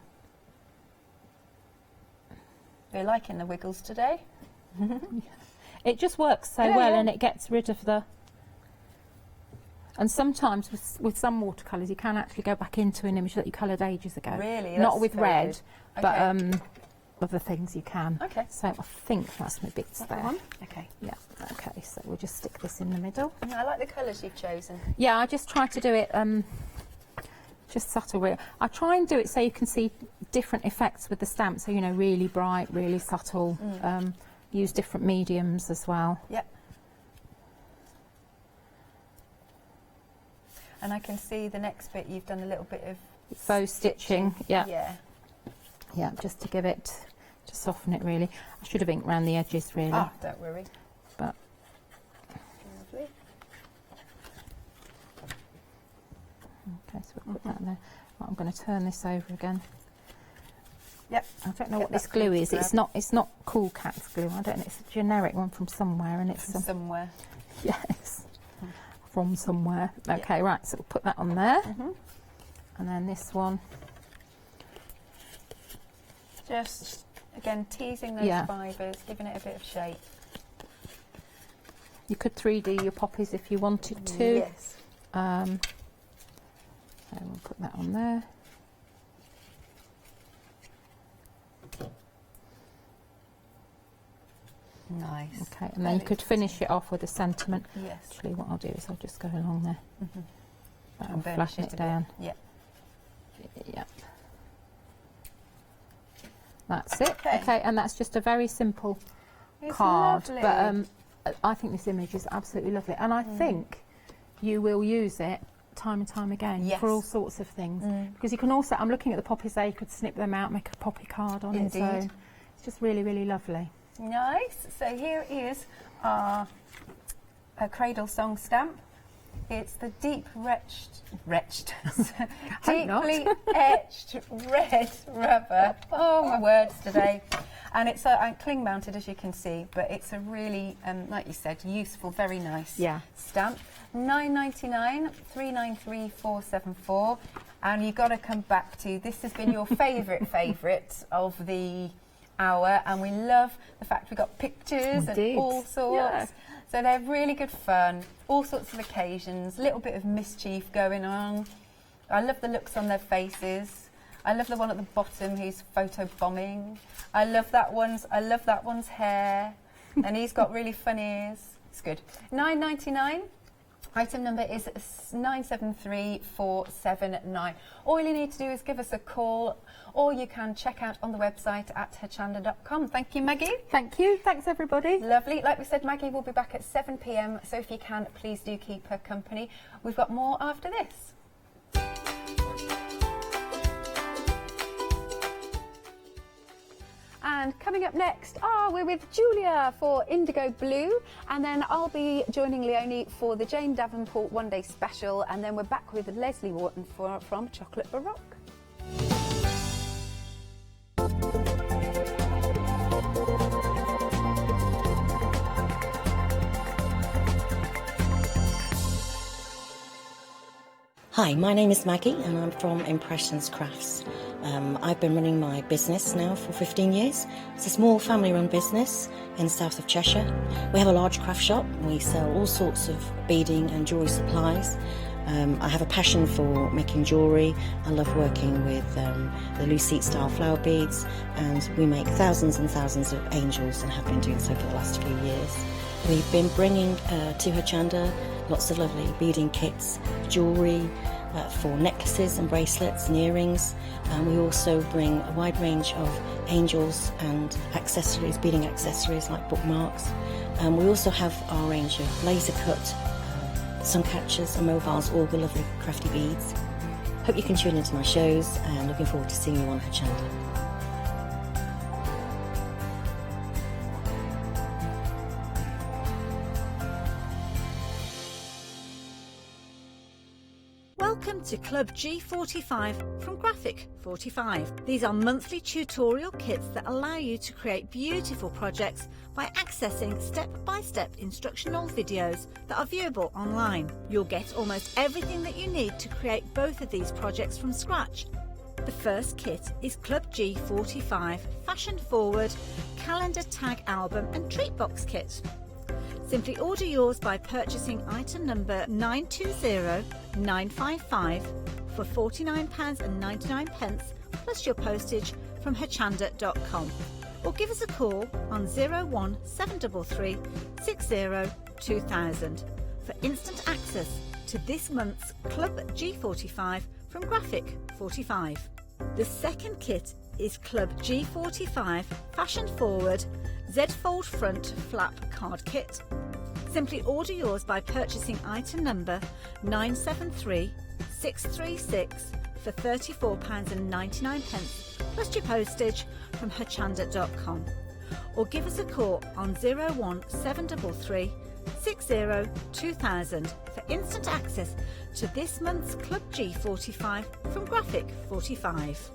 We're liking the wiggles today. It just works so well, and it gets rid of the... And sometimes with some watercolours, you can actually go back into an image that you coloured ages ago. Really? Not with red, good. but other things you can. Okay. So I think that's my bits there. Okay. Yeah, okay, so we'll just stick this in the middle. I like the colours you've chosen. Yeah, I just try to do it just subtle. I try and do it so you can see different effects with the stamp, so, you know, really bright, really subtle. Use different mediums as well. Yep. And I can see the next bit you've done a little bit of faux stitching. Yeah. Yeah. Yeah, just to give it, to soften it really. I should have inked around the edges really. Oh, don't worry. But lovely. Okay, so we'll put that there. Right, I'm going to turn this over again. Yep. I don't know what this glue is. It's not Cool Cat's glue. I don't know. It's a generic one from somewhere, and it's from somewhere. Yes. From somewhere. Okay, right. So we'll put that on there, and then this one. Just again teasing those fibres, giving it a bit of shape. You could 3D your poppies if you wanted to. Yes. So we'll put that on there. Nice. Okay, and then you could finish it off with a sentiment. Yes. Actually, what I'll do is I'll just go along there. That'll flatten it a down. bit. Yeah. Yeah. That's it. Okay, and that's just a very simple card. Lovely. But I think this image is absolutely lovely, and I think you will use it time and time again for all sorts of things. Because you can also, I'm looking at the poppies there, you could snip them out, make a poppy card on its own. It's just really, really lovely. Nice. So here is our cradle song stamp. It's the deeply etched red rubber. Oh, my words today. And it's cling mounted, as you can see, but it's a really, like you said, useful, very nice stamp. £9.99, 393,474. And you've got to come back to, this has been your favourite of the hour, and we love the fact we've got pictures and all sorts. Yeah. So they're really good fun, all sorts of occasions, a little bit of mischief going on. I love the looks on their faces. I love the one at the bottom who's photo bombing. I love that one's hair, and he's got really funny ears. It's good. £9.99. Item number is 973479. All you need to do is give us a call, or you can check out on the website at hochanda.com. Thank you, Maggie. Thank you. Thanks, everybody. Lovely. Like we said, Maggie will be back at 7 p.m, so if you can, please do keep her company. We've got more after this. And coming up next, we're with Julia for Indigo Blue, and then I'll be joining Leonie for the Jane Davenport One Day Special, and then we're back with Leslie Wharton from Chocolate Baroque. Hi, my name is Maggie and I'm from Impressions Crafts. I've been running my business now for 15 years. It's a small family-run business in the south of Cheshire. We have a large craft shop. We sell all sorts of beading and jewellery supplies. I have a passion for making jewellery. I love working with the Lucite style flower beads, and we make thousands and thousands of angels and have been doing so for the last few years. We've been bringing to Hochanda lots of lovely beading kits, jewellery for necklaces and bracelets and earrings. We also bring a wide range of angels and accessories, beading accessories like bookmarks. We also have our range of laser cut sun catchers and mobiles, all the lovely crafty beads. Hope you can tune into my shows and looking forward to seeing you on Hochanda. Welcome to Club G45 from Graphic 45. These are monthly tutorial kits that allow you to create beautiful projects by accessing step-by-step instructional videos that are viewable online. You'll get almost everything that you need to create both of these projects from scratch. The first kit is Club G45 Fashion Forward Calendar Tag Album and Treat Box Kit. Simply order yours by purchasing item number 920955 for £49.99 plus your postage from Hochanda.com, or give us a call on 01733 60 2000 for instant access to this month's Club G45 from Graphic 45. The second kit is Club G45 Fashion Forward Z-Fold Front Flap Card Kit. Simply order yours by purchasing item number 973636 for £34.99 plus your postage from Hochanda.com, or give us a call on 01733 60 2000 for instant access to this month's Club G45 from Graphic 45.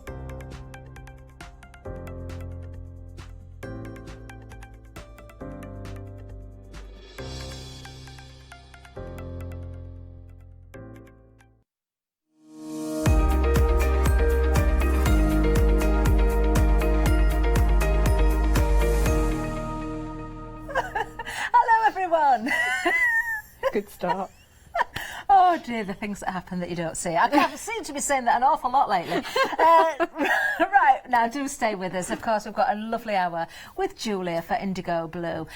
Good start. Oh dear, the things that happen that you don't see. I seem to be saying that an awful lot lately. Right, now do stay with us. Of course, we've got a lovely hour with Julia for Indigo Blue.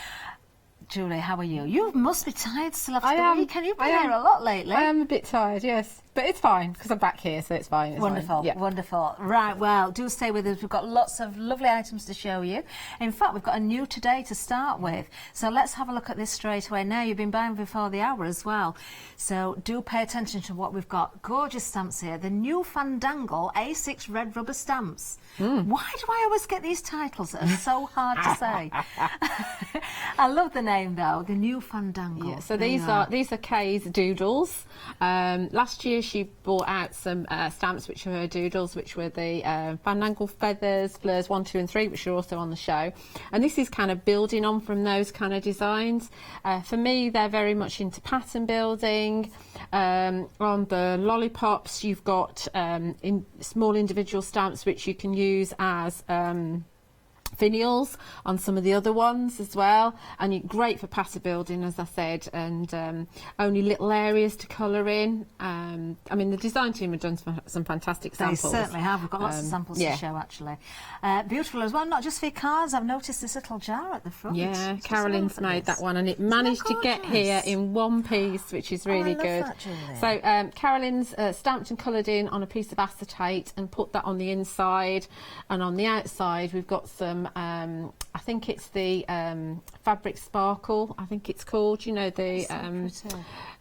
Julia, how are you? You must be tired still after the weekend. You've been here a lot lately. I am a bit tired, yes. But it's fine, because I'm back here, so it's fine. It's Wonderful, fine. Yeah. wonderful. Right, well, do stay with us. We've got lots of lovely items to show you. In fact, we've got a new today to start with. So let's have a look at this straight away. Now, you've been buying before the hour as well. So do pay attention to what we've got. Gorgeous stamps here. The new Fandangle A6 red rubber stamps. Why do I always get these titles that are so hard to say? I love the name, though. The new Fandangle. Yeah, so these are Kay's doodles. Last year she brought out some stamps which were her doodles, which were the Fandangle feathers, fleurs 1, 2 and 3, which are also on the show. And this is kind of building on from those kind of designs. For me, they're very much into pattern building. On the lollipops, you've got small individual stamps which you can use as finials on some of the other ones as well, and great for pattern building, as I said, and only little areas to colour in. I mean, the design team have done some fantastic samples. They certainly have. We've got lots of samples to show, actually. Beautiful as well, not just for your cards. I've noticed this little jar at the front. Yeah, Carolyn's made that one, and it managed to get here in one piece, which is really good. That, Julie. So Carolyn's stamped and coloured in on a piece of acetate and put that on the inside, and on the outside we've got some I think it's the fabric sparkle, I think it's called, you know, the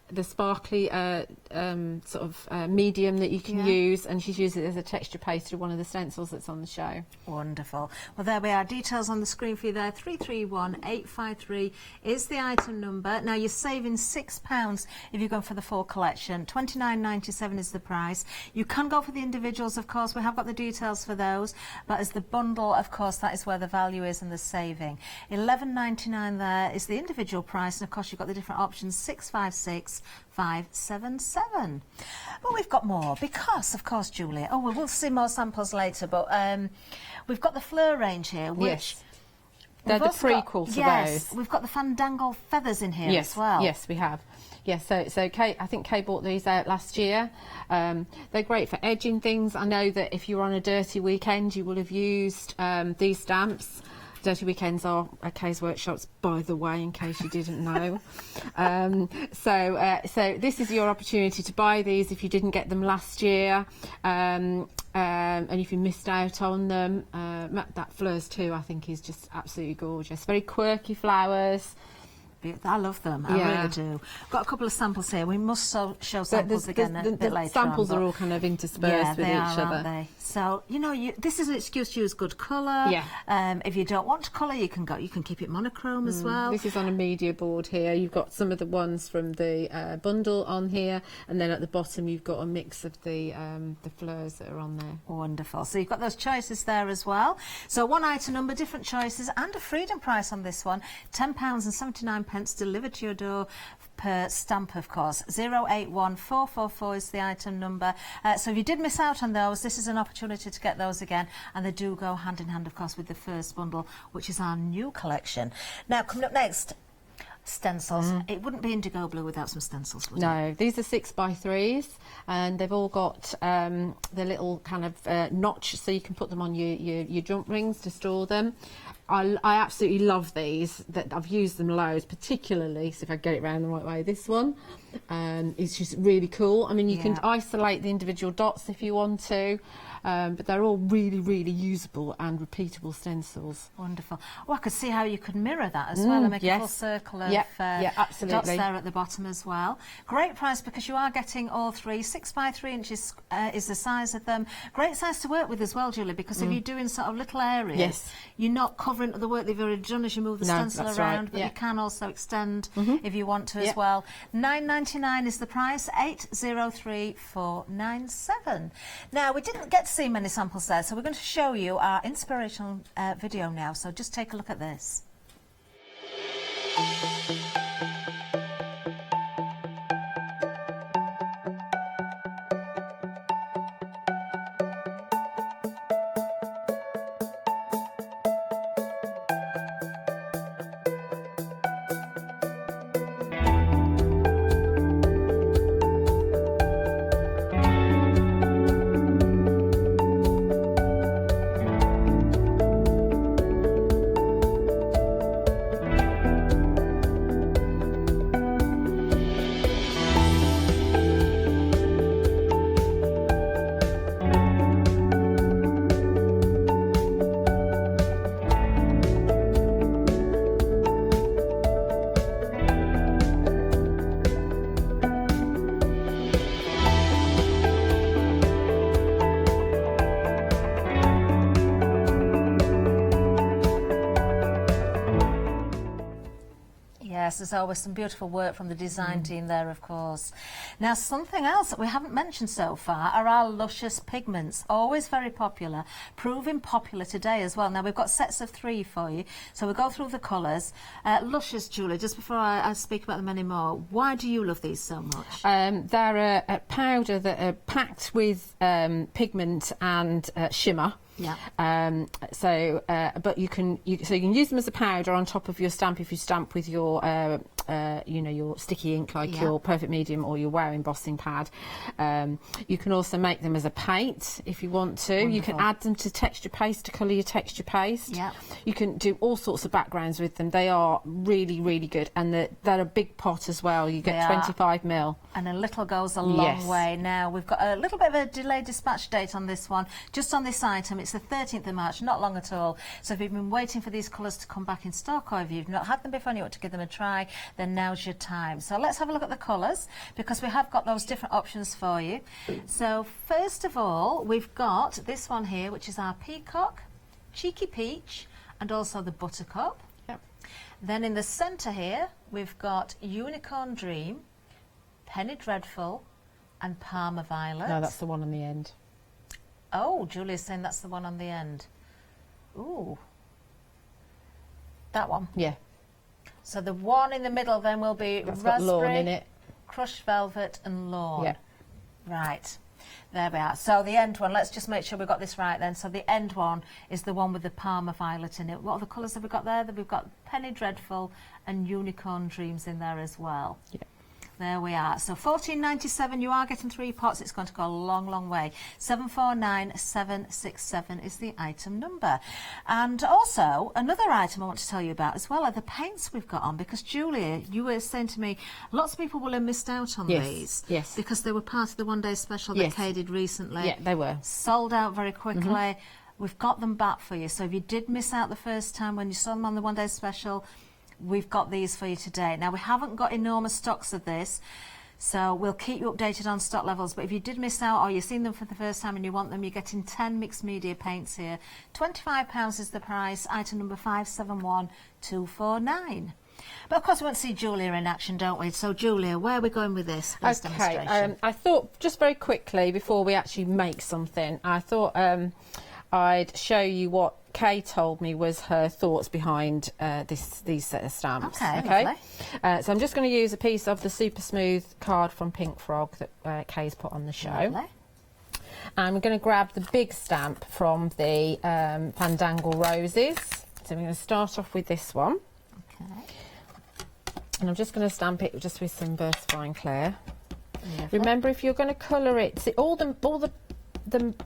the sparkly sort of medium that you can use, and she's used it as a texture paste through one of the stencils that's on the show. Wonderful. Well, there we are. Details on the screen for you there. 331853 is the item number. Now, you're saving £6 if you go for the full collection. £29.97 is the price. You can go for the individuals, of course. We have got the details for those. But as the bundle, of course, that is where the value is and the saving. £11.99 there is the individual price. And, of course, you've got the different options. 656 577. But we've got more because, of course, Julie, we'll see more samples later, but we've got the fleur range here, which... Yes. They're the prequel to those. Yes, we've got the fandangle feathers in here as well. Yes, we have. Yes, so Kate, I think Kate bought these out last year. They're great for edging things. I know that if you're on a dirty weekend, you will have used these stamps. Dirty weekends are at Kay's workshops, by the way, in case you didn't know. So this is your opportunity to buy these if you didn't get them last year, and if you missed out on them. That Fleurs too, I think, is just absolutely gorgeous. Very quirky flowers. I love them. I really do. Got a couple of samples here. We must show samples again a bit later. Samples are all kind of interspersed with each other. Aren't they? So this is an excuse to use good colour. Yeah. If you don't want to colour, you can keep it monochrome as well. This is on a media board here. You've got some of the ones from the bundle on here, and then at the bottom you've got a mix of the fleurs that are on there. Wonderful. So you've got those choices there as well. So one item number, different choices, and a freedom price on this one. £10.79 delivered to your door per stamp, of course. 081444 is the item number. So if you did miss out on those, this is an opportunity to get those again, and they do go hand in hand, of course, with the first bundle, which is our new collection. Now, coming up next, stencils. It wouldn't be indigo blue without some stencils, would it? No, these are 6x3s, and they've all got the little kind of notch, so you can put them on your jump rings to store them. I absolutely love these. That I've used them loads, particularly, so if I get it round the right way, this one is just really cool. I mean, you can isolate the individual dots if you want to, but they're all really, really usable and repeatable stencils. Wonderful. Well, I could see how you could mirror that as well and make a full circle of dots there at the bottom as well. Great price because you are getting all three. 6x3 inches is the size of them. Great size to work with as well, Julie, because if you're doing sort of little areas, you're not covering the work they've already done as you move the stencil around, but you can also extend if you want to as well. £9.99 is the price, 803497. Now, we didn't get to see many samples there, so we're going to show you our inspirational video now, so just take a look at this. Yes, there's always some beautiful work from the design team there, of course. Now, something else that we haven't mentioned so far are our luscious pigments, always very popular, proving popular today as well. Now, we've got sets of 3 for you, so we'll go through the colours. Luscious, Julie, just before I speak about them anymore, why do you love these so much? They're a powder that are packed with pigment and shimmer. Yeah. But you can use them as a powder on top of your stamp if you stamp with your your sticky ink like your Perfect Medium or your Wow embossing pad. You can also make them as a paint if you want to. Wonderful. You can add them to texture paste to colour your texture paste. Yeah. You can do all sorts of backgrounds with them. They are really, really good, and they're a big pot as well. You get 25ml. And a little goes a long way. Now, we've got a little bit of a delayed dispatch date on this one. Just on this item, it's the 13th of March, not long at all. So if you've been waiting for these colours to come back in stock, or if you've not had them before and you want to give them a try, then now's your time. So let's have a look at the colours, because we have got those different options for you. So first of all, we've got this one here, which is our peacock, cheeky peach, and also the buttercup. Yep. Then in the centre here, we've got unicorn dream, penny dreadful, and Parma violet. No, that's the one on the end. Oh, Julia's saying that's the one on the end. Ooh. That one? Yeah. So the one in the middle then will be That's got raspberry, lawn in it. crushed velvet and lawn. Yeah. Right. There we are. So the end one, let's just make sure we've got this right then. So the end one is the one with the Parma violet in it. What other colours have we got there? We've got penny dreadful and unicorn dreams in there as well. Yeah. There we are. So $14.97, you are getting 3 pots. It's going to go a long, long way. 749767 is the item number. And also, another item I want to tell you about as well are the paints we've got on, because Julia, you were saying to me, lots of people will have missed out on these. Yes. Because they were part of the one-day special that Kay did recently. Yeah, they were. Sold out very quickly. We've got them back for you. So if you did miss out the first time when you saw them on the one-day special, we've got these for you today. Now, we haven't got enormous stocks of this, so we'll keep you updated on stock levels. But if you did miss out or you've seen them for the first time and you want them, you're getting 10 mixed media paints here. £25 is the price, item number 571249. But of course, we want to see Julia in action, don't we? So, Julia, where are we going with this demonstration? I thought, just very quickly, before we actually make something, I thought I'd show you what Kay told me was her thoughts behind these set of stamps. Okay. So I'm just going to use a piece of the super smooth card from Pink Frog that Kay's put on the show. Lovely. And we're going to grab the big stamp from the Fandangle Roses. So we're going to start off with this one. Okay. And I'm just going to stamp it just with some Versafine Clear. Lovely. Remember, if you're going to colour it, see, all the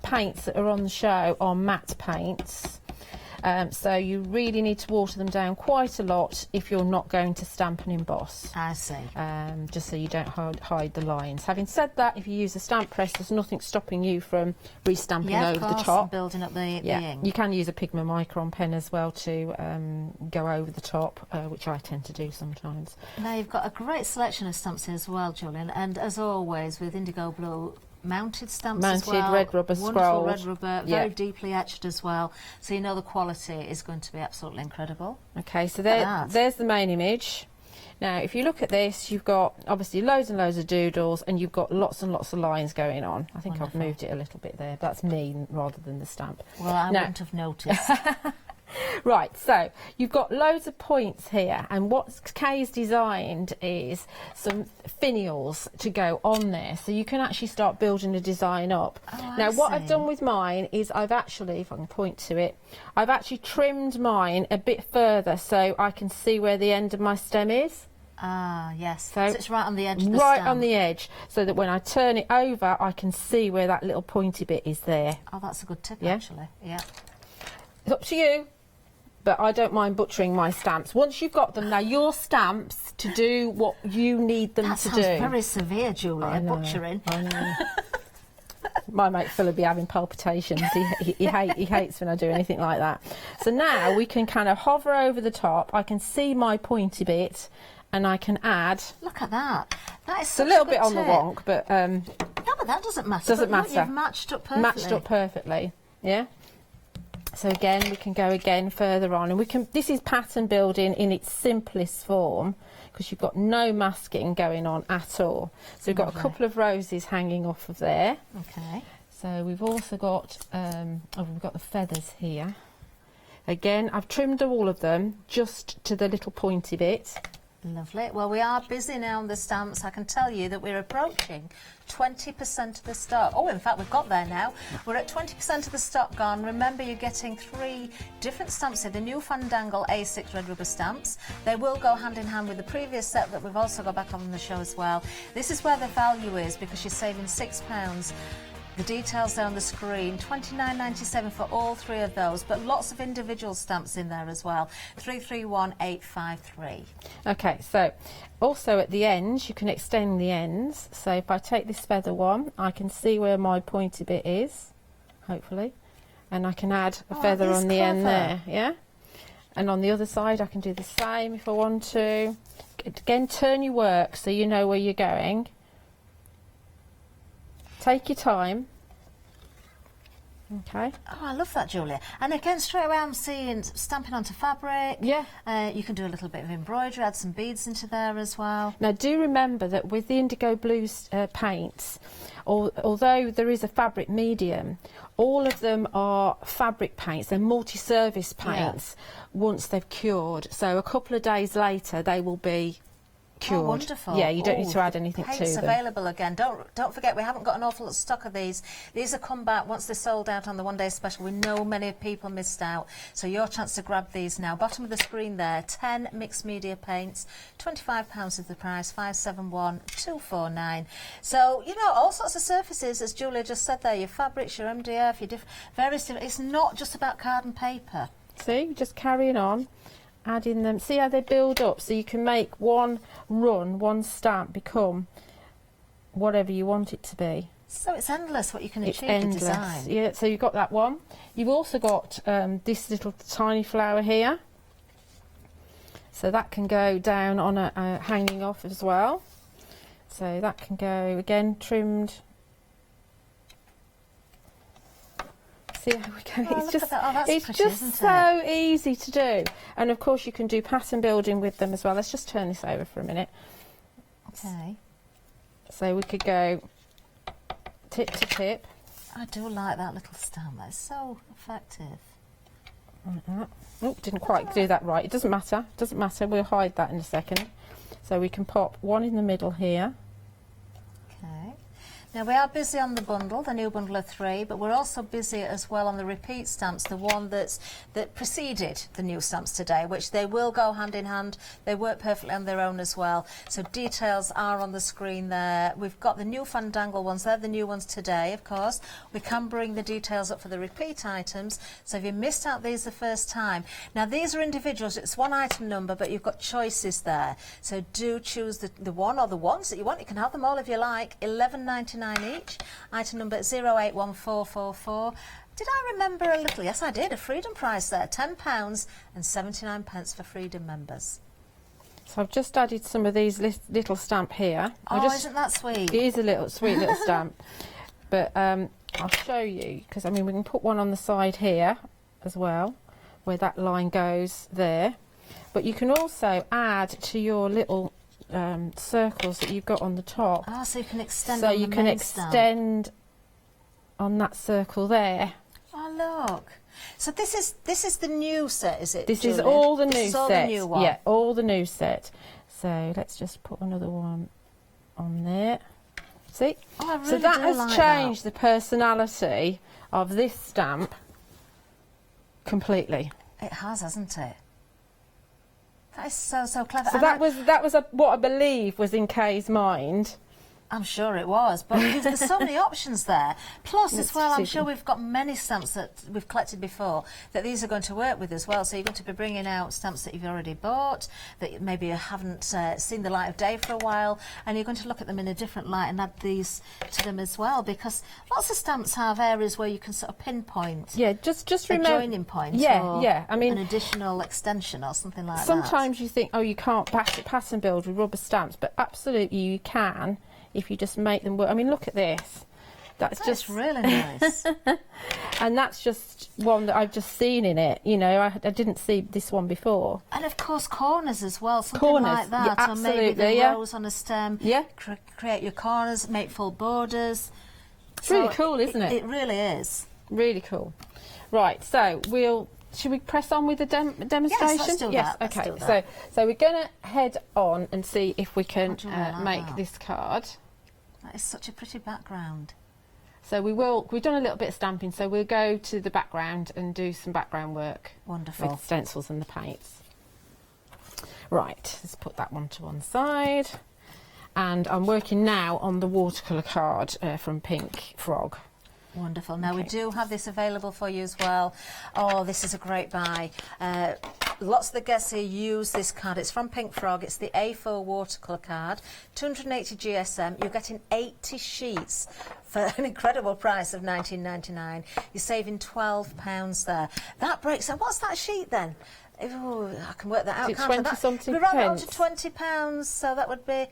paints that are on the show are matte paints. So you really need to water them down quite a lot if you're not going to stamp and emboss. I see. Just so you don't hide the lines. Having said that, if you use a stamp press, there's nothing stopping you from restamping over the top. And building up the ink. You can use a Pigma Micron pen as well to go over the top, which I tend to do sometimes. Now you've got a great selection of stamps here as well, Julian, and as always with Indigo Blue, mounted stamps as well. Red rubber wonderful scrolled. red rubber, very deeply etched as well. So you know the quality is going to be absolutely incredible. Okay, so there's the main image. Now, if you look at this, you've got obviously loads and loads of doodles, and you've got lots and lots of lines going on. I think I've moved it a little bit there. That's me rather than the stamp. Well, I wouldn't have noticed. Right, so you've got loads of points here, and what Kay's designed is some finials to go on there, so you can actually start building a design up. Now, what I've done with mine is I've actually, if I can point to it, I've actually trimmed mine a bit further so I can see where the end of my stem is. Ah, yes. So it's right on the edge of the Right stem. on the edge, so that when I turn it over, I can see where that little pointy bit is there. Oh, that's a good tip, Yeah? actually. Yeah. It's up to you. But I don't mind butchering my stamps. Once you've got them, now your stamps to do what you need them to do. That sounds very severe, Julia, butchering. I know. My mate Phil will be having palpitations. He hates when I do anything like that. So now we can kind of hover over the top. I can see my pointy bit, and I can add. Look at that. That is It's a little bit on the wonk, but no, but that doesn't matter. Doesn't Look, matter. You've matched up perfectly. Matched up perfectly. Yeah. So again, we can go again further on, and we can. This is pattern building in its simplest form, because you've got no masking going on at all. So we've got a couple of roses hanging off of there. Okay. So we've also got we've got the feathers here. Again, I've trimmed all of them just to the little pointy bit. Lovely. Well, we are busy now on the stamps. I can tell you that we're approaching 20% of the stock. Oh, in fact, we've got there now. We're at 20% of the stock gone. Remember, you're getting 3 different stamps here. The new Fandangle A6 red rubber stamps. They will go hand in hand with the previous set that we've also got back on the show as well. This is where the value is, because you're saving £6. The details there on the screen, $29.97 for all 3 of those, but lots of individual stamps in there as well. 331853. Okay, so also at the ends, you can extend the ends. So if I take this feather one, I can see where my pointy bit is, hopefully, and I can add a feather on the end there, yeah? And on the other side, I can do the same if I want to. again, turn your work so you know where you're going. Take your time. Okay. Oh, I love that, Julia. And again, straight away I'm seeing stamping onto fabric. Yeah. You can do a little bit of embroidery, add some beads into there as well. Now, do remember that with the indigo blue paints, although there is a fabric medium, all of them are fabric paints. They're multi-service paints once they've cured. So a couple of days later, they will be cured. Oh, wonderful. Yeah, you don't need to add anything to paints them. available again. Don't forget, we haven't got an awful lot of stock of these. These have come back once they're sold out on the one-day special. We know many people missed out, so your chance to grab these now. Bottom of the screen there, 10 mixed media paints, £25 is the price, 571-249. So, you know, all sorts of surfaces, as Julia just said there, your fabrics, your MDF, your various different... It's not just about card and paper. See, just carrying on. Adding them, see how they build up, so you can make one run, one stamp become whatever you want it to be. So it's endless what you can It's achieve endless. with design. Yeah, so you've got that one. You've also got this little tiny flower here, so that can go down on a hanging off as well. So that can go again trimmed. See how we go. It's just, it's pretty, just so easy to do. And of course you can do pattern building with them as well. Let's just turn this over for a minute. Okay. So we could go tip to tip. I do like that little stamp. That's so effective. Oh, didn't quite do that right. It doesn't matter. It doesn't matter. We'll hide that in a second. So we can pop one in the middle here. Okay. Now we are busy on the bundle, the new bundle of 3, but we're also busy as well on the repeat stamps, the one that preceded the new stamps today, which they will go hand in hand. They work perfectly on their own as well. So details are on the screen there. We've got the new Fandangle ones. They're the new ones today, of course. We can bring the details up for the repeat items. So if you missed out these the first time, now these are individuals. It's one item number, but you've got choices there. So do choose the one or the ones that you want. You can have them all if you like. £11.99 each. Item number 081444. Did I remember a little? Yes, I did. A Freedom price there, £10 and 79 pence for Freedom members. So I've just added some of these little stamp here. Oh, isn't that sweet? It is a little sweet little stamp. But I'll show you, because I mean we can put one on the side here as well, where that line goes there. But you can also add to your little circles that you've got on the top. Ah, so you can extend. So on you the can main extend stamp. on that circle there. Oh look! So this is the new set, is it? This Julie? is all the new This is all set. the new one. Yeah, all the new set. So let's just put another one on there. See? Oh, I really so that do has like changed the personality of this stamp completely. It has, hasn't it? That is so clever. So And that was what I believe was in Kay's mind. I'm sure it was, but there's so many options there. Plus, as well, I'm see sure them. we've got many stamps that we've collected before that these are going to work with as well. So you're going to be bringing out stamps that you've already bought, that maybe you haven't seen the light of day for a while, and you're going to look at them in a different light and add these to them as well, because lots of stamps have areas where you can sort of pinpoint. Yeah, just a remember. joining point. Yeah, or yeah. I mean, an additional extension or something like that. sometimes you think, oh, you can't pattern build with rubber stamps, but absolutely you can. If you just make them work. I mean, look at this. That's just really nice. And that's just one that I've just seen in it. You know, I didn't see this one before. And of course, corners as well. Something Corners, like that. yeah, or maybe the absolutely, yeah. rows on a stem. Yeah. Create your corners, make full borders. It's really cool, isn't it? It really is. Really cool. Right, so should we press on with the demonstration? Yes, let's do that. Let's Okay. do that. So we're going to head on and see if we can do I like make that? this card. That is such a pretty background. So we've done a little bit of stamping, so we'll go to the background and do some background work. Wonderful. With the stencils and the paints. Right, let's put that one to one side. And I'm working now on the watercolour card from Pink Frog. Wonderful. Now we do have this available for you as well. Oh, this is a great buy. Lots of the guests here use this card. It's from Pink Frog. It's the A4 watercolour card. 280 GSM. You're getting 80 sheets for an incredible price of £19.99. You're saving £12 there. That breaks. And what's that sheet then? Oh, I can work that out. Is it Can't I? 20 something We're around up pence? to £20, so that would be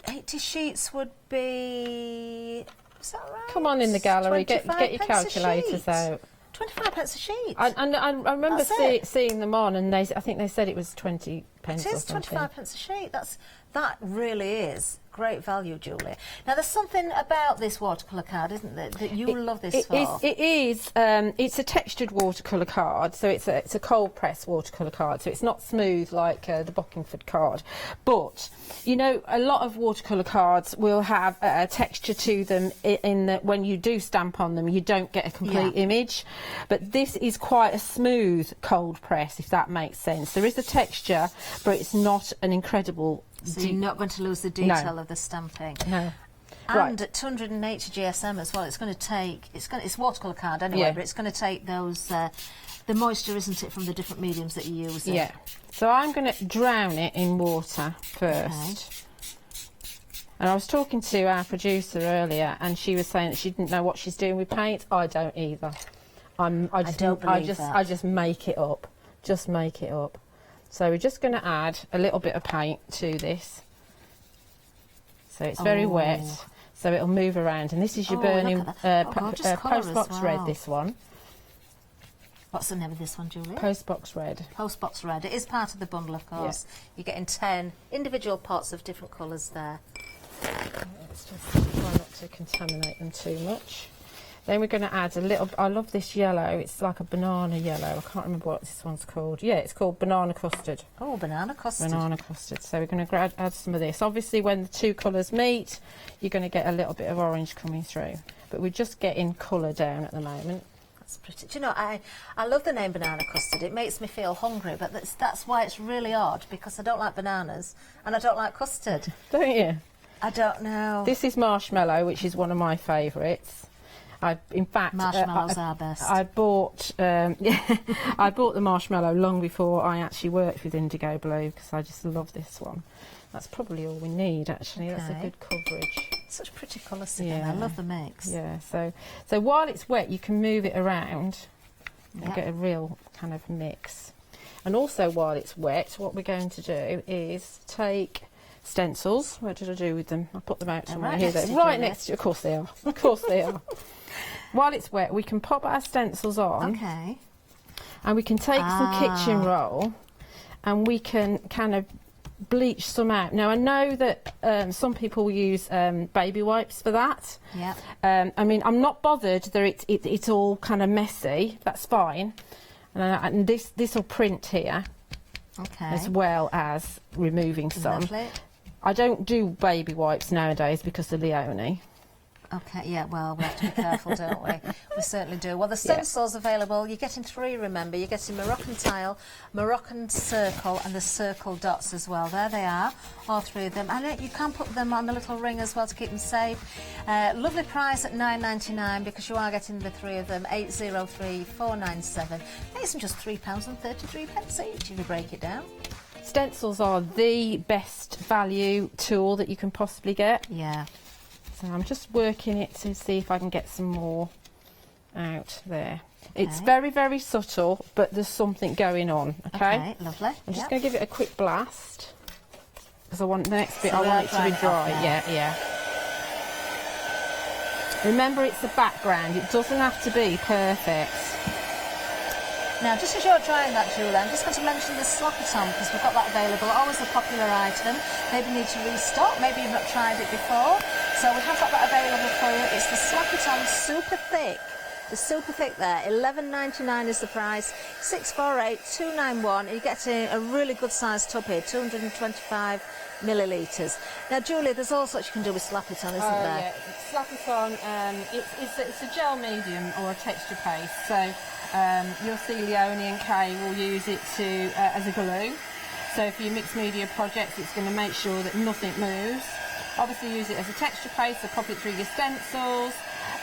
80 sheets would be. Is that right? Come on in the gallery, get your 25 pence a calculators sheet. out. 25 pence a sheet. And I remember That's it. seeing them on, and I think they said it was 20 pence It or is something. 25 pence a sheet. That really is great value, Julie. Now, there's something about this watercolour card, isn't there, that you love this for? It is. It's a textured watercolour card, so it's a cold press watercolour card, so it's not smooth like the Bockingford card. But you know, a lot of watercolour cards will have a texture to them in that when you do stamp on them, you don't get a complete image. But this is quite a smooth cold press, if that makes sense. There is a texture, but it's not an incredible. So you're not going to lose the detail of the stamping. No. And at 280 GSM as well, it's going to take. It's watercolour card anyway, but it's going to take those the moisture, isn't it, from the different mediums that you use. Yeah. So I'm going to drown it in water first. And I was talking to our producer earlier, and she was saying that she didn't know what she's doing with paint. I don't either. I just make it up. Just make it up. So we're just going to add a little bit of paint to this. So it's very wet, so it'll move around. And this is your burning Postbox Red, this one. What's the name of this one, Julie? Postbox Red. Postbox Red. It is part of the bundle, of course. Yeah. You're getting 10 individual pots of different colours there. Let's just try not to contaminate them too much. Then we're going to add a little. I love this yellow. It's like a banana yellow. I can't remember what this one's called. Yeah, it's called banana custard. Oh, banana custard. Banana custard. So we're going to add some of this. Obviously, when the two colours meet, you're going to get a little bit of orange coming through. But we're just getting colour down at the moment. That's pretty. Do you know, I love the name banana custard. It makes me feel hungry, but that's why it's really odd, because I don't like bananas and I don't like custard. Don't you? I don't know. This is marshmallow, which is one of my favourites. In fact, marshmallows are best. I bought I bought the marshmallow long before I actually worked with Indigo Blue, because I just love this one. That's probably all we need, actually. Okay. That's a good coverage. Such pretty colours together. I love the mix. Yeah. So while it's wet, you can move it around and get a real kind of mix. And also, while it's wet, what we're going to do is take stencils. What did I do with them? I put them out somewhere here. Right next to you. Of course they are. Of course they are. While it's wet, we can pop our stencils on. Okay. And we can take some kitchen roll, and we can kind of bleach some out. Now, I know that some people use baby wipes for that. Yeah. I mean, I'm not bothered that it's all kind of messy. That's fine. And this will print here. Okay. As well as removing some. Lovely. I don't do baby wipes nowadays because of Leonie. Okay, yeah, well, we have to be careful, don't we? We certainly do. Well, the stencils available, you're getting 3, remember. You're getting Moroccan tile, Moroccan circle, and the circle dots as well. There they are, all 3 of them. And you can put them on the little ring as well to keep them safe. Lovely price at £9.99, because you are getting the 3 of them, 803-497. Makes them just £3.33 each if you break it down. Stencils are the best value tool that you can possibly get. Yeah. So I'm just working it to see if I can get some more out there. Okay. It's very, very subtle, but there's something going on, okay? Okay, lovely. I'm just going to give it a quick blast, because I want the next bit, I want it to be dry. Yeah. Remember, it's the background. It doesn't have to be perfect. Now, just as you're trying that, Julie, I'm just going to mention the Slap-It-On, because we've got that available. Always a popular item. Maybe you need to restock. Maybe you've not tried it before. So we have got that available for you. It's the Slap-It-On Super Thick. The Super Thick there. £11.99 is the price. 648-291. You're getting a really good sized tub here. 225 millilitres. Now, Julia, there's all sorts you can do with Slap-It-On, isn't there? Yeah. Slap-It-On, it's a gel medium or a texture paste. So you'll see Leonie and Kay will use it as a glue. So for your mixed media projects, it's going to make sure that nothing moves. Obviously use it as a texture paste, so pop it through your stencils,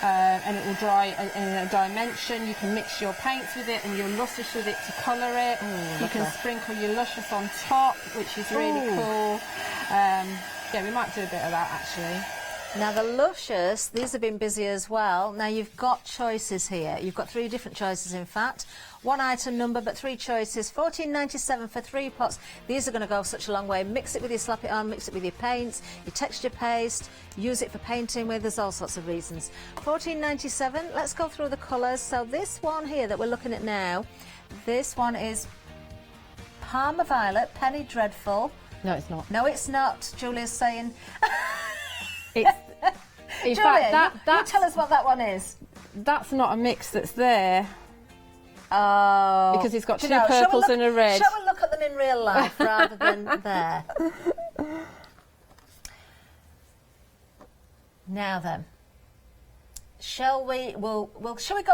and it will dry in a dimension. You can mix your paints with it and your luscious with it to colour it. You can sprinkle your luscious on top, which is really cool. Yeah, we might do a bit of that actually. Now the Luscious, these have been busy as well. Now you've got choices here. You've got 3 different choices, in fact. 1 item number, but 3 choices. $14.97 for 3 pots. These are going to go such a long way. Mix it with your slap it on, mix it with your paints, your texture paste, use it for painting with. There's all sorts of reasons. $14.97. Let's go through the colours. So this one here that we're looking at now, this one is Parma Violet, Penny Dreadful. No, it's not. No, it's not. Julia's saying. It's, in Julia, fact, you tell us what that one is. That's not a mix that's there. Oh. Because it's got 2 purples and a red. Shall we look at them in real life rather than there? Now then, shall we go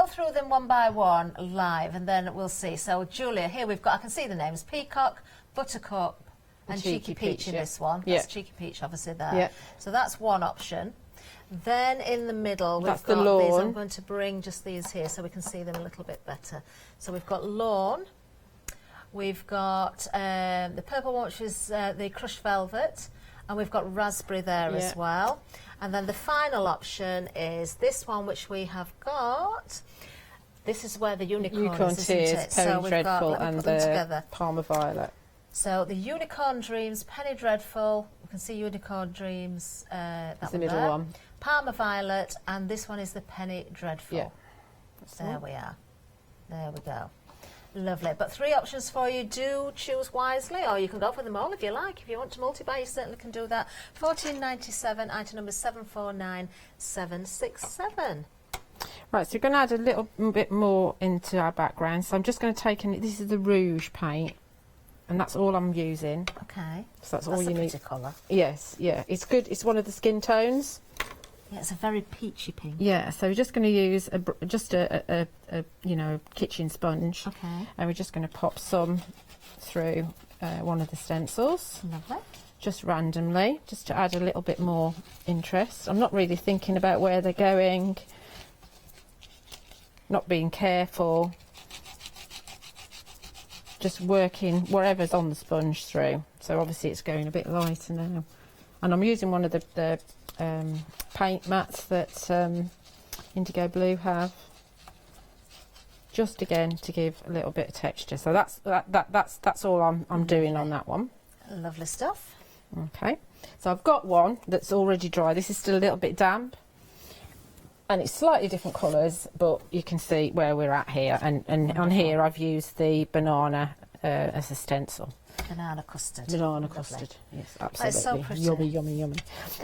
through them one by one live, and then we'll see. So Julia, here we've got, I can see the names, Peacock, Buttercup, and Cheeky Peach in this one. That's Cheeky Peach obviously there. Yeah. So that's one option. Then in the middle we've That's got the lawn. these. I'm going to bring just these here so we can see them a little bit better. So we've got lawn. We've got the purple one, which is the crushed velvet, and we've got raspberry there as well. And then the final option is this one, which we have got. This is where the unicorn is, isn't Tears, it? Penny So we've Dreadful, got, let me and put them the together. Parma Violet. So the Unicorn Dreams, Penny Dreadful, we can see Unicorn Dreams, that's the middle there. one. Parma Violet, and this one is the Penny Dreadful. Yeah. There we are. There we go. Lovely. But 3 options for you. Do choose wisely, or you can go for them all if you like. If you want to multi-buy, you certainly can do that. $14.97, item number 749767. Right, so we're going to add a little bit more into our background. So I'm just going to take, this is the rouge paint, and that's all I'm using. Okay. So that's all you need. Pretty colour. Yes, yeah, it's good. It's one of the skin tones. Yeah, it's a very peachy pink. Yeah, so we're just going to use just a you know, kitchen sponge. Okay. And we're just going to pop some through one of the stencils. Lovely. Just randomly, just to add a little bit more interest. I'm not really thinking about where they're going. Not being careful. Just working whatever's on the sponge through. So obviously it's going a bit lighter now. And I'm using one of the paint mats that Indigo Blue have, just again to give a little bit of texture. So that's all I'm doing on that one. Lovely stuff. Okay, so I've got one that's already dry. This is still a little bit damp, and it's slightly different colours, but you can see where we're at here. And on here I've used the banana as a stencil. Banana custard. Banana Lovely. custard, yes, absolutely. That's so pretty. Yummy, yummy, yummy.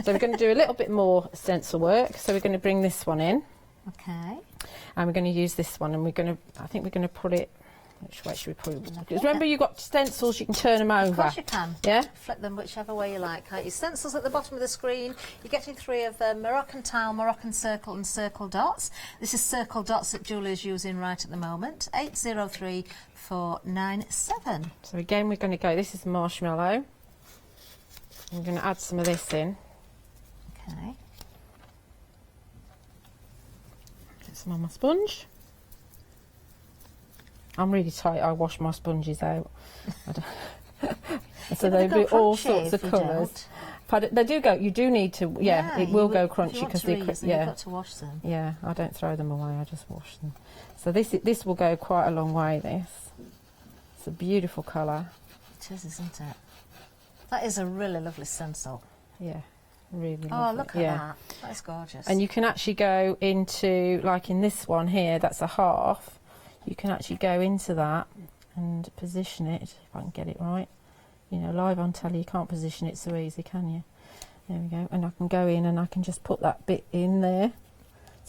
So we're going to do a little bit more stencil work. So we're going to bring this one in. Okay. And we're going to use this one, and I think we're going to put it, which way should we put it? Because remember, you've got stencils, you can turn them over. Of course you can. Yeah? Flip them whichever way you like. Your stencils at the bottom of the screen. You're getting 3 of them: Moroccan tile, Moroccan circle and circle dots. This is circle dots that Julia's using right at the moment. 803497. So again, we're going to go, this is marshmallow. I'm going to add some of this in. Okay. Get some on my sponge. I'm really tight, I wash my sponges out. So they do all sorts of colours. They do go, you do need to, yeah, it will go crunchy because you've got to wash them. Yeah, I don't throw them away, I just wash them. So this will go quite a long way, this. It's a beautiful colour. It is, isn't it? That is a really lovely stencil. Yeah, really lovely. Oh, look at that. That's gorgeous. And you can actually go into, like in this one here, that's a half. You can actually go into that and position it, if I can get it right. You know, live on telly, you can't position it so easy, can you? There we go. And I can go in and I can just put that bit in there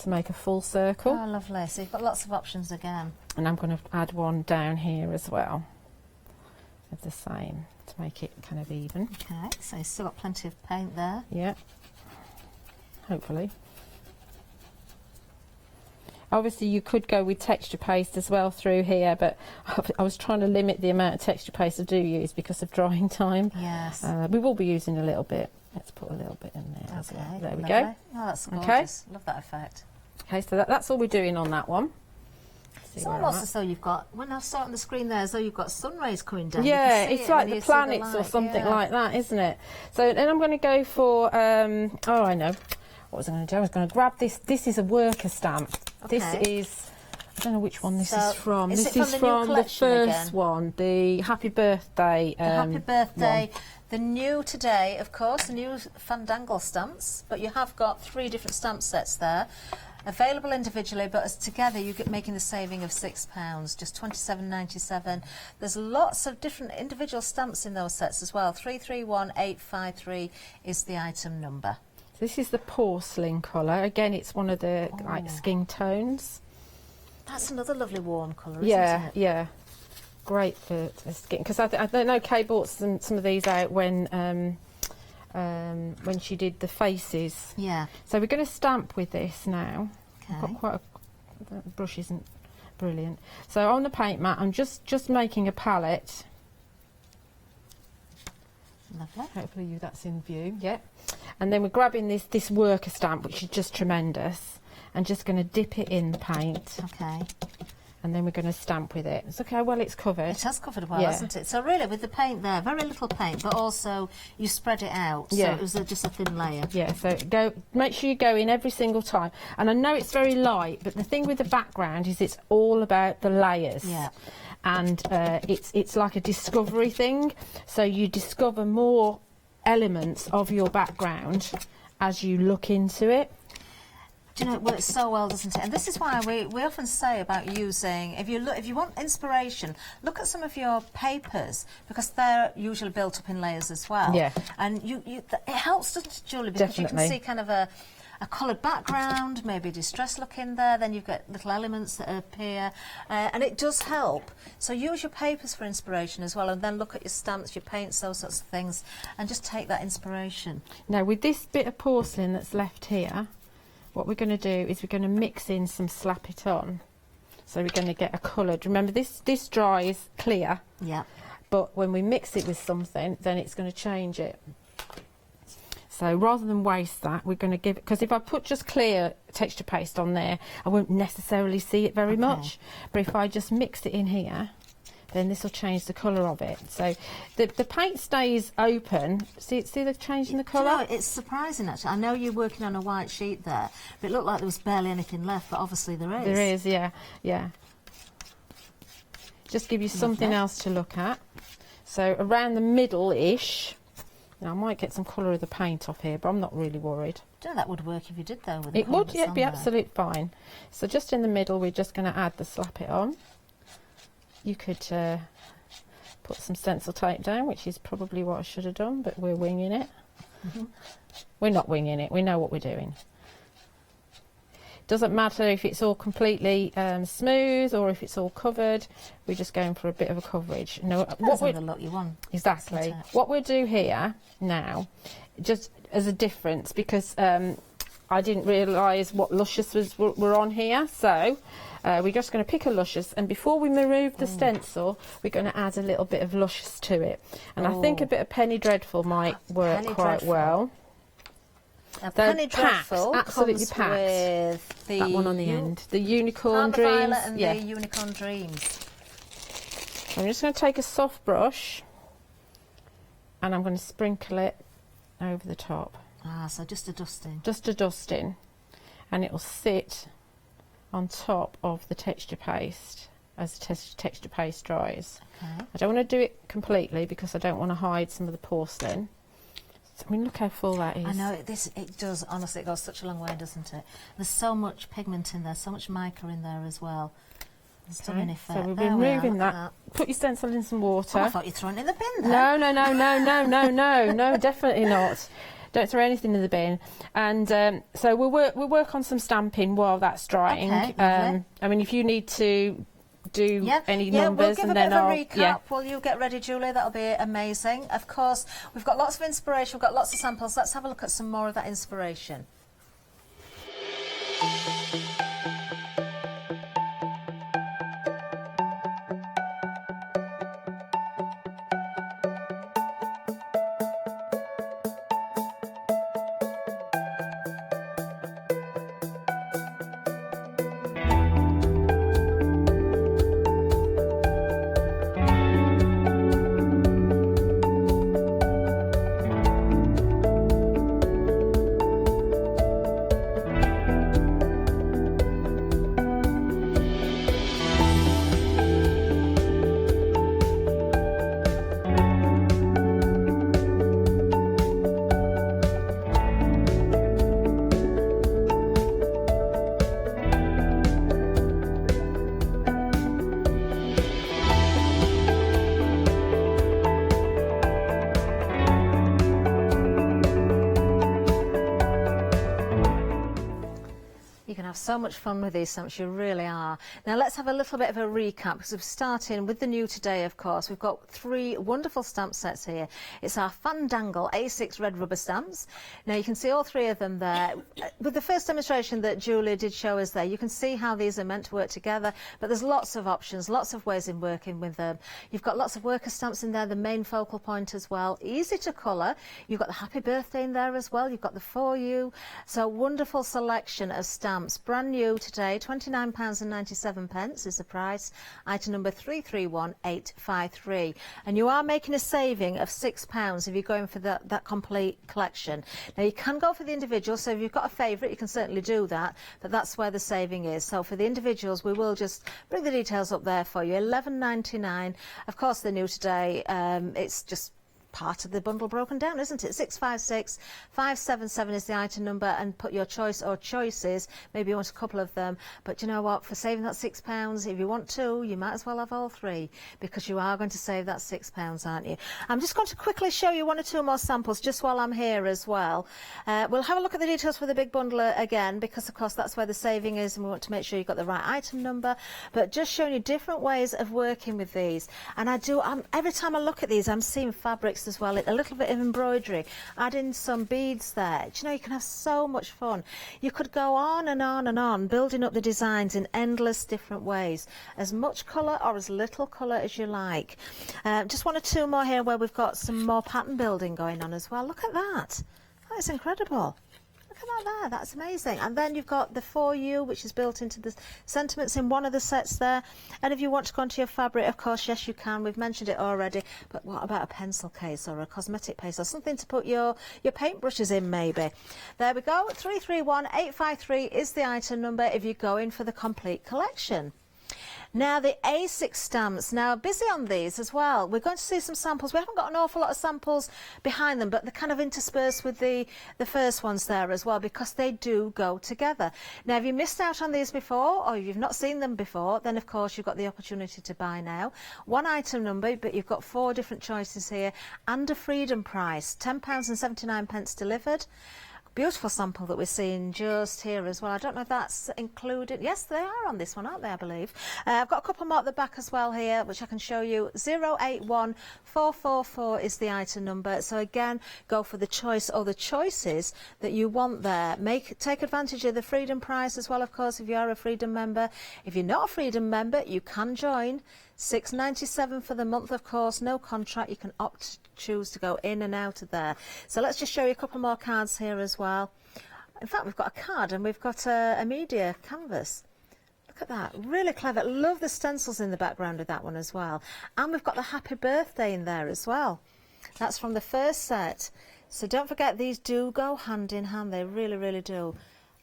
to make a full circle. Oh, lovely. So you've got lots of options again. And I'm going to add one down here as well of the same to make it kind of even. Okay, so you've still got plenty of paint there. Yeah, hopefully. Obviously you could go with texture paste as well through here, but I was trying to limit the amount of texture paste I do use because of drying time. Yes. We will be using a little bit. Let's put a little bit in there as well. There we lovely. go. Oh, that's gorgeous. Okay. Love that effect. Okay, so that's all we're doing on that one. It's almost as though you've got, when I saw it on the screen there, as though you've got sun rays coming down. Yeah, it's like the planets or something like that, isn't it? So then I'm going to go for, oh, I know. what was I going to do? I was going to grab this. This is a worker stamp. Okay. This is, I don't know which one this So, is from. is This it is from the new from the collection first again? one, the Happy Birthday. The Happy Birthday. one. The new today, of course, the new Fandangle stamps, but you have got 3 different stamp sets there. Available individually, but as together you get making the saving of £6, just £27.97. There's lots of different individual stamps in those sets as well. 331853 is the item number. This is the porcelain colour. Again, it's one of the like skin tones. That's another lovely warm colour, isn't Yeah, it? yeah. Great for skin. Because I don't know, Kay bought some of these out when she did the faces. Yeah. So we're going to stamp with this now. I've Okay. got quite the brush isn't brilliant. So on the paint mat, I'm just making a palette. Lovely. Hopefully that's in view. Yeah. And then we're grabbing this worker stamp, which is just tremendous, and just going to dip it in the paint. Okay. And then we're going to stamp with it. It's okay, well, it's covered. It has covered well, Yeah. hasn't it? So really, with the paint there, very little paint, but also you spread it out, so Yeah. it was just a thin layer. Yeah, so make sure you go in every single time. And I know it's very light, but the thing with the background is it's all about the layers. Yeah. And it's like a discovery thing. So you discover more elements of your background as you look into it. Do you know, it works so well, doesn't it? And this is why we often say about using, if you want inspiration, look at some of your papers, because they're usually built up in layers as well. Yeah. And it helps, doesn't it, Julie? Because you Definitely. can see kind of a coloured background, maybe a distress look in there, then you've got little elements that appear, and it does help. So use your papers for inspiration as well, and then look at your stamps, your paints, those sorts of things, and just take that inspiration. Now, with this bit of porcelain that's left here, what we're going to do is we're going to mix in some Slap It On. So we're going to get a coloured. Remember, this dries clear. Yeah. But when we mix it with something, then it's going to change it. So rather than waste that, we're going to give it, because if I put just clear texture paste on there, I won't necessarily see it very much. But if I just mix it in here, then this will change the colour of it. So the paint stays open. See the change in the colour? Do you know, it's surprising actually. I know you're working on a white sheet there, but it looked like there was barely anything left, but obviously there is. There is, yeah, yeah. Just give you something Lovely. else to look at. So around the middle-ish, now I might get some colour of the paint off here, but I'm not really worried. Do you know that would work if you did though? With the It colour would, that's yeah, on be there? absolutely fine. So just in the middle, we're just going to add the Slap It On. You could put some stencil tape down, which is probably what I should have done, but we're winging it. We're not winging it, we know what we're doing. Doesn't matter if it's all completely smooth or if it's all covered, we're just going for a bit of a coverage. No, Depends on the look you want. Exactly. Isn't it? What we'll do here now, just as a difference, because I didn't realise what luscious were on here, so we're just going to pick a luscious, and before we remove the stencil, we're going to add a little bit of luscious to it. And I think a bit of Penny Dreadful might work Penny quite Dreadful. well. Now, So Penny packed, Dreadful absolutely comes packed. with the That one on the end, the Unicorn Harbour Dreams. Violet and Yeah. the Unicorn Dreams. I'm just going to take a soft brush and I'm going to sprinkle it over the top. Ah, so just a dusting. Just a dusting, and it will sit on top of the texture paste as the texture paste dries. Okay. I don't want to do it completely because I don't want to hide some of the porcelain. I mean, look how full that is. I know, it does, honestly, it goes such a long way, doesn't it? There's so much pigment in there, so much mica in there as well. Stunning effect. So we'll be There we are, removing look that. at Put your stencil in some water. Oh, I thought you were throwing it in the bin there. No, no, no, no, no, no, no, no, definitely not. Don't throw anything in the bin. And so we'll work on some stamping while that's drying. Okay, lovely. I mean, if you need to do any we'll numbers, give and a then bit of I'll a recap while you get ready, Julie. That'll be amazing. Of course, we've got lots of inspiration, we've got lots of samples. Let's have a look at some more of that inspiration. have so much fun with these stamps, you really are. Now let's have a little bit of a recap, because we're starting with the new today, of course. We've got 3 wonderful stamp sets here. It's our Fandangle A6 red rubber stamps. Now you can see all 3 of them there. With the first demonstration that Julia did show us there, you can see how these are meant to work together, but there's lots of options, lots of ways in working with them. You've got lots of worker stamps in there, the main focal point as well. Easy to colour. You've got the happy birthday in there as well. You've got the for you. So wonderful selection of stamps. Brand new today, £29.97 is the price. Item number 331853. And you are making a saving of £6 if you're going for that complete collection. Now you can go for the individual, so if you've got a favourite you can certainly do that, but that's where the saving is. So for the individuals we will just bring the details up there for you. £11.99. Of course they're new today. It's just part of the bundle broken down, isn't it? 656 577 is the item number, and put your choice or choices. Maybe you want a couple of them, but you know what, for saving that £6, if you want 2, you might as well have all 3, because you are going to save that £6, aren't you? I'm just going to quickly show you 1 or 2 more samples just while I'm here as well. We'll have a look at the details for the big bundle again, because of course that's where the saving is, and we want to make sure you've got the right item number, but just showing you different ways of working with these. And every time I look at these, I'm seeing fabrics as well, a little bit of embroidery, add in some beads there. Do you know, you can have so much fun. You could go on and on and on, building up the designs in endless different ways. As much colour or as little colour as you like. Just 1 or 2 more here where we've got some more pattern building going on as well. Look at that. That is incredible. Look at that there, that's amazing. And then you've got the For You, which is built into the sentiments in one of the sets there. And if you want to go into your fabric, of course, yes, you can. We've mentioned it already. But what about a pencil case or a cosmetic case or something to put your paintbrushes in, maybe? There we go. 331853 is the item number if you're going for the complete collection. Now the A6 stamps, now busy on these as well. We're going to see some samples. We haven't got an awful lot of samples behind them, but they're kind of interspersed with the first ones there as well, because they do go together. Now if you missed out on these before, or if you've not seen them before, then of course you've got the opportunity to buy now. 1 item number, but you've got 4 different choices here, and a freedom price, £10.79 delivered. Beautiful sample that we're seeing just here as well. I don't know if that's included. Yes, they are on this one, aren't they, I believe. I've got a couple more at the back as well here, which I can show you. 081444 is the item number. So again, go for the choice or the choices that you want there. Take advantage of the freedom price as well, of course, if you are a freedom member. If you're not a freedom member, you can join. £6.97 for the month, of course, no contract. You can choose to go in and out of there. So let's just show you a couple more cards here as well. In fact, we've got a card and we've got a media canvas. Look at that, really clever. Love the stencils in the background of that one as well. And we've got the happy birthday in there as well. That's from the first set. So don't forget, these do go hand in hand. They really, really do.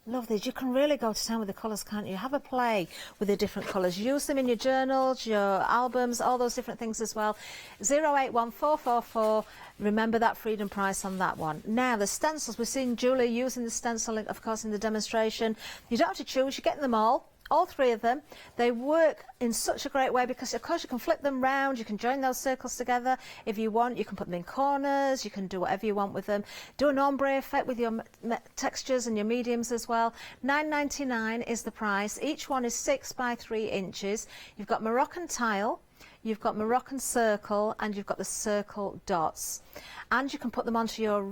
Love these. You can really go to town with the colours, can't you? Have a play with the different colours. Use them in your journals, your albums, all those different things as well. 081444. Remember that freedom price on that one. Now, the stencils. We've seen Julie using the stencil, of course, in the demonstration. You don't have to choose. You're getting them all 3 of them. They work in such a great way because, of course, you can flip them round. You can join those circles together if you want. You can put them in corners. You can do whatever you want with them. Do an ombre effect with your textures and your mediums as well. £9.99 is the price. Each one is 6 by 3 inches. You've got Moroccan tile. You've got Moroccan circle, and you've got the circle dots. And you can put them onto your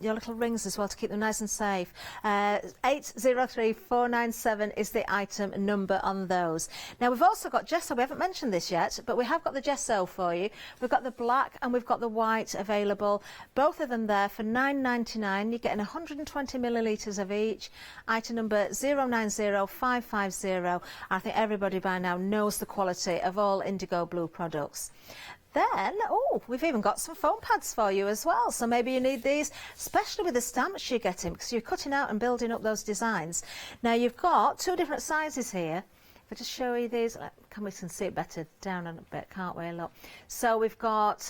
little rings as well to keep them nice and safe. 803497 is the item number on those. Now we've also got gesso. We haven't mentioned this yet, but we have got the gesso for you. We've got the black and we've got the white available. Both of them there for £9.99. You're getting 120 millilitres of each. Item number 090550. I think everybody by now knows the quality of all Indigo Blue products. Then, we've even got some foam pads for you as well. So maybe you need these, especially with the stamps you're getting, because you're cutting out and building up those designs. Now, you've got 2 different sizes here. If I just show you these, we can see it better down a bit, can't we? Look. So we've got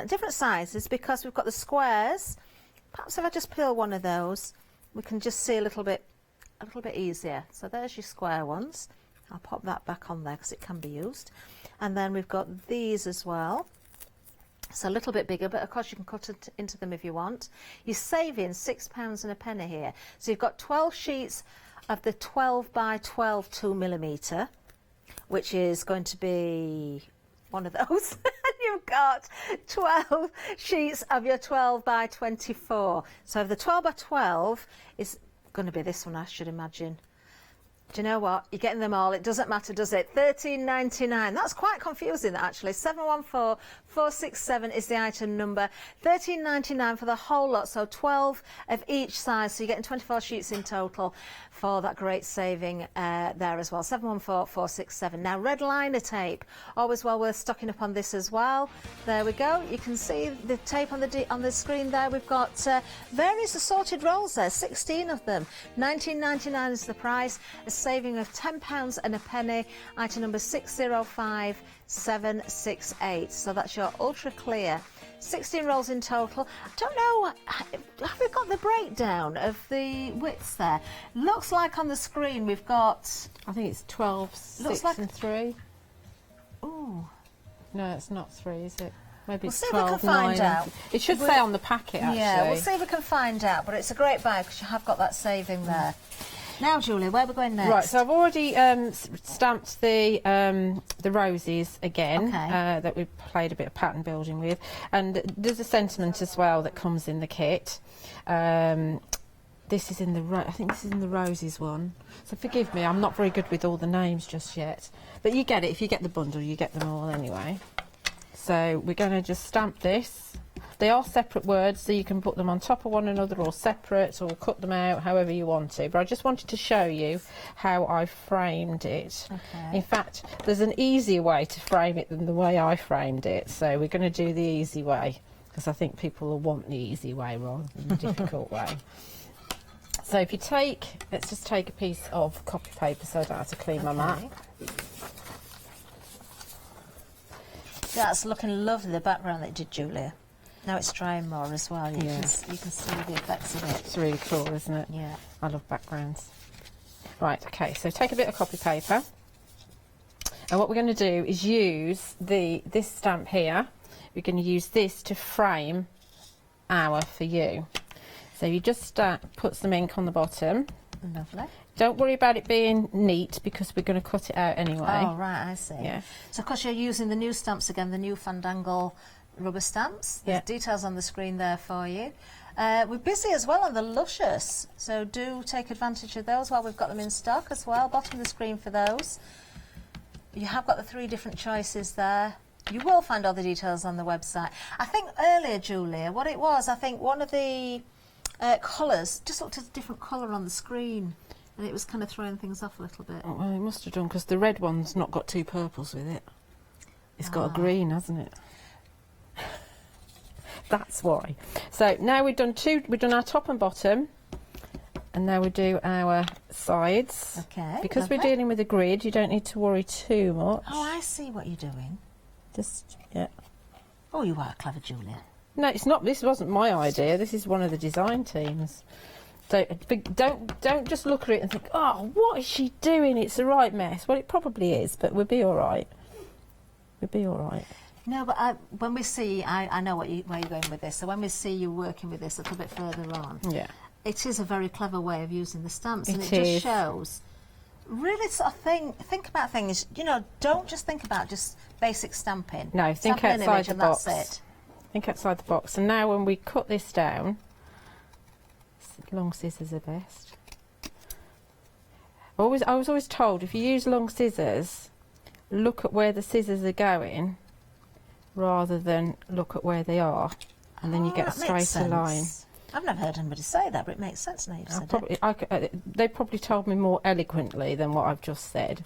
different sizes because we've got the squares. Perhaps if I just peel one of those, we can just see a little bit easier. So there's your square ones. I'll pop that back on there because it can be used. And then we've got these as well. So a little bit bigger, but of course you can cut it into them if you want. You're saving £6 and a penny here. So you've got 12 sheets of the 12 by 12 2mm, which is going to be one of those. And you've got 12 sheets of your 12 by 24. So the 12 by 12 is going to be this one, I should imagine. Do you know what? You're getting them all. It doesn't matter, does it? £13.99. That's quite confusing, actually. 714467 is the item number. £13.99 for the whole lot, so 12 of each size. So you're getting 24 sheets in total for that great saving there as well. 714467. Now, red liner tape. Always well worth stocking up on this as well. There we go. You can see the tape on the screen there. We've got various assorted rolls there, 16 of them. £19.99 is the price. A saving of £10 and a penny. Item number 605768. So that's your ultra clear. 16 rolls in total. I don't know, have we got the breakdown of the widths there? Looks like on the screen we've got, I think it's 12, 6 and 3. Ooh. No, it's not 3, is it? Maybe We'll it's see if we 12, can find 9. out. It should say on the packet, actually. Yeah, we'll see if we can find out, but it's a great buy because you have got that saving there. Now, Julie, where are we going next? Right, so I've already stamped the roses again, that we played a bit of pattern building with, and there's a sentiment as well that comes in the kit. This is in the I think this is in the roses one. So forgive me, I'm not very good with all the names just yet, but you get it. If you get the bundle, you get them all anyway. So we're going to just stamp this. They are separate words, so you can put them on top of one another or separate, or cut them out however you want to. But I just wanted to show you how I framed it. Okay. In fact, there's an easier way to frame it than the way I framed it. So we're going to do the easy way, because I think people will want the easy way rather than the difficult way. So if you take, let's just take a piece of copy paper so I don't have to clean my mat. That's looking lovely, the background that you did, Julia. Now it's drying more as well. You can see the effects of it. It's really cool, isn't it? Yeah. I love backgrounds. Right, okay, so take a bit of copy paper. And what we're going to do is use this stamp here. We're going to use this to frame our For You. So you just put some ink on the bottom. Lovely. Don't worry about it being neat because we're going to cut it out anyway. Oh, right, I see. Yeah. So, of course, you're using the new stamps again, the new Fandangle rubber stamps. There's details on the screen there for you. We're busy as well on the Luscious, so do take advantage of those while we've got them in stock as well. Bottom of the screen for those. You have got the 3 different choices there. You will find all the details on the website. I think earlier, Julia, what it was, I think one of the colours just looked at a different colour on the screen, and it was kind of throwing things off a little bit. Oh, well, it must have done, because the red one's not got 2 purples with it. It's got a green, hasn't it? That's why. So now we've done our top and bottom, and now we do our sides. Okay. Because we're dealing with a grid, you don't need to worry too much. Oh, I see what you're doing. Just, yeah. Oh, you are clever, Julia. No, it's not. This wasn't my idea. This is one of the design teams. So don't just look at it and think, oh, what is she doing? It's a right mess. Well, it probably is, but we'll be all right. We'll be all right. No, but when we see, I know where you're going with this. So when we see you working with this a little bit further on, it is a very clever way of using the stamps, and it just shows. Really sort of think about things. You know, don't just think about just basic stamping. No, think Stamp an outside image the and box. That's it. Think outside the box. And now when we cut this down, long scissors are best. I was always told if you use long scissors, look at where the scissors are going rather than look at where they are, and then you get a straighter line. I've never heard anybody say that, but it makes sense now you've said it. They probably told me more eloquently than what I've just said.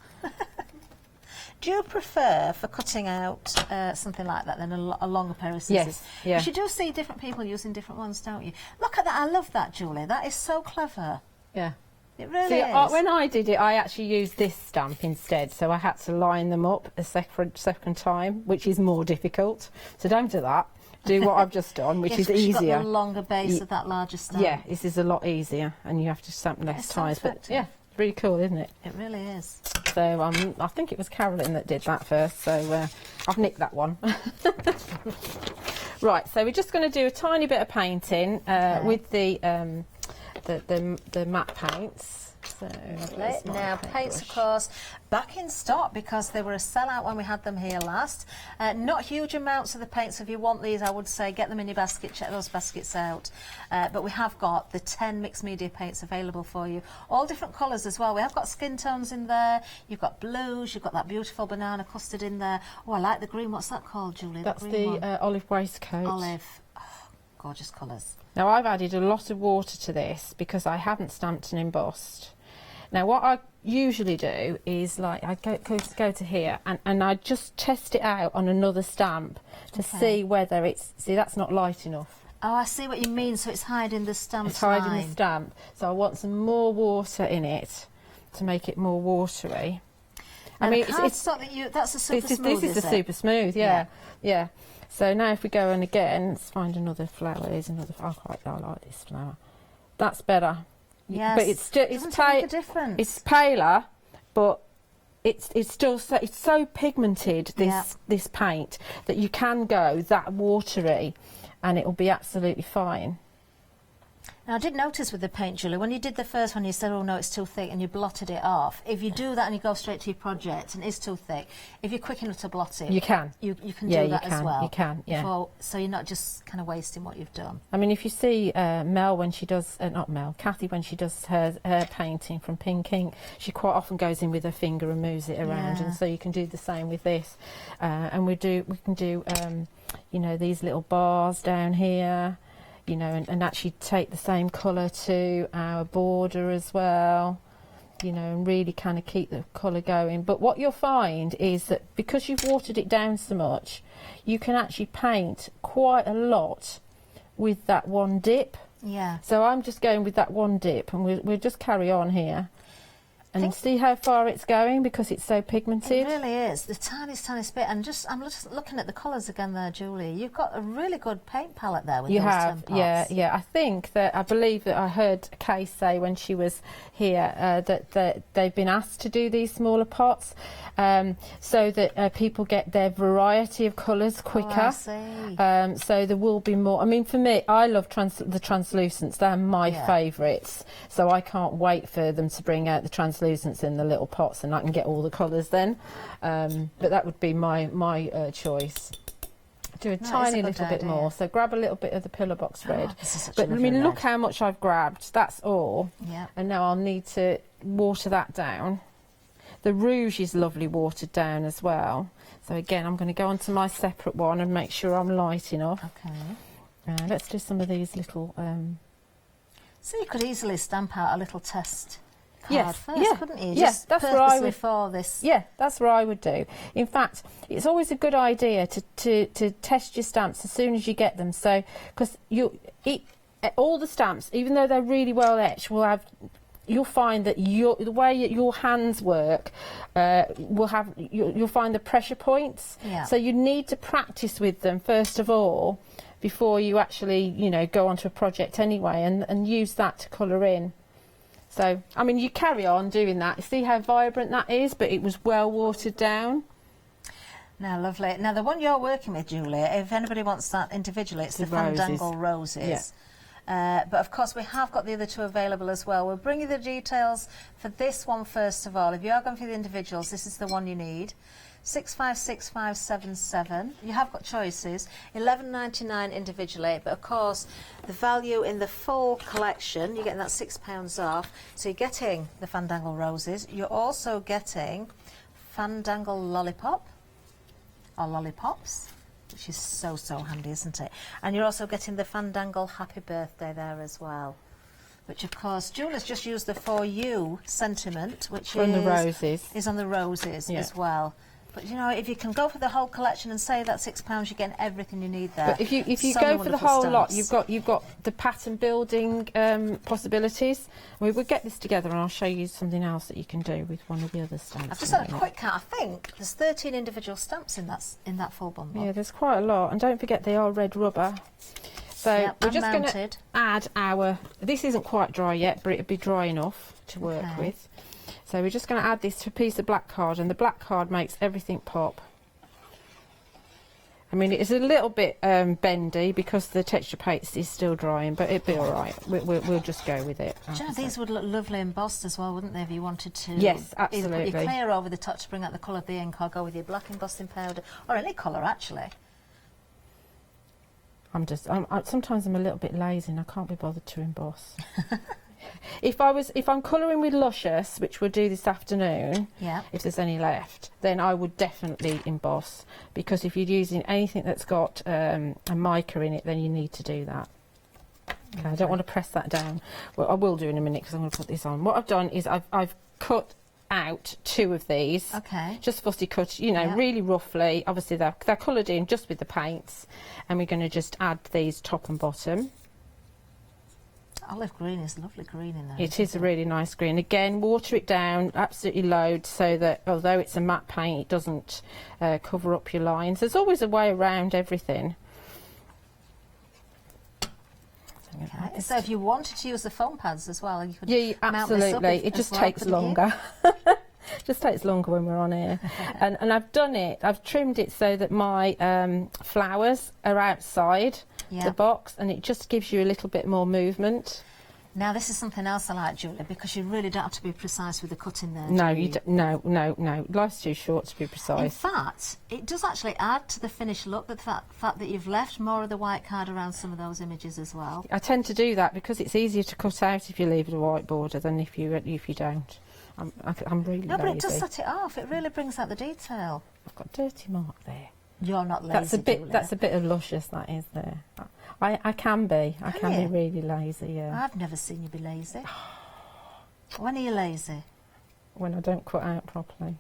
Do you prefer, for cutting out something like that, than a longer pair of scissors? Yes, yeah. Because you do see different people using different ones, don't you? Look at that, I love that, Julie. That is so clever. Yeah. It really See, is. when I did it, I actually used this stamp instead, so I had to line them up a second time, which is more difficult. So don't do that. Do what I've just done, which is easier. You've got the longer base of that larger stamp. Yeah, this is a lot easier, and you have to stamp less times. But yeah, really cool, isn't it? It really is. So I think it was Carolyn that did that first, so I've nicked that one. Right, so we're just going to do a tiny bit of painting with the matte paints. So now paints, of course, back in stock because they were a sellout when we had them here last. Not huge amounts of the paints. If you want these, I would say get them in your basket, check those baskets out. But we have got the 10 mixed media paints available for you. All different colours as well. We have got skin tones in there. You've got blues. You've got that beautiful banana custard in there. Oh, I like the green. What's that called, Julie? That's the olive waistcoat. Olive. Oh, gorgeous colours. Now I've added a lot of water to this because I haven't stamped and embossed. Now what I usually do is like I go to here and I just test it out on another stamp to see whether it's, see that's not light enough. Oh, I see what you mean, so it's hiding the stamp. It's hiding the stamp, so I want some more water in it to make it more watery. I mean, it's something that's a super smooth. This is a super smooth, yeah. So now if we go in again, let's find another flower. Here's another. I like this flower. That's better. Yes, but it's still make a difference. It's paler, but it's still so pigmented. This paint that you can go that watery, and it will be absolutely fine. Now, I did notice with the paint, Julie, when you did the first one, you said, oh, no, it's too thick, and you blotted it off. If you do that and you go straight to your project and it's too thick, if you're quick enough to blot it... You can. You can do that as well. You can, yeah. So you're not just kind of wasting what you've done. I mean, if you see Mel when she does... not Mel, Kathy when she does her painting from pink ink, she quite often goes in with her finger and moves it around, and so you can do the same with this. And we can do, you know, these little bars down here, you know, and actually take the same colour to our border as well, you know, and really kind of keep the colour going. But what you'll find is that because you've watered it down so much, you can actually paint quite a lot with that one dip. Yeah. So I'm just going with that one dip, and we'll just carry on here. And see how far it's going because it's so pigmented. It really is, the tiniest bit. And I'm just looking at the colours again there, Julie. You've got a really good paint palette there with those 10 pots. Yeah. I believe that I heard Kay say when she was here that they've been asked to do these smaller pots so that people get their variety of colours quicker. Oh, I see. So there will be more. I mean, for me, I love the translucents. They're my favourites. So I can't wait for them to bring out the translucents in the little pots, and I can get all the colours then. But that would be my choice. Do a tiny little bit more. So grab a little bit of the pillar box red. But I mean, look how much I've grabbed. That's all. Yeah. And now I'll need to water that down. The rouge is lovely watered down as well. So again, I'm going to go onto my separate one and make sure I'm light enough. Okay. Let's do some of these little... So you could easily stamp out a little test card first, couldn't you? Yes, that's what I would. For this. Yeah, that's what I would do. In fact, it's always a good idea to test your stamps as soon as you get them. So, because all the stamps, even though they're really well etched, you'll find that the way your hands work you'll find the pressure points. Yeah. So you need to practice with them first of all before you actually, you know, go onto a project anyway, and use that to colour in. So, I mean, you carry on doing that. See how vibrant that is, but it was well watered down. Now, lovely. Now, the one you're working with, Julie, if anybody wants that individually, it's the Fandangle Roses. Yeah. But, of course, we have got the other two available as well. We'll bring you the details for this one first of all. If you are going for the individuals, this is the one you need. 656577. You have got choices. £11.99 individually, but of course the value in the full collection, you're getting that £6 off. So you're getting the Fandangle Roses. You're also getting Fandangle Lollipop or Lollipops, which is so handy, isn't it? And you're also getting the Fandangle Happy Birthday there as well, which of course Julie's just used the For You sentiment, which on the roses. Is on the roses as well. But you know, if you can go for the whole collection and save that £6, you're getting everything you need there. But if you go for the whole lot, you've got the pattern building possibilities. We will get this together, and I'll show you something else that you can do with one of the other stamps. I've just had a quick count. I think there's 13 individual stamps in that full bundle. Yeah, there's quite a lot, and don't forget they are red rubber. So we're just going to add our. This isn't quite dry yet, but it'll be dry enough to work with. So we're just going to add this to a piece of black card, and the black card makes everything pop. I mean, it's a little bit bendy because the texture paste is still drying, but it'll be all right. We'll just go with it. Do you know, these would look lovely embossed as well, wouldn't they, if you wanted to? Yes, Either absolutely. put your clear over the top to bring out the colour of the ink, or go with your black embossing powder, or any colour, actually. Sometimes I'm a little bit lazy and I can't be bothered to emboss. If I'm colouring with Luscious, which we'll do this afternoon, if there's any left, then I would definitely emboss, because if you're using anything that's got a mica in it, then you need to do that. Okay, I don't want to press that down. Well, I will do in a minute because I'm going to put this on. What I've done is I've cut out 2 of these. Okay. Just fussy cut, you know, really roughly. Obviously they're coloured in just with the paints, and we're going to just add these top and bottom. Olive green is lovely green in there. It is a really nice green. Again, water it down absolutely loads so that although it's a matte paint, it doesn't cover up your lines. There's always a way around everything. Okay. So if you wanted to use the foam pads as well, you could mount absolutely. This up It just well, takes longer. Just takes longer when we're on here. and I've done it. I've trimmed it so that my flowers are outside the box, and it just gives you a little bit more movement. Now this is something else I like, Julie, because you really don't have to be precise with the cutting there. No, you don't, no. Life's too short to be precise. In fact, it does actually add to the finished look, the fact that you've left more of the white card around some of those images as well. I tend to do that because it's easier to cut out if you leave a white border than if you don't. I'm really No, but lazy. it does set it off. It really brings out the detail. I've got a dirty mark there. You're not lazy, That's a bit. Julie. That's a bit of Luscious. That is there. I can be. I can be really lazy. Yeah. I've never seen you be lazy. When are you lazy? When I don't cut out properly.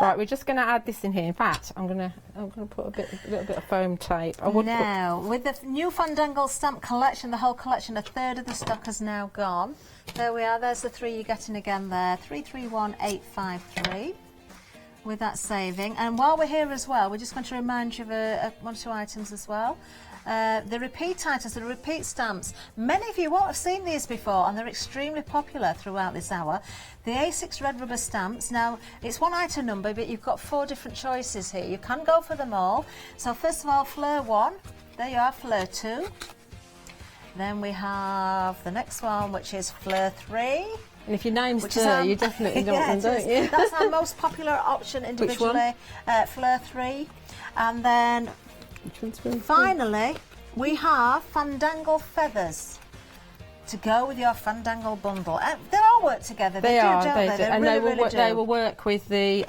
Right, we're just going to add this in here. In fact, I'm going to put a little bit of foam tape. Now, with the new Fandangle stamp collection, the whole collection, 1/3 of the stock has now gone. There we are. There's the 3 you're getting again there. 331853. With that saving. And while we're here as well, we're just going to remind you of 1 or 2 items as well. The repeat items, the repeat stamps. Many of you won't have seen these before, and they're extremely popular throughout this hour. The A6 red rubber stamps. Now, it's 1 item number, but you've got 4 different choices here. You can go for them all. So first of all, Fleur 1. There you are, Fleur 2. Then we have the next one, which is Fleur 3. And if your name's Fleur, you definitely don't want them, don't you? That's our most popular option individually. Fleur 3. And then finally, we have Fandangle feathers to go with your Fandangle bundle. They all work together. They do, don't they? They and really, they will work with the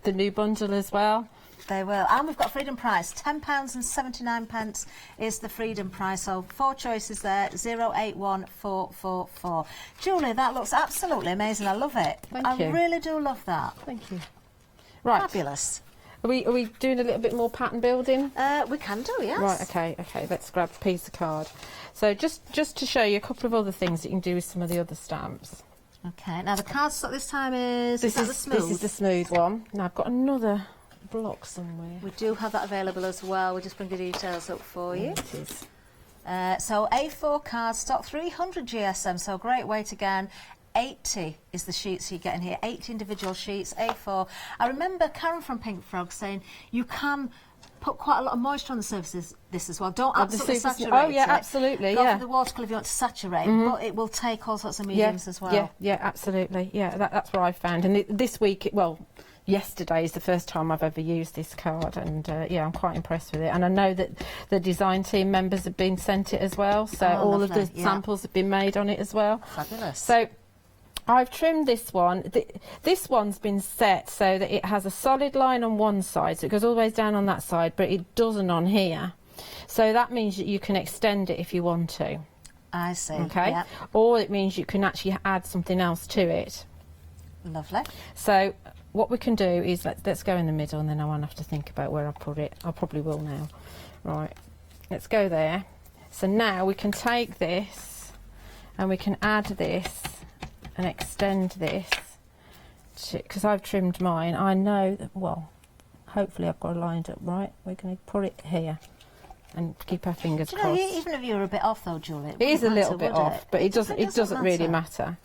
new bundle as well. They will. And we've got freedom price. £10.79 is the freedom price. So 4 choices there. 081444. Julie, that looks absolutely amazing. I love it. Thank you. I really do love that. Thank you. Right. Fabulous. Are we doing a little bit more pattern building? We can do, yes. Right, okay, let's grab a piece of card. So just to show you a couple of other things that you can do with some of the other stamps. Okay, now the cardstock this time is the smooth? This is the smooth one. Now I've got another block somewhere. We do have that available as well. We'll just bring the details up for you. It is. So A4 cardstock, 300 GSM, so a great weight again. 80 is the sheets you get in here, 80 individual sheets, A4. I remember Karen from Pink Frog saying you can put quite a lot of moisture on the surfaces this as well. Don't absolutely saturate Oh yeah, it. absolutely. Go for the watercolour if you want to saturate, but it will take all sorts of mediums as well. Yeah, absolutely. Yeah, that's what I found. And this week, yesterday is the first time I've ever used this card, and I'm quite impressed with it. And I know that the design team members have been sent it as well, so all of the samples have been made on it as well. Fabulous. So I've trimmed this one. This one's been set so that it has a solid line on one side, so it goes all the way down on that side, but it doesn't on here. So that means that you can extend it if you want to. I see. Okay. Yeah. Or it means you can actually add something else to it. Lovely. So what we can do is let's go in the middle, and then I won't have to think about where I put it. I probably will now. Right. Let's go there. So now we can take this and we can add this and extend this, because I've trimmed mine. I know that, hopefully I've got it lined up right. We're going to put it here and keep our fingers crossed. Even if you're a bit off though, Julie. It is a little bit off, but it doesn't really matter.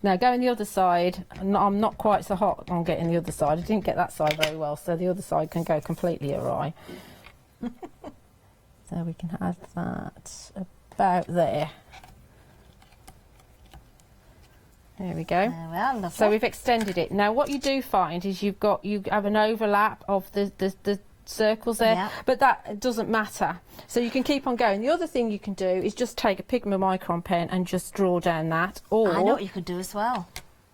Now going the other side, I'm not quite so hot on getting the other side. I didn't get that side very well, so the other side can go completely awry. So we can add that about there. There we go. There we are, lovely. So we've extended it. Now what you do find is you have an overlap of the circles there, Yeah. but that doesn't matter. So you can keep on going. The other thing you can do is just take a Pigma Micron pen and just draw down that. Or I know what you could do as well.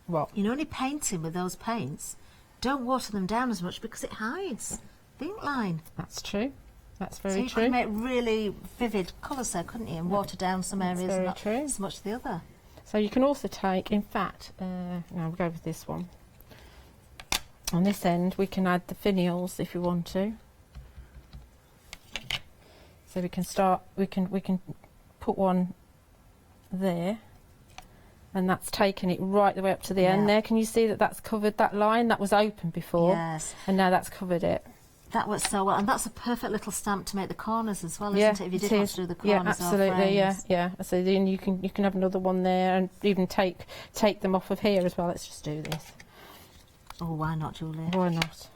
What? You know, when you're painting with those paints, don't water them down as much because it hides the ink line. That's true. That's very so you true. could make really vivid colours there, couldn't you? And water down some That's areas very and not true. so much the other. So you can also take, in fact, now we'll go with this one. On this end, we can add the finials if you want to. So we can start. We can put one there, and that's taken it right the way up to the end. There, can you see that that's covered that line that was open before? Yes. And now that's covered it. That works so well, and that's a perfect little stamp to make the corners as well, isn't it? If you did want to do the corners, yeah, absolutely, yeah. So then you can have another one there, and even take them off of here as well. Let's just do this. Oh, why not, Julie? Why not?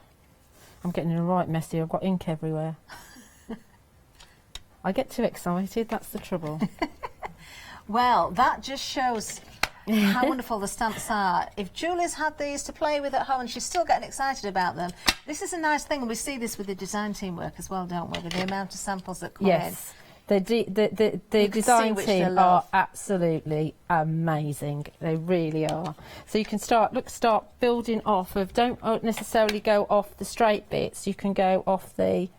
I'm getting a right mess here. I've got ink everywhere. I get too excited. That's the trouble. Well, that just shows how wonderful the stamps are. If Julie's had these to play with at home and she's still getting excited about them, this is a nice thing, and we see this with the design team work as well, don't we? With the amount of samples that come in. Yes, the design team are absolutely amazing. They really are. So you can start building off of. Don't necessarily go off the straight bits. You can go off the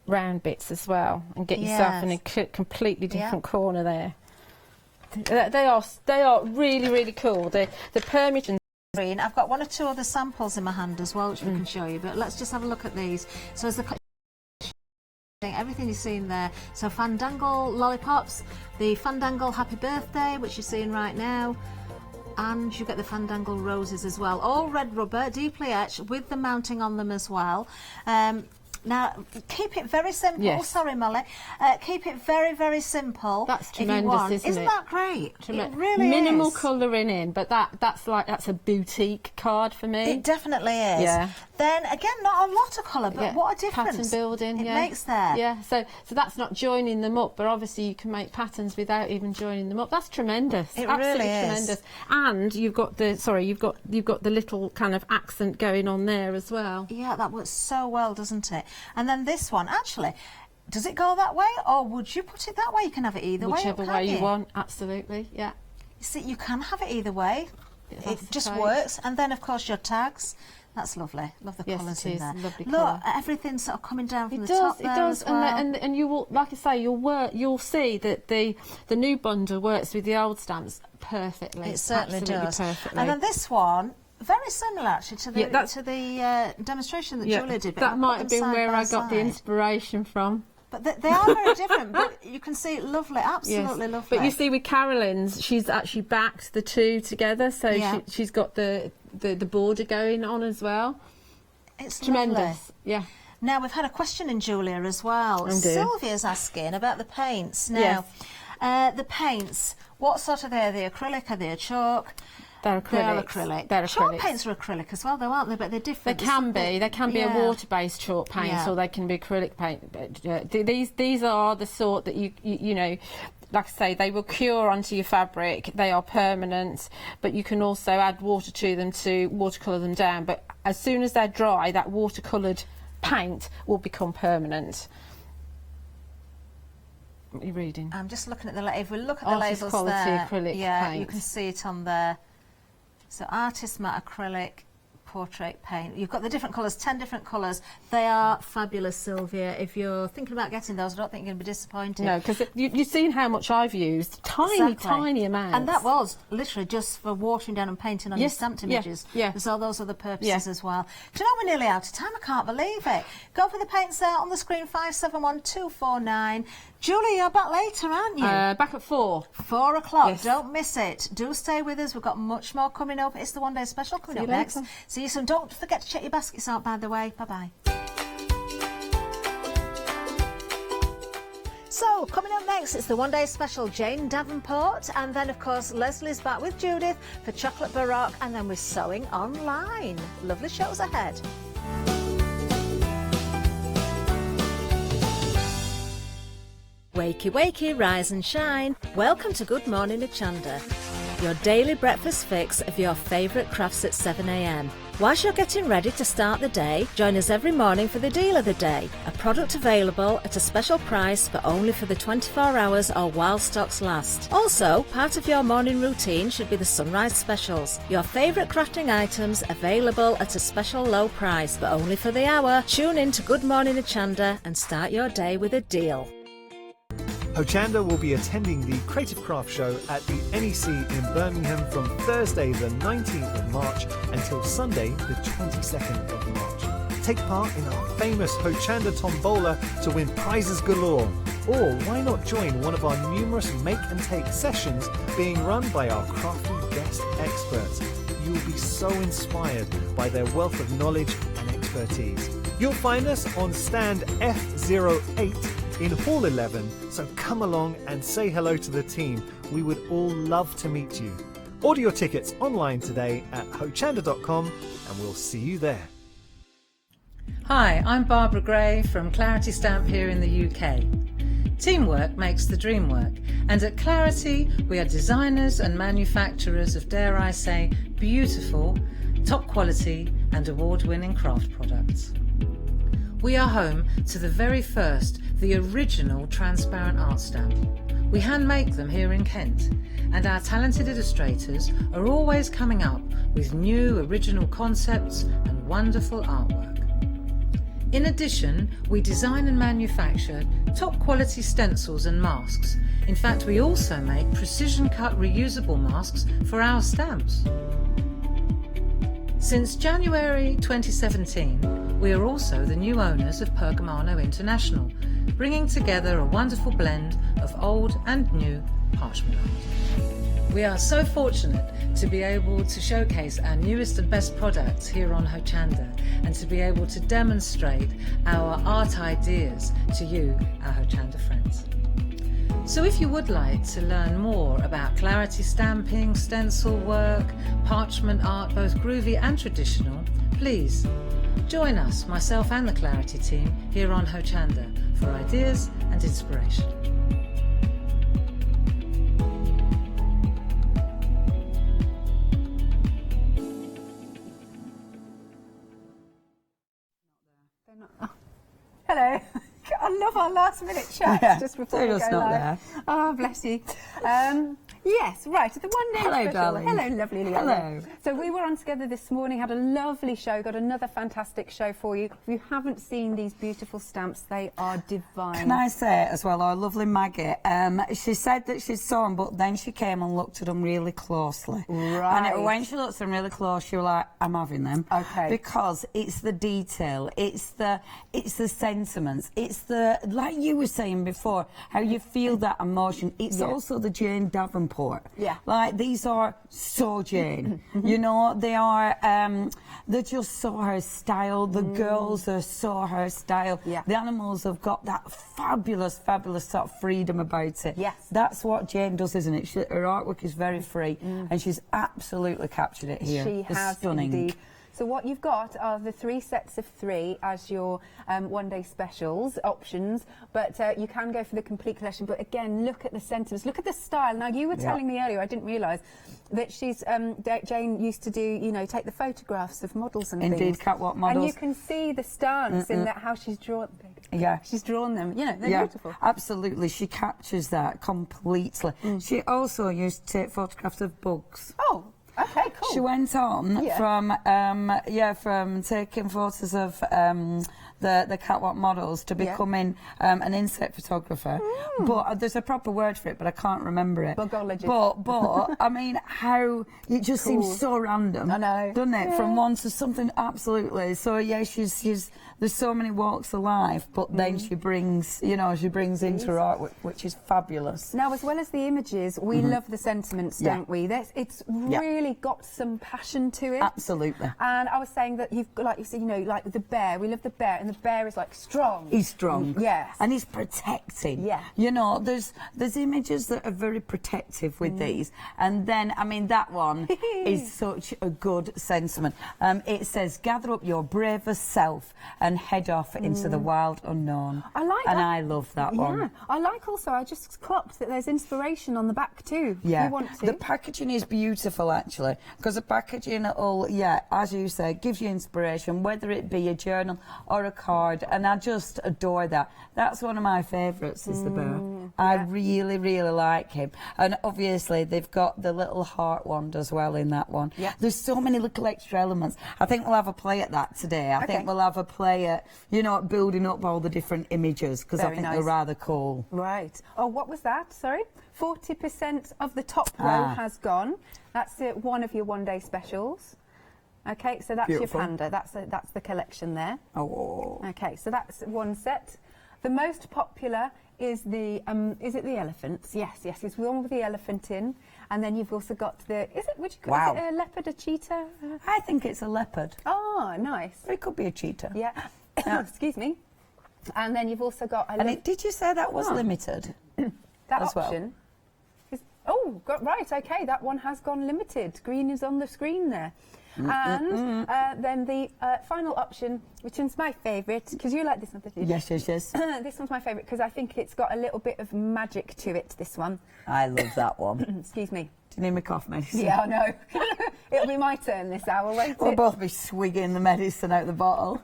round bits as well, and get yourself in a completely different corner there. They are really cool. The permission. I've got one or two other samples in my hand as well, which we can show you. But let's just have a look at these. So as the everything you're seeing there. So Fandangle lollipops, the Fandangle Happy Birthday, which you're seeing right now. And you get the Fandangle roses as well. All red rubber, deeply etched, with the mounting on them as well. Now, keep it very simple. Yes. Oh, sorry, Molly. Keep it very simple. That's tremendous, isn't that great? It really minimal is. colouring in, but that's a boutique card for me. It definitely is. Yeah. Then again, not a lot of colour, but what a difference pattern building it makes there. Yeah. So that's not joining them up, but obviously you can make patterns without even joining them up. That's tremendous. It Absolutely really is. tremendous. And you've got the little kind of accent going on there as well. Yeah, that works so well, doesn't it? And then this one, actually, does it go that way, or would you put it that way? You can have it either Whichever way, way you want, absolutely, yeah. You see, you can have it either way. It just works. And then, of course, your tags. That's lovely. Love the colours in there. Lovely Look, colour. everything's sort of coming down from the It top does, there it does, as well. and you will, like I say, you'll see that the new bundle works with the old stamps perfectly. It certainly Absolutely does. perfectly. And then this one, very similar actually to the demonstration that Julia did. But that I'll might put have them been side where by I got the side. inspiration from. But they are very different, but you can see lovely, absolutely lovely. But you see with Carolyn's, she's actually backed the two together, so she's got the border going on as well. It's tremendous. lovely. Yeah. Now we've had a question in Julia as well. Oh, dear. Sylvia's asking about the paints. Now, the paints, what sort of are they? Acrylic? Are they a chalk? They're acrylics. acrylic. They're Chalk acrylics. paints are acrylic as well, though, aren't they? But they're different. They can be. They can be a water-based chalk paint, or they can be acrylic paint. But, these are the sort that you know. Like I say, they will cure onto your fabric. They are permanent, but you can also add water to them to watercolour them down. But as soon as they're dry, that watercoloured paint will become permanent. What are you reading? I'm just looking at the. If we look at the Artist labels quality there, acrylic paint. you can see it on there. So artist matte acrylic, portrait paint. You've got the different colours, 10 different colours. They are fabulous, Sylvia. If you're thinking about getting those, I don't think you're going to be disappointed. No, because you've seen how much I've used. Tiny amounts. And that was literally just for watering down and painting on your stamped images. Yeah. There's all those other purposes as well. Do you know we're nearly out of time? I can't believe it. Go for the paints there on the screen, 571249. Julie, you're back later, aren't you? Back at 4. 4 o'clock. Yes. Don't miss it. Do stay with us. We've got much more coming up. It's the One Day Special coming See up you next. later. See you soon. Don't forget to check your baskets out, by the way. Bye-bye. So, coming up next, next, it's the one-day special Jane Davenport, and then, of course, Leslie's back with Judith for Chocolate Baroque, and then we're sewing online. Lovely shows ahead. Wakey, wakey, rise and shine. Welcome to Good Morning Hochanda, your daily breakfast fix of your favourite crafts at 7 a.m. Whilst you're getting ready to start the day, join us every morning for the deal of the day, a product available at a special price but only for the 24 hours or while stocks last. Also, part of your morning routine should be the sunrise specials, your favourite crafting items available at a special low price but only for the hour. Tune in to Good Morning Hochanda and start your day with a deal. Hochanda will be attending the Creative Craft Show at the NEC in Birmingham from Thursday the 19th of March until Sunday the 22nd of March. Take part in our famous Hochanda Tombola to win prizes galore. Or why not join one of our numerous make and take sessions being run by our crafty guest experts. You will be so inspired by their wealth of knowledge and expertise. You'll find us on stand F08 in Hall 11, so come along and say hello to the team. We would all love to meet you. Order your tickets online today at hochanda.com and we'll see you there. Hi, I'm Barbara Gray from Clarity Stamp here in the UK. Teamwork makes the dream work, and at Clarity we are designers and manufacturers of, dare I say, beautiful, top quality and award-winning craft products. We are home to the very first, the original transparent art stamp. We hand make them here in Kent, and our talented illustrators are always coming up with new original concepts and wonderful artwork. In addition, we design and manufacture top quality stencils and masks. In fact, we also make precision cut reusable masks for our stamps. Since January 2017, we are also the new owners of Pergamano International, bringing together a wonderful blend of old and new parchment art. We are so fortunate to be able to showcase our newest and best products here on Hochanda and to be able to demonstrate our art ideas to you, our Hochanda friends. So if you would like to learn more about Clarity stamping, stencil work, parchment art, both groovy and traditional, please join us, myself and the Clarity team, here on Hochanda for ideas and inspiration. Hello. I love our last minute chat just before we go just not live. there. Oh, bless you. Yes, right. The one day Hello, special. darling. Hello, lovely Leanne. Hello. So we were on together this morning, had a lovely show, got another fantastic show for you. If you haven't seen these beautiful stamps, they are divine. Can I say as well, our lovely Maggie, she said that she saw them, but then she came and looked at them really closely. Right. And when she looked at them really close, she was like, I'm having them. Okay. Because it's the detail, it's the sentiments, it's the, like you were saying before, how you feel that emotion. It's also the Jane Davenport. Yeah. Like, these are so Jane. You know, they are, they're just so her style. The girls are so her style. Yeah. The animals have got that fabulous, fabulous sort of freedom about it. Yes. That's what Jane does, isn't it? Her artwork is very free, and she's absolutely captured it here. She It's has stunning. indeed. So what you've got are the 3 sets of 3 as your one-day specials options, but you can go for the complete collection. But again, look at the sentiments, look at the style. Now, you were telling me earlier, I didn't realise, that she's Jane used to do, you know, take the photographs of models and things. Indeed, catwalk models. And you can see the stance in that, how she's drawn. Yeah, she's drawn them. You know, they're beautiful. Absolutely, she captures that completely. She also used to take photographs of bugs. Oh. Okay, cool. She went on from taking photos of the catwalk models to becoming an insect photographer. But there's a proper word for it, but I can't remember it. Bugologist. But I mean, how it just seems so random. I know, doesn't it? From one to something absolutely. So yeah, she's there's so many walks of life, but then she brings into her art, which is fabulous. Now, as well as the images, we love the sentiments, don't we? It's really got some passion to it. Absolutely. And I was saying that you've got, like you said, you know, like the bear. We love the bear, and the bear is like strong. He's strong. Yes. And he's protecting. Yeah. You know, there's images that are very protective with these. And then, I mean, that one is such a good sentiment. It says, gather up your bravest self and head off into the wild unknown. I like and that. I love that one. Yeah. I like also, I just clocked that there's inspiration on the back too. Yeah. If you want to. The packaging is beautiful, actually, because the packaging, as you say, gives you inspiration, whether it be a journal or a card, and I just adore that. That's one of my favourites, is the bear. I really, really like him. And obviously, they've got the little heart wand as well in that one. Yeah. There's so many little extra elements. I think we'll have a play at that today. I think we'll have a play at, you know, building up all the different images, because I think they're rather cool. Right. Oh, what was that? Sorry? 40% of the top row has gone. That's one of your one-day specials. Okay, so that's Beautiful. your panda. That's the collection there. Oh. Okay, so that's one set. The most popular is the is it the elephants? Yes, it's the one with the elephant in, and then you've also got the is it a leopard, a cheetah? I think it's a leopard. Oh, nice. It could be a cheetah. Yeah. Excuse me. And then you've also got did you say that was limited? That as option is right. Okay, that one has gone limited. Green is on the screen there. And then the final option, which is my favourite, because you like this one, don't you? Yes. This one's my favourite because I think it's got a little bit of magic to it, this one. I love that one. Excuse me. Do you need my cough medicine? Yeah, I know. It'll be my turn this hour, won't it? We'll both be swigging the medicine out the bottle.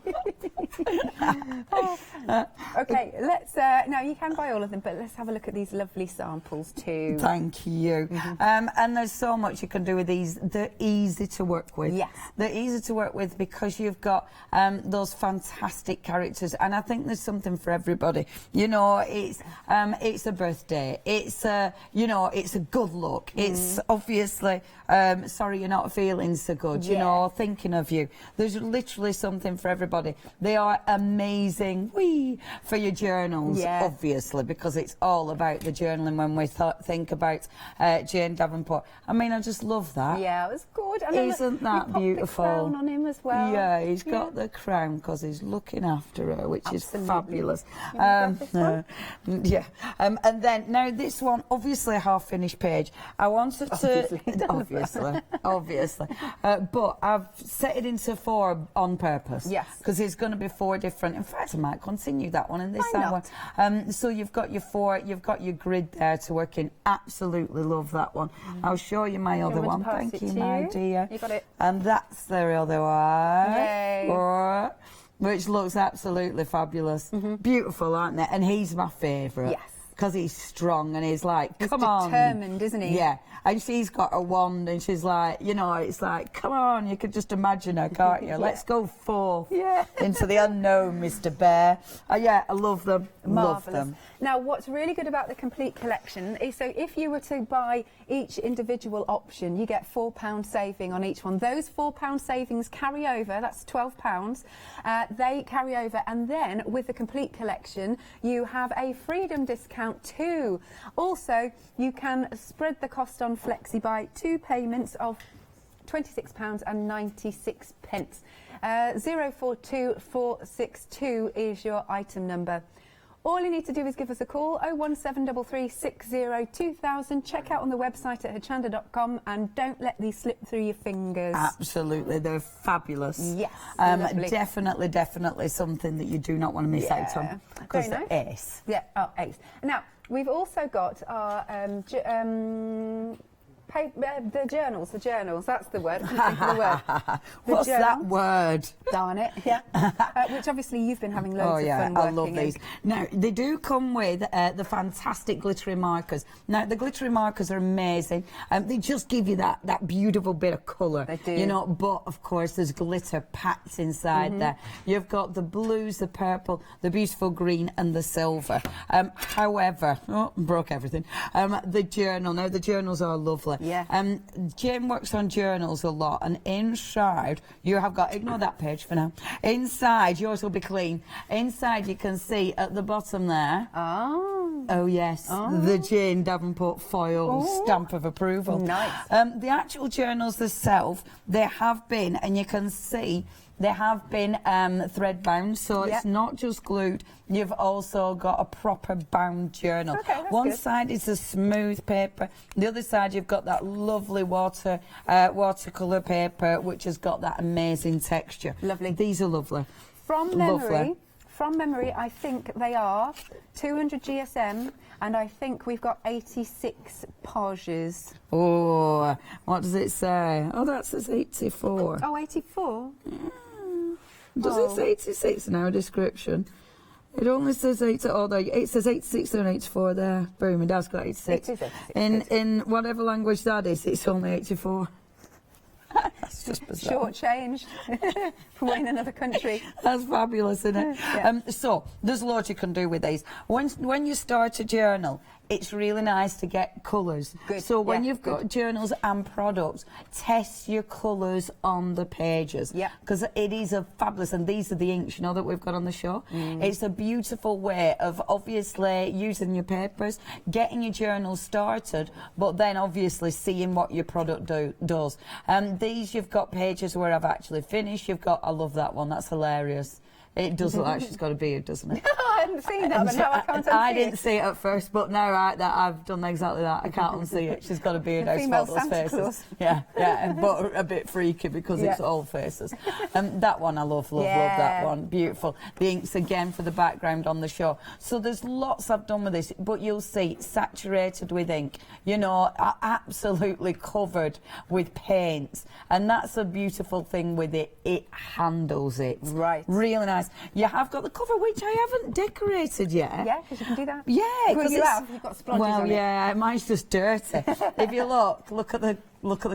Okay, let's... now, you can buy all of them, but let's have a look at these lovely samples too. Thank you. And there's so much you can do with these. They're easy to work with. Yes. They're easy to work with because you've got those fantastic characters, and I think there's something for everybody. You know, it's a birthday. It's it's a good look. It's obviously sorry you're not feeling so good. You know, thinking of you. There's literally something for everybody. They are amazing for your journals, obviously, because it's all about the journaling when we think about Jane Davenport. I mean, I just love that. Yeah, it was good. And Isn't that beautiful? The crown on him as well. Yeah, he's got the crown because he's looking after her, which is fabulous. And then now this one, obviously a half-finished page. I wanted to obviously, but I've set it into 4 on purpose. Yes, because there's going to be 4 different. In fact, I might continue that one in this hour. So you've got your 4. You've got your grid there to work in. Absolutely love that one. I'll show you my other one. Thank you, my dear. You got it. And that's the other one. Yay. Which looks absolutely fabulous. Beautiful, aren't they? And he's my favourite. Yes. Because he's strong and he's like, he's come on. determined, isn't he? Yeah. And she's got a wand and she's like, you know, it's like, come on, you could just imagine her, can't you? Let's go forth into the unknown, Mr. Bear. I love them. Marvellous. Love them. Now, what's really good about the complete collection is, so if you were to buy each individual option, you get £4 saving on each one. Those £4 savings carry over, that's £12. They carry over, and then with the complete collection, you have a freedom discount too. Also, you can spread the cost on Flexi by 2 payments of £26.96. 042462 is your item number. All you need to do is give us a call, 01733 60 2000. Check out on the website at hochanda.com, and don't let these slip through your fingers. Absolutely, they're fabulous. Yes, definitely something that you do not want to miss out on, because they're ace. Yeah, ace. Now, we've also got our the journals, that's the word. I couldn't think of the word. What's that word? Darn it, yeah. Which obviously you've been having loads of fun working. I love these. Now, they do come with the fantastic glittery markers. Now, the glittery markers are amazing. They just give you that beautiful bit of colour. They do. You know, but of course, there's glitter packed inside there. You've got the blues, the purple, the beautiful green, and the silver. However, broke everything. The journal. Now, the journals are lovely. Yeah. Jane works on journals a lot, and inside you have got, ignore that page for now. Inside, yours will be clean. Inside, you can see at the bottom there. Oh yes, the Jane Davenport foil stamp of approval. Nice. The actual journals themselves, they have been, and you can see, they have been thread bound, so it's not just glued. You've also got a proper bound journal. Okay, that's One good. side is a smooth paper, the other side you've got that lovely watercolour paper, which has got that amazing texture. Lovely. These are lovely. From memory, I think they are 200 GSM, and I think we've got 86 pages. Oh, what does it say? Oh, that says 84. Oh, 84? Does it say 86 in our description? It only says 80. Oh, there, it says 86 and 84 there. Boom, and Dad's got 86. It is 86. In whatever language that is, it's only 84. That's just bizarre. Short-changed for in another country. That's fabulous, isn't it? Yeah. So there's loads you can do with these. When you start a journal, it's really nice to get colours. Good. So when Yeah, you've got journals and products, test your colours on the pages. Yeah. Because it is a fabulous, and these are the inks, you know, that we've got on the show. It's a beautiful way of obviously using your papers, getting your journal started, but then obviously seeing what your product does. These, you've got pages where I've actually finished. You've got, I love that one, that's hilarious. It does look like she's got a beard, doesn't it? I hadn't seen that, but now I can't unsee I it. didn't see it at first, but now that I've done exactly that, I can't unsee it. She's got a beard, The I female spot those Santa faces. Claus. Yeah, but a bit freaky because it's all faces. That one I love that one. Beautiful. The inks again for the background on the show. So there's lots I've done with this, but you'll see saturated with ink, you know, absolutely covered with paints. And that's a beautiful thing with it. It handles it. Right. Really nice. You have got the cover, which I haven't decorated yet. Yeah, because you can do that. Yeah, Well, you have. You've got splodges well, on it. yeah, mine's just dirty. If you look at the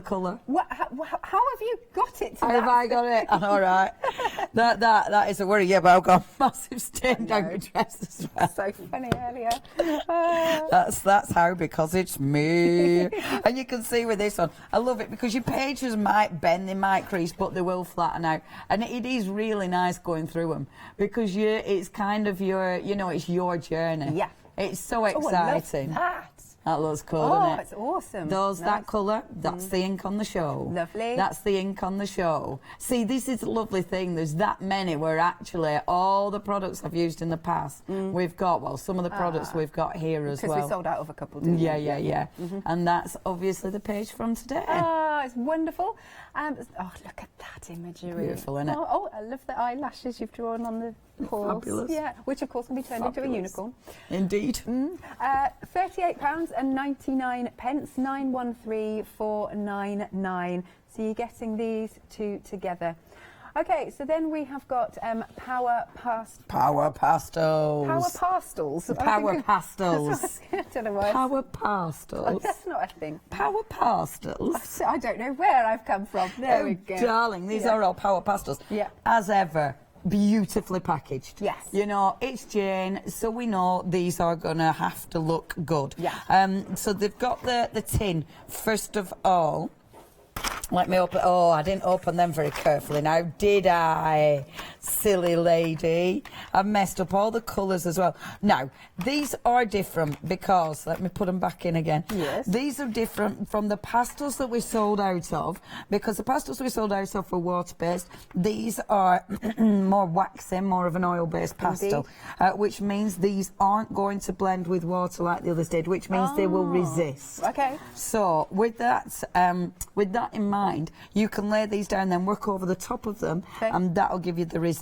colour. How have you got it to Have that? I got it? All right. That is a worry. Yeah, but I've got a massive stain down my dress as well. So funny earlier. That's how, because it's me. And you can see with this one, I love it because your pages might bend, they might crease, but they will flatten out. And it is really nice going through them because it's kind of your, you know, it's your journey. Yeah. It's so Oh, exciting. I love that. That looks cool, Oh, doesn't it? it's awesome. That colour, that's the ink on the show. Lovely. That's the ink on the show. See, this is a lovely thing. There's that many where actually all the products I've used in the past, we've got, well, some of the products we've got here as well. Because we sold out of a couple, didn't we? Yeah. And that's obviously the page from today. Oh, it's wonderful. Oh, look at that imagery. Beautiful, isn't it? Oh, I love the eyelashes you've drawn on the horse. Fabulous. Yeah, which of course can be turned into a unicorn. Indeed. £38.99, 913499. So you're getting these two together. Okay, so then we have got Power Pastels. Power pastels. Power Pastels. Power pastels. I don't know why. Power pastels. That's not a thing. Power pastels. I don't know where I've come from. There we go. Darling, these are all power pastels. Yeah. As ever, beautifully packaged. Yes. You know, it's Jane, so we know these are going to have to look good. Yeah. So they've got the tin, first of all. Let me open. Oh, I didn't open them very carefully now, did I? Silly lady. I've messed up all the colours as well. Now, these are different because, let me put them back in again. Yes. These are different from the pastels that we sold out of, because the pastels we sold out of were water-based. These are more waxy, more of an oil-based pastel, which means these aren't going to blend with water like the others did, which means they will resist. Okay. So, with that in mind, you can lay these down, then work over the top of them, and that'll give you the resist.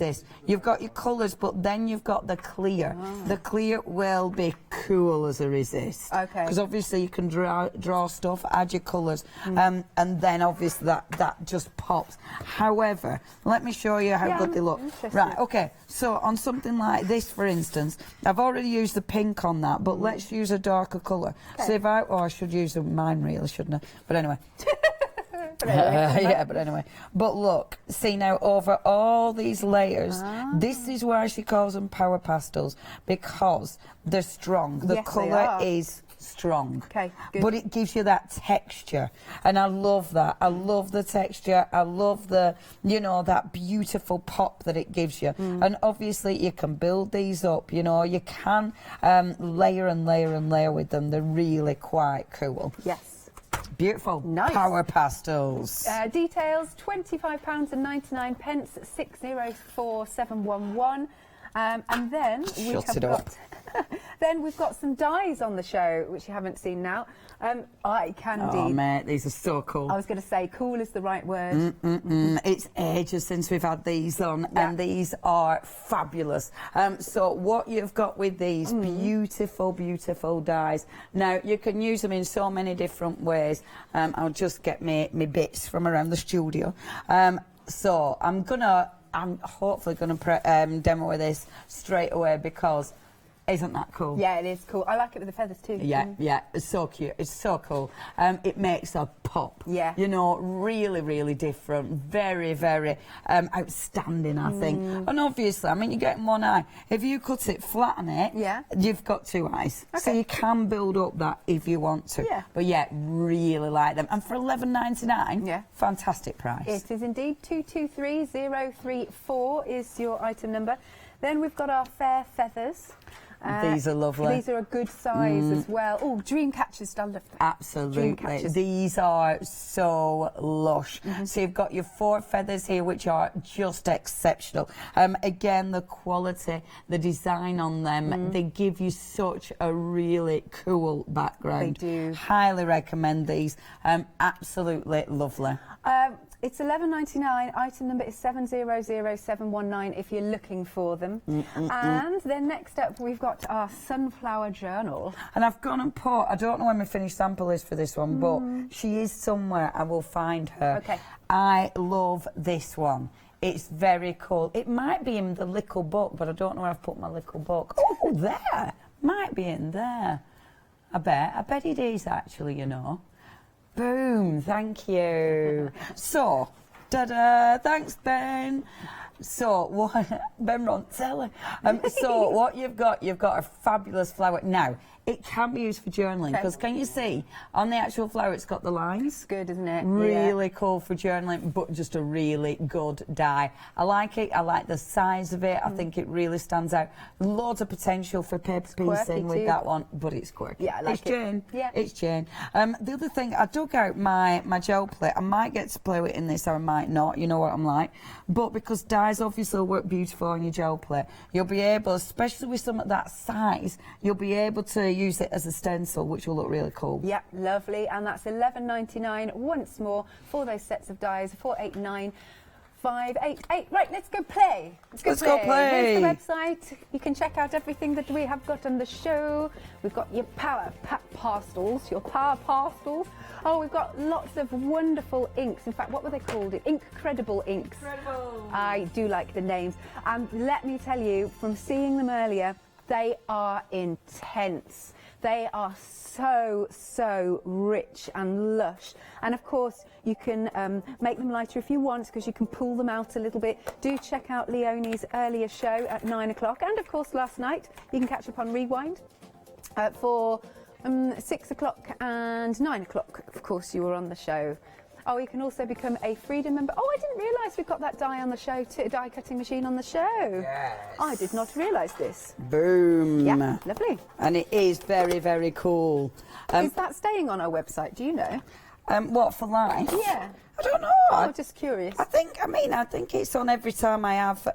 You've got your colours, but then you've got the clear. The clear will be cool as a resist. Okay. Because obviously you can draw stuff, add your colours, and then obviously that just pops. However, let me show you how good they look. Right, okay, so on something like this, for instance, I've already used the pink on that, but let's use a darker colour. So if I should use mine really, shouldn't I? But anyway. Yeah, but anyway. But look, see now, over all these layers, this is why she calls them power pastels, because they're strong. The colour is strong. Okay, good. But it gives you that texture, and I love that. I love the texture. I love the, you know, that beautiful pop that it gives you. And obviously you can build these up, you know, you can layer and layer and layer with them. They're really quite cool. Yes. Beautiful. Nice. Power pastels. Details, £25.99, 604711. And then we've got some dies on the show, which you haven't seen now. Eye candy. Oh, mate, these are so cool. I was going to say, cool is the right word. It's ages since we've had these on, and these are fabulous. So what you've got with these beautiful, beautiful dies. Now, you can use them in so many different ways. I'll just get me bits from around the studio. So I'm hopefully going to demo this straight away, because isn't that cool? Yeah, it is cool. I like it with the feathers too. Yeah, it's so cute. It's so cool. It makes a pop. Yeah. You know, really, really different. Very, very outstanding, I think. And obviously, I mean, you get one eye. If you cut it, flatten it, you've got two eyes. Okay. So you can build up that if you want to. Yeah. But yeah, really like them. And for $11.99, fantastic price. It is indeed. 223034 is your item number. Then we've got our fair feathers. These are lovely. These are a good size as well. Oh, dream catchers, I love them. Absolutely. These are so lush. So you've got your 4 feathers here, which are just exceptional. Again, the quality, the design on them, they give you such a really cool background. They do. Highly recommend these. Absolutely lovely. It's $11.99. Item number is 700719 if you're looking for them. And then next up, we've got our sunflower journal. And I've gone and put, I don't know when my finished sample is for this one, but she is somewhere. I will find her. Okay. I love this one. It's very cool. It might be in the little book, but I don't know where I've put my little book. Oh, there. Might be in there. I bet it is actually, you know. Boom, thank you. So, ta-da, thanks, Ben. So, Ben Rontelli. So, what you've got a fabulous flower. Now, it can be used for journaling, because can you see, on the actual flower, it's got the lines. Good, isn't it? Really cool for journaling, but just a really good die. I like it. I like the size of it. I think it really stands out. Loads of potential for paper piecing with that one, but it's quirky. Yeah, I like it's Jane. It's Jane. The other thing, I dug out my gel plate. I might get to play with it in this, or I might not. You know what I'm like. But because dies obviously work beautiful on your gel plate, you'll be able, especially with some of that size, you'll be able to use it as a stencil, which will look really cool. Yep, lovely. And that's $11.99 once more for those sets of dies. 489588. Right, let's go play. Let's go play. Here's the website. You can check out everything that we have got on the show. We've got your power pastels. Oh, we've got lots of wonderful inks. In fact, what were they called? Incredible inks. Incredible. I do like the names. And let me tell you, from seeing them earlier, they are intense. They are so rich and lush. And of course, you can make them lighter if you want, because you can pull them out a little bit. Do check out Leonie's earlier show at 9 o'clock. And of course, last night, you can catch up on Rewind for 6 o'clock and 9 o'clock. Of course, you were on the show. Oh, you can also become a Freedom member. Oh, I didn't realise we've got that die on the show too, die cutting machine on the show. Yes. I did not realise this. Boom. Yeah, lovely. And it is very, very cool. Is that staying on our website? Do you know? What, for life? Yeah. I don't know. I'm just curious. I think it's on every time I have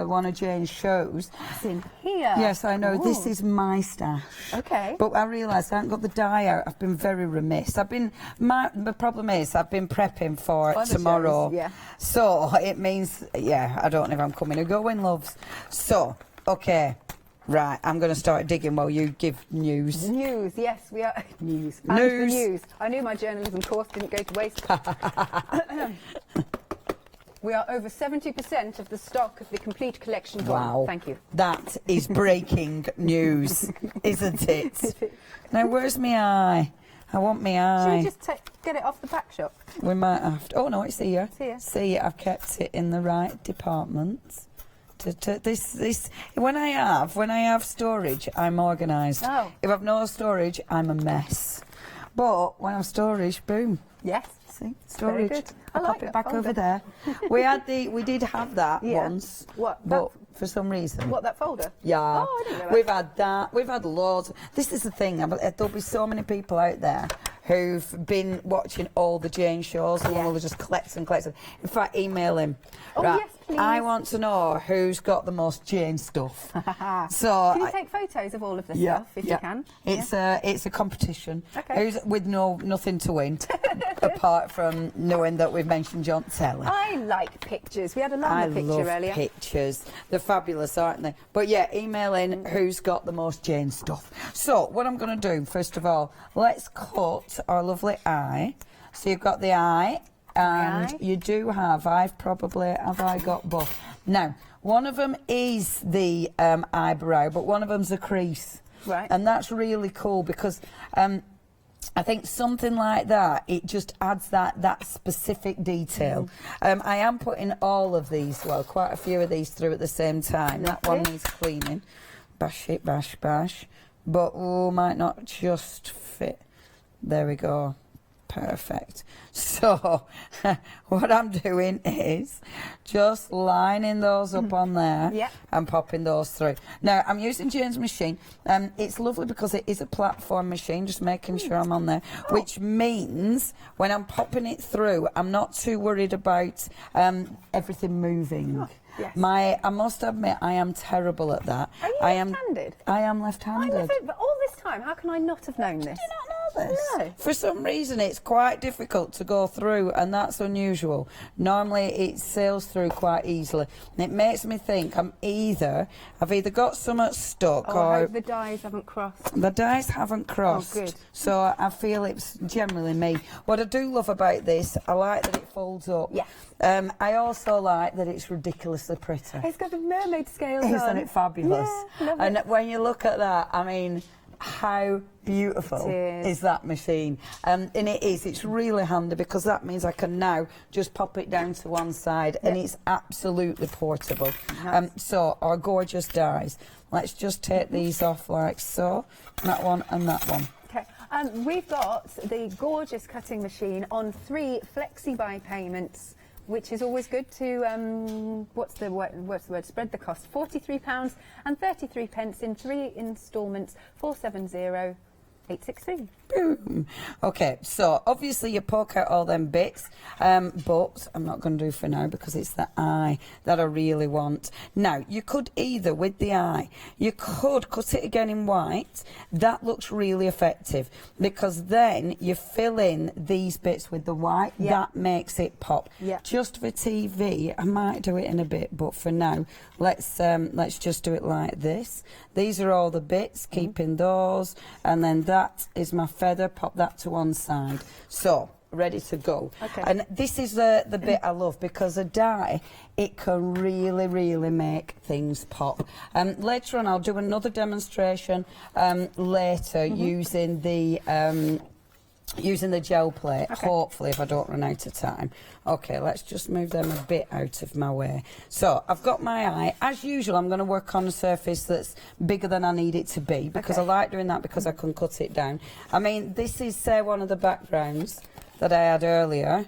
one of Jane's shows. It's in here. Yes, I know. Ooh. This is my stash. Okay. But I realised I haven't got the die out. I've been very remiss. The problem is I've been prepping for tomorrow. Shows, yeah. So it means, I don't know if I'm coming or going, loves. So, okay. Right, I'm going to start digging while you give news. News, yes, we are. News. And the news. I knew my journalism course didn't go to waste. We are over 70% of the stock of the complete collection. Wow. Thank you. That is breaking news, isn't it? Now, where's my eye? I want my eye. Should we just get it off the pack shop? We might have to. Oh, no, it's here. It's here. See, I've kept it in the right department. This when I have storage, I'm organised. Oh. If I've no storage, I'm a mess. But when I've storage, boom. Yes. See, storage. Very good. I pop it back over there. We did have that once. What? But for some reason. What, that folder? Yeah. Oh, I didn't know that. We've had that. We've had loads. This is the thing. There'll be so many people out there who've been watching all the Jane shows and will just collect and collect. In fact, email him. Oh, right. yes, please. I want to know who's got the most Jane stuff. So Can you take photos of all of this stuff if you can? It's a competition. Okay. Who's with nothing to win apart from knowing that we've mentioned John Telly. I like pictures. We had a lovely picture love earlier. pictures. They're fabulous, aren't they? But yeah, email in who's got the most Jane stuff. So what I'm going to do, first of all, let's cut our lovely eye. So you've got the eye, and you do have, have I got both? Now, one of them is the eyebrow, but one of them's a crease. Right. And that's really cool because I think something like that, it just adds that specific detail. I am putting all of these, well, quite a few of these through at the same time. That one needs cleaning. Bash it, bash, bash. But, might not just fit. There we go. Perfect. So, what I'm doing is just lining those up on there and popping those through. Now, I'm using Jane's machine. It's lovely because it is a platform machine, just making sure I'm on there, which means when I'm popping it through, I'm not too worried about everything moving. Yes. I must admit, I am terrible at that. Are you left-handed? I am left-handed. But all this time, how can I not have known this? Did you not know this? No. For some reason, it's quite difficult to go through, and that's unusual. Normally, it sails through quite easily. And it makes me think I've either got something stuck or... I hope the dies haven't crossed. The dies haven't crossed. Oh, good. So I feel it's generally me. What I do love about this, I like that it folds up. Yeah. I also like that it's ridiculously pretty. It's got the mermaid scales on. Isn't it fabulous? Yeah, love and it. when you look at that, I mean, how beautiful is that machine? And it is. It's really handy because that means I can now just pop it down to one side and it's absolutely portable. Nice. So our gorgeous dies. Let's just take these off like so. That one and that one. Okay. We've got the gorgeous cutting machine on 3 Flexi buy payments, which is always good to, what's the word, spread the cost. £43 and 33 pence in 3 instalments, 470-863. Boom. Okay, so obviously you poke out all them bits, but I'm not going to do for now because it's the eye that I really want. Now, you could either, with the eye, you could cut it again in white. That looks really effective because then you fill in these bits with the white. That makes it pop. Just for TV, I might do it in a bit, but for now, let's just do it like this. These are all the bits, keeping those, and then that is my feather, pop that to one side. So, ready to go. Okay. And this is the bit I love because a die, it can really, really make things pop. Later on, I'll do another demonstration later using the gel plate, hopefully, if I don't run out of time. Okay, let's just move them a bit out of my way. So, I've got my eye. As usual, I'm going to work on a surface that's bigger than I need it to be because I like doing that because I can cut it down. I mean, this is, one of the backgrounds that I had earlier,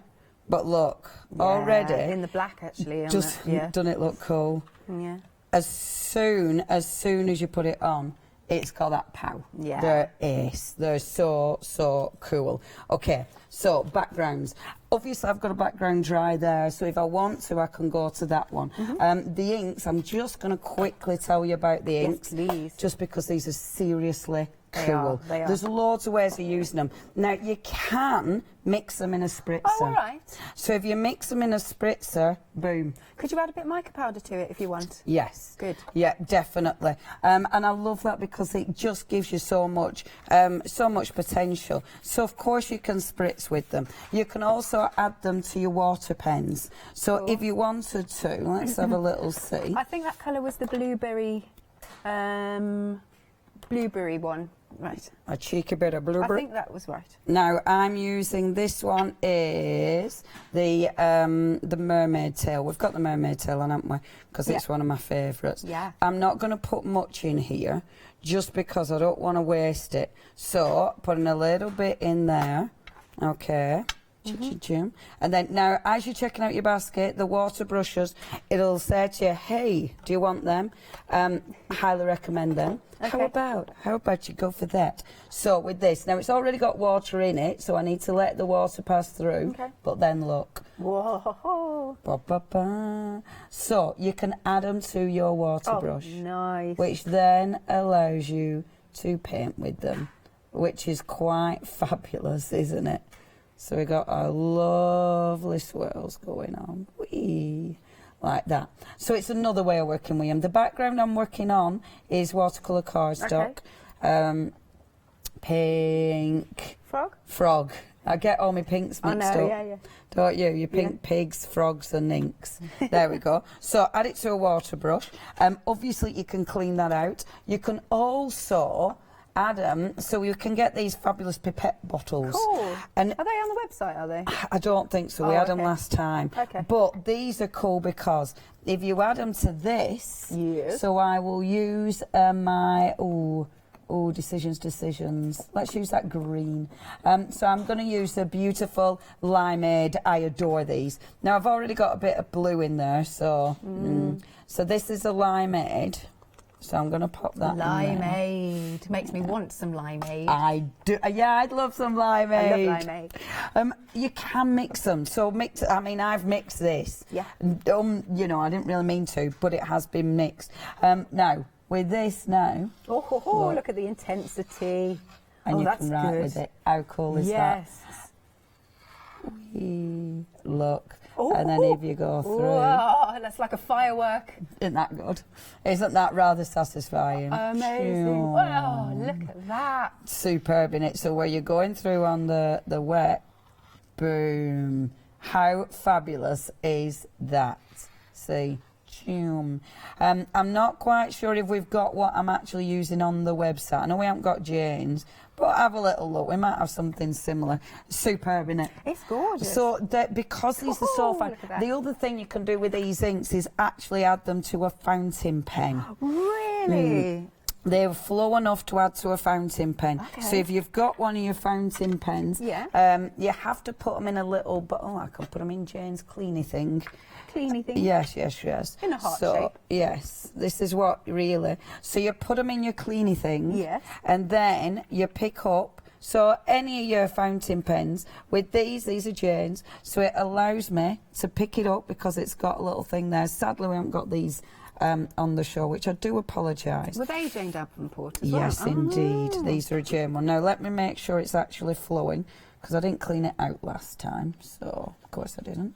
but look, already... in the black, actually. Just done it look cool. Yeah. As soon as you put it on, it's got that pow. Yeah. They're ace. They're so cool. Okay, so backgrounds. Obviously, I've got a background dry there, so if I want to, I can go to that one. The inks, I'm just going to quickly tell you about the inks. Yes, please. Just because these are seriously cool. They are. There's loads of ways of using them. Now, you can mix them in a spritzer. Oh, all right. So if you mix them in a spritzer, boom. Could you add a bit of mica powder to it if you want? Yes. Good. Yeah, definitely. And I love that because it just gives you so much potential. So, of course, you can spritz with them. You can also add them to your water pens. So if you wanted to, let's have a little see. I think that colour was the blueberry one. Right. A cheeky bit of blueberry. I think that was right. Now I'm using, this one is the mermaid tail. We've got the mermaid tail on, haven't we? Because it's one of my favourites. Yeah. I'm not going to put much in here just because I don't want to waste it. So putting a little bit in there. Okay. And then now, as you're checking out your basket, the water brushes, it'll say to you, hey, do you want them? Highly recommend them. Okay. How about you go for that? So with this, now it's already got water in it, so I need to let the water pass through. Okay. But then look. Whoa. Ba, ba, ba. So you can add them to your water brush. Nice. Which then allows you to paint with them, which is quite fabulous, isn't it? So we got our lovely swirls going on. Whee! Like that. So it's another way of working with them. The background I'm working on is watercolour cardstock. Pink. Frog. I get all my pinks mixed up. Yeah. Don't you? You pink pigs, frogs and inks. There we go. So add it to a water brush. Obviously you can clean that out. You can also add them, so you can get these fabulous pipette bottles. Cool. And are they on the website, are they? I don't think so. We had them last time. Okay. But these are cool because if you add them to this, so I will use my, decisions. Let's use that green. So I'm going to use the beautiful limeade. I adore these. Now I've already got a bit of blue in there, so so this is a limeade. So I'm going to pop that in there. Limeade. Makes me want some limeade. I do. Yeah, I'd love some limeade. I love limeade. You can mix them. So mix. I mean, I've mixed this. Yeah. You know, I didn't really mean to, but it has been mixed. Now with this now. Look at the intensity. And you that's can write good. with it. How cool is that? Look. And then if you go through. Whoa, that's like a firework. Isn't that good? Isn't that rather satisfying? Amazing. Wow, look at that. Superb in it. So where you're going through on the wet, boom. How fabulous is that? See? I'm not quite sure if we've got what I'm actually using on the website. I know we haven't got Jane's, but have a little look. We might have something similar. Superb, innit? It's gorgeous. So because these are so fun, the other thing you can do with these inks is actually add them to a fountain pen. Really? They're flow enough to add to a fountain pen. Okay. So if you've got one of your fountain pens, you have to put them in a little, I can put them in Jane's cleany thing. Cleany thing? Yes. In a heart shape? Yes, this is what really. So you put them in your cleany thing. Yes. And then you pick up, so any of your fountain pens, with these are Jane's, so it allows me to pick it up because it's got a little thing there. Sadly, we haven't got these on the show, which I do apologise. Were they Jane Davenport as well? Yes, indeed. These are a Jane one. Now, let me make sure it's actually flowing, because I didn't clean it out last time, so of course I didn't.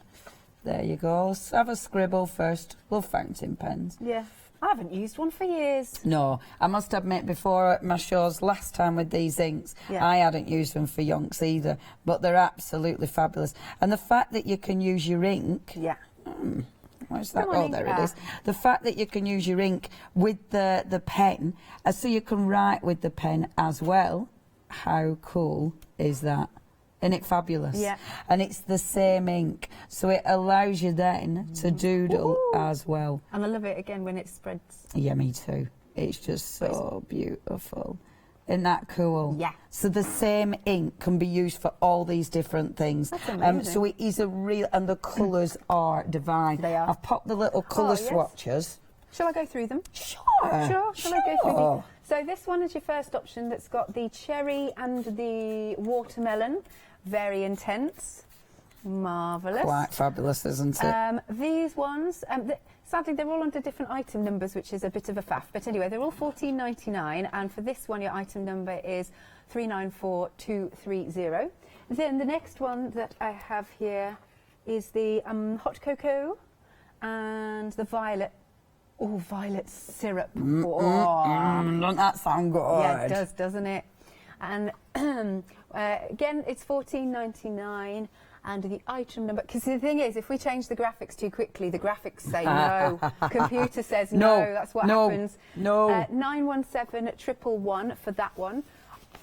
There you go. Let's have a scribble first. Love fountain pens. Yeah. I haven't used one for years. No, I must admit, before my shows last time with these inks, I hadn't used them for yonks either, but they're absolutely fabulous. And the fact that you can use your ink... Yeah. Where's that? Oh, there it is. The fact that you can use your ink with the pen, so you can write with the pen as well. How cool is that? Isn't it fabulous? Yeah. And it's the same ink, so it allows you then to doodle as well. And I love it again when it spreads. Yeah, me too. It's just so beautiful. Isn't that cool? Yeah. So the same ink can be used for all these different things. That's amazing. So it is a real, and the colours are divine. They are. I've popped the little colour swatches. Shall I go through them? Sure. Shall I go through them? So this one is your first option that's got the cherry and the watermelon. Very intense. Marvellous. Quite fabulous, isn't it? These ones, sadly, they're all under different item numbers, which is a bit of a faff. But anyway, they're all $14.99, and for this one, your item number is 394230. Then the next one that I have here is the hot cocoa and the violet. Oh, violet syrup. Doesn't that sound good? Yeah, it does, doesn't it? And again, it's $14.99. And the item number, because the thing is, if we change the graphics too quickly, the graphics say no. Computer says no. That's what happens. 917111 for that one.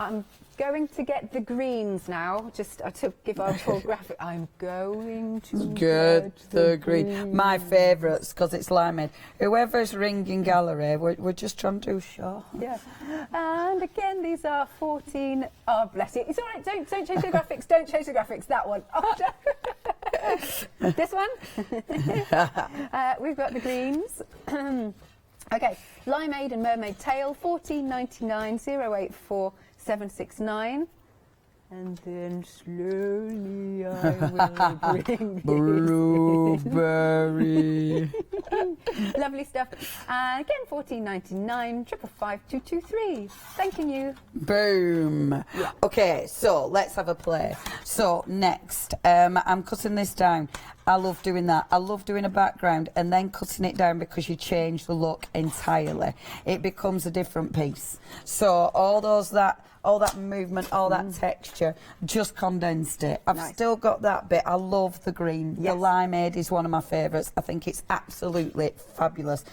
I'm going to get the greens now, just to give our full graphic. I'm going to get the green. My favourites, because it's limeade. Whoever's ringing gallery, we're just trying to do show. Yeah. And again, these are 14. Oh, bless you. It's all right. Don't change the graphics. Don't change the graphics. That one. Oh, this one. We've got the greens. Okay. Limeade and mermaid tail, 14.99, 084769. And then slowly I will bring blueberry. Lovely stuff. And again, 14.99, 555-223. Thanking you. Boom. Yeah. Okay, so let's have a play. So next, I'm cutting this down. I love doing that. I love doing a background and then cutting it down because you change the look entirely. It becomes a different piece. So all that movement, all that texture, just condensed it. I've still got that bit. I love the green. Yes. The limeade is one of my favourites. I think it's absolutely fabulous.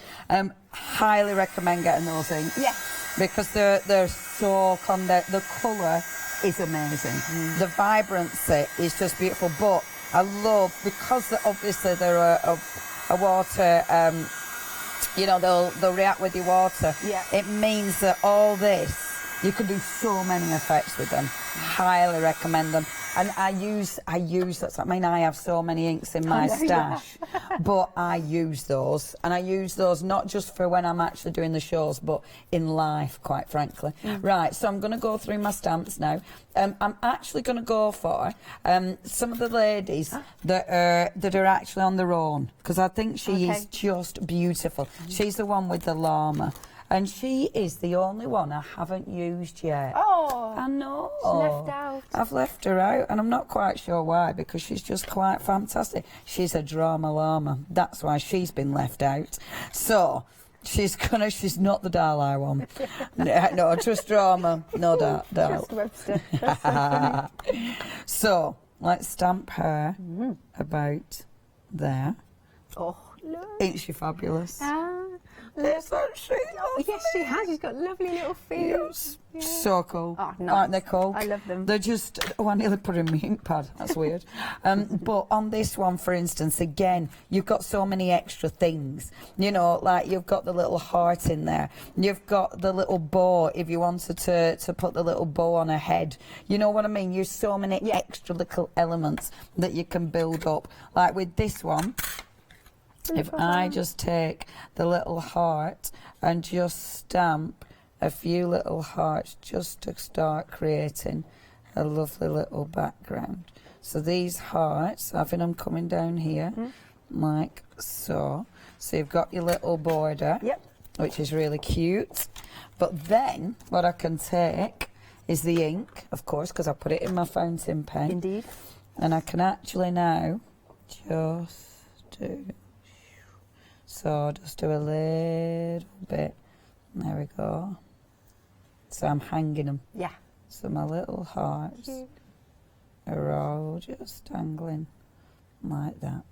Highly recommend getting those inks. Yeah. Because they're so condensed. The colour is amazing. The vibrancy is just beautiful. But I love, because obviously they're a water, you know, they'll react with your water. Yeah. It means that all this, you can do so many effects with them. Highly recommend them. And I use that. I mean, I have so many inks in my stash, but I use those. And I use those not just for when I'm actually doing the shows, but in life, quite frankly. Right, so I'm going to go through my stamps now. I'm actually going to go for some of the ladies that are actually on their own, because I think she is just beautiful. She's the one with the llama. And she is the only one I haven't used yet. Oh, I know. She's left out. I've left her out, and I'm not quite sure why, because she's just quite fantastic. She's a drama llama. That's why she's been left out. So she's not the Dalai one. No, just drama. No, Dalai. Just Webster. That's so funny. So let's stamp her about there. Oh, look. Ain't she fabulous? Isn't she? Oh, yes, she has. She's got lovely little feet. Yes. Yeah. So cool. Oh, nice. Aren't they cool? I love them. They're just... Oh, I nearly put in my ink pad. That's weird. But on this one, for instance, again, you've got so many extra things. You know, like you've got the little heart in there. You've got the little bow, if you wanted to put the little bow on her head. You know what I mean? There's so many extra little elements that you can build up. Like with this one... If I just take the little heart and just stamp a few little hearts just to start creating a lovely little background. So these hearts, having them coming down here, like so. So you've got your little border, which is really cute. But then what I can take is the ink, of course, because I put it in my fountain pen. Indeed. And I can actually now just do... So just do a little bit. There we go. So I'm hanging them. Yeah. So my little hearts are all just dangling like that.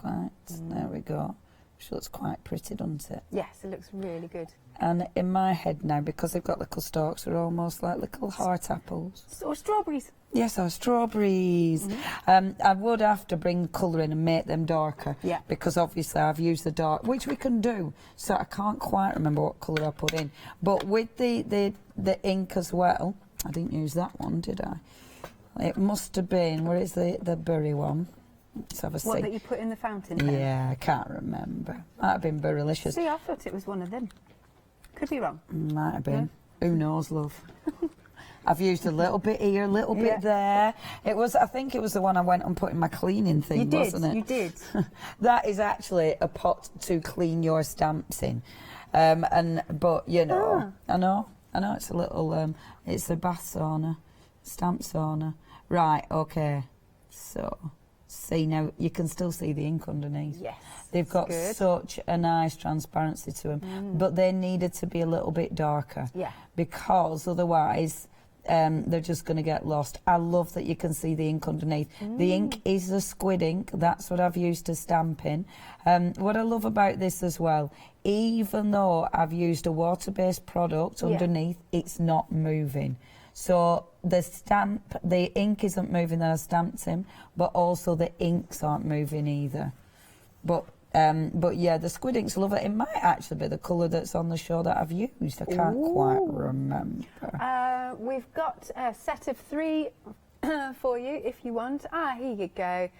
There we go. Which looks quite pretty, doesn't it? Yes, it looks really good. And in my head now, because they've got little stalks, they're almost like little heart apples. Or strawberries. Yes, or strawberries. I would have to bring colour in and make them darker. Yeah. Because obviously I've used the dark, which we can do. So I can't quite remember what colour I put in. But with the ink as well, I didn't use that one, did I? It must have been, where is the berry one? Let's have a see. What, that you put in the fountain pen? Yeah, I can't remember. Might have been Berrylicious. See, I thought it was one of them. Could be wrong. Might have been. Who knows, love? I've used a little bit here, a little bit there. It was, I think it was the one I went and put in my cleaning thing, wasn't it? You did. That is actually a pot to clean your stamps in. But you know, I know it's a little, it's a bath sauna, stamp sauna. Right, okay. So, see now, you can still see the ink underneath. Yes. They've got such a nice transparency to them, but they needed to be a little bit darker. Yeah. Because otherwise, they're just going to get lost. I love that you can see the ink underneath. The ink is the squid ink. That's what I've used to stamp in. What I love about this as well, even though I've used a water-based product underneath, it's not moving. So the ink isn't moving that I stamped in, but also the inks aren't moving either. But yeah, the squid inks, love it. It might actually be the colour that's on the show that I've used. I can't quite remember. We've got a set of 3 for you if you want. Here you go.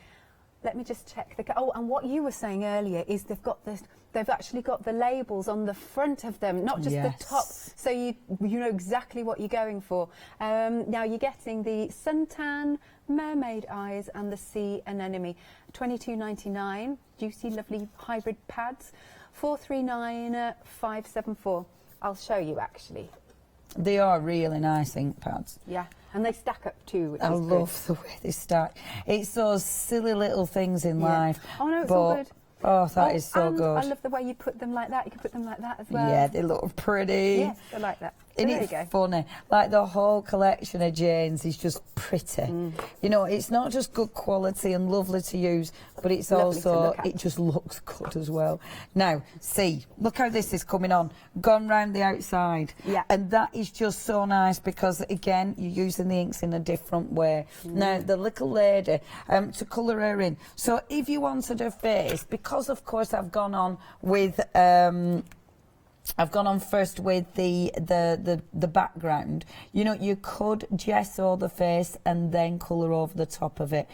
Let me just check the... Oh, and what you were saying earlier is they've actually got the labels on the front of them, not just the top, so you know exactly what you're going for. Now you're getting the suntan, mermaid eyes, and the sea anemone. $22.99, juicy, lovely hybrid pads. $439,574. I'll show you actually. They are really nice ink pads. Yeah, and they stack up too. I love the way they stack. It's those silly little things in life. Oh no, it's all good. Oh, that is so good. I love the way you put them like that. You can put them like that as well. Yeah, they look pretty. Yes, I like that. So And it's funny. Like the whole collection of Jane's is just pretty. You know, it's not just good quality and lovely to use, but it's Lovely to also, look at. it just looks good as well. Now, see, look how this is coming on. Gone round the outside. Yeah. And that is just so nice because, again, you're using the inks in a different way. Now, the little lady, to colour her in. So if you wanted her face, because, of course, I've gone on with... I've gone on first with the background. You know, you could gesso the face and then colour over the top of it.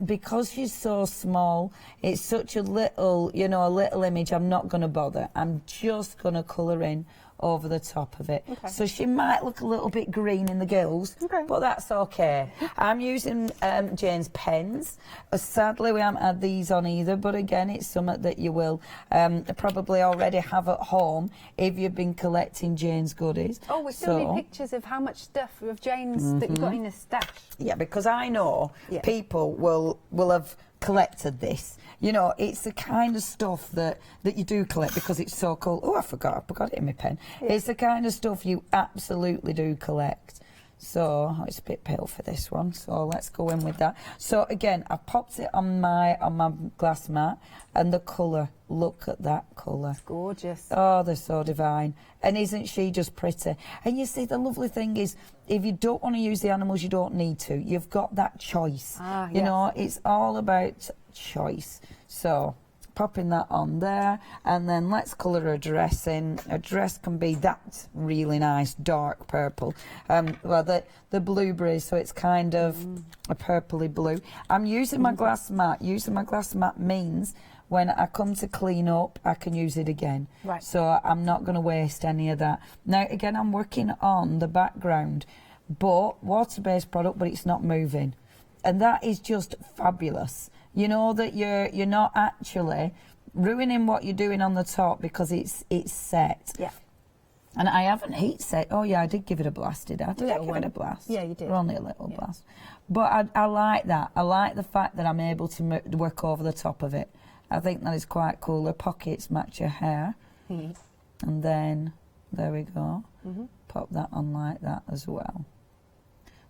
Because she's so small, it's such a little, you know, a little image, I'm not going to bother. I'm just going to colour in over the top of it. Okay. So she might look a little bit green in the gills, but that's okay. I'm using Jane's pens. Sadly, we haven't had these on either, but again, it's something that you will probably already have at home if you've been collecting Jane's goodies. Oh, we still need pictures of how much stuff of Jane's that you've got in a stash. Yeah, because I know people will have collected this. You know, it's the kind of stuff that you do collect because it's so cool. Oh, I forgot it in my pen. Yeah. It's the kind of stuff you absolutely do collect. So it's a bit pale for this one, so let's go in with that. So again, I popped it on my glass mat, and the colour, look at that colour. It's gorgeous. Oh, they're so divine. And isn't she just pretty? And you see, the lovely thing is, if you don't want to use the animals, you don't need to. You've got that choice. You know, it's all about choice. So popping that on there, and then let's colour a dress in. A dress can be that really nice dark purple. Well, the blueberries, so it's kind of a purpley blue. I'm using my glass mat. Using my glass mat means when I come to clean up, I can use it again. Right. So I'm not going to waste any of that. Now, again, I'm working on the background, but water-based product, but it's not moving. And that is just fabulous. You know that you're not actually ruining what you're doing on the top because it's set. Yeah. And I haven't heat set. Oh yeah, I did give it a blast, did I? Did I give it a blast? Yeah, you did. Only a little blast. But I like that. I like the fact that I'm able to work over the top of it. I think that is quite cool. The pockets match your hair. And then, there we go. Pop that on like that as well.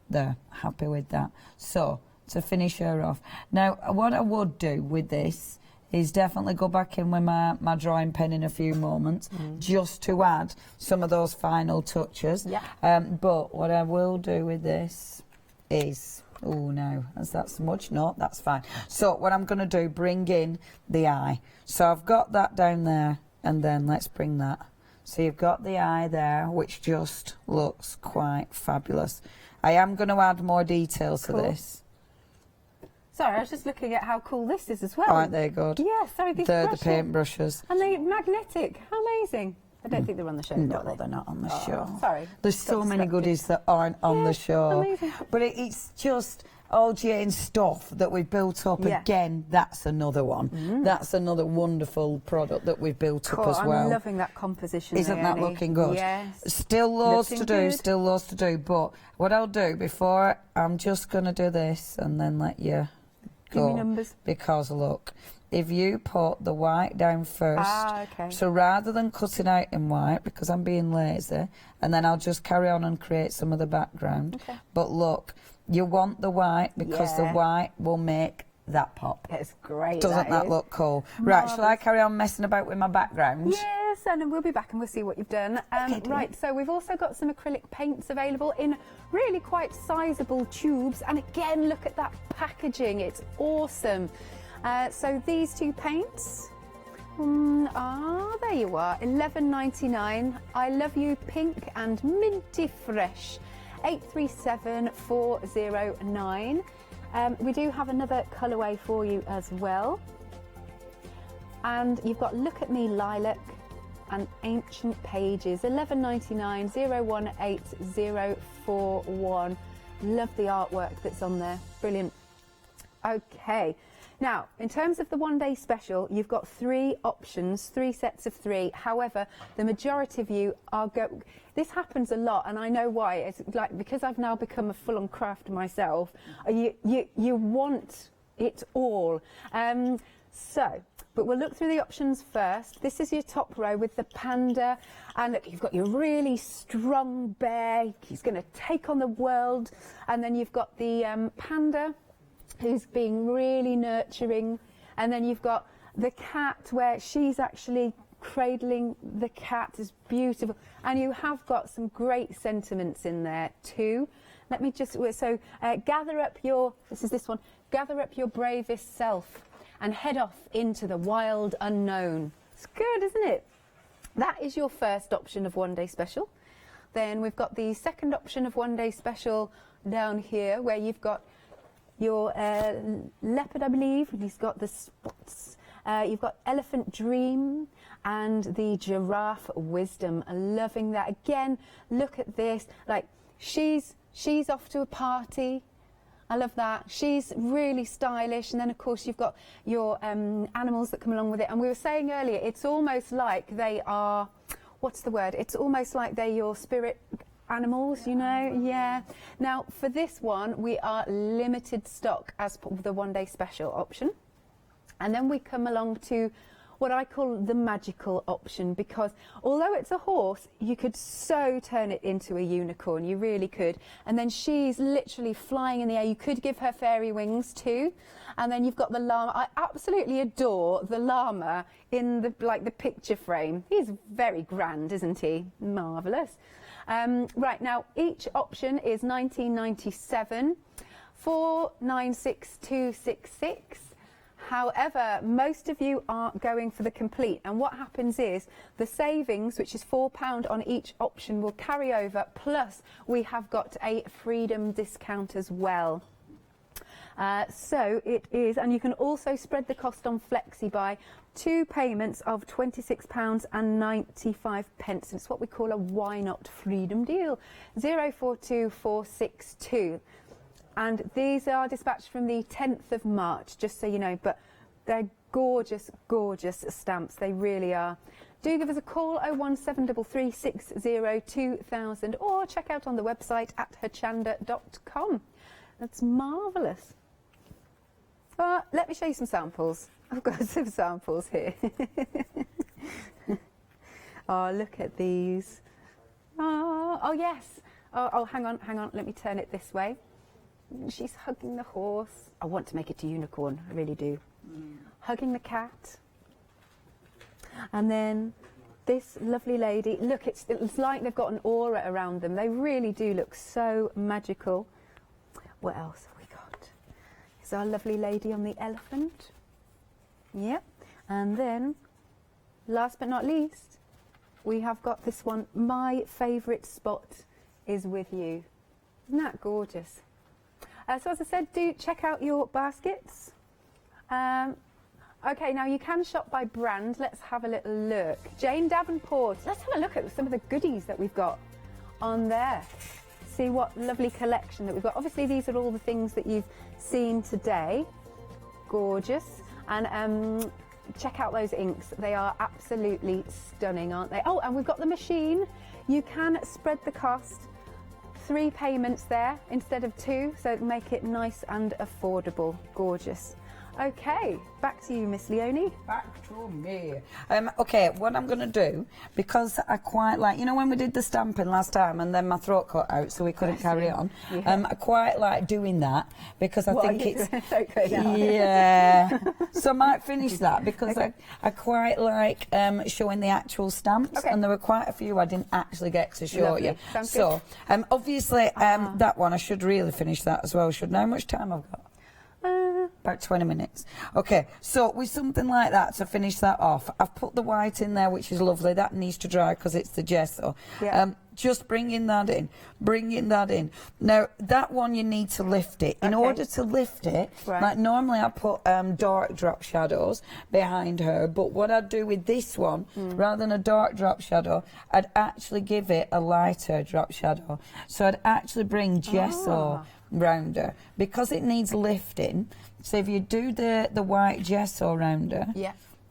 There, happy with that. So, to finish her off. Now, what I would do with this is definitely go back in with my drawing pen in a few moments, just to add some of those final touches. Yeah. But what I will do with this is... Oh no, is that smudge? No, that's fine. So what I'm going to do, bring in the eye. So I've got that down there, and then let's bring that. So you've got the eye there, which just looks quite fabulous. I am going to add more details to this. Sorry, I was just looking at how cool this is as well. Aren't they good? Yeah, sorry, these They're the brushes. paint brushes. And they're magnetic. How amazing. I don't think they're on the show. No, they're not on the show. Sorry. There's so many goodies that aren't on the show. Amazing. But it's just all Jane's stuff that we've built up. Yeah. Again, that's another one. That's another wonderful product that we've built up as well. I'm loving that composition. Isn't that Leonie. looking good? Yes. Still loads Looking to do, good. still loads to do. But what I'll do before, I'm just going to do this and then let you go. Give me numbers. Because look, if you put the white down first, okay. so rather than cutting out in white, because I'm being lazy, and then I'll just carry on and create some of the background. Okay. But look, you want the white because the white will make that pop. It's great. Doesn't that look cool? Right, shall I carry on messing about with my background? Yes, and we'll be back and we'll see what you've done. Right, so we've also got some acrylic paints available in really quite sizable tubes. And again, look at that packaging. It's awesome. So these two paints, there you are, $11.99. I Love You Pink and Minty Fresh, 837409. We do have another colourway for you as well. And you've got Look at Me Lilac and Ancient Pages, $11.99, 018041. Love the artwork that's on there, brilliant. Okay, now in terms of the one-day special, you've got 3 options, 3 sets of 3. However, the majority of you are this happens a lot, and I know why. It's like, because I've now become a full-on crafter myself, you want it all. But we'll look through the options first. This is your top row with the panda, and look, you've got your really strong bear. He's going to take on the world, and then you've got the panda, who's being really nurturing, and then you've got the cat, where she's actually cradling the cat. Is beautiful, and you have got some great sentiments in there too. Let me just gather up your gather up your bravest self and head off into the wild unknown. It's good, isn't it? That is your first option of one day special. Then we've got the second option of one day special down here, where you've got your leopard, I believe, and he's got the spots. You've got Elephant Dream and the Giraffe Wisdom. Loving that. Again, look at this. Like, she's off to a party. I love that. She's really stylish. And then, of course, you've got your animals that come along with it. And we were saying earlier, it's almost like they are, what's the word? It's almost like they're your spirit animals, you know? Yeah. Now, for this one, we are limited stock as the one-day special option. And then we come along to what I call the magical option, because although it's a horse, you could so turn it into a unicorn, you really could. And then she's literally flying in the air. You could give her fairy wings too. And then you've got the llama. I absolutely adore the llama in the picture frame. He's very grand, isn't he? Marvellous. Right, now each option is $19.97, $496,266. However, most of you are going for the complete, and what happens is the savings, which is £4 on each option, will carry over, plus we have got a freedom discount as well. So it is, and you can also spread the cost on Flexi by 2 payments of £26.95. And it's what we call a why not freedom deal, 042462. And these are dispatched from the 10th of March, just so you know, but they're gorgeous, gorgeous stamps. They really are. Do give us a call, 01733602000, or check out on the website at hochanda.com. That's marvellous. Let me show you some samples. I've got some samples here. Oh, look at these. Oh yes. Oh, hang on. Let me turn it this way. She's hugging the horse. I want to make it a unicorn, I really do. Hugging the cat. And then this lovely lady. Look, it's like they've got an aura around them. They really do look so magical. What else have we got? Is our lovely lady on the elephant. Yep. And then, last but not least, we have got this one. My favourite spot is with you. Isn't that gorgeous? So as I said, do check out your baskets. Okay, now you can shop by brand. Let's have a little look. Jane Davenport. Let's have a look at some of the goodies that we've got on there. See what lovely collection that we've got. Obviously, these are all the things that you've seen today. Gorgeous. And check out those inks. They are absolutely stunning, aren't they? Oh, and we've got the machine. You can spread the cost. 3 payments there instead of 2, so make it nice and affordable. Gorgeous. Okay, back to you, Miss Leonie. Back to me. Okay, what I'm going to do, because I quite like, you know when we did the stamping last time and then my throat cut out so we couldn't carry on, I quite like doing that because I think it's... so good. Yeah. So I might finish that because I quite like showing the actual stamps, and there were quite a few I didn't actually get to show you. Sounds so, obviously, that one, I should really finish that as well, shouldn't I? How much time I've got? About 20 minutes. Okay, so with something like that, to finish that off, I've put the white in there, which is lovely. That needs to dry because it's the gesso. Just bringing that in. Now, that one you need to lift it. In order to lift it, like normally I put dark drop shadows behind her, but what I'd do with this one, rather than a dark drop shadow, I'd actually give it a lighter drop shadow. So I'd actually bring gesso round her because it needs lifting. So if you do the white gesso round her,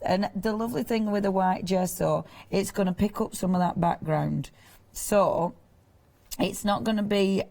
and the lovely thing with the white gesso, it's going to pick up some of that background. So it's not going to be,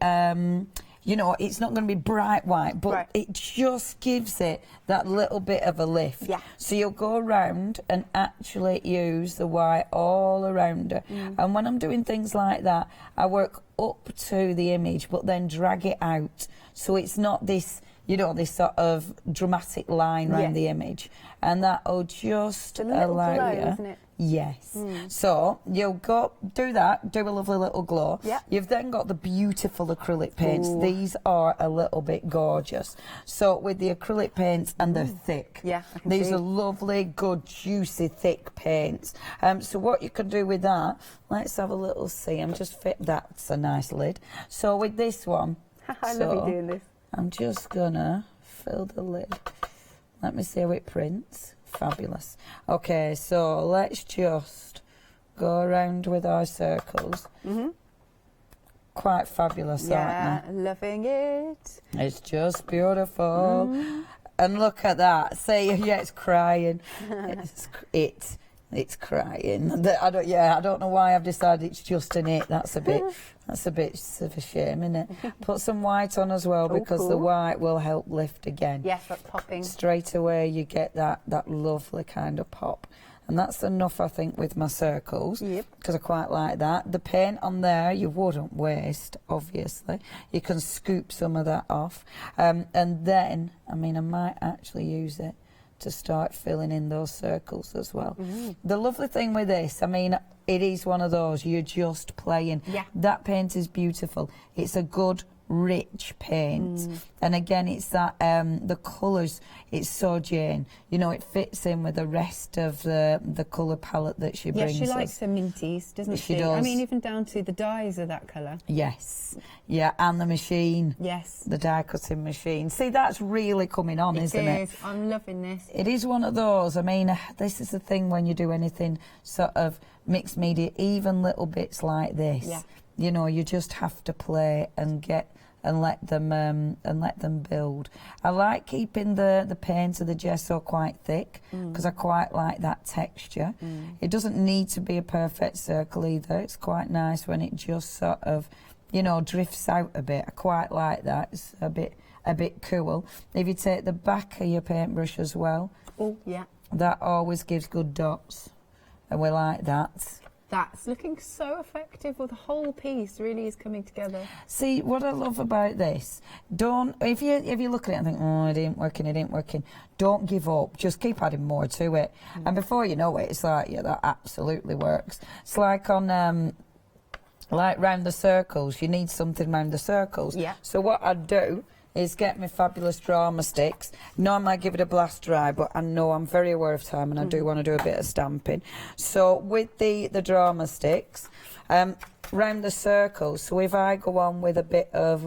you know, it's not going to be bright white, but it just gives it that little bit of a lift. So you'll go around and actually use the white all around her. And when I'm doing things like that, I work up to the image, but then drag it out. So it's not this, you know, this sort of dramatic line around the image. And that'll just allow you. Isn't it? Yes. So you'll go do that, do a lovely little glow. You've then got the beautiful acrylic paints. These are a little bit gorgeous. So with the acrylic paints, and they're thick. These are lovely, good, juicy, thick paints. So what you can do with that, let's have a little see. I'm just fit. That's a nice lid. So with this one, I love you doing this. I'm just gonna fill the lid. Let me see how it prints. Fabulous. Okay, so let's just go around with our circles. Quite fabulous, aren't they? Loving it. It's just beautiful. And look at that. See, it's crying. It's crying. I don't know why I've decided it's just an it. That's a bit of a shame, isn't it? Put some white on as well because the white will help lift again. Yes, that's popping. Straight away you get that lovely kind of pop. And that's enough, I think, with my circles, because I quite like that. The paint on there you wouldn't waste, obviously. You can scoop some of that off. And then, I mean, I might actually use it to start filling in those circles as well. The lovely thing with this, I mean, it is one of those, you're just playing. That paint is beautiful. It's a good, rich paint. And again, it's that, the colours, it's so Jane. You know, it fits in with the rest of the colour palette that she brings. Yeah, she likes her minties, doesn't she? Does. I mean, even down to the dyes are that colour. Yes. Yeah, and the machine. Yes. The die cutting machine. See, that's really coming on, isn't it? It is. I'm loving this. It is one of those. I mean, this is the thing when you do anything sort of mixed media, even little bits like this. You know, you just have to play and get and let them build. I like keeping the paint of the gesso quite thick because I quite like that texture. It doesn't need to be a perfect circle either. It's quite nice when it just sort of, you know, drifts out a bit. I quite like that. It's a bit cool. If you take the back of your paintbrush as well, that always gives good dots, and we like that. That's looking so effective. Well, the whole piece really is coming together. See, what I love about this, if you look at it and think, oh, it ain't working, don't give up. Just keep adding more to it. And before you know it, it's like, yeah, that absolutely works. It's like on, like round the circles, you need something round the circles. So what I'd do is get my fabulous drama sticks. Normally I give it a blast dry, but I know I'm very aware of time and I do want to do a bit of stamping. So with the drama sticks, round the circles, so if I go on with a bit of,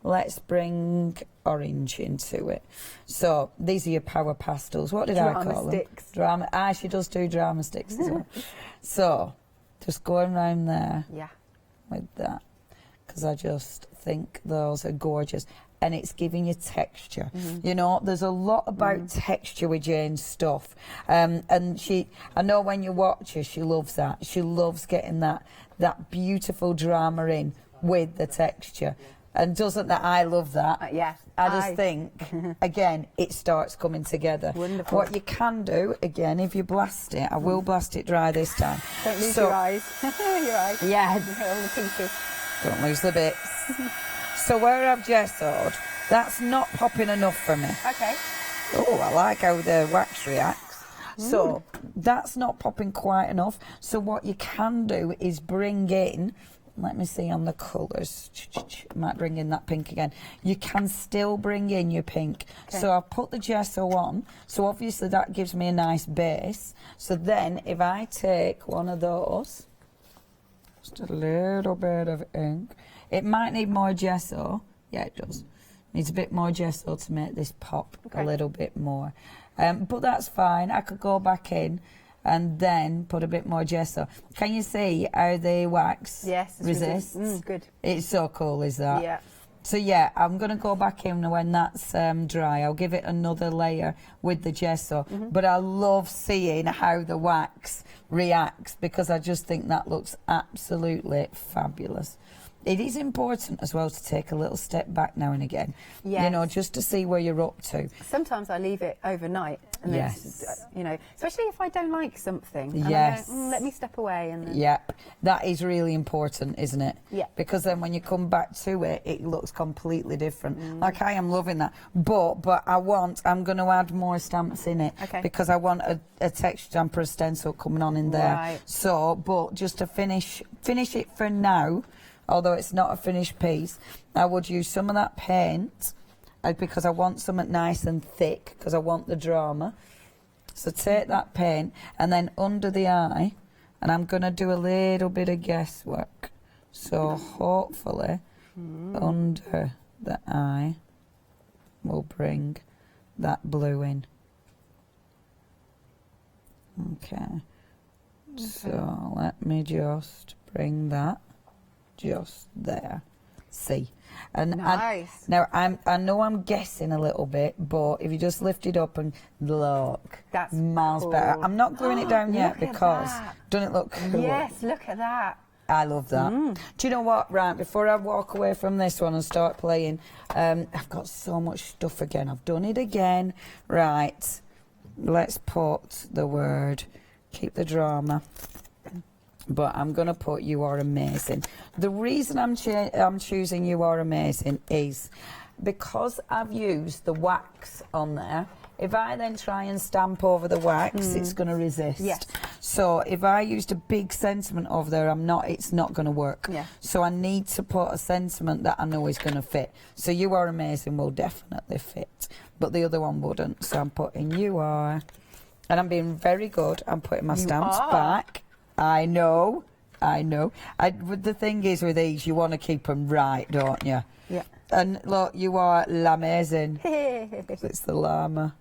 let's bring orange into it. So these are your power pastels. What did I call them? Drama. She does do drama sticks as well. So just going around there with that, because I just think those are gorgeous, and it's giving you texture. You know, there's a lot about texture with Jane's stuff, and I know when you watch her, she loves that. She loves getting that beautiful drama in with the texture. And doesn't that, I love that. Yeah. I just think, again, it starts coming together. Wonderful. What you can do, again, if you blast it, I will blast it dry this time. Don't lose your eyes. Your eyes. Yeah. All the pieces. Don't lose the bits. So where I've gessoed, that's not popping enough for me. Okay. Oh, I like how the wax reacts. So that's not popping quite enough. So what you can do is bring in, let me see on the colours, might bring in that pink again. You can still bring in your pink. Okay. So I've put the gesso on, so obviously that gives me a nice base. So then if I take one of those, just a little bit of ink, it might need more gesso. Yeah, it does. Needs a bit more gesso to make this pop a little bit more. But that's fine. I could go back in and then put a bit more gesso. Can you see how the wax resists? Good. It's so cool, is that? Yeah. So yeah, I'm going to go back in when that's dry. I'll give it another layer with the gesso. But I love seeing how the wax reacts because I just think that looks absolutely fabulous. It is important as well to take a little step back now and again, you know, just to see where you're up to. Sometimes I leave it overnight, and it's, you know, especially if I don't like something. And Yes. I go, let me step away. And then... Yeah, that is really important, isn't it? Yeah. Because then when you come back to it, it looks completely different. Like I am loving that, but I'm going to add more stamps in it because I want a texture stamp or a stencil coming on in there. Right. So, but just to finish it for now. Although it's not a finished piece, I would use some of that paint because I want something nice and thick because I want the drama. So take that paint and then under the eye, and I'm going to do a little bit of guesswork. So hopefully under the eye we'll bring that blue in. Okay. So let me just bring that. Just there. See. And nice. Now I know I'm guessing a little bit, but if you just lift it up and look, that's miles cool. better. I'm not gluing it down yet Look at because that. doesn't it look cool? Yes, look at that. I love that. Do you know what? Right, before I walk away from this one and start playing, I've got so much stuff again. I've done it again. Right, let's put the word, keep the drama. But I'm going to put You Are Amazing. The reason I'm choosing You Are Amazing is because I've used the wax on there. If I then try and stamp over the wax, it's going to resist. Yes. So if I used a big sentiment over there, it's not going to work. Yeah. So I need to put a sentiment that I know is going to fit. So You Are Amazing will definitely fit, but the other one wouldn't. So I'm putting You Are, and I'm being very good. I'm putting my stamps back. I know. The thing is with these, you want to keep them right, don't you? Yeah. And look, You Are Amazing. It's the llama.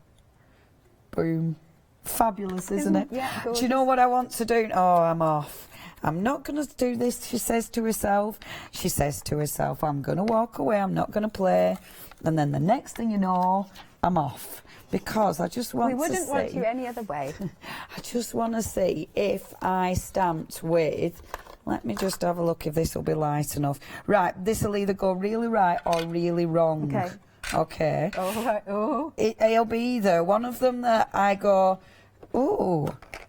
Boom. Fabulous, isn't it? Yeah, do you know what I want to do? Oh, I'm off. I'm not going to do this, she says to herself. She says to herself, I'm going to walk away, I'm not going to play. And then the next thing you know, I'm off. Because I just want to see... We wouldn't want you any other way. I just want to see if I stamped with... Let me just have a look if this will be light enough. Right, this will either go really right or really wrong. Okay. Okay. Oh, right. Oh. It'll be either one of them that I go, ooh,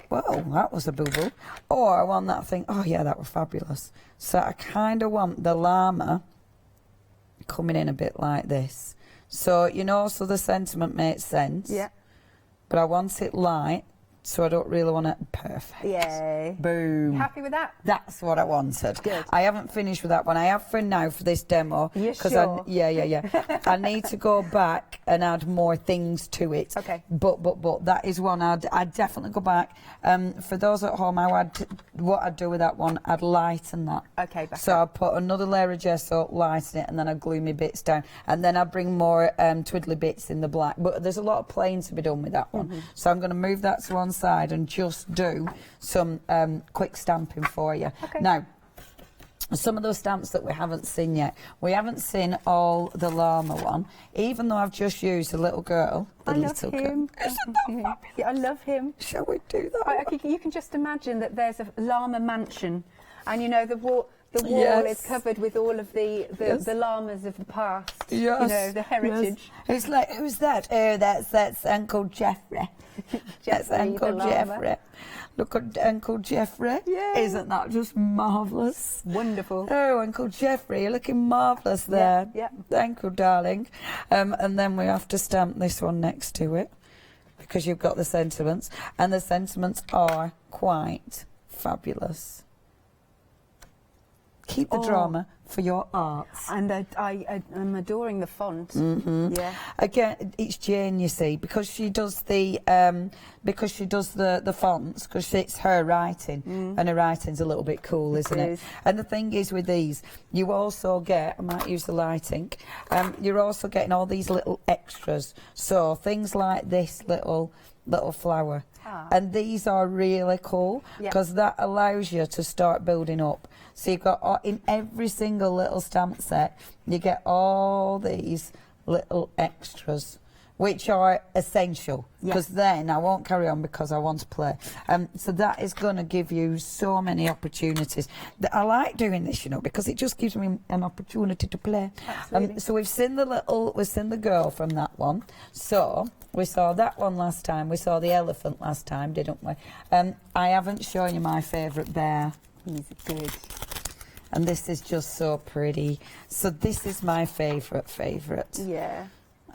well, that was a boo-boo. Or I want that thing, oh yeah, that was fabulous. So I kind of want the llama coming in a bit like this. So, you know, so the sentiment makes sense. Yeah. But I want it light, so I don't really want it perfect. Yay. Boom. You happy with that? That's what I wanted. Good. I haven't finished with that one. I have for now for this demo. You sure? Yeah. I need to go back and add more things to it. Okay. But that is one I'd definitely go back. For those at home, what I'd do with that one, I'd lighten that. Okay. So I'll put another layer of gesso, lighten it, and then I'll glue my bits down. And then I'll bring more twiddly bits in the black. But there's a lot of plain to be done with that one. So I'm going to move that to one side and just do some quick stamping for you. Okay. Now, some of those stamps that we haven't seen yet. We haven't seen all the llama one, even though I've just used the little girl. The I love little him. girl. Isn't that fabulous? Yeah, I love him. Shall we do that? You can just imagine that there's a llama mansion And you know, the wall is covered with all of the llamas of the past. Yes. You know, the heritage. Yes. It's like, who's that? Oh, that's Uncle Jeffrey. That's Uncle Jeffrey. Look at Uncle Jeffrey. Yeah. Isn't that just marvellous? Wonderful. Oh, Uncle Jeffrey, you're looking marvellous there. Yeah. Thank you, darling. And then we have to stamp this one next to it, because you've got the sentiments, and the sentiments are quite fabulous. Keep the drama for your arts. And I'm adoring the font. Mm-hmm. Yeah. Again, it's Jane, you see, because she does the fonts, because it's her writing, and her writing's a little bit cool, isn't it? And the thing is with these, you also get, I might use the lighting, you're also getting all these little extras. So things like this little flower. And these are really cool, because that allows you to start building up. So you've got, in every single little stamp set, you get all these little extras, which are essential, because then I won't carry on because I want to play. So that is going to give you so many opportunities. I like doing this, you know, because it just gives me an opportunity to play. So we've seen the girl from that one. So we saw that one last time. We saw the elephant last time, didn't we? I haven't shown you my favourite bear. He's good. And this is just so pretty. So this is my favourite. Yeah.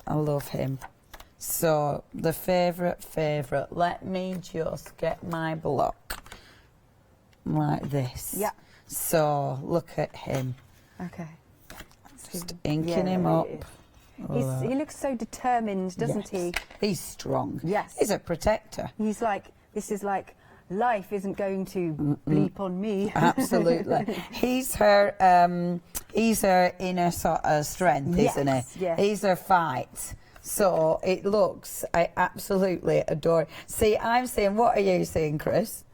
I love him. So the favourite. Let me just get my block like this. Yeah. So look at him. Okay. Just inking him up. He looks so determined, doesn't he? He's strong. Yes. He's a protector. He's like, this is like, life isn't going to bleep on me. Absolutely. He's her inner sort of strength, isn't he? Yeah. He's her fight. So it looks, I absolutely adore it. See, I'm saying, what are you saying, Chris?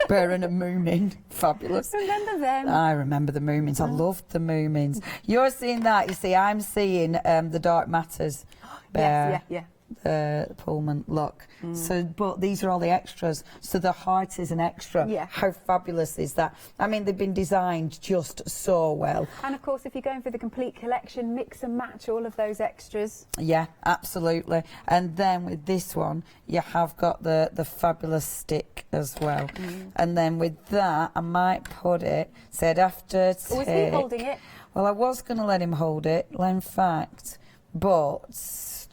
Bear and a moomin. Fabulous. Remember them? I remember the moomins. I loved the moomins. You're seeing that. You see, I'm seeing the Dark Matters bear. Yeah. The Pullman look. So, but these are all the extras. So the heart is an extra. Yeah. How fabulous is that? I mean, they've been designed just so well. And of course, if you're going for the complete collection, mix and match all of those extras. Yeah, absolutely. And then with this one, you have got the fabulous stick as well. And then with that, I might put it. So I'd have to take. Was he holding it? Well, I was going to let him hold it. In fact, but.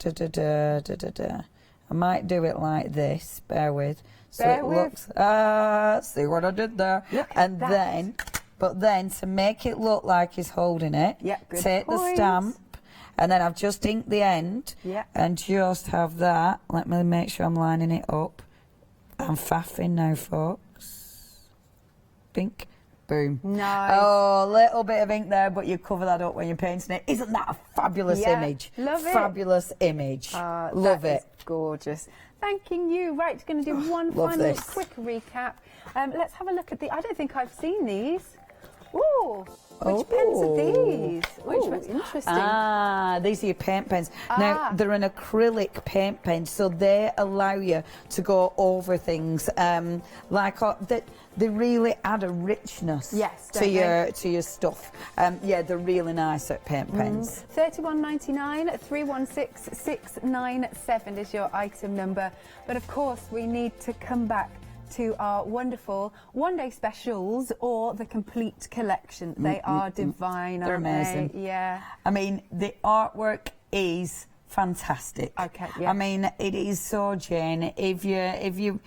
I might do it like this. Bear with. So it looks. See what I did there? And then, but then to make it look like he's holding it, take the stamp, and then I've just inked the end, and just have that. Let me make sure I'm lining it up. I'm faffing now, folks. Bink. Boom. Nice. Oh, a little bit of ink there, but you cover that up when you're painting it. Isn't that a fabulous image? Love it. Fabulous image. Love it. Gorgeous. Thanking you. Right, going to do one final quick recap. Let's have a look at the. I don't think I've seen these. Ooh, which pens are these? Which interesting. These are your paint pens. Now, they're an acrylic paint pen, so they allow you to go over things. They really add a richness to your stuff. Yeah, they're really nice at paint pens. $31.99, 316697 is your item number. But of course, we need to come back to our wonderful one-day specials or the complete collection. They are divine, They're amazing. Yeah. I mean, the artwork is fantastic. Okay, yeah. I mean, it is so, Jane. If you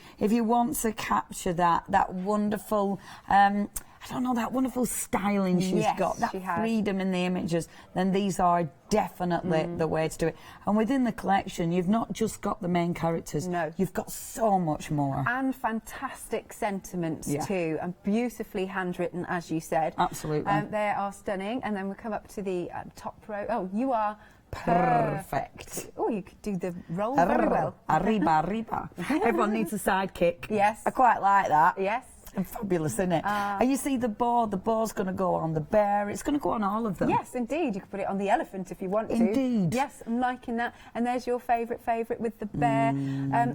want to capture that wonderful, I don't know, that wonderful styling she's got, that freedom in the images, then these are definitely the way to do it. And within the collection, you've not just got the main characters. No. You've got so much more. And fantastic sentiments too, and beautifully handwritten, as you said. Absolutely. They are stunning. And then we come up to the top row. Oh, you are perfect. Oh, you could do the roll very well. Arriba. Everyone needs a sidekick. Yes. I quite like that. Yes. And fabulous, isn't it? And you see the bow's going to go on the bear. It's going to go on all of them. Yes, indeed. You could put it on the elephant if you want to. Indeed. Yes, I'm liking that. And there's your favourite with the bear.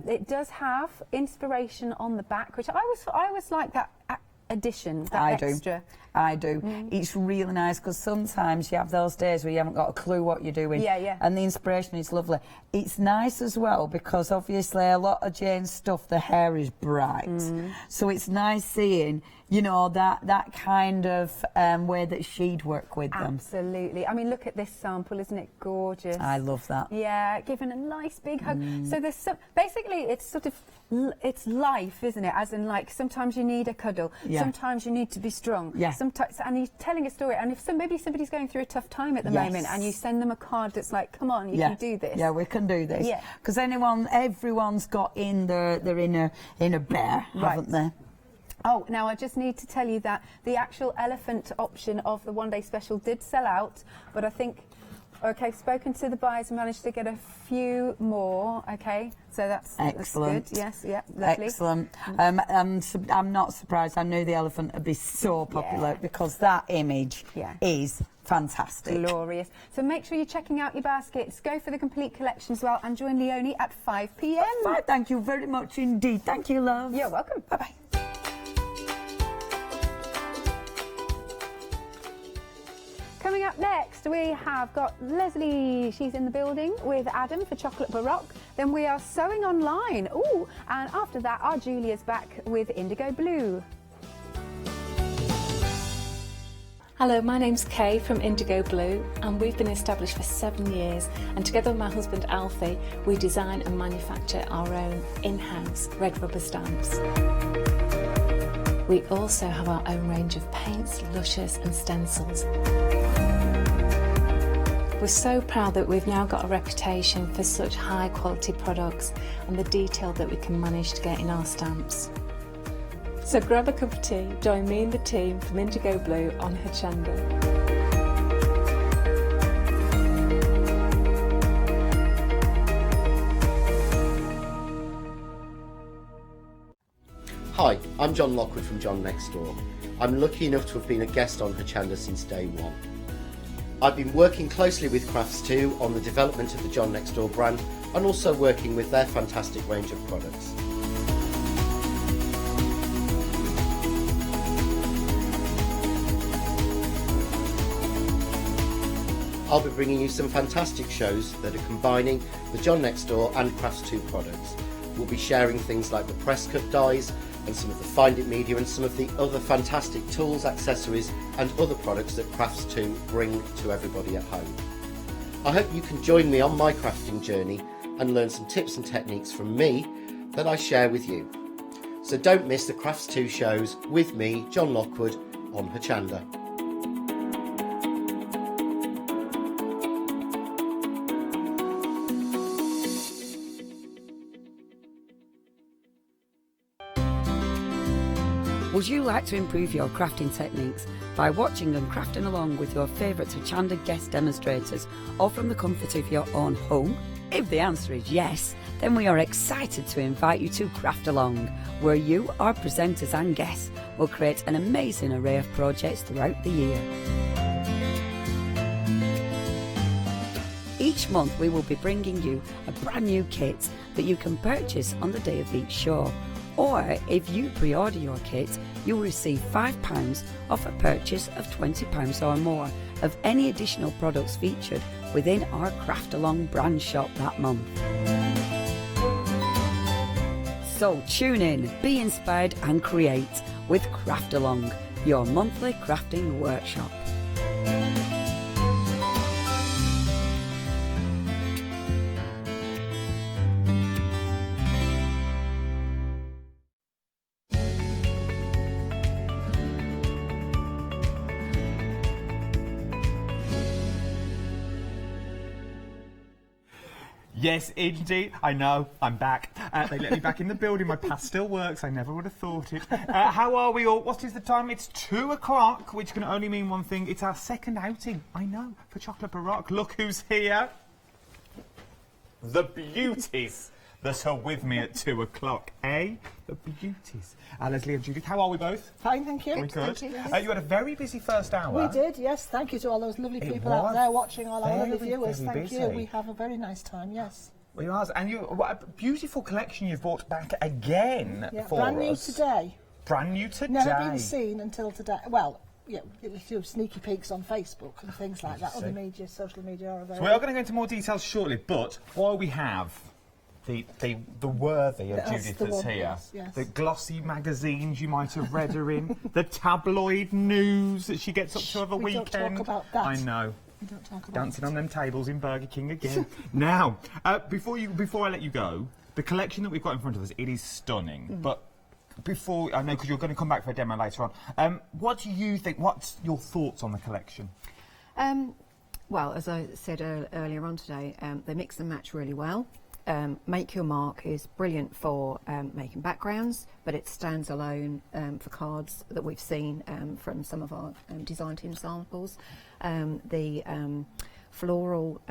It does have inspiration on the back, which I always like that addition, that extra. I do. It's really nice because sometimes you have those days where you haven't got a clue what you're doing. And the inspiration is lovely. It's nice as well because obviously a lot of Jane's stuff, the hair is bright. So it's nice seeing, you know, that kind of way that she'd work with them. Absolutely. I mean, look at this sample, isn't it gorgeous? I love that. Yeah, given a nice big hug. So there's some, basically it's sort of, it's life, isn't it? As in, like, sometimes you need a cuddle, sometimes you need to be strong. Sometimes, and he's telling a story, and if maybe somebody's going through a tough time at the moment, and you send them a card that's like, come on, you can do this. Yeah, we can do this. Because everyone's got in their inner bear, haven't they? Oh, now I just need to tell you that the actual elephant option of the one-day special did sell out, but I think, okay, spoken to the buyers and managed to get a few more, okay, so that's excellent. That's good. Yes, yeah, lovely. Excellent. I'm not surprised. I knew the elephant would be so popular because that image is fantastic. Glorious. So make sure you're checking out your baskets. Go for the complete collection as well and join Leonie at 5 p.m. Thank you very much indeed. Thank you, love. You're welcome. Bye-bye. Coming up next, we have got Leslie. She's in the building with Adam for Chocolate Baroque. Then we are sewing online. Ooh, and after that, our Julia's back with Indigo Blue. Hello, my name's Kay from Indigo Blue, and we've been established for 7 years, and together with my husband Alfie, we design and manufacture our own in-house red rubber stamps. We also have our own range of paints, lushes and stencils. We're so proud that we've now got a reputation for such high quality products and the detail that we can manage to get in our stamps. So grab a cup of tea, join me and the team from Indigo Blue on Hochanda. Hi, I'm John Lockwood from John Next Door. I'm lucky enough to have been a guest on Hochanda since day one. I've been working closely with Crafts 2 on the development of the John Next Door brand and also working with their fantastic range of products. I'll be bringing you some fantastic shows that are combining the John Next Door and Crafts 2 products. We'll be sharing things like the press cut dies and some of the Find It media and some of the other fantastic tools, accessories and other products that Crafts 2 bring to everybody at home. I hope you can join me on my crafting journey and learn some tips and techniques from me that I share with you. So don't miss the Crafts 2 shows with me, John Lockwood, on Hochanda. Would you like to improve your crafting techniques by watching and crafting along with your favourite Hochanda guest demonstrators or from the comfort of your own home? If the answer is yes, then we are excited to invite you to Craft Along, where you, our presenters and guests, will create an amazing array of projects throughout the year. Each month we will be bringing you a brand new kit that you can purchase on the day of each show. Or if you pre-order your kit, you'll receive £5 off a purchase of £20 or more of any additional products featured within our Craft Along brand shop that month. So tune in, be inspired and create with Craft Along, your monthly crafting workshop. Yes, indeed. I know. I'm back. They let me back in the building. My pass still works. I never would have thought it. How are we all? What is the time? It's 2 o'clock, which can only mean one thing. It's our second outing. I know. For Chocolate Baroque. Look who's here. The beauties that are with me at 2 o'clock, eh? The beauties. Leslie and Judith, how are we both? Fine, thank you. We good? Thank you, yes. You had a very busy first hour. We did, yes. Thank you to all those lovely people out there watching, all our lovely viewers. Thank you. We have a very nice time, yes. We are. And what a beautiful collection you've brought back again for us. Brand new today. brand new today. Never been seen until today. Well, yeah, if you have sneaky peeks on Facebook and things like that, other media, social media are available. So we are going to go into more details shortly, but while we have the worthy of Judith that's here, yes. the glossy magazines you might have read her in, the tabloid news that she gets up to over weekend. Don't talk about that. I know. We don't talk about Dancing it. on them tables in Burger King again. Now, before I let you go, the collection that we've got in front of us, it is stunning. But before, I know because you're going to come back for a demo later on, what do you think, what's your thoughts on the collection? Well, as I said earlier on today, they mix and match really well. Make Your Mark is brilliant for making backgrounds, but it stands alone for cards that we've seen from some of our design team samples. The floral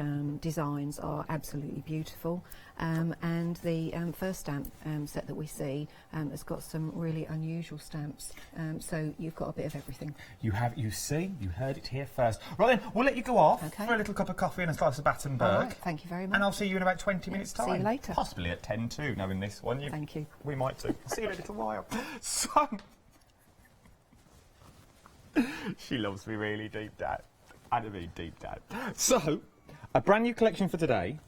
designs are absolutely beautiful, and the first stamp set that we see has got some really unusual stamps, so you've got a bit of everything. You heard it here first. Right then, we'll let you go off for a little cup of coffee and a slice of Battenberg. All right, thank you very much. And I'll see you in about 20 minutes' time. See you later. Possibly at 10 too, knowing this one. Thank you. We might too. See you in a little while. So, she loves me really deep down. I mean deep down. So, a brand new collection for today.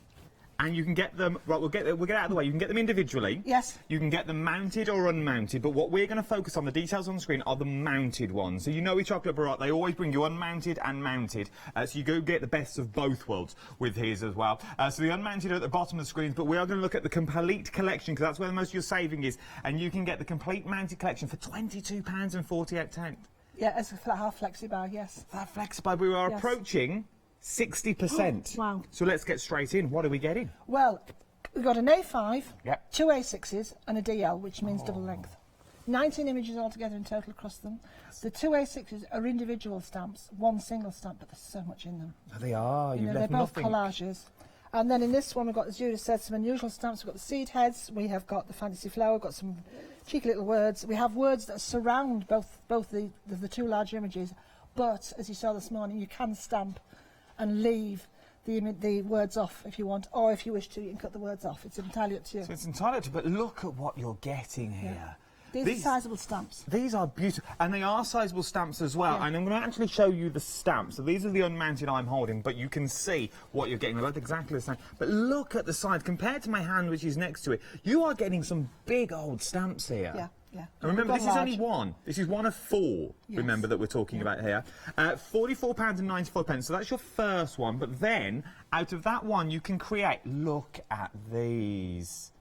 And you can get them, right, we'll get out of the way, you can get them individually. Yes. You can get them mounted or unmounted, but what we're going to focus on, the details on the screen, are the mounted ones. So you know with Chocolate Barat, they always bring you unmounted and mounted. So you go get the best of both worlds with his as well. So the unmounted are at the bottom of the screens, but we are going to look at the complete collection, because that's where most of your saving is. And you can get the complete mounted collection for £22.48. Yeah, it's a half Flexi bar, yes. That Flexi bar, we are approaching 60%. Wow. So let's get straight in. What are we getting? Well, we've got an A5, Yep. 2 A6s and a DL, which means double length. 19 images altogether in total across them. The 2 A6s are individual stamps, one single stamp, but there's so much in them. They are. You know, they're both collages. And then in this one, we've got, as Judith said, some unusual stamps. We've got the seed heads, we have got the fantasy flower, we've got some cheeky little words. We have words that surround both the two large images, but, as you saw this morning, you can stamp and leave the words off if you want, or if you wish to, you can cut the words off. It's entirely up to you. So it's entirely up to you, but look at what you're getting here. Yeah. These are sizable stamps. These are beautiful, and they are sizable stamps as well. Yeah. And I'm going to actually show you the stamps. So these are the unmounted I'm holding, but you can see what you're getting. They're both exactly the same. But look at the size. Compared to my hand, which is next to it, you are getting some big old stamps here. Yeah. Yeah. And remember, this is only one. This is one of 4, remember, that we're talking about here. £44.94, so that's your first one. But then, out of that one, you can create... Look at these.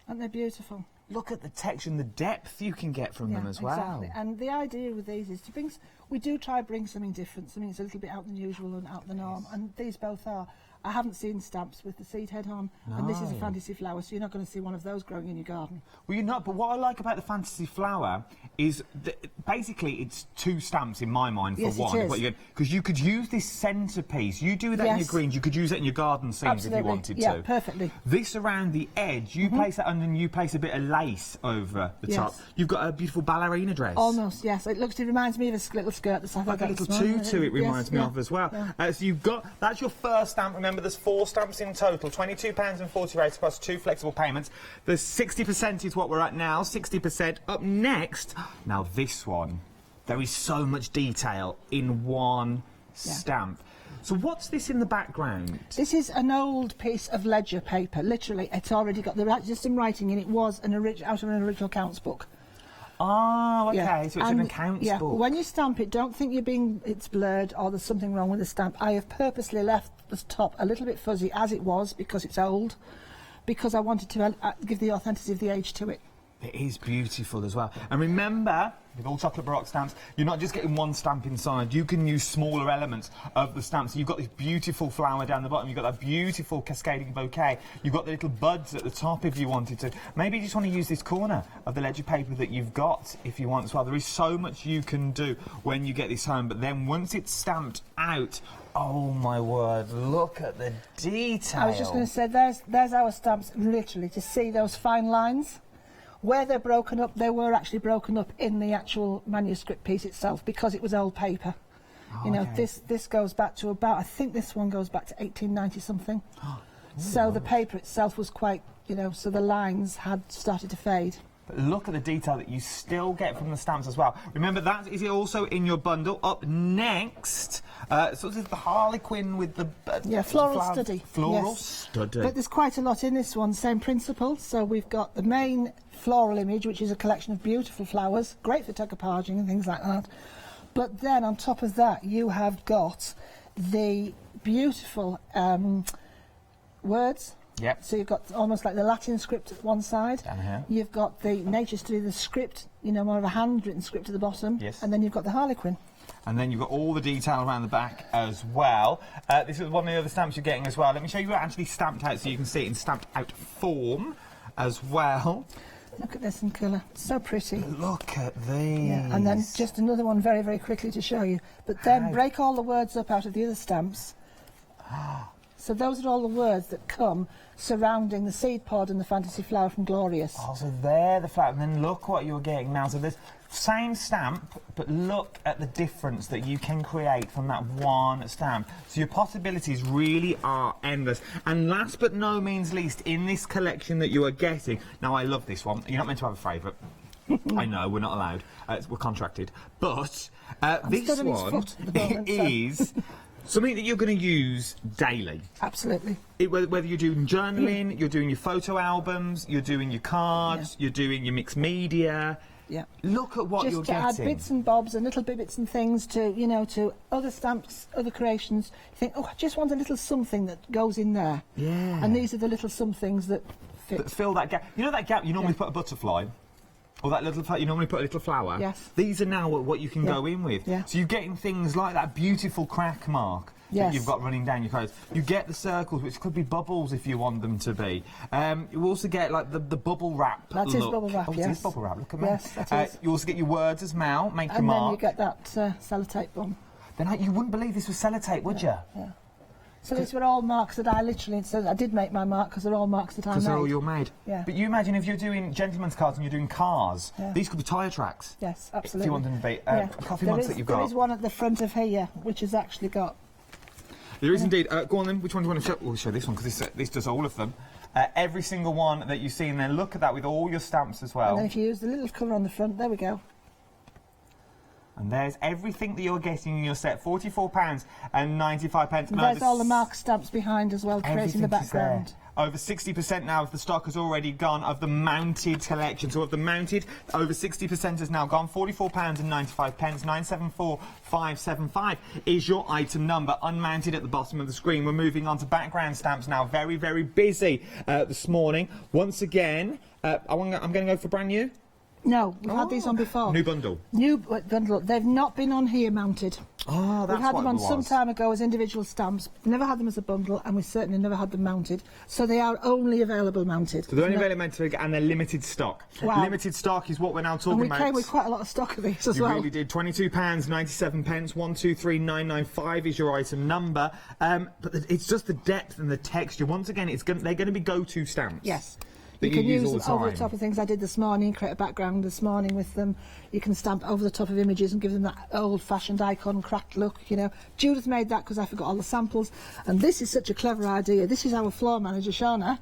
Aren't they beautiful? Look at the texture and the depth you can get from them as well. Exactly. And the idea with these is to bring... We do try to bring something different, something that's a little bit out the usual and out the norm, and these both are. I haven't seen stamps with the seed head on, and this is a fantasy flower, so you're not going to see one of those growing in your garden. Well, you're not, but what I like about the fantasy flower is that basically it's 2 stamps in my mind for one. Because you could use this centrepiece. You do that in your greens, you could use it in your garden scenes if you wanted to. Yeah, perfectly. This around the edge, you place that under and you place a bit of lace over the top. You've got a beautiful ballerina dress. Almost, yes. It reminds me of a little skirt that's like a little tutu it reminds me of as well. Yeah. So you've got, that's your first stamp. Remember, there's 4 stamps in total, £22.48 plus 2 flexible payments. The 60% is what we're at now, 60%. Up next, now this one, there is so much detail in one stamp. So what's this in the background? This is an old piece of ledger paper, literally. It's already got just some writing in it. Was out of an original accounts book. Oh, okay, so it's an accounts book. When you stamp it, don't think it's blurred or there's something wrong with the stamp. I have purposely left the top a little bit fuzzy as it was because it's old, because I wanted to give the authenticity of the age to it. It is beautiful as well. And remember, with all Chocolate Baroque stamps, you're not just getting one stamp inside. You can use smaller elements of the stamp. So you've got this beautiful flower down the bottom. You've got that beautiful cascading bouquet. You've got the little buds at the top if you wanted to. Maybe you just want to use this corner of the ledger paper that you've got if you want as well. There is so much you can do when you get this home. But then once it's stamped out, oh my word, look at the detail. I was just going to say, there's our stamps, literally, to see those fine lines. Where they're broken up, they were actually broken up in the actual manuscript piece itself because it was old paper. Oh, you know, this goes back to about, I think this one goes back to 1890 something. So the paper itself was quite, you know, so the lines had started to fade. but look at the detail that you still get from the stamps as well. Remember, that is also in your bundle. Up next, sort of the Harlequin with the floral study. Floral yes. study. But there's quite a lot in this one, same principle. So we've got the main floral image, which is a collection of beautiful flowers, great for decoupaging and things like that. But then on top of that, you have got the beautiful words. Yep. So you've got almost like the Latin script at one side. Down here. You've got the nature study, the script, you know, more of a handwritten script at the bottom. Yes. And then you've got the Harlequin. And then you've got all the detail around the back as well. This is one of the other stamps you're getting as well. Let me show you what actually stamped out so you can see it in stamped out form as well. Look at this in colour. So pretty. Look at these. Yeah. And then just another one very, very quickly to show you. But then break all the words up out of the other stamps. So those are all the words that come surrounding the seed pod and the fantasy flower from Glorious. Oh, so they're the flower. And then look what you're getting now. So there's same stamp, but look at the difference that you can create from that one stamp. So your possibilities really are endless. And last but no means least, in this collection that you are getting, now I love this one. You're not meant to have a favourite. I know, we're not allowed. We're contracted. But this one is something that you're going to use daily. Absolutely. Whether you're doing journaling, you're doing your photo albums, you're doing your cards, you're doing your mixed media. Yeah. Look at what you're getting. Just to add bits and bobs and little bits and things to, you know, to other stamps, other creations. You think, oh, I just want a little something that goes in there. Yeah. And these are the little somethings that fit. That fill that gap. You know that gap you normally put a butterfly? Or that little, you normally put a little flower? Yes. These are now what you can go in with. Yeah. So you're getting things like that beautiful crack mark that you've got running down your clothes. You get the circles, which could be bubbles if you want them to be. You also get like the bubble wrap That look. is bubble wrap, oh, yes. it is bubble wrap, look at me. Yes, that is. You also get your words as Mal, make your and mark. then you get that sellotape bun. Then you wouldn't believe this was sellotape, would you? Yeah. So these were all marks that I literally, so I did make my mark because they're all marks that I made. Because they're all you're made. Yeah. But you imagine if you're doing gentlemen's cards and you're doing cars, these could be tyre tracks. Yes, absolutely. If you want them to be coffee mugs that you've got. There is one at the front of here, which has actually got... There is indeed. Go on then, which one do you want to show? We'll show this one because this does all of them. Every single one that you see in there, look at that with all your stamps as well. And then if you use the little colour on the front, there we go. And there's everything that you're getting in your set, £44.95. And there's all the mark stamps behind as well, creating the background. Over 60% now of the stock has already gone of the mounted collection. So of the mounted, over 60% has now gone. £44.95, 974575 is your item number. Unmounted at the bottom of the screen. We're moving on to background stamps now. Very, very busy this morning. Once again, I'm going to go for brand new. No, we've had these on before. New bundle. New bundle. They've not been on here mounted. Oh, that's We've had what them on it was. some time ago as individual stamps. Never had them as a bundle, and we certainly never had them mounted. So they are only available mounted. So they're only available mounted, and they're limited stock. Wow. Limited stock is what we're now talking about. And we came with quite a lot of stock of these as well. You really did. £22.97. 123995 is your item number. But it's just the depth and the texture. Once again, they're going to be go-to stamps. Yes. You can use all them the time. over the top of things. I did this morning, create a background this morning with them. You can stamp over the top of images and give them that old-fashioned icon cracked look, you know. Judith made that because I forgot all the samples. And this is such a clever idea. This is our floor manager, Shauna.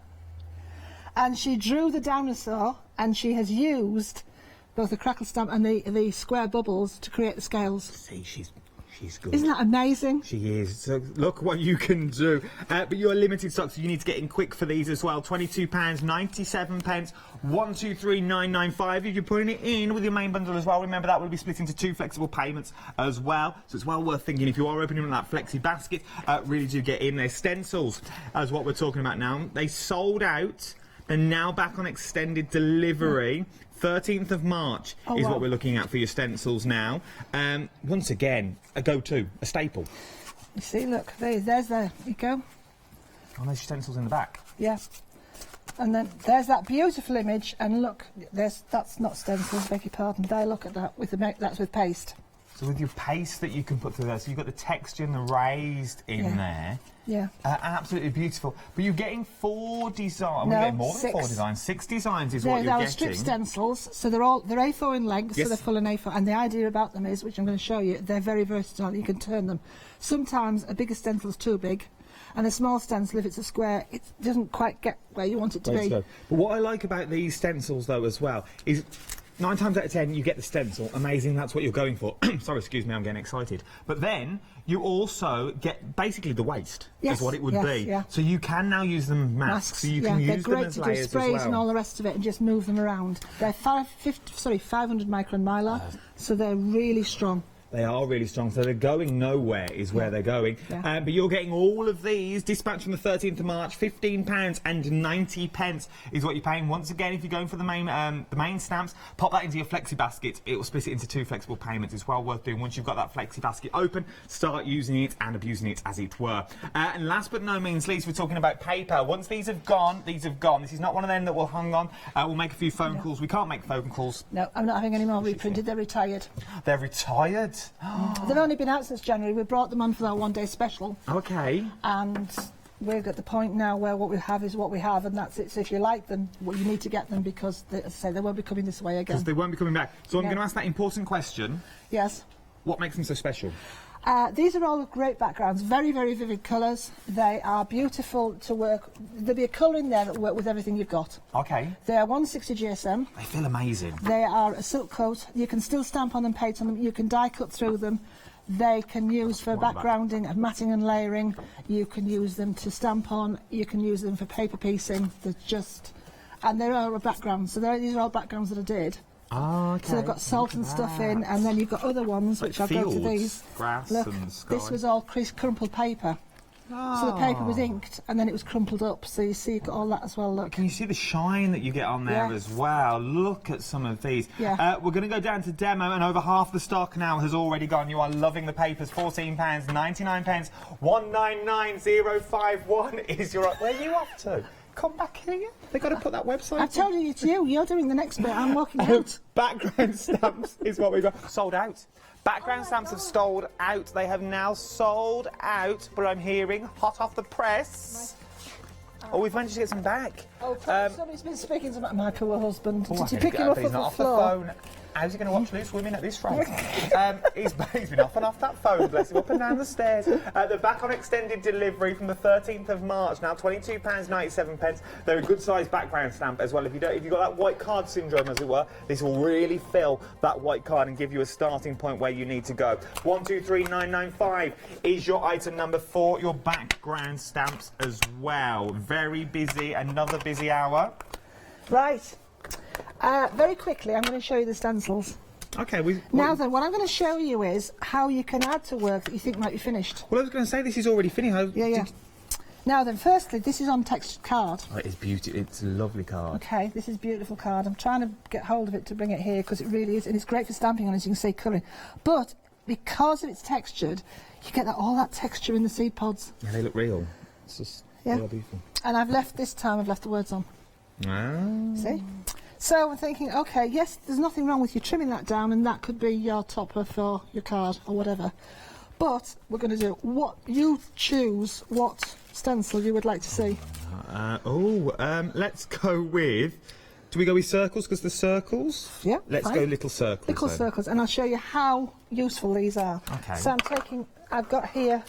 And she drew the dinosaur, and she has used both the crackle stamp and the square bubbles to create the scales. See, she's good. Isn't that amazing? She is. So look what you can do. But you're limited stock, so you need to get in quick for these as well. £22.97. 123995. If you're putting it in with your main bundle as well, remember that will be split into 2 flexible payments as well. So it's well worth thinking if you are opening that Flexi basket, really do get in there. Stencils, as what we're talking about now. They sold out. They're now back on extended delivery. 13th of March is what we're looking at for your stencils now. Once again, a go-to, a staple. You see, look, there you go. Oh, there's stencils in the back. Yeah. And then there's that beautiful image, and look, that's not stencils, beg your pardon. There, look at that, that's with paste. So with your paste that you can put through there, so you've got the texture and the raised in there. Yeah. Absolutely beautiful. But you're getting 4 designs. No, we're getting more than 6. 4 designs. 6 designs is what you're They're getting. strip stencils, so they're A4 in length, so they're full in A4. And the idea about them is, which I'm going to show you, they're very versatile. You can turn them. Sometimes a bigger stencil's too big, And a small stencil, if it's a square, it doesn't quite get where you want it to be. But what I like about these stencils, though, as well, is 9 times out of 10 you get the stencil. Amazing, that's what you're going for. Sorry, excuse me, I'm getting excited. But then you also get basically the waste, is what it would be. Yeah. So you can now use them masks. So you can use them as layers as well. They're great to do sprays and all the rest of it and just move them around. They're 500 micron mylar, so they're really strong. They are really strong, so they're going nowhere is where they're going. But you're getting all of these dispatched from the 13th of March. £15.90 is what you're paying. Once again, if you're going for the main stamps, pop that into your Flexi basket. It will split it into 2 flexible payments. It's well worth doing. Once you've got that Flexi basket open, start using it and abusing it as it were. And last but no means least, we're talking about paper. Once these have gone, these have gone. This is not one of them that will hang on. We'll make a few phone calls. We can't make phone calls. No, I'm not having any more reprinted. They're retired. They're retired? They've only been out since January. We brought them on for our one-day special. Okay. And we're at the point now where what we have is what we have, and that's it. So if you like them, well, you need to get them because, as I say, they won't be coming this way again. Because they won't be coming back. So I'm going to ask that important question. Yes. What makes them so special? These are all great backgrounds, very, very vivid colours. They are beautiful to work. There'll be a colour in there that will work with everything you've got. Okay. They are 160 GSM. They feel amazing. They are a silk coat. You can still stamp on them, paint on them. You can die cut through them. They can use for backgrounding and matting and layering. You can use them to stamp on. You can use them for paper piecing. They're just... And there are backgrounds. So these are all backgrounds that I did. Oh, okay. So they've got salt and stuff in, and then you've got other ones, like which I'll go to these. Grass Look, and sky. this was all crumpled paper. So the paper was inked, and then it was crumpled up, so you see you've got all that as well, look. Can you see the shine that you get on there as well? Look at some of these. Yeah. We're going to go down to demo, and over half the stock now has already gone. You are loving the papers. £14.99. 199051 is your... Where are you off to? Come back here. They've got to put that website I told you it's you. You're doing the next bit. I'm walking out. Background stamps is what we've got. Sold out. Background stamps have sold out. They have now sold out, but I'm hearing hot off the press. Oh, we've managed to get some back. Oh, somebody's been speaking to my poor husband. Oh, Did you pick him up off the floor? How's he going to watch Loose Women at this rate? He's been off and off that phone, bless him, up and down the stairs. They're back on extended delivery from the 13th of March, now £22.97. They're a good-sized background stamp as well. If you've got that white card syndrome, as it were, this will really fill that white card and give you a starting point where you need to go. 123995 is your item number for your background stamps as well. Very busy, another busy hour. Right. Very quickly, I'm going to show you the stencils. Okay. Now then, what I'm going to show you is how you can add to work that you think might be finished. Well, I was going to say this is already finished. Yeah. Now then, firstly, this is on textured card. Oh, it's beautiful. It's a lovely card. Okay, this is beautiful card. I'm trying to get hold of it to bring it here because it really is, and it's great for stamping on, as you can see, colouring. But because it's textured, you get all that texture in the seed pods. Yeah, they look real. It's just real beautiful. And I've left the words on. Wow. See? So I'm thinking, okay, yes, there's nothing wrong with you trimming that down, and that could be your topper for your card or whatever. But we're going to do what you choose. What stencil you would like to see? Let's go with. Do we go with circles? Because the circles. Yeah. Let's go little circles. Little circles, and I'll show you how useful these are. Okay. So I've got here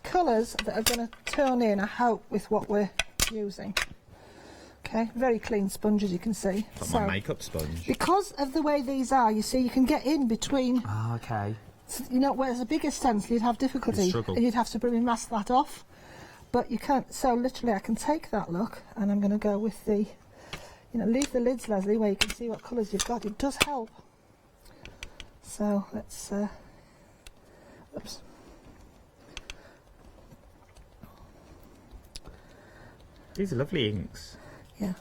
colours that are going to turn in, I hope, with what we're using. Okay, very clean sponge, as you can see. Got my makeup sponge. Because of the way these are, you see, you can get in between. Ah, okay. So, you know, whereas a bigger stencil, you'd have difficulty. And you'd have to bring and mask that off. But you can't. So literally, I can take that look, and I'm going to go with the, leave the lids, Leslie, where you can see what colours you've got. It does help. So let's. Oops. These are lovely inks. Yeah.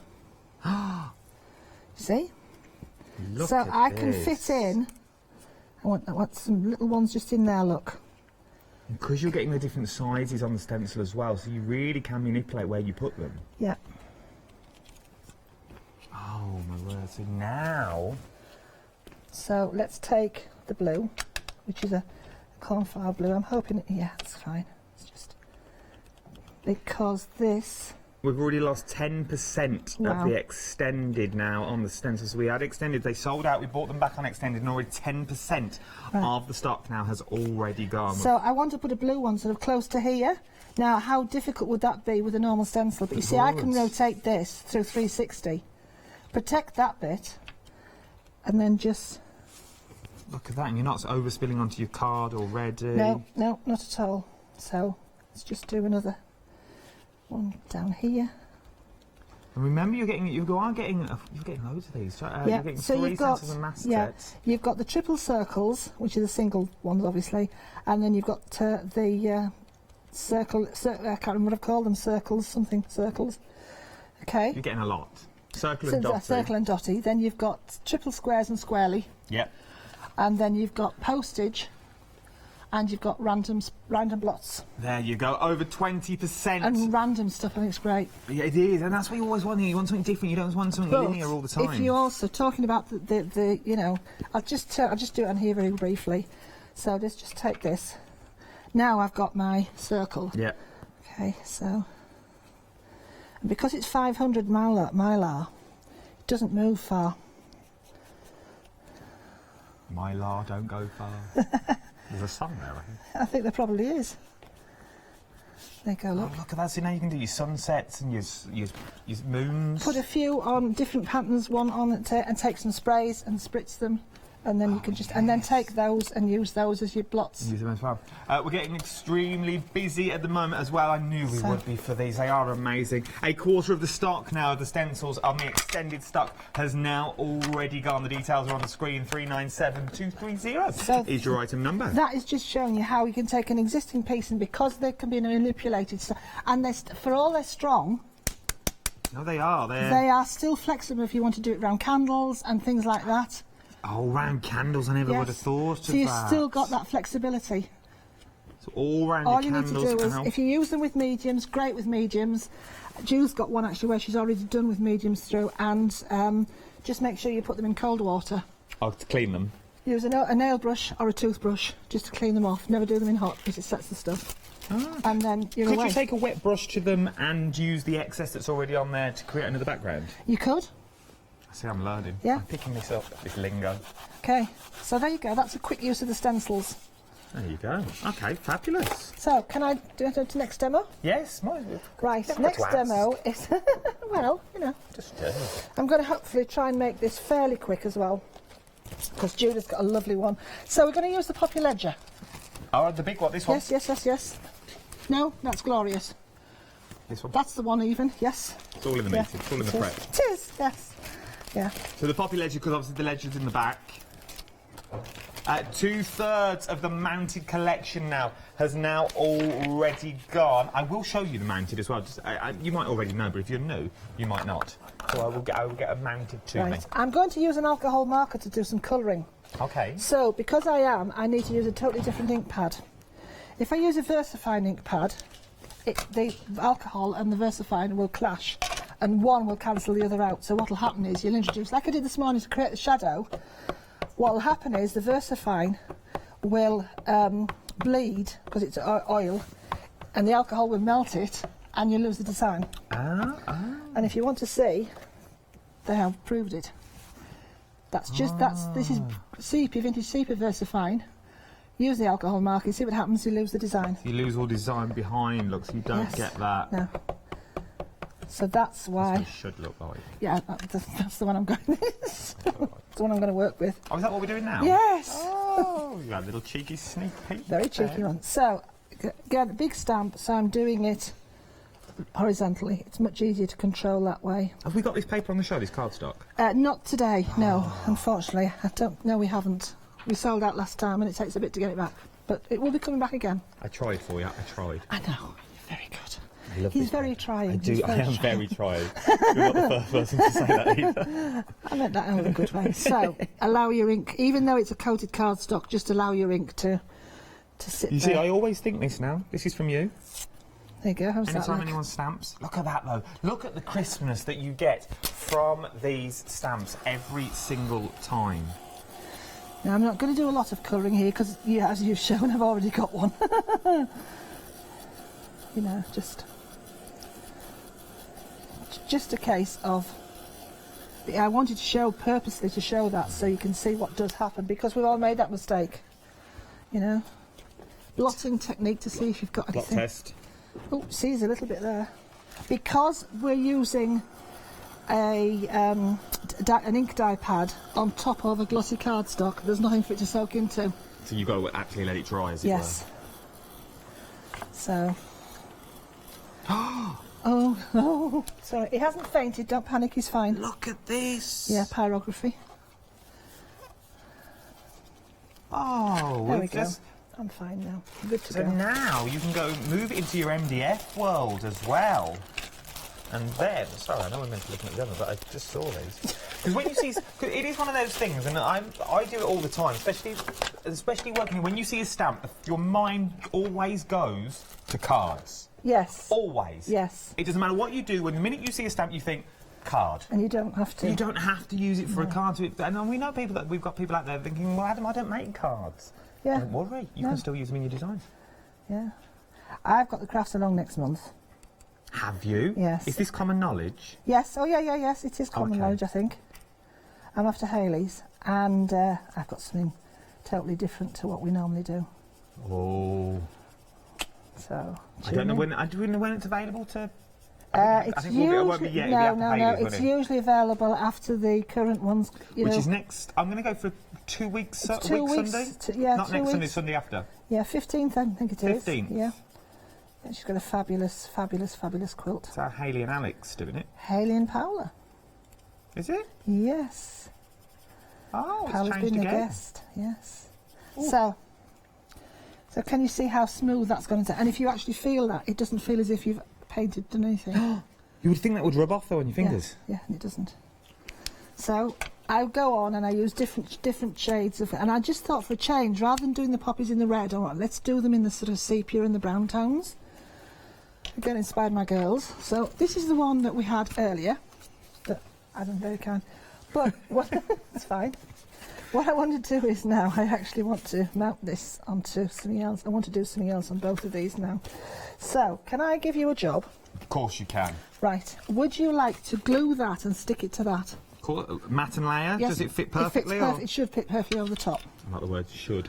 See? Look so at I this. can fit in. I want some little ones just in there. Look. Because you're getting the different sizes on the stencil as well, so you really can manipulate where you put them. Yeah. Oh my word! So now. So let's take the blue, which is a cornflower blue. I'm hoping. Yeah, it's fine. It's just because this. We've already lost 10% Wow. of the extended now on the stencils. We had extended, they sold out, we bought them back on extended, and already 10% of the stock now has already gone. So I want to put a blue one sort of close to here. Now, how difficult would that be with a normal stencil? But you see, I can rotate this through 360, protect that bit, and then just... Look at that, and you're not overspilling onto your card already. No, no, not at all. So let's just do another one down here. And remember, you're getting loads of these. You're getting so 3 you've got, stencils and mask yeah, sets. you've got the triple circles, which are the single ones, obviously, and then you've got the circle. I can't remember what I've called them. Circles. Okay. You're getting a lot. Circle and dotty. Circle and dotty. Then you've got triple squares and squarely. Yep. And then you've got postage, and you've got random blots. There you go, over 20%. And random stuff, I think it's great. Yeah, it is, and that's what you always want. You want something different. You don't want something linear all the time. If you're also talking about the you know, I'll just do it on here very briefly. So let's just take this. Now I've got my circle. Yeah. Okay, so and because it's 500 mylar, it doesn't move far. Mylar, don't go far. There's a song there, I think. I think there probably is. There you go, look. Oh, look at that. So now you can do your sunsets and your moons. Put a few on different patterns, one on and take some sprays and spritz them, and then you can just and then take those and use those as your blots. Use them as well. We're getting extremely busy at the moment as well. I knew we would be for these. They are amazing. A quarter of the stock now of the stencils on the extended stock has now already gone. The details are on the screen. 397230 is your item number. That is just showing you how you can take an existing piece, and because they can be manipulated, and for all they're strong. No, they are. They are still flexible if you want to do it around candles and things like that. Oh, round candles, I never would have thought of that. So you've still got that flexibility. So all round All your you candles. need to do is, if you use them with mediums, great with mediums. Julie's got one actually where she's already done with mediums through, and just make sure you put them in cold water. Oh, to clean them. Use a nail brush or a toothbrush just to clean them off. Never do them in hot because it sets the stuff. And then you're Could away. you take a wet brush to them and use the excess that's already on there to create another background? You could. See, I'm learning. Yeah. I'm picking this up, this lingo. Okay, so there you go. That's a quick use of the stencils. There you go. Okay, fabulous. So, can I do it to next demo? Yes, might as well. Right, Never next to ask. demo is, well, you know. Just do it. I'm going to hopefully try and make this fairly quick as well, because Julie's got a lovely one. So we're going to use the Poppy Ledger. Oh, the big one, this one? Yes. No, that's glorious. This one? That's the one even, yes. It's all in the meat, it's all in the prep. It is, yes. Yeah. So the Poppy Ledger, because obviously the ledger's in the back. 2/3 of the mounted collection now has now already gone. I will show you the mounted as well. Just, you might already know, but if you're new, you might not. So I will get a mounted to me. I'm going to use an alcohol marker to do some colouring. Okay. So, because I need to use a totally different ink pad. If I use a VersaFine ink pad, the alcohol and the VersaFine will clash, and one will cancel the other out. So what will happen is you'll introduce, like I did this morning to create the shadow, what will happen is the VersaFine will bleed, because it's oil, and the alcohol will melt it, and you lose the design. And if you want to see, they have proved it. This is sepia, vintage sepia VersaFine. Use the alcohol marker, see what happens, you lose the design. You lose all design behind, look, so you don't get that. No. So that's why. That's what it should look like. Yeah, that's the one I'm going with. That's the one I'm going to work with. Oh, is that what we're doing now? Yes! Oh, you got a little cheeky sneak peek. Very cheeky one. So, get a big stamp, so I'm doing it horizontally. It's much easier to control that way. Have we got this paper on the show, this cardstock? Not today, no, unfortunately. No, we haven't. We sold out last time and it takes a bit to get it back. But it will be coming back again. I tried for you, I tried. I know, you're very good. I love He's this very paper. trying. I am very trying. You're not the first person to say that either. I meant that in a good way. So, allow your ink, even though it's a coated cardstock, just allow your ink to sit You there. see, I always think this now. This is from you. There you go, how's that Anytime look? anyone stamps, look at that though. Look at the crispness that you get from these stamps every single time. Now, I'm not going to do a lot of colouring here because, yeah, as you've shown, I've already got one. You know, just... just a case of, I wanted to show, purposely to show that so you can see what does happen, because we've all made that mistake, you know. Blotting technique to see if you've got anything. Blot test. Oh, see, there's a little bit there. Because we're using an ink dye pad on top of a glossy cardstock, there's nothing for it to soak into. So you've got to actually let it dry, as it yes. were. So. Oh, no. Sorry, he hasn't fainted, don't panic, he's fine. Look at this. Yeah, pyrography. Oh, there we go. I'm fine now. I'm good to go. So now you can go move it into your MDF world as well. And then, sorry, I know we're meant to look at the other, but I just saw these. Because when you see, cause it is one of those things, and I do it all the time, especially working. When you see a stamp, your mind always goes to cards. Yes. Always. Yes. It doesn't matter what you do. When the minute you see a stamp, you think card. And you don't have to. You don't have to use it for a card. And we know we've got people out there thinking, well, Adam, I don't make cards. Yeah. Don't worry, you can still use them in your designs. Yeah. I've got the crafts along next month. Have you? Yes. Is this common knowledge? Yes. Oh, yes, it is common knowledge, I think. I'm after Hayley's, and I've got something totally different to what we normally do. Oh. So. I don't know when. Do we know when it's available to? It's I think it won't be yet. No. It's usually available after the current ones. Which is next. I'm going to go for 2 weeks. 2 weeks. Sunday. Yeah, not 2 next weeks. Sunday. Sunday after. Yeah, 15th. I think it is. 15th. Yeah. She's got a fabulous quilt. Is that Hayley and Alex doing it? Hayley and Paola. Is it? Yes. Oh, Paola's it's changed been again. a guest. Yes. So can you see how smooth that's going to? And if you actually feel that, it doesn't feel as if you've done anything. You would think that would rub off though on your fingers. Yeah, and it doesn't. So I go on and I use different shades of, and I just thought for a change, rather than doing the poppies in the red, let's do them in the sort of sepia and the brown tones. Again, inspired my girls. So this is the one that we had earlier. That Adam very kind. But what? It's fine. What I want to do is now, I actually want to mount this onto something else. I want to do something else on both of these now. So, can I give you a job? Of course you can. Right. Would you like to glue that and stick it to that? Cool. Matte and layer. Yes, Does it fit perfectly? It should fit perfectly over the top. I like the word should.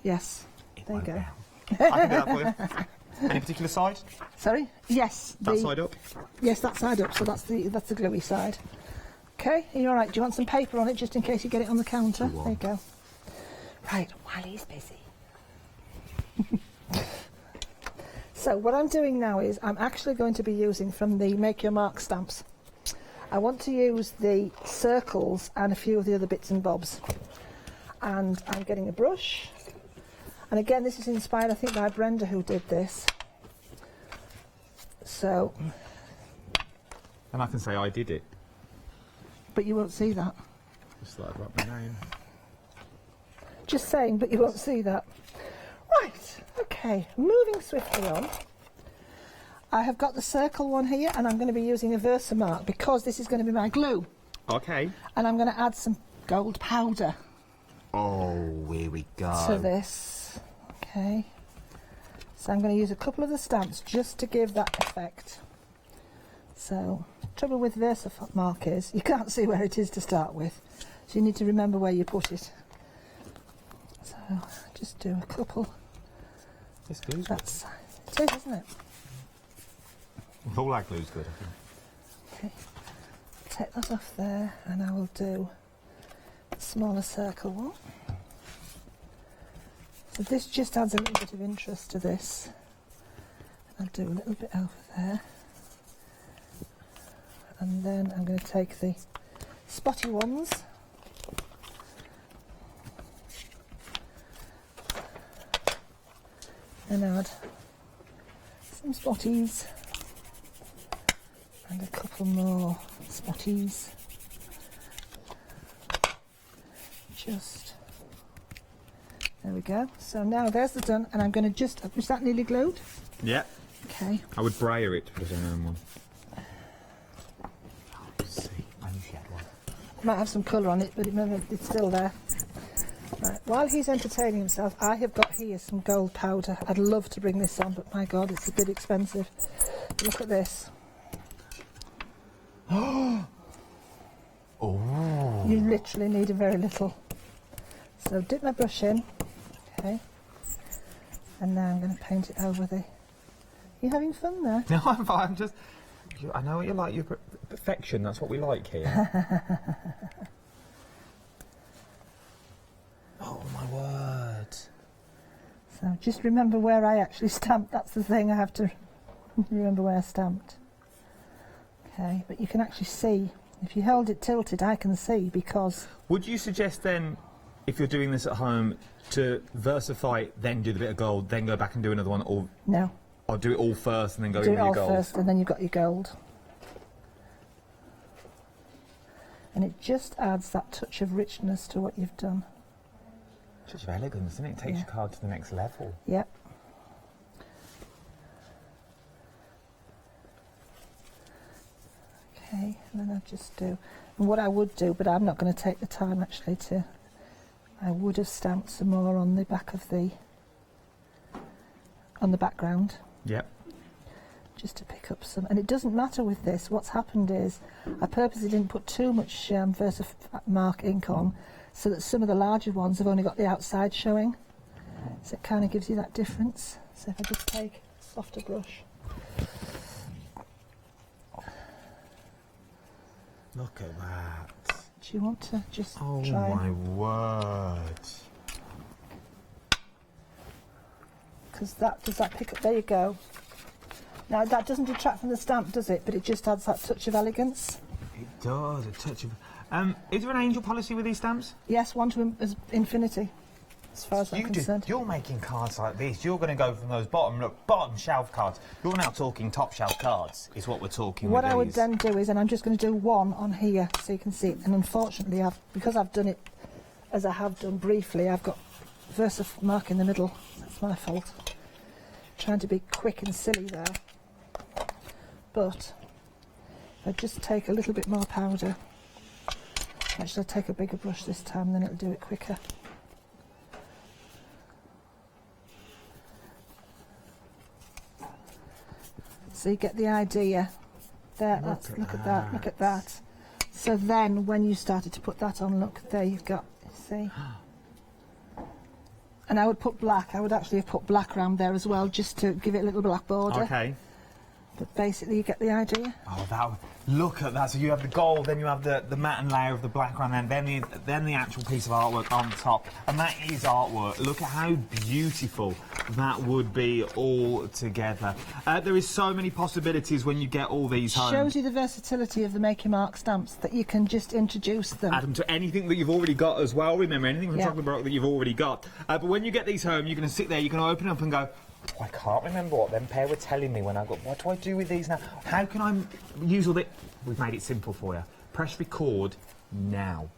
Yes. There you go. I can do that for you. Any particular side? Sorry? Yes. That side up? Yes, that side up. So that's the gluey side. Okay, are you all right? Do you want some paper on it just in case you get it on the counter? There you go. Right, while he's busy. So what I'm doing now is I'm actually going to be using from the Make Your Mark stamps. I want to use the circles and a few of the other bits and bobs. And I'm getting a brush. And again, this is inspired, I think, by Brenda, who did this. So. And I can say I did it. But you won't see that. Just thought I'd write my name. Just saying, but you won't see that. Right, okay, moving swiftly on. I have got the circle one here, and I'm going to be using a Versamark because this is going to be my glue. Okay. And I'm going to add some gold powder. Oh, here we go. To this. Okay. So I'm going to use a couple of the stamps just to give that effect. So, trouble with Versamark is you can't see where it is to start with. So you need to remember where you put it. So, just do a couple. This glue's good. It is, isn't it? All that glue's good, I think. Okay. Take that off there, and I will do a smaller circle one. So this just adds a little bit of interest to this. I'll do a little bit over there. And then I'm going to take the spotty ones. And add some spotties. And a couple more spotties. Just, there we go. So now there's the done, and I'm going to just, is that nearly glued? Yeah. Okay. I would brayer it to put an own one. See, I knew she had one. Might have some colour on it, but it's still there. Right, while he's entertaining himself, I have got here some gold powder. I'd love to bring this on, but my God, it's a bit expensive. Look at this. Oh. You literally need a very little. So dip my brush in, okay, and now I'm going to paint it over the... You having fun there? No, I'm fine. I'm just... I know what you like. Your perfection. That's what we like here. Oh my word. So just remember where I actually stamped. That's the thing, I have to remember where I stamped. Okay, but you can actually see, if you hold it tilted, I can see, because... Would you suggest then, if you're doing this at home, to versify, then do the bit of gold, then go back and do another one, or... No. Or do it all first and then go do in with your gold? Do it all first and then you've got your gold. And it just adds that touch of richness to what you've done. Touch of elegance, doesn't it? It takes your card to the next level. Yep. Okay, and then I just do... And what I would do, but I'm not going to take the time actually to... I would have stamped some more on the back of the... on the background. Yep. Just to pick up some, and it doesn't matter with this. What's happened is I purposely didn't put too much Versamark ink on, so that some of the larger ones have only got the outside showing. So it kind of gives you that difference. So if I just take a softer brush. Look at that. Do you want to just try? Oh my word. Because that, does that pick up? There you go. Now that doesn't detract from the stamp, does it? But it just adds that touch of elegance. It does, a touch of... is there an angel policy with these stamps? Yes, one to infinity, as far as I'm concerned. You're making cards like this. You're going to go from those bottom shelf cards. You're now talking top shelf cards, is what we're talking What with I would these. then do is, and I'm just going to do one on here so you can see it. And unfortunately, because I've done it as I have done briefly, I've got Versamark in the middle. That's my fault. Trying to be quick and silly there. But if I just take a little bit more powder. Actually, I'll take a bigger brush this time, then it'll do it quicker. So you get the idea. There, look at that, look at that. So then, when you started to put that on, look, there you've got, see? And I would put black, I would actually have put black around there as well, just to give it a little black border. Okay. But basically, you get the idea. Oh, look at that. So you have the gold, then you have the matte layer of the black one, and then the actual piece of artwork on top. And that is artwork. Look at how beautiful that would be all together. There is so many possibilities when you get all these home. Shows you the versatility of the Make Your Mark stamps, that you can just introduce them. Add them to anything that you've already got as well. Remember, anything from Chocolate Baroque that you've already got. But when you get these home, you're going to sit there, you can open up and go, I can't remember what them pair were telling me when I got... What do I do with these now? How can I use all the... We've made it simple for you. Press record now.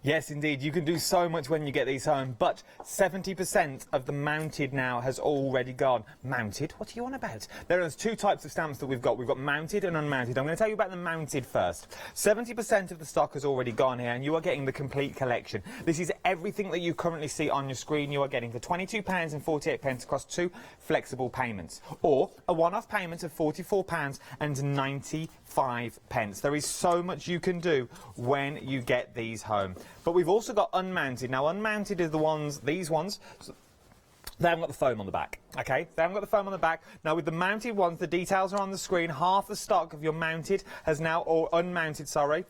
Yes, indeed. You can do so much when you get these home, but 70% of the mounted now has already gone. Mounted? What are you on about? There are two types of stamps that we've got. We've got mounted and unmounted. I'm going to tell you about the mounted first. 70% of the stock has already gone here, and you are getting the complete collection. This is everything that you currently see on your screen. You are getting for £22.48 across 2 flexible payments, or a one-off payment of £44.95. There is so much you can do when you get these home. But we've also got unmounted. Now, unmounted is the ones, these ones, they haven't got the foam on the back, okay? They haven't got the foam on the back. Now, with the mounted ones, the details are on the screen. Half the stock of your mounted has now, or unmounted, sorry.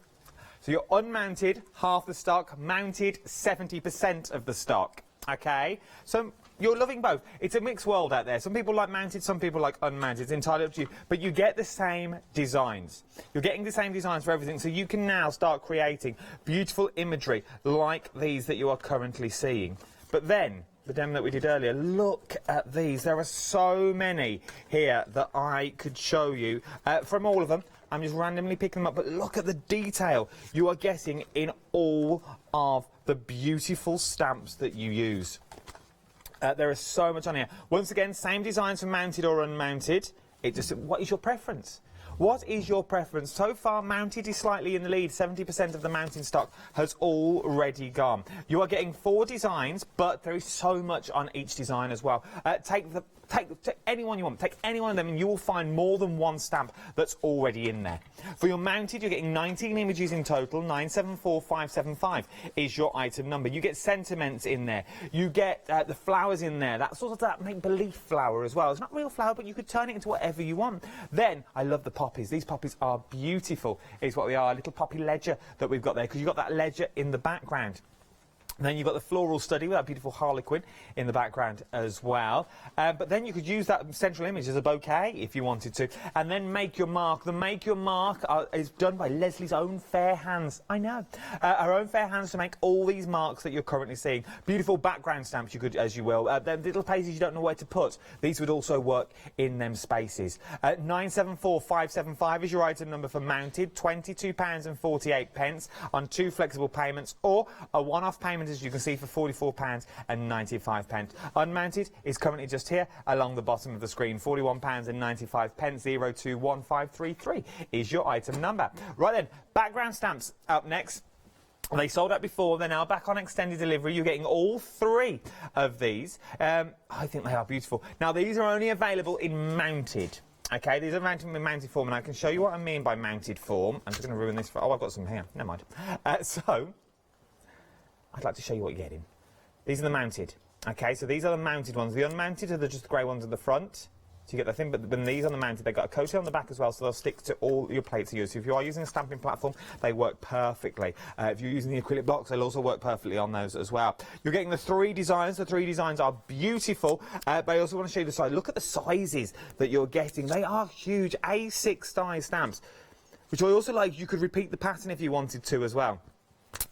So your unmounted, half the stock, mounted, 70% of the stock. okay? So you're loving both. It's a mixed world out there. Some people like mounted, some people like unmounted. It's entirely up to you. But you get the same designs. You're getting the same designs for everything. So you can now start creating beautiful imagery like these that you are currently seeing. But then, the demo that we did earlier, look at these. There are so many here that I could show you from all of them. I'm just randomly picking them up, but look at the detail you are getting in all of the beautiful stamps that you use. There is so much on here. Once again, same designs for mounted or unmounted. What is your preference? What is your preference? So far, mounted is slightly in the lead. 70% of the mounting stock has already gone. You are getting 4 designs, but there is so much on each design as well. Take anyone you want. Take any one of them, and you will find more than one stamp that's already in there. For your mounted, you're getting 19 images in total. 974575 is your item number. You get sentiments in there. You get the flowers in there. That's sort of that make-believe flower as well. It's not real flower, but you could turn it into whatever you want. Then, I love the poppies. These poppies are beautiful, is what they are. A little poppy ledger that we've got there, because you've got that ledger in the background. And then you've got the floral study with that beautiful harlequin in the background as well. But then you could use that central image as a bouquet if you wanted to. And then make your mark. The make your mark is done by Leslie's own fair hands. I know. Her own fair hands to make all these marks that you're currently seeing. Beautiful background stamps you could, as you will. Them little places you don't know where to put. These would also work in them spaces. 974575 is your item number for mounted. £22.48 on 2 flexible payments, or a one-off payment, as you can see, for £44.95. Unmounted is currently just here along the bottom of the screen. £41.95. 021533 is your item number. Right then, background stamps up next. They sold out before, they're now back on extended delivery. You're getting all 3 of these. I think they are beautiful. Now, these are only available in mounted. Okay, these are mounted in mounted form, and I can show you what I mean by mounted form. I'm just going to ruin this. Oh, I've got some here. Never mind. So, I'd like to show you what you're getting. These are the mounted. Okay, so these are the mounted ones. The unmounted are just the grey ones at the front. So you get the thing, but when these are the mounted, they've got a coating on the back as well, so they'll stick to all your plates you use. So if you are using a stamping platform, they work perfectly. If you're using the acrylic blocks, they'll also work perfectly on those as well. You're getting the 3 designs. The 3 designs are beautiful, but I also want to show you the size. Look at the sizes that you're getting. They are huge. A6 size stamps, which I also like. You could repeat the pattern if you wanted to as well.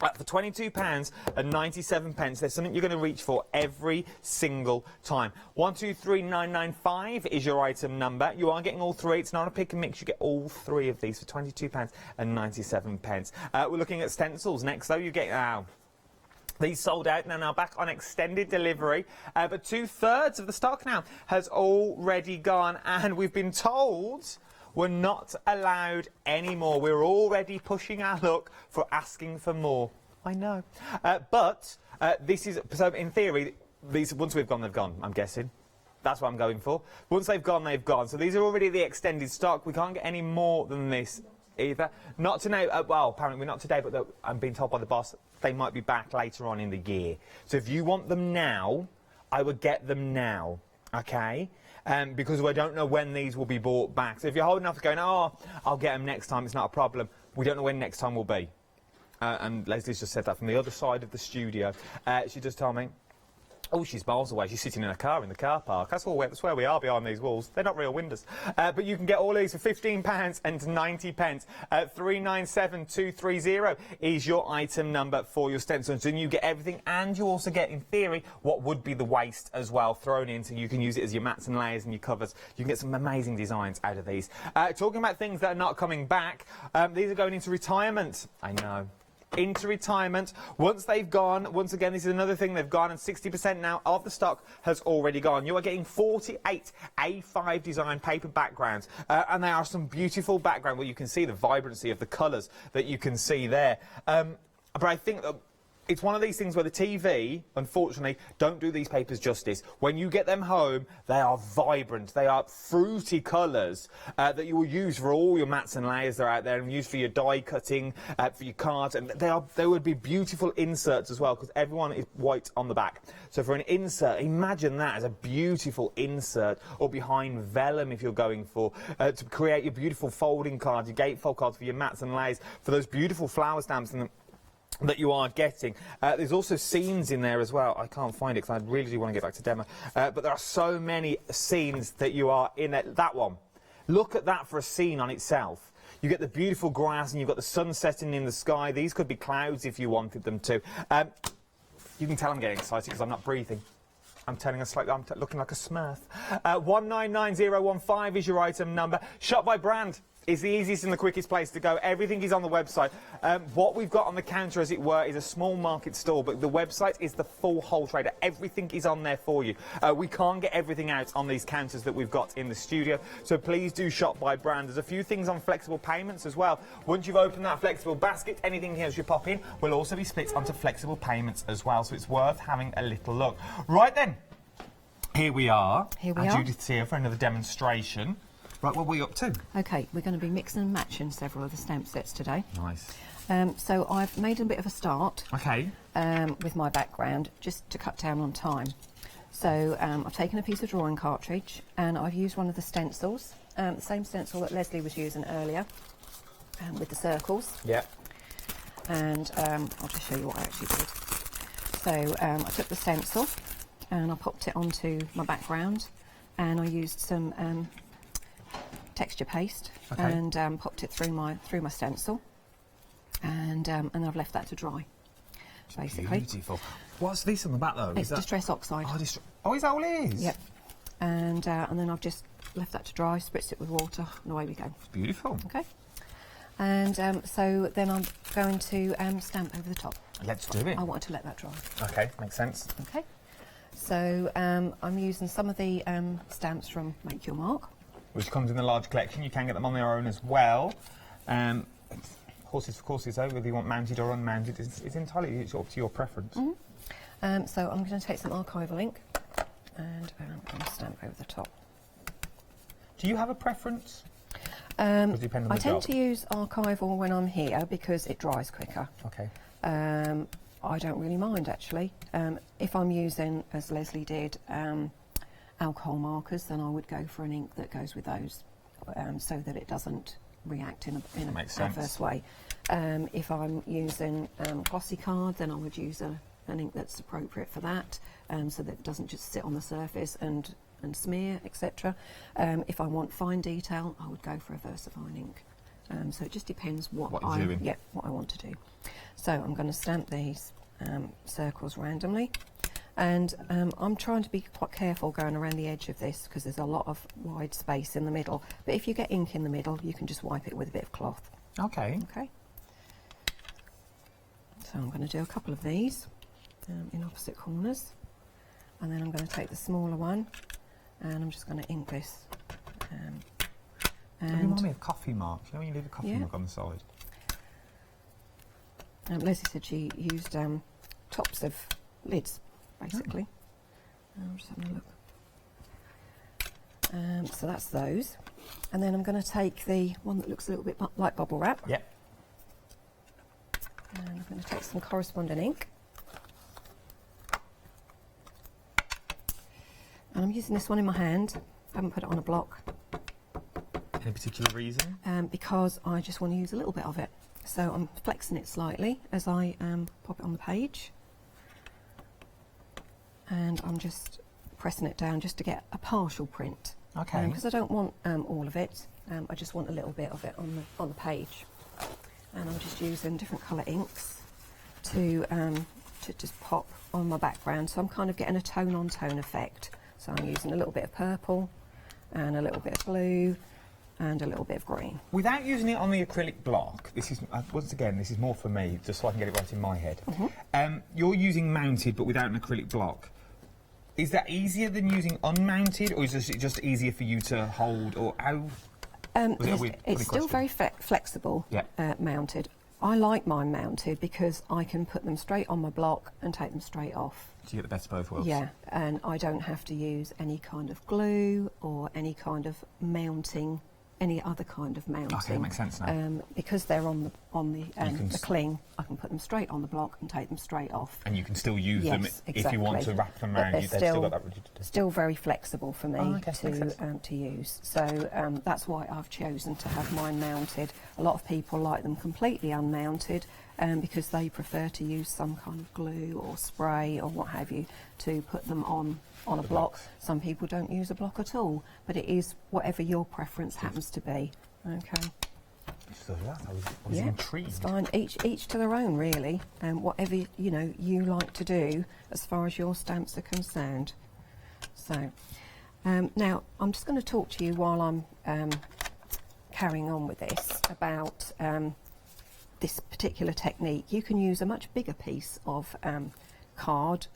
For £22.97, there's something you're going to reach for every single time. 123995 is your item number. You are getting all 3. It's not a pick and mix. You get all 3 of these for £22.97. We're looking at stencils next, though. You get these sold out, and are now back on extended delivery, but 2/3 of the stock now has already gone, and we've been told we're not allowed anymore. We're already pushing our luck for asking for more. I know. But this is, so in theory, these, once we've gone, they've gone, I'm guessing. That's what I'm going for. Once they've gone, they've gone. So these are already the extended stock. We can't get any more than this either. Not today, well, apparently not today, but I'm being told by the boss they might be back later on in the year. So if you want them now, I would get them now, okay? Because I don't know when these will be bought back. So if you're holding off going, oh, I'll get them next time, it's not a problem. We don't know when next time will be. And Leslie's just said that from the other side of the studio. She just told me, oh, she's miles away. She's sitting in a car in the car park. That's where we are behind these walls. They're not real windows. But you can get all these for £15.90. 397230 is your item number for your stencils. And you get everything, and you also get, in theory, what would be the waste as well thrown in, so you can use it as your mats and layers and your covers. You can get some amazing designs out of these. Talking about things that are not coming back, these are going into retirement. I know. Into retirement. Once they've gone, once again, this is another thing, they've gone, and 60% now of the stock has already gone. You are getting 48 A5 design paper backgrounds, and they are some beautiful background where you can see the vibrancy of the colours that you can see there. But I think that it's one of these things where the TV, unfortunately, don't do these papers justice. When you get them home, they are vibrant. They are fruity colours that you will use for all your mats and layers that are out there, and use for your die cutting, for your cards. And they would be beautiful inserts as well, because everyone is white on the back. So for an insert, imagine that as a beautiful insert, or behind vellum if you're going for, to create your beautiful folding cards, your gatefold cards for your mats and layers, for those beautiful flower stamps and that you are getting. There's also scenes in there as well. I can't find it because I really do want to get back to demo. But there are so many scenes that you are in it. That one. Look at that for a scene on itself. You get the beautiful grass and you've got the sun setting in the sky. These could be clouds if you wanted them to. You can tell I'm getting excited because I'm not breathing. I'm telling us like I'm looking like a Smurf. 199015 is your item number. Shop by brand is the easiest and the quickest place to go. Everything is on the website. What we've got on the counter, as it were, is a small market stall, but the website is the full whole trader. Everything is on there for you. We can't get everything out on these counters that we've got in the studio, so please do shop by brand. There's a few things on flexible payments as well. Once you've opened that flexible basket, anything else you pop in will also be split onto flexible payments as well, so it's worth having a little look. Right then, here we are. Here we are. Judith's here for another demonstration. Right, what are we up to? Okay, we're going to be mixing and matching several of the stamp sets today. Nice. So I've made a bit of a start. Okay. With my background, just to cut down on time. So I've taken a piece of drawing cartridge and I've used one of the stencils, the same stencil that Leslie was using earlier, with the circles. Yeah. And I'll just show you what I actually did. So I took the stencil and I popped it onto my background, and I used some texture paste and popped it through my stencil, and I've left that to dry. Basically. Beautiful. What's this on the back though? It's distress oxide. Oh, is that all it is? Yep. And then I've just left that to dry, spritzed it with water, and away we go. It's beautiful. Okay. And so then I'm going to stamp over the top. Let's do it. I want to let that dry. Okay, makes sense. Okay. So I'm using some of the stamps from Make Your Mark, which comes in a large collection. You can get them on their own as well. Horses for courses, though, whether you want mounted or unmounted, it's entirely up to your preference. Mm-hmm. So I'm going to take some archival ink and I'm going to stamp over the top. Do you have a preference? I tend to use archival when I'm here because it dries quicker. Okay. I don't really mind, actually. If I'm using, as Leslie did, alcohol markers, then I would go for an ink that goes with those, so that it doesn't react in an adverse way. If I'm using glossy card, then I would use an ink that's appropriate for that, so that it doesn't just sit on the surface and smear, etc. If I want fine detail, I would go for a VersaFine ink. So it just depends what I want to do. So I'm going to stamp these circles randomly. And I'm trying to be quite careful going around the edge of this because there's a lot of wide space in the middle. But if you get ink in the middle, you can just wipe it with a bit of cloth. Okay. Okay. So I'm going to do a couple of these in opposite corners. And then I'm going to take the smaller one and I'm just going to ink this. Does it remind me of coffee marks? You know when you leave a coffee mark on the side? Leslie said she used tops of lids, basically. I'm just having a look. So that's those. And then I'm going to take the one that looks a little bit like bubble wrap. Yep. And I'm going to take some corresponding ink. And I'm using this one in my hand. I haven't put it on a block. Any particular reason? Because I just want to use a little bit of it. So I'm flexing it slightly as I pop it on the page. And I'm just pressing it down just to get a partial print. Okay. Because I don't want all of it. I just want a little bit of it on the page. And I'm just using different colour inks to just pop on my background. So I'm kind of getting a tone-on-tone effect. So I'm using a little bit of purple and a little bit of blue and a little bit of green. Without using it on the acrylic block, this is, once again, this is more for me, just so I can get it right in my head. Mm-hmm. You're using mounted, but without an acrylic block. Is that easier than using unmounted, or is it just easier for you to hold, or how? It's still very flexible, mounted. I like mine mounted because I can put them straight on my block and take them straight off. So you get the best of both worlds. Yeah, and I don't have to use any kind of glue or any kind of mounting, any other kind of mounting. Okay, that makes sense now. Because they're on on the cling, I can put them straight on the block and take them straight off. And you can still use them exactly. if you want to wrap them around. They've still got that rigidity. Still very flexible for me to use. So that's why I've chosen to have mine mounted. A lot of people like them completely unmounted because they prefer to use some kind of glue or spray or what have you to put them on a block. Some people don't use a block at all, but it is whatever your preference happens to be. Okay. So I was intrigued. It's fine. Each to their own, really, and whatever you like to do as far as your stamps are concerned. So now I'm just going to talk to you while I'm carrying on with this about this particular technique. You can use a much bigger piece of card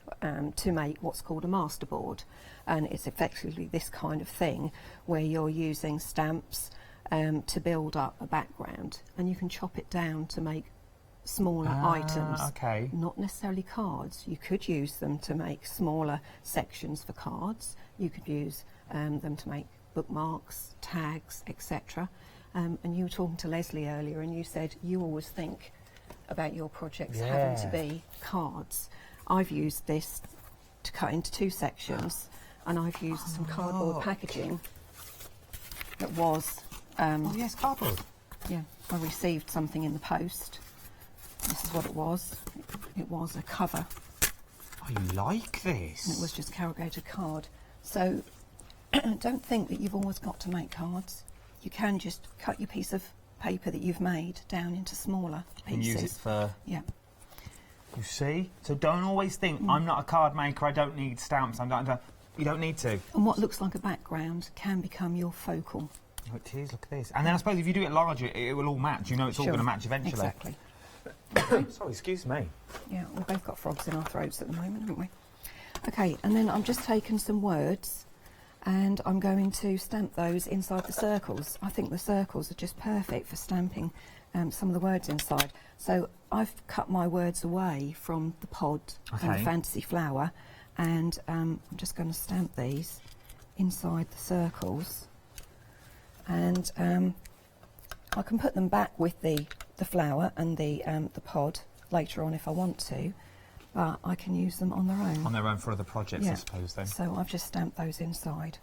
to make what's called a masterboard, and it's effectively this kind of thing where you're using stamps to build up a background, and you can chop it down to make smaller items. Okay. Not necessarily cards. You could use them to make smaller sections for cards. You could use them to make bookmarks, tags, etc. And you were talking to Leslie earlier, and you said you always think about your projects having to be cards. I've used this to cut into 2 sections, and I've used some cardboard packaging that was oh yes, cardboard. Yeah, I received something in the post. This is what it was. It was a cover. I like this. And it was just corrugated card. So don't think that you've always got to make cards. You can just cut your piece of paper that you've made down into smaller pieces. And use it for... Yeah. You see? So don't always think, I'm not a card maker, I don't need stamps, you don't need to. And what looks like a background can become your focal. Oh, it is, look at this. And then I suppose if you do it larger, it will all match. You know it's all going to match eventually. Exactly. Sorry, excuse me. Yeah, we've both got frogs in our throats at the moment, haven't we? Okay, and then I'm just taking some words and I'm going to stamp those inside the circles. I think the circles are just perfect for stamping some of the words inside. So I've cut my words away from the pod and the fantasy flower, and I'm just going to stamp these inside the circles. And I can put them back with the flower and the pod later on if I want to, but I can use them on their own. On their own for other projects, I suppose, then. So I've just stamped those inside.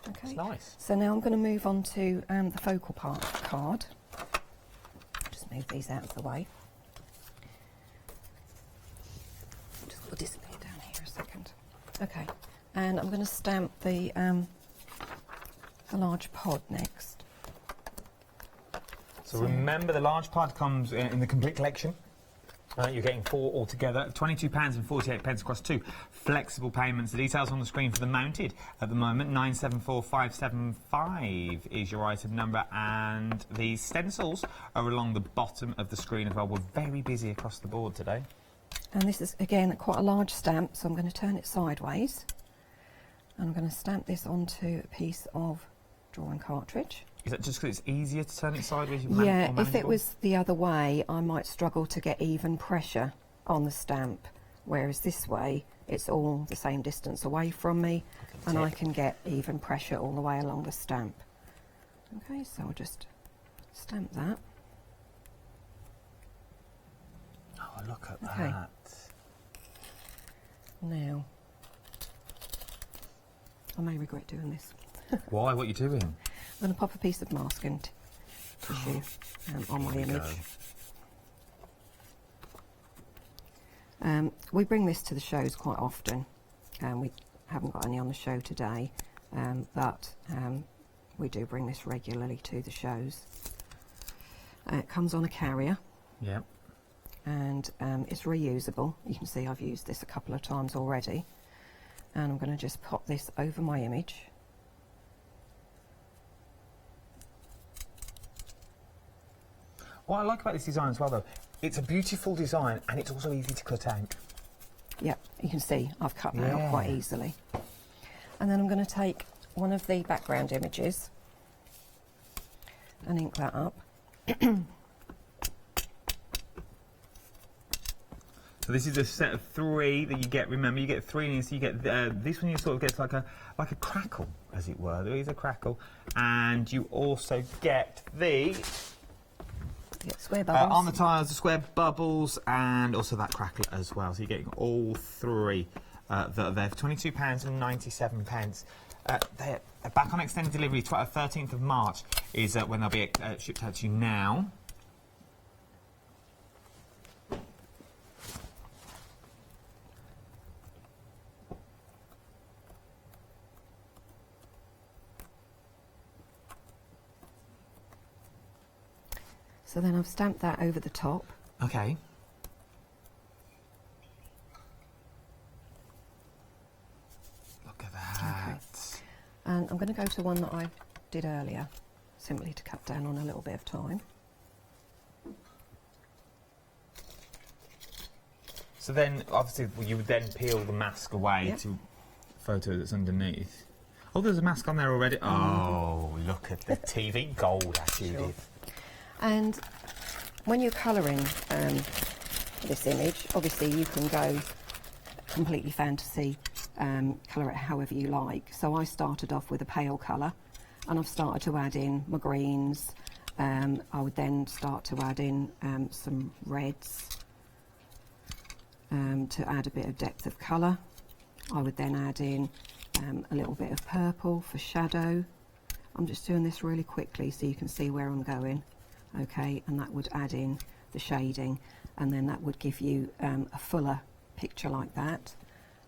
Okay. That's nice. So now I'm going to move on to the focal part card. Just move these out of the way. Just got to disappear down here a second. Okay. And I'm going to stamp the large pod next. So remember, the large pod comes in the complete collection. You're getting 4 altogether, £22.48 across 2 flexible payments. The details on the screen for the mounted at the moment. 974575 is your item number, and the stencils are along the bottom of the screen as well. We're very busy across the board today. And this is again quite a large stamp, so I'm going to turn it sideways, and I'm going to stamp this onto a piece of drawing cartridge. Is that just because it's easier to turn it sideways? Yeah, if it was the other way, I might struggle to get even pressure on the stamp, whereas this way, it's all the same distance away from me, and I can get even pressure all the way along the stamp. Okay, so I'll just stamp that. Oh, look at that. Now, I may regret doing this. Why? What are you doing? I'm going to pop a piece of masking tissue on my image. We bring this to the shows quite often. We haven't got any on the show today, but we do bring this regularly to the shows. It comes on a carrier. Yeah. And it's reusable. You can see I've used this a couple of times already. And I'm going to just pop this over my image. What I like about this design as well, though, it's a beautiful design and it's also easy to cut out. Yeah, you can see I've cut that out quite easily. And then I'm going to take one of the background images and ink that up. So this is a set of 3 that you get. Remember, you get 3 in here, so you get this one. You sort of get like a crackle, as it were. There is a crackle, and you also get the You get square bubbles. On the tiles, the square bubbles, and also that crackle as well. So you're getting all three that are there for £22.97. They're back on extended delivery. 13th of March is when they'll be shipped out to you now. So then I've stamped that over the top. Okay. Look at that. Okay. And I'm going to go to one that I did earlier, simply to cut down on a little bit of time. So then, obviously, you would then peel the mask away Yep. to the photo that's underneath. Oh, there's a mask on there already. Oh, look at the TV gold, Judith. And when you're colouring this image, obviously you can go completely fantasy, colour it however you like. So I started off with a pale colour, and I've started to add in my greens. I would then start to add in some reds to add a bit of depth of colour. I would then add in a little bit of purple for shadow. I'm just doing this really quickly so you can see where I'm going. Okay, and that would add in the shading, and then that would give you a fuller picture like that.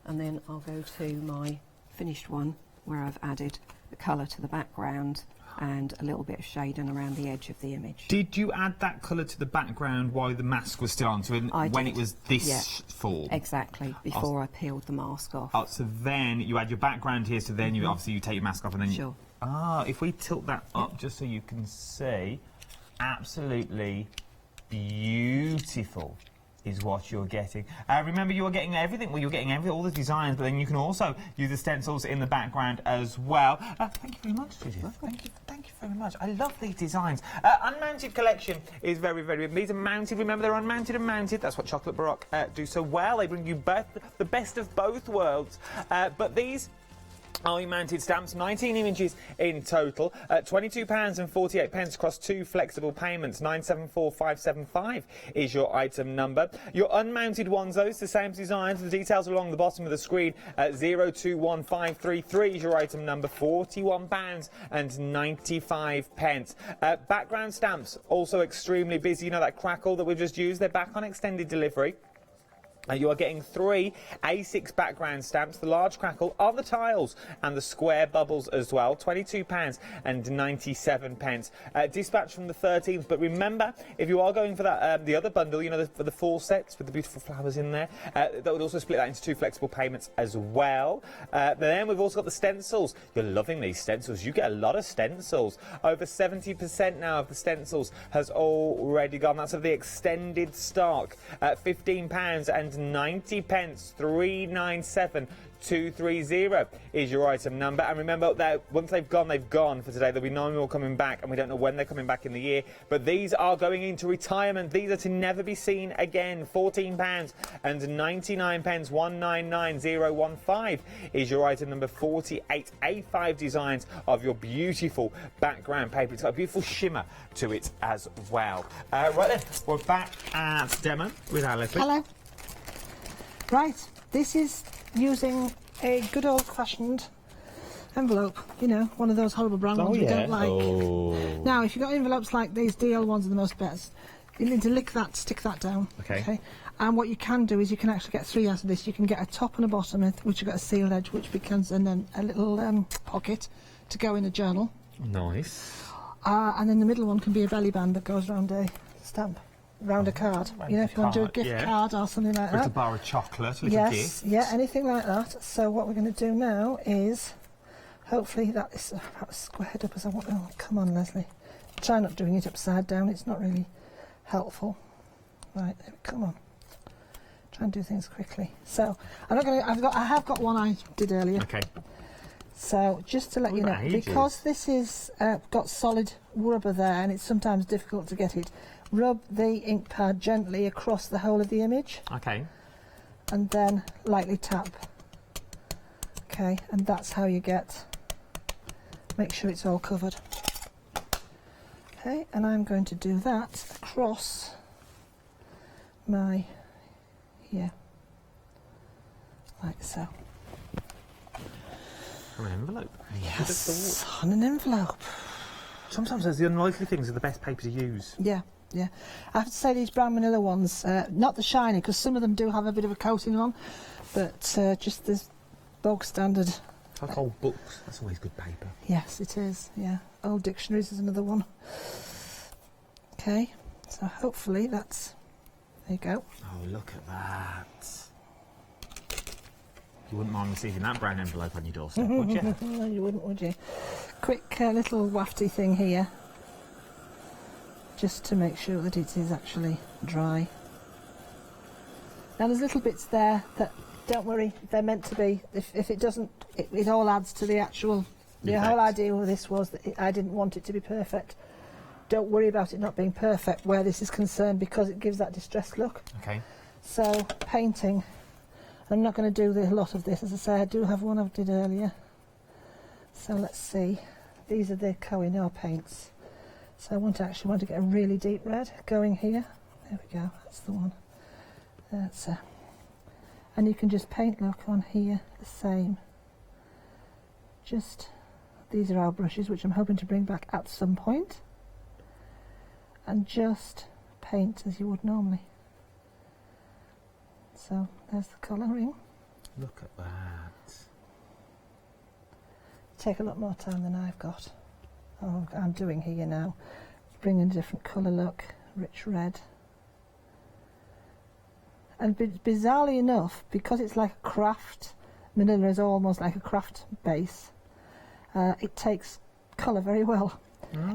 And then I'll go to my finished one where I've added the colour to the background and a little bit of shading around the edge of the image. Did you add that colour to the background while the mask was still on? So when it was this form? Exactly, before I peeled the mask off. Oh, so then you add your background here, so then you obviously you take your mask off and then Sure. if we tilt that up just so you can see, absolutely beautiful is what you're getting. Remember, you are getting everything. Well, you're getting all the designs, but then you can also use the stencils in the background as well. Thank you very much, Judith. Thank you very much. I love these designs. Unmounted collection is very, very... These are mounted. Remember, they're unmounted and mounted. That's what Chocolate Baroque do so well. They bring you both the best of both worlds. But these are mounted stamps, 19 images in total, £22.48 across 2 flexible payments. 974575 is your item number. Your unmounted ones, though, it's the same designs. The details are along the bottom of the screen. 021533 is your item number, £41.95. Background stamps, also extremely busy. You know that crackle that we've just used? They're back on extended delivery. You are getting 3 A6 background stamps, the large crackle on the tiles and the square bubbles as well, £22.97. Dispatch from the 13th, but remember, if you are going for that the other bundle, you know, for the 4 sets with the beautiful flowers in there, that would also split that into 2 flexible payments as well. Then we've also got the stencils. You're loving these stencils. You get a lot of stencils. Over 70% now of the stencils has already gone. That's of the extended stock. £15.90, 397230 is your item number. And remember that once they've gone for today. There'll be no more coming back, and we don't know when they're coming back in the year. But these are going into retirement. These are to never be seen again. £14.99, 199015 is your item number. 48 A5 designs of your beautiful background paper. It's got a beautiful shimmer to it as well. Right then, we're back at demo with Leslie. Hello. Right, this is using a good old-fashioned envelope, you know, one of those horrible brown ones we don't like. Now, if you've got envelopes like these, DL ones are the most best. You need to lick that, stick that down. Okay. And what you can do is you can actually get 3 out of this. You can get a top and a bottom, which have got a sealed edge, which becomes, and then a little pocket to go in a journal. Nice. And then the middle one can be a belly band that goes round a stamp. Round a card, you know, if you want to do a gift card or something like that. With a bar of chocolate, a little gift. Yeah, anything like that. So what we're going to do now is, hopefully that is about squared up as I want. Oh, come on, Leslie. Try not doing it upside down. It's not really helpful. Right, come on. Try and do things quickly. So I'm not going to. I have got one I did earlier. Okay. So just to let you know, because this is got solid rubber there, and it's sometimes difficult to get it. Rub the ink pad gently across the whole of the image. Okay. And then lightly tap. Okay, and that's how you get. Make sure it's all covered. Okay, and I'm going to do that across my, here, like so. On an envelope. Yes, on an envelope. Sometimes those the unlikely things are the best paper to use. Yeah, yeah. I have to say these brown manila ones, not the shiny, because some of them do have a bit of a coating on, but just this bog standard. Like old books, that's always good paper. Yes, it is, yeah. Old dictionaries is another one. Okay, so hopefully that's, there you go. Oh, look at that. You wouldn't mind receiving that brown envelope on your doorstep, would you? No, you wouldn't, would you? Quick little wafty thing here, just to make sure that it is actually dry. Now there's little bits there that, don't worry, they're meant to be. If it doesn't, it all adds to the actual. The whole idea of this was that I didn't want it to be perfect. Don't worry about it not being perfect where this is concerned, because it gives that distressed look. Okay. So painting, I'm not going to do a lot of this. As I say, I do have one I did earlier. So let's see. These are the Koh-i-Noor paints. So I actually want to get a really deep red going here. There we go. That's the one. That's and you can just paint, look, on here the same. Just, these are our brushes, which I'm hoping to bring back at some point, and just paint as you would normally. So there's the colouring. Look at that. Take a lot more time than I've got. Oh, I'm doing here now. Bring in a different colour look, rich red. And bizarrely enough, because it's like a craft, manila is almost like a craft base, it takes colour very well.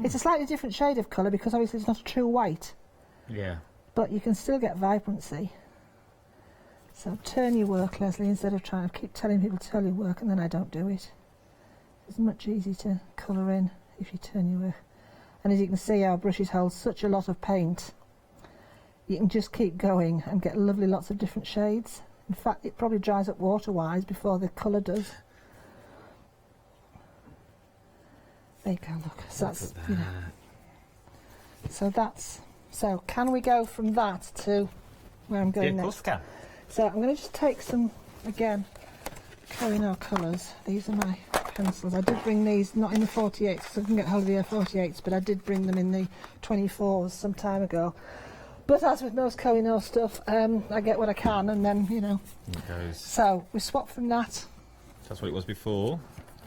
It's a slightly different shade of colour because obviously it's not a true white. Yeah. But you can still get vibrancy. So turn your work, Leslie, instead of trying to keep telling people to turn your work and then I don't do it. It's much easier to colour in if you turn your work. And as you can see, our brushes hold such a lot of paint. You can just keep going and get lovely lots of different shades. In fact, it probably dries up water-wise before the colour does. There you go, look. So that's, you know. So that's, so can we go from that to where I'm going next? Yeah, of course we can. So I'm going to just take some, again, Koh-i-Noor colours. These are my pencils. I did bring these, not in the 48s, because I couldn't get hold of the 48s, but I did bring them in the 24s some time ago. But as with most Koh-i-Noor stuff, I get what I can, and then, you know. It goes. So we swap from that. That's what it was before.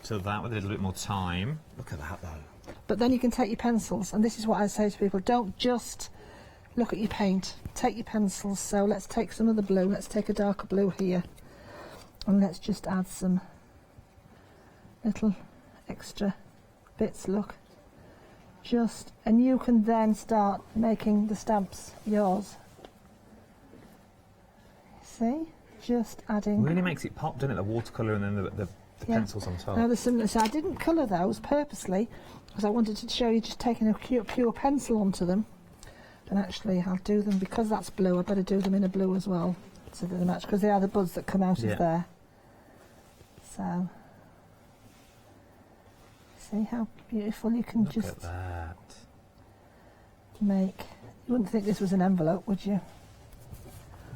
To that with a little bit more time. Look at that though. But then you can take your pencils, and this is what I say to people: don't just look at your paint. Take your pencils. So let's take some of the blue. Let's take a darker blue here, and let's just add some little extra bits. Look. Just, and you can then start making the stamps yours. See, just adding. It really makes it pop, doesn't it? The watercolour and then the pencils on top. Now the similar. So I didn't colour those purposely because I wanted to show you just taking a pure pencil onto them. And actually, I'll do them because that's blue. I better do them in a blue as well, so that they match, because they are the buds that come out of there. So. See how beautiful you can Look just at that. make. You wouldn't think this was an envelope, would you?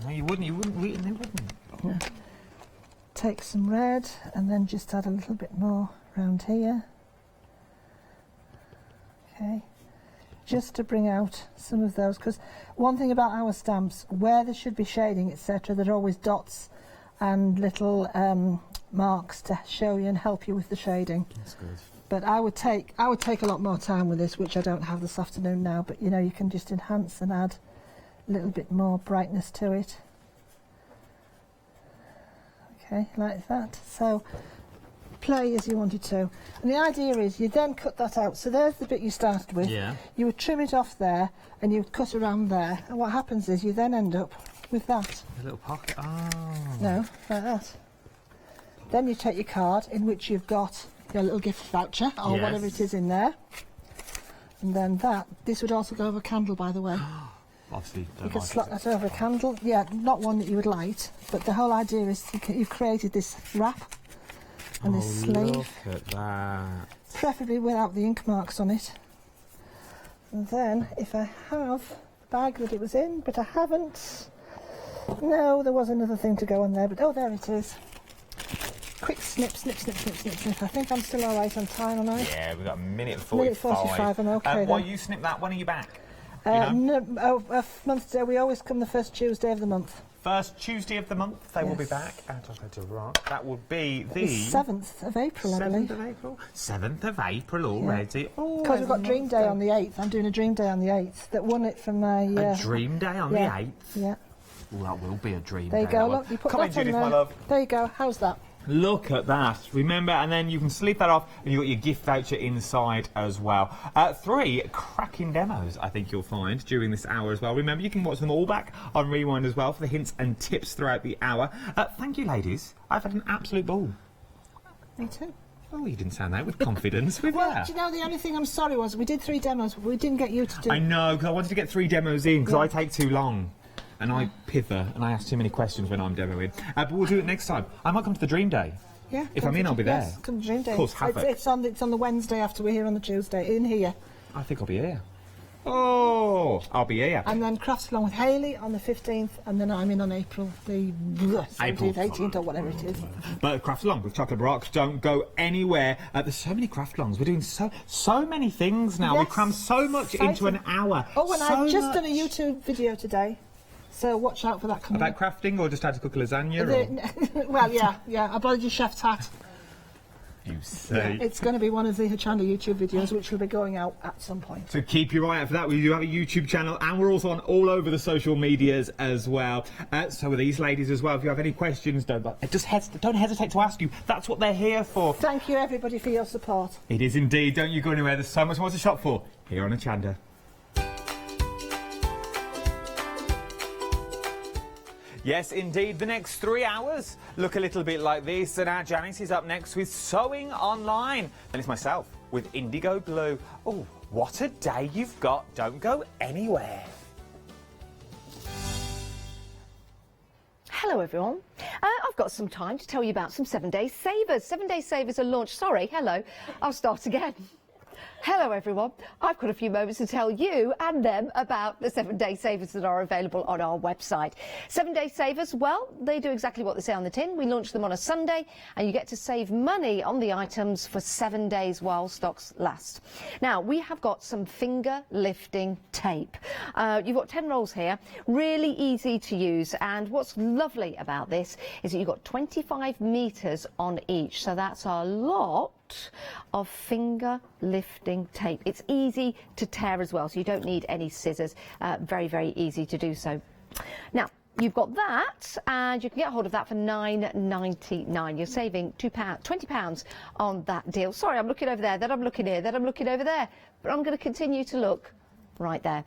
No, you wouldn't. You wouldn't read it. They wouldn't. Yeah. Take some red and then just add a little bit more around here. Okay, just to bring out some of those, because one thing about our stamps, where there should be shading, etc., there are always dots and little marks to show you and help you with the shading. That's good. But I would take a lot more time with this, which I don't have this afternoon now, but you know, you can just enhance and add a little bit more brightness to it. Okay, like that. So play as you wanted to. And the idea is you then cut that out. So there's the bit you started with. Yeah. You would trim it off there and you would cut around there. And what happens is you then end up with that. A little pocket. Oh. No, like that. Then you take your card in which you've got your little gift voucher or whatever it is in there. And then this would also go over a candle, by the way. Obviously, You could slot that over a candle. Yeah, not one that you would light, but the whole idea is you've created this wrap and this sleeve. Look at that. Preferably without the ink marks on it. And then, if I have the bag that it was in, but I haven't. No, there was another thing to go on there, but oh, there it is. Quick snip, snip, snip, snip, snip, snip. I think I'm still all right on time, am I? Yeah, we've got a minute 45. Minute 45, I'm okay While then. you snip that, when are you back? A month ago, we always come the first Tuesday of the month. First Tuesday of the month, they will be back. That will be the 7th of April, I believe. 7th of April? 7th of April already. Oh, because we've got Dream Day on the 8th. I'm doing a Dream Day on the 8th that won it from my... A Dream Day on the 8th? Yeah. Well, that will be a Dream There Day. you go, look, you put Come that in, Judith, on there. my love. There you go, how's that? Look at that. Remember, and then you can sleep that off, and you've got your gift voucher inside as well. 3 cracking demos, I think you'll find, during this hour as well. Remember, you can watch them all back on Rewind as well for the hints and tips throughout the hour. Thank you, ladies. I've had an absolute ball. Me too. Oh, you didn't sound that with confidence, with Well, that. do you know, the only thing I'm sorry was we did 3 demos, but we didn't get you to do I know, because I wanted to get 3 demos in, because I take too long. And I pither, and I ask too many questions when I'm demoing. But we'll do it next time. I might come to the Dream Day. Yeah. If I'm in, I'll be there. Yes, come to Dream Day. Of course, have it. It's on the Wednesday after we're here on the Tuesday, in here. I think I'll be here. Oh, I'll be here. And then Crafts along with Hayley on the 15th, and then I'm in on April the 17th, 18th, or whatever it is. But Craft Along with Chocolate Rocks, don't go anywhere. There's so many Craft Alongs. We're doing so many things now. Yes, We cram so much into an hour. Oh, and so I've just much. done a YouTube video today, so watch out for that coming. About crafting, or just how to cook a lasagna? Or? Well, yeah. I borrowed your chef's hat. You say. It's going to be one of the Hochanda YouTube videos, which will be going out at some point. So keep your eye out for that. We do have a YouTube channel, and we're also on all over the social medias as well. So are these ladies as well. If you have any questions, don't hesitate to ask you. That's what they're here for. Thank you, everybody, for your support. It is indeed. Don't you go anywhere. There's so much more to shop for here on Hochanda. Yes, indeed. The next 3 hours look a little bit like this. And our Janice is up next with Sewing Online. Then it's myself with Indigo Blue. Oh, what a day you've got. Don't go anywhere. Hello everyone. I've got some time to tell you about some 7-day savers. 7-day savers are launched. Sorry, hello. I'll start again. Hello everyone. I've got a few moments to tell you and them about the 7-day savers that are available on our website. 7-day savers, well, they do exactly what they say on the tin. We launch them on a Sunday and you get to save money on the items for 7 days while stocks last. Now, we have got some finger lifting tape. You've got 10 rolls here, really easy to use, and what's lovely about this is that you've got 25 metres on each, so that's a lot of finger lifting tape. It's easy to tear as well, so you don't need any scissors. Very, very easy to do so. Now, you've got that, and you can get hold of that for £9.99. You're saving £20 on that deal. Sorry, I'm looking over there, then I'm looking here, then I'm looking over there, but I'm going to continue to look right there.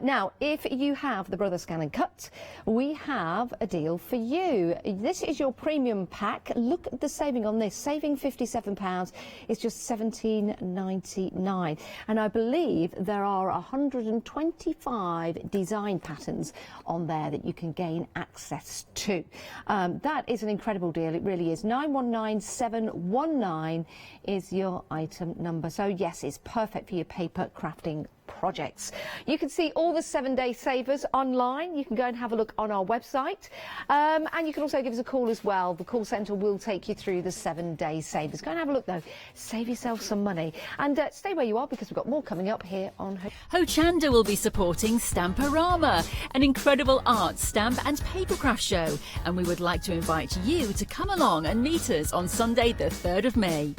Now, if you have the Brother Scan and Cut, we have a deal for you. This is your premium pack. Look at the saving on this. Saving £57 is just £17.99. And I believe there are 125 design patterns on there that you can gain access to. That is an incredible deal. It really is. 919719 is your item number. So yes, it's perfect for your paper crafting projects. You can see all the 7-day savers online. You can go and have a look on our website, and you can also give us a call as well. The call centre will take you through the 7-day savers. Go and have a look though. Save yourself some money, and stay where you are because we've got more coming up here on Hochanda will be supporting Stamporama, an incredible art, stamp and papercraft show, and we would like to invite you to come along and meet us on Sunday the 3rd of May.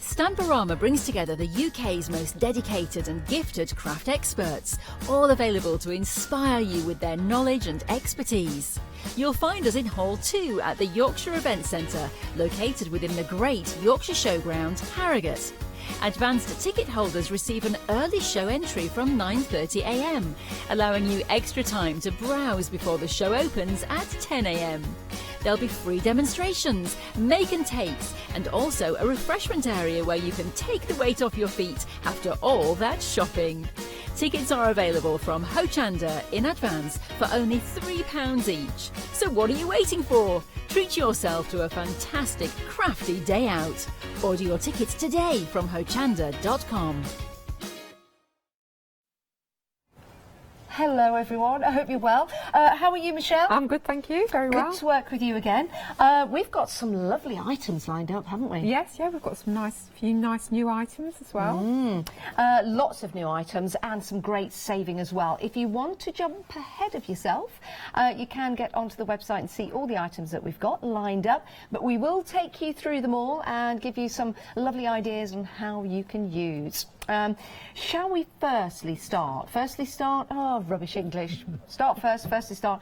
Stamporama brings together the UK's most dedicated and gifted craft experts, all available to inspire you with their knowledge and expertise. You'll find us in Hall 2 at the Yorkshire Event Centre, located within the great Yorkshire Showground, Harrogate. Advanced ticket holders receive an early show entry from 9:30 a.m, allowing you extra time to browse before the show opens at 10 a.m. There'll be free demonstrations, make and takes, and also a refreshment area where you can take the weight off your feet after all that shopping. Tickets are available from Hochanda in advance for only £3 each. So what are you waiting for? Treat yourself to a fantastic crafty day out. Order your tickets today from hochanda.com. Hello everyone, I hope you're well. How are you, Michelle? I'm good, thank you, very well. Good to work with you again. We've got some lovely items lined up, haven't we? Yes, yeah, we've got some few nice new items as well. Lots of new items and some great saving as well. If you want to jump ahead of yourself, you can get onto the website and see all the items that we've got lined up, but we will take you through them all and give you some lovely ideas on how you can use. Shall we firstly start? Oh, rubbish English. Firstly start.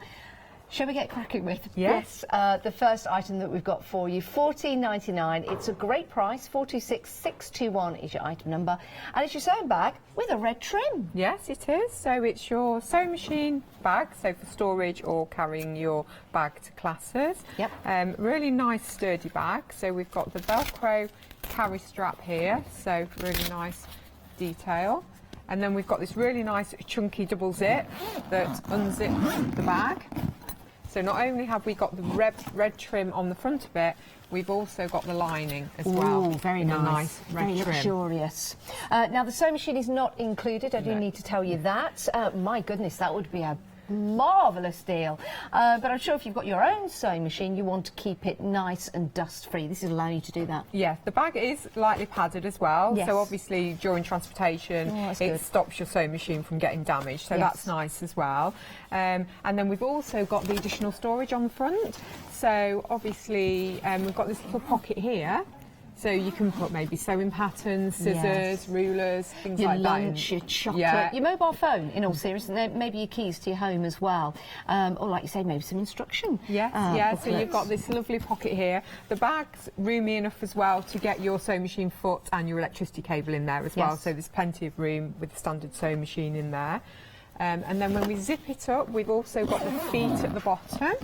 Shall we get cracking with? Yes. The first item that we've got for you, $14.99. It's a great price, 426621 is your item number. And it's your sewing bag with a red trim. Yes, it is. So it's your sewing machine bag, so for storage or carrying your bag to classes. Yep. Really nice sturdy bag. So we've got the Velcro carry strap here, so really nice detail. And then we've got this really nice chunky double zip that unzips the bag. So not only have we got the red trim on the front of it, we've also got the lining as well. Very nice. Very luxurious. Now the sewing machine is not included, I do need to tell you that. My goodness, that would be a marvellous deal. But I'm sure if you've got your own sewing machine, you want to keep it nice and dust free. This will allow you to do that. Yeah, the bag is lightly padded as well. Yes. So obviously during transportation it stops your sewing machine from getting damaged. So that's nice as well. And then we've also got the additional storage on the front. So obviously we've got this little pocket here. So you can put maybe sewing patterns, scissors, rulers, things your like that. Your lunch, your chocolate, your mobile phone, in all seriousness, and maybe your keys to your home as well. Or like you say, maybe some instruction. So you've got this lovely pocket here. The bag's roomy enough as well to get your sewing machine foot and your electricity cable in there as well. So there's plenty of room with the standard sewing machine in there. And then when we zip it up, we've also got the feet at the bottom.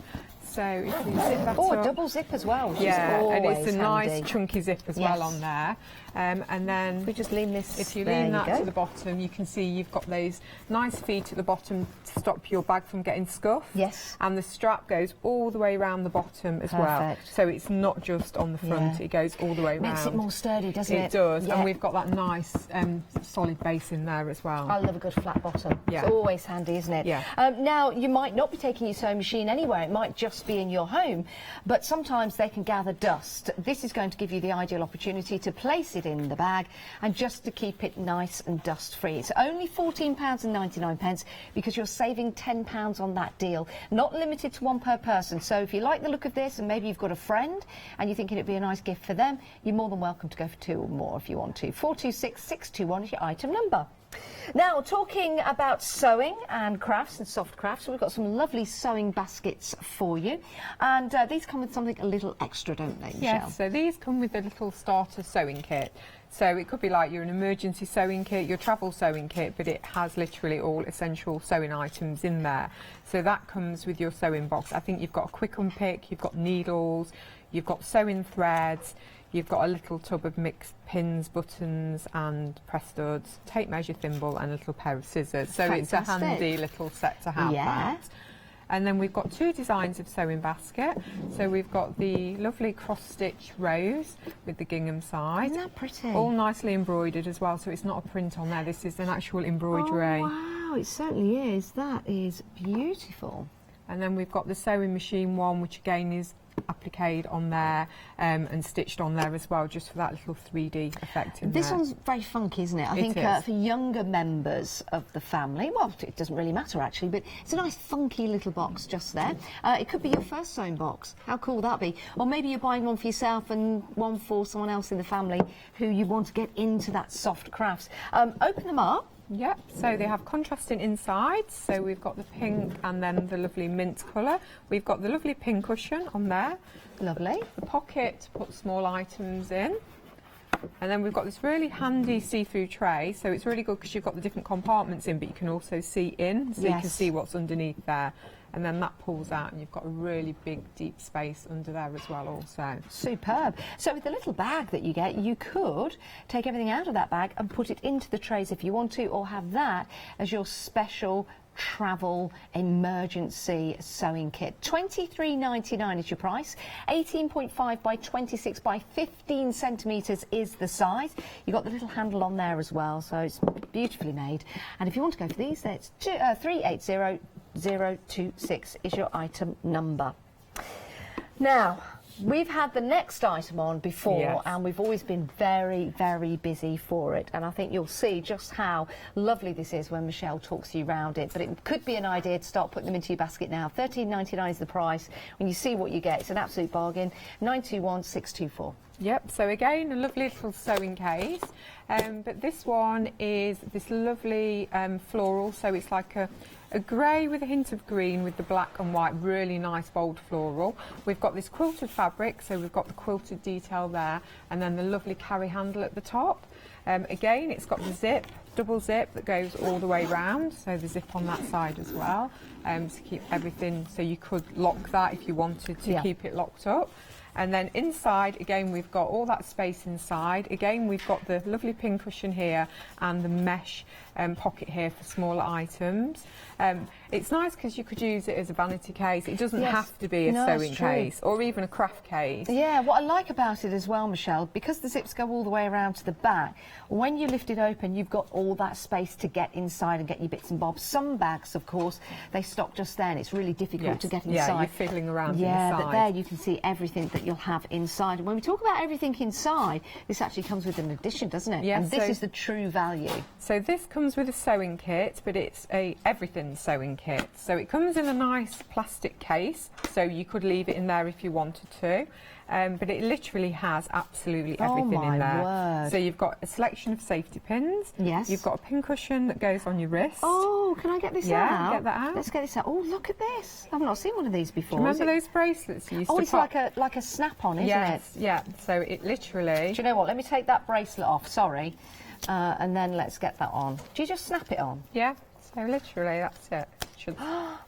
So if you zip that up, a double zip as well, which is and always it's a nice handy. chunky zip as well on there. And then we just lean this. If you lean that to the bottom, you can see you've got those nice feet at the bottom to stop your bag from getting scuffed. Yes. And the strap goes all the way around the bottom as well. So it's not just on the front; it goes all the way around. Makes it more sturdy, doesn't it? It does, and we've got that nice solid base in there as well. I love a good flat bottom. Yeah. It's always handy, isn't it? Yeah. Now, you might not be taking your sewing machine anywhere. It might just be in your home, but sometimes they can gather dust. This is going to give you the ideal opportunity to place it in the bag and just to keep it nice and dust free. It's only £14.99 because you're saving £10 on that deal. Not limited to one per person. So if you like the look of this and maybe you've got a friend and you're thinking it'd be a nice gift for them, you're more than welcome to go for two or more if you want to. 426621 is your item number. Now, talking about sewing and crafts and soft crafts, we've got some lovely sewing baskets for you. And these come with something a little extra, don't they, Michelle? Yes, so these come with a little starter sewing kit. So it could be like your emergency sewing kit, your travel sewing kit, but it has literally all essential sewing items in there. So that comes with your sewing box. I think you've got a quick unpick, you've got needles, you've got sewing threads, you've got a little tub of mixed pins, buttons and press studs, tape measure thimble and a little pair of scissors. So it's a handy little set to have that. And then we've got two designs of sewing basket. So we've got the lovely cross-stitch rose with the gingham side. Isn't that pretty? All nicely embroidered as well, so it's not a print on there. This is an actual embroidery. Oh, wow, it certainly is. That is beautiful. And then we've got the sewing machine one, which again is appliqued on there and stitched on there as well, just for that little 3D effect in This there. one's very funky, isn't it? I think for younger members of the family, well, it doesn't really matter actually, but it's a nice funky little box just there. It could be your first sewing box. How cool would that be? Or maybe you're buying one for yourself and one for someone else in the family who you want to get into that soft crafts. Open them up. Yep, so they have contrasting insides, so we've got the pink and then the lovely mint colour. We've got the lovely pin cushion on there. Lovely. The pocket to put small items in. And then we've got this really handy see-through tray, so it's really good because you've got the different compartments in, but you can also see in, so you can see what's underneath there. And then that pulls out and you've got a really big deep space under there as well also. Superb. So with the little bag that you get, you could take everything out of that bag and put it into the trays if you want to, or have that as your special travel emergency sewing kit. £23.99 is your price. 18.5 by 26 by 15 centimetres is the size. You've got the little handle on there as well, so it's beautifully made. And if you want to go for these, then it's 380026 is your item number. Now, we've had the next item on before, Yes. and we've always been very, very busy for it. And I think you'll see just how lovely this is when Michelle talks you around it. But it could be an idea to start putting them into your basket now. £13.99 is the price. When you see what you get, it's an absolute bargain. 921624. Yep, so again, a lovely little sewing case. But this one is this lovely floral, so it's like a grey with a hint of green with the black and white, really nice bold floral. We've got this quilted fabric, so we've got the quilted detail there, and then the lovely carry handle at the top. Again, it's got the zip, double zip that goes all the way round, so the zip on that side as well, to keep everything, so you could lock that if you wanted to keep it locked up. And then inside, again, we've got all that space inside. Again, we've got the lovely pin cushion here and the mesh pocket here for smaller items. It's nice because you could use it as a vanity case. It doesn't have to be a sewing case or even a craft case. Yeah, what I like about it as well, Michelle, because the zips go all the way around to the back, when you lift it open, you've got all that space to get inside and get your bits and bobs. Some bags, of course, they stop just then. It's really difficult to get inside. Yeah, you're fiddling around inside. Yeah, but there you can see everything that you'll have inside. And when we talk about everything inside, this actually comes with an addition, doesn't it? Yeah, and this is the true value. So this comes with a sewing kit, but it's a everything sewing kit. So it comes in a nice plastic case, so you could leave it in there if you wanted to. But it literally has absolutely everything in there. Word. So you've got a selection of safety pins. Yes. You've got a pin cushion that goes on your wrist. Oh, can I get this out? Yeah, get that out. Let's get this out. Oh, look at this. I've not seen one of these before. Do you remember those bracelets you used to it's pop? like a snap-on, isn't Yes, it? yeah. So it literally... Do you know what? Let me take that bracelet off, sorry. And then let's get that on. Do you just snap it on? Yeah. So literally, that's it.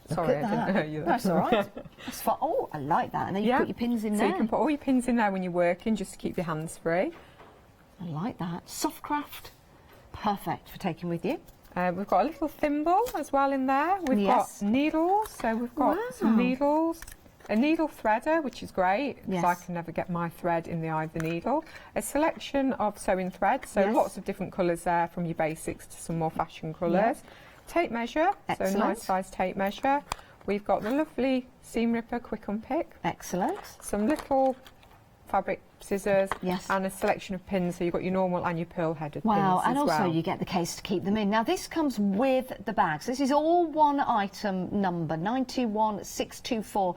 Sorry, I didn't know you. That's all right. That's fine. Oh, I like that. And then you put your pins in so there. So you can put all your pins in there when you're working, just to keep your hands free. I like that. Soft craft, perfect for taking with you. We've got a little thimble as well in there. We've got needles, so we've got some needles. A needle threader, which is great, because I can never get my thread in the eye of the needle. A selection of sewing threads, so lots of different colours there, from your basics to some more fashion colours. Tape measure, so a nice size tape measure. We've got the lovely seam ripper quick unpick. Excellent. Some little fabric scissors and a selection of pins, so you've got your normal and your pearl headed pins as well. And also you get the case to keep them in. Now this comes with the bags. This is all one item number, 921624.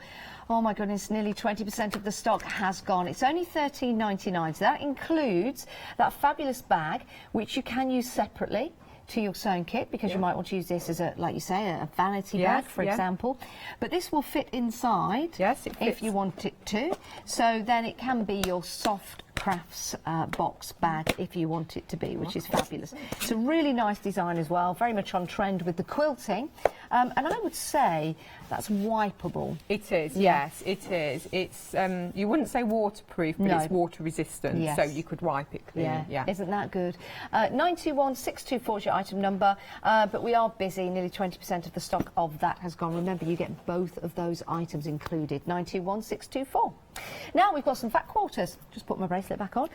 Oh my goodness, nearly 20% of the stock has gone. It's only £13.99, so that includes that fabulous bag, which you can use separately to your sewing kit, because you might want to use this as a, like you say, a vanity bag, for example. But this will fit inside if you want it to. So then it can be your soft crafts box bag if you want it to be, which is fabulous. It's a really nice design as well, very much on trend with the quilting. And I would say that's wipeable. It is, yes, it is. It's you wouldn't say waterproof, but it's water resistant, so you could wipe it clean. Yeah. Isn't that good? 921624 is your item number, but we are busy. Nearly 20% of the stock of that has gone. Remember, you get both of those items included. 921624. Now we've got some fat quarters. Just put my bracelet back on.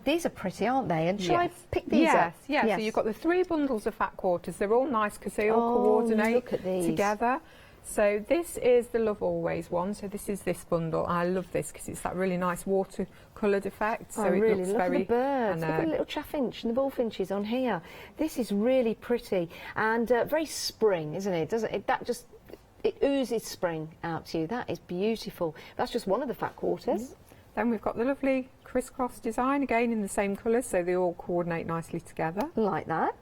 These are pretty, aren't they? And shall I pick these up? Yes. So you've got the 3 bundles of fat quarters. They're all nice because they all coordinate together. So this is the Love Always one. So this is this bundle. I love this because it's that really nice water-coloured effect. So it really looks look very... at the birds. Look at the little chaffinch and the bullfinches on here. This is really pretty and very spring, isn't it? Doesn't it? That just... It oozes spring out to you. That is beautiful. That's just one of the fat quarters. Then we've got the lovely crisscross design, again in the same colours, so they all coordinate nicely together. Like that.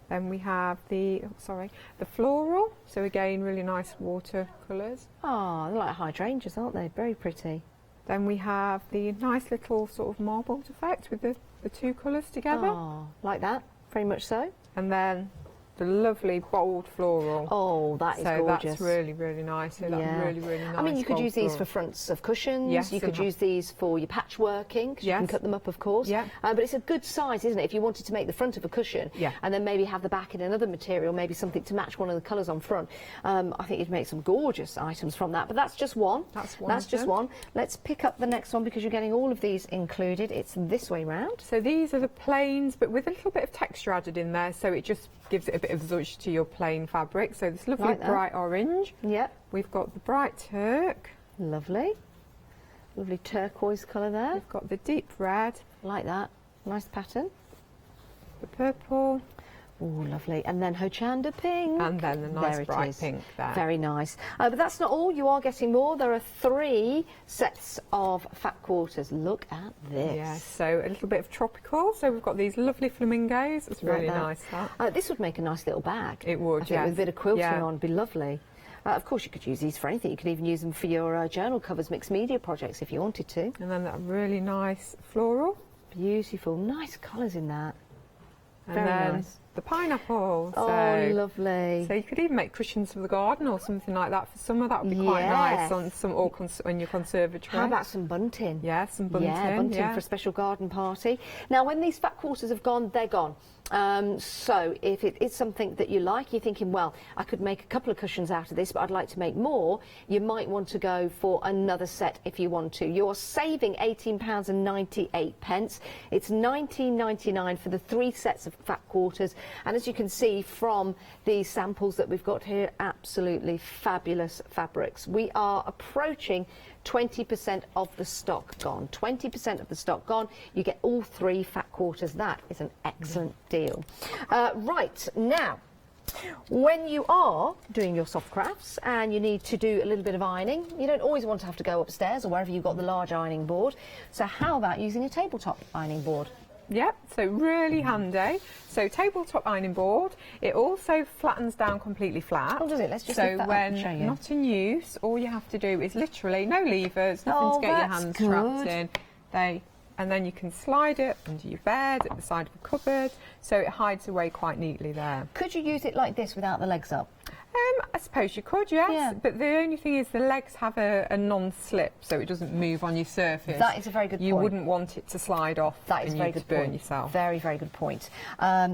Then we have the floral, so again really nice water colours. Oh, they're like hydrangeas, aren't they? Very pretty. Then we have the nice little sort of marbled effect with the 2 colours together. Oh, like that, very much so. And then the lovely bold floral. Oh, that is so gorgeous. That's really, really nice. So that's really, really nice. I mean, you could use these floral. for fronts of cushions. Yes, you could use these for your patchworking, because you can cut them up, of course. Yeah. But it's a good size, isn't it? If you wanted to make the front of a cushion, and then maybe have the back in another material, maybe something to match one of the colours on front. I think you'd make some gorgeous items from that. But that's just one. That's just one. Let's pick up the next one, because you're getting all of these included. It's this way round. So these are the plains, but with a little bit of texture added in there, so it just gives it a bit of zhuzh to your plain fabric. So this lovely bright orange. Yep. We've got the bright turk. Lovely. Lovely turquoise colour there. We've got the deep red. Like that. Nice pattern. The purple. Oh, lovely. And then Hochanda pink. And then the nice bright pink there. Very nice. But that's not all. You are getting more. There are 3 sets of fat quarters. Look at this. Yeah, so a little bit of tropical. So we've got these lovely flamingos. It's really nice, that. This would make a nice little bag. It would, I think, with a bit of quilting on. It'd be lovely. Of course, you could use these for anything. You could even use them for your journal covers, mixed media projects, if you wanted to. And then that really nice floral. Beautiful. Nice colours in that. Very And then nice. the pineapple. Oh, so, lovely. So you could even make cushions for the garden or something like that for summer. That would be quite nice on some on your conservatory. How about some bunting? Yeah, some bunting. Yeah, bunting for a special garden party. Now, when these fat quarters have gone, they're gone. So if it is something that you like, you're thinking, well, I could make a couple of cushions out of this, but I'd like to make more, you might want to go for another set if you want to. You're saving £18.98. It's £19.99 for the 3 sets of fat quarters. And as you can see from the samples that we've got here, absolutely fabulous fabrics. We are approaching 20% of the stock gone. 20% of the stock gone. You get all 3 fat quarters. That is an excellent deal. Right, now, when you are doing your soft crafts and you need to do a little bit of ironing, you don't always want to have to go upstairs or wherever you've got the large ironing board. So how about using a tabletop ironing board? Yep, so really handy. So tabletop ironing board, it also flattens down completely flat. Oh, does it? Let's just so lift that up and show when you. not in use, all you have to do is literally no levers, nothing to get your hands trapped in. And then you can slide it under your bed, at the side of a cupboard, so it hides away quite neatly there. Could you use it like this without the legs up? I suppose you could, yes. But the only thing is the legs have a non-slip, so it doesn't move on your surface. That is a very good point. You wouldn't want it to slide off. That is a very and good burn point. yourself. Very, very good point.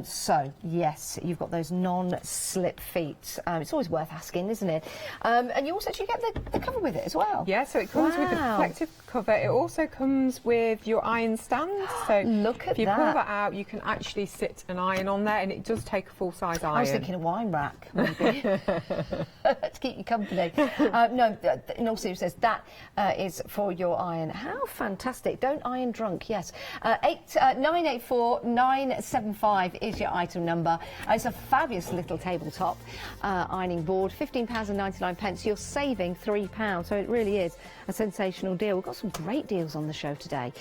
So, yes, you've got those non-slip feet. It's always worth asking, isn't it? And you also actually get the cover with it as well. Yeah, so it comes with the reflective cover. It also comes with your iron stand. So look at if you pull that out, you can actually sit an iron on there, and it does take a full-size iron. I was thinking a wine rack, maybe. To keep you company. No, in all seriousness, that is for your iron. How fantastic. Don't iron drunk, yes. 984-975 is your item number. It's a fabulous little tabletop ironing board. £15.99. You're saving £3, so it really is a sensational deal. We've got some great deals on the show today.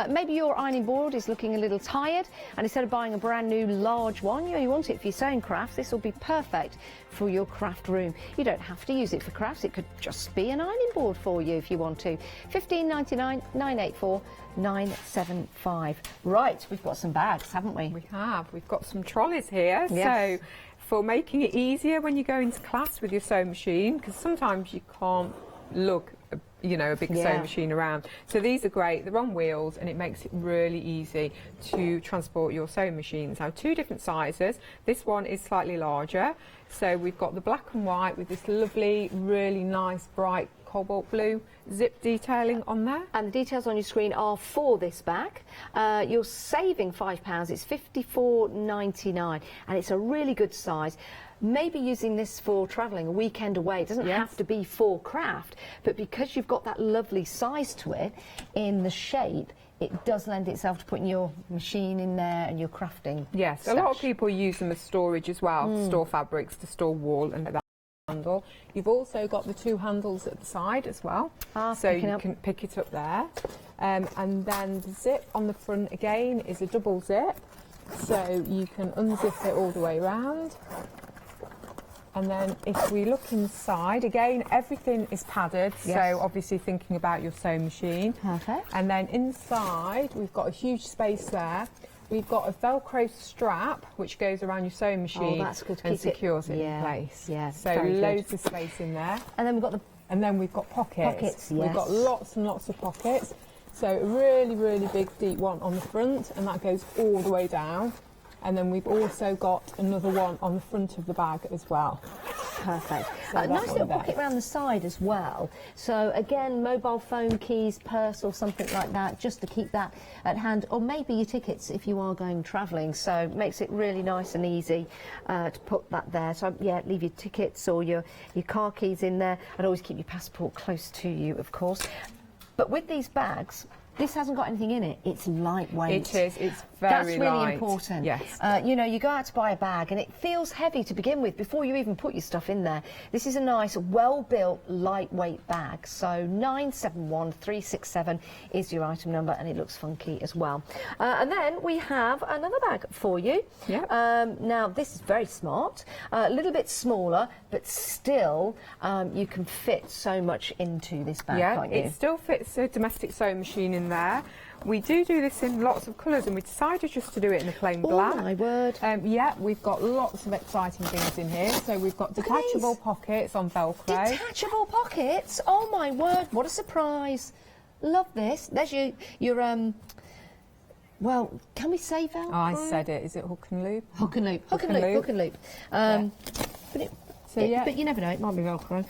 Maybe your ironing board is looking a little tired, and instead of buying a brand new large one, you want it for your sewing crafts. This will be perfect for your craft room. You don't have to use it for crafts. It could just be an ironing board for you if you want to. £15.99, 984-975. Right, we've got some bags, haven't we? We have. We've got some trolleys here. Yes. So for making it easier when you go into class with your sewing machine, because sometimes you can't lug a big sewing machine around. So these are great. They're on wheels, and it makes it really easy to transport your sewing machines. Now, 2 different sizes. This one is slightly larger. So we've got the black and white with this lovely, really nice, bright cobalt blue zip detailing on there. And the details on your screen are for this bag. You're saving £5. It's $54.99, and it's a really good size. Maybe using this for travelling a weekend away. It doesn't have to be for craft, but because you've got that lovely size to it in the shape, it does lend itself to putting your machine in there and your crafting. Yes, a lot of people use them as storage as well, to store fabrics, to store wool and that handle. You've also got the 2 handles at the side as well, so you can pick it up there. And then the zip on the front again is a double zip, so you can unzip it all the way around. And then if we look inside, again, everything is padded, so obviously thinking about your sewing machine. Perfect. And then inside, we've got a huge space there we've got a Velcro strap which goes around your sewing machine that's good to and keep it- secures it yeah, in place. yeah, So very good. loads of space in there. And then we've got the And then we've got pockets. Pockets, We've got yes. lots and lots of pockets. So a really, really big, deep one on the front, and that goes all the way down. And then we've also got another one on the front of the bag as well. Perfect. So that Nice one little there. pocket around the side as well. So again, mobile phone, keys, purse or something like that, just to keep that at hand. Or maybe your tickets if you are going travelling. So it makes it really nice and easy to put that there. So yeah, leave your tickets or your car keys in there. And always keep your passport close to you, of course. But with these bags, this hasn't got anything in it. It's lightweight. It is. It's very That's really light. important. Yes. You know, you go out to buy a bag and it feels heavy to begin with before you even put your stuff in there. This is a nice, well-built, lightweight bag. So 971367 is your item number, and it looks funky as well. And then we have another bag for you. Yeah. Now, this is very smart. A little bit smaller, but still you can fit so much into this bag, Yeah, can't you? it still fits a domestic sewing machine in there. We do this in lots of colours, and we decided just to do it in a plain black. Oh my word. Yeah, we've got lots of exciting things in here. So we've got detachable pockets on Velcro. Detachable pockets? Oh my word, what a surprise. Love this. There's your well, can we say Velcro? Oh, I said it. Is it hook and loop? Hook and loop. Hook and loop. Hook and loop. But you never know, it might be Velcro.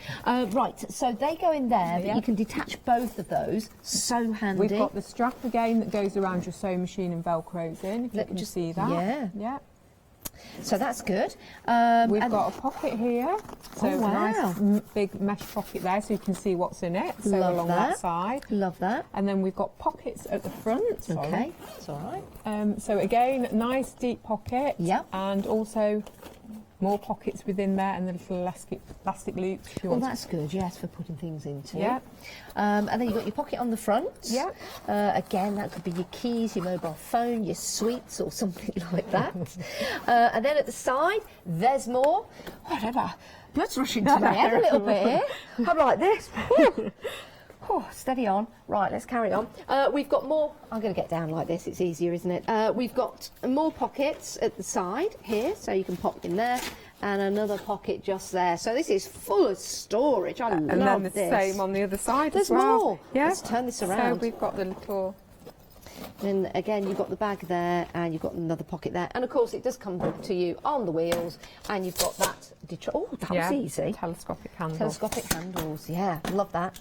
Right, so they go in there, but you can detach both of those. So handy. We've got the strap again that goes around your sewing machine and Velcros in, if you can just see that. Yeah. Yeah. So that's good. We've got a pocket here. So Oh, wow. a nice big mesh pocket there so you can see what's in it. So Love along that. that side. Love that. And then we've got pockets at the front. Sorry. Okay, it's all right. So again, nice deep pocket. Yep. And also more pockets within there and the little elastic loops. If you Well, want that's good, yes, for putting things into. Yeah. And then you've got your pocket on the front. Yeah. Again, that could be your keys, your mobile phone, your sweets or something like that. And then at the side, there's more. Whatever. Blood's rushing to my head a little bit here. I'm like this. Oh, steady on. Right, let's carry on. We've got more. I'm going to get down like this. It's easier, isn't it? We've got more pockets at the side here, so you can pop in there, and another pocket just there. So this is full of storage. I love this. And then the same on the other side There's as well. more. Yeah. Let's turn this So around. we've got the little... Then again, you've got the bag there, and you've got another pocket there, and of course it does come to you on the wheels, and you've got that. Oh, that was easy. Telescopic handles. Telescopic handles, yeah, love that.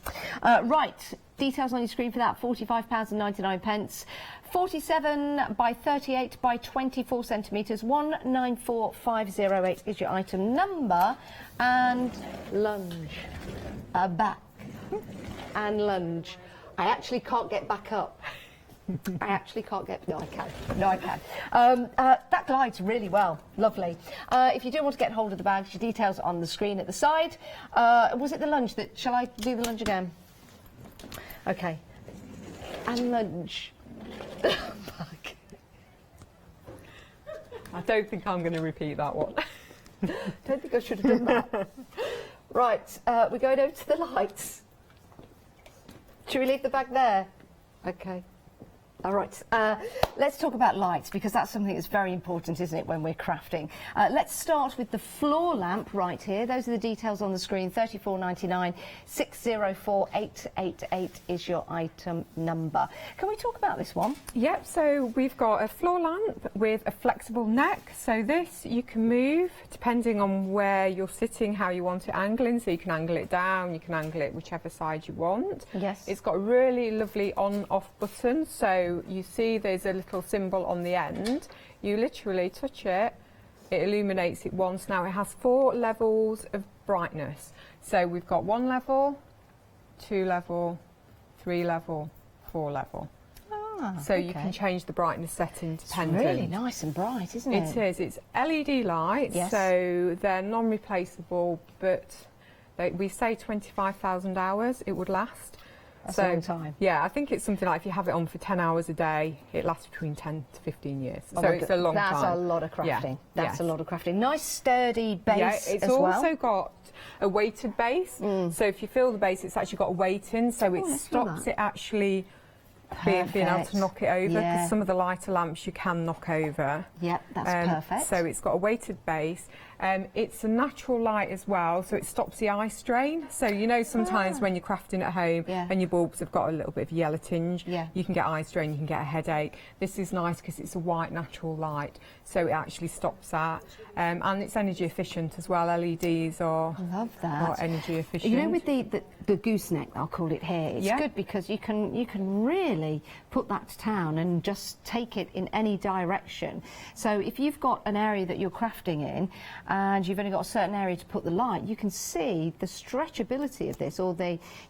Right, details on your screen for that. £45.99. 47 by 38 by 24 centimetres. 194508 is your item number, and lunge, back, and lunge. I actually can't get back up. I actually can't get... No, I can. No, I can. That glides really well. Lovely. If you do want to get hold of the bags, your details are on the screen at the side. Was it the lunge that... Shall I do the lunge again? OK. And lunge. Back. I don't think I'm going to repeat that one. Don't think I should have done that. Right, we're going over to the lights. Should we leave the bag there? OK. All right, let's talk about lights, because that's something that's very important, isn't it, when we're crafting. Let's start with the floor lamp right here. Those are the details on the screen. £34.99, 604888 is your item number. Can we talk about this one? Yep, so we've got a floor lamp with a flexible neck. So this you can move depending on where you're sitting, how you want it angling. So you can angle it down, you can angle it whichever side you want. Yes. It's got a really lovely on-off button. So you see there's a little symbol on the end. You literally touch it, it illuminates it once. Now it has 4 levels of brightness. So we've got 1 level, 2 level, 3 level, 4 level. So you can change the brightness setting dependent. It's really nice and bright, isn't it? It is. It's LED lights, so they're non-replaceable, but we say 25,000 hours it would last. That's a long time. Yeah, I think it's something like if you have it on for 10 hours a day, it lasts between 10 to 15 years. Oh so my it's God. a long time. That's a lot of crafting. Yeah. That's a lot of crafting. Nice sturdy base yeah, it's as well. also got a weighted base. So if you feel the base, it's actually got a weight in, so it let's do stops that. it actually being able to knock it over, because Yeah. some of the lighter lamps you can knock over. Yep, that's perfect. So it's got a weighted base. It's a natural light as well, so it stops the eye strain. So you know sometimes when you're crafting at home and your bulbs have got a little bit of yellow tinge, you can get eye strain, you can get a headache. This is nice because it's a white natural light, so it actually stops that. And it's energy efficient as well. LEDs are, energy efficient. You know, with the gooseneck, I'll call it here, it's good because you can really put that to town and just take it in any direction. So if you've got an area that you're crafting in and you've only got a certain area to put the light, you can see the stretchability of this, or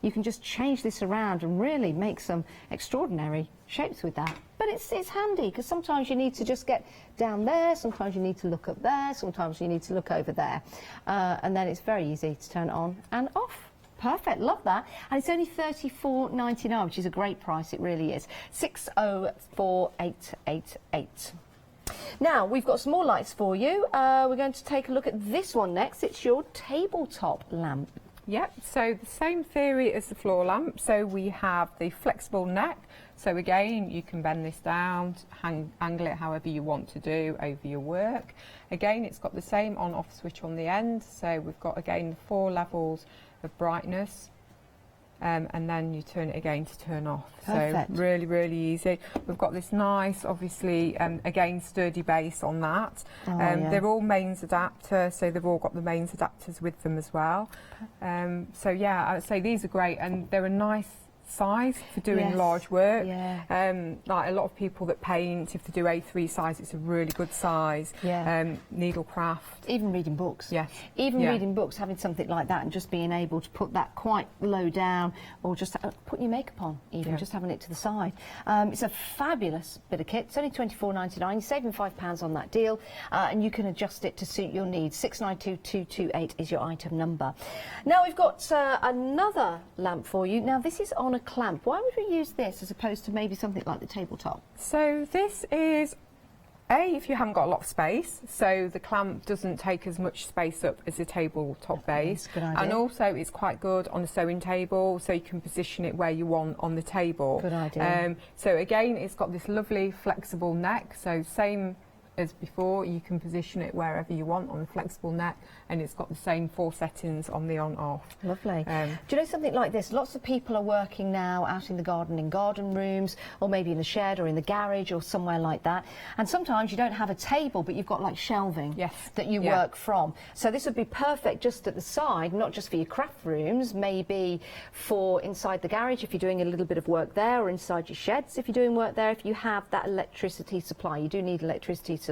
you can just change this around and really make some extraordinary shapes with that. But it's handy because sometimes you need to just get down there, sometimes you need to look up there, sometimes you need to look over there, and then it's very easy to turn it on and off. Perfect, love that. And it's only $34.99, which is a great price, it really is. 604888. Now, we've got some more lights for you. We're going to take a look at this one next. It's your tabletop lamp. Yep, so the same theory as the floor lamp. So we have the flexible neck. So again, you can bend this down, angle it however you want to do over your work. Again, it's got the same on-off switch on the end. So we've got, again, 4 levels of brightness. And then you turn it again to turn off. Perfect. So really, really easy. We've got this nice, obviously, again, sturdy base on that. They're all mains adapter, so they've all got the mains adapters with them as well. So yeah, I would say these are great, and they're a nice size for doing large work. Like a lot of people that paint, if they do A3 size, it's a really good size. Needlecraft. Even reading books. Yes. Even reading books, having something like that and just being able to put that quite low down, or just putting your makeup on, even just having it to the side. It's a fabulous bit of kit. It's only $24.99. You're saving £5 on that deal, and you can adjust it to suit your needs. 692228 is your item number. Now we've got another lamp for you. Now this is on a clamp. Why would we use this as opposed to maybe something like the tabletop? So this is if you haven't got a lot of space, so the clamp doesn't take as much space up as a tabletop base. Good idea. And also it's quite good on a sewing table, so you can position it where you want on the table. Good idea. So again, it's got this lovely flexible neck, so same as before, you can position it wherever you want on the flexible neck, and it's got the same 4 settings on the on-off. Lovely. Do you know something like this? Lots of people are working now out in the garden, in garden rooms, or maybe in the shed or in the garage or somewhere like that. And sometimes you don't have a table, but you've got like shelving that you work from. So this would be perfect just at the side, not just for your craft rooms, maybe for inside the garage if you're doing a little bit of work there, or inside your sheds if you're doing work there, if you have that electricity supply. You do need electricity supply.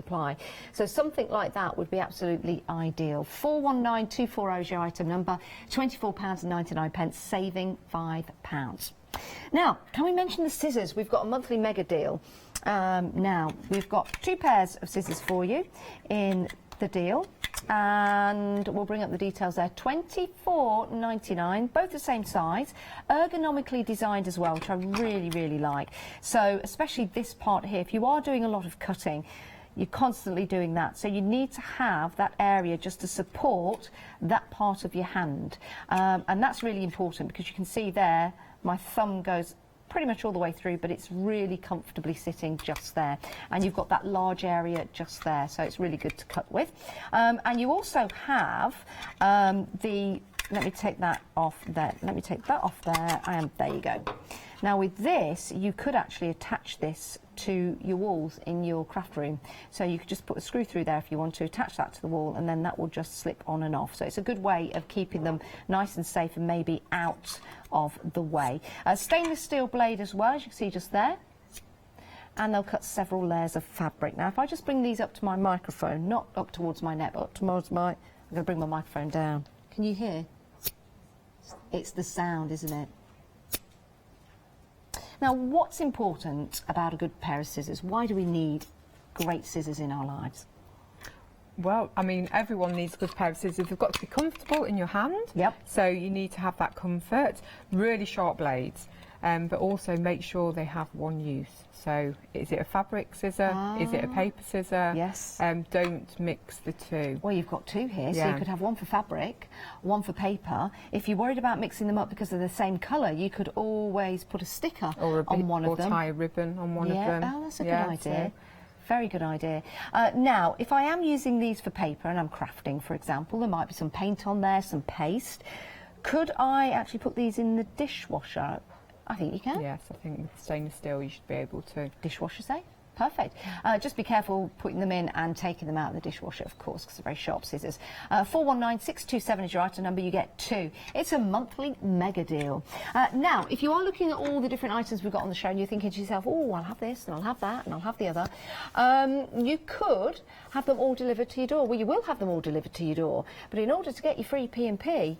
So something like that would be absolutely ideal. 419240 is your item number, £24.99, saving £5. Now, can we mention the scissors? We've got a monthly mega deal. Now, we've got 2 pairs of scissors for you in the deal, and we'll bring up the details there. $24.99, both the same size, ergonomically designed as well, which I really, really like. So, especially this part here, if you are doing a lot of cutting, you're constantly doing that, so you need to have that area just to support that part of your hand, and that's really important because you can see there my thumb goes pretty much all the way through, but it's really comfortably sitting just there, and you've got that large area just there, so it's really good to cut with. And you also have let me take that off there, there you go. Now with this, you could actually attach this to your walls in your craft room. So you could just put a screw through there if you want to, attach that to the wall, and then that will just slip on and off. So it's a good way of keeping them nice and safe and maybe out of the way. Stainless steel blade as well, as you can see just there. And they'll cut several layers of fabric. Now if I just bring these up to my microphone, not up towards my neck, but up towards I'm going to bring my microphone down. Can you hear? It's the sound, isn't it? Now, what's important about a good pair of scissors? Why do we need great scissors in our lives? Well, I mean, everyone needs a good pair of scissors. They've got to be comfortable in your hand. Yep. So you need to have that comfort. Really sharp blades, but also make sure they have one use. So is it a fabric scissor? Is it a paper scissor? Yes. Don't mix the two. Well, you've got two here, so Yeah. you could have one for fabric, one for paper. If you're worried about mixing them up because they're the same colour, you could always put a sticker on one of them. Or tie a ribbon on one of them. Oh, that's a good idea. Very good idea. Now, if I am using these for paper and I'm crafting, for example, there might be some paint on there, some paste. Could I actually put these in the dishwasher? I think you can. Yes, I think with stainless steel you should be able to. Dishwasher safe? Perfect. Just be careful putting them in and taking them out of the dishwasher, of course, because they're very sharp scissors. 419627 is your item number. You get 2. It's a monthly mega deal. Now, if you are looking at all the different items we've got on the show and you're thinking to yourself, oh, I'll have this and I'll have that and I'll have the other, you could have them all delivered to your door. Well, you will have them all delivered to your door, but in order to get your free P&P,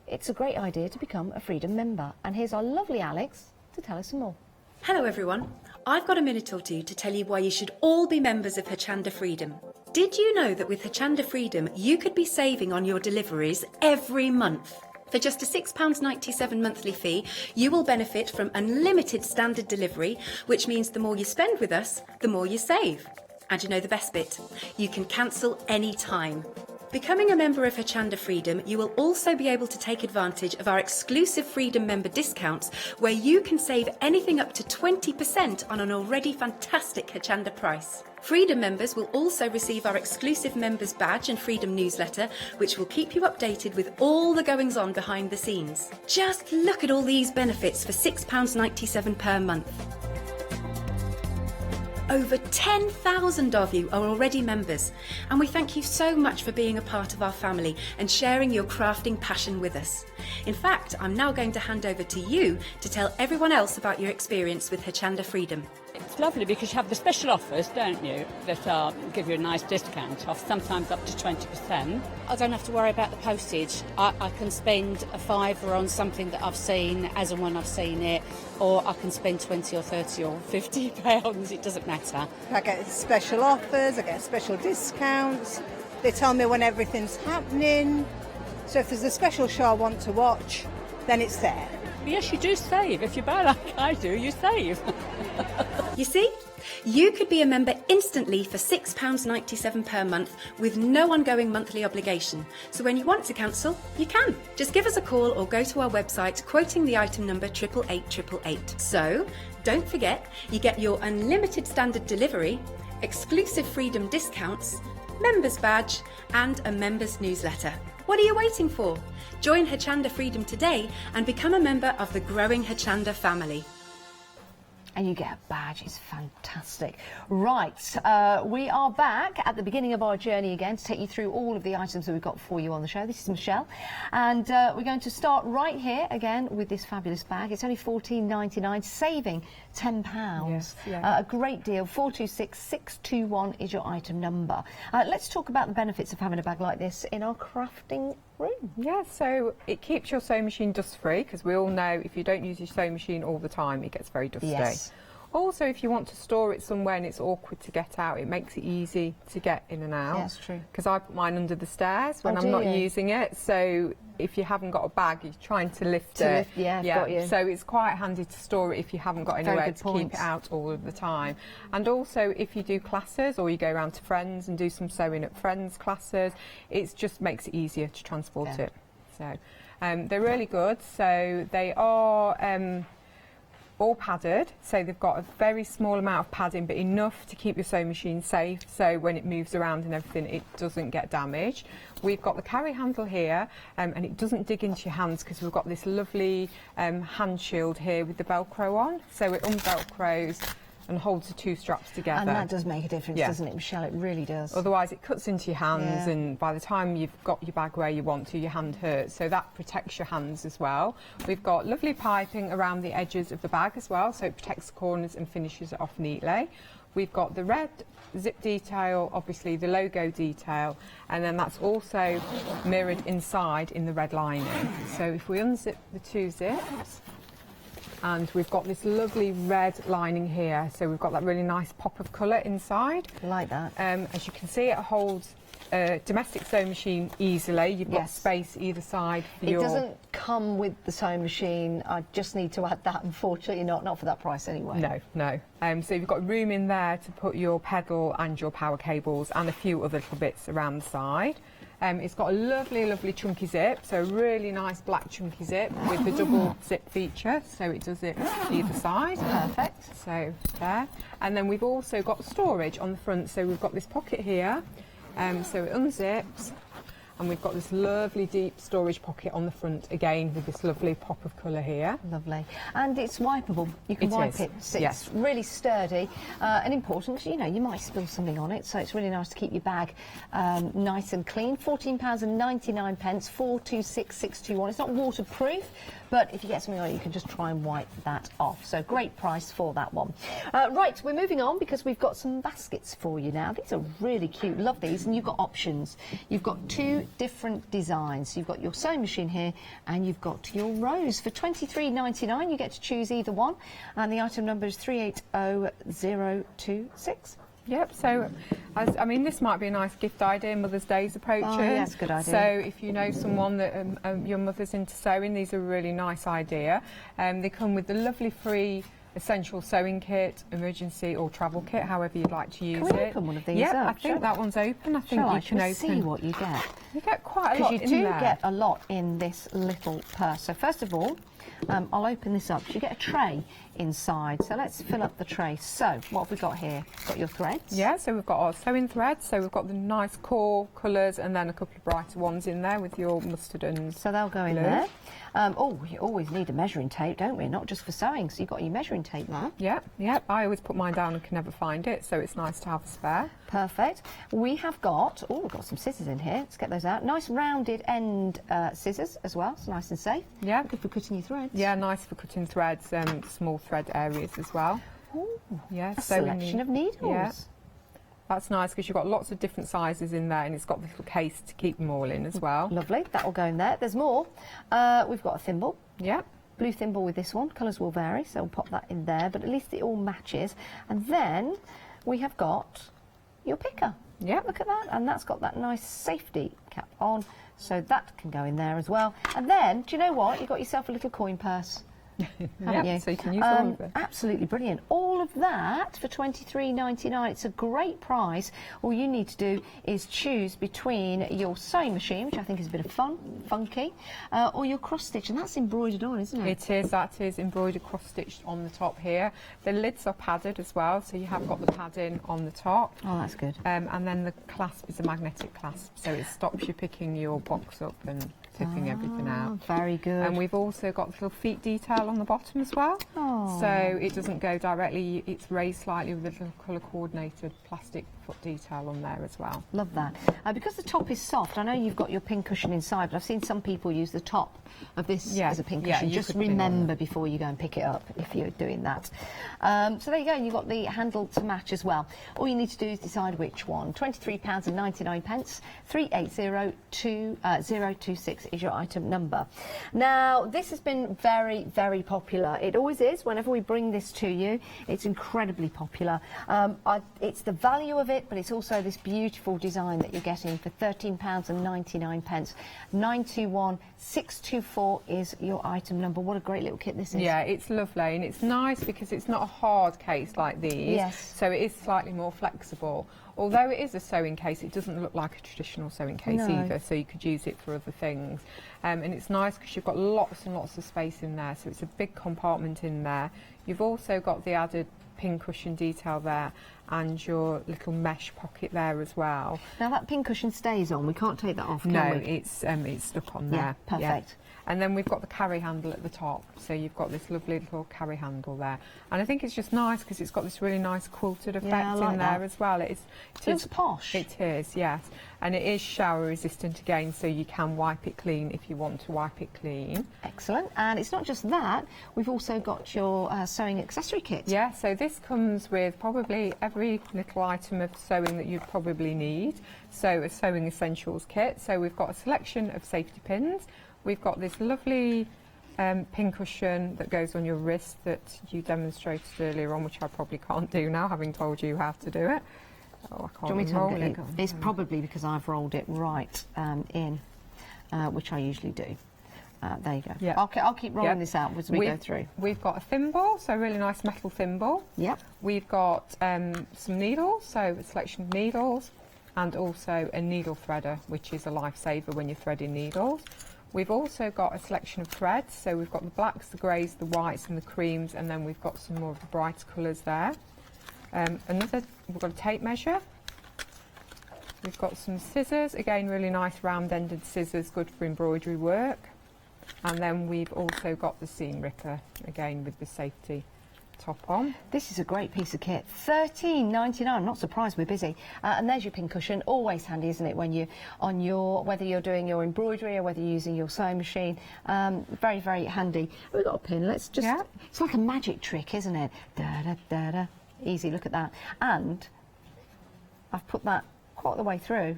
it's a great idea to become a Freedom member. And here's our lovely Alex to tell us some more. Hello everyone. I've got a minute or two to tell you why you should all be members of Hochanda Freedom. Did you know that with Hochanda Freedom you could be saving on your deliveries every month? For just a £6.97 monthly fee, you will benefit from unlimited standard delivery, which means the more you spend with us, the more you save. And you know the best bit? You can cancel any time. Becoming a member of Hochanda Freedom, you will also be able to take advantage of our exclusive Freedom member discounts, where you can save anything up to 20% on an already fantastic Hochanda price. Freedom members will also receive our exclusive members badge and Freedom newsletter, which will keep you updated with all the goings on behind the scenes. Just look at all these benefits for £6.97 per month. Over 10,000 of you are already members, and we thank you so much for being a part of our family and sharing your crafting passion with us. In fact, I'm now going to hand over to you to tell everyone else about your experience with Hochanda Freedom. It's lovely because you have the special offers, don't you, that give you a nice discount off, sometimes up to 20%. I don't have to worry about the postage. I can spend a £5 on something that I've seen as and when I've seen it, or I can spend 20 or 30 or 50 pounds, it doesn't matter. I get special offers, I get special discounts, they tell me when everything's happening, so if there's a special show I want to watch, then it's there. Yes, you do save. If you buy like I do, you save. You see? You could be a member instantly for £6.97 per month with no ongoing monthly obligation. So when you want to cancel, you can. Just give us a call or go to our website quoting the item number 88888. So don't forget, you get your unlimited standard delivery, exclusive Freedom discounts, members badge and a members newsletter. What are you waiting for? Join Hochanda Freedom today and become a member of the growing Hochanda family. And you get a badge. It's fantastic. Right, we are back at the beginning of our journey again to take you through all of the items that we've got for you on the show. This is Michelle, and we're going to start right here again with this fabulous bag. It's only $14.99, saving £10. Yes, a great deal. 426621 is your item number. Let's talk about the benefits of having a bag like this in our crafting room. Yeah, so it keeps your sewing machine dust free, because we all know if you don't use your sewing machine all the time it gets very dusty. Yes. Also, if you want to store it somewhere and it's awkward to get out, it makes it easy to get in and out. Yeah, that's true. Because I put mine under the stairs when Oh, I'm do not you? using it, so if you haven't got a bag, you're trying to lift it. Yeah, got you. So it's quite handy to store it if you haven't got Very anywhere good to keep point. it out all of the time. And also, if you do classes or you go around to friends and do some sewing at friends' classes, it just makes it easier to transport it. So they're really good. So they are all padded, so they've got a very small amount of padding, but enough to keep your sewing machine safe, so when it moves around and everything it doesn't get damaged. We've got the carry handle here, and it doesn't dig into your hands because we've got this lovely hand shield here with the Velcro on, so it unvelcros and holds the two straps together. And that does make a difference, doesn't it, Michelle? It really does. Otherwise it cuts into your hands, and by the time you've got your bag where you want to, your hand hurts, so that protects your hands as well. We've got lovely piping around the edges of the bag as well, so it protects the corners and finishes it off neatly. We've got the red zip detail, obviously the logo detail, and then that's also mirrored inside in the red lining. So if we unzip the two zips, and we've got this lovely red lining here, so we've got that really nice pop of colour inside. Like that. As you can see, it holds a domestic sewing machine easily. You've got space either side for It doesn't come with the sewing machine. I just need to add that, unfortunately, not for that price anyway. No. So you've got room in there to put your pedal and your power cables and a few other little bits around the side. It's got a lovely chunky zip, so a really nice black chunky zip with the double zip feature, so it does it either side. Perfect. So there. And then we've also got storage on the front, so we've got this pocket here, so it unzips, and we've got this lovely deep storage pocket on the front, again with this lovely pop of colour here. Lovely. And it's wipeable. You can wipe it. So it's really sturdy and important because, you know, you might spill something on it, so it's really nice to keep your bag nice and clean. £14.99, 426621. It's not waterproof, but if you get something on it, you can just try and wipe that off. So great price for that one. Right, we're moving on because we've got some baskets for you now. These are really cute. Love these. And you've got options. You've got two different designs. You've got your sewing machine here and you've got your rose. For £23.99 you get to choose either one, and the item number is 380026. Yep, so I mean, this might be a nice gift idea. Mother's Day's approaching. Oh, yeah, that's a good idea. So if you know someone that your mother's into sewing, these are a really nice idea. They come with the lovely free essential sewing kit, emergency or travel kit, however you'd like to use it. Can we open one of these up? up? I think that one's open. I think you can open. See what you get. You get quite a lot in there. Because you do get a lot in this little purse. So first of all, I'll open this up. You get a tray inside. So let's fill up the tray. So what have we got here? Got your threads. Yeah, so we've got our sewing threads. So we've got the nice core colours and then a couple of brighter ones in there with your mustard and so they'll go in there. Oh, we always need a measuring tape, don't we? Not just for sewing, so you've got your measuring tape there. Yeah. I always put mine down and can never find it, so it's nice to have a spare. Perfect. We've got some scissors in here. Let's get those out. Nice rounded end scissors as well. It's nice and safe. Yeah. Good for cutting your threads. Yeah, nice for cutting threads, small thread areas as well. Ooh, yeah, a selection of needles. Yeah. That's nice because you've got lots of different sizes in there, and it's got this little case to keep them all in as well. Lovely. That will go in there. There's more. We've got a thimble. Yeah. Blue thimble with this one. Colours will vary, so we'll pop that in there, but at least it all matches. And then we have got your picker. Yeah. Look at that. And that's got that nice safety cap on, so that can go in there as well. And then, do you know what? You've got yourself a little coin purse. Haven't you? So you can use all of it. Absolutely brilliant. All of that for £23.99. It's a great price. All you need to do is choose between your sewing machine, which I think is a bit of funky, or your cross stitch, and that's embroidered on, isn't it? It is. That is embroidered cross stitched on the top here. The lids are padded as well, so you have got the padding on the top. Oh, that's good. And then the clasp is a magnetic clasp, so it stops you picking your box up and tipping everything out. Very good. And we've also got the little feet detail on the bottom as well. Oh. So it doesn't go directly, it's raised slightly with a little colour coordinated plastic foot detail on there as well. Love that. Because the top is soft, I know you've got your pin cushion inside, but I've seen some people use the top of this as a pin cushion. Just remember before you go and pick it up if you're doing that. So there you go, and you've got the handle to match as well. All you need to do is decide which one. £23.99, 380026 is your item number. Now, this has been very, very popular. It always is. Whenever we bring this to you, it's incredibly popular. It's the value of it, but it's also this beautiful design that you're getting for £13.99. 921624 is your item number. What a great little kit this is. Yeah, it's lovely, and it's nice because it's not a hard case like these. Yes. So it is slightly more flexible. Although it is a sewing case, it doesn't look like a traditional sewing case either, so you could use it for other things. And it's nice because you've got lots and lots of space in there, so it's a big compartment in there. You've also got the added pin cushion detail there and your little mesh pocket there as well. Now that pin cushion stays on, we can't take that off, can no, we? it's stuck on there. Yeah, perfect. Yeah. And then we've got the carry handle at the top, so you've got this lovely little carry handle there. And I think it's just nice because it's got this really nice quilted effect in there as well. It feels posh. It is, yes. And it is shower resistant again, so you can wipe it clean if you want to wipe it clean. Excellent. And it's not just that, we've also got your sewing accessory kit. Yeah, so this comes with probably every little item of sewing that you'd probably need. So a sewing essentials kit. So we've got a selection of safety pins. We've got this lovely pin cushion that goes on your wrist that you demonstrated earlier on, which I probably can't do now, having told you how to do it. Oh, I Do you want me to roll have a it. go? It's probably because I've rolled it right in, which I usually do. There you go. Yeah. I'll keep rolling this out as we go through. We've got a thimble, so a really nice metal thimble. Yep. We've got some needles, so a selection of needles, and also a needle threader, which is a lifesaver when you're threading needles. We've also got a selection of threads, so we've got the blacks, the greys, the whites and the creams, and then we've got some more of the brighter colours there. We've got a tape measure. We've got some scissors, again really nice round-ended scissors, good for embroidery work. And then we've also got the seam ripper, again with the safety top on. This is a great piece of kit. $13.99. I'm not surprised we're busy. And there's your pin cushion. Always handy, isn't it, when you're on whether you're doing your embroidery or whether you're using your sewing machine. Very, very handy. We've got a pin. Let's just. Yeah. It's like a magic trick, isn't it? Da da da da. Easy. Look at that. And I've put that quite the way through,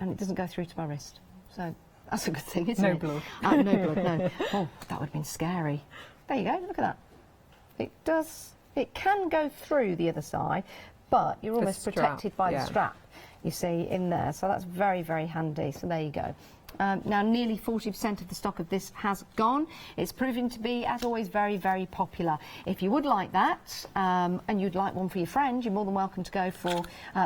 and it doesn't go through to my wrist. So that's a good thing, isn't it? No blood. No blood. No. Oh, that would have been scary. There you go. Look at that. It does. It can go through the other side, but you're almost protected by the strap, you see, in there. So that's very, very handy. So there you go. Now, nearly 40% of the stock of this has gone. It's proving to be, as always, very, very popular. If you would like that, and you'd like one for your friend, you're more than welcome to go for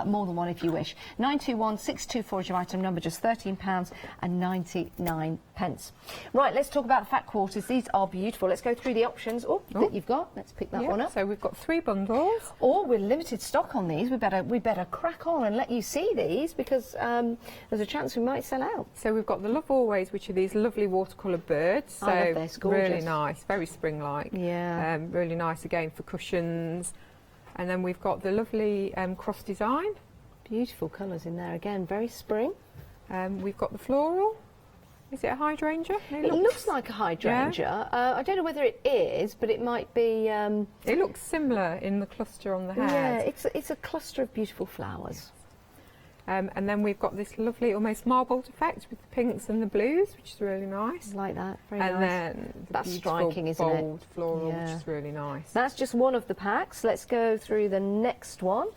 more than one if you wish. 921624 is your item number, just £13.99. Right, let's talk about the fat quarters. These are beautiful. Let's go through the options that you've got. Let's pick that one up. So we've got 3 bundles. Or we're limited stock on these. We better crack on and let you see these, because there's a chance we might sell out. So we've got the Love Always, which are these lovely watercolour birds. So I love this, gorgeous. Really nice, very spring-like. Yeah. Really nice again for cushions. And then we've got the lovely cross design. Beautiful colours in there again, very spring. We've got the floral. Is it a hydrangea? It looks like a hydrangea. Yeah. I don't know whether it is, but it might be. It looks similar in the cluster on the head. Yeah, it's a cluster of beautiful flowers. And then we've got this lovely, almost marbled effect with the pinks and the blues, which is really nice. I like that, very nice. And then that's striking, isn't it? Bold floral, which is really nice. That's just one of the packs. Let's go through the next one.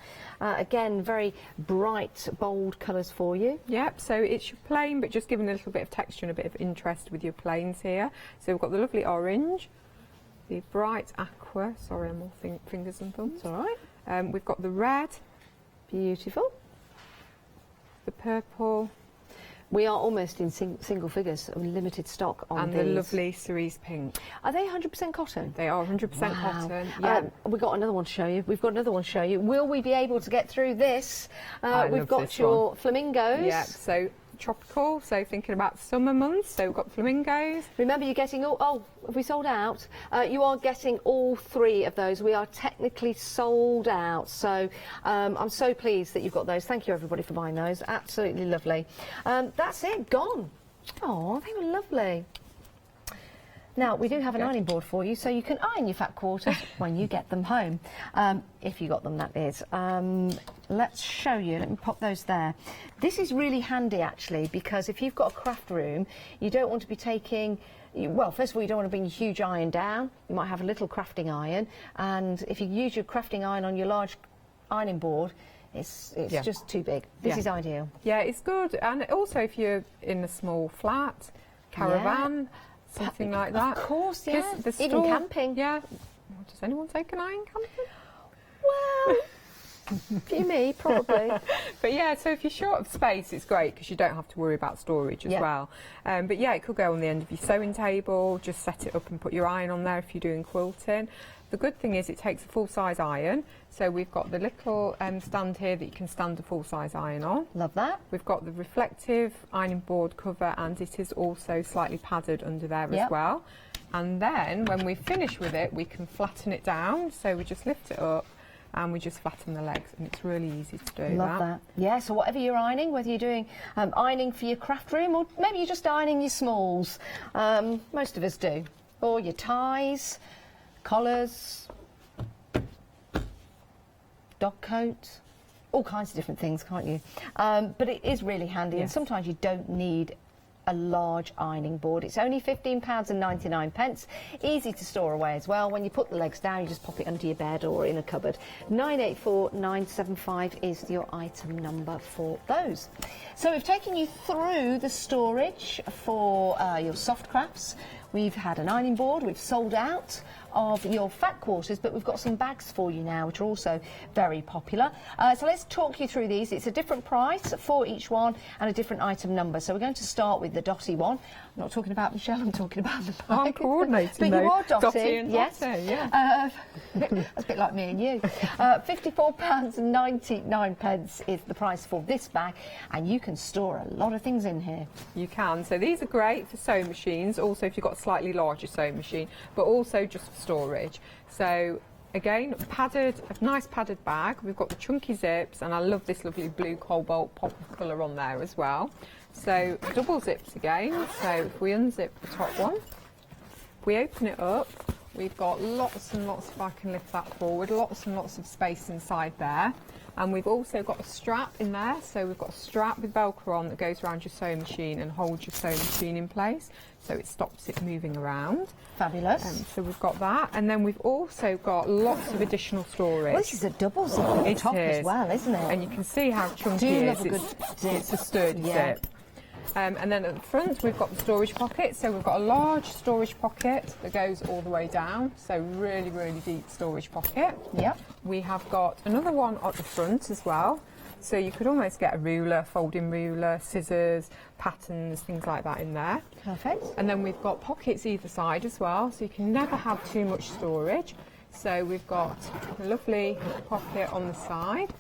Again, very bright, bold colours for you. Yep, so it's your plain, but just giving a little bit of texture and a bit of interest with your plains here. So we've got the lovely orange, the bright aqua, sorry, I'm all fingers and thumbs. It's all right. We've got the red. Beautiful. The purple. We are almost in single figures of limited stock on these. And the lovely cerise pink. Are they 100% cotton? They are 100% cotton. Yeah. We've got another one to show you. We've got another one to show you. Will we be able to get through this? We've got your flamingos. Yeah, so tropical, so thinking about summer months, so we've got flamingos. Remember, you're getting all, have we sold out? You are getting all 3 of those. We are technically sold out, so I'm so pleased that you've got those. Thank you, everybody, for buying those. Absolutely lovely. That's it, gone. Oh, they were lovely. Now, we do have an ironing board for you, so you can iron your fat quarters when you get them home, if you got them, that is. Let's show you. Let me pop those there. This is really handy, actually, because if you've got a craft room, you don't want to be taking... Well, first of all, you don't want to bring your huge iron down. You might have a little crafting iron, and if you use your crafting iron on your large ironing board, it's just too big. This is ideal. Yeah, it's good. And also, if you're in a small flat, caravan... Something like that. Of course, yeah. Even camping. Yeah. Does anyone take an iron camping? Well, for me, probably. But yeah, so if you're short of space, it's great because you don't have to worry about storage as well. But yeah, it could go on the end of your sewing table. Just set it up and put your iron on there if you're doing quilting. The good thing is it takes a full-size iron. So we've got the little stand here that you can stand a full-size iron on. Love that. We've got the reflective ironing board cover, and it is also slightly padded under there as well. And then when we finish with it, we can flatten it down. So we just lift it up and we just flatten the legs, and it's really easy to do. Love that. Yeah, so whatever you're ironing, whether you're doing ironing for your craft room, or maybe you're just ironing your smalls, most of us do, or your ties, collars, dog coat, all kinds of different things, can't you? But it is really handy, and sometimes you don't need a large ironing board. It's only £15.99. Easy to store away as well. When you put the legs down, you just pop it under your bed or in a cupboard. 984975 is your item number for those. So we've taken you through the storage for your soft crafts. We've had an ironing board, we've sold out of your fat quarters, but we've got some bags for you now, which are also very popular. So let's talk you through these. It's a different price for each one and a different item number. So we're going to start with the dotty one. I'm not talking about Michelle, I'm talking about the bag. I'm coordinating. But you are dotty, Dotty and yes. Dotty, yeah. That's a bit like me and you. £54.99 is the price for this bag, and you can store a lot of things in here. You can. So these are great for sewing machines, also if you've got a slightly larger sewing machine, but also just for storage. So again, a nice padded bag. We've got the chunky zips, and I love this lovely blue cobalt pop of colour on there as well. So double zips again. So if we unzip the top one, if we open it up, we've got lots and lots, if I can lift that forward, lots and lots of space inside there. And we've also got a strap in there, so we've got a strap with Velcro on that goes around your sewing machine and holds your sewing machine in place, so it stops it moving around. Fabulous. So we've got that, and then we've also got lots of additional storage. Well, this is a double zip at the top as well, isn't it? And you can see how chunky it is. It's a sturdy zip. And then at the front we've got the storage pocket, so we've got a large storage pocket that goes all the way down, so really, really deep storage pocket. Yep. We have got another one at the front as well, so you could almost get a ruler, folding ruler, scissors, patterns, things like that in there. Perfect. And then we've got pockets either side as well, so you can never have too much storage. So we've got a lovely pocket on the side,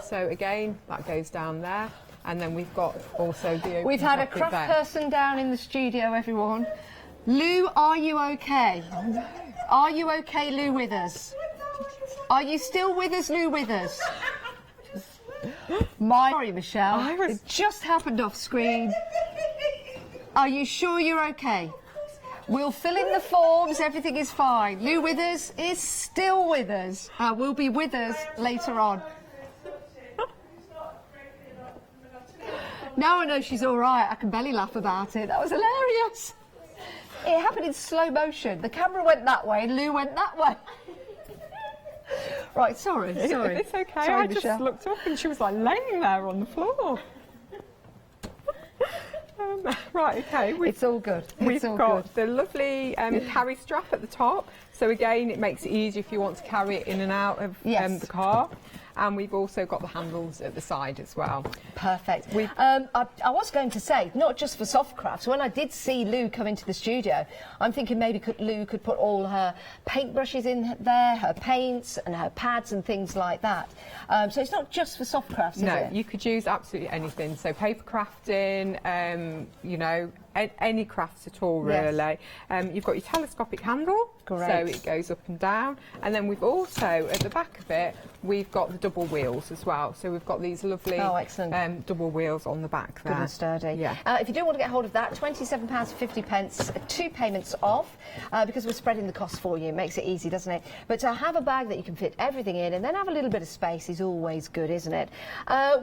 so again that goes down there. And then we've got also the open We've had a pocket craft there. person down in the studio, everyone. Lou, are you okay? Are you okay, Lou Withers? Are you still with us, Lou Withers? Sorry, Michelle. It just happened off screen. Are you sure you're okay? We'll fill in the forms, everything is fine. Lou Withers is still with us. Will be with us later on. Now I know she's all right. I can belly laugh about it. That was hilarious. It happened in slow motion. The camera went that way and Lou went that way. Right, sorry. It's okay. Sorry, I Michelle. just looked up and she was like laying there on the floor. Right, okay. It's all good. We've got the lovely carry strap at the top. So again, it makes it easy if you want to carry it in and out of the car. And we've also got the handles at the side as well. Perfect. I was going to say, not just for soft crafts, when I did see Lou come into the studio, I'm thinking maybe Lou could put all her paintbrushes in there, her paints and her pads and things like that. So it's not just for soft crafts, is it? No, you could use absolutely anything. So paper crafting, you know, any crafts at all, really. You've got your telescopic handle, so it goes up and down. And then we've also, at the back of it, we've got the double wheels as well. So we've got these lovely double wheels on the back there. Good and sturdy. Yeah. If you do want to get hold of that, £27.50, 2 payments off, because we're spreading the cost for you. It makes it easy, doesn't it? But to have a bag that you can fit everything in and then have a little bit of space is always good, isn't it?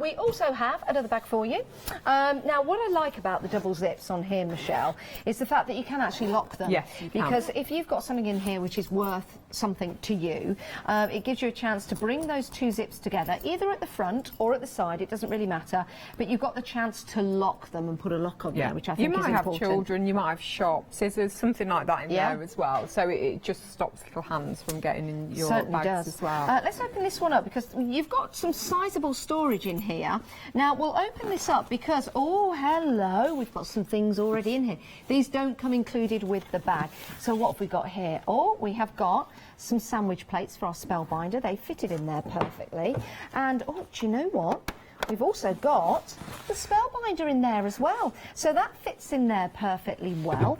We also have another bag for you. Now, what I like about the double zips on here, Michelle, is the fact that you can actually lock them. Yes, you can. Because if you've got something in here which is worth something to you, it gives you a chance to bring those two zips together, either at the front or at the side, it doesn't really matter, but you've got the chance to lock them and put a lock on there, which I think is important. You might have children, you might have sharp scissors, something like that in there as well, so it just stops little hands from getting in your bags as well. Let's open this one up because you've got some sizable storage in here. Now we'll open this up because, oh hello, we've got some things already in here. These don't come included with the bag. So what have we got here? Oh, we have got some sandwich plates for our spellbinder. They fitted in there perfectly. And oh, do you know what? We've also got the spellbinder in there as well. So that fits in there perfectly well.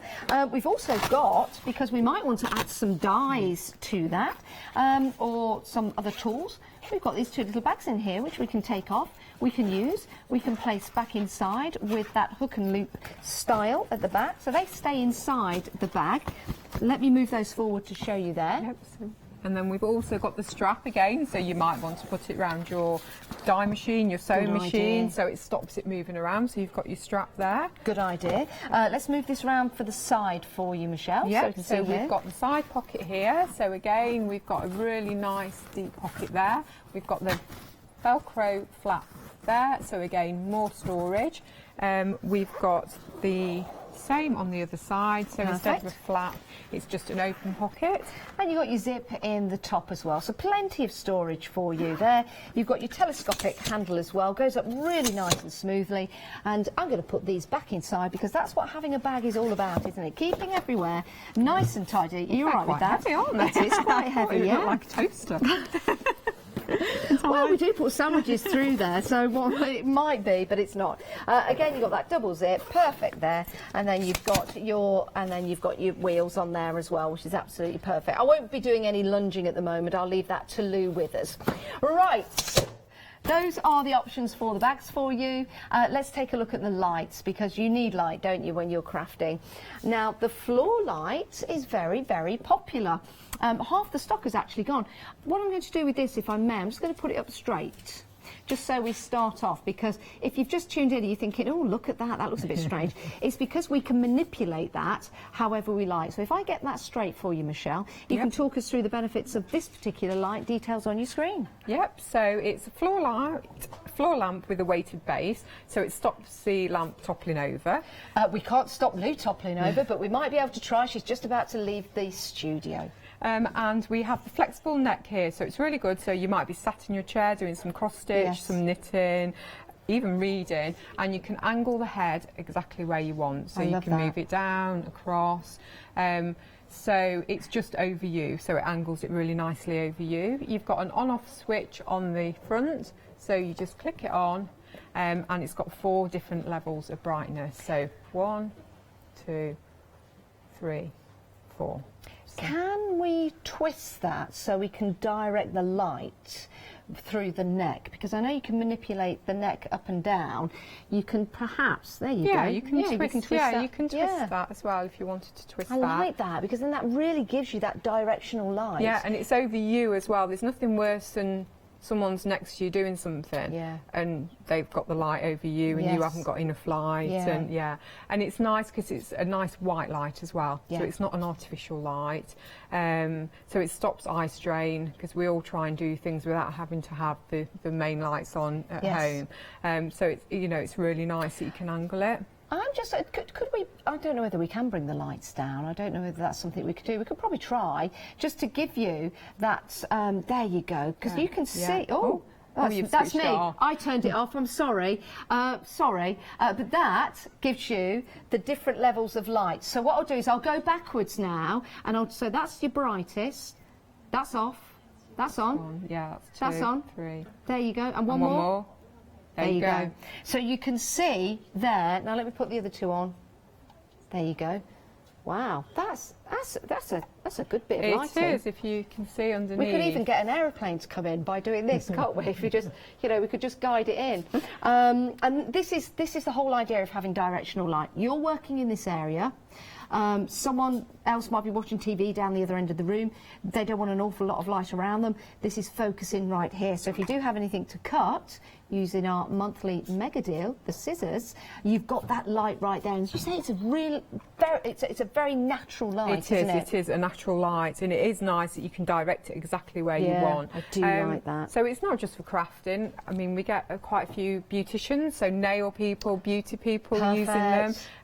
We've also got, because we might want to add some dies to that, or some other tools, we've got these two little bags in here which we can take off, we can use, we can place back inside with that hook and loop style at the back. So they stay inside the bag. Let me move those forward to show you there. And then we've also got the strap again, so you might want to put it around your dye machine, your sewing machine, so it stops it moving around, so you've got your strap there. Good idea. Let's move this around for the side for you, Michelle. Yeah, so we've got the side pocket here, so again we've got a really nice deep pocket there. We've got the Velcro flap there, so again more storage. We've got the same on the other side, so instead of a flap, it's just an open pocket. And you've got your zip in the top as well, so plenty of storage for you there. You've got your telescopic handle as well, goes up really nice and smoothly. And I'm going to put these back inside because that's what having a bag is all about, isn't it? Keeping everywhere nice and tidy. Are you all right with that? Heavy, aren't they? It is quite heavy, They yeah. look like a toaster. Well, we do put sandwiches through there, so it might be, but it's not. Again, you've got that double zip, perfect there, and then you've got your wheels on there as well, which is absolutely perfect. I won't be doing any lunging at the moment. I'll leave that to Lou Withers. Right. Those are the options for the bags for you. Let's take a look at the lights, because you need light, don't you, when you're crafting. Now, the floor light is very, very popular. Half the stock has actually gone. What I'm going to do with this, if I may, I'm just going to put it up straight, just so we start off, because if you've just tuned in and you're thinking, oh, look at that, that looks a bit strange, it's because we can manipulate that however we like. So if I get that straight for you, Michelle, you can talk us through the benefits of this particular light, details on your screen. Yep, so it's a floor lamp with a weighted base, so it stops the lamp toppling over. We can't stop Lou toppling over, but we might be able to try. She's just about to leave the studio. And we have the flexible neck here, so it's really good. So you might be sat in your chair doing some cross stitch, some knitting, even reading, and you can angle the head exactly where you want. So you can move it down, across. So it's just over you, so it angles it really nicely over you. You've got an on-off switch on the front, so you just click it on, and it's got 4 different levels of brightness. So 1, 2, 3, 4. Can we twist that so we can direct the light through the neck? Because I know you can manipulate the neck up and down. You can perhaps, there you go. You can twist, you can twist that. you can twist that as well if you wanted to twist that. I like that, because then that really gives you that directional light. Yeah, and it's over you as well. There's nothing worse than someone's next to you doing something and they've got the light over you and you haven't got enough light and it's nice because it's a nice white light as well, so it's not an artificial light, so it stops eye strain, because we all try and do things without having to have the main lights on at home, so it's, you know, it's really nice that you can angle it. I'm just, could we, I don't know whether we can bring the lights down. I don't know whether that's something we could do. We could probably try, just to give you that, there you go, because you can see, that's me. I turned it off, I'm sorry. But that gives you the different levels of light. So what I'll do is I'll go backwards now, and so that's your brightest, that's off, that's on. Yeah, that's 2, that's on. 3. There you go, and one more. There you go. So you can see there. Now let me put the other 2 on. There you go. Wow, that's a good bit of lighting. It is, if you can see underneath. We could even get an aeroplane to come in by doing this, can't we? If you just, you know, we could just guide it in. And this is the whole idea of having directional light. You're working in this area. Someone else might be watching TV down the other end of the room. They don't want an awful lot of light around them. This is focusing right here. So if you do have anything to cut, using our monthly mega deal, the scissors, you've got that light right there. And as you say, it's a real, it's a very natural light, isn't it? It is a natural light, and it is nice that you can direct it exactly where you want. I do like that. So it's not just for crafting. I mean, we get quite a few beauticians, so nail people, beauty people using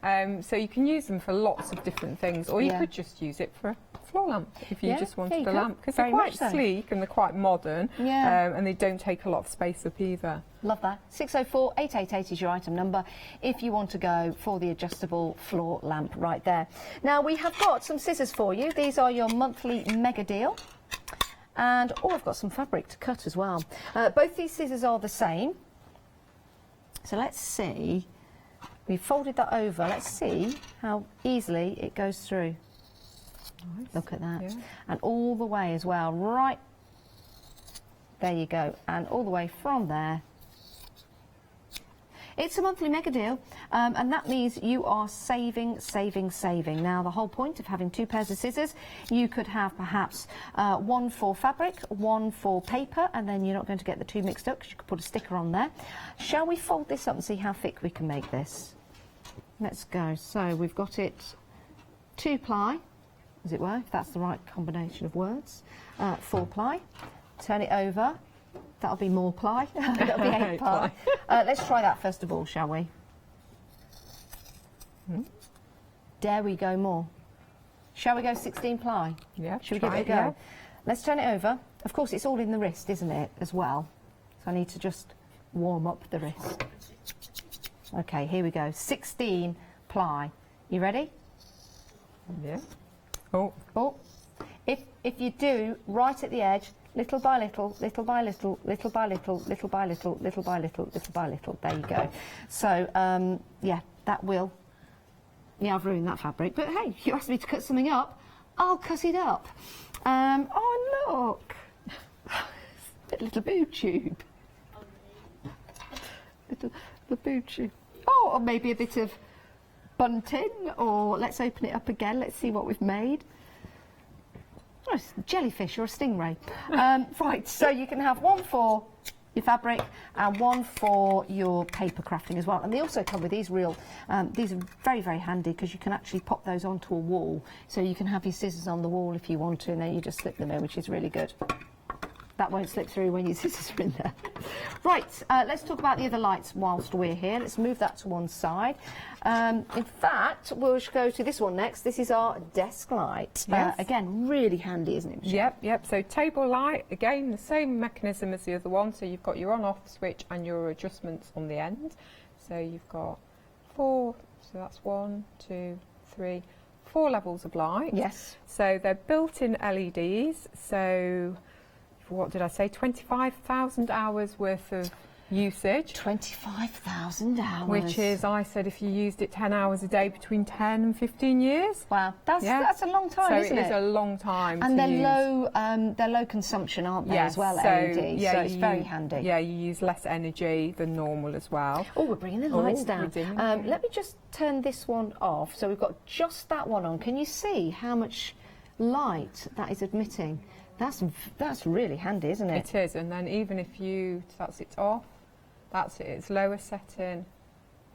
them. So you can use them for lots of different things, or you could just use it for a floor lamp if you just wanted a lamp, because they're quite sleek and they're quite modern, and they don't take a lot of space up either. Love that. 604 888 is your item number if you want to go for the adjustable floor lamp right there. Now we have got some scissors for you. These are your monthly mega deal. And I've got some fabric to cut as well. Both these scissors are the same. So let's see. We've folded that over. Let's see how easily it goes through. Nice. Look at that. And all the way as well. Right. There you go. And all the way from there. It's a monthly mega deal, and that means you are saving, saving, saving. Now, the whole point of having 2 pairs of scissors, you could have perhaps one for fabric, one for paper, and then you're not going to get the 2 mixed up because you could put a sticker on there. Shall we fold this up and see how thick we can make this? Let's go. So we've got it 2-ply, as it were, if that's the right combination of words. 4-ply. Turn it over. That'll be more ply. That'll be 8-ply. Let's try that first of all, shall we? Dare we go more? Shall we go 16-ply? Yeah. Should we give it a go? Yeah. Let's turn it over. Of course, it's all in the wrist, isn't it, as well? So I need to just warm up the wrist. Okay, here we go. 16-ply. You ready? Yeah. Oh. Oh. If you do, right at the edge, little by little, little by little, little by little, little by little, little by little, little by little. There you go. So, yeah, that will... Yeah, I've ruined that fabric. But, hey, you asked me to cut something up. I'll cut it up. Oh, look. A little boob tube. The boob tube. Oh, or maybe a bit of bunting, or let's open it up again. Let's see what we've made. Oh, it's a jellyfish or a stingray. Right, so you can have one for your fabric and one for your paper crafting as well. And they also come with these real, these are very, very handy because you can actually pop those onto a wall. So you can have your scissors on the wall if you want to, and then you just slip them in, which is really good. That won't slip through when your scissors are in there. Right, let's talk about the other lights whilst we're here. Let's move that to one side. In fact, we'll go to this one next. This is our desk light. Yes. Again, really handy, isn't it, Michelle? Yep. So table light, again, the same mechanism as the other one. So you've got your on-off switch and your adjustments on the end. So you've got 4, so that's 1, 2, 3, 4 levels of light. Yes. So they're built-in LEDs. So... what did I say, 25,000 hours worth of usage. 25,000 hours. Which is, I said, if you used it 10 hours a day between 10 and 15 years. Wow, that's a long time, isn't it? So it is a long time and to they're low consumption, aren't they, yes, as well, so, LEDs, yeah, so it's very handy. Yeah, you use less energy than normal as well. Oh, we're bringing the lights down. Let me just turn this one off. So we've got just that one on. Can you see how much light that is admitting? That's really handy, isn't it? It is, and then even if that's it off, that's it, it's lower setting,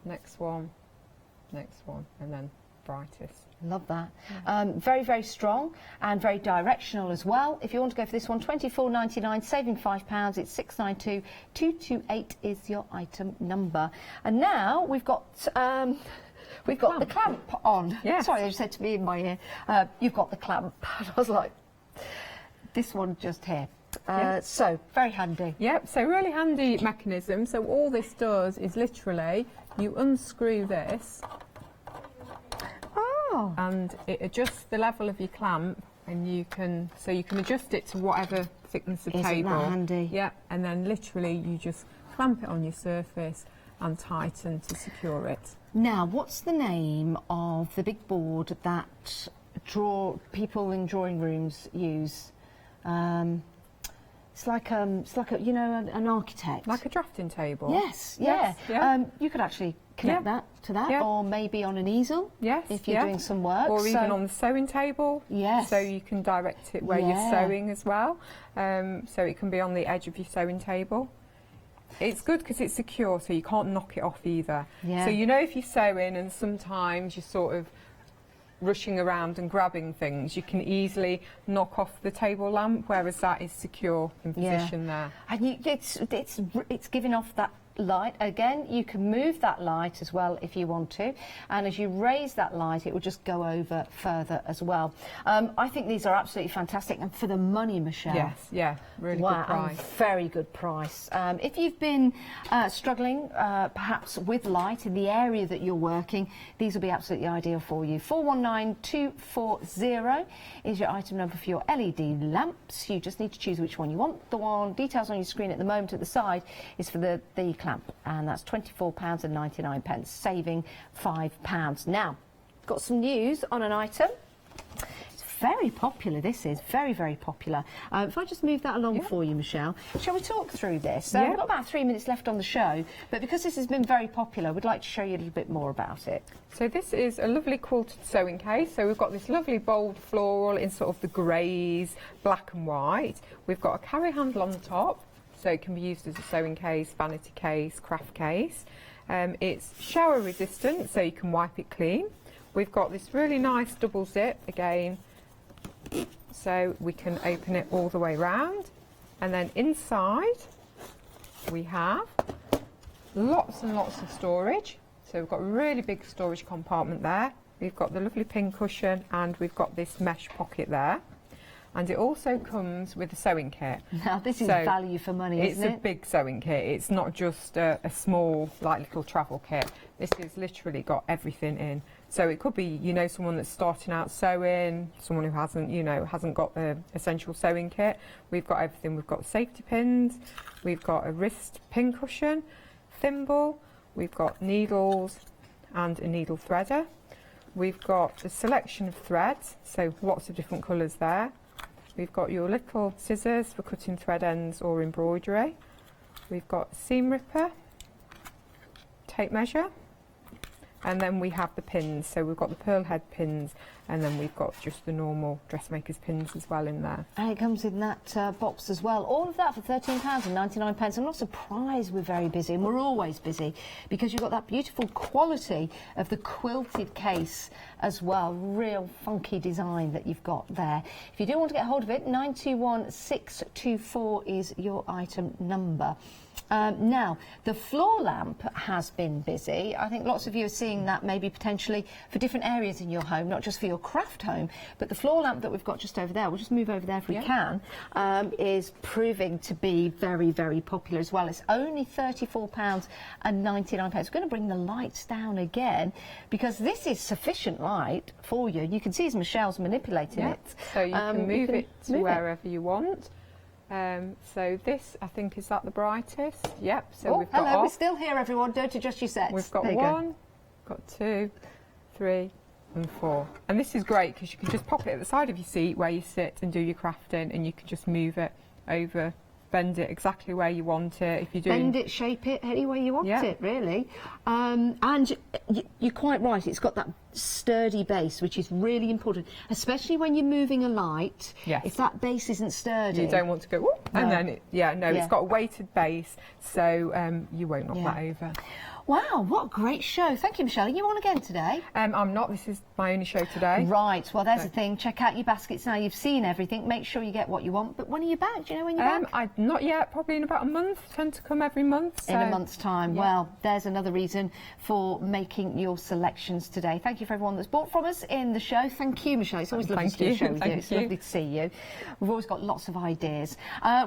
next one, and then brightest. Love that. Very, very strong and very directional as well. If you want to go for this one, £24.99, saving £5, it's 692-228 is your item number. And now we've got... we've got the clamp on. Yes. Sorry, they said to me in my ear, you've got the clamp. And I was like... this one just here. So, very handy. Yep, so really handy mechanism. So all this does is literally, you unscrew this. Oh. And it adjusts the level of your clamp, and you can adjust it to whatever thickness of Isn't table. that handy? Yep, and then literally you just clamp it on your surface and tighten to secure it. Now, what's the name of the big board that people in drawing rooms use? It's like a, you know, an architect. Like a drafting table. Yes, yeah. You could actually connect that to that, or maybe on an easel. Yes, if you're doing some work, or even on the sewing table. Yes. So you can direct it where you're sewing as well. So it can be on the edge of your sewing table. It's good because it's secure, so you can't knock it off either. Yeah. So you know if you're sewing and sometimes you're sort of rushing around and grabbing things, you can easily knock off the table lamp, whereas that is secure in position there. And it's giving off that light. Again, you can move that light as well if you want to, and as you raise that light it will just go over further as well. I think these are absolutely fantastic, and for the money, Michelle. Yes, yeah, really good price. Very good price. If you've been struggling perhaps with light in the area that you're working, these will be absolutely ideal for you. 419240 is your item number for your LED lamps. You just need to choose which one you want. The one details on your screen at the moment at the side is for the clamp, and that's £24.99, saving £5. Now, got some news on an item. It's Very popular, this is. Very, very popular. If I just move that along for you, Michelle. Shall we talk through this? We've got about 3 minutes left on the show, but because this has been very popular, we'd like to show you a little bit more about it. So this is a lovely quilted sewing case. So we've got this lovely bold floral in sort of the greys, black and white. We've got a carry handle on the top, so it can be used as a sewing case, vanity case, craft case. It's shower resistant, so you can wipe it clean. We've got this really nice double zip again, so we can open it all the way round. And then inside we have lots and lots of storage. So we've got a really big storage compartment there. We've got the lovely pin cushion and we've got this mesh pocket there. And it also comes with a sewing kit. Now this is value for money, isn't it? It's a big sewing kit. It's not just a small, like, little travel kit. This has literally got everything in. So it could be, you know, someone that's starting out sewing, someone who hasn't, you know, hasn't got the essential sewing kit. We've got everything. We've got safety pins. We've got a wrist pin cushion, thimble. We've got needles and a needle threader. We've got a selection of threads, so lots of different colours there. We've got your little scissors for cutting thread ends or embroidery. We've got a seam ripper, tape measure, and then we have the pins. So we've got the pearl head pins, and then we've got just the normal dressmaker's pins as well in there. And it comes in that box as well. All of that for £13.99. I'm not surprised we're very busy, and we're always busy, because you've got that beautiful quality of the quilted case as well. Real funky design that you've got there. If you do want to get hold of it, 921624 is your item number. Now, the floor lamp has been busy. I think lots of you are seeing that maybe potentially for different areas in your home, not just for your craft home, but the floor lamp that we've got just over there, we'll just move over there if we can, is proving to be very, very popular as well. It's only £34.99. We're going to bring the lights down again, because this is sufficient light for you. You can see as Michelle's manipulating it. So you can move it to wherever you want. So this, I think, is that the brightest? Yep. So we've got we're still here, everyone. Don't adjust your sets. We've got one, got 2, 3 and 4. And this is great because you can just pop it at the side of your seat where you sit and do your crafting, and you can just move it over, bend it exactly where you want it. If you do bend it, shape it any way you want it, really. And you're quite right, it's got that sturdy base, which is really important, especially when you're moving a light. If that base isn't sturdy, you don't want to go whoop, and then it's got a weighted base, so you won't knock that over. Wow, what a great show. Thank you, Michelle. Are you on again today? I'm not. This is my only show today. Right. Well, there's the thing. Check out your baskets now. You've seen everything. Make sure you get what you want. But when are you back? Do you know when you're back? Not yet. Probably in about a month. Tend to come every month. In a month's time. Well, there's another reason for making your selections today. Thank you for everyone that's bought from us in the show. Thank you, Michelle. It's always lovely to do a show with you. It's lovely to see you. We've always got lots of ideas.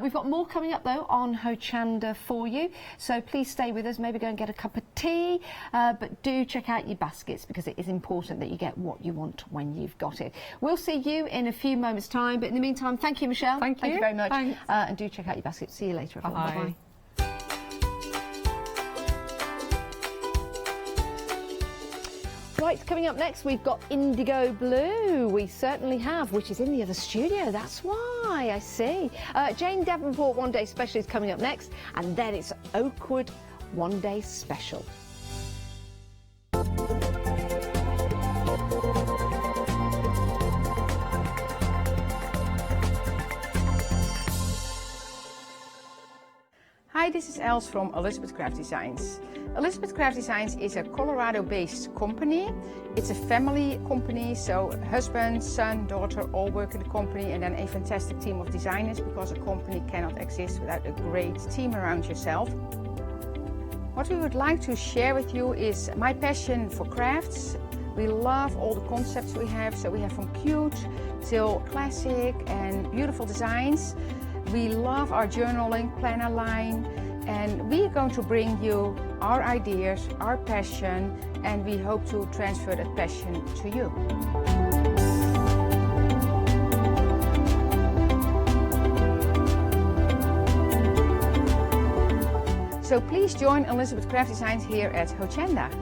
We've got more coming up, though, on Hochanda for you. So please stay with us. Maybe go and get a cup of tea. But do check out your baskets, because it is important that you get what you want when you've got it. We'll see you in a few moments' time, but in the meantime, thank you, Michelle. Thank you very much. Thanks. And do check out your baskets. See you later, everyone. Bye-bye. Right, coming up next, we've got Indigo Blue. We certainly have, which is in the other studio. That's why, I see. Jane Davenport One Day Special is coming up next, and then it's Oakwood One Day Special. Hi, this is Els from Elizabeth Craft Designs. Elizabeth Craft Designs is a Colorado-based company. It's a family company, so husband, son, daughter all work in the company, and then a fantastic team of designers, because a company cannot exist without a great team around yourself. What we would like to share with you is my passion for crafts. We love all the concepts we have, so we have from cute till classic and beautiful designs. We love our journaling planner line, and we are going to bring you our ideas, our passion, and we hope to transfer that passion to you. So please join Elizabeth Craft Designs here at Hochanda.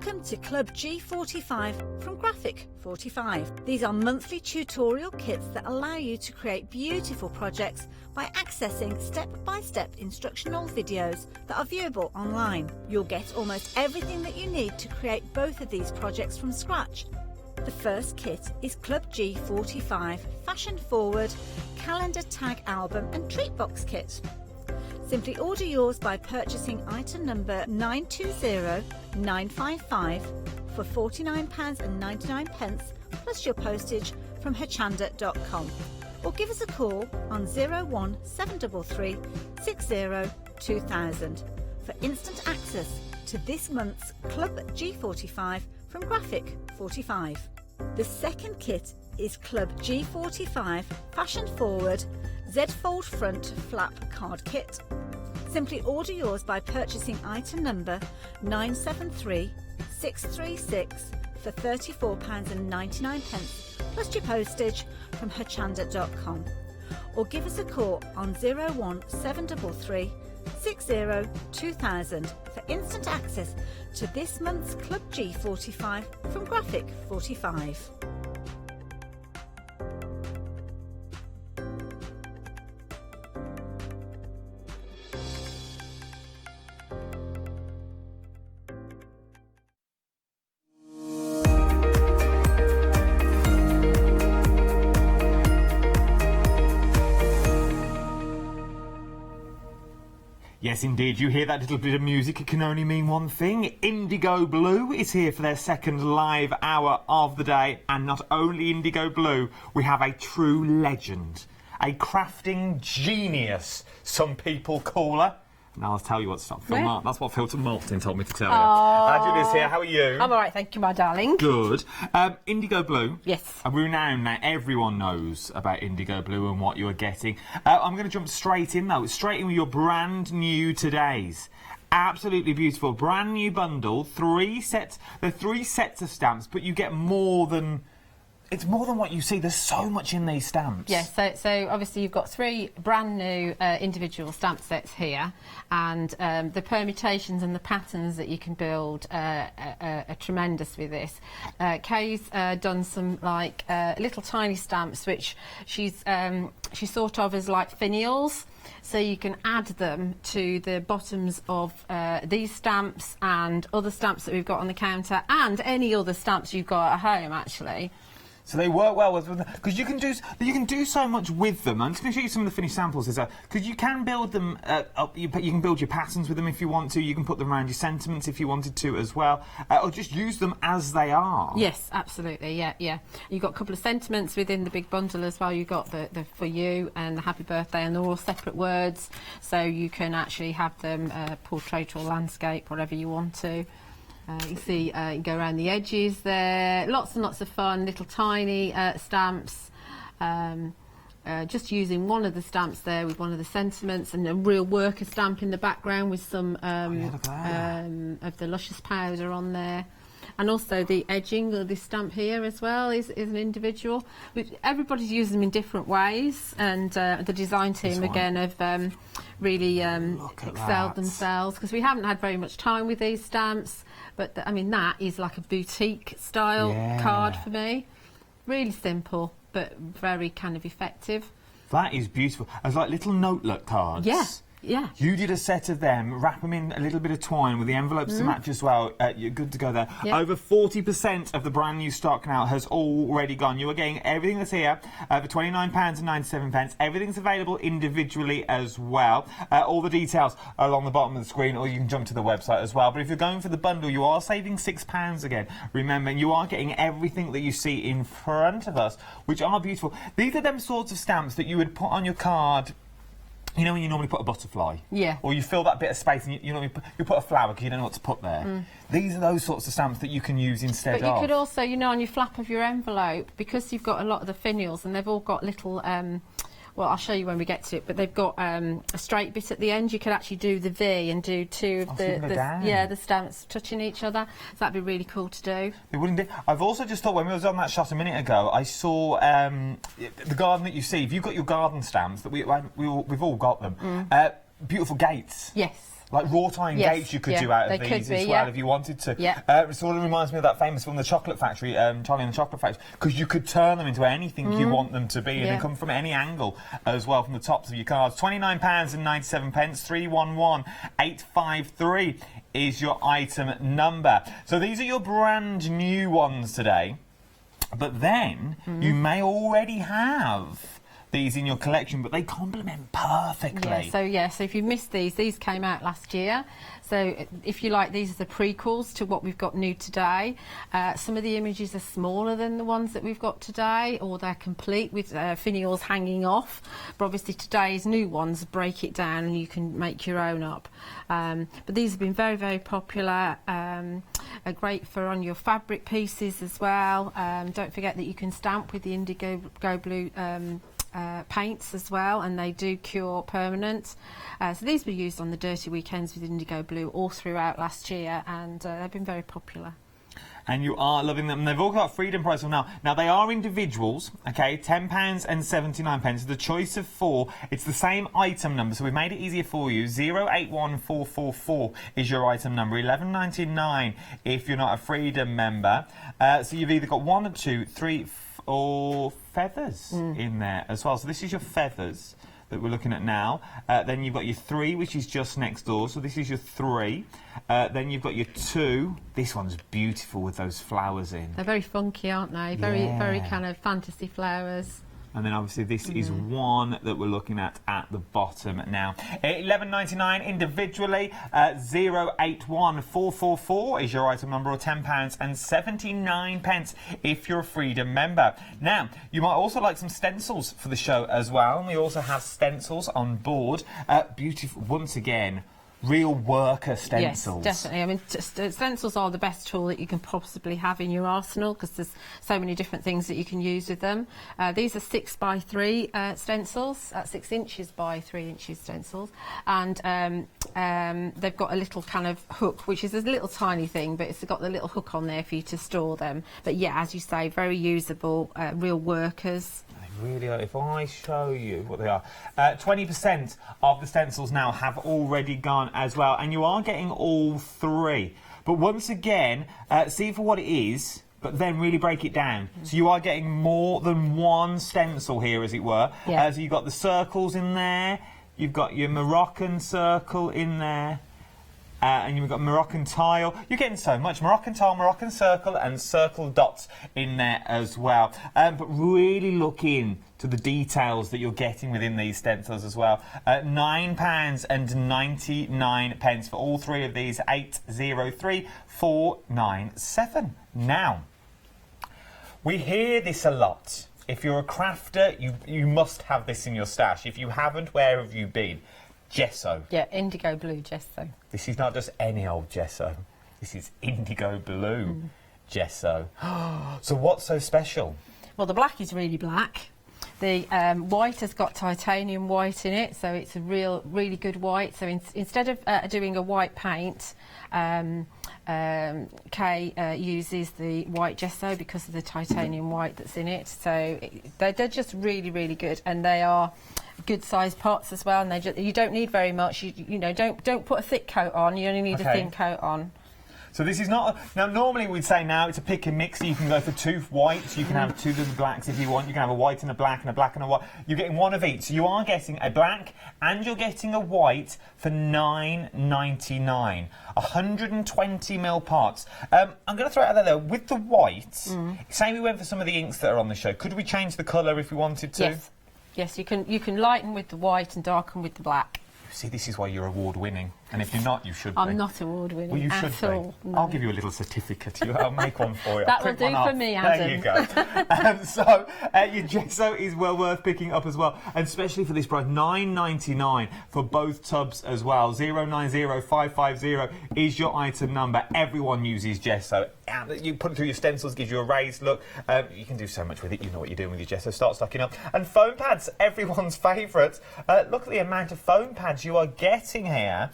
Welcome to Club G45 from Graphic 45. These are monthly tutorial kits that allow you to create beautiful projects by accessing step-by-step instructional videos that are viewable online. You'll get almost everything that you need to create both of these projects from scratch. The first kit is Club G45 Fashion Forward Calendar Tag Album and Treat Box Kit. Simply order yours by purchasing item number 920955 for £49.99 plus your postage from hochanda.com, or give us a call on 01733 60 2000 for instant access to this month's Club G45 from Graphic 45. The second kit is Club G45 Fashion Forward Z-Fold Front Flap Card Kit. Simply order yours by purchasing item number 973636 for £34.99 plus your postage from hochanda.com, or give us a call on 01733 60 2000 for instant access to this month's Club G45 from Graphic 45. Yes, indeed. You hear that little bit of music, it can only mean one thing. Indigo Blue is here for their second live hour of the day. And not only Indigo Blue, we have a true legend. A crafting genius, some people call her. Now I'll tell you what's up. That's what Phil Malton told me to tell you. Julia's here. How are you? I'm all right, thank you, my darling. Good. Indigo Blue. Yes. We're renowned now. Everyone knows about Indigo Blue and what you're getting. I'm going to jump straight in, though. Straight in with your brand new Today's. Absolutely beautiful. Brand new bundle. 3 sets. They're 3 sets of stamps, but you get more than... It's more than what you see. There's so much in these stamps. Yes, so obviously you've got 3 brand new individual stamp sets here, and the permutations and the patterns that you can build are tremendous with this. Kay's done some like little tiny stamps, which she's sort of as like finials. So you can add them to the bottoms of these stamps and other stamps that we've got on the counter, and any other stamps you've got at home, actually. So they work well with them because you can do so much with them. I'm just going to show you some of the finished samples. Because you can build them up. You can build your patterns with them if you want to. You can put them around your sentiments if you wanted to as well, or just use them as they are. Yes, absolutely. Yeah. You've got a couple of sentiments within the big bundle as well. You've got the for you and the happy birthday, and they're all separate words, so you can actually have them portrait or landscape, whatever you want to. You see, you can go around the edges there. Lots and lots of fun, little tiny stamps. Just using one of the stamps there with one of the sentiments, and a real worker stamp in the background with some of the luscious powder on there. And also the edging of this stamp here as well is an individual. Everybody's using them in different ways, and the design team again have really excelled themselves, because we haven't had very much time with these stamps. But I mean, that is like a boutique style card for me. Really simple, but very kind of effective. That is beautiful. As like little notelet cards. Yeah. You did a set of them, wrap them in a little bit of twine with the envelopes to match as well. You're good to go there. Yep. Over 40% of the brand new stock now has already gone. You are getting everything that's here for £29.97. Everything's available individually as well. All the details are along the bottom of the screen, or you can jump to the website as well. But if you're going for the bundle, you are saving £6 again. Remember, you are getting everything that you see in front of us, which are beautiful. These are them sorts of stamps that you would put on your card. You know when you normally put a butterfly? Yeah. Or you fill that bit of space and you normally put a flower because you don't know what to put there. These are those sorts of stamps that you can use instead of. But you could also, you know, on your flap of your envelope, because you've got a lot of the finials and they've all got little, well, I'll show you when we get to it, but they've got a straight bit at the end. You could actually do the V and do 2 of the stamps touching each other. So that'd be really cool to do. It wouldn't. I've also just thought, when we was on that shot a minute ago, I saw the garden that you see. If you've got your garden stamps, that we've all got them. Beautiful gates. Yes. Like wrought iron gates you could do out of these as well if you wanted to. It sort of reminds me of that famous film, The Chocolate Factory, Charlie and the Chocolate Factory, because you could turn them into anything you want them to be, and they come from any angle as well, from the tops of your cards. £29.97, 311853 is your item number. So these are your brand new ones today, but then you may already have these in your collection, but they complement perfectly. So if you missed these came out last year. So if you like, these are the prequels to what we've got new today. Some of the images are smaller than the ones that we've got today, or they're complete with finials hanging off. But obviously today's new ones break it down and you can make your own up. But these have been very, very popular. Are great for on your fabric pieces as well. Don't forget that you can stamp with the indigo blue paints as well, and they do cure permanent. So these were used on the dirty weekends with indigo blue all throughout last year, and they've been very popular. And you are loving them. They've all got freedom price on now. Now they are individuals, okay, £10.79. The choice of 4. It's the same item number, so we've made it easier for you. 081444 is your item number. £11.99 if you're not a freedom member. So you've either got 1 or 2, 3, 4 feathers in there as well. So this is your feathers that we're looking at now. Then you've got your 3, which is just next door. So this is your 3. Then you've got your 2. This one's beautiful with those flowers in. They're very funky, aren't they? Very kind of fantasy flowers. And then obviously this is 1 that we're looking at the bottom now. £11.99 individually. 081444 is your item number, or £10.79 if you're a freedom member. Now, you might also like some stencils for the show as well. And we also have stencils on board. Beautiful, once again, real worker stencils. Yes, definitely. I mean, stencils are the best tool that you can possibly have in your arsenal, because there's so many different things that you can use with them. These are 6x3 stencils, 6 inches by 3 inches stencils, and they've got a little kind of hook, which is a little tiny thing, but it's got the little hook on there for you to store them. But yeah, as you say, very usable, real workers. Really are. If I show you what they are, 20% of the stencils now have already gone as well, and you are getting all 3. But once again, see it for what it is, but then really break it down. So you are getting more than 1 stencil here, as it were. So you've got the circles in there, you've got your Moroccan circle in there, and you've got Moroccan tile. You're getting so much. Moroccan tile, Moroccan circle, and circle dots in there as well. But really look in to the details that you're getting within these stencils as well. £9.99 for all 3 of these. 803497. Now, we hear this a lot. If you're a crafter, you must have this in your stash. If you haven't, where have you been? Gesso. Yeah, indigo blue gesso. This is not just any old gesso. This is indigo blue gesso. So what's so special? Well, the black is really black. The white has got titanium white in it, so it's a really good white. So instead of doing a white paint, Kay uses the white gesso because of the titanium white that's in it. So they're just really, really good, and they are good sized pots as well. And you don't need very much. You know, don't put a thick coat on. You only need a thin coat on. So this is not... Now, normally we'd say now it's a pick and mix. You can go for 2 whites. You can have 2 little blacks if you want. You can have a white and a black and a black and a white. You're getting 1 of each. So you are getting a black and you're getting a white for $9.99. 120ml pots. I'm going to throw it out there, though. With the white, say we went for some of the inks that are on the show, could we change the colour if we wanted to? Yes. Yes, you can lighten with the white and darken with the black. See, this is why you're award-winning. And if you're not, you should be. I'm not award-winning. Well, you should be. No. I'll give you a little certificate. I'll make one for you. That will do for me, Adam. There you go. So, your gesso is well worth picking up as well. And especially for this price, $9.99 for both tubs as well. 090550 is your item number. Everyone uses gesso. You put it through your stencils, gives you a raised look. You can do so much with it. You know what you're doing with your gesso. Start stocking up. And foam pads, everyone's favourite. Look at the amount of foam pads you are getting here.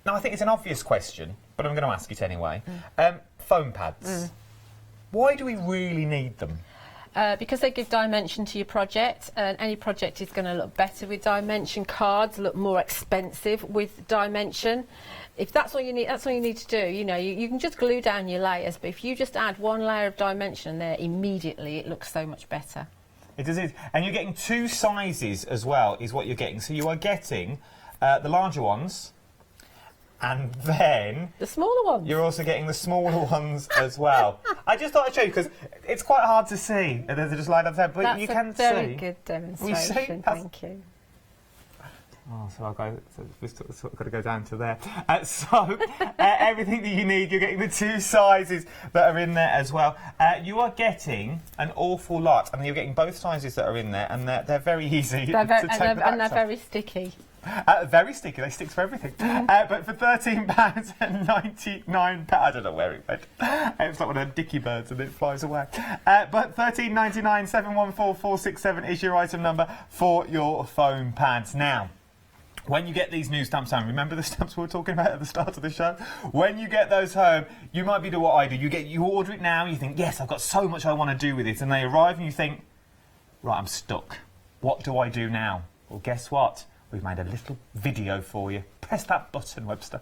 Now, I think it's an obvious question, but I'm going to ask it anyway. Foam pads. Why do we really need them? Because they give dimension to your project, and any project is going to look better with dimension. Cards look more expensive with dimension. If that's all you need, that's all you need to do. You know, you can just glue down your layers, but if you just add one layer of dimension there, immediately it looks so much better. It does, and you're getting 2 sizes as well, is what you're getting. So you are getting the larger ones, and then the smaller ones. You're also getting the smaller ones as well. I just thought I'd show you because it's quite hard to see. They're just lined up there, but That's you can see. That's a very good demonstration. Thank you. Oh, so I'll go. So we've sort of got to go down to there. Everything that you need, you're getting the 2 sizes that are in there as well. You are getting an awful lot, and you're getting both sizes that are in there, and they're very easy to take and they're very sticky. Very sticky, they stick to everything. But for £13.99, I don't know where it went. It's like one of them dicky birds and it flies away. But £13.99, 714467 is your item number for your foam pads. Now, when you get these new stamps home, remember the stamps we were talking about at the start of the show? When you get those home, you might be doing what I do. You order it now, you think, yes, I've got so much I want to do with it, and they arrive and you think, right, I'm stuck. What do I do now? Well, guess what? We've made a little video for you. Press that button, Webster.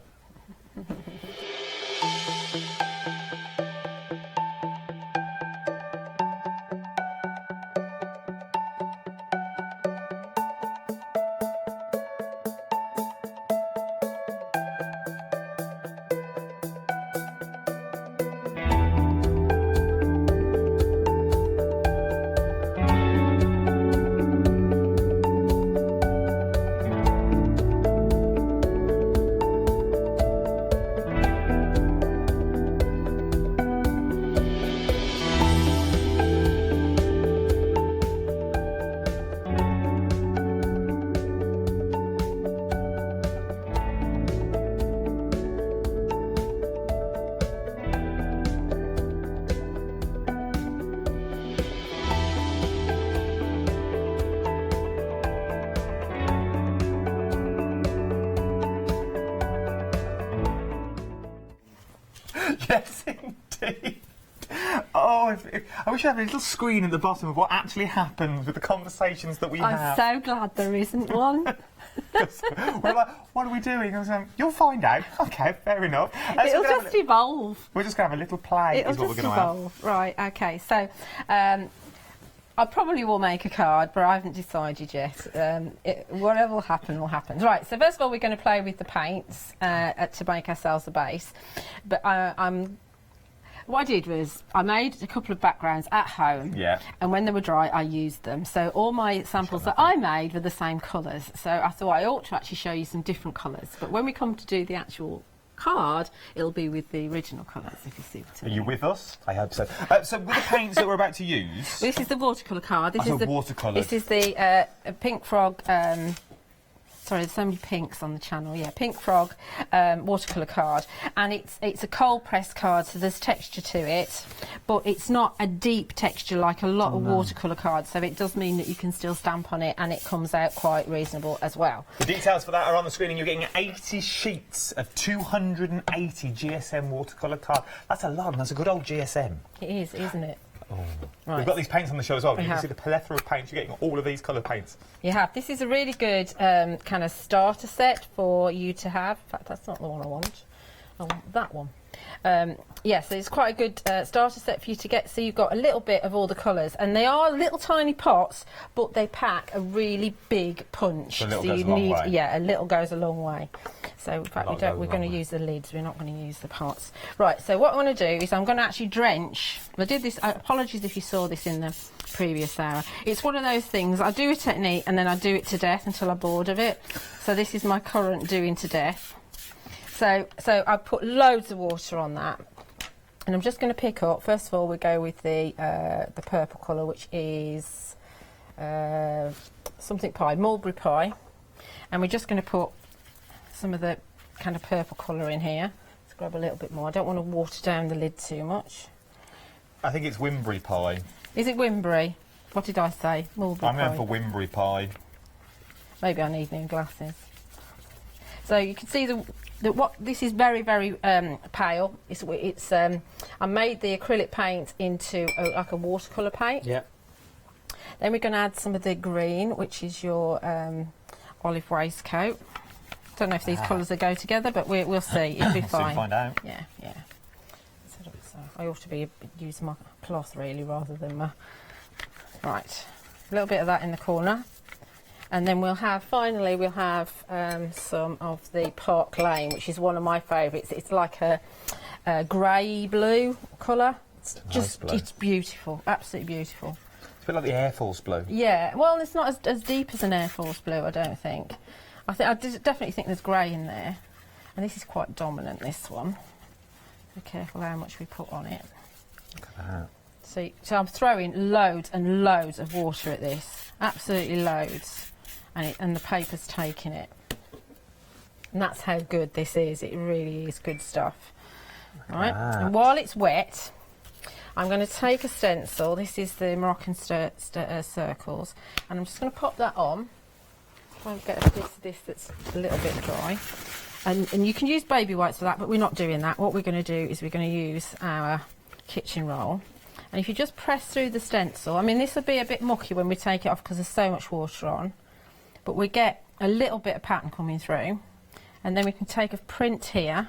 Yes, indeed. Oh, I wish I had a little screen at the bottom of what actually happened with the conversations that we have. I'm so glad there isn't one. We're like, what are we doing? I was like, you'll find out. Okay, fair enough. It'll just evolve. We're just going to have a little play. It'll is what just we're going to evolve. Right, okay. So, I probably will make a card, but I haven't decided yet. Whatever will happen, will happen. Right, so first of all, we're going to play with the paints to make ourselves a base. But what I did was I made a couple of backgrounds at home, and when they were dry, I used them. So all my samples that I made were the same colours. So I thought I ought to actually show you some different colours. But when we come to do the actual card, it'll be with the original colours, if you see what I mean. Are you with us? I hope so. So with the paints that we're about to use... This is the watercolour card. This is the watercolour. This is the Pink Frog... sorry, there's so many pinks on the channel. Yeah, Pink Frog watercolour card, and it's a cold press card, so there's texture to it, but it's not a deep texture like a lot of watercolour cards. So it does mean that you can still stamp on it, and it comes out quite reasonable as well. The details for that are on the screen, and you're getting 80 sheets of 280 GSM watercolour card. That's a lot, and that's a good old GSM. It is, isn't it? Oh. Right. We've got these paints on the show as well. You can have. see the plethora of paints. You're getting all of these colour paints. You have. This is a really good kind of starter set for you to have. In fact, that's not the one I want. I want that one. Yeah, so it's quite a good starter set for you to get. So you've got a little bit of all the colours, and they are little tiny pots, but they pack a really big punch. So you need, yeah, a little goes a long way. So in fact, we're going to use the lids. We're not going to use the pots. Right. So what I'm going to do is I'm going to actually drench. I did this. Apologies if you saw this in the previous hour. It's one of those things. I do a technique and then I do it to death until I'm bored of it. So this is my current doing to death. So I put loads of water on that, and I'm just going to pick up. First of all, we go with the purple colour, which is something pie, mulberry pie, and we're just going to put some of the kind of purple colour in here. Let's grab a little bit more. I don't want to water down the lid too much. I think it's Wimbury pie. Is it Wimbury? What did I say? Mulberry pie. I'm going for Wimbury pie. Maybe I need new glasses. So you can see this is very, very pale. I made the acrylic paint into like a watercolour paint. Yeah. Then we're going to add some of the green, which is your olive waistcoat. Don't know if these colours will go together, but we'll see. It'll be fine. Soon find out. Yeah, yeah. So I ought to be using my cloth really rather than my... Right, a little bit of that in the corner. And then finally we'll have some of the Park Lane, which is one of my favourites. It's like a grey blue colour. It's just, it's beautiful, absolutely beautiful. It's a bit like the Air Force blue. Yeah, well, it's not as deep as an Air Force blue, I don't think. I definitely think there's grey in there. And this is quite dominant, this one. Be careful how much we put on it. Look at that. So I'm throwing loads and loads of water at this, absolutely loads, and the paper's taking it. And that's how good this is. It really is good stuff. Right. And while it's wet, I'm going to take a stencil. This is the Moroccan circles, and I'm just going to pop that on. Try and get a piece of this that's a little bit dry. And you can use baby wipes for that, but we're not doing that. What we're going to do is we're going to use our kitchen roll. And if you just press through the stencil, I mean, this will be a bit mucky when we take it off because there's so much water on, but we get a little bit of pattern coming through. And then we can take a print here.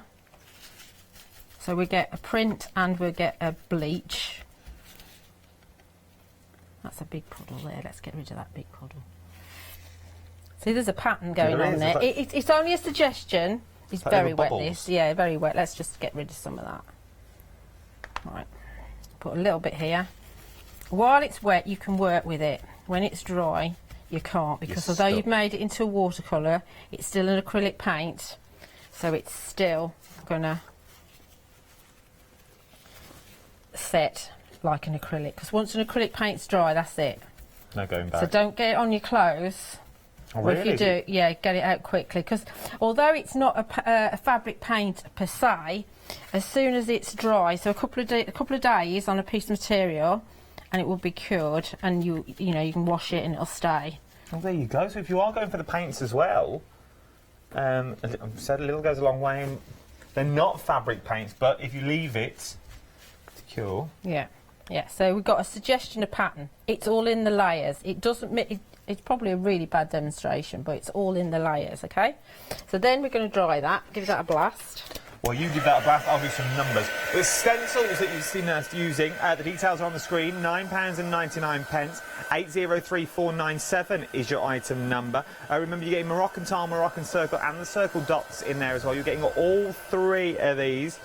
So we get a print and we get a bleach. That's a big puddle there. Let's get rid of that big puddle. See, there's a pattern going on there. It's only a suggestion. It's very wet, this. Yeah, very wet. Let's just get rid of some of that. All right. Put a little bit here. While it's wet, you can work with it. When it's dry, you can't, because although you've made it into a watercolour, it's still an acrylic paint, so it's still gonna set like an acrylic, because once an acrylic paint's dry, that's it. No going back. So don't get it on your clothes. Oh, or really? if you do, yeah, get it out quickly, because although it's not a fabric paint per se, as soon as it's dry, so a couple of days on a piece of material, and it will be cured, and you know you can wash it and it'll stay. Well, there you go. So if you are going for the paints as well, I've said a little goes a long way. And they're not fabric paints, but if you leave it to cure, yeah. So we've got a suggestion of pattern. It's all in the layers. It doesn't. It's probably a really bad demonstration, but it's all in the layers. Okay. So then we're going to dry that. Give that a blast. Well, you give that a blast, I'll do some numbers. The stencils that you've seen us using, the details are on the screen, £9.99, 803497 is your item number. Remember, you're getting Moroccan tile, Moroccan circle and the circle dots in there as well. You're getting all three of these,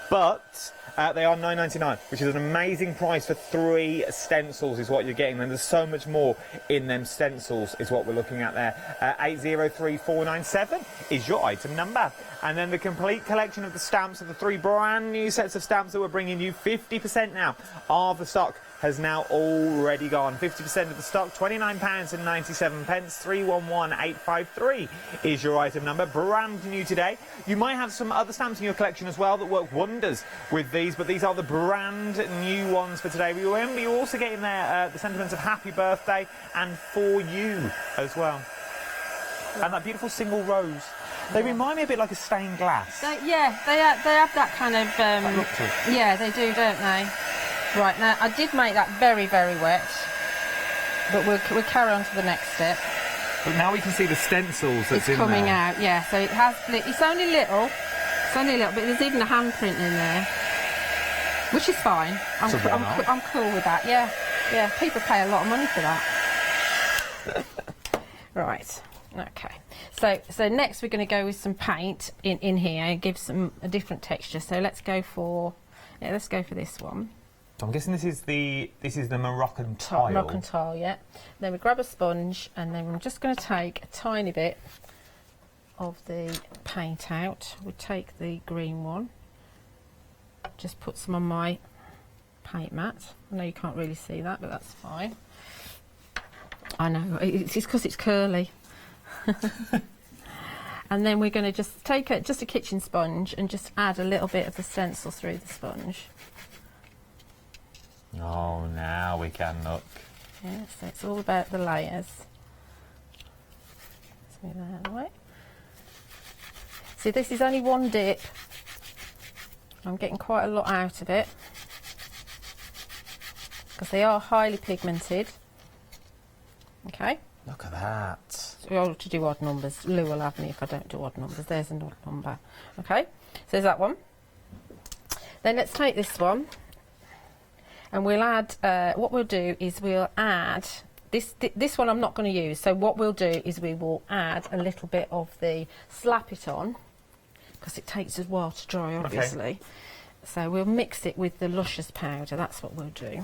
but they are £9.99, which is an amazing price for 3 stencils is what you're getting. And there's so much more in them stencils is what we're looking at there. 803497 is your item number. And then the complete collection of the stamps of the 3 brand new sets of stamps that we're bringing you. 50% now of the stock has now already gone. 50% of the stock, £29.97, 311853 is your item number. Brand new today. You might have some other stamps in your collection as well that work wonders with these, but these are the brand new ones for today. Remember, you're also getting there the sentiments of happy birthday and for you as well. And that beautiful single rose. They remind me a bit like a stained glass. They have that kind of... yeah, they do, don't they? Right, now, I did make that very, very wet, but we'll carry on to the next step. But now we can see the stencils that's in there. It's coming out, yeah, so it has... It's only little, but there's even a handprint in there, which is fine. I'm cool with that, yeah. Yeah, people pay a lot of money for that. Right. Okay, so next we're going to go with some paint in here and give a different texture. So let's go for this one. So I'm guessing this is the Moroccan tile. Moroccan tile, yeah. Then we grab a sponge and then I'm just going to take a tiny bit of the paint out. We'll take the green one, just put some on my paint mat. I know you can't really see that, but that's fine. I know, it's because it's curly. And then we're going to just take just a kitchen sponge and just add a little bit of the stencil through the sponge. Oh, now we can look. Yeah, so it's all about the layers. Let's move that out of the way. See, this is only one dip. I'm getting quite a lot out of it because they are highly pigmented. Okay. Look at that. So we ought to do odd numbers. Lou will have me if I don't do odd numbers. There's an odd number. Okay, so there's that one. Then let's take this one, and we'll add. What we'll do is we'll add this one. I'm not going to use. So what we'll do is we will add a little bit of the slap it on, because it takes a while to dry, obviously. Okay. So we'll mix it with the luscious powder. That's what we'll do.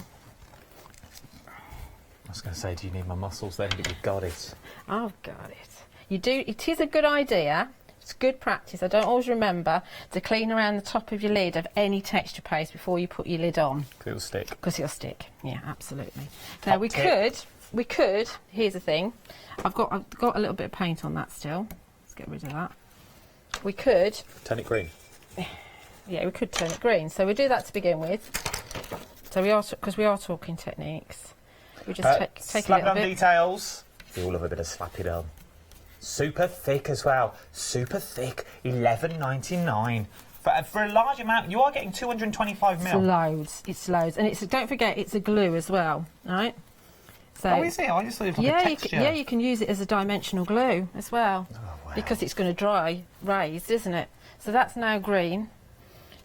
I was going to say, do you need my muscles then? But you've got it. I've got it. You do. It is a good idea. It's good practice. I don't always remember to clean around the top of your lid of any texture paste before you put your lid on. Because it'll stick. Because it'll stick. Yeah, absolutely. Now we could. Here's the thing. I've got a little bit of paint on that still. Let's get rid of that. We could turn it green. Yeah, we could turn it green. So we'll do that to begin with. So we are, because we are talking techniques. We just take slap a little it on bit. Details. We all love a bit of slap it on. Super thick as well. Super thick. $11.99 for a large amount. You are getting 225 ml. It's loads. It's loads, and don't forget it's a glue as well, right? So oh, is it? I just thought it was like a texture. You can use it as a dimensional glue as well, because it's going to dry raised, isn't it? So that's now green.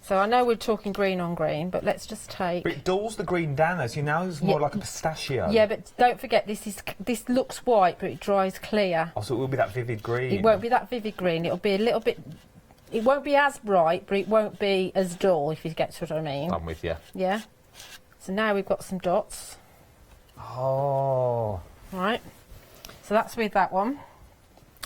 So I know we're talking green on green, but let's just take... But it dulls the green down, as you know, it's more like a pistachio. Yeah, but don't forget, this looks white, but it dries clear. Oh, so it will be that vivid green. It won't be that vivid green. It'll be a little bit... It won't be as bright, but it won't be as dull, if you get what I mean. I'm with you. Yeah. So now we've got some dots. Oh. Right. So that's with that one.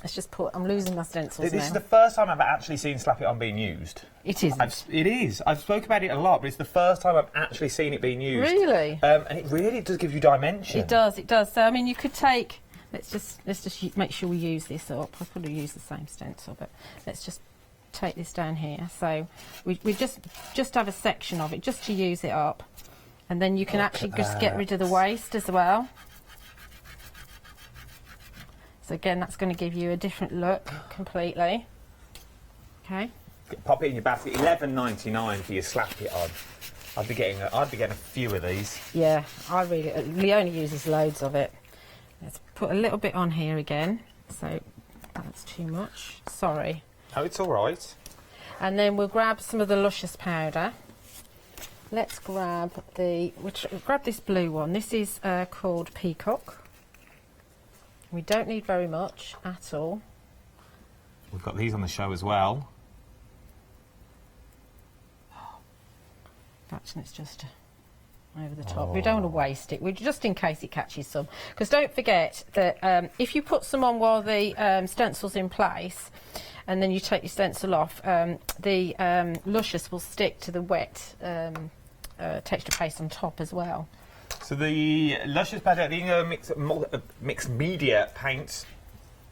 Let's just put... I'm losing my stencils This is the first time I've actually seen Slap It On being used. It isn't. It is. I've spoken about it a lot, but it's the first time I've actually seen it being used. Really? And it really does give you dimension. It does. It does. So I mean, you could take. Let's just make sure we use this up. I could have used the same stencil, but let's just take this down here. So we just have a section of it just to use it up, and then you can actually just get rid of the waste as well. So again, that's going to give you a different look completely. Okay. Pop it in your basket. $11.99 for your Slap It On. I'd be getting a few of these. Yeah, Leonie uses loads of it. Let's put a little bit on here again. So that's too much. Sorry. Oh, it's all right. And then we'll grab some of the luscious powder. Let's grab grab this blue one. This is called Peacock. We don't need very much at all. We've got these on the show as well. Actually, it's just over the top. We don't want to waste it. We just in case it catches some. Because don't forget that if you put some on while the stencil's in place, and then you take your stencil off, the luscious will stick to the wet texture paste on top as well. So the luscious powder, the mixed media paints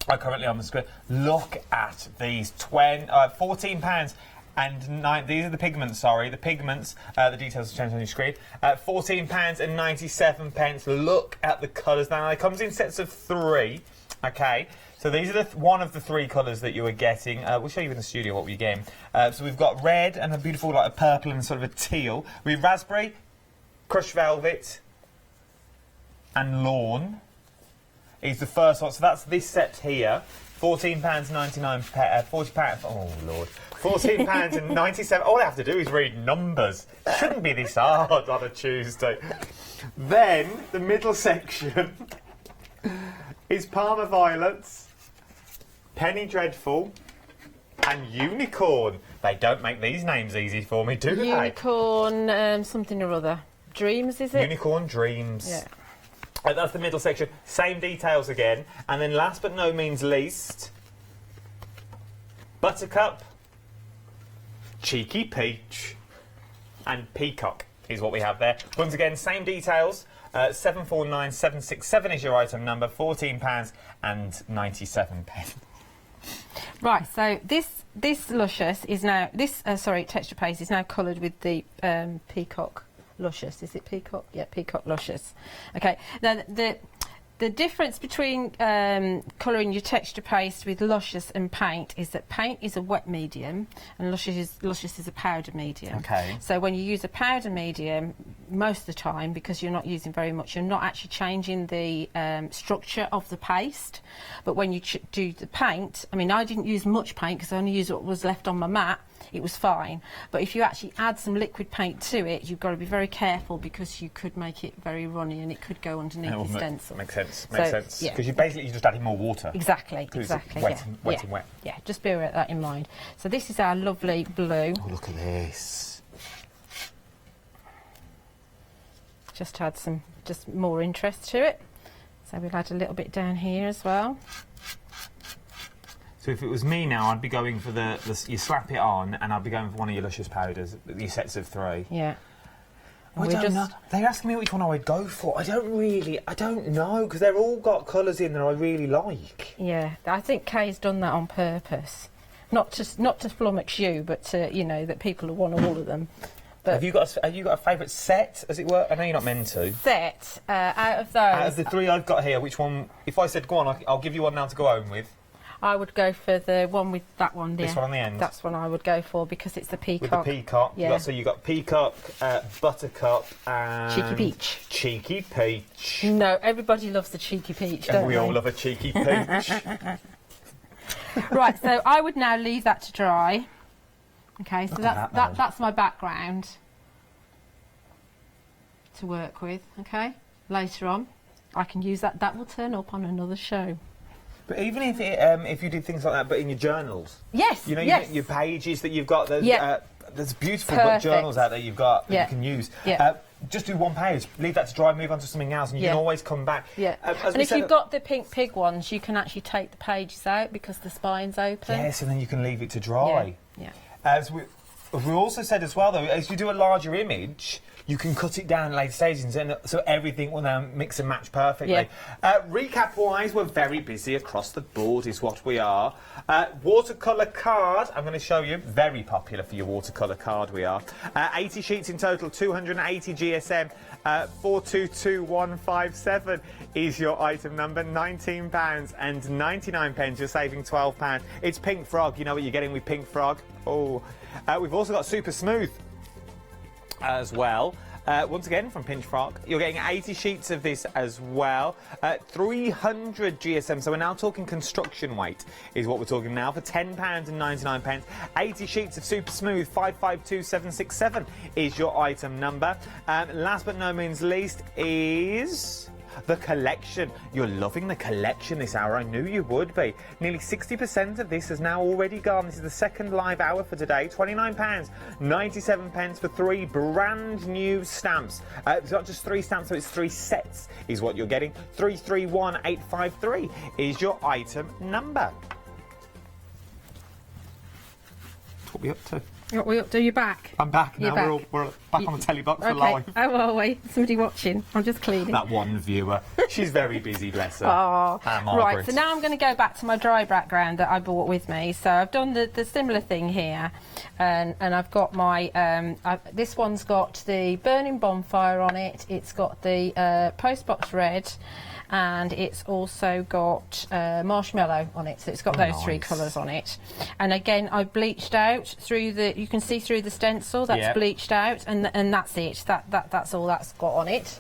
are currently on the screen. Look at these, £14. And these are the pigments, sorry, the pigments, the details have changed on your screen. £14.97. Look at the colours. Now, it comes in sets of 3, okay? So these are one of the 3 colours that you were getting. We'll show you in the studio what we're getting. So we've got red and a beautiful, like a purple and sort of a teal. We have raspberry, crushed velvet, and lawn is the first one. So that's this set here. £14.99, £40. Oh Lord, £14.97. All I have to do is read numbers. Shouldn't be this hard on a Tuesday. Then the middle section is Parma Violets, Penny Dreadful, and Unicorn. They don't make these names easy for me, do they? Unicorn, something or other. Dreams, is it? Unicorn Dreams. Yeah. That's the middle section. Same details again. And then last but no means least, Buttercup, Cheeky Peach, and Peacock is what we have there. Once again, same details. 749767 is your item number. £14.97. Right, so this luscious is now texture paste is now coloured with the Peacock Luscious. Is it Peacock? Yeah, Peacock Luscious. Okay. Now The difference between colouring your texture paste with Luscious and paint is that paint is a wet medium and Luscious is a powder medium. Okay. So when you use a powder medium, most of the time, because you're not using very much, you're not actually changing the structure of the paste. But when you do the paint, I mean, I didn't use much paint because I only used what was left on my mat. It was fine. But if you actually add some liquid paint to it, you've got to be very careful because you could make it very runny and it could go underneath the stencil. Makes sense. So, Makes sense. Because you basically just adding more water. Exactly. Wet and wet. Yeah, just bear that in mind. So this is our lovely blue. Oh, look at this. Just to add some more interest to it. So we'll add a little bit down here as well. So if it was me now, I'd be going for you slap it on, and I'd be going for one of your Luscious powders, your sets of 3. Yeah. I don't know. They're asking me which one I would go for. I don't know, because they've all got colours in there I really like. Yeah, I think Kay's done that on purpose. Not to flummox you, but to, you know, that people will want all of them. But have you got a favourite set, as it were? I know you're not meant to. Set, out of those... Out of the 3 I've got here, which one... If I said, go on, I'll give you one now to go home with. I would go for the one with that one there. This one on the end? That's one I would go for because it's the peacock. With the peacock. Yeah. So you got peacock, buttercup and... Cheeky peach. Cheeky peach. No, everybody loves the cheeky peach, and don't we they? all love a cheeky peach. Right, so I would now leave that to dry. Okay, so that's my background to work with, okay? Later on, I can use that. That will turn up on another show. But even if you did things like that, but in your journals, yes, you know, yes. your pages that you've got, there's beautiful journals out there you've got that you can use. Yeah. Just do one page, leave that to dry, move on to something else, and you can always come back. Yeah. And if you've got the pink pig ones, you can actually take the pages out because the spine's open. Yes, and then you can leave it to dry. Yeah. As we also said as well, though, as you do a larger image, you can cut it down later stages, and so everything will now mix and match perfectly. Yeah. Recap-wise, we're very busy across the board, is what we are. Watercolour card, I'm going to show you. Very popular for your watercolour card, we are. 80 sheets in total, 280 GSM. 422157 is your item number. £19.99. You're saving £12. It's Pink Frog. You know what you're getting with Pink Frog. Oh, we've also got Super Smooth as well. Once again, from Pinch Frog, you're getting 80 sheets of this as well. 300 GSM, so we're now talking construction weight, is what we're talking now, for £10.99. 80 sheets of Super Smooth, 552767 is your item number. Last but no means least is... the collection. You're loving the collection this hour. I knew you would be. Nearly 60% of this has now already gone. This is the second live hour for today. £29.97 for 3 brand new stamps. It's not just 3 stamps, so it's 3 sets is what you're getting. 331853 is your item number. What are we up to? What are we up to? You're back. I'm back now. Back. We're back on the telly box. Okay. We're live. Oh, are we? Somebody watching. I'm just cleaning. That one viewer. She's very busy, bless her. Oh, Margaret. right. So now I'm going to go back to my dry background that I brought with me. So I've done the similar thing here, and I've got my this one's got the burning bonfire on it. It's got the postbox red, and it's also got marshmallow on it. So it's got those 3 colours on it. And again, I bleached out through the. You can see through the stencil that's bleached out, and that's it. That's all that's got on it.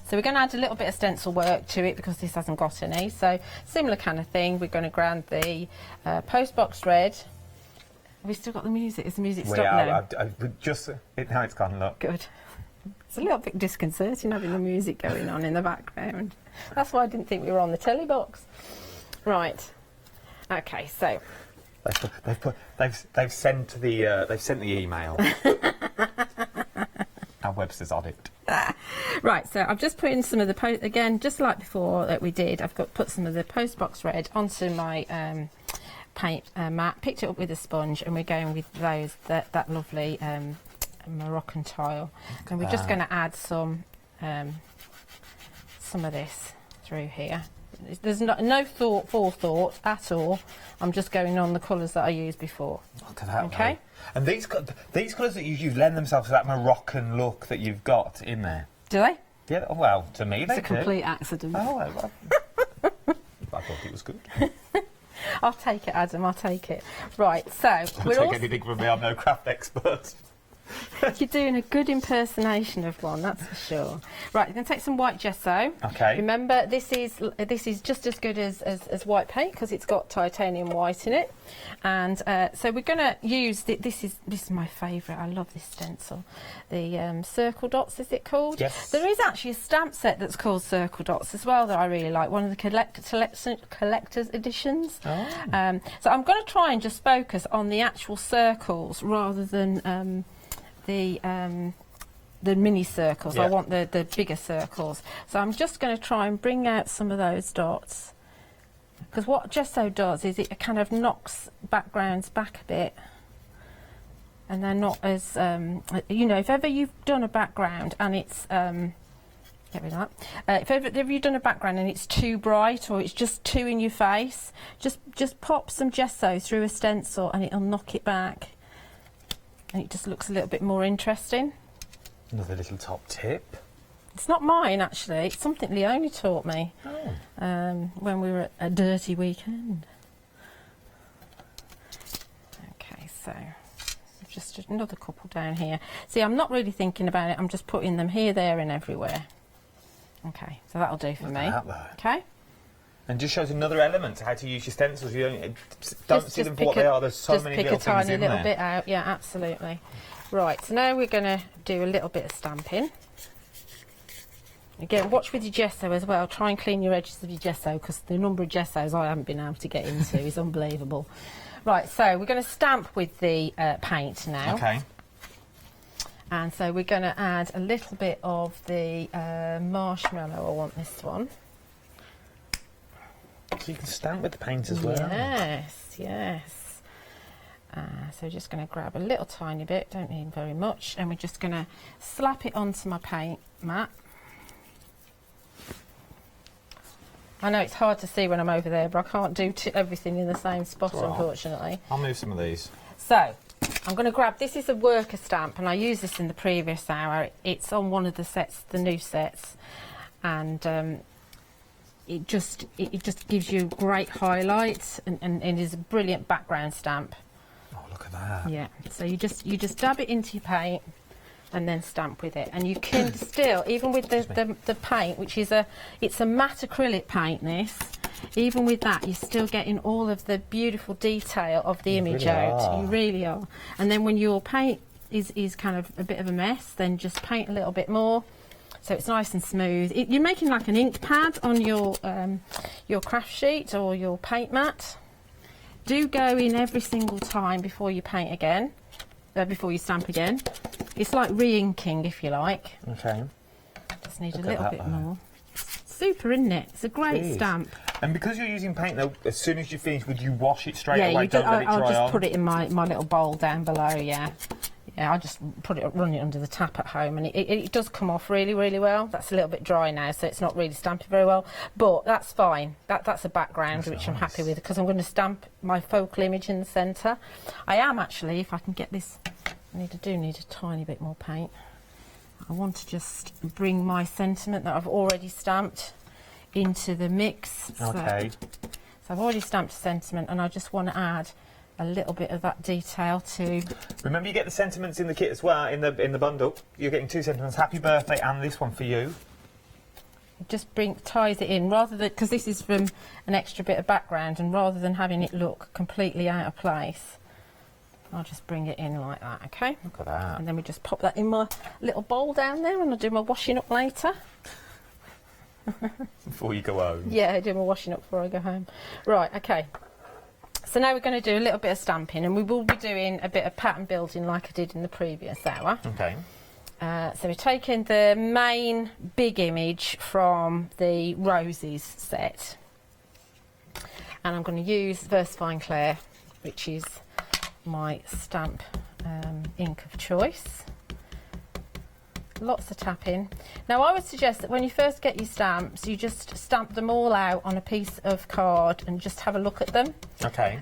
So we're going to add a little bit of stencil work to it because this hasn't got any. So similar kind of thing. We're going to ground the postbox red. Have we still got the music? Is the music stopped now? Now it's gone, look. Good. It's a little bit disconcerting having the music going on in the background. That's why I didn't think we were on the telly box. Right. Okay, so they've sent the email. Our Webster's on it. Right, so I've just put in some of the again, just like before that we did. I've put some of the postbox red onto my paint mat, picked it up with a sponge, and we're going with that lovely Moroccan tile, and we're just going to add some of this through here. There's no forethought at all. I'm just going on the colours that I used before. Look at that. Okay. Though. And these colours that you use lend themselves to that Moroccan look that you've got in there. Do they? Yeah, well, to me, It's they a complete accident. Oh, I thought it was good. I'll take it, Adam, I'll take it. Right, so... Don't take anything from me, I'm no craft expert. You're doing a good impersonation of one, that's for sure. Right, you're going to take some white gesso. Okay. Remember, this is just as good as white paint because it's got titanium white in it. And so we're going to use this is my favourite. I love this stencil. The circle dots, is it called? Yes. There is actually a stamp set that's called circle dots as well that I really like. One of the collector's editions. Oh. So I'm going to try and just focus on the actual circles rather than the mini circles. Yeah. I want the bigger circles. So I'm just going to try and bring out some of those dots. Because what gesso does is it kind of knocks backgrounds back a bit. And they're not as, you know, if ever you've done a background and it's, get rid of that. If ever you've done a background and it's too bright or it's just too in your face, just pop some gesso through a stencil and it'll knock it back. And it just looks a little bit more interesting. Another little top tip. It's not mine, actually. It's something Leonie taught me when we were at a dirty weekend. Okay, so just another couple down here. See, I'm not really thinking about it. I'm just putting them here, there, and everywhere. Okay, so that'll do for me. Okay. And just shows another element to how to use your stencils. You don't see them for what they are. There's so many little things in there. Just pick a tiny little bit out. Yeah, absolutely. Right, so now we're going to do a little bit of stamping. Again, watch with your gesso as well. Try and clean your edges of your gesso because the number of gessos I haven't been able to get into is unbelievable. Right, so we're going to stamp with the paint now. Okay. And so we're going to add a little bit of the marshmallow. I want this one. So you can stamp with the paint as well. Yes, yes. So just going to grab a little tiny bit, don't need very much, and we're just going to slap it onto my paint mat. I know it's hard to see when I'm over there, but I can't do everything in the same spot, unfortunately. I'll move some of these. So, I'm going to grab, this is a worker stamp, and I used this in the previous hour. It's on one of the sets, the new sets, and it just gives you great highlights, and it is a brilliant background stamp. Oh, look at that. Yeah, so you just dab it into your paint and then stamp with it, and you can still, even with the paint, which is it's a matte acrylic paint, this, even with that you're still getting all of the beautiful detail of the image out. You really are. And then when your paint is kind of a bit of a mess, then just paint a little bit more so it's nice and smooth. You're making like an ink pad on your craft sheet or your paint mat. Do go in every single time before you paint again, before you stamp again. It's like re-inking, if you like. Okay. Just need a little bit more. Super, isn't it? It's a great stamp. And because you're using paint, though, as soon as you finish, would you wash it straight away? I'll just put it in my little bowl down below, yeah. Yeah, I just run it under the tap at home, and it does come off really, really well. That's a little bit dry now, so it's not really stamping very well, but that's fine. That's a background which I'm happy with, because I'm going to stamp my focal image in the centre. I am actually, if I can get this, I do need a tiny bit more paint. I want to just bring my sentiment that I've already stamped into the mix. Okay. So I've already stamped a sentiment, and I just want to add a little bit of that detail too. Remember, you get the sentiments in the kit as well, in the bundle. You're getting two sentiments, happy birthday and this one for you. It just ties it in, rather than, because this is from an extra bit of background, and rather than having it look completely out of place, I'll just bring it in like that, okay? Look at that. And then we just pop that in my little bowl down there, and I'll do my washing up later. Before you go home. Yeah, I do my washing up before I go home. Right, okay. So now we're going to do a little bit of stamping, and we will be doing a bit of pattern building like I did in the previous hour. Okay. So we're taking the main big image from the Roses set, and I'm going to use Versafine Clair, which is my stamp ink of choice. Lots of tapping. Now, I would suggest that when you first get your stamps, you just stamp them all out on a piece of card and just have a look at them. Okay.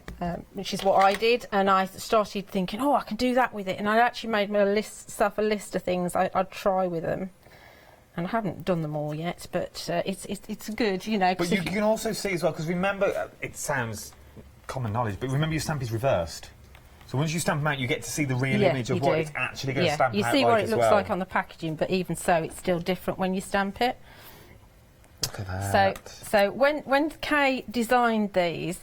Which is what I did, and I started thinking, oh, I can do that with it, and I actually made myself a list of things I'd try with them. And I haven't done them all yet, but it's good, you know. But you can also see as well, because remember, it sounds common knowledge, but remember your stamp is reversed. So once you stamp them out, you get to see the real image of what it's actually going to stamp out like as well. You see what it looks like on the packaging, but even so, it's still different when you stamp it. Look at that. So when Kay designed these,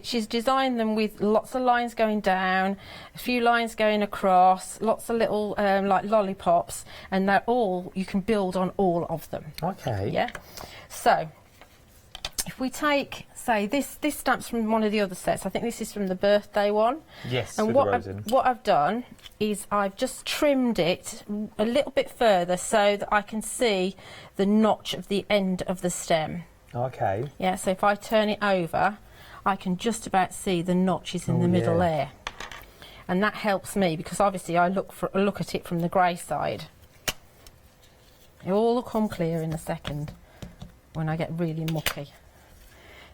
she's designed them with lots of lines going down, a few lines going across, lots of little like lollipops, and they're all, you can build on all of them. Okay. Yeah. So if we take, say, this stamp's from one of the other sets. I think this is from the birthday one. Yes. And what I've done is I've just trimmed it a little bit further so that I can see the notch of the end of the stem. Okay. Yeah, so if I turn it over, I can just about see the notches in the middle there. And that helps me because obviously I look at it from the grey side. It all will come clear in a second when I get really mucky.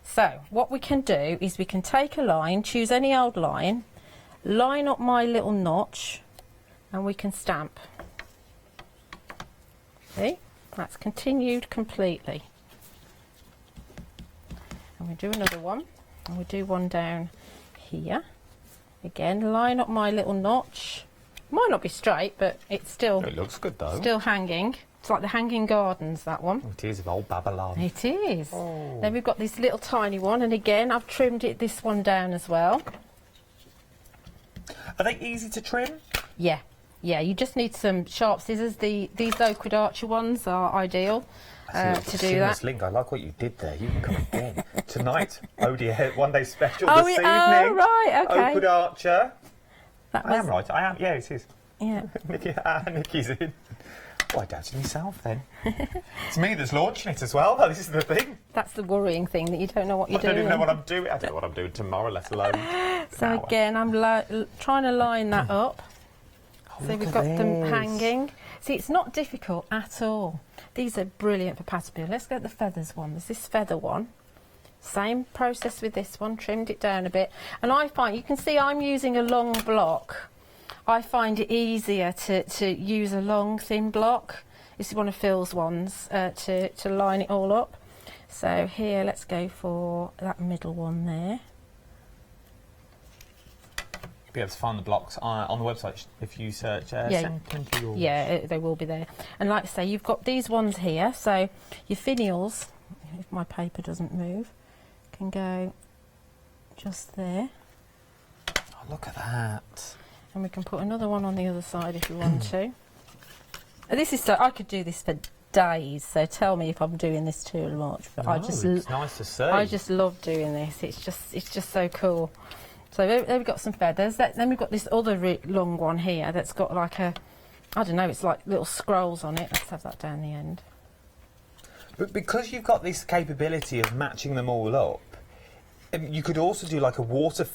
So what we can do is we can take a line, choose any old line, line up my little notch, and we can stamp. See, that's continued completely. And we do another one, and we do one down here. Again, line up my little notch. Might not be straight, but it's still. It looks good though. Still hanging. It's like the Hanging Gardens, that one. It is of old Babylon. It is. Oh. Then we've got this little tiny one, and again, I've trimmed this one down as well. Are they easy to trim? Yeah. Yeah, you just need some sharp scissors. These Oakwood Archer ones are ideal to do that. Link, I like what you did there. You can come again. Tonight, ODS One Day Special Oh, this evening. Oh, right, okay. Oakwood Archer. I am right, I am. Yeah, it is. Yeah. Nikki's in. Oh, I doubted myself then. It's me that's launching it as well. This is the thing. That's the worrying thing, that you don't know what you're doing. I don't even know what I'm doing. I don't know what I'm doing tomorrow, let alone So again, I'm trying to line that up. So we've got them hanging. See, it's not difficult at all. These are brilliant for pattern. Let's go to the feathers one. There's this feather one. Same process with this one, trimmed it down a bit. And I find, you can see I'm using a long block. I find it easier to use a long, thin block. This is one of Phil's ones, to line it all up. So here, let's go for that middle one there. You'll be able to find the blocks on the website if you search Sentiment Yours. Yeah, they will be there. And like I say, you've got these ones here. So your finials, if my paper doesn't move, can go just there. Oh, look at that. And we can put another one on the other side if you want to. This is so, I could do this for days, so tell me if I'm doing this too much. But it's nice to see. I just love doing this. It's just so cool. So there we've got some feathers. Then we've got this other long one here that's got like a, I don't know, it's like little scrolls on it. Let's have that down the end. But because you've got this capability of matching them all up, you could also do like a water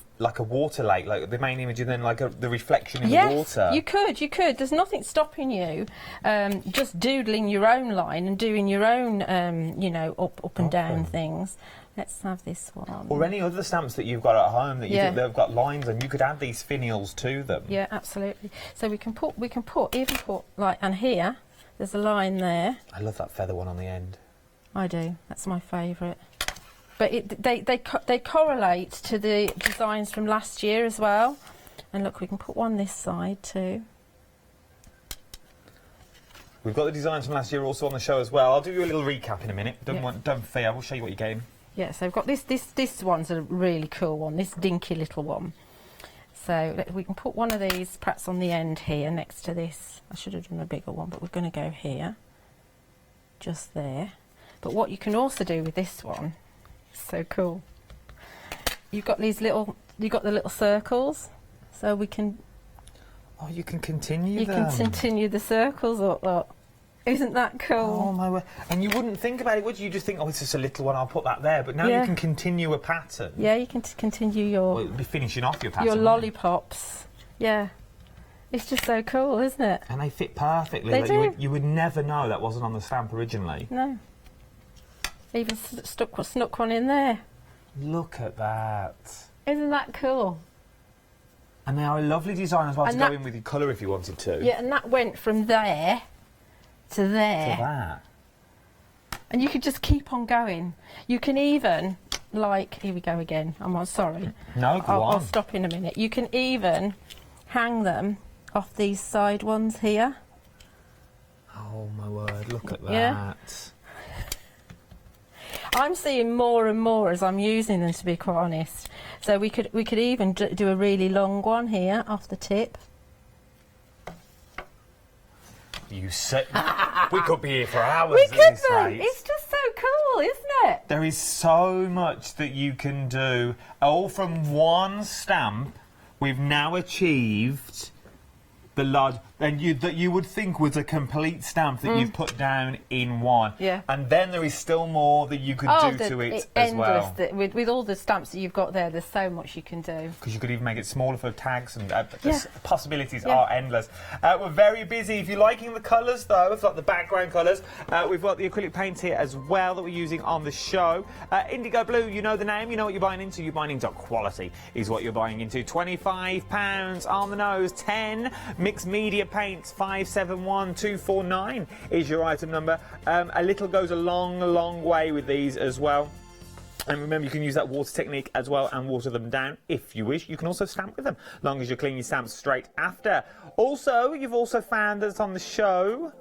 lake, like the main image, and then like the reflection in the water. You could. There's nothing stopping you just doodling your own line and doing your own, you know, up and down things. Let's have this one. Or any other stamps that you've got at home that you think they've got lines on, you could add these finials to them. Yeah, absolutely. So we can put like, and here there's a line there. I love that feather one on the end. I do. That's my favourite. But they correlate to the designs from last year as well. And look, we can put one this side too. We've got the designs from last year also on the show as well. I'll do you a little recap in a minute. Don't fear, we'll show you what you're getting. Yeah, so we've got this one's a really cool one, this dinky little one. So we can put one of these perhaps on the end here next to this. I should have done a bigger one, but we're going to go here. Just there. But what you can also do with this one, so cool. You've got the little circles, so we can. Oh, you can continue. You can continue the circles up. Isn't that cool? Oh my word! And you wouldn't think about it, would you? You just think, oh, it's just a little one. I'll put that there. But now you can continue a pattern. Yeah, you can continue your. Well, it'll be finishing off your pattern. Your lollipops. Yeah. It's just so cool, isn't it? And they fit perfectly. They do. You would never know that wasn't on the stamp originally. No. Even snuck one in there. Look at that. Isn't that cool? And they are a lovely design as well to go in with your colour if you wanted to. Yeah, and that went from there to there. To that. And you could just keep on going. You can even, like, here we go again. I'm sorry. No, go on. I'll stop in a minute. You can even hang them off these side ones here. Oh my word, look at that. Yeah. I'm seeing more and more as I'm using them, to be quite honest. So we could even do a really long one here off the tip. You said we could be here for hours. We at could this be. rate. It's just so cool, isn't it? There is so much that you can do, all from one stamp. We've now achieved the large, and that you would think was a complete stamp that you've put down in one. Yeah. And then there is still more that you could do to it as well. With all the stamps that you've got there, there's so much you can do. Because you could even make it smaller for tags, and the possibilities are endless. We're very busy. If you're liking the colours, though, it's like the background colours, we've got the acrylic paints here as well that we're using on the show. Indigo blue, you know the name, you know what you're buying into. You're buying into quality is what you're buying into. £25 on the nose, 10 mixed media paints, 571249 is your item number. A little goes a long way with these as well. And remember, you can use that water technique as well and water them down if you wish. You can also stamp with them, as long as you clean your stamps straight after. Also, you've also found us on the show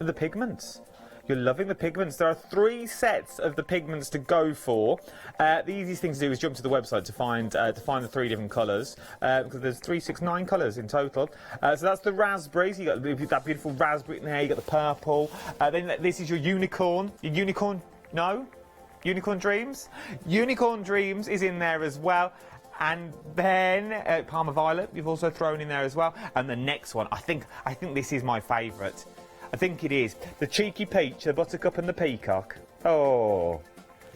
the pigments. You're loving the pigments. There are 3 sets of the pigments to go for. The easiest thing to do is jump to the website to find the 3 different colours, because there's 3, 6, 9 colours in total. So that's the raspberries. You got that beautiful raspberry in there. You got the purple. Then this is your unicorn. Your unicorn? No, unicorn dreams. Unicorn dreams is in there as well. And then Parma Violet. You've also thrown in there as well. And the next one, I think this is my favourite. I think it is. The Cheeky Peach, the Buttercup and the Peacock. Oh.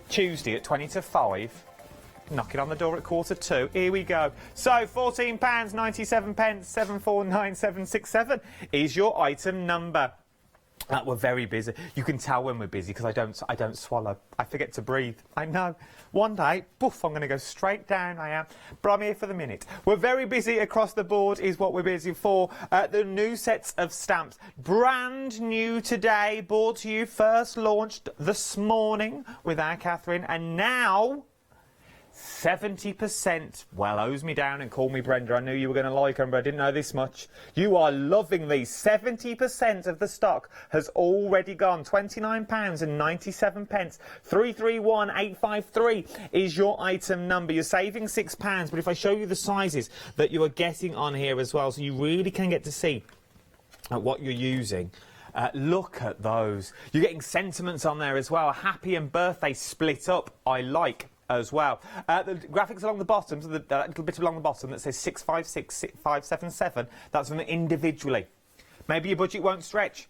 Tuesday at 20 to 5. Knocking on the door at 1:45. Here we go. So, £14.97, 749767 is your item number. We're very busy. You can tell when we're busy because I don't swallow. I forget to breathe. I know. One day, poof, I'm going to go straight down. I am. But I'm here for the minute. We're very busy across the board is what we're busy for. The new sets of stamps. Brand new today. Brought to you. First launched this morning with our Catherine. And now 70%, well, owes me down and call me Brenda. I knew you were going to like them, but I didn't know this much. You are loving these. 70% of the stock has already gone. £29.97. 331853 is your item number. You're saving £6, but if I show you the sizes that you are getting on here as well, so you really can get to see what you're using. Look at those. You're getting sentiments on there as well. Happy and birthday split up. I like as well. The graphics along the bottom, so that little bit along the bottom that says 656577, that's from individually. Maybe your budget won't stretch.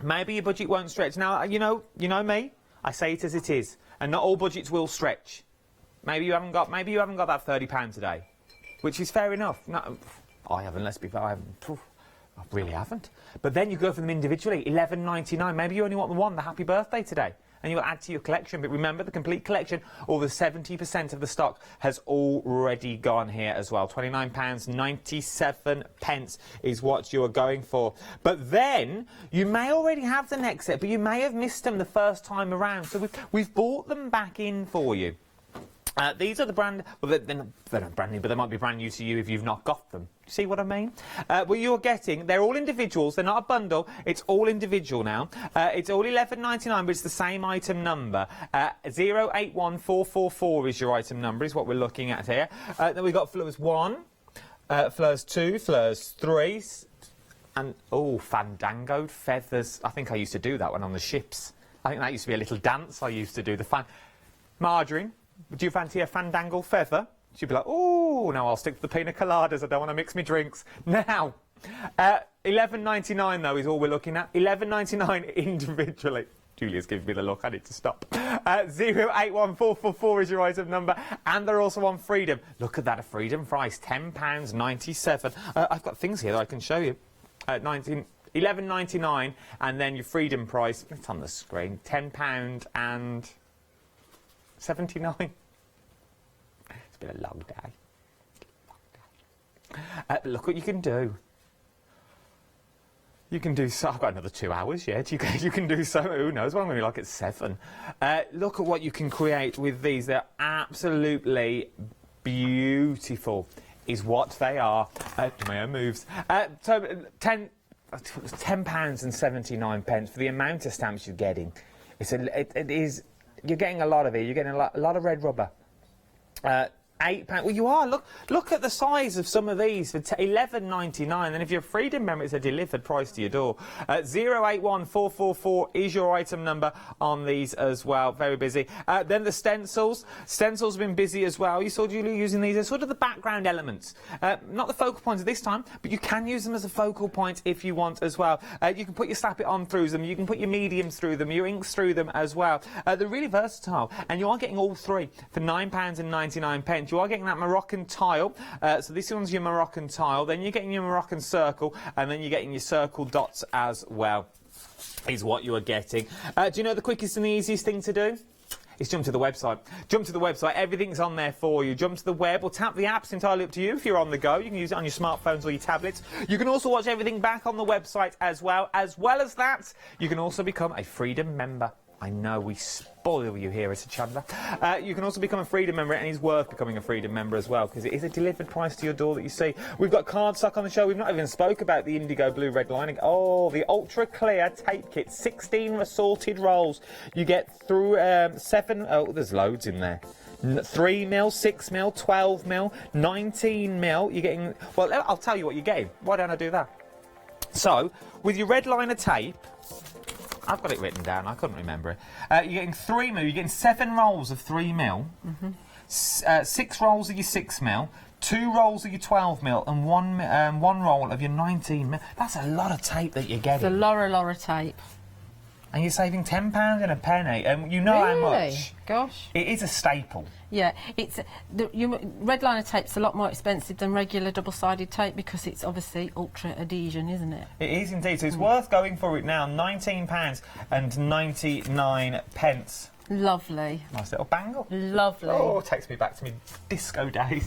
Maybe your budget won't stretch. Now, you know me. I say it as it is, and not all budgets will stretch. Maybe you haven't got that £30 a day, which is fair enough. No, I haven't. Let's be fair. I really haven't. But then you go for them individually, £11.99. Maybe you only want the one, the happy birthday today, and you'll add to your collection. But remember, the complete collection, or the 70% of the stock, has already gone here as well. £29.97 is what you are going for. But then, you may already have the next set, but you may have missed them the first time around. So we've brought them back in for you. These are the brand, well, they're not brand new, but they might be brand new to you if you've not got them. See what I mean? Well, you're getting, they're all individuals, they're not a bundle, it's all individual now. It's all £11.99, but it's the same item number. 081444 is your item number, is what we're looking at here. Then we've got Fleurs 1, Fleurs 2, Fleurs 3, and, oh, fandangoed feathers. I think I used to do that one on the ships. I think that used to be a little dance I used to do. Margarine. Would you fancy a fandangle feather? She'd be like, oh, no, I'll stick to the pina coladas. I don't want to mix my drinks. Now, £11.99, though, is all we're looking at. £11.99 individually. Julia's giving me the look. I need to stop. 081444 is your item number. And they're also on Freedom. Look at that, a Freedom price, £10.97. I've got things here that I can show you. £11.99, and then your Freedom price, it's on the screen, £10.79. It's been a long day. Look what you can do. You can do so. I've got another 2 hours yet. You can do so. Who knows what I'm going to be like at 7. Look at what you can create with these. They're absolutely beautiful, is what they are. My own moves. So £10.79 for the amount of stamps you're getting. It is. You're getting a lot of it. You're getting a lot of red rubber. £8. Well, you are. Look at the size of some of these for £11.99. And if you're a Freedom member, it's a delivered price to your door. 081444 is your item number on these as well. Very busy. Then the stencils. Stencils have been busy as well. You saw Julie using these as sort of the background elements. Not the focal points at this time, but you can use them as a focal point if you want as well. You can put your slap it on through them. You can put your mediums through them, your inks through them as well. They're really versatile, and you are getting all three for £9.99. You are getting that Moroccan tile, so this one's your Moroccan tile, then you're getting your Moroccan circle, and then you're getting your circle dots as well, is what you are getting. Do you know the quickest and the easiest thing to do? Is jump to the website. Jump to the website, everything's on there for you. Jump to the web or tap the app, it's entirely up to you if you're on the go. You can use it on your smartphones or your tablets. You can also watch everything back on the website as well. As well as that, you can also become a Freedom member. I know we spoil you here as a Chandler. You can also become a Freedom member, and it's worth becoming a Freedom member as well, because it is a delivered price to your door that you see. We've got cardstock on the show. We've not even spoke about the indigo blue red lining. Oh, the ultra clear tape kit, 16 assorted rolls. You get through 7. Oh, there's loads in there. 3mm, 6mm, 12mm, 19mm. You're getting. Well, I'll tell you what you're getting. Why don't I do that? So, with your red liner tape. I've got it written down, I couldn't remember it. You're getting 3mm, you're getting 7 rolls of 3mm, 6 rolls of your 6mm, 2 rolls of your 12mm, and one roll of your 19mm. That's a lot of tape that you're getting. It's a lot of tape. And you're saving £10 and a penny, and you know how much. Gosh. It is a staple. Yeah, it's red liner tape's a lot more expensive than regular double-sided tape because it's obviously ultra adhesion, isn't it? It is indeed, so it's worth going for it now. £19.99. Lovely. Nice little bangle. Lovely. Oh, it takes me back to my disco days.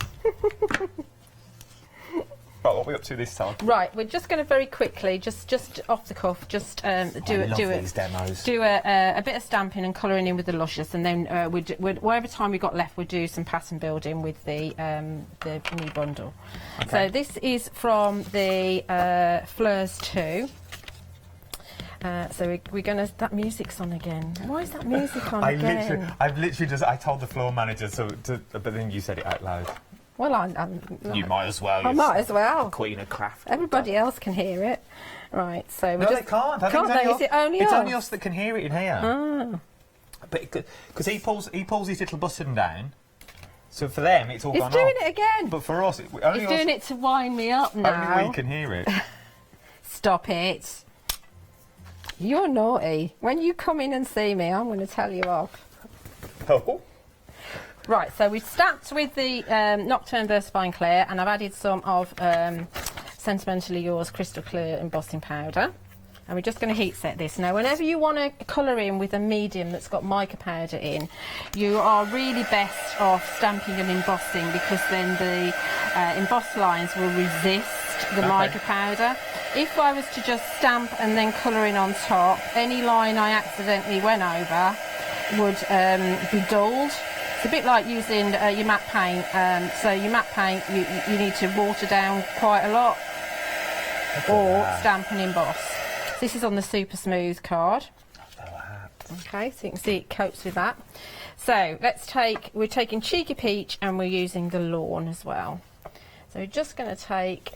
Right, what are we up to this time? Right, we're just going to very quickly, just off the cuff, do these demos. Do a bit of stamping and colouring in with the luscious, and then whatever time we've got left, we'll do some pattern building with the new bundle. Okay. So this is from the Fleurs 2. So we're going to... That music's on again. Why is that music on again? I've literally just... I told the floor manager, but then you said it out loud. Well, you might as well. I might as well. Queen of craft. Everybody else can hear it. Right, so... No, they can't. Can't they? Is it only us? It's only us that can hear it in here. Ah. But because he pulls his little button down, so for them it's all gone off. He's doing it again. But for us, He's doing it to wind me up now. Only we can hear it. Stop it. You're naughty. When you come in and see me, I'm going to tell you off. Oh. Right, so we've stamped with the Nocturne Versafine Clear, and I've added some of Sentimentally Yours Crystal Clear embossing powder. And we're just going to heat set this. Now, whenever you want to colour in with a medium that's got mica powder in, you are really best off stamping and embossing, because then the embossed lines will resist the mica powder. If I was to just stamp and then colour in on top, any line I accidentally went over would be dulled. It's a bit like using your matte paint. So your matte paint, you need to water down quite a lot, or stamp and emboss. This is on the super smooth card. Okay, so you can see it coats with that. So we're taking Cheeky Peach, and we're using the Lawn as well. So we're just going to take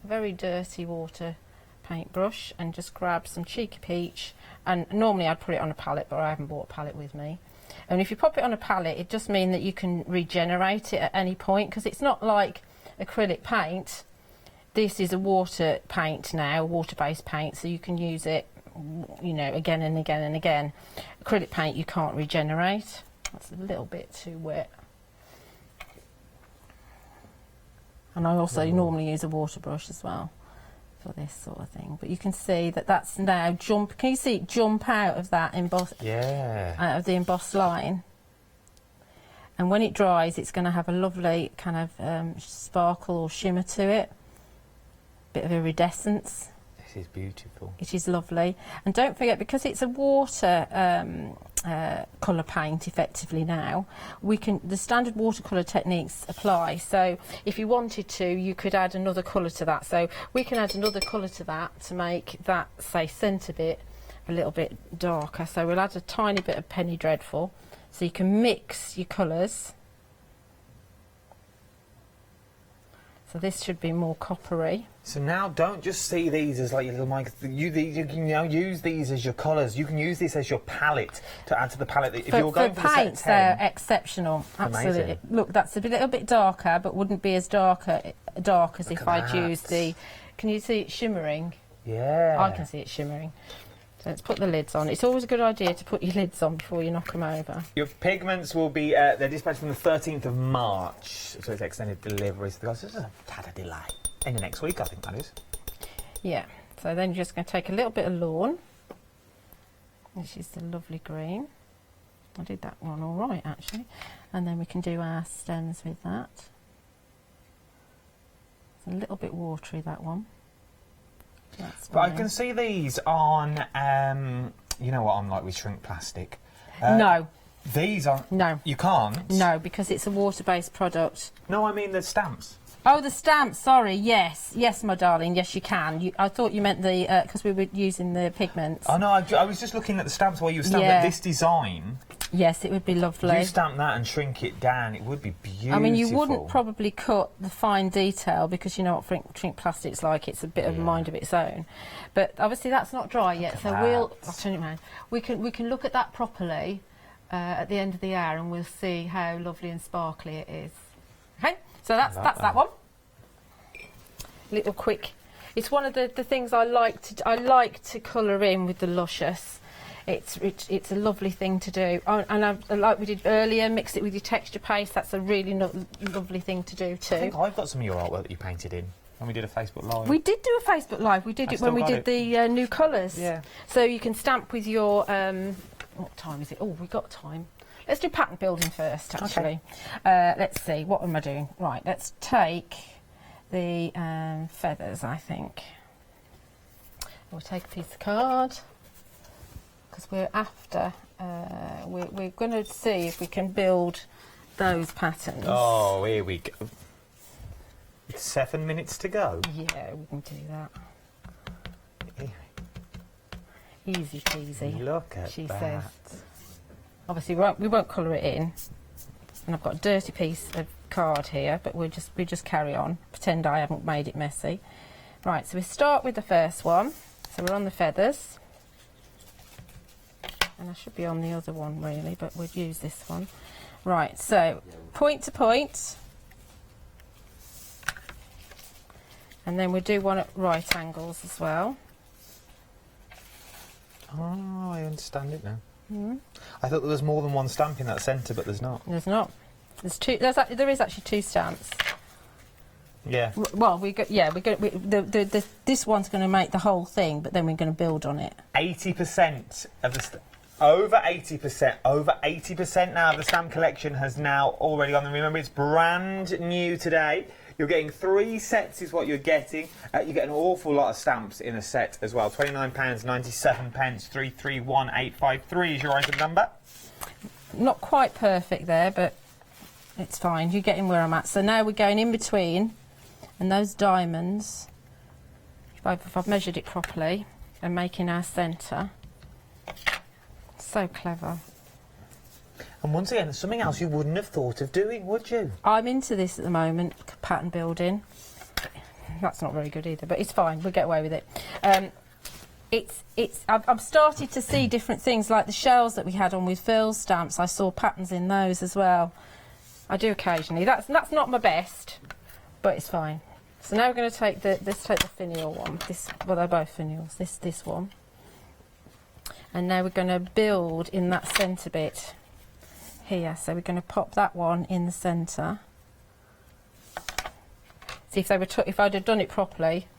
a very dirty water paintbrush and just grab some Cheeky Peach. And normally I'd put it on a palette, but I haven't brought a palette with me. And if you pop it on a palette, it just means that you can regenerate it at any point, because it's not like acrylic paint. This is a water paint now, water-based paint, so you can use it, you know, again and again and again. Acrylic paint you can't regenerate. That's a little bit too wet. And I also normally use a water brush as well for this sort of thing. But you can see that that's now can you see it jump out of that out of the embossed line? And when it dries, it's going to have a lovely kind of sparkle or shimmer to it. Bit of iridescence. This is beautiful. It is lovely. And don't forget, because it's a water colour paint effectively now, the standard watercolour techniques apply. So if you wanted to, you could add another colour to that. So we can add another colour to that to make that, say, centre bit a little bit darker. So we'll add a tiny bit of Penny Dreadful, so you can mix your colours. So this should be more coppery. So now don't just see these as like your little mic. You can now use these as your colours. You can use this as your palette to add to the palette. If you're going for the paints, set 10, they're exceptional. Absolutely. Amazing. Look, that's a little bit darker, but wouldn't be as dark as if I'd used the. Can you see it shimmering? Yeah. I can see it shimmering. So let's put the lids on. It's always a good idea to put your lids on before you knock them over. Your pigments will be, they're dispatched from the 13th of March, so it's extended delivery. So guys, this is a tad of delay. In the next week, I think that is. Yeah, so then you're just going to take a little bit of lawn, which is the lovely green. I did that one all right, actually. And then we can do our stems with that. It's a little bit watery, that one. But I can see these on, you know what I'm like with shrink plastic. No. These are... No. You can't? No, because it's a water-based product. No, I mean the stamps. Oh, the stamps, sorry, yes. Yes, my darling, yes, you can. I thought you meant the... because we were using the pigments. Oh, no, I was just looking at the stamps where you stamped at this design. Yes, it would be lovely. You stamp that and shrink it down, it would be beautiful. I mean, you wouldn't probably cut the fine detail because you know what shrink plastic's like. It's a bit of a mind of its own. But obviously that's not dry yet, so I'll turn it around. We can look at that properly at the end of the hour, and we'll see how lovely and sparkly it is. Okay, so that's that one. Little quick. It's one of the things I like to colour in with the Luscious. It's a lovely thing to do, and like we did earlier, mix it with your texture paste. That's a really lovely thing to do too. I think I've got some of your artwork that you painted in when we did a Facebook Live. We did do a Facebook Live. We did it when we did the new colours. Yeah. So you can stamp with your. What time is it? Oh, we got time. Let's do pattern building first. Actually, let's see. What am I doing? Right. Let's take the feathers. I think we'll take a piece of card. Because we're after, we're going to see if we can build those patterns. Oh, here we go. It's 7 minutes to go. Yeah, we can do that. Easy peasy. Look at she that. says. Obviously, we won't colour it in. And I've got a dirty piece of card here, but we just carry on. Pretend I haven't made it messy. Right, so we start with the first one. So we're on the feathers. And I should be on the other one really, but we'd use this one. Right, so point to point. And then we do one at right angles as well. Oh, I understand it now. Mm. I thought there was more than one stamp in that centre, but there's not. There's not. There's two. There is actually two stamps. Yeah. Well, this one's going to make the whole thing, but then we're going to build on it. 80% of the over 80% now of the stamp collection has now already gone. And remember, it's brand new today. You're getting 3 sets is what you're getting. You get an awful lot of stamps in a set as well. £29.97, 331853 is your item number. Not quite perfect there, but it's fine. You're getting where I'm at. So now we're going in between, and those diamonds, if I've measured it properly, and making our centre. So clever. And once again, something else you wouldn't have thought of doing, would you? I'm into this at the moment, pattern building. That's not very good either, but it's fine. We'll get away with it. I've started to see different things, like the shells that we had on with Phil's stamps. I saw patterns in those as well. I do occasionally. That's not my best, but it's fine. So now we're going to take let's take the finial one. Well, they're both finials. This one. And now we're going to build in that centre bit here. So we're going to pop that one in the centre. See, if I'd have done it properly,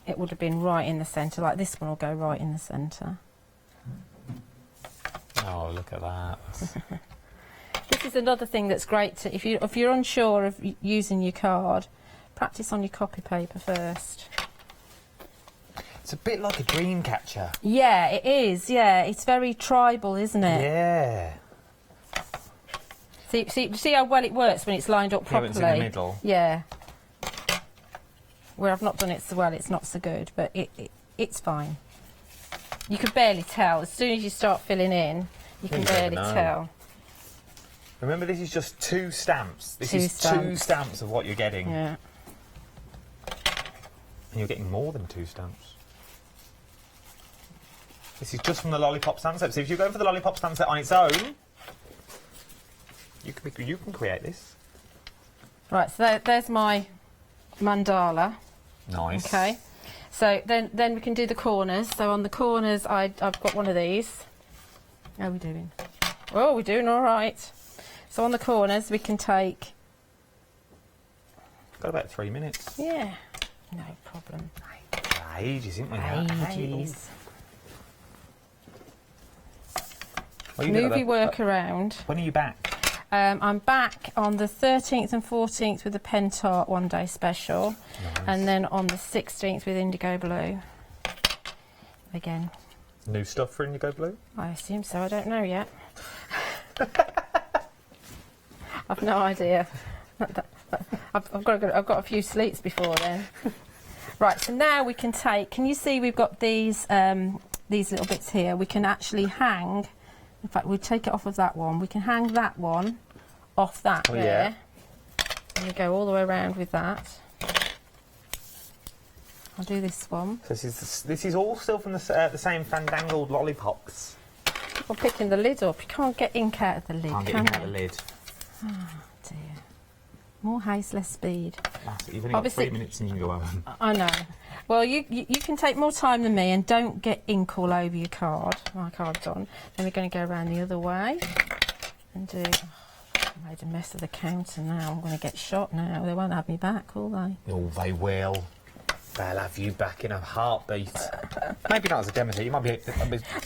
it would have been right in the centre. Like this one will go right in the centre. Oh, look at that. This is another thing that's great to, if you're unsure of using your card, practice on your copy paper first. It's a bit like a dream catcher. Yeah, it is. Yeah, it's very tribal, isn't it? Yeah. See how well it works when it's lined up properly. It's in the middle. Yeah. Where I've not done it so well, it's not so good, but it's fine. You can barely tell. As soon as you start filling in, you can barely tell. Remember, this is just 2 stamps. This is 2 stamps of what you're getting. Yeah. And you're getting more than 2 stamps. This is just from the lollipop stamp set. So if you're going for the lollipop stamp set on its own, you can create this. Right, so there's my mandala. Nice. Okay. So then we can do the corners. So on the corners, I've got one of these. How are we doing? Oh, we're doing all right. So on the corners, we can take... Got about 3 minutes. Yeah, no problem. Ages, isn't we? Ages. Well, Move your work around. When are you back? I'm back on the 13th and 14th with the Pentart one-day special. Nice. And then on the 16th with Indigo Blue. Again. New stuff for Indigo Blue? I assume so, I don't know yet. I've no idea. I've got a few sleeps before then. Right, so now we can take... Can you see we've got these little bits here? We can actually hang... In fact, we'll take it off of that one. We can hang that one off that there. Yeah. And we go all the way around with that. I'll do this one. So this is all still from the same fandangled lollipops. We're picking the lid up. You can't get ink out of the lid, Can't get ink out of the lid. Oh, dear. More haste, less speed. You've only got 3 minutes and you can go home. I know. Well, you can take more time than me and don't get ink all over your card. My card's on. Then we're going to go around the other way and do... Oh, I made a mess of the counter now. I'm going to get shot now. They won't have me back, will they? Oh, they will. They'll have you back in a heartbeat. Maybe not as a demonstrator. You might be a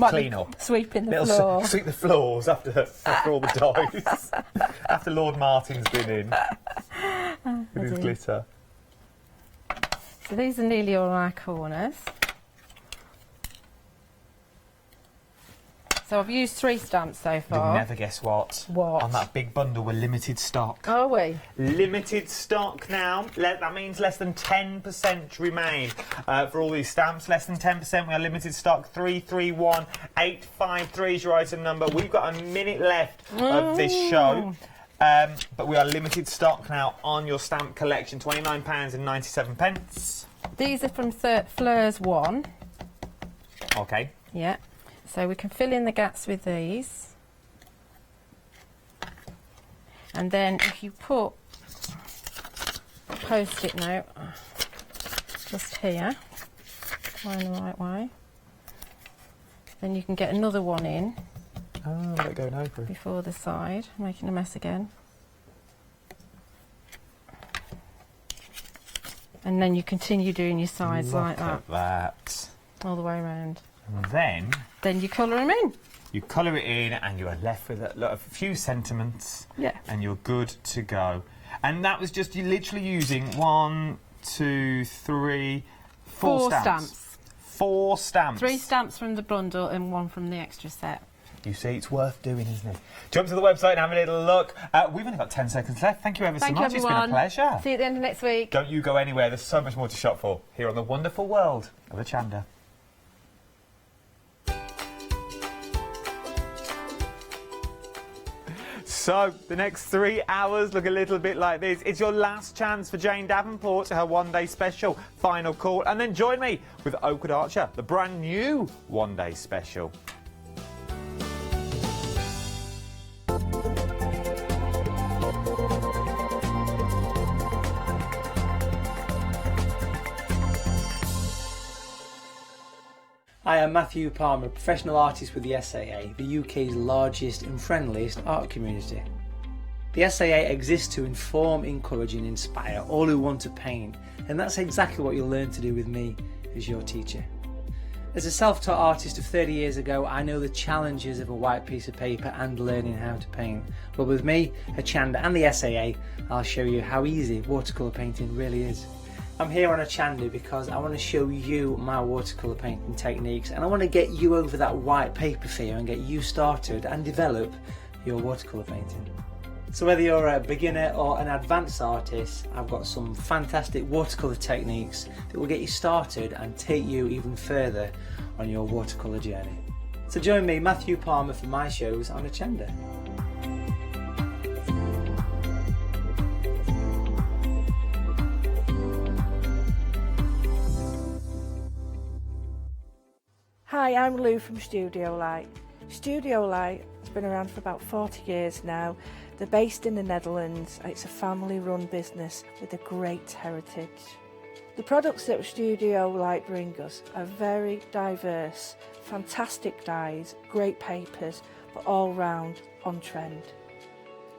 clean up. Sweeping the floor. Sweep the floors after all the dies. After Lord Martin's been in with his glitter. So these are nearly all our corners. So I've used 3 stamps so far. You'll never guess what. What? On that big bundle, we're limited stock. Are we? Limited stock now. That means less than 10% remain for all these stamps. Less than 10%. We are limited stock. 331853 is your item number. We've got a minute left of this show. But we are limited stock now on your stamp collection. £29.97. These are from Fleur's 1. Okay. Yeah. So we can fill in the gaps with these. And then if you put a post-it note just here, in the right way, then you can get another one in. Oh, let it go over. Before the side, making a mess again. And then you continue doing your sides like that. Look at that. All the way around. And then you colour them in. You colour it in and you are left with a few sentiments. Yeah. And you're good to go. And that was just you literally using 1, 2, 3, 4 stamps. 4 stamps. 3 stamps from the bundle and 1 from the extra set. You see, it's worth doing, isn't it? Jump to the website and have a little look. We've only got 10 seconds left. Thank you ever so much. Everyone. It's been a pleasure. See you at the end of next week. Don't you go anywhere. There's so much more to shop for here on the wonderful world of Hochanda. So, the next 3 hours look a little bit like this. It's your last chance for Jane Davenport to her one-day special, Final Call. And then join me with Oakwood Archer, the brand new one-day special. I am Matthew Palmer, a professional artist with the SAA, the UK's largest and friendliest art community. The SAA exists to inform, encourage and inspire all who want to paint, and that's exactly what you'll learn to do with me as your teacher. As a self-taught artist of 30 years ago, I know the challenges of a white piece of paper and learning how to paint. But with me, Hochanda and the SAA, I'll show you how easy watercolour painting really is. I'm here on Hochanda because I want to show you my watercolour painting techniques, and I want to get you over that white paper fear and get you started and develop your watercolour painting. So whether you're a beginner or an advanced artist, I've got some fantastic watercolour techniques that will get you started and take you even further on your watercolour journey. So join me, Matthew Palmer, for my shows on Hochanda. Hi, I'm Lou from Studio Light. Studio Light has been around for about 40 years now. They're based in the Netherlands. It's a family-run business with a great heritage. The products that Studio Light bring us are very diverse, fantastic dyes, great papers, but all round on trend.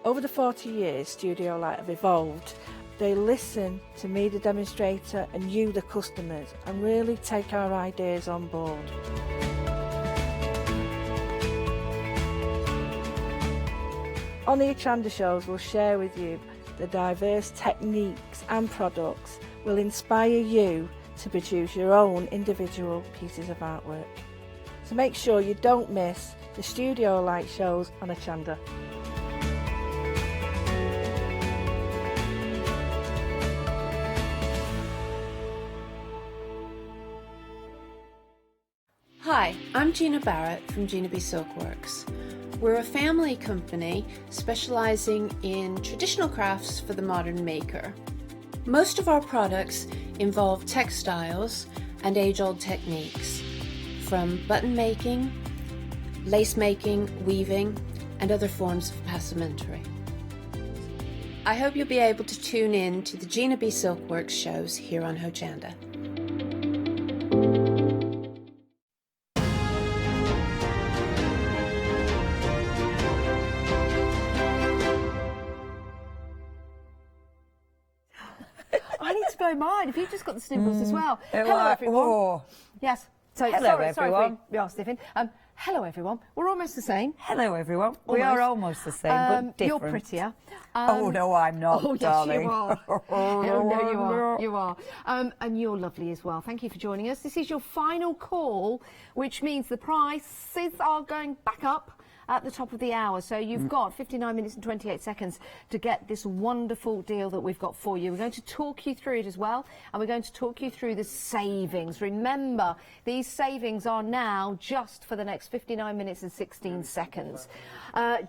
Over the 40 years Studio Light have evolved. They listen to me, the demonstrator, and you, the customers, and really take our ideas on board. On the Hochanda shows, we'll share with you the diverse techniques and products will inspire you to produce your own individual pieces of artwork. So make sure you don't miss the Studio Light shows on Hochanda. Hi, I'm Gina Barrett from Gina B Silkworks. We're a family company specializing in traditional crafts for the modern maker. Most of our products involve textiles and age-old techniques, from button making, lace making, weaving, and other forms of passementerie. I hope you'll be able to tune in to the Gina B Silkworks shows here on Hochanda. I need to blow mine. If you've just got the snipples as well. Hello, Hello, everyone. oh. Yes. So, Hello, sorry everyone. we are sniffing. Hello, everyone. We're almost the same. Hello, everyone. We are almost the same, but different. You're prettier. Oh, no, I'm not, oh, yes, darling. You are. Oh, no, you are. You are. And you're lovely as well. Thank you for joining us. This is your final call, which means the prices are going back up at the top of the hour. So you've got 59 minutes and 28 seconds to get this wonderful deal that we've got for you. We're going to talk you through it as well, and we're going to talk you through the savings. Remember, these savings are now just for the next 59 minutes and 16 seconds.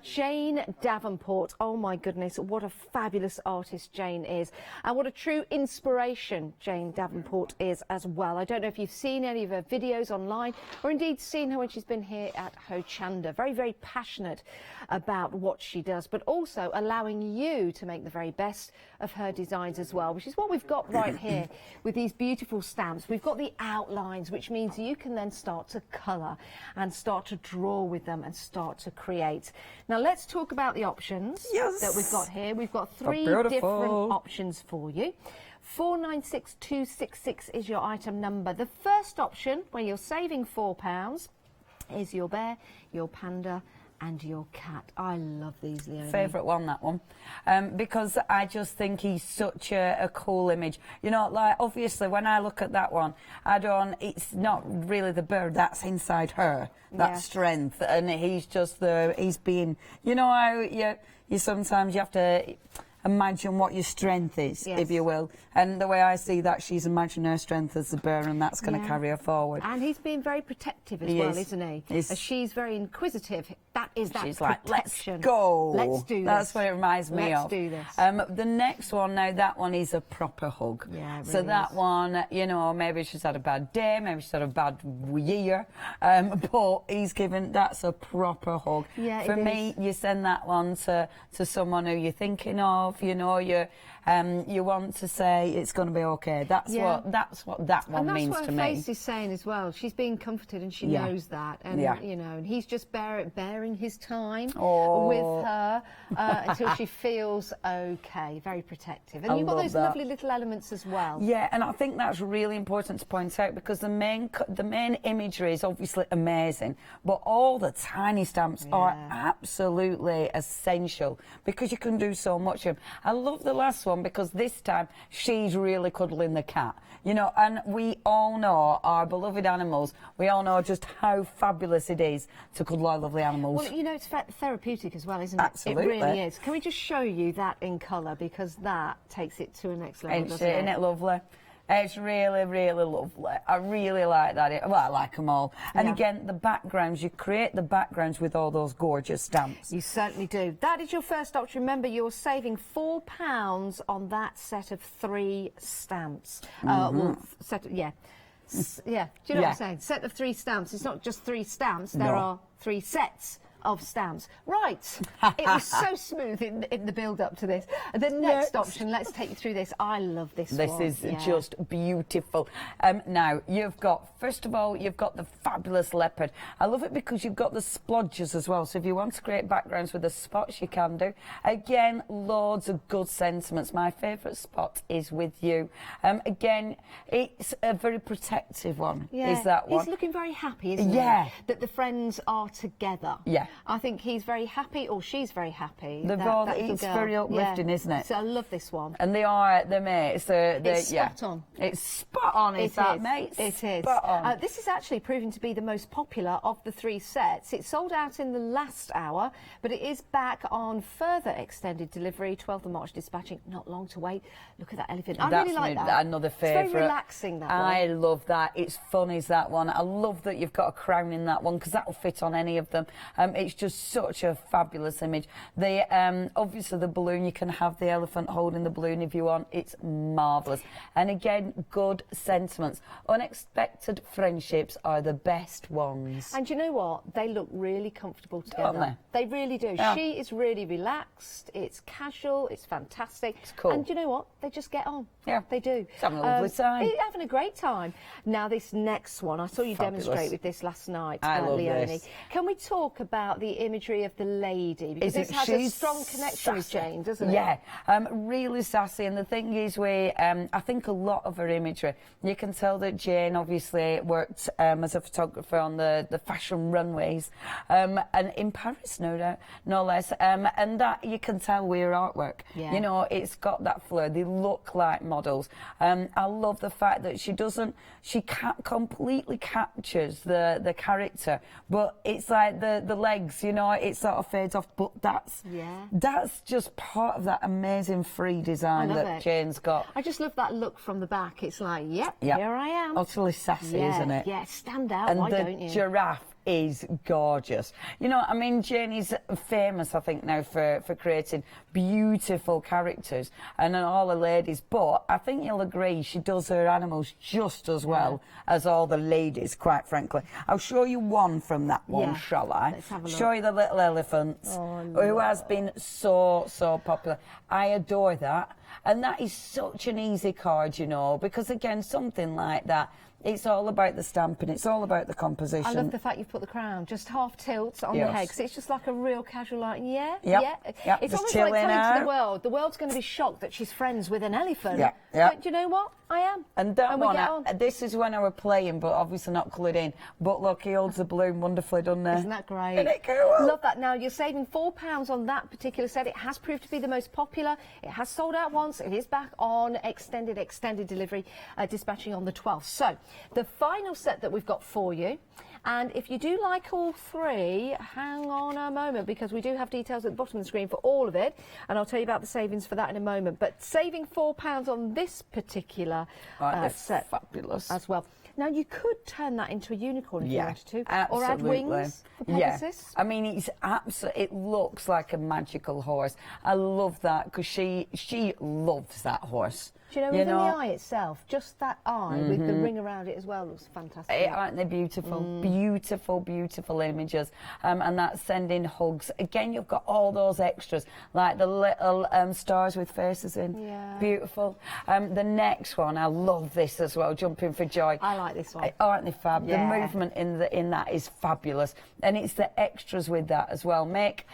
Jane Davenport, oh my goodness, what a fabulous artist Jane is, and what a true inspiration Jane Davenport is as well. I don't know if you've seen any of her videos online, or indeed seen her when she's been here at Hochanda. Very, very passionate about what she does, but also allowing you to make the very best of her designs as well, which is what we've got right here with these beautiful stamps. We've got the outlines, which means you can then start to colour and start to draw with them and start to create. Now let's talk about the options that we've got here. We've got three different options for you. 496266 is your item number. The first option, where you're saving £4, is your bear, your panda and your cat. I love these, Leonie. Favourite one, that one. Because I just think he's such a cool image. You know, like, obviously, when I look at that one, it's not really the bird that's inside her, that strength. And he's just he's being, you know how you sometimes you have to imagine what your strength is, if you will. And the way I see that, she's imagining her strength as the bear, and that's going to carry her forward. And he's being very protective as well, isn't he? As she's very inquisitive. That is that she's protection. Like, let's go. Let's do this. That's what it reminds me of. Let's do this. The next one, now that one is a proper hug. Yeah, it so really that is. one, you know, maybe she's had a bad day, maybe she's had a bad year, but he's given, that's a proper hug. Yeah, For me, you send that one to someone who you're thinking of, you know, you want to say it's going to be okay. That's what that one means to me. And that's what her face is saying as well. She's being comforted, and she knows that. And you know, and he's just bearing his time with her until she feels okay. Very protective. And you've got those lovely little elements as well. Yeah, and I think that's really important to point out, because the main imagery is obviously amazing, but all the tiny stamps are absolutely essential, because you can do so much of them. I love the last one. one because this time she's really cuddling the cat. You know, and we all know our beloved animals. We all know just how fabulous it is to cuddle our lovely animals. Well, you know, it's therapeutic as well, isn't it? Absolutely. It really is. Can we just show you that in colour, because that takes it to a next level, doesn't it? Isn't it lovely? It's really, really lovely. I really like that. Well, I like them all. And again, the backgrounds, you create the backgrounds with all those gorgeous stamps. You certainly do. That is your first option. Remember, you're saving £4 on that set of 3 stamps. Well, yeah. Yeah, do you know what I'm saying? Set of 3 stamps. It's not just 3 stamps. There are 3 sets of stamps. Right. It was so smooth in the build-up to this. The next option, let's take you through this. I love this one. This is just beautiful. Now, you've got, first of all, you've got the fabulous leopard. I love it because you've got the splodges as well. So if you want to create backgrounds with the spots, you can do. Again, loads of good sentiments. My favourite spot is with you. Again, it's a very protective one, is that one. He's looking very happy, isn't he? That the friends are together. Yeah. I think he's very happy, or she's very happy. It's very uplifting, isn't it? So I love this one. And they are, they're mates. It's spot on. It's spot on, is that, mates? It is. Spot on. This is actually proving to be the most popular of the 3 sets. It sold out in the last hour, but it is back on further extended delivery, 12th of March dispatching. Not long to wait. Look at that elephant. I really like that. Another favourite. It's very relaxing, that one. I love that. It's fun, is that one. I love that you've got a crown in that one, because that will fit on any of them. It's just such a fabulous image. The obviously the balloon, you can have the elephant holding the balloon if you want. It's marvellous. And again, good sentiments. Unexpected friendships are the best ones. And you know what? They look really comfortable together. Don't they? They really do. Yeah. She is really relaxed. It's casual. It's fantastic. It's cool. And you know what? They just get on. Yeah. They do. It's having a lovely time. Having a great time. Now, this next one, I saw you demonstrate with this last night, Leonie. This. Can we talk about the imagery of the lady? Because this has a strong connection with Jane, doesn't it? Yeah, really sassy. And the thing is, I think a lot of her imagery, you can tell that Jane obviously worked as a photographer on the fashion runways, and in Paris, no doubt, no less. And that you can tell with her artwork. Yeah. You know, it's got that flair. They look like models. I love the fact that she completely captures the character, but it's like the legs, you know, it sort of fades off, but that's just part of that amazing free design that Jane's got. I just love that look from the back. It's like, yep. Here I am. Utterly sassy, isn't it? Yeah, stand out, and why don't you? And the giraffe is gorgeous. You know, I mean, Jane is famous, I think, now for creating beautiful characters and all the ladies, but I think you'll agree she does her animals just as well as all the ladies, quite frankly. I'll show you one from that one, shall I? Let's have a look. Show you the little elephant who has been so popular. I adore that. And that is such an easy card, you know, because again, something like that, it's all about the stamping, it's all about the composition. I love the fact you've put the crown just half tilt on the head, because it's just like a real casual, like, It's almost like telling to the world's going to be shocked that she's friends with an elephant. But do you know what? I am. And that one, this is when I were playing, but obviously not coloured in. But look, he holds the balloon wonderfully, doesn't he? Isn't that great? Isn't it cool? Love that. Now, you're saving £4 on that particular set. It has proved to be the most popular. It has sold out once. It is back on extended delivery, dispatching on the 12th. So, the final set that we've got for you, and if you do like all 3, hang on a moment, because we do have details at the bottom of the screen for all of it, and I'll tell you about the savings for that in a moment. But saving £4 on this particular set fabulous as well. Now, you could turn that into a unicorn if you wanted to, absolutely. or add wings for Pegasus. I mean, it looks like a magical horse. I love that, because she loves that horse. Do you know, even the eye itself, just that eye with the ring around it as well, looks fantastic. Aren't they beautiful? Beautiful, beautiful images. And that's sending hugs. Again, you've got all those extras, like the little stars with faces in. Yeah. Beautiful. The next one, I love this as well, Jumping for Joy. I like this one. Aren't they fab? Yeah. The movement in that is fabulous. And it's the extras with that as well. Make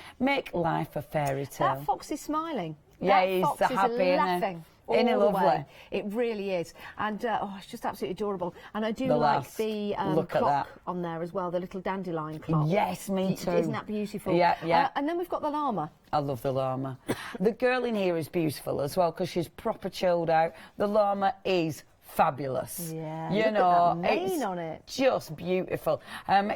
life a fairy tale. That fox is smiling. Yeah, that he's fox happy, is laughing. Isn't it all the lovely? way. It really is. And it's just absolutely adorable. And I do The like last. the Look at clock that. on there as well, the little dandelion clock. Yes, me too. Isn't that beautiful? Yeah, yeah. And then we've got the llama. I love the llama. The girl in here is beautiful as well because she's proper chilled out. The llama is fabulous. Yeah, you look at know, that mane it's on it. just beautiful.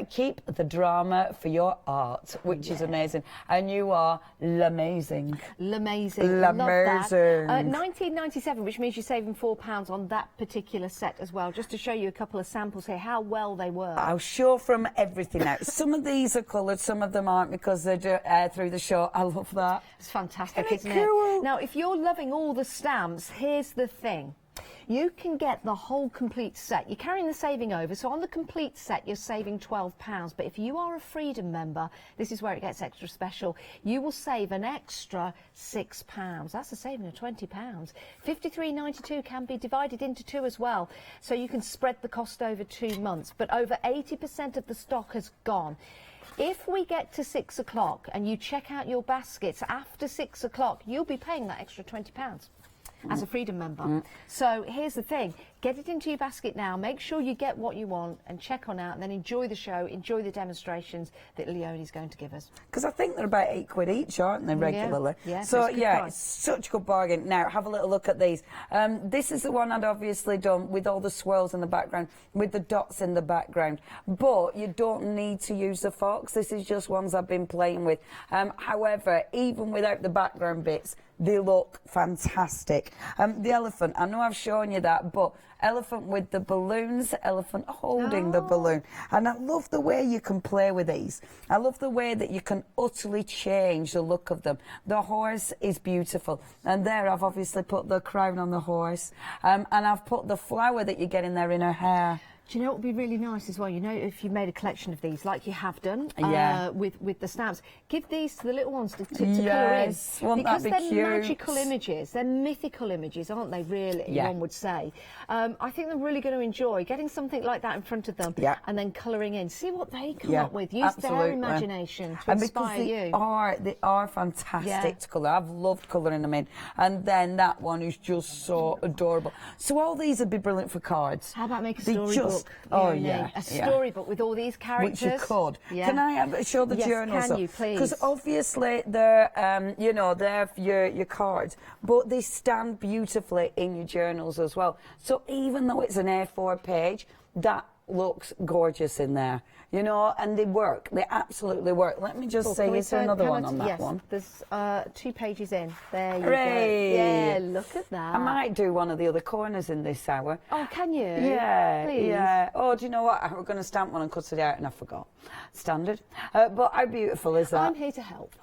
Keep the drama for your art, which is amazing. And you are l'amazing. L'amazing. Love that. 1997, which means you're saving £4 on that particular set as well. Just to show you a couple of samples here, how well they work. I'll show from everything out. Some of these are coloured, some of them aren't because they're through the show. I love that. It's fantastic, Isn't isn't it cool? it? Now, if you're loving all the stamps, here's the thing. You can get the whole complete set. You're carrying the saving over, so on the complete set you're saving £12. But if you are a Freedom member, this is where it gets extra special. You will save an extra £6. That's a saving of £20. £53.92 can be divided into 2 as well, so you can spread the cost over 2 months. But over 80% of the stock has gone. If we get to 6 o'clock and you check out your baskets after 6 o'clock, you'll be paying that extra £20. As a Freedom member. So here's the thing, get it into your basket now, make sure you get what you want and check on out and then enjoy the show, enjoy the demonstrations that Leonie's going to give us. Because I think they're about £8 each, aren't they, regularly? Yeah, so it's a good yeah, price. it's such a good bargain. Now, have a little look at these. This is the one I'd obviously done with all the swirls in the background, with the dots in the background. But you don't need to use the fox. This is just ones I've been playing with. However, even without the background bits, they look fantastic. The elephant, I know I've shown you that, but elephant with the balloons, elephant holding the balloon. And I love the way you can play with these. I love the way that you can utterly change the look of them. The horse is beautiful. And there I've obviously put the crown on the horse. And I've put the flower that you get in there in her hair. Do you know what would be really nice as well? You know, if you made a collection of these, like you have done with the stamps, give these to the little ones to colour in. Because they're magical images, they're mythical images, aren't they, really, one would say. I think they're really going to enjoy getting something like that in front of them and then colouring in. See what they come up with. Use their imagination to inspire you. They are fantastic to colour. I've loved colouring them in. And then that one is just so adorable. So all these would be brilliant for cards. How about make a storybook? A storybook with all these characters. Which you could. Yeah. Can I show the journals? Can you, please? Because obviously they're, you know, they're your cards, but they stand beautifully in your journals as well. So even though it's an A4 page, that looks gorgeous in there, you know, and they work. They absolutely work. Let me just say, is there another one on that one? There's 2 pages in. There you Hooray! go. Yeah, look at that. I might do one of the other corners in this hour. Oh, can you? Yeah, Please. yeah. Oh, do you know what? I was going to stamp one and cut it out and I forgot. Standard. But how beautiful is that? I'm here to help.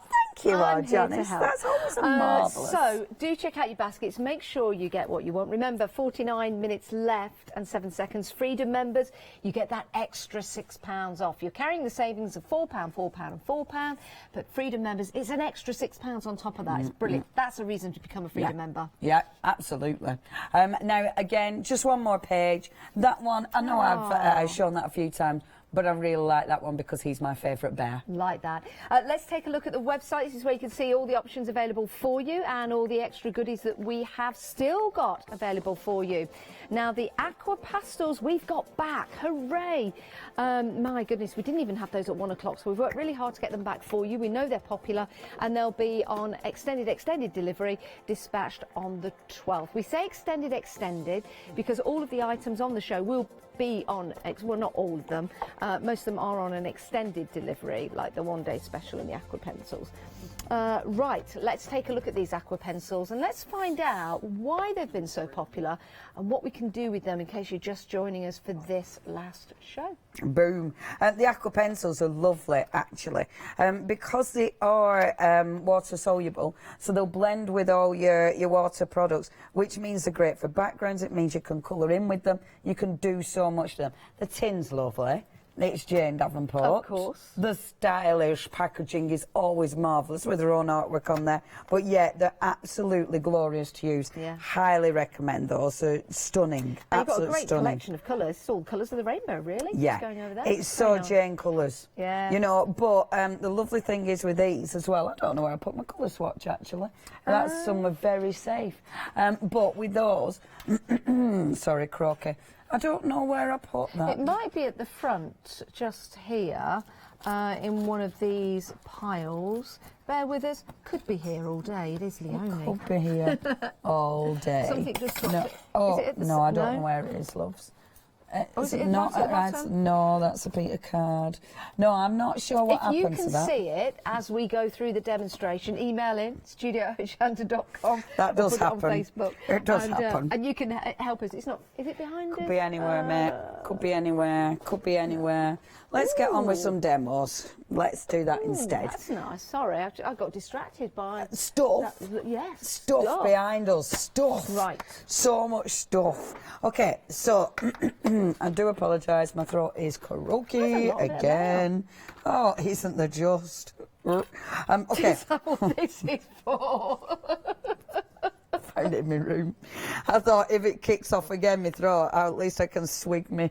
Thank you, I'm here to Janice. help. That's always marvellous. So, do check out your baskets. Make sure you get what you want. Remember, 49 minutes left and 7 seconds. Freedom members, you get that extra £6 off. You're carrying the savings of £4, £4 and £4, but Freedom members, it's an extra £6 on top of that. It's brilliant. That's a reason to become a Freedom member. Yeah, absolutely. Now, again, just one more page. That one, I know I've shown that a few times, but I really like that one because he's my favourite bear. Like that. Let's take a look at the website. This is where you can see all the options available for you and all the extra goodies that we have still got available for you. Now, the aqua pastels we've got back. Hooray! My goodness, we didn't even have those at 1 o'clock, so we've worked really hard to get them back for you. We know they're popular and they'll be on extended delivery, dispatched on the 12th. We say extended because all of the items on the show will be on, well, not all of them, most of them are on an extended delivery, like the one-day special and the aqua pencils. Right, let's take a look at these aqua pencils and let's find out why they've been so popular and what we can do with them in case you're just joining us for this last show. Boom. The aqua pencils are lovely, actually, because they are water soluble, so they'll blend with all your water products, which means they're great for backgrounds. It means you can colour in with them. You can do so much to them. The tin's lovely. It's Jane Davenport. Of course. The stylish packaging is always marvellous with her own artwork on there. But yeah, they're absolutely glorious to use. Yeah. Highly recommend those. They're stunning. And you've got a Absolutely great stunning. collection of colours. It's all colours of the rainbow, really. Yeah, Just going over there. it's so Very nice. Jane colours. Yeah. You know, but the lovely thing is with these as well, I don't know where I put my colour swatch actually. That's somewhere very safe. But with those, sorry, croaky. I don't know where I put that. It might be at the front, just here, in one of these piles. Bear with us. Could be here all day. It is Leonie. Could be here all day. Something just no, is it at the no, I don't no? know where it is, loves. Oh, is it not right at the bottom? No, that's a Peter card. No, I'm not sure what happened to that. If you can see it as we go through the demonstration, email in studio@hochanda.com. That does put happen. It on Facebook. It does happen. And you can help us. It's not. Is it behind us? Could be anywhere, mate. Could be anywhere. Could be anywhere. Let's get on with some demos. Let's do that instead. That's nice. Sorry, I got distracted by stuff. Yes. Stuff behind us. Stuff. Right. So much stuff. Okay, so I do apologise. My throat is croaky again. Oh, isn't there just? Okay. Is that what this is for? Found it in my room. I thought if it kicks off again, my throat, at least I can swig me.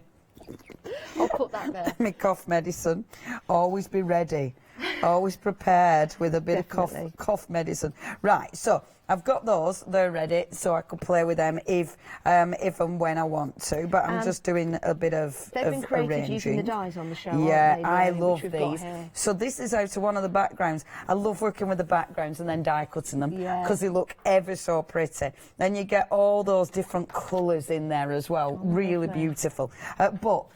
I'll put that there. My cough medicine. Always be ready. Always prepared with a bit of cough medicine. Right, so I've got those. They're ready, so I could play with them if and when I want to. But I'm just doing a bit of They've been created arranging. using the dies on the show. Yeah, aren't they, I really, love which we've got these. here. So this is out of one of the backgrounds. I love working with the backgrounds and then die cutting them because they look ever so pretty. Then you get all those different colours in there as well. Really beautiful.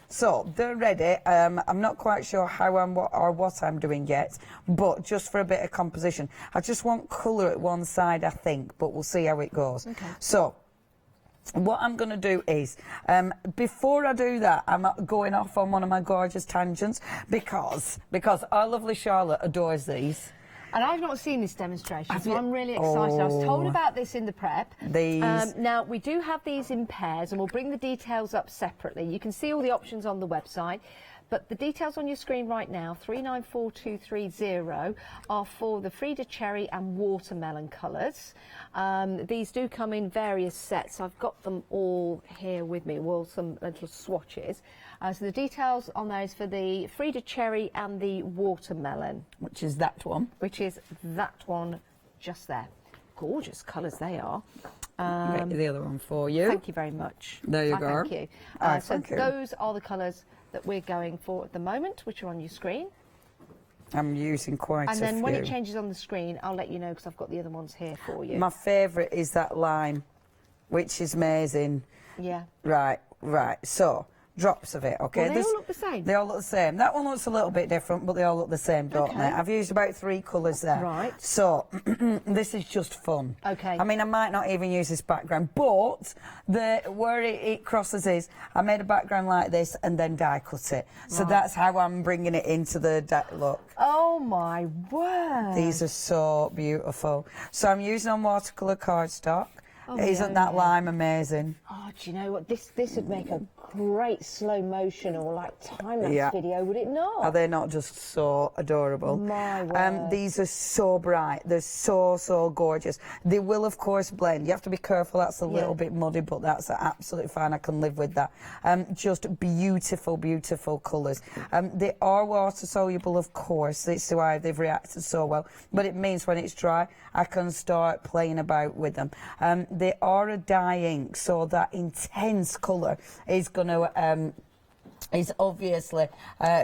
So they're ready. I'm not quite sure how or what I'm doing yet, but just for a bit of composition. I just want colour at one side, I think, but we'll see how it goes. Okay. So what I'm going to do is, before I do that, I'm going off on one of my gorgeous tangents because our lovely Charlotte adores these. And I've not seen this demonstration, so I'm really excited. I was told about this in the prep. These. Now, we do have these in pairs, and we'll bring the details up separately. You can see all the options on the website. But the details on your screen right now, 394230, are for the Frida Cherry and Watermelon colours. These do come in various sets. I've got them all here with me, well, some little swatches. So the details on those for the Frida Cherry and the Watermelon. Which is that one. Which is that one just there. Gorgeous colours they are. Get the other one for you. Thank you very much. There you go. Thank you. So thank you. those are the colours that we're going for at the moment, which are on your screen. I'm using quite a few. And then when it changes on the screen, I'll let you know because I've got the other ones here for you. My favourite is that lime, which is amazing. Yeah. Right. So, drops of it, okay? Well, they all look the same. They all look the same. That one looks a little bit different, but they all look the same, don't they? I've used about 3 colours there. Right. So, this is just fun. Okay. I mean, I might not even use this background, but where it crosses is, I made a background like this and then die cut it. So that's how I'm bringing it into the look. Oh my word. These are so beautiful. So I'm using on watercolour cardstock. Oh, Isn't that lime amazing? Oh, do you know what? This would make a great slow motion or like time-lapse video, would it not? Are they not just so adorable? My word. These are so bright. They're so gorgeous. They will, of course, blend. You have to be careful. That's a little bit muddy, but that's absolutely fine. I can live with that. Just beautiful colours. They are water-soluble, of course. It's why they've reacted so well. But it means when it's dry, I can start playing about with them. They are a dye ink, so that intense colour is going to is obviously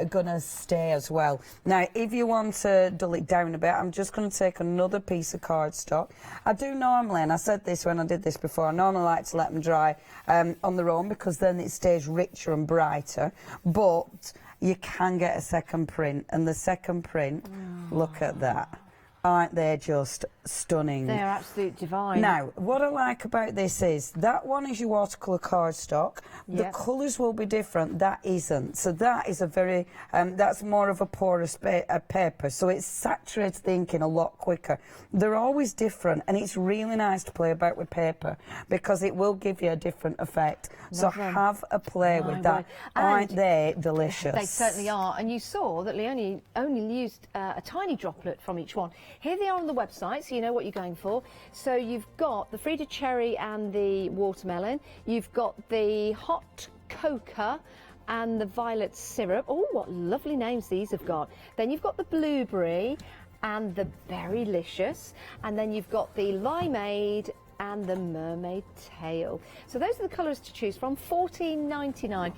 going to stay as well. Now, if you want to dull it down a bit, I'm just going to take another piece of cardstock. I do normally, and I said this when I did this before, I normally like to let them dry on their own because then it stays richer and brighter, but you can get a second print, and the second print, look at that. Aren't they just stunning? They're absolute divine. Now, what I like about this is that one is your watercolour cardstock. The Yep. colours will be different. That isn't. So that is a very, that's more of a porous paper. So it saturates the ink in a lot quicker. They're always different, and it's really nice to play about with paper because it will give you a different effect. So Lovely. have a play with that. And Aren't they delicious? They certainly are. And you saw that Leonie only used a tiny droplet from each one. Here they are on the website, so you know what you're going for. So you've got the Frida cherry and the watermelon. You've got the hot cocoa and the violet syrup. Oh, what lovely names these have got. Then you've got the blueberry and the berrylicious. And then you've got the limeade and the mermaid tail. So those are the colours to choose from, $14.99.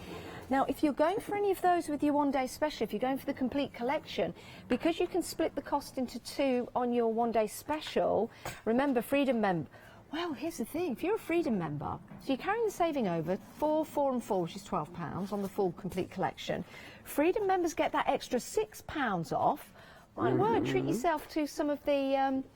Now, if you're going for any of those with your one-day special, if you're going for the complete collection, because you can split the cost into two on your one-day special, remember, Freedom member. Well, here's the thing. If you're a Freedom member, so you're carrying the saving over, 4, 4 and 4, which is £12 on the full complete collection. Freedom members get that extra £6 off. My word, treat yourself to some of the inks.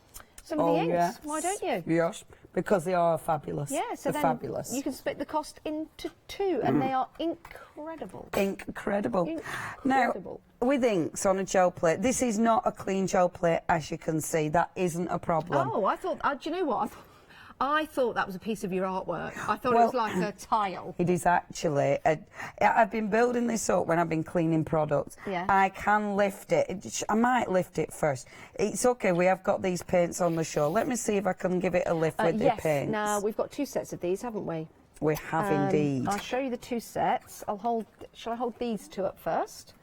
Yes. Why don't you? Yes, because they are fabulous. Yeah, so they're then fabulous. you can split the cost into two, and they are incredible. Incredible. Now, with inks on a gel plate, this is not a clean gel plate, as you can see. That isn't a problem. Oh, I thought, do you know what? I thought that was a piece of your artwork. I thought it was like a tile. It is actually. I've been building this up when I've been cleaning products. Yeah. I can lift it. I might lift it first. It's okay, we have got these paints on the show. Let me see if I can give it a lift with the paints. Now, we've got two sets of these, haven't we? We have indeed. I'll show you the two sets. Shall I hold these two up first?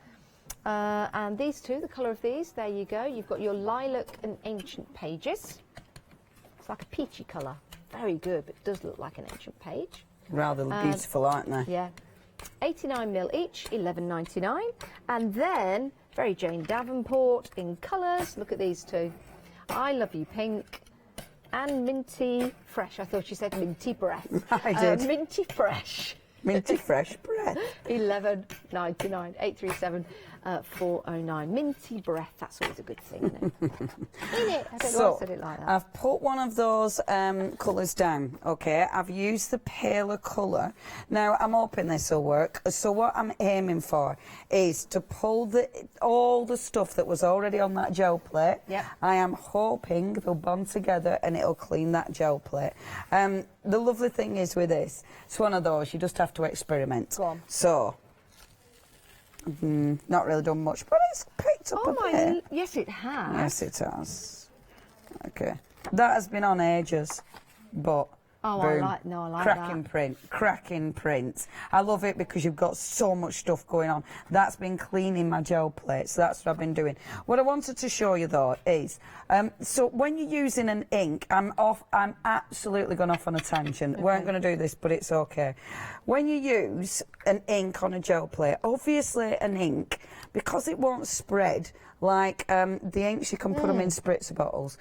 And these two, the colour of these, there you go. You've got your lilac and ancient pages. It's like a peachy colour. Very good, but it does look like an ancient page. Rather beautiful, aren't they? Yeah. 89ml each, $11.99. And then, very Jane Davenport in colours. Look at these two. I Love You Pink and Minty Fresh. I thought you said Minty Breath. I did. Minty Fresh. Minty Fresh Breath. $11.99. 837 409. Minty Breath. That's always a good thing, isn't it? In it. I don't know why I said it like that. I've put one of those colours down, okay? I've used the paler colour. Now, I'm hoping this will work. So what I'm aiming for is to pull all the stuff that was already on that gel plate. Yep. I am hoping they'll bond together and it'll clean that gel plate. The lovely thing is with this, it's one of those, you just have to experiment. Go on. So, not really done much, but it's picked up a bit. Yes, it has. Yes, it has. Okay. That has been on ages, but Oh, boom. I like cracking that. print, cracking prints. I love it because you've got so much stuff going on. That's been cleaning my gel plates. That's what I've been doing. What I wanted to show you though is, so when you're using an ink, I'm absolutely gone off on a tangent. Okay. Weren't going to do this, but it's okay. When you use an ink on a gel plate, obviously an ink, because it won't spread like the inks, you can put them in spritzer bottles.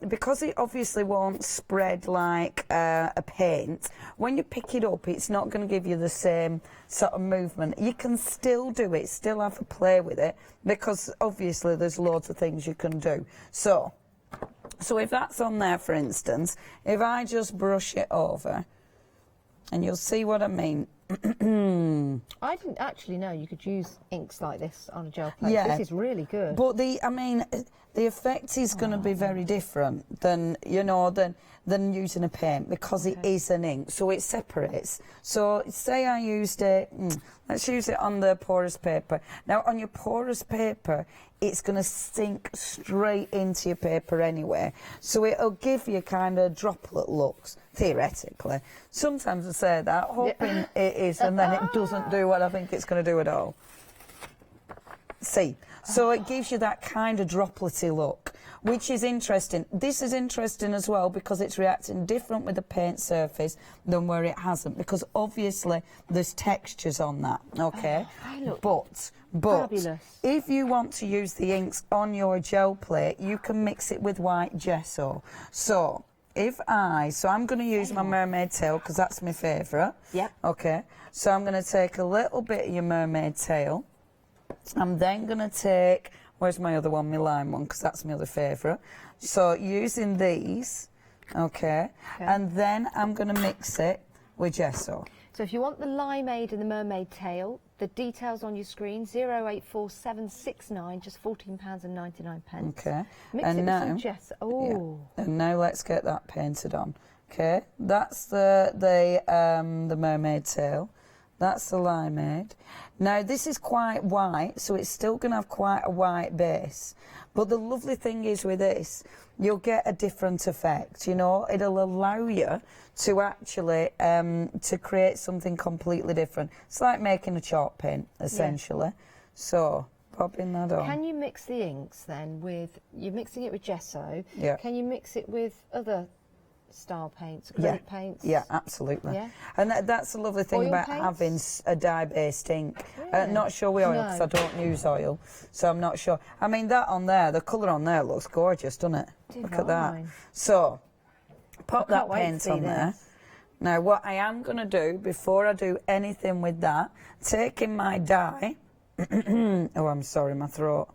Because it obviously won't spread like a paint, when you pick it up, it's not going to give you the same sort of movement. You can still do it, still have a play with it, because obviously there's loads of things you can do. So if that's on there, for instance, if I just brush it over, and you'll see what I mean. I didn't actually know you could use inks like this on a gel plate. Yeah. This is really good. But the effect is going to be very different than, than using a paint, because it is an ink, so it separates. So say I used it, let's use it on the porous paper. Now on your porous paper, it's going to sink straight into your paper anyway, so it'll give you kind of droplet looks, theoretically. Sometimes I say that, hoping it is, and then it doesn't do what I think it's going to do at all. See, so it gives you that kind of droplety look, which is interesting. This is interesting as well because it's reacting different with the paint surface than where it hasn't, because obviously there's textures on that, okay? But fabulous. If you want to use the inks on your gel plate, you can mix it with white gesso. So I'm going to use my mermaid tail because that's my favourite. Yep. Okay, so I'm going to take a little bit of your mermaid tail. I'm then going to take Where's my other one? My lime one, because that's my other favourite. So using these, okay, and then I'm going to mix it with gesso. So if you want the limeade and the mermaid tail, the details on your screen, 084769, just £14.99. Okay. Mix and it now, with some gesso. Oh. Yeah. And now let's get that painted on. Okay, that's the mermaid tail. That's the limeade. Now this is quite white, so it's still going to have quite a white base. But the lovely thing is with this, you'll get a different effect, you know. It'll allow you to actually to create something completely different. It's like making a chalk paint, essentially. Yeah. So, popping that on. Can you mix the inks then with, you're mixing it with gesso, yeah. Can you mix it with other style paints, acrylic paints? Yeah, absolutely. Yeah. And that's the lovely thing Oil about paints? having a dye-based ink. Really? Not sure with oil, because I don't use oil, so I'm not sure. I mean, that on there, the colour on there looks gorgeous, doesn't it? Divine. Look at that. So, pop that paint on there. This. Now, what I am going to do, before I do anything with that, taking my dye... oh, I'm sorry, my throat.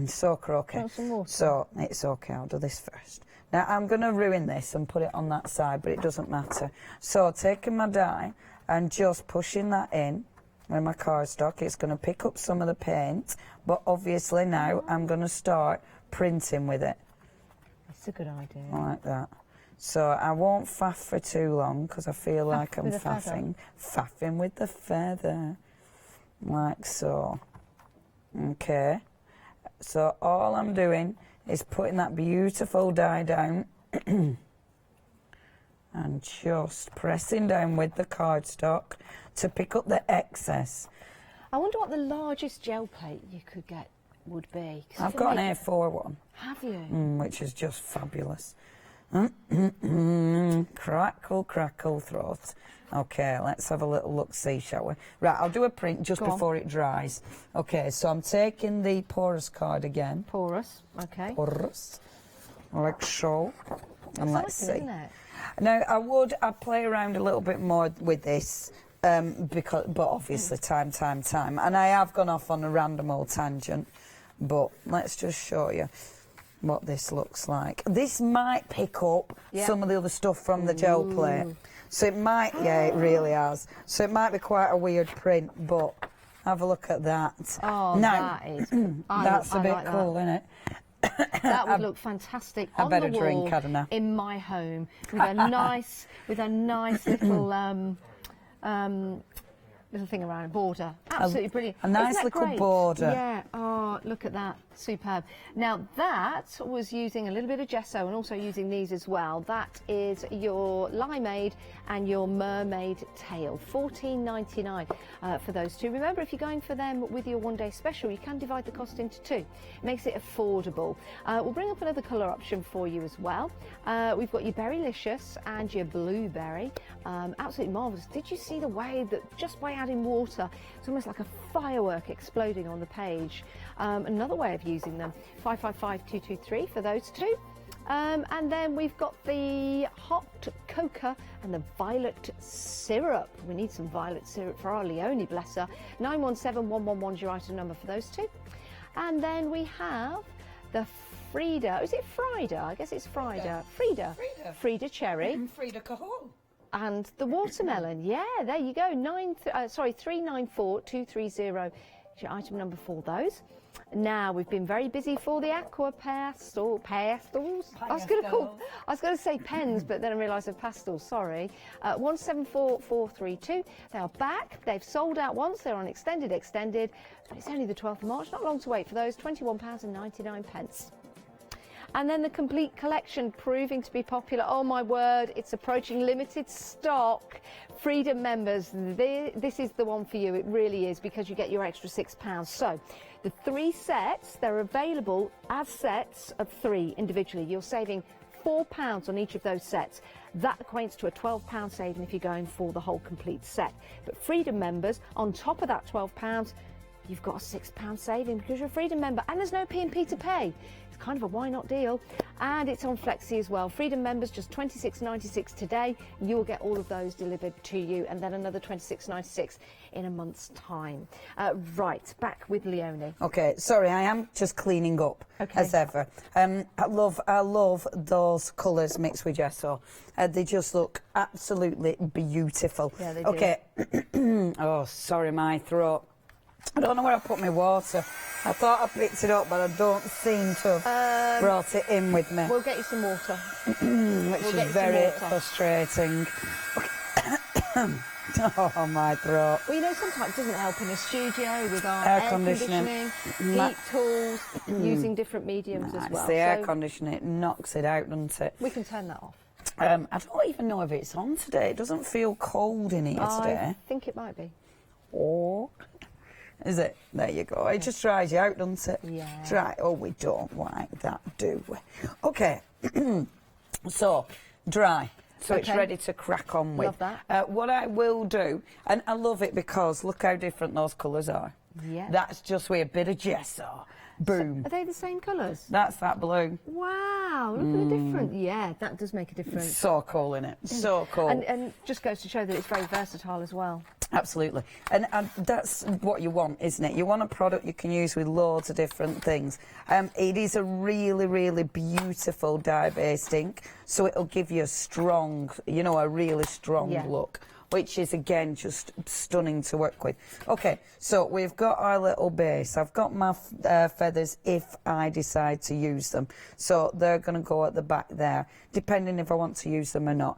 So croaky. So, it's okay, I'll do this first. Now, I'm going to ruin this and put it on that side, but it doesn't matter. So, taking my dye and just pushing that in with my cardstock, it's going to pick up some of the paint, but obviously now I'm going to start printing with it. That's a good idea. Like that. So, I won't faff for too long, because I feel like I'm faffing. Faffing with the feather. Like so. Okay. So, all I'm doing is putting that beautiful dye down and just pressing down with the cardstock to pick up the excess. I wonder what the largest gel plate you could get would be. I've got an A4 one. Have you? Which is just fabulous. Crackle, crackle, throat. Okay, let's have a little look-see, shall we? Right, I'll do a print just before it dries. Okay, so I'm taking the porous card again. Porous, okay. Porous. Like so. And let's see. Isn't it? Now, I'd play around a little bit more with this, but obviously time. And I have gone off on a random old tangent, but let's just show you what this looks like. This might pick up some of the other stuff from the gel plate. So it might, yeah, it really has. So it might be quite a weird print, but have a look at that. Oh, now, that is... that's a bit like cool, isn't it? That would look fantastic on the wall in my home with a nice, little little thing around a border. Absolutely brilliant. A nice little border. Yeah. Oh, look at that. Superb. Now that was using a little bit of gesso and also using these as well. That is your limeade and your mermaid tail. $14.99 for those two. Remember, if you're going for them with your one-day special, you can divide the cost into two. It makes it affordable. We'll bring up another colour option for you as well. We've got your Berrylicious and your Blueberry. Absolutely marvellous. Did you see the way that just by adding water, it's almost like a firework exploding on the page? Another way of using them, 555223 for those two. And then we've got the hot cocoa and the violet syrup. We need some violet syrup for our Leonie, bless her. 917111 is your item number for those two. And then we have the Frida. Is it Frida? I guess it's Frida. Frida cherry. Frida Cahoon. And the watermelon. Yeah, there you go. 394230 is your item number for those. Now we've been very busy for the aqua pastels. I was going to say pens, but then I realised they're pastels. Sorry. 174432. They are back. They've sold out once. They're on extended. But it's only the 12th of March. Not long to wait for those. £21.99. And then the complete collection proving to be popular. Oh my word, it's approaching limited stock. Freedom members, this is the one for you. It really is, because you get your extra £6. So the 3 sets, they're available as sets of 3 individually. You're saving £4 on each of those sets. That equates to a £12 saving if you're going for the whole complete set. But Freedom members, on top of that £12, you've got a £6 saving because you're a Freedom member, and there's no P&P to pay. It's kind of a why not deal, and it's on Flexi as well. Freedom members just £26.96 today. You'll get all of those delivered to you, and then another £26.96 in a month's time. Right, back with Leonie. Okay, sorry, I am just cleaning up as ever. I love those colours mixed with gesso. They just look absolutely beautiful. Yeah, they do. Okay. Oh, sorry, my throat. I don't know where I put my water. I thought I picked it up, but I don't seem to have brought it in with me. We'll get you some water. Which is very frustrating. Oh, my throat. Well, you know, sometimes it doesn't help in a studio with our Air air conditioning, heat tools, using different mediums as well. It's the air conditioning, it knocks it out, doesn't it? We can turn that off. I don't even know if it's on today. It doesn't feel cold in here today. I think it might be. Oh, is it? There you go. It just dries you out, doesn't it? Yeah. Dry. Oh, we don't like that, do we? Okay. So, dry. So it's ready to crack on with. Love that. What I will do, and I love it because look how different those colours are. Yeah. That's just with a bit of gesso. Boom. So, are they the same colours? That's that blue. Wow, look at the difference. Yeah, that does make a difference. So cool, innit? So cool. And just goes to show that it's very versatile as well. Absolutely. And that's what you want, isn't it? You want a product you can use with loads of different things. It is a really, really beautiful dye-based ink, so it'll give you a strong, you know, a really strong look, which is, again, just stunning to work with. Okay, so we've got our little base. I've got my feathers if I decide to use them. So they're going to go at the back there, depending if I want to use them or not.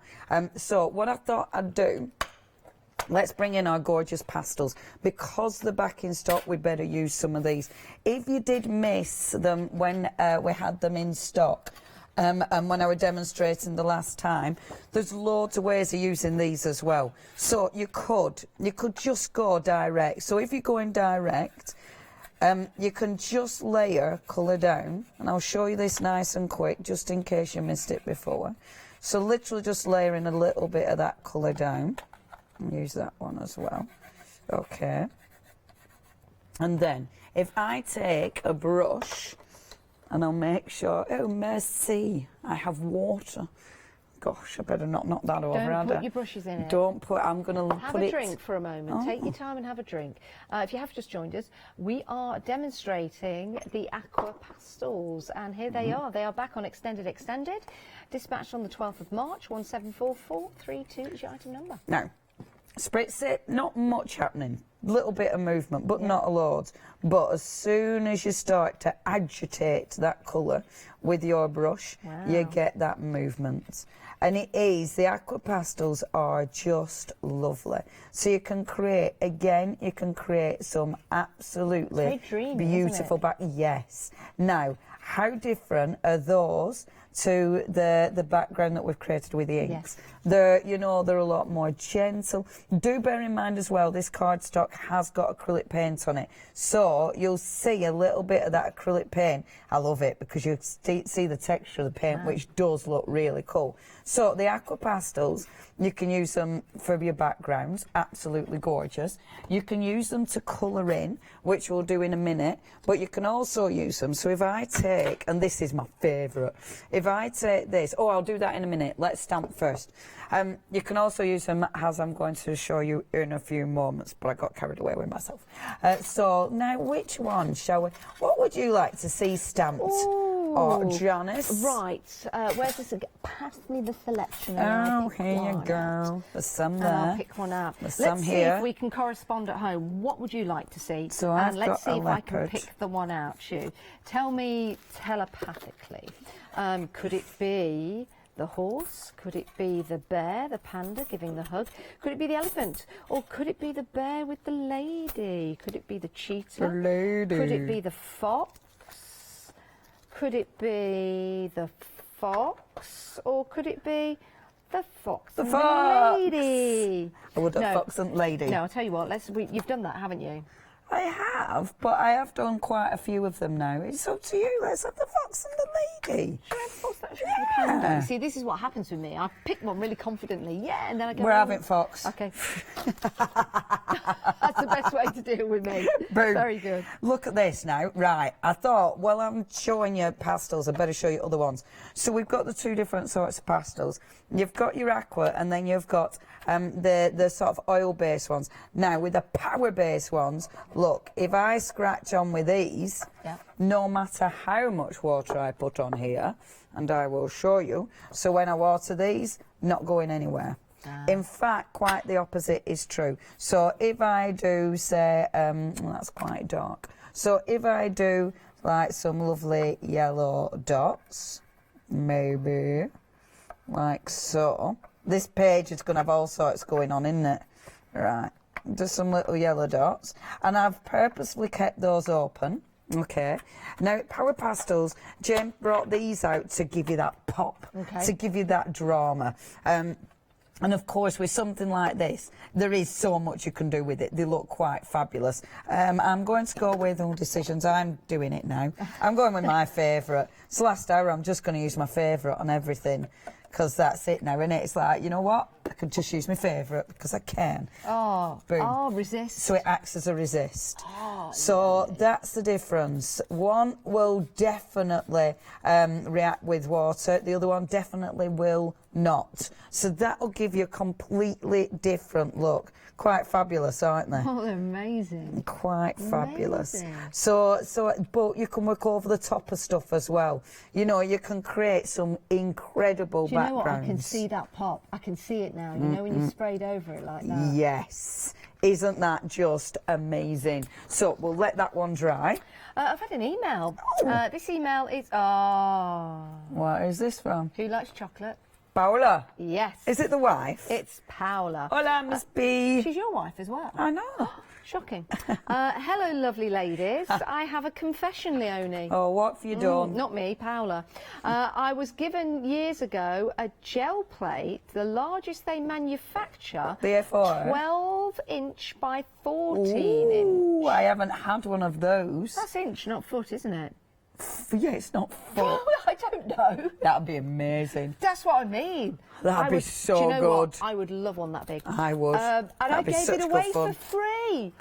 So what I thought I'd do, let's bring in our gorgeous pastels. Because they're back in stock, we better use some of these. If you did miss them when we had them in stock, and when I was demonstrating the last time, there's loads of ways of using these as well. So you could just go direct. So if you're going direct, you can just layer colour down, and I'll show you this nice and quick, just in case you missed it before. So literally just layering a little bit of that colour down. Use that one as well. Okay. And then, if I take a brush, and I'll make sure, oh, merci, I have water. Gosh, I better not knock that over. Don't put your brushes in it. Don't put, I'm going to have put it... Have a drink for a moment. Oh. Take your time and have a drink. If you have just joined us, we are demonstrating the aqua pastels, and here they are. They are back on Extended, dispatched on the 12th of March, 1744432 is your item number. Now, spritz it, not much happening, little bit of movement, but not a lot. But as soon as you start to agitate that colour with your brush, you get that movement. And it is, the aqua pastels are just lovely. So you can create, again, you can create some absolutely beautiful back. Yes. Now, how different are those to the background that we've created with the inks? They're, you know, they're a lot more gentle. Do bear in mind as well, this cardstock has got acrylic paint on it, so you'll see a little bit of that acrylic paint. I love it because you see the texture of the paint, which does look really cool. So the aqua pastels, you can use them for your backgrounds, absolutely gorgeous. You can use them to colour in, which we'll do in a minute, but you can also use them. So if I take, and this is my favourite, if I take this, oh, I'll do that in a minute, let's stamp first. You can also use them, as I'm going to show you in a few moments, but I got carried away with myself. So now, which one shall we, what would you like to see stamped? Or Janice? Right, where's this? Pass me the selection. Oh, here you go. There's some there. And I'll pick one out. There's let's some see here. if we can correspond at home. What would you like to see? So and I've let's got see a if I can leopard. pick the one out, Shu. Tell me telepathically. Could it be the horse? Could it be the bear, the panda giving the hug? Could it be the elephant? Or could it be the bear with the lady? Could it be the cheetah? The lady. Could it be the fox? Could it be the fox? Or could it be the fox The and fox! the lady? Or the fox and lady? No, I'll tell you what, you've done that, haven't you? I have, but I have done quite a few of them now. It's up to you. Let's have the fox and the lady. Yeah. See, this is what happens with me. I pick one really confidently, and then I go... We're having fox. Okay. That's the best way to deal with me. Boom. Very good. Look at this now. Right, I thought, well, I'm showing you pastels, I better show you other ones. So we've got the two different sorts of pastels. You've got your aqua, and then you've got the sort of oil-based ones. Now, with the power-based ones, look, if I scratch on with these, no matter how much water I put on here, and I will show you, so when I water these, not going anywhere. In fact, quite the opposite is true. So if I do, say, that's quite dark. So if I do, like, some lovely yellow dots, maybe, like so. This page is going to have all sorts going on, isn't it? Right. Just some little yellow dots. And I've purposely kept those open. Okay. Now, Power Pastels, Jane brought these out to give you that pop, to give you that drama. And of course, with something like this, there is so much you can do with it. They look quite fabulous. I'm going to go with decisions. I'm doing it now. I'm going with my favourite. It's the last hour. I'm just going to use my favourite on everything, because that's it now, isn't it? It's like, you know what? I can just use my favourite because I can. Oh, boom. Resist. So it acts as a resist. So that's the difference. One will definitely react with water. The other one definitely will not. So that'll give you a completely different look. Quite fabulous, aren't they? Oh, they're amazing. Quite fabulous. So, but you can work over the top of stuff as well. You know, you can create some incredible backgrounds. Do you know what? I can see that pop. I can see it now. You know, when you sprayed over it like that. Yes. Isn't that just amazing? So we'll let that one dry. I've had an email. This email is... What is this from? Who likes chocolate? Paola? Yes. Is it the wife? It's Paola. Hola, Miss B. She's your wife as well. I know. Shocking. Hello, lovely ladies. I have a confession, Leonie. Oh, what have you done? Not me, Paola. I was given years ago a gel plate, the largest they manufacture. The A4? 12-inch by 14-inch. Ooh, I haven't had one of those. That's inch, not foot, isn't it? Yeah, it's not foot. I don't know. That'd be amazing. That's what I mean. That'd be so do you know good. What? I would love one that big. I would. And I gave it away for free.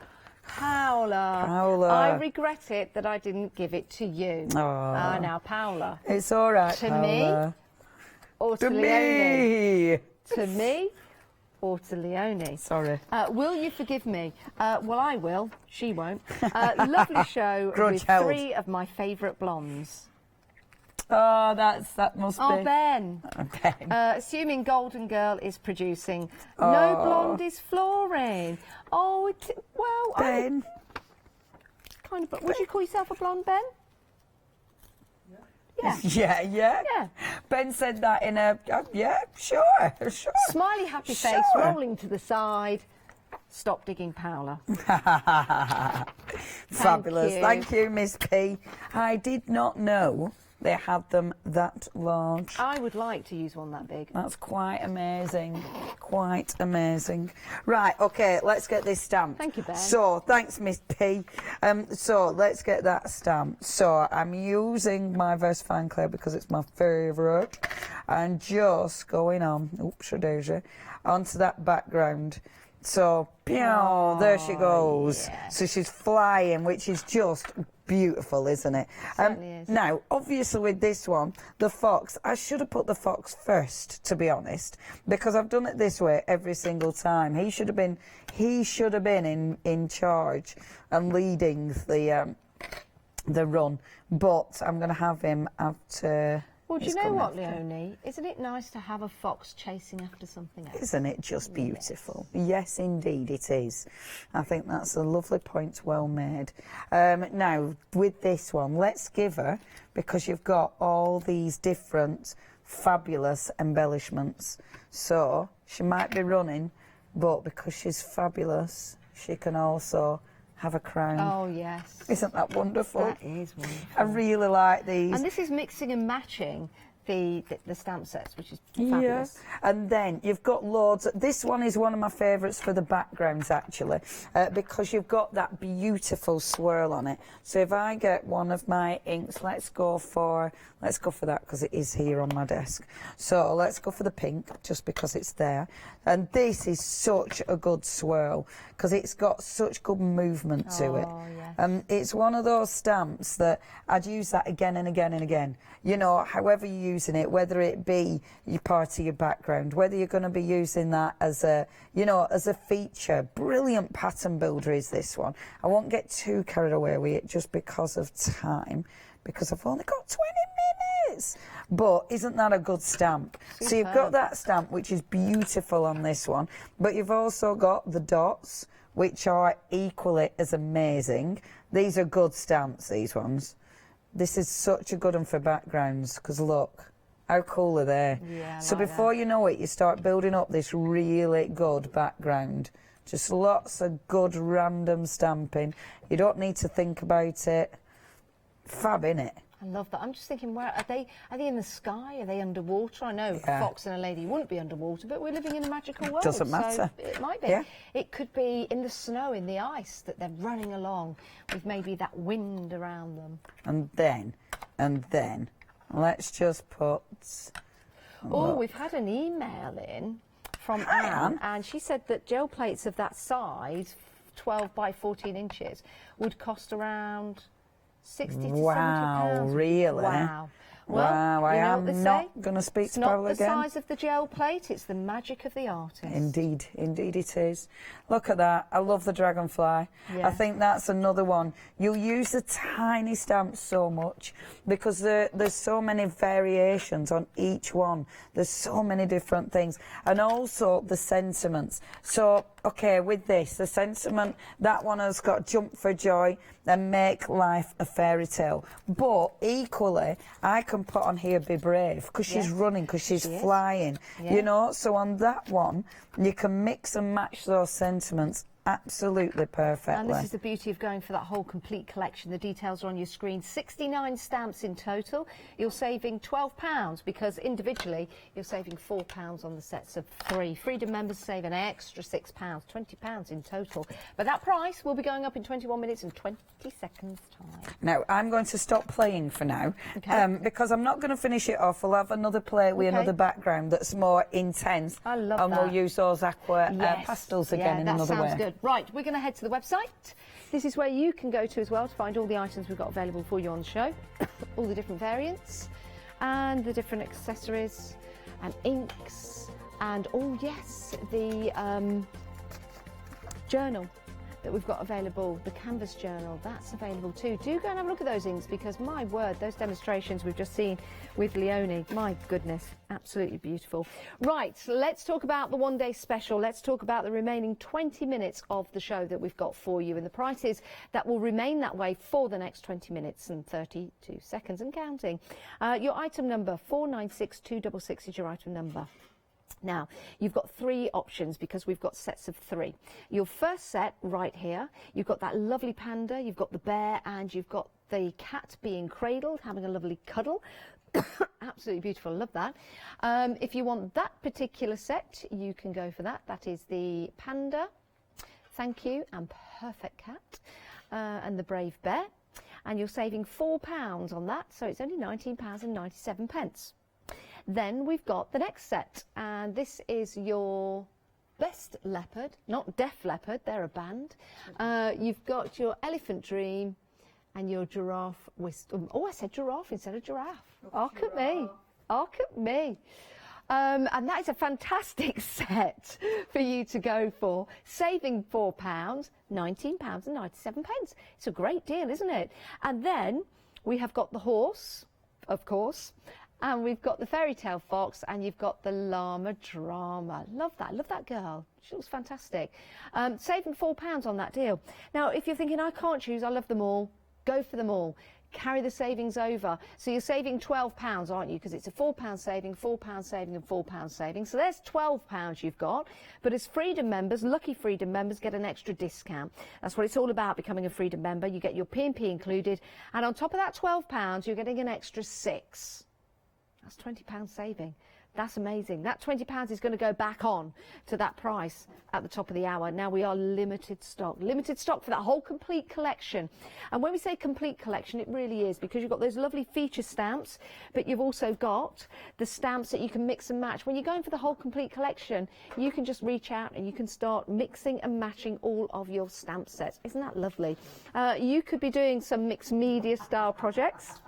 Paola. I regret it that I didn't give it to you. Now, Paola. It's all right, to Paola. Me or to Leonie? To me or to Leonie? Sorry. Will you forgive me? Well, I will. She won't. Lovely show with three of my favourite blondes. Oh, that must be. Oh, Ben. Ben. Assuming Golden Girl is producing. No blonde is flooring. Oh, well, Ben. Kind of. Would you call yourself a blonde, Ben? Yeah. Ben said that in a... yeah, sure. Smiley, happy face, rolling to the side. Stop digging, Paola. Fabulous. Thank you, Miss P. I did not know they had them that large. I would like to use one that big. That's quite amazing. Quite amazing. Right, OK, let's get this stamped. Thank you, Ben. So, thanks, Miss P. So, let's get that stamped. So, I'm using my Versafine Clay because it's my favourite. And just going on, onto that background. So, there she goes. Yeah. So she's flying, which is just beautiful, isn't it? Is. Now, obviously with this one, the fox, I should have put the fox first, to be honest, because I've done it this way every single time. He should have been in charge and leading the run, but I'm going to have him after. Well, do you know what, Leonie? Isn't it nice to have a fox chasing after something else? Isn't it just beautiful? Yes, indeed it is. I think that's a lovely point, well made. Now, with this one, let's give her, because you've got all these different fabulous embellishments. So, she might be running, but because she's fabulous, she can also have a crown. Oh, yes. Isn't that wonderful? That is wonderful. I really like these. And this is mixing and matching the stamp sets, which is fabulous. Yeah. And then you've got loads. This one is one of my favourites for the backgrounds, actually, because you've got that beautiful swirl on it. So if I get one of my inks, let's go for that, because it is here on my desk. So let's go for the pink, just because it's there. And this is such a good swirl, because it's got such good movement to it. Yes. It's one of those stamps that I'd use that again and again and again. You know, however you're using it, whether it be part of your background, whether you're going to be using that as a, you know, as a feature. Brilliant pattern builder is this one. I won't get too carried away with it just because of time, because I've only got 20 minutes. But isn't that a good stamp? Superb. So you've got that stamp, which is beautiful on this one, but you've also got the dots, which are equally as amazing. These are good stamps, these ones. This is such a good one for backgrounds, because look, how cool are they? Yeah, so like before you know it, you start building up this really good background. Just lots of good random stamping. You don't need to think about it. Fab, innit? I love that. I'm just thinking, where are they? Are they in the sky? Are they underwater? I know Yeah. Fox and a Lady wouldn't be underwater, but we're living in a magical world. Doesn't matter. So it might be. Yeah. It could be in the snow, in the ice, that they're running along with maybe that wind around them. And then, let's just put... Oh, look. we've had an email in from Anne, and she said that gel plates of that size, 12 by 14 inches, would cost around 60 to 70 pounds. Really? Wow. Well, wow, I you know am what they not say? going to speak It's to not Paul the again. size of the gel plate, it's the magic of the artist. Indeed, indeed it is. Look at that. I love the dragonfly. Yeah. I think that's another one. You'll use the tiny stamps so much because there's so many variations on each one. There's so many different things. And also the sentiments. So, okay, with this, the sentiment, that one has got jump for joy and make life a fairy tale. But equally, I can put on here be brave, because she's running, because she's flying, you know. So on that one, you can mix and match those sentiments absolutely perfectly. And this is the beauty of going for that whole complete collection. The details are on your screen. 69 stamps in total. You're saving £12 because individually you're saving £4 on the sets of 3. Freedom members save an extra £6, £20 in total. But that price will be going up in 21 minutes and 20 seconds time. Now, I'm going to stop playing for now, because I'm not going to finish it off. We'll have another play with another background that's more intense. I love and that. we'll use those aqua pastels again in another way. That sounds good. Right, we're going to head to the website. This is where you can go to as well to find all the items we've got available for you on the show, all the different variants and the different accessories and inks and, oh yes, the journal that we've got available, the canvas journal, that's available too. Do go and have a look at those inks because, my word, those demonstrations we've just seen with Leonie, my goodness, absolutely beautiful. Right, so let's talk about the one-day special. Let's talk about the remaining 20 minutes of the show that we've got for you and the prices that will remain that way for the next 20 minutes and 32 seconds and counting. Your item number, 496266 is your item number. Now, you've got 3 options because we've got sets of 3. Your first set right here, you've got that lovely panda, you've got the bear, and you've got the cat being cradled, having a lovely cuddle. Absolutely beautiful, love that. If you want that particular set, you can go for that. That is the panda, thank you, and perfect cat, and the brave bear. And you're saving £4 on that, so it's only £19.97. Then we've got the next set, and this is your best leopard, not Def Leppard, they're a band. You've got your elephant dream and your giraffe wisdom. Oh, I said giraffe instead of giraffe. Hark at me, hark at me. And that is a fantastic set for you to go for, saving £4, £19.97. It's a great deal, isn't it? And then we have got the horse, of course, and we've got the fairy tale fox, and you've got the llama drama. Love that girl. She looks fantastic. Saving £4 on that deal. Now, if you're thinking, I can't choose, I love them all, go for them all. Carry the savings over. So you're saving £12, aren't you? Because it's a £4 saving, £4 saving and £4 saving. So there's £12 you've got. But as Freedom members, lucky Freedom members get an extra discount. That's what it's all about, becoming a Freedom member. You get your P&P included. And on top of that £12, you're getting an extra £6. That's £20 saving. That's amazing. That £20 is going to go back on to that price at the top of the hour. Now we are limited stock for that whole complete collection. And when we say complete collection, it really is, because you've got those lovely feature stamps, but you've also got the stamps that you can mix and match. When you're going for the whole complete collection, you can just reach out and you can start mixing and matching all of your stamp sets. Isn't that lovely? You could be doing some mixed media style projects.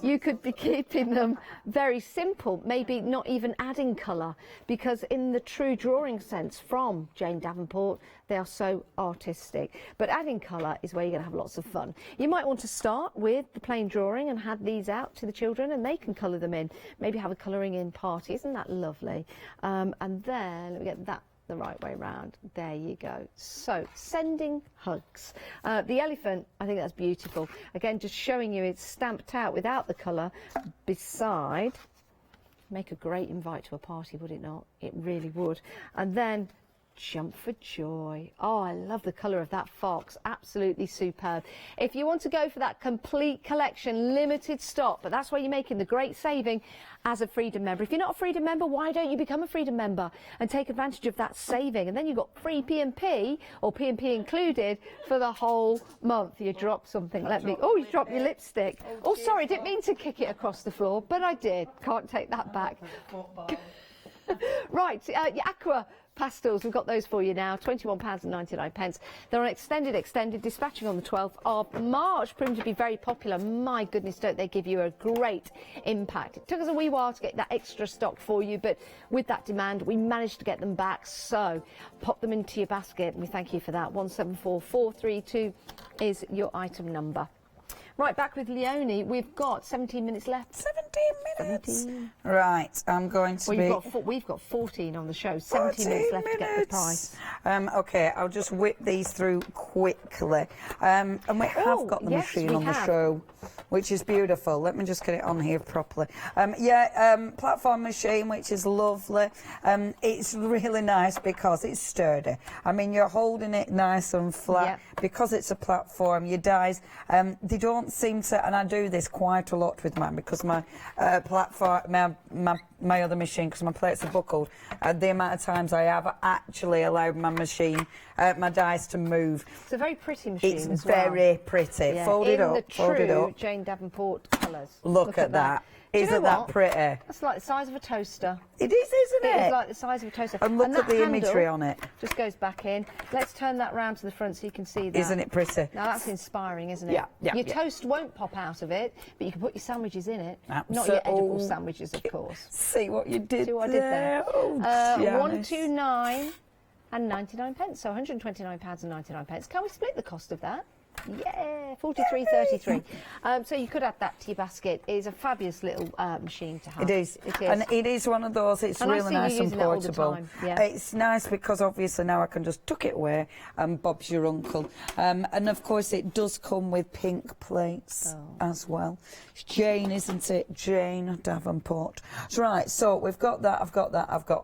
You could be keeping them very simple, maybe not even adding colour, because in the true drawing sense from Jane Davenport, they are so artistic. But adding colour is where you're going to have lots of fun. You might want to start with the plain drawing and hand these out to the children and they can colour them in. Maybe have a colouring in party. Isn't that lovely? And then, let me get that the right way round. There you go. So, sending hugs. The elephant, I think that's beautiful. Again, just showing you it's stamped out without the colour beside. Make a great invite to a party, would it not? It really would. And then jump for joy. Oh, I love the colour of that fox. Absolutely superb. If you want to go for that complete collection, limited stock, but that's where you're making the great saving as a Freedom member. If you're not a Freedom member, why don't you become a Freedom member and take advantage of that saving? And then you've got free P&P, or P&P included, for the whole month. You dropped something. Oh, you dropped your lipstick. Oh, sorry, didn't mean to kick it across the floor, but I did. Can't take that back. Right, your aqua pastels, we've got those for you now, £21.99. They're on extended dispatching on the 12th of March, proving to be very popular. My goodness, don't they give you a great impact. It took us a wee while to get that extra stock for you, but with that demand we managed to get them back, so pop them into your basket and we thank you for that. 174432 is your item number. Right, back with Leonie. We've got 17 minutes left. 17 minutes. 17. Right, I'm going to we've got 14 on the show. 17 minutes left to get the price. Okay, I'll just whip these through quickly. And we have got the machine on the show, which is beautiful. Let me just get it on here properly. Platform machine, which is lovely. It's really nice because it's sturdy. I mean, you're holding it nice and flat because it's a platform. Your dies, they don't seem to, and I do this quite a lot with mine because my platform, my other machine, because my plates are buckled, the amount of times I have actually allowed my machine, my dies to move. It's a very pretty machine. It's as well. very pretty. Yeah. Fold it up. Fold it up. Jane Davenport colours. Look at that. Isn't that pretty? That's like the size of a toaster. It is, isn't it? It is like the size of a toaster. And look at the imagery on it. Just goes back in. Let's turn that round to the front so you can see that. Isn't it pretty? Now that's inspiring, isn't it? Yeah. Your toast won't pop out of it, but you can put your sandwiches in it. Not So- your edible sandwiches, of course. See what you did See what I did there? Oh, 129 and 99 pence, so £129 and 99 pence. Can we split the cost of that? Yeah, 43.33. So you could add that to your basket. It's a fabulous little machine to have. It is. It is. And it is one of those, it's And I really see you nice and using it all the portable. time, yeah. It's nice because obviously now I can just tuck it away and Bob's your uncle. And of course it does come with pink plates as well. It's Jane, isn't it? Jane Davenport. Right, so we've got that, I've got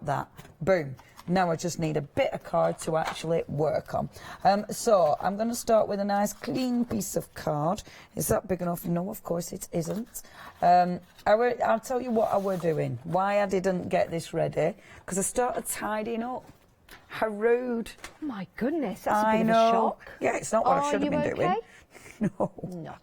that. Boom. Now I just need a bit of card to actually work on. So I'm going to start with a nice clean piece of card. Is that big enough? No, of course it isn't. I'll tell you what I were doing, why I didn't get this ready, because I started tidying up. How rude. Oh my goodness, that's a bit of a shock. Yeah, it's not what I should have been doing. No.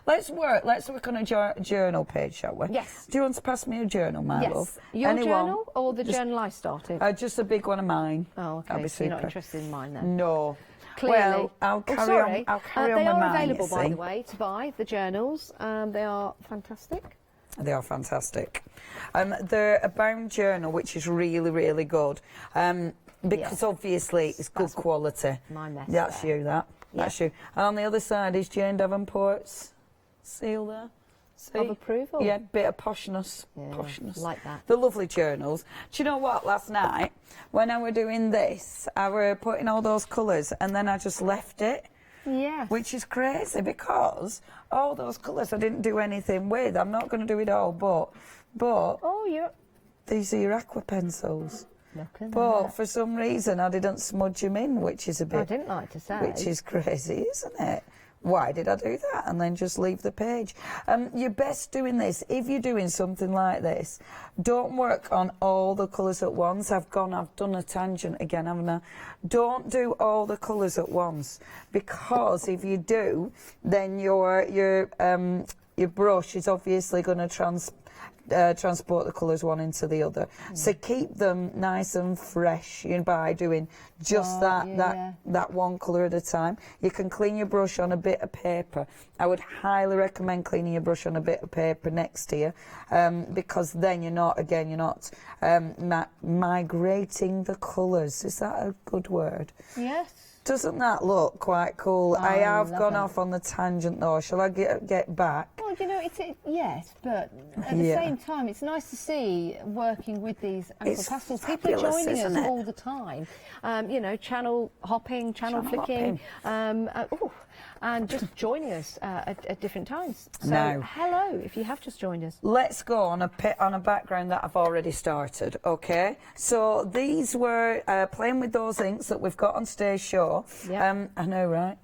Let's work on a journal page, shall we? Yes. Do you want to pass me a journal, my love? Your Anyone? journal or the journal I started? Just a big one of mine. Oh, okay. That'd be So you're not super. interested in mine then? No. Clearly. Well, I'll carry on with mine, They are available, you by see. the way, to buy, the journals. They are fantastic. They are fantastic. They're a bound journal, which is really, really good. Because obviously it's good quality. My mess. That's you, That's you. And on the other side is Jane Davenport's seal there. See? Of approval. Yeah, bit of poshness. Yeah, Poshness. like that. The lovely journals. Do you know what? Last night, when I were doing this, I were putting all those colours and then I just left it. Yeah. Which is crazy because all those colours I didn't do anything with. I'm not going to do it all, but oh, yeah. These are your aqua pencils. Look at But that. for some reason I didn't smudge them in, which is a bit... I didn't like to say. Which is crazy, isn't it? why did I do that? And then just leave the page. You're best doing this, if you're doing something like this, don't work on all the colours at once. I've done a tangent again, haven't I? Don't do all the colours at once, because if you do, then your brush is obviously going to transport the colours one into the other. So keep them nice and fresh by doing just that one colour at a time. You can clean your brush on a bit of paper. I would highly recommend cleaning your brush on a bit of paper next to you, because then you're not migrating the colours. Is that a good word? Yes. Doesn't that look quite cool? I have gone off on the tangent though. Shall I get back? Well, you know, yes, but at the same time, it's nice to see working with these aqua pastels. People are joining us all the time. You know, channel hopping, channel flicking, and just joining us at different times. So, now, hello, if you have just joined us. Let's go on a background that I've already started, okay? So these were playing with those inks that we've got on stage show. Yep. I know, right?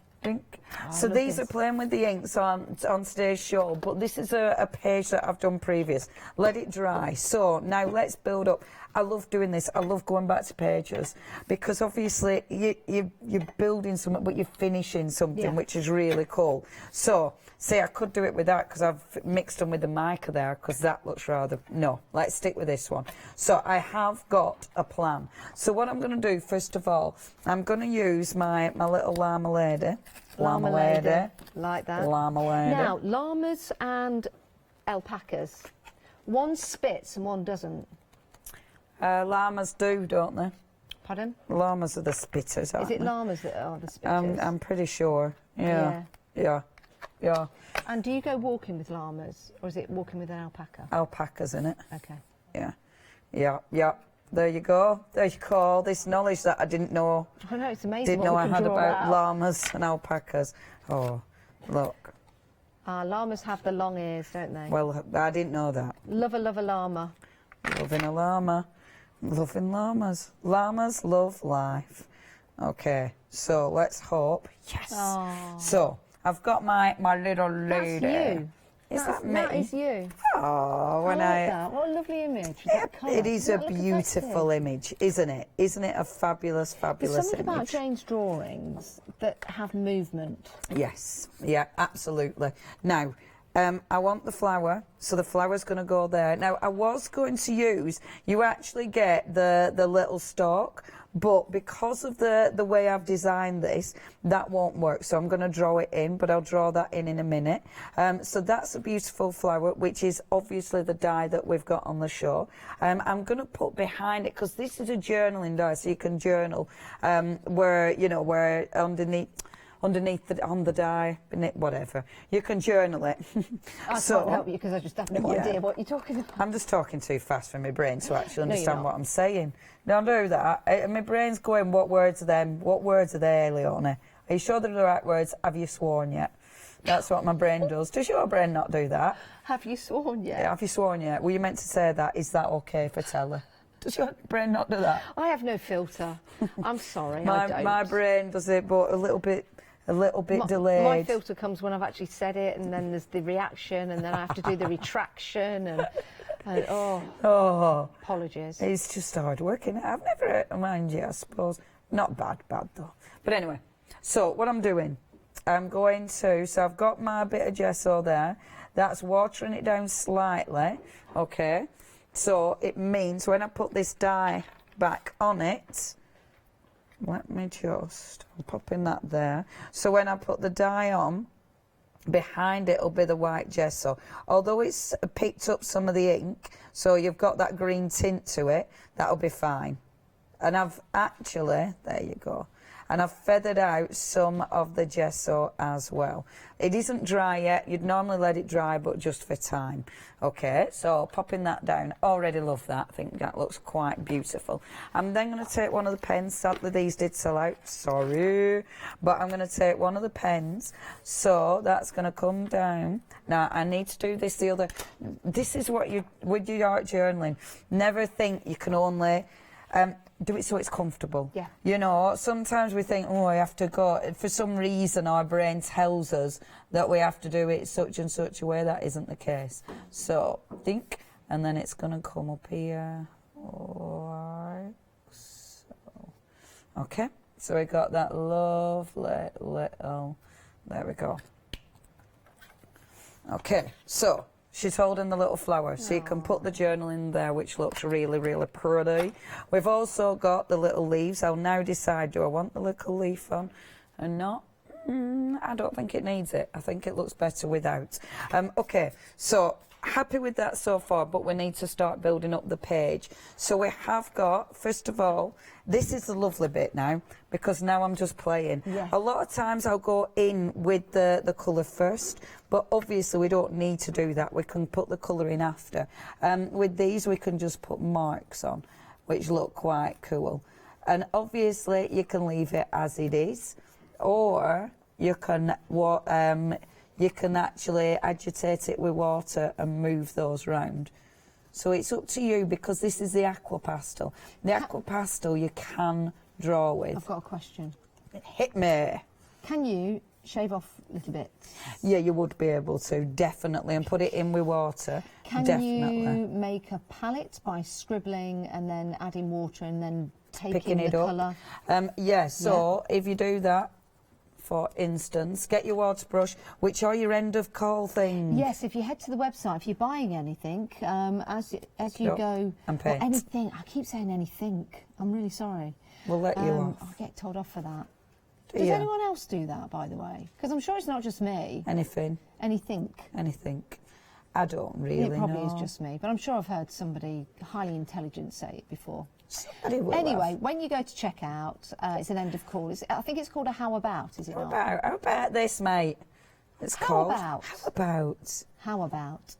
So these are playing with the inks on stage show, but this is a page that I've done previous. Let it dry. So now let's build up. I love doing this. I love going back to pages, because obviously you're building something, but you're finishing something, which is really cool. So, see, I could do it with that, because I've mixed them with the mica there, because that looks rather... No, let's stick with this one. So I have got a plan. So what I'm going to do, first of all, I'm going to use my little llama lady. Llama lady. Like that. Llama lady. Now, llamas and alpacas. One spits and one doesn't. Llamas do, don't they? Pardon? Llamas are the spitters, aren't Is it they? llamas that are the spitters? I'm pretty sure. Yeah. And do you go walking with llamas, or is it walking with an alpaca? Alpacas, in it. Okay. Yeah. There you go. There you go. All this knowledge that I didn't know. I know, it's amazing. Didn't know I had about llamas and alpacas. Oh, look. Llamas have the long ears, don't they? Well, I didn't know that. Love a llama. Loving a llama. Loving llamas. Llamas love life. Okay, so let's hope. Yes. Oh. So I've got my little lady. That's you. Is that me? That is you. Oh, when I like that. What a lovely image. It is a beautiful image, isn't it? Isn't it a fabulous, fabulous There's something image? about Jane's drawings that have movement. Yes. Yeah, absolutely. Now, I want the flower, so the flower's going to go there. Now, I was going to use, you actually get the little stalk, but because of the way I've designed this, that won't work. So I'm going to draw it in, but I'll draw that in a minute. So that's a beautiful flower, which is obviously the die that we've got on the show. I'm going to put behind it, because this is a journaling die, so you can journal where underneath on the die, whatever. You can journal it. I can't help you, because I just have no idea what you're talking about. I'm just talking too fast for my brain to actually understand what I'm saying. Don't do that. My brain's going, what words are them? What words are they, Leonie? Are you sure they're the right words? Have you sworn yet? That's what my brain does. Does your brain not do that? Have you sworn yet? Yeah, have you sworn yet? Were you meant to say that? Is that okay for Teller? Does your brain not do that? I have no filter. I'm sorry, I don't. My brain does it, but a little bit delayed. My filter comes when I've actually said it, and then there's the reaction, and then I have to do the retraction, and apologies. It's just hard working. I've never, mind you, I suppose. Not bad though. But anyway, so what I'm doing, I'm going to, so I've got my bit of gesso there. That's watering it down slightly, okay? So it means when I put this die back on it, let me just, I'm popping that there. So when I put the die on, behind it will be the white gesso. Although it's picked up some of the ink, so you've got that green tint to it, that'll be fine. And I've actually, there you go, and I've feathered out some of the gesso as well. It isn't dry yet. You'd normally let it dry, but just for time. Okay, so popping that down. Already love that. I think that looks quite beautiful. I'm then going to take one of the pens. Sadly, these did sell out. Sorry. But I'm going to take one of the pens. So that's going to come down. Now, I need to do this the other... This is what you... With your art journaling, never think you can only... do it so it's comfortable. Yeah. You know, sometimes we think, oh, I have to go. For some reason, our brain tells us that we have to do it such and such a way. That isn't the case. So, think, and then it's going to come up here. Like so. Okay. So we got that lovely little. There we go. Okay. So. She's holding the little flower, so you can put the journal in there, which looks really, really pretty. We've also got the little leaves. I'll now decide, do I want the little leaf on or not? I don't think it needs it. I think it looks better without. Okay, so happy with that so far, but we need to start building up the page. So we have got, first of all, this is the lovely bit now, because now I'm just playing. Yes. A lot of times I'll go in with the colour first, but obviously we don't need to do that. We can put the colour in after. With these we can just put marks on, which look quite cool. And obviously you can leave it as it is, or you can actually agitate it with water and move those round. So it's up to you, because this is the aqua pastel. The aqua pastel you can draw with. I've got a question. Hit me. Can you shave off little bits? Yeah, you would be able to, definitely, and put it in with water. Can definitely. you make a palette by scribbling and then adding water and then taking Picking it the up? colour? Yeah, so if you do that, for instance, get your water brush, which are your end of call things. Yes, if you head to the website, if you're buying anything, as you Yep. go, And or paint. anything, I keep saying anything, I'm really sorry. We'll let you off. I'll get told off for that. Do Does you? anyone else do that, by the way? Because I'm sure it's not just me. Anything. Anything. Anything. I don't really know. It probably is just me, but I'm sure I've heard somebody highly intelligent say it before. Somebody will Anyway, have. when you go to check out, it's an end of call. I think it's called a how about, is it not? How about this, mate? It's How called. about? How about? How about?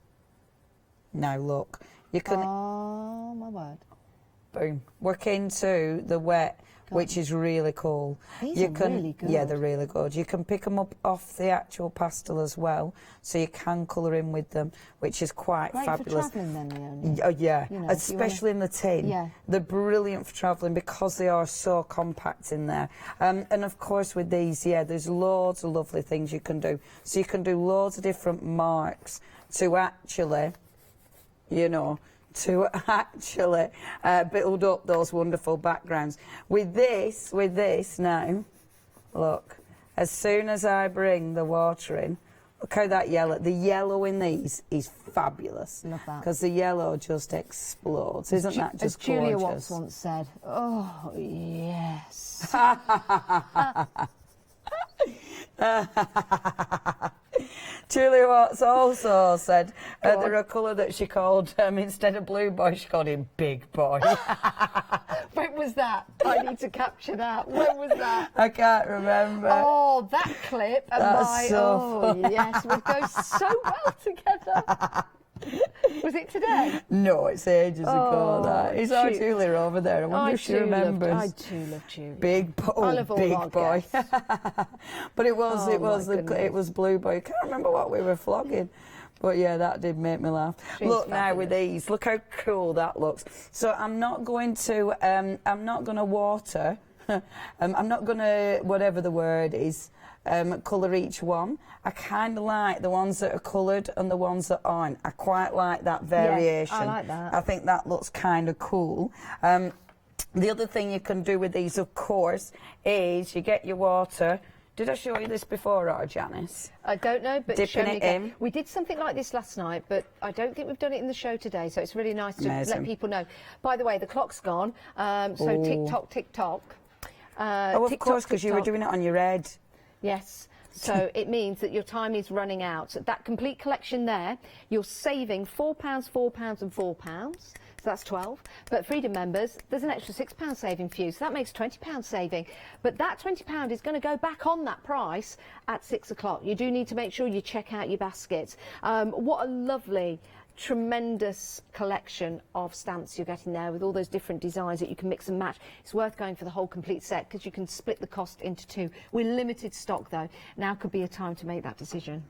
Now look, you can. Oh my word! Boom. Work into the wet, which is really cool. These you are can, really good. Yeah, they're really good. You can pick them up off the actual pastel as well, so you can colour in with them, which is quite Great fabulous. for travelling then, Leonie. Oh yeah, You know, if you especially in the tin. Yeah. They're brilliant for travelling because they are so compact in there. And of course with these, yeah, there's loads of lovely things you can do. So you can do loads of different marks to actually, you know, to actually build up those wonderful backgrounds. With this now, look, as soon as I bring the water in, look how that yellow, the yellow in these is fabulous. Love that. Because the yellow just explodes. Isn't that just As Julia gorgeous? Watts once said, oh, yes. Julia Watts also said they're a colour that she called, instead of blue boy, she called him big boy. When was that? I need to capture that. When was that? I can't remember. Oh, that clip and That's so fun. yes, would go so well together. Was it today? No, it's ages ago. That is our Ju- Julia over there. I wonder if she remembers. I do love Julia. Big boy. I love all big our boy. guests. But it was Oh, my it was blue boy. I can't remember what we were flogging. But yeah, that did make me laugh. She's Look now with these, look how cool that looks. So I'm not going to water. I'm not going to, whatever the word is, colour each one. I kind of like the ones that are coloured and the ones that aren't. I quite like that variation. Yes, I like that. I think that looks kind of cool. The other thing you can do with these, of course, is you get your water. Did I show you this before, Janice? I don't know, but Dipping show me it again. in. We did something like this last night, but I don't think we've done it in the show today, so it's really nice to Amazing. let people know. By the way, the clock's gone, so Oh. tick-tock, tick-tock. Oh, of course, because you were doing it on your head. Yes. So it means that your time is running out. That complete collection there, you're saving £4, £4 and £4. So that's 12. But Freedom members, there's an extra £6 saving for you. So that makes £20 saving. But that £20 is going to go back on that price at 6 o'clock. You do need to make sure you check out your basket. What a lovely, tremendous collection of stamps you're getting there with all those different designs that you can mix and match. It's worth going for the whole complete set because you can split the cost into two. We're limited stock though. Now could be a time to make that decision.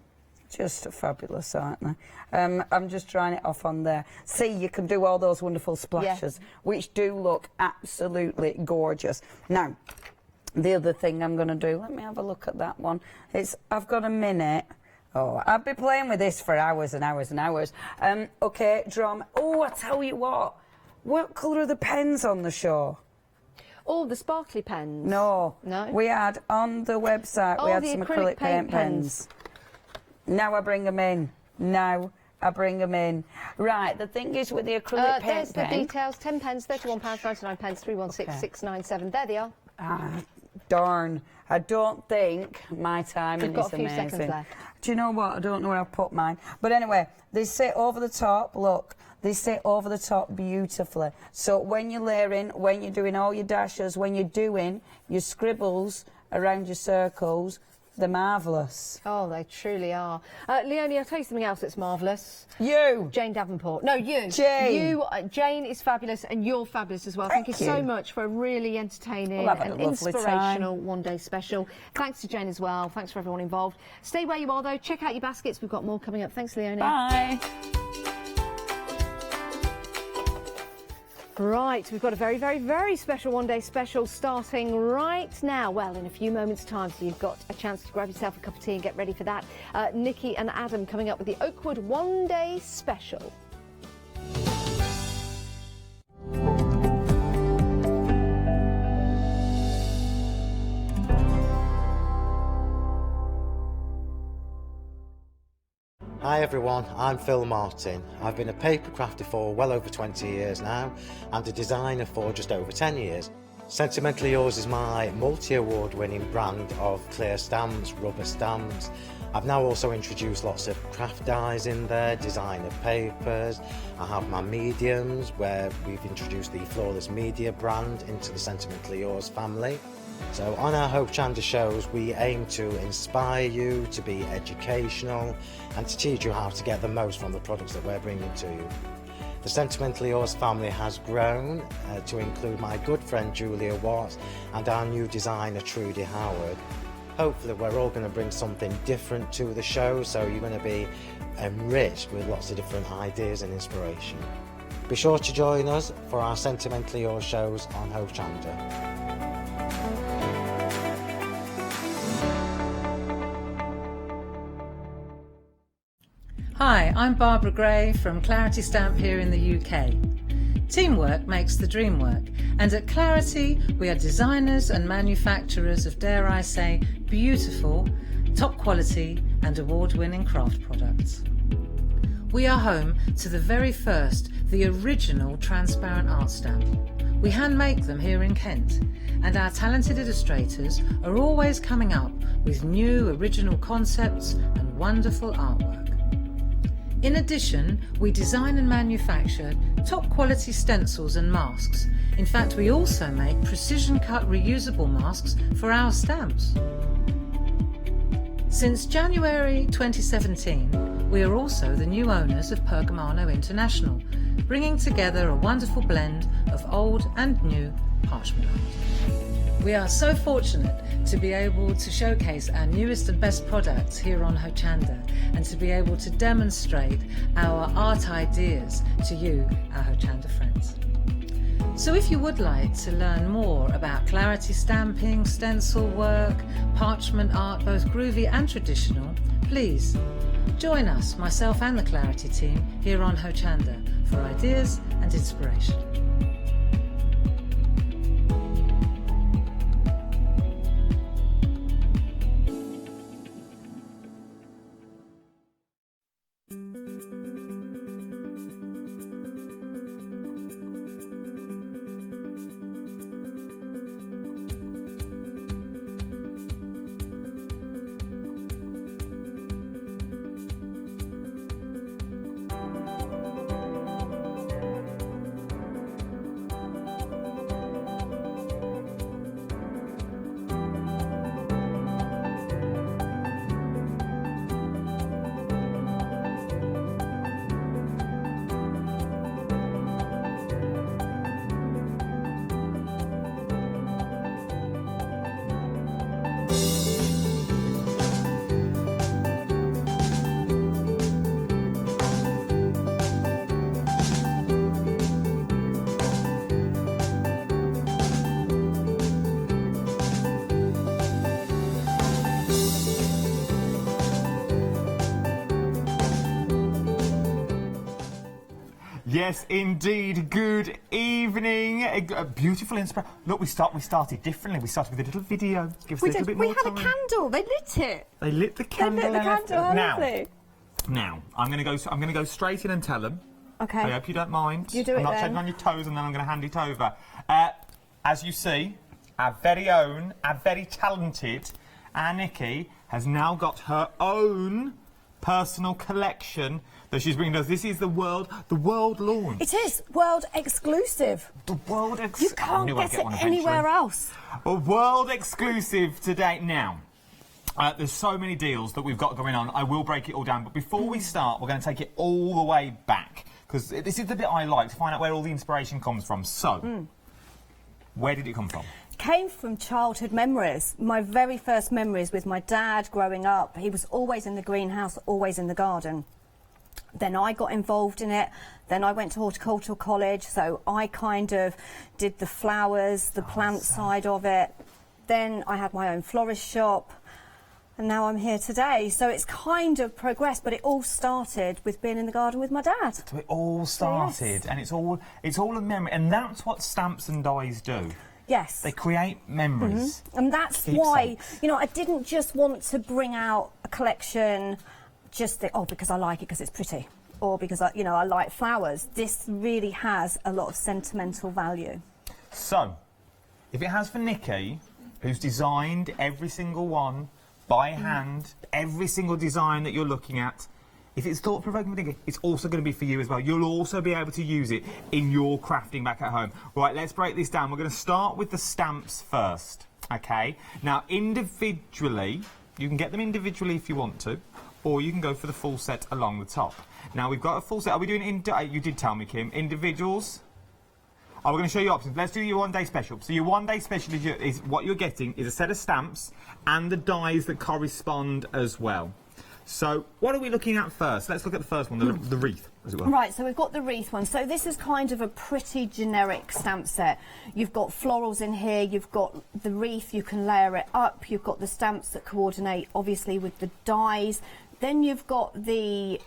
just fabulous, aren't they? I'm just trying it off on there. See, you can do all those wonderful splashes, which do look absolutely gorgeous. Now, the other thing I'm going to do, let me have a look at that one. I've got a minute. Oh, I'd be playing with this for hours and hours and hours. Okay, drum. Oh, I tell you what colour are the pens on the show? All the sparkly pens? No. We had on the website, we had some acrylic paint pens. Now I bring them in. Right, the thing is with the acrylic paint there's pen... the details, 10 pence, £31.99, 316697. There they are. Darn. I don't think my timing We've got is a few amazing. seconds left. Do you know what? I don't know where I've put mine. But anyway, they sit over the top, look. They sit over the top beautifully. So when you're layering, when you're doing all your dashes, when you're doing your scribbles around your circles, they're marvellous. Oh, they truly are. Leonie, I'll tell you something else that's marvellous. You! Jane Davenport. No, you. Jane. Jane is fabulous, and you're fabulous as well. Thank you so much for a really entertaining and inspirational one-day special. Thanks to Jane as well. Thanks for everyone involved. Stay where you are, though. Check out your baskets. We've got more coming up. Thanks, Leonie. Bye. Right, we've got a very, very, very special one-day special starting right now. Well, in a few moments' time, so you've got a chance to grab yourself a cup of tea and get ready for that. Nikki and Adam coming up with the Oakwood one-day special. Hi everyone, I'm Phil Martin. I've been a paper crafter for well over 20 years now and a designer for just over 10 years. Sentimentally Yours is my multi-award winning brand of clear stamps, rubber stamps. I've now also introduced lots of craft dyes in there, designer papers. I have my mediums where we've introduced the Flawless Media brand into the Sentimentally Yours family. So on our Hochanda shows we aim to inspire you, to be educational and to teach you how to get the most from the products that we're bringing to you. The Sentimentally Yours family has grown to include my good friend Julia Watts and our new designer Trudy Howard. Hopefully we're all going to bring something different to the show, so you're going to be enriched with lots of different ideas and inspiration. Be sure to join us for our Sentimentally Yours shows on Hochanda. Hi, I'm Barbara Gray from Clarity Stamp here in the UK. Teamwork makes the dream work, and at Clarity we are designers and manufacturers of, dare I say, beautiful, top quality and award-winning craft products. We are home to the very first, the original transparent art stamp. We hand make them here in Kent, and our talented illustrators are always coming up with new original concepts and wonderful artwork. In addition, we design and manufacture top quality stencils and masks. In fact, we also make precision cut reusable masks for our stamps. Since January 2017, we are also the new owners of Pergamano International, bringing together a wonderful blend of old and new parchment art. We are so fortunate to be able to showcase our newest and best products here on Hochanda and to be able to demonstrate our art ideas to you, our Hochanda friends. So if you would like to learn more about Clarity stamping, stencil work, parchment art, both groovy and traditional, please join us, myself and the Clarity team, here on Hochanda for ideas and inspiration. Yes, indeed. Good evening. A beautiful inspiration. Look, we started differently. We started with a little video. Give us a little bit more time. We had a candle. They lit it. They lit the candle. They lit the candle. How lovely. Now, I'm going to go straight in and tell them. Okay. I hope you don't mind. You do it I'm not then. treading on your toes, and then I'm going to hand it over. As you see, our very own, our very talented, our Nikki has now got her own personal collection that she's bringing us. This is the world launch. It is world exclusive. The world exclusive. You can't get it anywhere else. A world exclusive today. Now, there's so many deals that we've got going on. I will break it all down, but before we start, we're going to take it all the way back, because this is the bit I like, to find out where all the inspiration comes from. So, where did it come from? Came from childhood memories. My very first memories with my dad growing up. He was always in the greenhouse, always in the garden. Then I got involved in it. Then I went to horticultural college, so I kind of did the flowers, the plant side of it. Then I had my own florist shop, and now I'm here today. So it's kind of progressed, but it all started with being in the garden with my dad. So it all started, and it's all a memory, and that's what stamps and dies do. Yes. They create memories. And that's why, you know, I didn't just want to bring out a collection because I like it because it's pretty, or because I like flowers. This really has a lot of sentimental value. So, if it has for Nikki, who's designed every single one by hand, every single design that you're looking at, if it's thought-provoking for Nikki, it's also going to be for you as well. You'll also be able to use it in your crafting back at home. Right, let's break this down. We're going to start with the stamps first, OK? Now, individually, you can get them individually if you want to, or you can go for the full set along the top. Now, we've got a full set. Are we doing you did tell me, Kim, individuals? Oh, we're going to show you options. Let's do your one-day special. So your one-day special is what you're getting is a set of stamps and the dies that correspond as well. So, what are we looking at first? Let's look at the first one, the wreath, as it were. Right, so we've got the wreath one. So this is kind of a pretty generic stamp set. You've got florals in here, you've got the wreath, you can layer it up, you've got the stamps that coordinate, obviously, with the dies. Then you've got the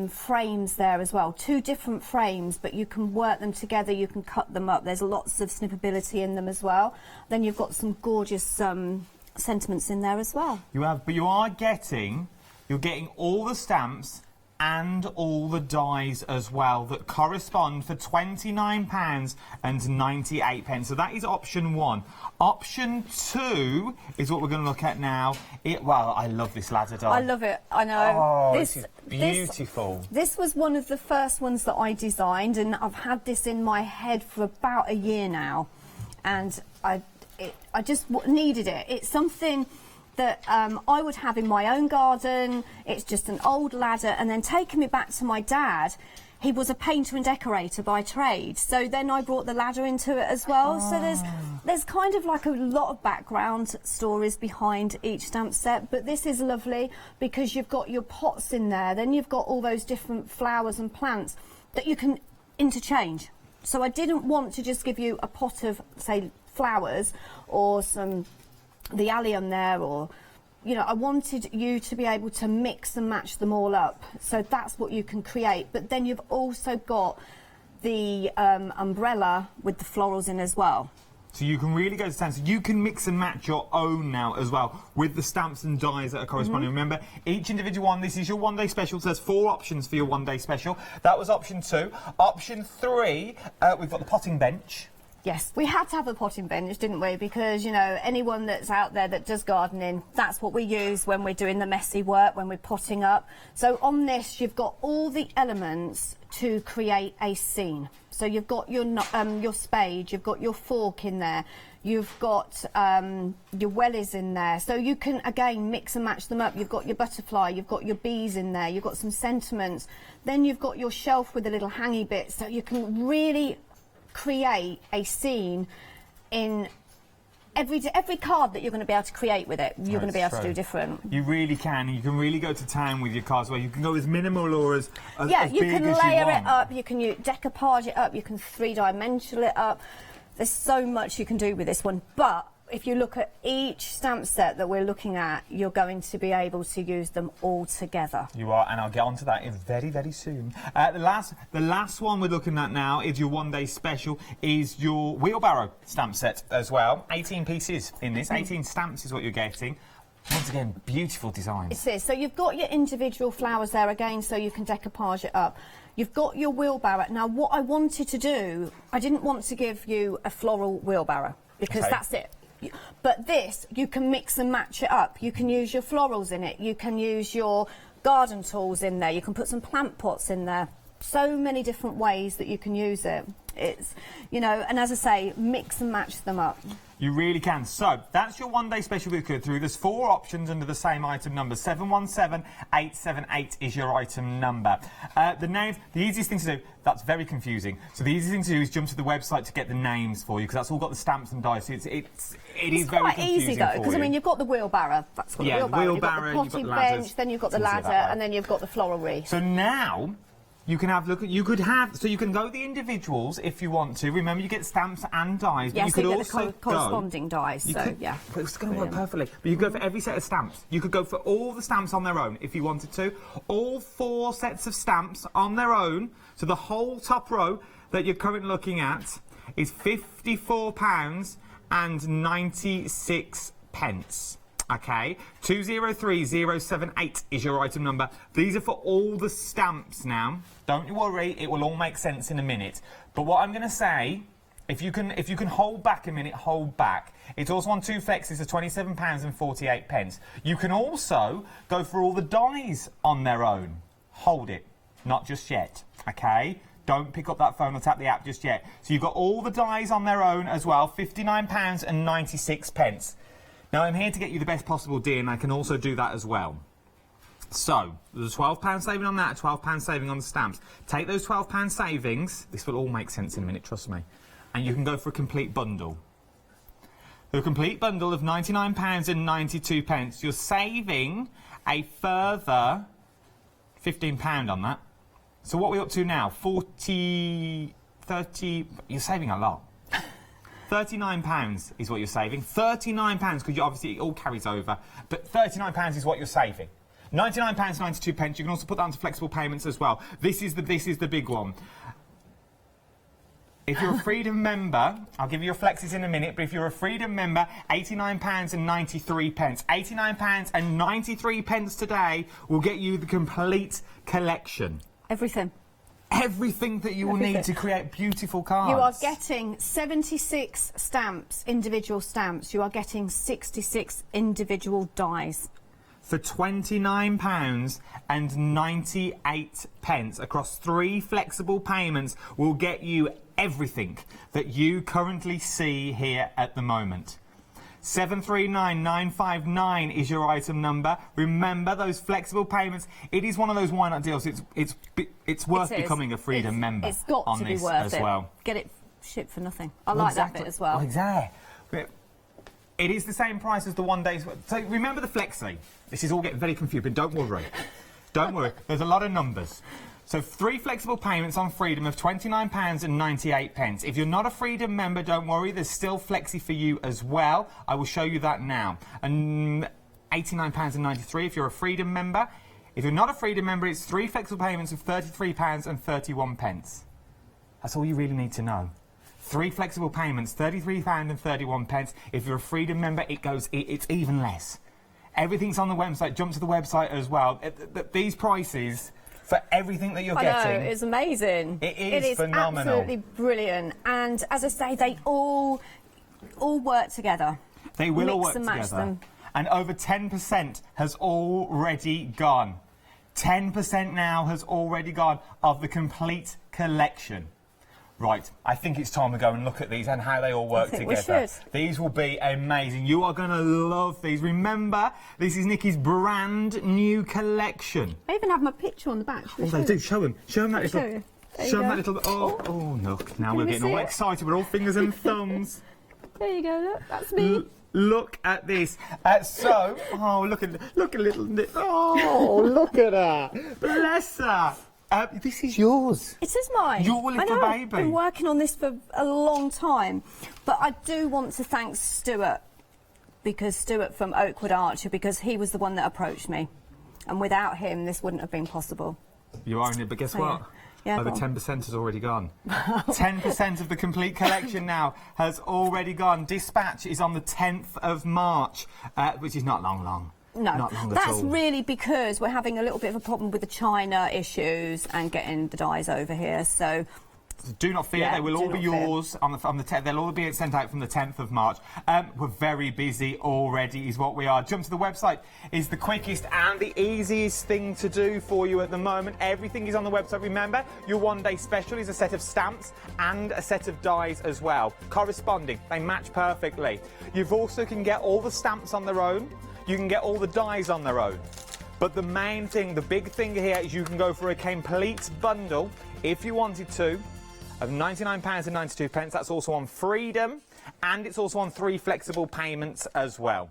frames there as well. 2 different frames, but you can work them together, you can cut them up. There's lots of snippability in them as well. Then you've got some gorgeous sentiments in there as well. But you're getting all the stamps and all the dies as well that correspond for £29.98. So that is option 1. Option 2 is what we're going to look at now. I love this ladder die. I love it, I know. Oh, this is beautiful. This was one of the first ones that I designed, and I've had this in my head for about a year now, and I just needed it. It's something that I would have in my own garden. It's just an old ladder, and then taking me back to my dad, he was a painter and decorator by trade, so then I brought the ladder into it as well. So there's kind of like a lot of background stories behind each stamp set, but this is lovely because you've got your pots in there, then you've got all those different flowers and plants that you can interchange. So I didn't want to just give you a pot of, say, flowers or the allium there, or I wanted you to be able to mix and match them all up. So that's what you can create. But then you've also got the umbrella with the florals in as well. So you can really go to town. So you can mix and match your own now as well with the stamps and dies that are corresponding. Remember, each individual one, this is your one-day special. So there's 4 options for your one-day special. That was option 2. Option 3, we've got the potting bench. Yes, we had to have a potting bench, didn't we? Because, anyone that's out there that does gardening, that's what we use when we're doing the messy work, when we're potting up. So on this, you've got all the elements to create a scene. So you've got your spade, you've got your fork in there, you've got your wellies in there. So you can, again, mix and match them up. You've got your butterfly, you've got your bees in there, you've got some sentiments. Then you've got your shelf with the little hangy bits. So you can really create a scene in every card that you're going to be able to create with it. You're going to be able to do different. You really can. You can really go to town with your cards where you can go as minimal or as big as you can want. layer it up, you can decoupage it up, you can 3-dimensional it up. There's so much you can do with this one, but if you look at each stamp set that we're looking at, you're going to be able to use them all together. You are, and I'll get onto that very, very soon. The last one we're looking at now is your one-day special, is your wheelbarrow stamp set as well. 18 pieces in this, 18 stamps is what you're getting. Once again, beautiful designs. It is. So you've got your individual flowers there again, so you can decoupage it up. You've got your wheelbarrow. Now, what I wanted to do, I didn't want to give you a floral wheelbarrow, because that's it. But this, you can mix and match it up. You can use your florals in it. You can use your garden tools in there. You can put some plant pots in there. So many different ways that you can use it. It's, you know, and as I say, mix and match them up. You really can. So, that's your one-day special with Cut Through. There's 4 options under the same item number. 717878 is your item number. The names, the easiest thing to do, that's very confusing. So the easiest thing to do is jump to the website to get the names for you, because that's all got the stamps and dice. It is very confusing. It's quite easy though, because I mean, you've got the wheelbarrow. That's what the wheelbarrow. You've got the potting bench, then you've got the ladder, and then you've got the floral wreath. So now, you can have so you can go the individuals if you want to. Remember, you get stamps and dies, but Yes, you could get also the corresponding dies. So yeah, but it's going to work perfectly. But you could go for every set of stamps. You could go for all the stamps on their own if you wanted to. All 4 sets of stamps on their own. So the whole top row that you're currently looking at is £54.96. Okay, 203078 is your item number. These are for all the stamps now. Don't you worry, it will all make sense in a minute. But what I'm going to say, if you can hold back a minute, hold back. It's also on 2 flexes of £27.48. You can also go for all the dies on their own. Hold it, not just yet. Okay. Don't pick up that phone or tap the app just yet. So you've got all the dies on their own as well, £59.96. Now, I'm here to get you the best possible deal, and I can also do that as well. So, there's a £12 saving on that, a £12 saving on the stamps. Take those £12 savings, this will all make sense in a minute, trust me, and you can go for a complete bundle. For a complete bundle of £99.92, you're saving a further £15 on that. So what are we up to now? 30, you're saving a lot. £39 is what you're saving. £39, because obviously it all carries over, but £39 is what you're saving. £99.92. You can also put that onto flexible payments as well. This is the big one. If you're a Freedom member, I'll give you your flexes in a minute, but if you're a Freedom member, £89.93. £89.93 today will get you the complete collection. Everything. Everything that you will need to create beautiful cards. You are getting 76 stamps, individual stamps. You are getting 66 individual dies. For £29.98 across 3 flexible payments will get you everything that you currently see here at the moment. 739959 is your item number. Remember those flexible payments. It is one of those why not deals. It's worth becoming a Freedom member. It's got on to be this worth as it. well. Get it shipped for nothing. I like that bit as well. Exactly. It is the same price as the one day. So remember the Flexi. This is all getting very confusing. Don't worry. Don't worry. There's a lot of numbers. So 3 flexible payments on Freedom of £29.98. If you're not a Freedom member, don't worry, there's still Flexi for you as well. I will show you that now. And £89.93 if you're a Freedom member. If you're not a Freedom member, it's 3 flexible payments of £33.31. That's all you really need to know. 3 flexible payments, £33.31. If you're a Freedom member, it's even less. Everything's on the website. Jump to the website as well. These prices for everything that you're getting. I know, it's amazing. It is phenomenal. Absolutely brilliant. And as I say, they all work together. They will all work Mix and match together. them. And over 10% has already gone. 10% now has already gone of the complete collection. Right, I think it's time to go and look at these and how they all work together. We should. These will be amazing. You are going to love these. Remember, this is Nikki's brand new collection. I even have my picture on the back. Oh, they do. Show him. Show him that little. Show Show him that little. Oh, look. Now we're getting all excited. We're all fingers and thumbs. There you go. Look, that's me. Look at this. Look at little. Oh, look at her. Bless her. This is yours. It is mine. Your little baby. I've been working on this for a long time, but I do want to thank Stuart because Stuart from Oakwood Archer, because he was the one that approached me. And without him, this wouldn't have been possible. You are in it, but guess what? Yeah, Over 10% has already gone. 10% of the complete collection now has already gone. Dispatch is on the 10th of March, which is not long. No, not long that's at all. really because we're having a little bit of a problem with the China issues and getting the dyes over here. So do not fear, they will all be yours on the 10th. They'll all be sent out from the 10th of March. We're very busy already is what we are. Jump to the website is the quickest and the easiest thing to do for you at the moment. Everything is on the website. Remember, your one-day special is a set of stamps and a set of dies as well. Corresponding, they match perfectly. You've also can get all the stamps on their own. You can get all the dies on their own. But the main thing, the big thing here is you can go for a complete bundle if you wanted to, of £99.92. That's also on Freedom, and it's also on 3 flexible payments as well.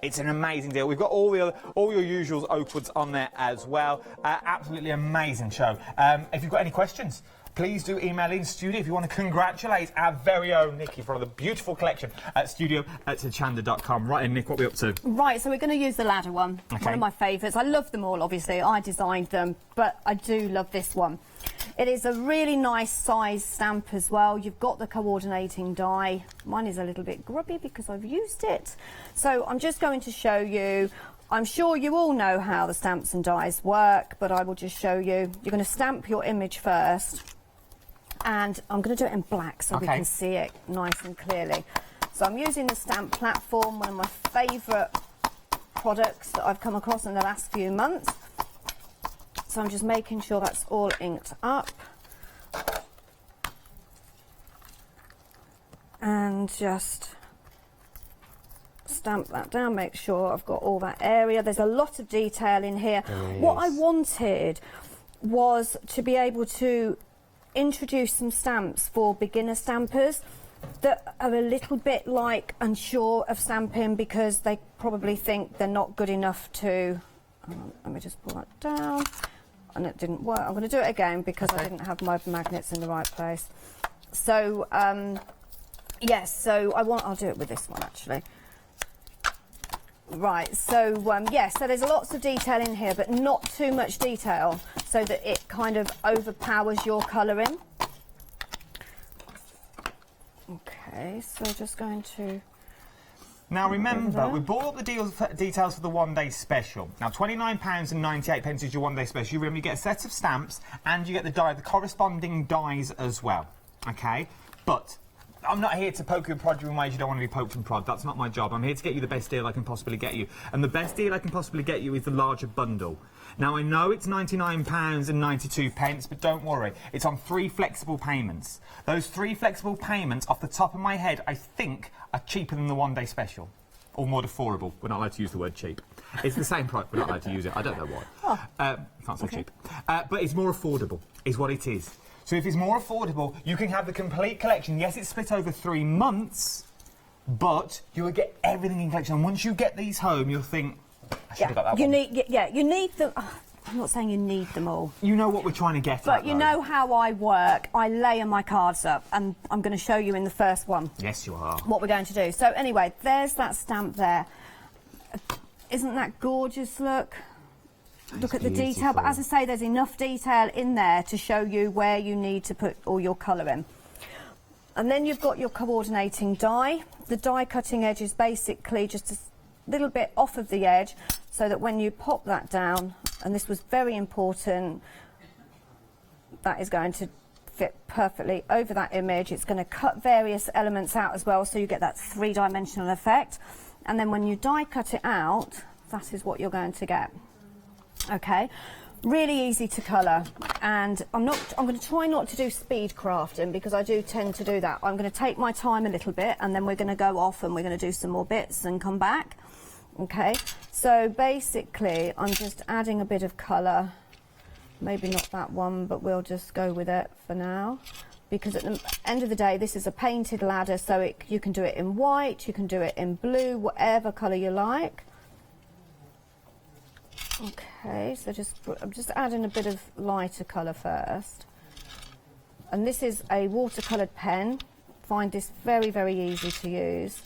It's an amazing deal. We've got all your usuals, Oakwoods on there as well. Absolutely amazing show. If you've got any questions, please do email in studio if you want to congratulate our very own Nikki for the beautiful collection at studio@hochanda.com. Right, and Nick, what are we up to? right, so we're going to use the ladder one. Okay. One of my favourites. I love them all, obviously. I designed them, but I do love this one. It is a really nice size stamp as well. You've got the coordinating die. Mine is a little bit grubby because I've used it. So I'm just going to show you. I'm sure you all know how the stamps and dies work, but I will just show you. You're going to stamp your image first, and I'm going to do it in black so we can see it nice and clearly. So I'm using the stamp platform, one of my favourite products that I've come across in the last few months. So I'm just making sure that's all inked up. And just stamp that down, make sure I've got all that area. There's a lot of detail in here. What I wanted was to be able to introduce some stamps for beginner stampers that are a little bit like unsure of stamping because they probably think they're not good enough to... let me just pull that down. And it didn't work. I'm going to do it again because I didn't have my magnets in the right place. So, yes, so I'll do it with this one actually. Right, so, yes, so there's lots of detail in here, but not too much detail so that it kind of overpowers your colouring. Okay, so just going to... Now remember, we bought up the details for the one-day special. Now £29.98 is your one-day special. You remember, you get a set of stamps and you get the corresponding dies as well. Okay, but I'm not here to poke you and prod you in ways you don't want to be poked and prod. That's not my job. I'm here to get you the best deal I can possibly get you, and the best deal I can possibly get you is the larger bundle. Now I know it's £99.92, but don't worry, it's on 3 flexible payments. Those 3 flexible payments, off the top of my head, I think are cheaper than the one-day special, or more affordable. We're not allowed to use the word cheap. It's the same price. We're not allowed to use it. I don't know why. Can't say cheap, but it's more affordable, is what it is. So if it's more affordable, you can have the complete collection. Yes, it's split over 3 months, but you will get everything in collection. And once you get these home, you'll think, I should have got that one. You need them. I'm not saying you need them all. You know what we're trying to get at, But you know how I work. I layer my cards up, and I'm going to show you in the first one. Yes, you are. What we're going to do. So anyway, there's that stamp there. Isn't that gorgeous? Look at the detail. But as I say, there's enough detail in there to show you where you need to put all your colour in. And then you've got your coordinating die. The die cutting edge is basically just a little bit off of the edge, so that when you pop that down, and this was very important, that is going to fit perfectly over that image. It's going to cut various elements out as well, so you get that 3-dimensional effect. And then when you die cut it out, that is what you're going to get. Okay, really easy to colour, and I'm going to try not to do speed crafting because I do tend to do that. I'm going to take my time a little bit, and then we're going to go off and we're going to do some more bits and come back. Okay, so basically I'm just adding a bit of colour, maybe not that one, but we'll just go with it for now, because at the end of the day this is a painted ladder, so you can do it in white, you can do it in blue, whatever colour you like. Okay, so I'm just adding a bit of lighter colour first, and this is a watercoloured pen. Find this very, very easy to use.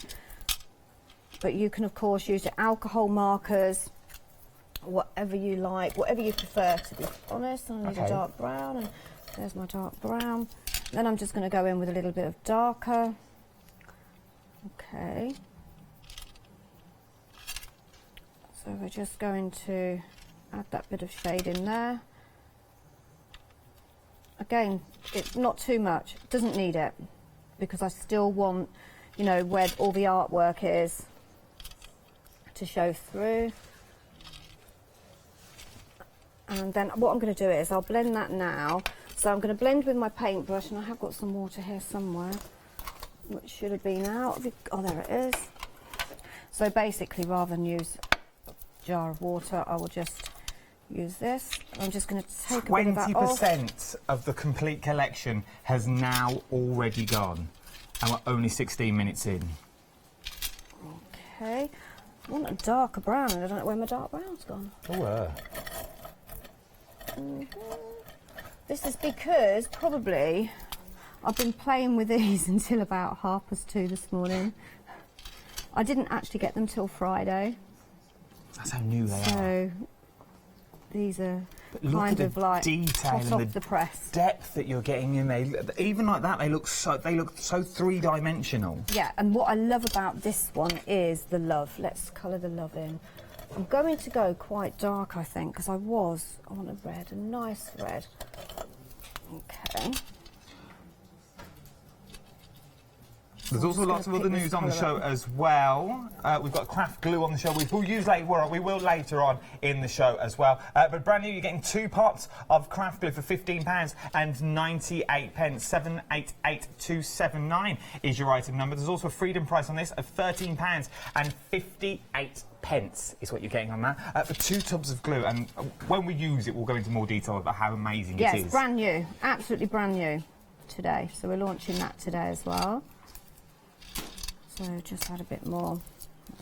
but you can of course use your alcohol markers, whatever you like, whatever you prefer, to be honest. I need a dark brown, and there's my dark brown. Then I'm just going to go in with a little bit of darker. Okay. So we're just going to add that bit of shade in there. Again, it's not too much, doesn't need it, because I still want, you know, where all the artwork is to show through. And then what I'm going to do is I'll blend that now. So I'm going to blend with my paintbrush, and I have got some water here somewhere, which should have been out. Oh, there it is. So basically, rather than use jar of water, I will just use this. I'm just going to take a bit of that off. 20% of the complete collection has now already gone, and we're only 16 minutes in. Okay, I want a darker brown, and I don't know where my dark brown's gone. This is because probably I've been playing with these until about 2:30 this morning. I didn't actually get them till Friday. That's how new they are. So these are kind of like hot off the press. Depth that you're getting in there, even like that, they look so three-dimensional. Yeah, and what I love about this one is the love. Let's colour the love in. I'm going to go quite dark, I think, because I want a red, a nice red. Okay. There's also lots of other news on the show as well. We've got craft glue on the show. We will use we will later on in the show as well. But brand new, you're getting 2 pots of craft glue for £15 and 98 pence. 788279 is your item number. There's also a freedom price on this of £13 and 58 pence is what you're getting on that for 2 tubs of glue. And when we use it, we'll go into more detail about how amazing it is. Yes, brand new, absolutely brand new today. So we're launching that today as well. So just add a bit more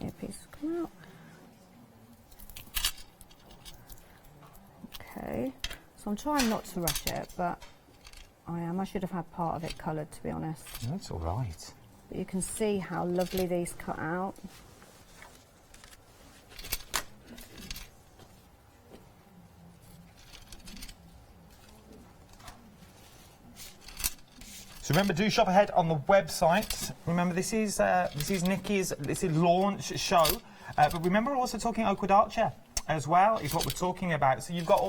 earpiece come out. Okay, so I'm trying not to rush it, but I should have had part of it coloured, to be honest. That's all right. But you can see how lovely these cut out. So remember, do shop ahead on the website. Remember, this is Nikki's launch show. But remember, we're also talking Oakwood Archer as well, is what we're talking about. So you've got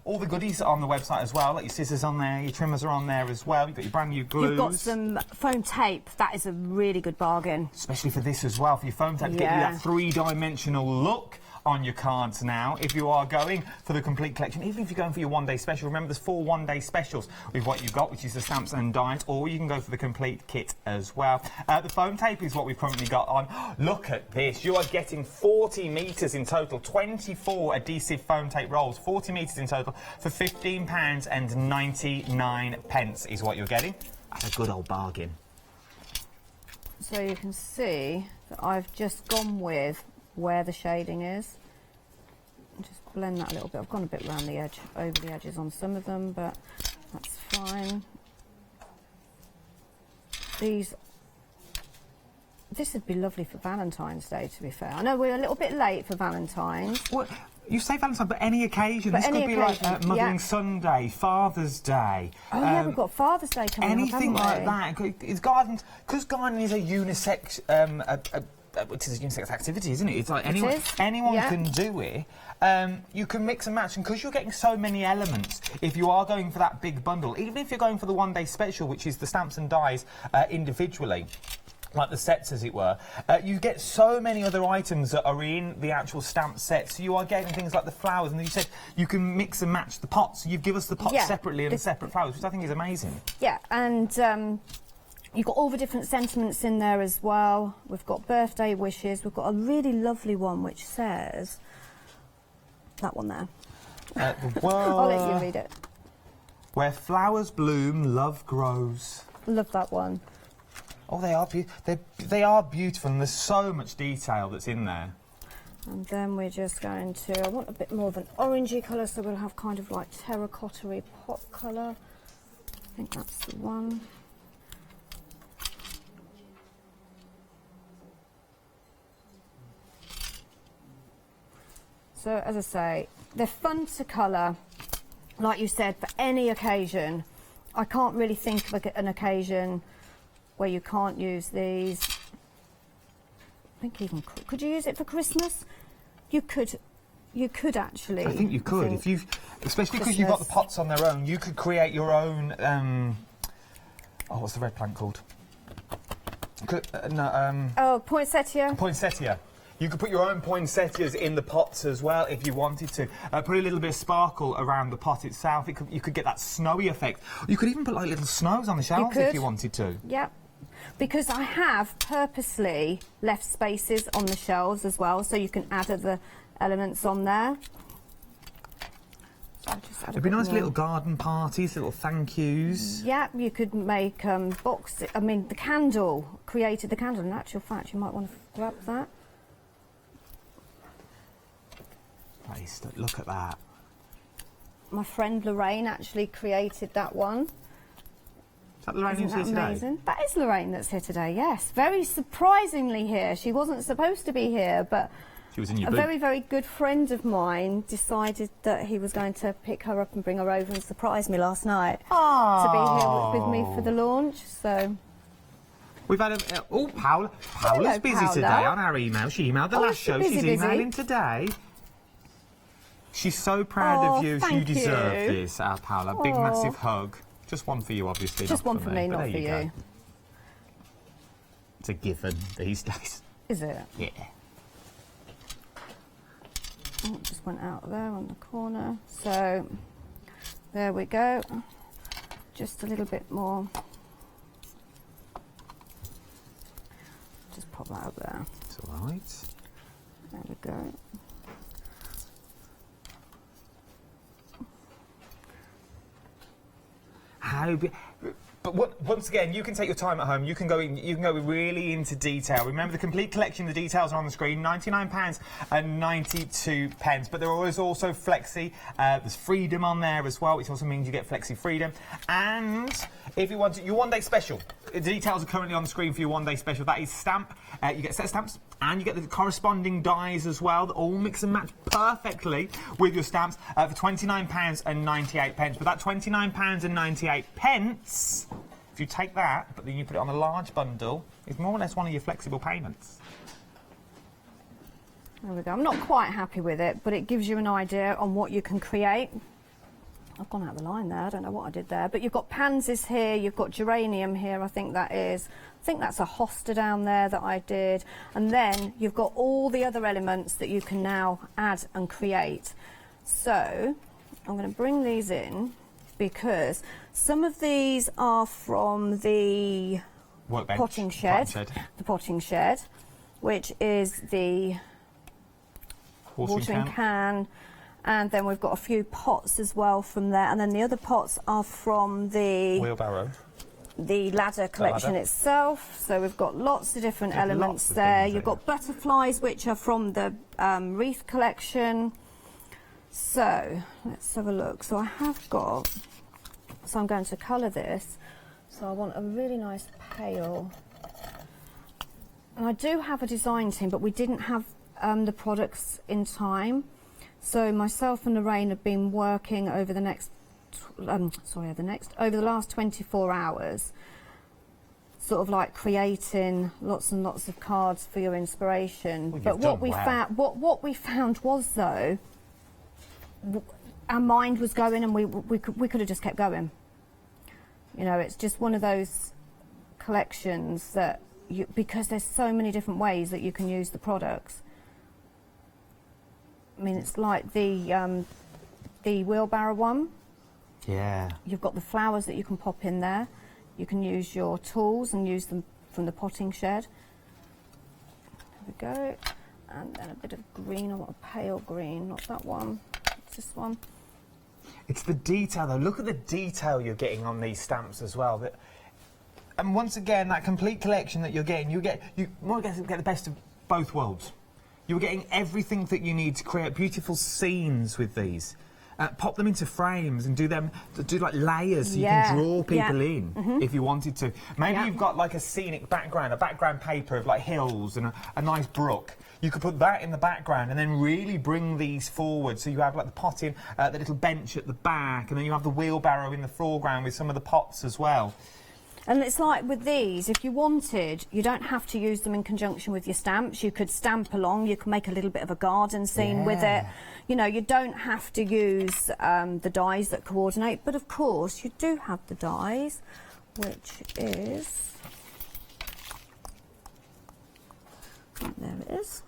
all the goodies on the website as well, like your scissors on there, your trimmers are on there as well. You've got your brand new glues. You've got some foam tape. That is a really good bargain. Especially for this as well, for your foam tape, to get you that 3-dimensional look on your cards now, if you are going for the complete collection. Even if you're going for your one-day special, remember there's 4 one-day specials with what you've got, which is the stamps and dies, or you can go for the complete kit as well. The foam tape is what we've currently got on. Look at this, you are getting 40 metres in total, 24 adhesive foam tape rolls, 40 metres in total for £15 and 99 pence is what you're getting. That's a good old bargain. So you can see that I've just gone with where the shading is. Just blend that a little bit. I've gone a bit round the edge, over the edges on some of them, but that's fine. This would be lovely for Valentine's Day, to be fair. I know we're a little bit late for Valentine's. What? You say Valentine's, but any occasion. This could be like Mothering Sunday, Father's Day. Oh yeah, we've got Father's Day coming up, anything like haven't we? that. It's garden, because gardening is a unisex it is a unisex activity, isn't it? It's like anyone can do it. You can mix and match, and because you're getting so many elements, if you are going for that big bundle, even if you're going for the one-day special, which is the stamps and dies individually, like the sets, as it were, you get so many other items that are in the actual stamp set. So you are getting things like the flowers, and you said you can mix and match the pots. So you give us the pots separately and the separate flowers, which I think is amazing. Yeah, and you've got all the different sentiments in there as well. We've got birthday wishes. We've got a really lovely one which says, that one there. I'll let you read it. Where flowers bloom, love grows. Love that one. Oh, they are beautiful, and there's so much detail that's in there. And then we're just going to, I want a bit more of an orangey colour, so we'll have kind of like terracotta-y pot colour. I think that's the one. So, as I say, they're fun to colour, like you said, for any occasion. I can't really think of an occasion where you can't use these. I think even could you use it for Christmas? You could actually. I think you could if you've, especially because you've got the pots on their own. You could create your own. Oh, what's the red plant called? Oh, poinsettia. Poinsettia. You could put your own poinsettias in the pots as well if you wanted to. Put a little bit of sparkle around the pot itself. You could get that snowy effect. You could even put like little snows on the shelves if you wanted to. Yep. Because I have purposely left spaces on the shelves as well, so you can add other elements on there. So it'd be nice little garden parties, little thank yous. Yeah, you could make boxes. I mean, the candle, created the candle. In actual fact, you might want to grab that. Nice, look at that. My friend Lorraine actually created that one. Is that Lorraine who's here today? That is Lorraine that's here today, yes. Very surprisingly here. She wasn't supposed to be here, but she was in your a very, very good friend of mine decided that he was going to pick her up and bring her over and surprise me last night to be here with me for the launch, so... We've had a... Oh, Paula's busy Paula. today on our email. She emailed the last show. She's emailing today. She's so proud of you. You deserve this, Paula. Big, massive hug. Just one for you, obviously. Just one for me, not for you. It's a given these days. Is it? Yeah. Oh, it just went out there on the corner. So, there we go. Just a little bit more. Just pop that up there. It's all right. There we go. But once again, you can take your time at home. You can go really into detail. Remember, the complete collection, the details are on the screen. £99.92. But there is also Flexi. There's Freedom on there as well, which also means you get Flexi Freedom. And if you want your one-day special, the details are currently on the screen for your one-day special. That is stamp. You get set stamps, and you get the corresponding dies as well that all mix and match perfectly with your stamps for £29.98. But that £29.98, if you take that, but then you put it on a large bundle, it's more or less one of your flexible payments. There we go. I'm not quite happy with it, but it gives you an idea on what you can create. I've gone out of the line there. I don't know what I did there. But you've got pansies here. You've got geranium here. I think that's a hosta down there that I did. And then you've got all the other elements that you can now add and create. So I'm going to bring these in because some of these are from the potting shed. The potting shed, which is the watering can. And then we've got a few pots as well from there. And then the other pots are from the... wheelbarrow. The ladder collection itself. So we've got lots of different elements there. You've got butterflies, which are from the wreath collection. So let's have a look. So I have got... So I'm going to colour this. So I want a really nice pale. And I do have a design team, but we didn't have the products in time. So myself and Lorraine have been working over the last 24 hours, sort of like creating lots and lots of cards for your inspiration. Well, but what we found was though, our mind was going, and we could have just kept going. You know, it's just one of those collections that because there's so many different ways that you can use the products. I mean, it's like the wheelbarrow one. Yeah. You've got the flowers that you can pop in there. You can use your tools and use them from the potting shed. There we go. And then a bit of green. I want a pale green, not that one. It's this one. It's the detail, though. Look at the detail you're getting on these stamps as well. And once again, that complete collection that you're getting, you more or less get the best of both worlds. You're getting everything that you need to create beautiful scenes with these. pop them into frames and do like layers so you can draw people in if you wanted to. Maybe you've got like a scenic background, a background paper of like hills and a nice brook. You could put that in the background and then really bring these forward. So you have like the potting, the little bench at the back, and then you have the wheelbarrow in the foreground with some of the pots as well. And it's like with these, if you wanted, you don't have to use them in conjunction with your stamps. You could stamp along, you can make a little bit of a garden scene with it. You know, you don't have to use the dies that coordinate, but of course you do have the dies, which is... there it is.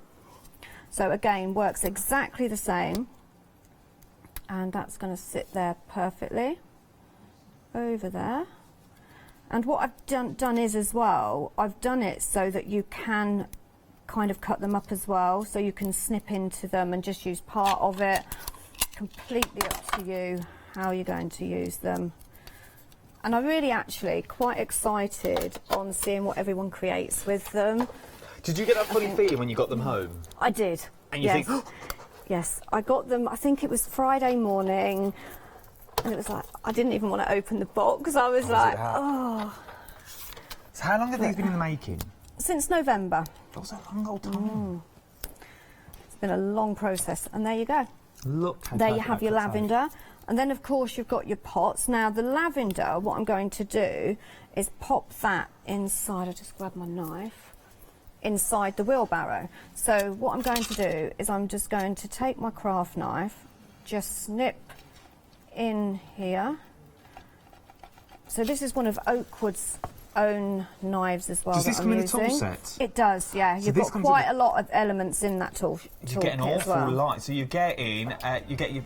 So again, works exactly the same. And that's going to sit there perfectly over there. And what I've done is as well, I've done it so that you can kind of cut them up as well, so you can snip into them and just use part of it. Completely up to you how you're going to use them. And I'm really actually quite excited on seeing what everyone creates with them. Did you get that funny feeling when you got them home? I did. And you think... Yes, I got them, I think it was Friday morning. And it was like, I didn't even want to open the box. I was like, oh. So how long have these been in the making? Since November. That was a long old time. It's been a long process. And there you go. Look how there you have your lavender. And then, of course, you've got your pots. Now, the lavender, what I'm going to do is pop that inside. I just grab my knife. Inside the wheelbarrow. So what I'm going to do is I'm just going to take my craft knife, just snip in here. So this is one of Oakwood's own knives as well. Does this come in a tool set? It does, yeah. So you've got quite a lot of elements in that tool. You get an awful lot. So you get in, you get your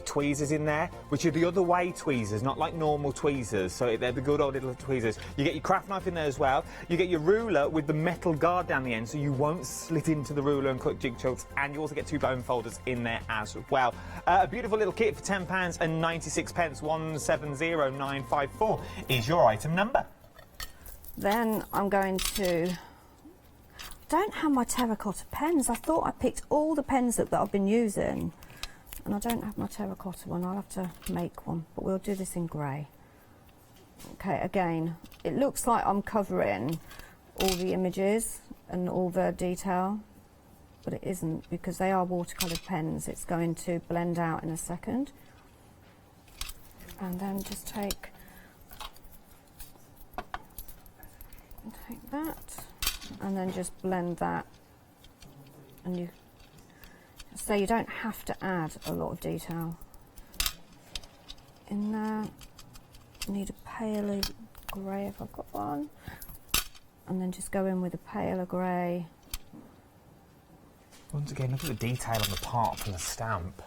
tweezers in there, which are the other way tweezers, not like normal tweezers. So they're the good old little tweezers. You get your craft knife in there as well. You get your ruler with the metal guard down the end, so you won't slit into the ruler and cut jig chunks. And you also get 2 bone folders in there as well. A beautiful little kit for £10 and 96 pence. 170954 is your item number. Then I'm going to... I don't have my terracotta pens. I thought I picked all the pens that I've been using. And I don't have my terracotta one, I'll have to make one, but we'll do this in grey. Okay, again, it looks like I'm covering all the images and all the detail, but it isn't, because they are watercoloured pens. It's going to blend out in a second. And then just take that, and then just blend that, and you... So you don't have to add a lot of detail in there. You need a paler grey if I've got one, and then just go in with a paler grey. Once again, look at the detail on the part from the stamp.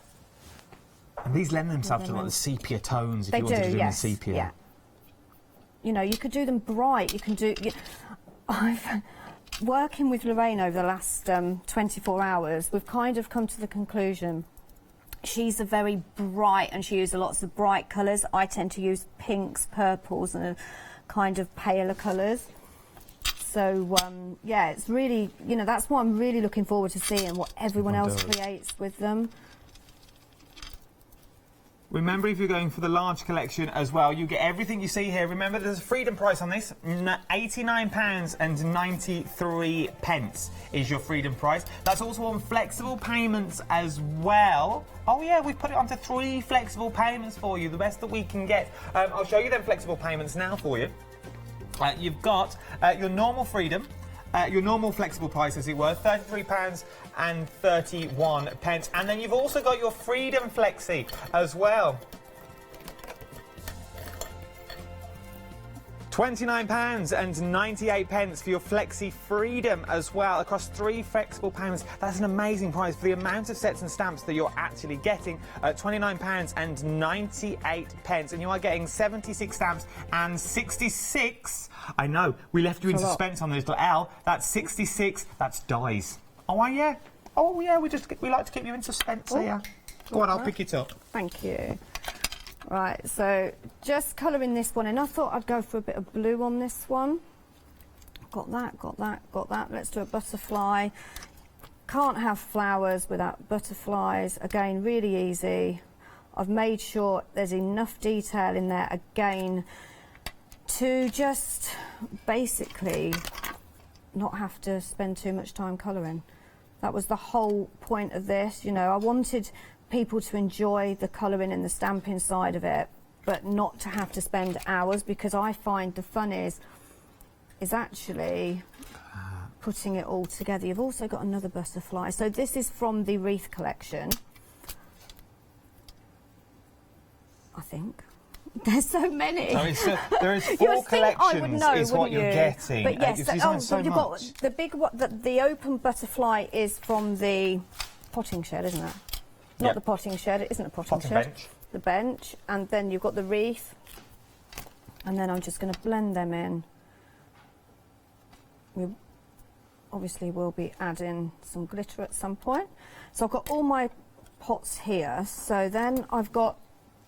And these lend themselves to like the sepia tones if you wanted to do them in sepia. Yeah. You know, you could do them bright. You can do. Working with Lorraine over the last 24 hours, we've kind of come to the conclusion she's a very bright, and she uses lots of bright colours. I tend to use pinks, purples and a kind of paler colours. So, yeah, it's really, you know, that's what I'm really looking forward to seeing, what everyone else creates with them. Remember, if you're going for the large collection as well, you get everything you see here. Remember, there's a freedom price on this. £89 and 93 pence is your freedom price. That's also on flexible payments as well. Oh, yeah, we've put it onto 3 flexible payments for you, the best that we can get. I'll show you them flexible payments now for you. You've got your normal freedom. Your normal flexible price, as it were, £33 and 31 pence. And then you've also got your Freedom Flexi as well. £29 and 98 pence for your Flexi Freedom as well, across 3 flexible payments. That's an amazing price for the amount of sets and stamps that you're actually getting. £29 and 98 pence, and you are getting 76 stamps and 66. I know, we left you in suspense on the little L. That's 66, that's dies. Oh, yeah. Oh, yeah, we like to keep you in suspense here. Go on, I'll pick it up. Thank you. Right, so just colouring this one in. I thought I'd go for a bit of blue on this one. Got that, got that, got that. Let's do a butterfly. Can't have flowers without butterflies. Again, really easy. I've made sure there's enough detail in there again to just basically not have to spend too much time colouring. That was the whole point of this, you know. I wanted people to enjoy the colouring and the stamping side of it, but not to have to spend hours, because I find the fun is actually putting it all together. You've also got another butterfly. So this is from the wreath collection, I think. There's so many. So there is 4 collections is what you're getting. But yes, you've designed so you've much. got the big one, the open butterfly is from the potting shed, isn't it? Not the potting shed, it isn't a potting shed. Bench. The bench, and then you've got the wreath, and then I'm just going to blend them in. We obviously will be adding some glitter at some point. So I've got all my pots here, so then I've got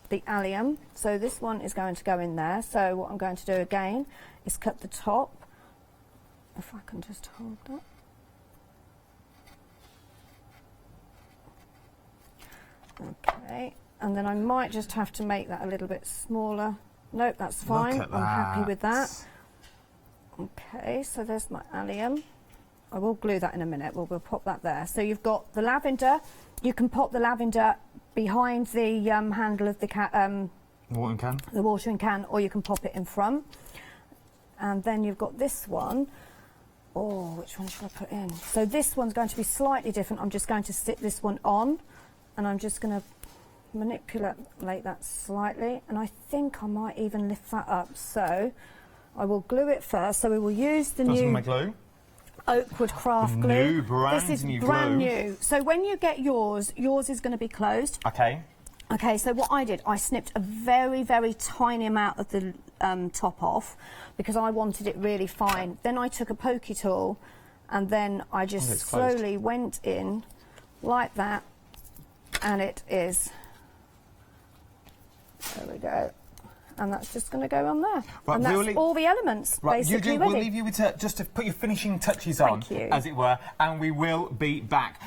the allium, so this one is going to go in there. So what I'm going to do again is cut the top, if I can just hold that. Okay, and then I might just have to make that a little bit smaller. Nope, that's fine. I'm happy with that. Okay, so there's my allium. I will glue that in a minute. We'll pop that there. So you've got the lavender. You can pop the lavender behind the handle of the watering can. The watering can, or you can pop it in front. And then you've got this one. Oh, which one should I put in? So this one's going to be slightly different. I'm just going to sit this one on, and I'm just going to manipulate that slightly, and I think I might even lift that up. So I will glue it first. So we will use the new glue. Oakwood craft glue. This is new brand glue. new. So when you get yours is going to be closed. Okay. Okay, so what I did, I snipped a very, very tiny amount of the top off because I wanted it really fine. Then I took a pokey tool and then I just slowly went in like that, and it is, there we go. And that's just going to go on there. Right, and that's all the elements, basically ready. We'll leave you with just to put your finishing touches on, as it were, and we will be back.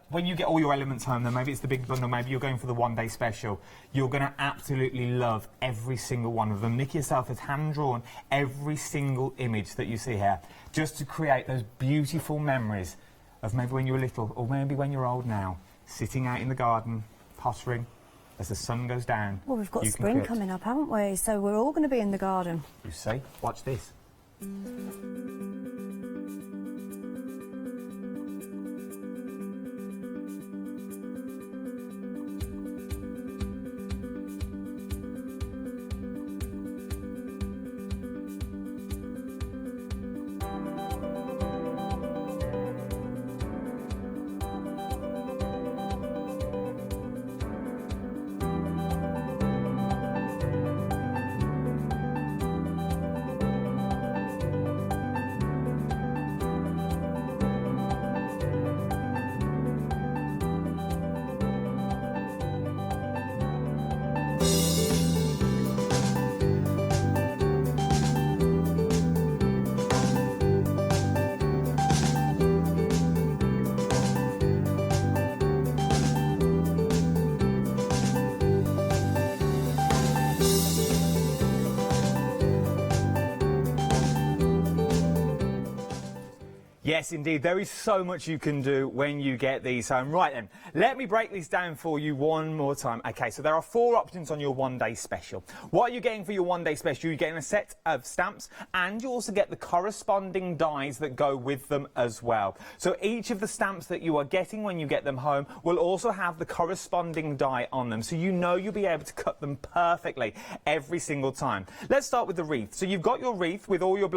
When you get all your elements home, then maybe it's the big bundle, maybe you're going for the one-day special, you're going to absolutely love every single one of them. Nikki herself has hand-drawn every single image that you see here, just to create those beautiful memories of maybe when you were little, or maybe when you're old now, sitting out in the garden, pottering. As the sun goes down. Well, we've got spring coming up, haven't we? So we're all going to be in the garden. You see? Watch this. Yes, indeed. There is so much you can do when you get these home. Right then, let me break these down for you one more time. Okay, so there are 4 options on your one-day special. What are you getting for your one-day special? You're getting a set of stamps, and you also get the corresponding dies that go with them as well. So each of the stamps that you are getting when you get them home will also have the corresponding die on them, so you know you'll be able to cut them perfectly every single time. Let's start with the wreath. So you've got your wreath with all your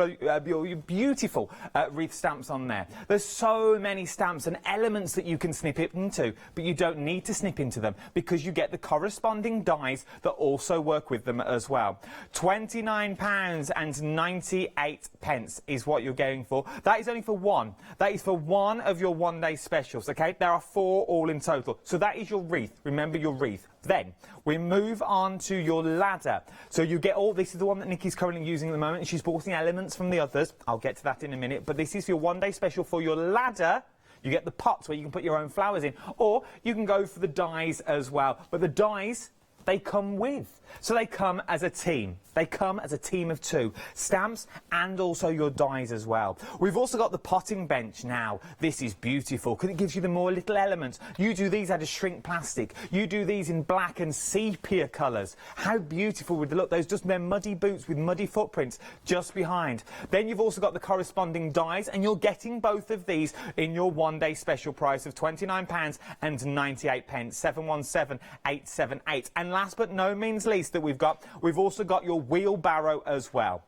beautiful wreath stamps on there. There's so many stamps and elements that you can snip it into, but you don't need to snip into them because you get the corresponding dies that also work with them as well. £29.98 is what you're going for. That is only for one. That is for one of your one-day specials, okay? There are 4 all in total. So that is your wreath. Remember your wreath. Then we move on to your ladder. So you get all, this is the one that Nikki's currently using at the moment, and she's brought in elements from the others. I'll get to that in a minute, but this is your one-day special for your ladder. You get the pots where you can put your own flowers in, or you can go for the dies as well. But the dies they come with. So they come as a team. They come as a team of two. Stamps and also your dies as well. We've also got the potting bench now. This is beautiful because it gives you the more little elements. You do these out of shrink plastic. You do these in black and sepia colours. How beautiful would they look? Those just their muddy boots with muddy footprints just behind. Then you've also got the corresponding dies, and you're getting both of these in your one-day special price of £29.98, 717-878. And last but no means least that we've also got your wheelbarrow as well.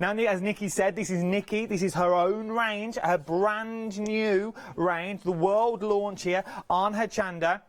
Now, as Nikki said, this is Nikki. This is her own range, her brand new range, the world launch here on Hochanda.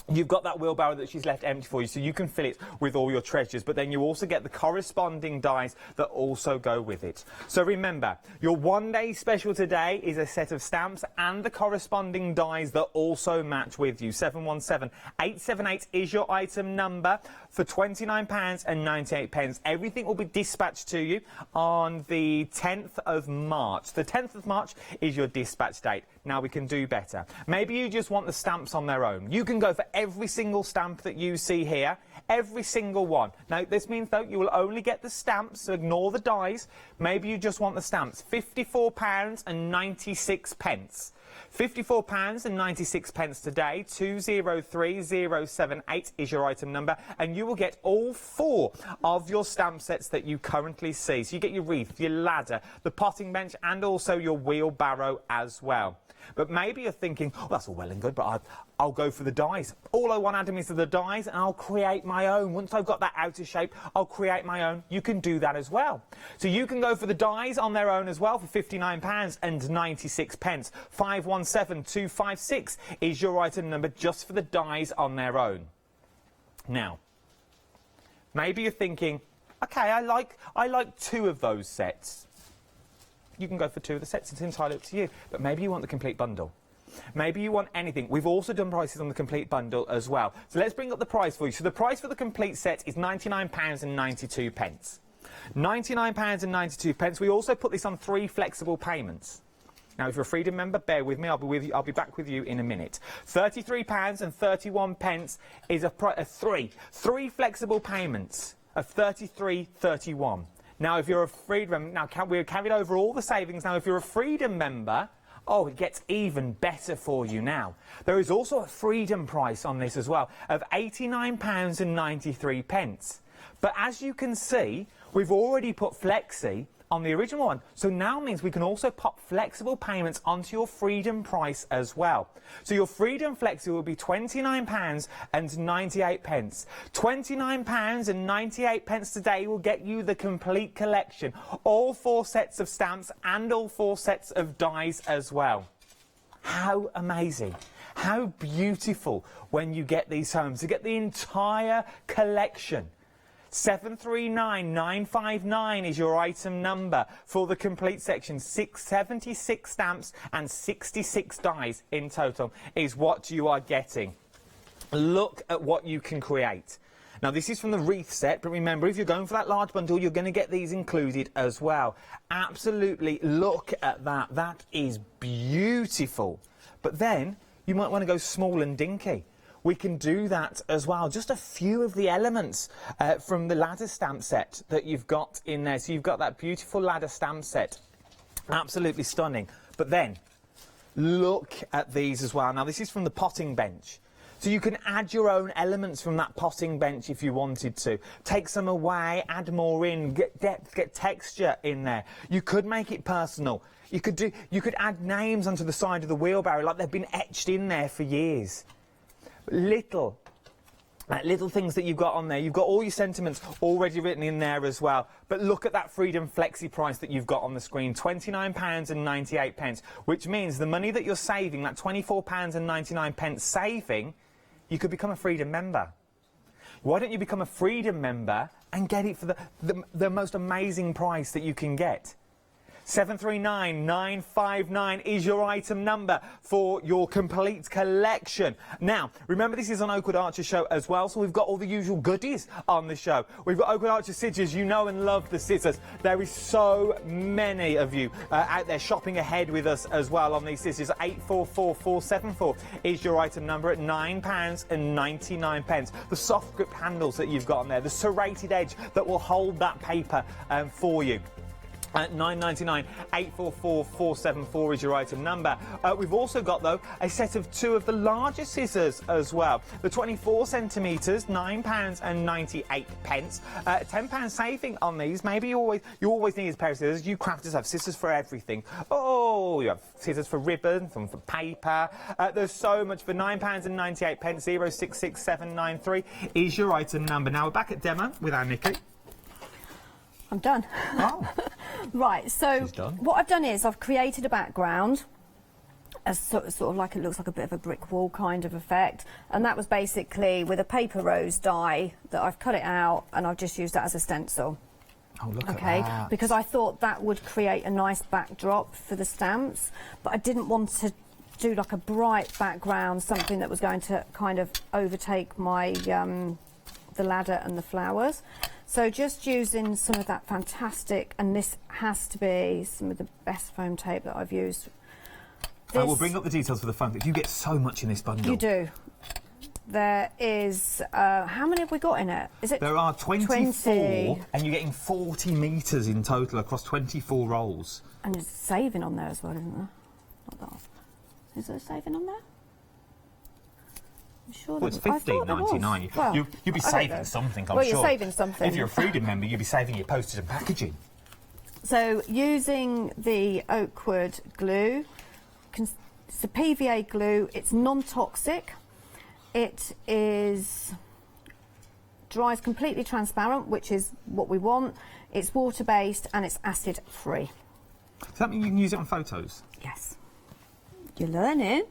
You've got that wheelbarrow that she's left empty for you, so you can fill it with all your treasures, but then you also get the corresponding dies that also go with it. So remember, your one-day special today is a set of stamps and the corresponding dies that also match with you. 717-878 is your item number for £29.98. Everything will be dispatched to you on the 10th of March. The 10th of March is your dispatch date. Now we can do better. Maybe you just want the stamps on their own. You can go for every single stamp that you see here, every single one. Now this means though you will only get the stamps, so ignore the dies. Maybe you just want the stamps. £54.96. £54.96 today. 203078 is your item number, and you will get all 4 of your stamp sets that you currently see. So you get your wreath, your ladder, the potting bench, and also your wheelbarrow as well. But maybe you're thinking, oh, that's all well and good, but I'll go for the dies. All I want, Adam, is the dies, and I'll create my own. Once I've got that outer shape, I'll create my own. You can do that as well. So you can go for the dies on their own as well for £59.96. 517256 is your item number just for the dies on their own. Now, maybe you're thinking, okay, I like 2 of those sets. You can go for 2 of the sets, it's entirely up to you. But maybe you want the complete bundle. Maybe you want anything. We've also done prices on the complete bundle as well. So let's bring up the price for you. So the price for the complete set is £99.92. £99.92. We also put this on 3 flexible payments. Now, if you're a Freedom member, bear with me. I'll be back with you in a minute. £33.31 is three flexible payments of £33.31. Now, if you're a Freedom, we've carried over all the savings. Now, if you're a Freedom member, oh, it gets even better for you now. There is also a Freedom price on this as well of £89.93. But as you can see, we've already put Flexi on the original one. So now means we can also pop flexible payments onto your Freedom price as well. So your Freedom Flexi will be £29.98. £29.98 today will get you the complete collection. All 4 sets of stamps and all 4 sets of dies as well. How amazing. How beautiful when you get these home. To get the entire collection. 739959 is your item number for the complete section. 76 stamps and 66 dies in total is what you are getting. Look at what you can create. Now, this is from the wreath set, but remember, if you're going for that large bundle, you're going to get these included as well. Absolutely, look at that. That is beautiful. But then, you might want to go small and dinky. We can do that as well. Just a few of the elements from the ladder stamp set that you've got in there. So you've got that beautiful ladder stamp set. Absolutely stunning. But then, look at these as well. Now, this is from the potting bench. So you can add your own elements from that potting bench if you wanted to. Take some away, add more in, get depth, get texture in there. You could make it personal. You could add names onto the side of the wheelbarrow like they've been etched in there for years. Little things that you've got on there. You've got all your sentiments already written in there as well. But look at that Freedom Flexi price that you've got on the screen, £29.98, which means the money that you're saving, that £24.99 saving, you could become a Freedom member. Why don't you become a Freedom member and get it for the most amazing price that you can get? 739959 is your item number for your complete collection. Now, remember this is an Oakwood Archer show as well, so we've got all the usual goodies on the show. We've got Oakwood Archer scissors. You know and love the scissors. There is so many of you out there shopping ahead with us as well on these scissors. 844474 is your item number at £9.99. The soft grip handles that you've got on there, the serrated edge that will hold that paper for you. At £9.99, 844474 is your item number. We've also got, though, a set of 2 of the larger scissors as well. The 24 centimetres, £9.98. £10 saving on these. Maybe you always need a pair of scissors. You crafters have scissors for everything. Oh, you have scissors for ribbon, some for paper. There's so much for £9.98. 066793 is your item number. Now we're back at demo with our Nikki. I'm done. Oh. Right, so done. what I've done is I've created a background, as sort of like it looks like a bit of a brick wall kind of effect, and that was basically with a paper rose die that I've cut it out and I've just used that as a stencil. Oh, look at Okay, that. because I thought that would create a nice backdrop for the stamps, but I didn't want to do like a bright background, something that was going to kind of overtake my the ladder and the flowers. So just using some of that fantastic, and this has to be some of the best foam tape that I've used. I will bring up the details for the foam tape. You get so much in this bundle. You do. There is, how many have we got in it? Is it? There are 24, 20. and you're getting 40 metres in total across 24 rolls. And there's a saving on there as well, isn't there? Not that. Is there a saving on there? I'm sure well, it's £15.99. Well, you'll be saving something, I'm sure. Well, you're saving something. If you're a Freedom member, you'll be saving your postage and packaging. So using the Oakwood glue, it's a PVA glue, it's non-toxic, it dries completely transparent, which is what we want, it's water-based and it's acid-free. Does that mean you can use it on photos? Yes. You're learning.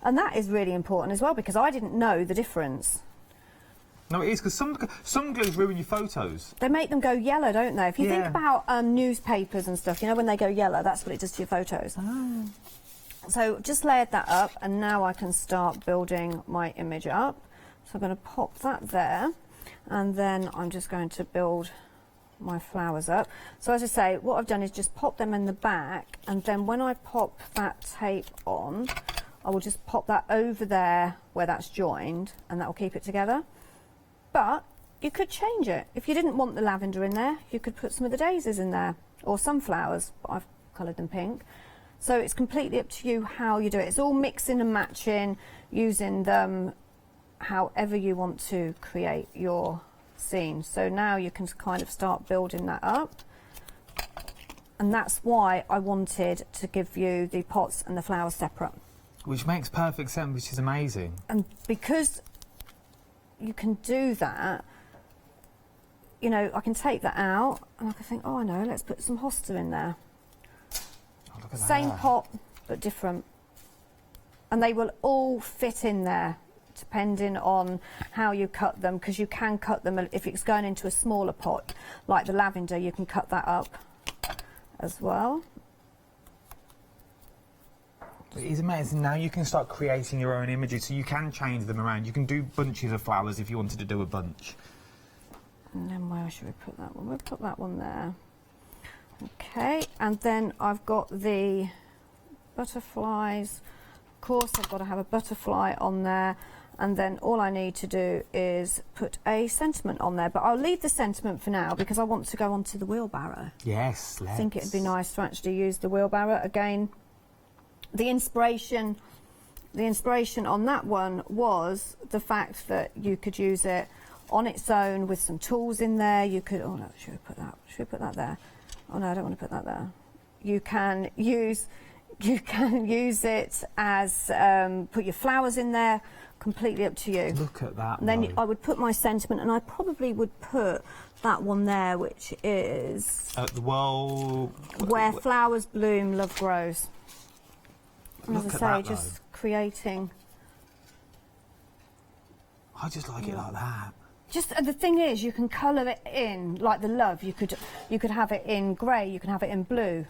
And that is really important as well, because I didn't know the difference. No, it is, because some glues ruin your photos. They make them go yellow, don't they? If you think about newspapers and stuff, you know, when they go yellow, that's what it does to your photos. Oh. So just layered that up, and now I can start building my image up. So I'm going to pop that there, and then I'm just going to build my flowers up. So as I say, what I've done is just pop them in the back, and then when I pop that tape on, I will just pop that over there where that's joined, and that will keep it together. But you could change it. If you didn't want the lavender in there, you could put some of the daisies in there, or sunflowers, but I've coloured them pink. So it's completely up to you how you do it. It's all mixing and matching, using them however you want to create your scene. So now you can kind of start building that up. And that's why I wanted to give you the pots and the flowers separate. Which makes perfect sense, which is amazing. And because you can do that, you know, I can take that out and I can think, oh, I know, let's put some hosta in there. Oh, look at Same that. pot, but different. And they will all fit in there, depending on how you cut them, because you can cut them, if it's going into a smaller pot, like the lavender, you can cut that up as well. It is amazing. Now you can start creating your own images, so you can change them around. You can do bunches of flowers if you wanted to do a bunch. And then where should we put that one? We'll put that one there. Okay, and then I've got the butterflies. Of course, I've got to have a butterfly on there. And then all I need to do is put a sentiment on there. But I'll leave the sentiment for now because I want to go on to the wheelbarrow. Yes, let's. I think it'd be nice to actually use the wheelbarrow again. The inspiration on that one was the fact that you could use it on its own with some tools in there. You could, oh no, should we put that there? Oh no, I don't want to put that there. You can use it as, put your flowers in there, completely up to you. Look at that. And then I would put my sentiment, and I probably would put that one there, which is the world where flowers bloom, love grows. And Look as at I say, that, just creating. I just like it like that. Just the thing is, you can colour it in like the love. You could have it in grey. You can have it in blue.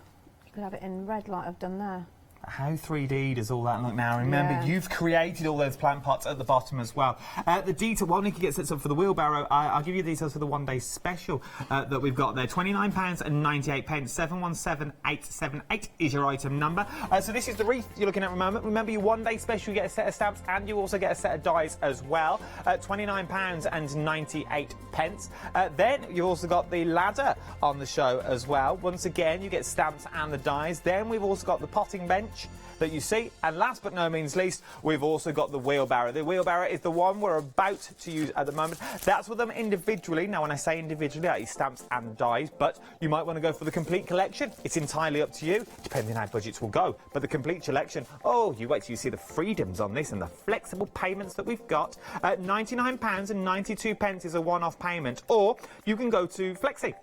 You could have it in red, like I've done there. How 3D does all that look now? Remember, you've created all those plant pots at the bottom as well. The detail, while Nikki gets set up for the wheelbarrow, I'll give you the details for the one-day special that we've got there. £29.98, 717878 is your item number. So this is the wreath you're looking at at the moment. Remember, your one-day special, you get a set of stamps and you also get a set of dies as well. £29.98. Then you've also got the ladder on the show as well. Once again, you get stamps and the dies. Then we've also got the potting bench that you see, and last but no means least, we've also got the wheelbarrow. The wheelbarrow is the one we're about to use at the moment. That's with them individually. Now, when I say individually, that is stamps and dies, but you might want to go for the complete collection. It's entirely up to you, depending on how budgets will go. But the complete collection, oh, you wait till you see the freedoms on this and the flexible payments that we've got. £99.92 is a one-off payment, or you can go to Flexi.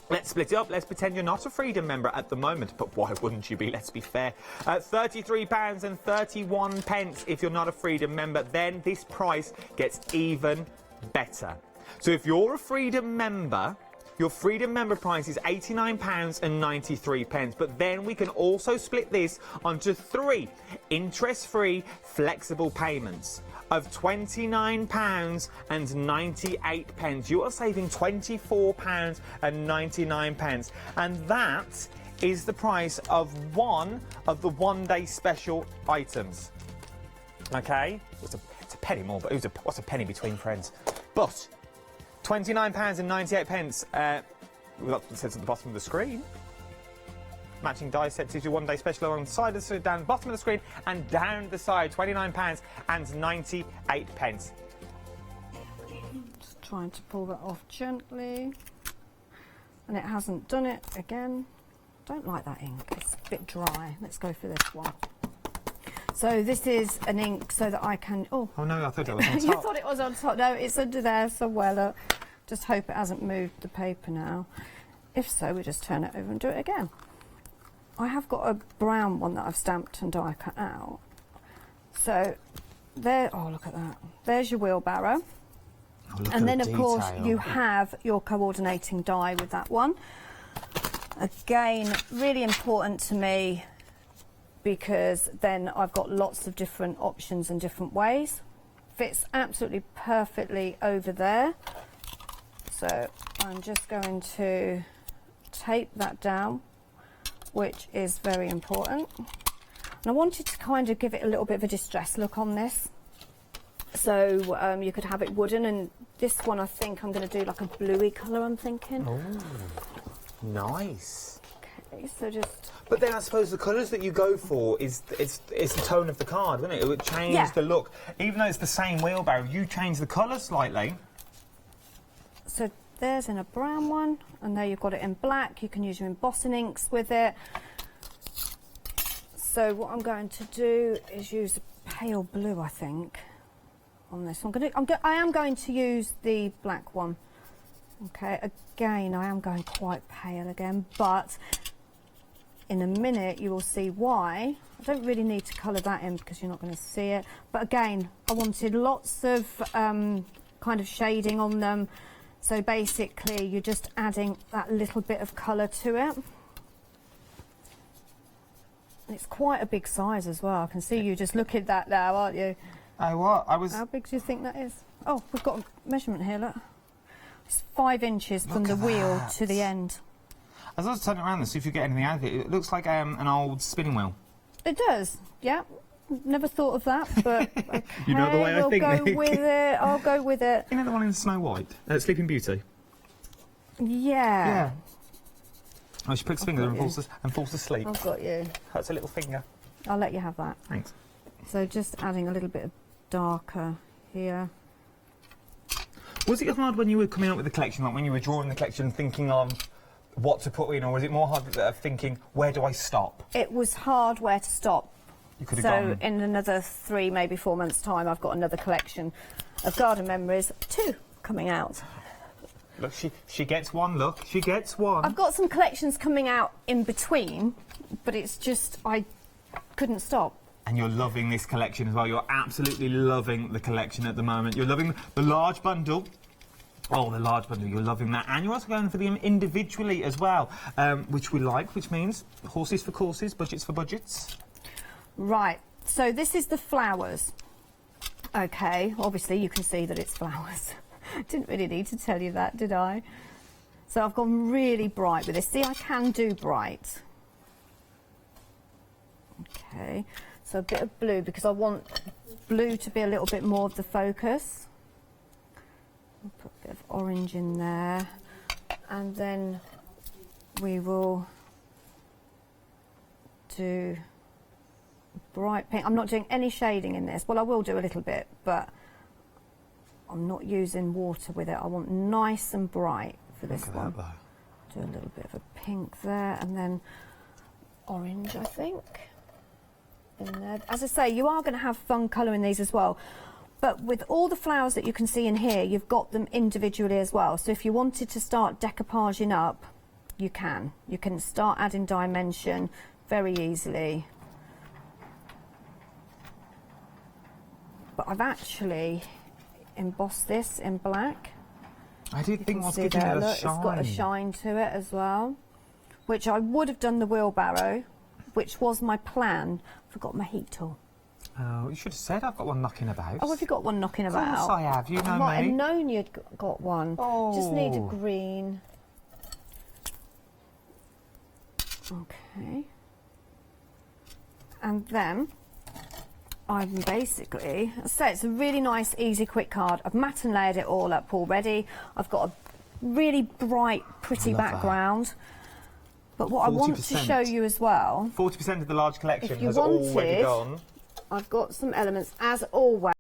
Let's split it up. Let's pretend you're not a Freedom member at the moment, but why wouldn't you be? Let's be fair. £33.31 if you're not a Freedom member. Then this price gets even better. So if you're a Freedom member, your Freedom member price is £89.93, but then we can also split this onto 3 interest-free flexible payments of £29.98. You are saving £24.99, and that is the price of one of the one-day special items. Okay, it's a penny more, but what's a penny between friends? But £29.98. We've got the sets at the bottom of the screen. Matching die sets is your one-day special along the side, so down the bottom of the screen and down the side. £29.98. Just trying to pull that off gently, and it hasn't done it again. Don't like that ink. It's a bit dry. Let's go for this one. So this is an ink so that I can. Oh no! I thought it was on top. You thought it was on top. No, it's under there somewhere. Look. Just hope it hasn't moved the paper now. If so, we just turn it over and do it again. I have got a brown one that I've stamped and die cut out. So there, oh look at that. There's your wheelbarrow. Oh, and then of course you have your coordinating die with that one. Again, really important to me because then I've got lots of different options and different ways. Fits absolutely perfectly over there. So I'm just going to tape that down, which is very important. And I wanted to kind of give it a little bit of a distressed look on this. So you could have it wooden, and this one I think I'm going to do like a bluey colour, I'm thinking. Oh, nice. Okay, so just... But then I suppose the colours that you go for is the tone of the card, wouldn't it? It would change the look. Even though it's the same wheelbarrow, you change the colour slightly. So there's in a brown one, and there you've got it in black. You can use your embossing inks with it. So what I'm going to do is use a pale blue, I think, on this. I am going to use the black one. Okay, again, I am going quite pale again, but in a minute you will see why. I don't really need to colour that in because you're not going to see it. But again, I wanted lots of kind of shading on them. So basically, you're just adding that little bit of colour to it. It's quite a big size as well. I can see you just looking at that now, aren't you? How big do you think that is? Oh, we've got a measurement here, look. It's 5 inches from the wheel to the end. As I was turning around and see if you get anything out of it, it looks like an old spinning wheel. It does, yeah. Never thought of that, but okay, you know the way I think. We'll go with it. I'll go with it. You know the one in Snow White, Sleeping Beauty. Yeah. Oh, she pricks finger and falls asleep. I've got you. Hurts a little finger. I'll let you have that. Thanks. So just adding a little bit of darker here. Was it hard when you were coming up with the collection, like when you were drawing the collection, thinking of what to put in, or was it more hard thinking, where do I stop? It was hard where to stop. You could have gone. In another 3, maybe 4 months' time, I've got another collection of garden memories, 2 coming out. Look, she gets one, look, she gets one. I've got some collections coming out in between, but it's just, I couldn't stop. And you're loving this collection as well. You're absolutely loving the collection at the moment. You're loving the large bundle Oh, the large bundle, you're loving that. And you're also going for them individually as well, which we like, which means horses for courses, budgets for budgets. Right, so this is the flowers. Okay, obviously you can see that it's flowers. Didn't really need to tell you that, did I? So I've gone really bright with this. See, I can do bright. Okay, so a bit of blue because I want blue to be a little bit more of the focus. I'll put a bit of orange in there, and then we will do bright pink. I'm not doing any shading in this. Well, I will do a little bit, but I'm not using water with it. I want nice and bright for this one. Do a little bit of a pink there, and then orange, I think, in there. As I say, you are going to have fun colouring these as well. But with all the flowers that you can see in here, you've got them individually as well. So if you wanted to start decoupaging up, you can. You can start adding dimension very easily. But I've actually embossed this in black. I did think what's see giving there, it a look, shine. it's got a shine to it as well, which I would have done the wheelbarrow, which was my plan. Forgot my heat tool. Oh, you should have said I've got one knocking about. Oh, have you got one knocking about? Of course I have, you know I might me. have known you'd got one. Oh. Just need a green. Okay. And then I'm basically, as I say, it's a really nice, easy, quick card. I've matte and layered it all up already. I've got a really bright, pretty background. But what I want to show you as well... 40% of the large collection if you has already wanted, gone. I've got some elements, as always.